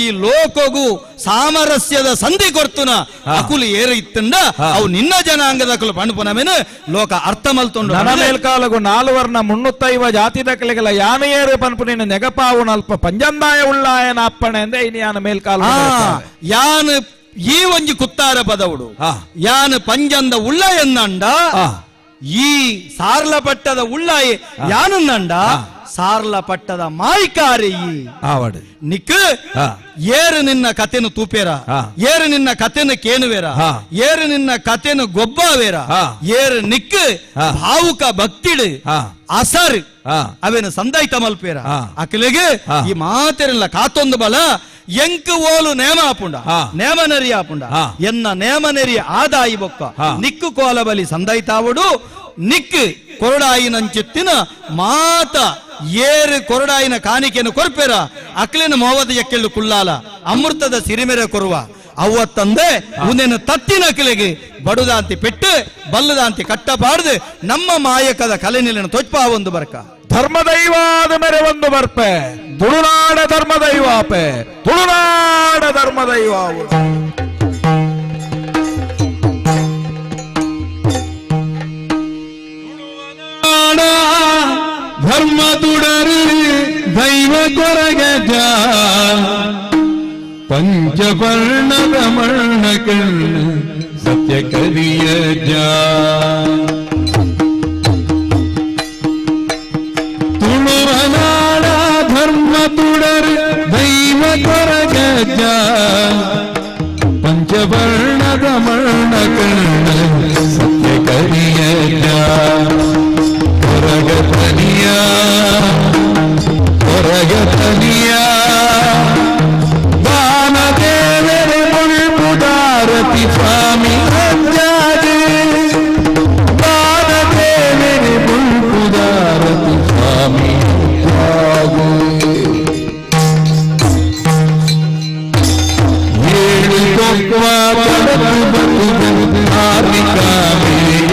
ಈ ಲೋಕಗೂ ಸಾಮರಸ್ಯದ ಸಂಧಿ ಕೊರ್ತುನ ಅಕುಲು ಏರು ಇತ್ತಂದ ಅವು ನಿನ್ನ ಜನಾಂಗದ ಅಕುಲು ಪಣಪುನಮೇನು ಲೋಕ ಅರ್ಥ ಮಲ್ತೊಂಡು ನನ್ನ ಮೇಲ್ಕಾಲಗು 4 ವರ್ಣ 305 ಜಾತಿ ದಕ್ಕಲೆಗಳ ಯಾನ ಏರು ಪನ್ಪುನಿನ ನೆಗಪಾವು ನಲ್ಪ ಪಂಜಂದಾಯ ಉಳ್ಳಾಯನ ಅಪ್ಪಣೆ ಎಂದೇ ಇನಿ ಯಾನ ಮೇಲ್ಕಾಲ ಯಾನ್ ಈ ಒಂಜಿ ಕುತ್ತಾರ ಪದವುಡು ಯಾನ್ ಪಂಜಂದ ಉಳ್ಳ ಎನ್ನಂಡ ಈ ಸಾರ್ಲ ಪಟ್ಟದ ಉಳ್ಳಾಯಿ ಯಾನಂದ ಸಾರ್ಲ ಪಟ್ಟದ ಮಾಯ್ಕಾರಿ ಆವಡು ನಿಕ್ ಏರು ನಿನ್ನ ಕತೆನು ತೂಪೇರ ಏರು ನಿನ್ನ ಕತೆನು ಕೇನುವೇರ ಏರು ನಿನ್ನ ಕತೆನು ಗೊಬ್ಬಾವೇರ ಏರು ನಿಕ್ ಭಾವುಕ ಭಕ್ತಿಡು ಅಸರ್ ಅವೇನು ಸಂದೈತ ಮಲ್ಪೇರ ಅಕಲಿಗೆ ಈ ಮಾತೆರೆಲ್ಲ ಕಾತೊಂದು ಬಲ ಎಂಕ್ ಓಲು ನೇಮ ಆಪುಂಡ ನೇಮನರಿ ಆಪುಂಡ ಎನ್ನ ನೇಮನರಿ ಆದಾಯಿ ಬೊಕ್ಕ ನಿಕ್ಕು ಕೋಲ ಬಲಿ ಸಂದೈತಾವುಡು ನಿಕ್ ಕೊರಡಾಯಿನಂಚಿತ್ತಿನ ಮಾತ ಏರು ಕೊರಡಾಯಿನ ಕಾಣಿಕೆಯನ್ನು ಕೊರ್ಪೇರ ಅಕ್ಲಿನ ಮೋವದ ಎಕ್ಕೆಳ್ಳು ಕುಳ್ಳಾಲ ಅಮೃತದ ಸಿರಿಮೆರೆ ಕೊರುವ ಅವತ್ತಂದೆ ಉನ್ನೇನು ತತ್ತಿನ ಅಕ್ಲಿಗೆ ಬಡುದಾಂತಿ ಪೆಟ್ಟು ಬಲ್ಲದಾಂತಿ ಕಟ್ಟಬಾರ್ದು ನಮ್ಮ ಮಾಯಕದ ಕಲೆ ನಿಲನ ತೊಚ್ಪ ಒಂದು ಬರ್ಕ ಧರ್ಮದೈವಾದ ಮೇರೆ ಒಂದು ಬರ್ಪೆ ತುಳುನಾಡ ಧರ್ಮದೈವಾಪೆ ತುಳುನಾಡ ಧರ್ಮದೈವಾವು ಧರ್ಮ ತುಡರು ದೈವ ಕೊರಗಜ ಪಂಚವರ್ಣದ ಮರ್ಣ ಕರ್ಣ ಸತ್ಯ ಕರಿಯ ತುಳುವನಾಡ ಧರ್ಮ ತುಡರು ದೈವ ಕೊರಗಜ ಪಂಚವರ್ಣದ ಮರ್ಣ ಕರ್ಣ ಸತ್ಯ ಕರಿಯ ಹೊರಗತನಿಯ ದಾನದೇವರ ಮುಳ್ಪುದಾರತಿ ಸ್ವಾಮಿ ಅಜ್ಜಾದೆ ದಾನದೇವರ ಮುಳ್ಪುದಾರತಿ ಸ್ವಾಮಿ ಏಳು ಕೊಕ್ಕ ಬಡಕು ಬದು ಆರಿಕಾಮೇಯ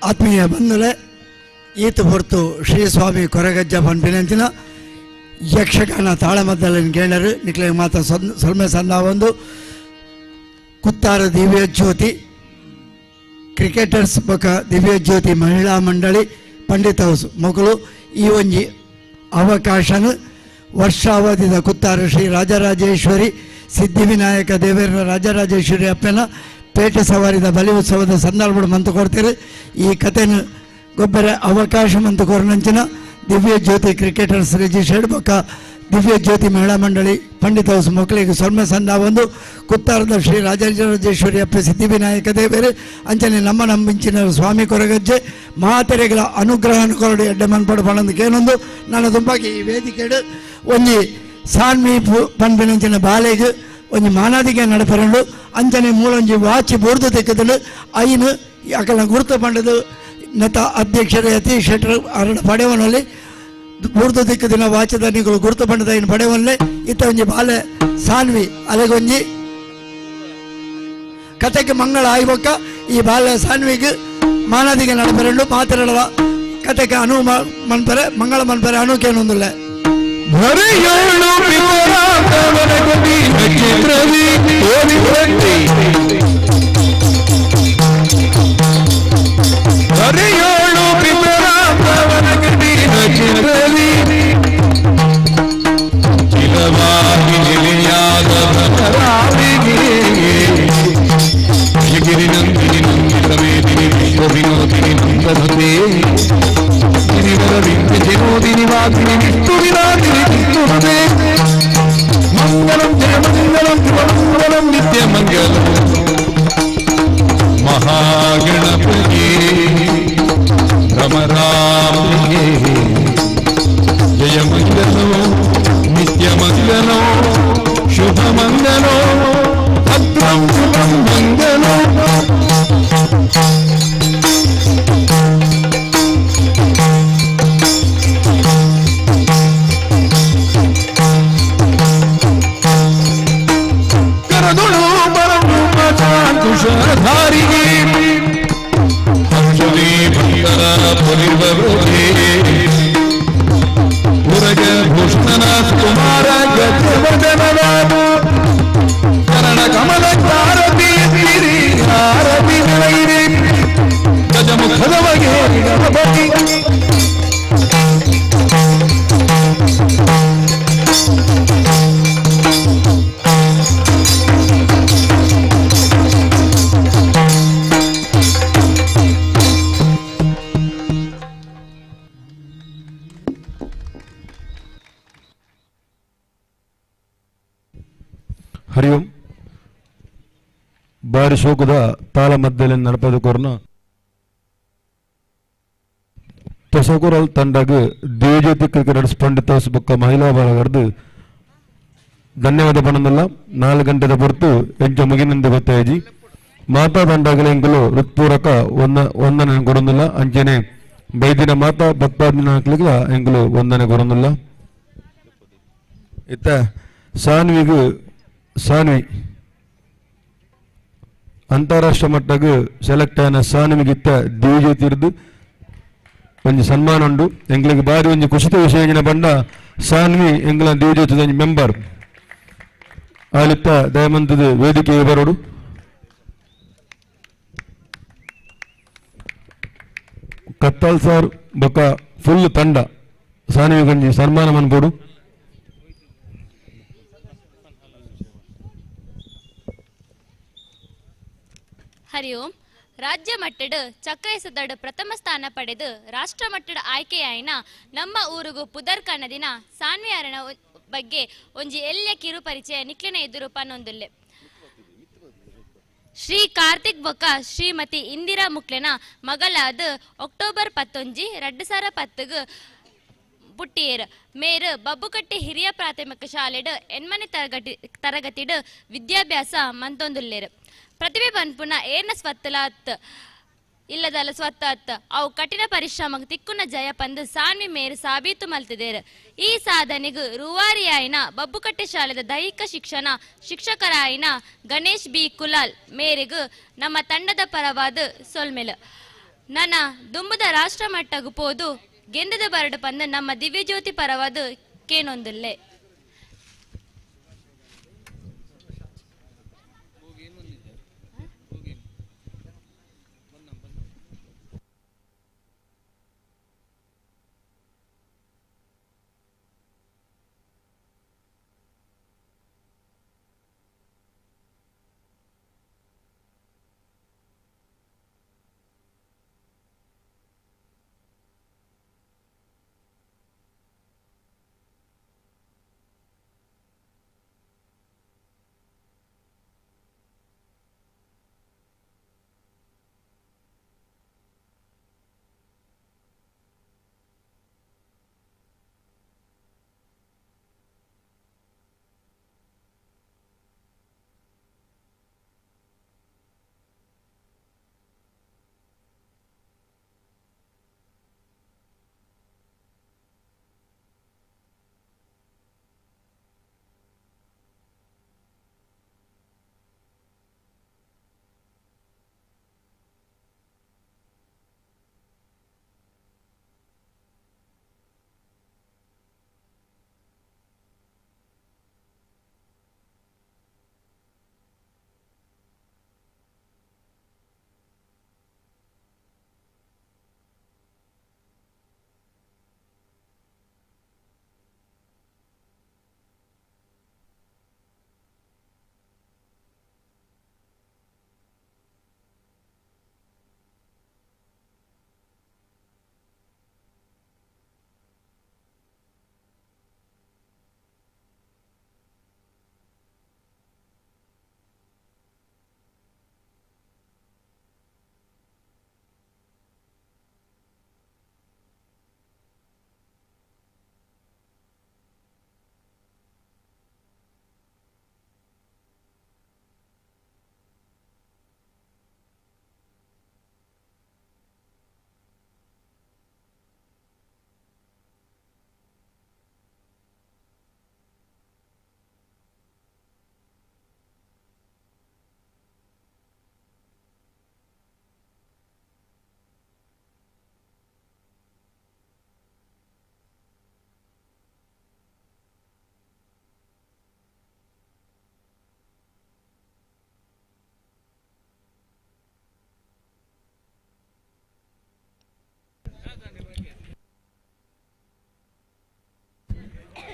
ಆತ್ಮೀಯ ಬಂಧುಗಳೇ, ಈತ ಹೊರತು ಶ್ರೀ ಸ್ವಾಮಿ ಕೊರಗಜ್ಜ ಪನ್ಪಿನಂಚಿನ ಯಕ್ಷಗಾನ ತಾಳಮದ್ದಲಿನ ಗೇಣರು ನಿಕ್ಲೆ ಮಾತ ಸೊಲ್ಮೆ ಸಂದ ಒಂದು ಕುತ್ತಾರ ದಿವ್ಯ ಜ್ಯೋತಿ ಕ್ರಿಕೆಟರ್ಸ್ ಬೊಕ ದಿವ್ಯ ಜ್ಯೋತಿ ಮಹಿಳಾ ಮಂಡಳಿ ಪಂಡಿತ್ ಹೌಸ್ ಮೊಗಲು ಈ ಒಂಜಿ ಅವಕಾಶನ ವರ್ಷಾವಧಿದ ಕುತ್ತಾರ ಶ್ರೀ ರಾಜರಾಜೇಶ್ವರಿ ಸಿದ್ಧಿವಿನಾಯಕ ದೇವೇರ ರಾಜರಾಜೇಶ್ವರಿ ಅಪ್ಪನ ಪೇಟೆ ಸವಾರಿದ ಬಲಿ ಉತ್ಸವದ ಸಂದರ್ಭ ಮಂತು ಕೊಡ್ತೀರಿ ಈ ಕಥೆನ ಗೊಬ್ಬರ ಅವಕಾಶ ಮಂತು ಕೊರನಂಚಿನ ದಿವ್ಯ ಜ್ಯೋತಿ ಕ್ರಿಕೆಟರ್ಸ್ ರಿಜಿಸ್ಟರ್ಡ್ ಬೊಕ್ಕ ದಿವ್ಯ ಜ್ಯೋತಿ ಮಹಿಳಾ ಮಂಡಳಿ ಪಂಡಿತ್ ಹೌಸ್ ಮಕ್ಕಳಿಗೆ ಸೊಲ್ಮೆ ಸಂದ ಒಂದು ಕುತ್ತಾರದ ಶ್ರೀ ರಾಜರಾಜೇಶ್ವರಿ ಅಪ್ಪ ಸಿದ್ಧಿವಿನಾಯಕ ದೇವೇರು ಅಂಚನೆ ನಮ್ಮ ನಂಬಿಂಚಿನ ಸ್ವಾಮಿ ಕೊರಗಜ್ಜೆ ಮಹಾತೆರೆಗಳ ಅನುಗ್ರಹನ ಕೊರಡು ಎಡ್ಡೆ ಮನ್ಪಡು ಪಣಂದಕ್ಕೇನೊಂದು ನಾನು ತುಂಬಾಗಿ ಈ ವೇದಿಕೆಡು ಒಂಜಿ ಸಾನ್ಮಿ ಪನ್ಪಿನಂಚಿನ ಬಾಲೆಗೆ ಒಂಜಿ ಮಾನಾದಿಗೆ ನಡಪರಂಡು ಅಂಚನೆ ಮೂಲೊಂಜಿ ವಾಚಿ ಬೋರ್ದು ತೆಕ್ಕದಳು ಐನು ಅಕಲ ಗುರುತು ಪಂಡದು ನತ ಅಧ್ಯಕ್ಷರ ಯತೀಶ್ ಶೆಟ್ಟರ್ ಅವರ ಪಡೆವನಲ್ಲಿ ಬೂರ್ದು ದಿಕ್ಕದಿನ ವಾಚದ ನಿಗಳು ಗುರುತು ಪಂಡದ ಇನ್ನು ಪಡೆವಲ್ಲೇ ಇತ್ತ ಒಂಜಿ ಬಾಲೆ ಸಾನ್ವಿ ಅಲೆಗೊಂಜಿ ಕತೆಗೆ ಮಂಗಳ ಆಯ್ಬೊಕ್ಕ ಈ ಬಾಲೆ ಸಾನ್ವಿಗೆ ಮಾನದಿಗೆ ನಡಪರಂಡು ಮಾತಿರಳ ಕತೆಗೆ ಅನು ಮನ್ಪರೆ ಮಂಗಳ ಮನ್ಪರೆ ಅನುಕೇನೊಂದಿಲ್ಲ ಮಂಗಲಂ ಜಯ ಮಂಗಲಂ ಮಂಗಲಂ ನಿತ್ಯ ಮಂಗಲಂ ಮಹಾಗಣಪತಿ ರಮರಾಮನಿಗೆ ಜಯ ಮಂಗಲೋ ನಿತ್ಯ ಮಂಗಲೋ ಶುಭ ಮಂಗಲೋ ಭದ್ರಂ ಶುಭಂ ಮಂಗಲೋ ಕುಶಧಾರಿಗೆ ಪಂಚಮಿ ಭಕ್ತರ ಪುರಿವರುದೇ ಮುರಗ ಭೂಷಣ ಕುಮಾರ ಗಜವದನವ ಕರಣ ಕಮಲ ಕಾರತಿ ಆರತಿ ಬೆಳಗಿರಿ ಗಜಮುಖದ ಬಗೆ ಗಣಪತಿ ಹರಿ ಓಂ ಬಾರಿ ಶೋಕದ ತಾಳ ಮಧ್ಯದಲ್ಲಿ ನಡಪದ ಕೊರ್ನ ತೊಸಕುರಲ್ ತಂಡಗ ದೇವಜ್ಯೋತಿ ಕ್ರಿಕೆಟರ್ಸ್ ಪಂಡಿತ್ ಹೌಸ್ ಬೊಕ್ಕ ಮಹಿಳಾ ಬಾಲಗರ್ದು ಧನ್ಯವಾದ ಪಣಂದಲ್ಲ 4 ಗಂಟೆದ ಹೊರತು ಎಂಚ ಮುಗಿನಿಂದ ಗೊತ್ತಾಯಿಜಿ ಮಾತಾ ತಂಡಗಳ ಎಂಕಲು ಹೃತ್ಪೂರ್ವಕ ವಂದನೆ ಕೊಡೊಂದಿಲ್ಲ ಅಂಚೆನೆ ಬೈದಿನ ಮಾತಾ ಭಕ್ತಾದಿನ ಹಾಕ್ಲಿಕ್ಕೆ ಎಂಕಲು ವಂದನೆ ಕೊಡೊಂದಿಲ್ಲ ಇತ್ತ ಸಾನ್ವಿ ಅಂತಾರಾಷ್ಟ್ರ ಮಟ್ಟಗ ಸೆಲೆಕ್ಟ್ ಆಯ್ನ ಸಾನ್ವಿಗಿತ್ತ ದೇವಜ್ಯೋತಿ ಇರ್ದು ಒಂಜಿ ಸನ್ಮಾನ ಉಂಡು ಎಂಗ್ಲಿಗೆ ಬಾರಿ ಒಂಜಿ ಖುಷಿತ ವಿಷಯ ಬಂಡ ಸಾನ್ವಿ ಎಂಗ್ಲ ದೇವಜ್ಯೋತಿದ ಒಂಜಿ ಮೆಂಬರ್ ಆಲಿತ್ತ ದಯಮಂತದ ವೇದಿಕೆಗೆ ಬರೋಡು ಕತ್ತಾಲ್ ಸಾರ್ ಬೊಕ್ಕ ಫುಲ್ ತಂಡ ಸಾನ್ವಿಗೊಂಜಿ ಸನ್ಮಾನ ಮನ್ಪೋಡು ಹರಿ ಓಂ ರಾಜ್ಯ ಮಟ್ಟದ ಚಕ್ರ ಎಸೆದಡ್ ಪ್ರಥಮ ಸ್ಥಾನ ಪಡೆದು ರಾಷ್ಟ್ರ ಮಟ್ಟದ ಆಯ್ಕೆಯಾಯಿನ ನಮ್ಮ ಊರಿಗೂ ಪುದರ್ ಕನ್ನದಿನ ಸಾನ್ವಿ ಅರಣ ಬಗ್ಗೆ ಒಂಜಿ ಎಲ್ಯ ಕಿರು ಪರಿಚಯ ನಿಕ್ಲಿನ ಎದುರು ಪನ್ನೊಂದುಲ್ಲೆ ಶ್ರೀ ಕಾರ್ತಿಕ್ ಬೊಕ್ಕ ಶ್ರೀಮತಿ ಇಂದಿರಾ ಮುಕ್ಲೆನ ಮಗಳಾದ ಅಕ್ಟೋಬರ್ 11 2010 ಪುಟ್ಟಿಯೇರ್ ಮೇರ್ ಬಬ್ಬುಕಟ್ಟಿ ಹಿರಿಯ ಪ್ರಾಥಮಿಕ ಶಾಲೆಡ್ 8ನೇ ತರಗತಿಡ್ ವಿದ್ಯಾಭ್ಯಾಸ ಮಂತೊಂದುಲ್ಲೇರ್ ಪ್ರತಿಭೆ ಪನ್ಪುನ ಏನ ಸ್ವತ್ತಲಾತ್ ಇಲ್ಲದಲ್ಲ ಸ್ವತ್ತಾತ್ ಅವು ಕಠಿಣ ಪರಿಶ್ರಮ ತಿಕ್ಕುನ ಜಯ ಪಂದು ಸಾನ್ವಿ ಮೇರ್ ಸಾಬೀತು ಮಲ್ತಿದೇರ್ ಈ ಸಾಧನೆಗೂ ರೂವಾರಿಯಾಯಿನ ಬಬ್ಬುಕಟ್ಟೆ ಶಾಲೆದ ದೈಹಿಕ ಶಿಕ್ಷಕರಾಯಿನ ಗಣೇಶ್ ಬಿ ಕುಲಾಲ್ ಮೇರೆಗೂ ನಮ್ಮ ತಂಡದ ಪರವಾದ ಸೊಲ್ಮೆಲ್ ನನ್ನ ದುಂಬದ ರಾಷ್ಟ್ರ ಮಟ್ಟಗೂ ಪೋದು ಗೆಂದದ ಬರಡು ಪಂದು ನಮ್ಮ ದಿವ್ಯಜ್ಯೋತಿ ಪರವಾದ ಕೇನೊಂದಿಲ್ಲೆ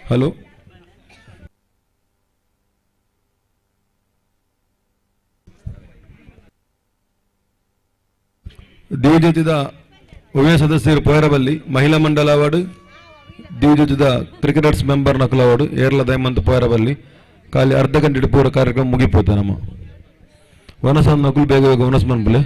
ಹಲೋ, ದಿವಜ್ಯೋತಿದ ಉಭಯ ಸದಸ್ಯರು ಪೋಯರಬಲ್ಲಿ ಮಹಿಳಾ ಮಂಡಲ ಅವಾರ್ಡ್ ದಿವಜ್ಯೋತಿದ ಕ್ರಿಕೆಟರ್ಸ್ ಮೆಂಬರ್ ನಕಲ ಅವಾರ್ಡ್ ಏರ್ಲ ದಯಮಂತ್ ಪೋಯರಬಲ್ಲಿ ಖಾಲಿ ಅರ್ಧ ಗಂಟೆ ಪೂರ ಕಾರ್ಯಕ್ರಮ ಮುಗಿಪೋತೆ ನಮ್ಮ ವನಸ ನಕುಲು ಬೇಗ ಬೇಗ ವನಸ್ ಮನ್ಪುಲೆ.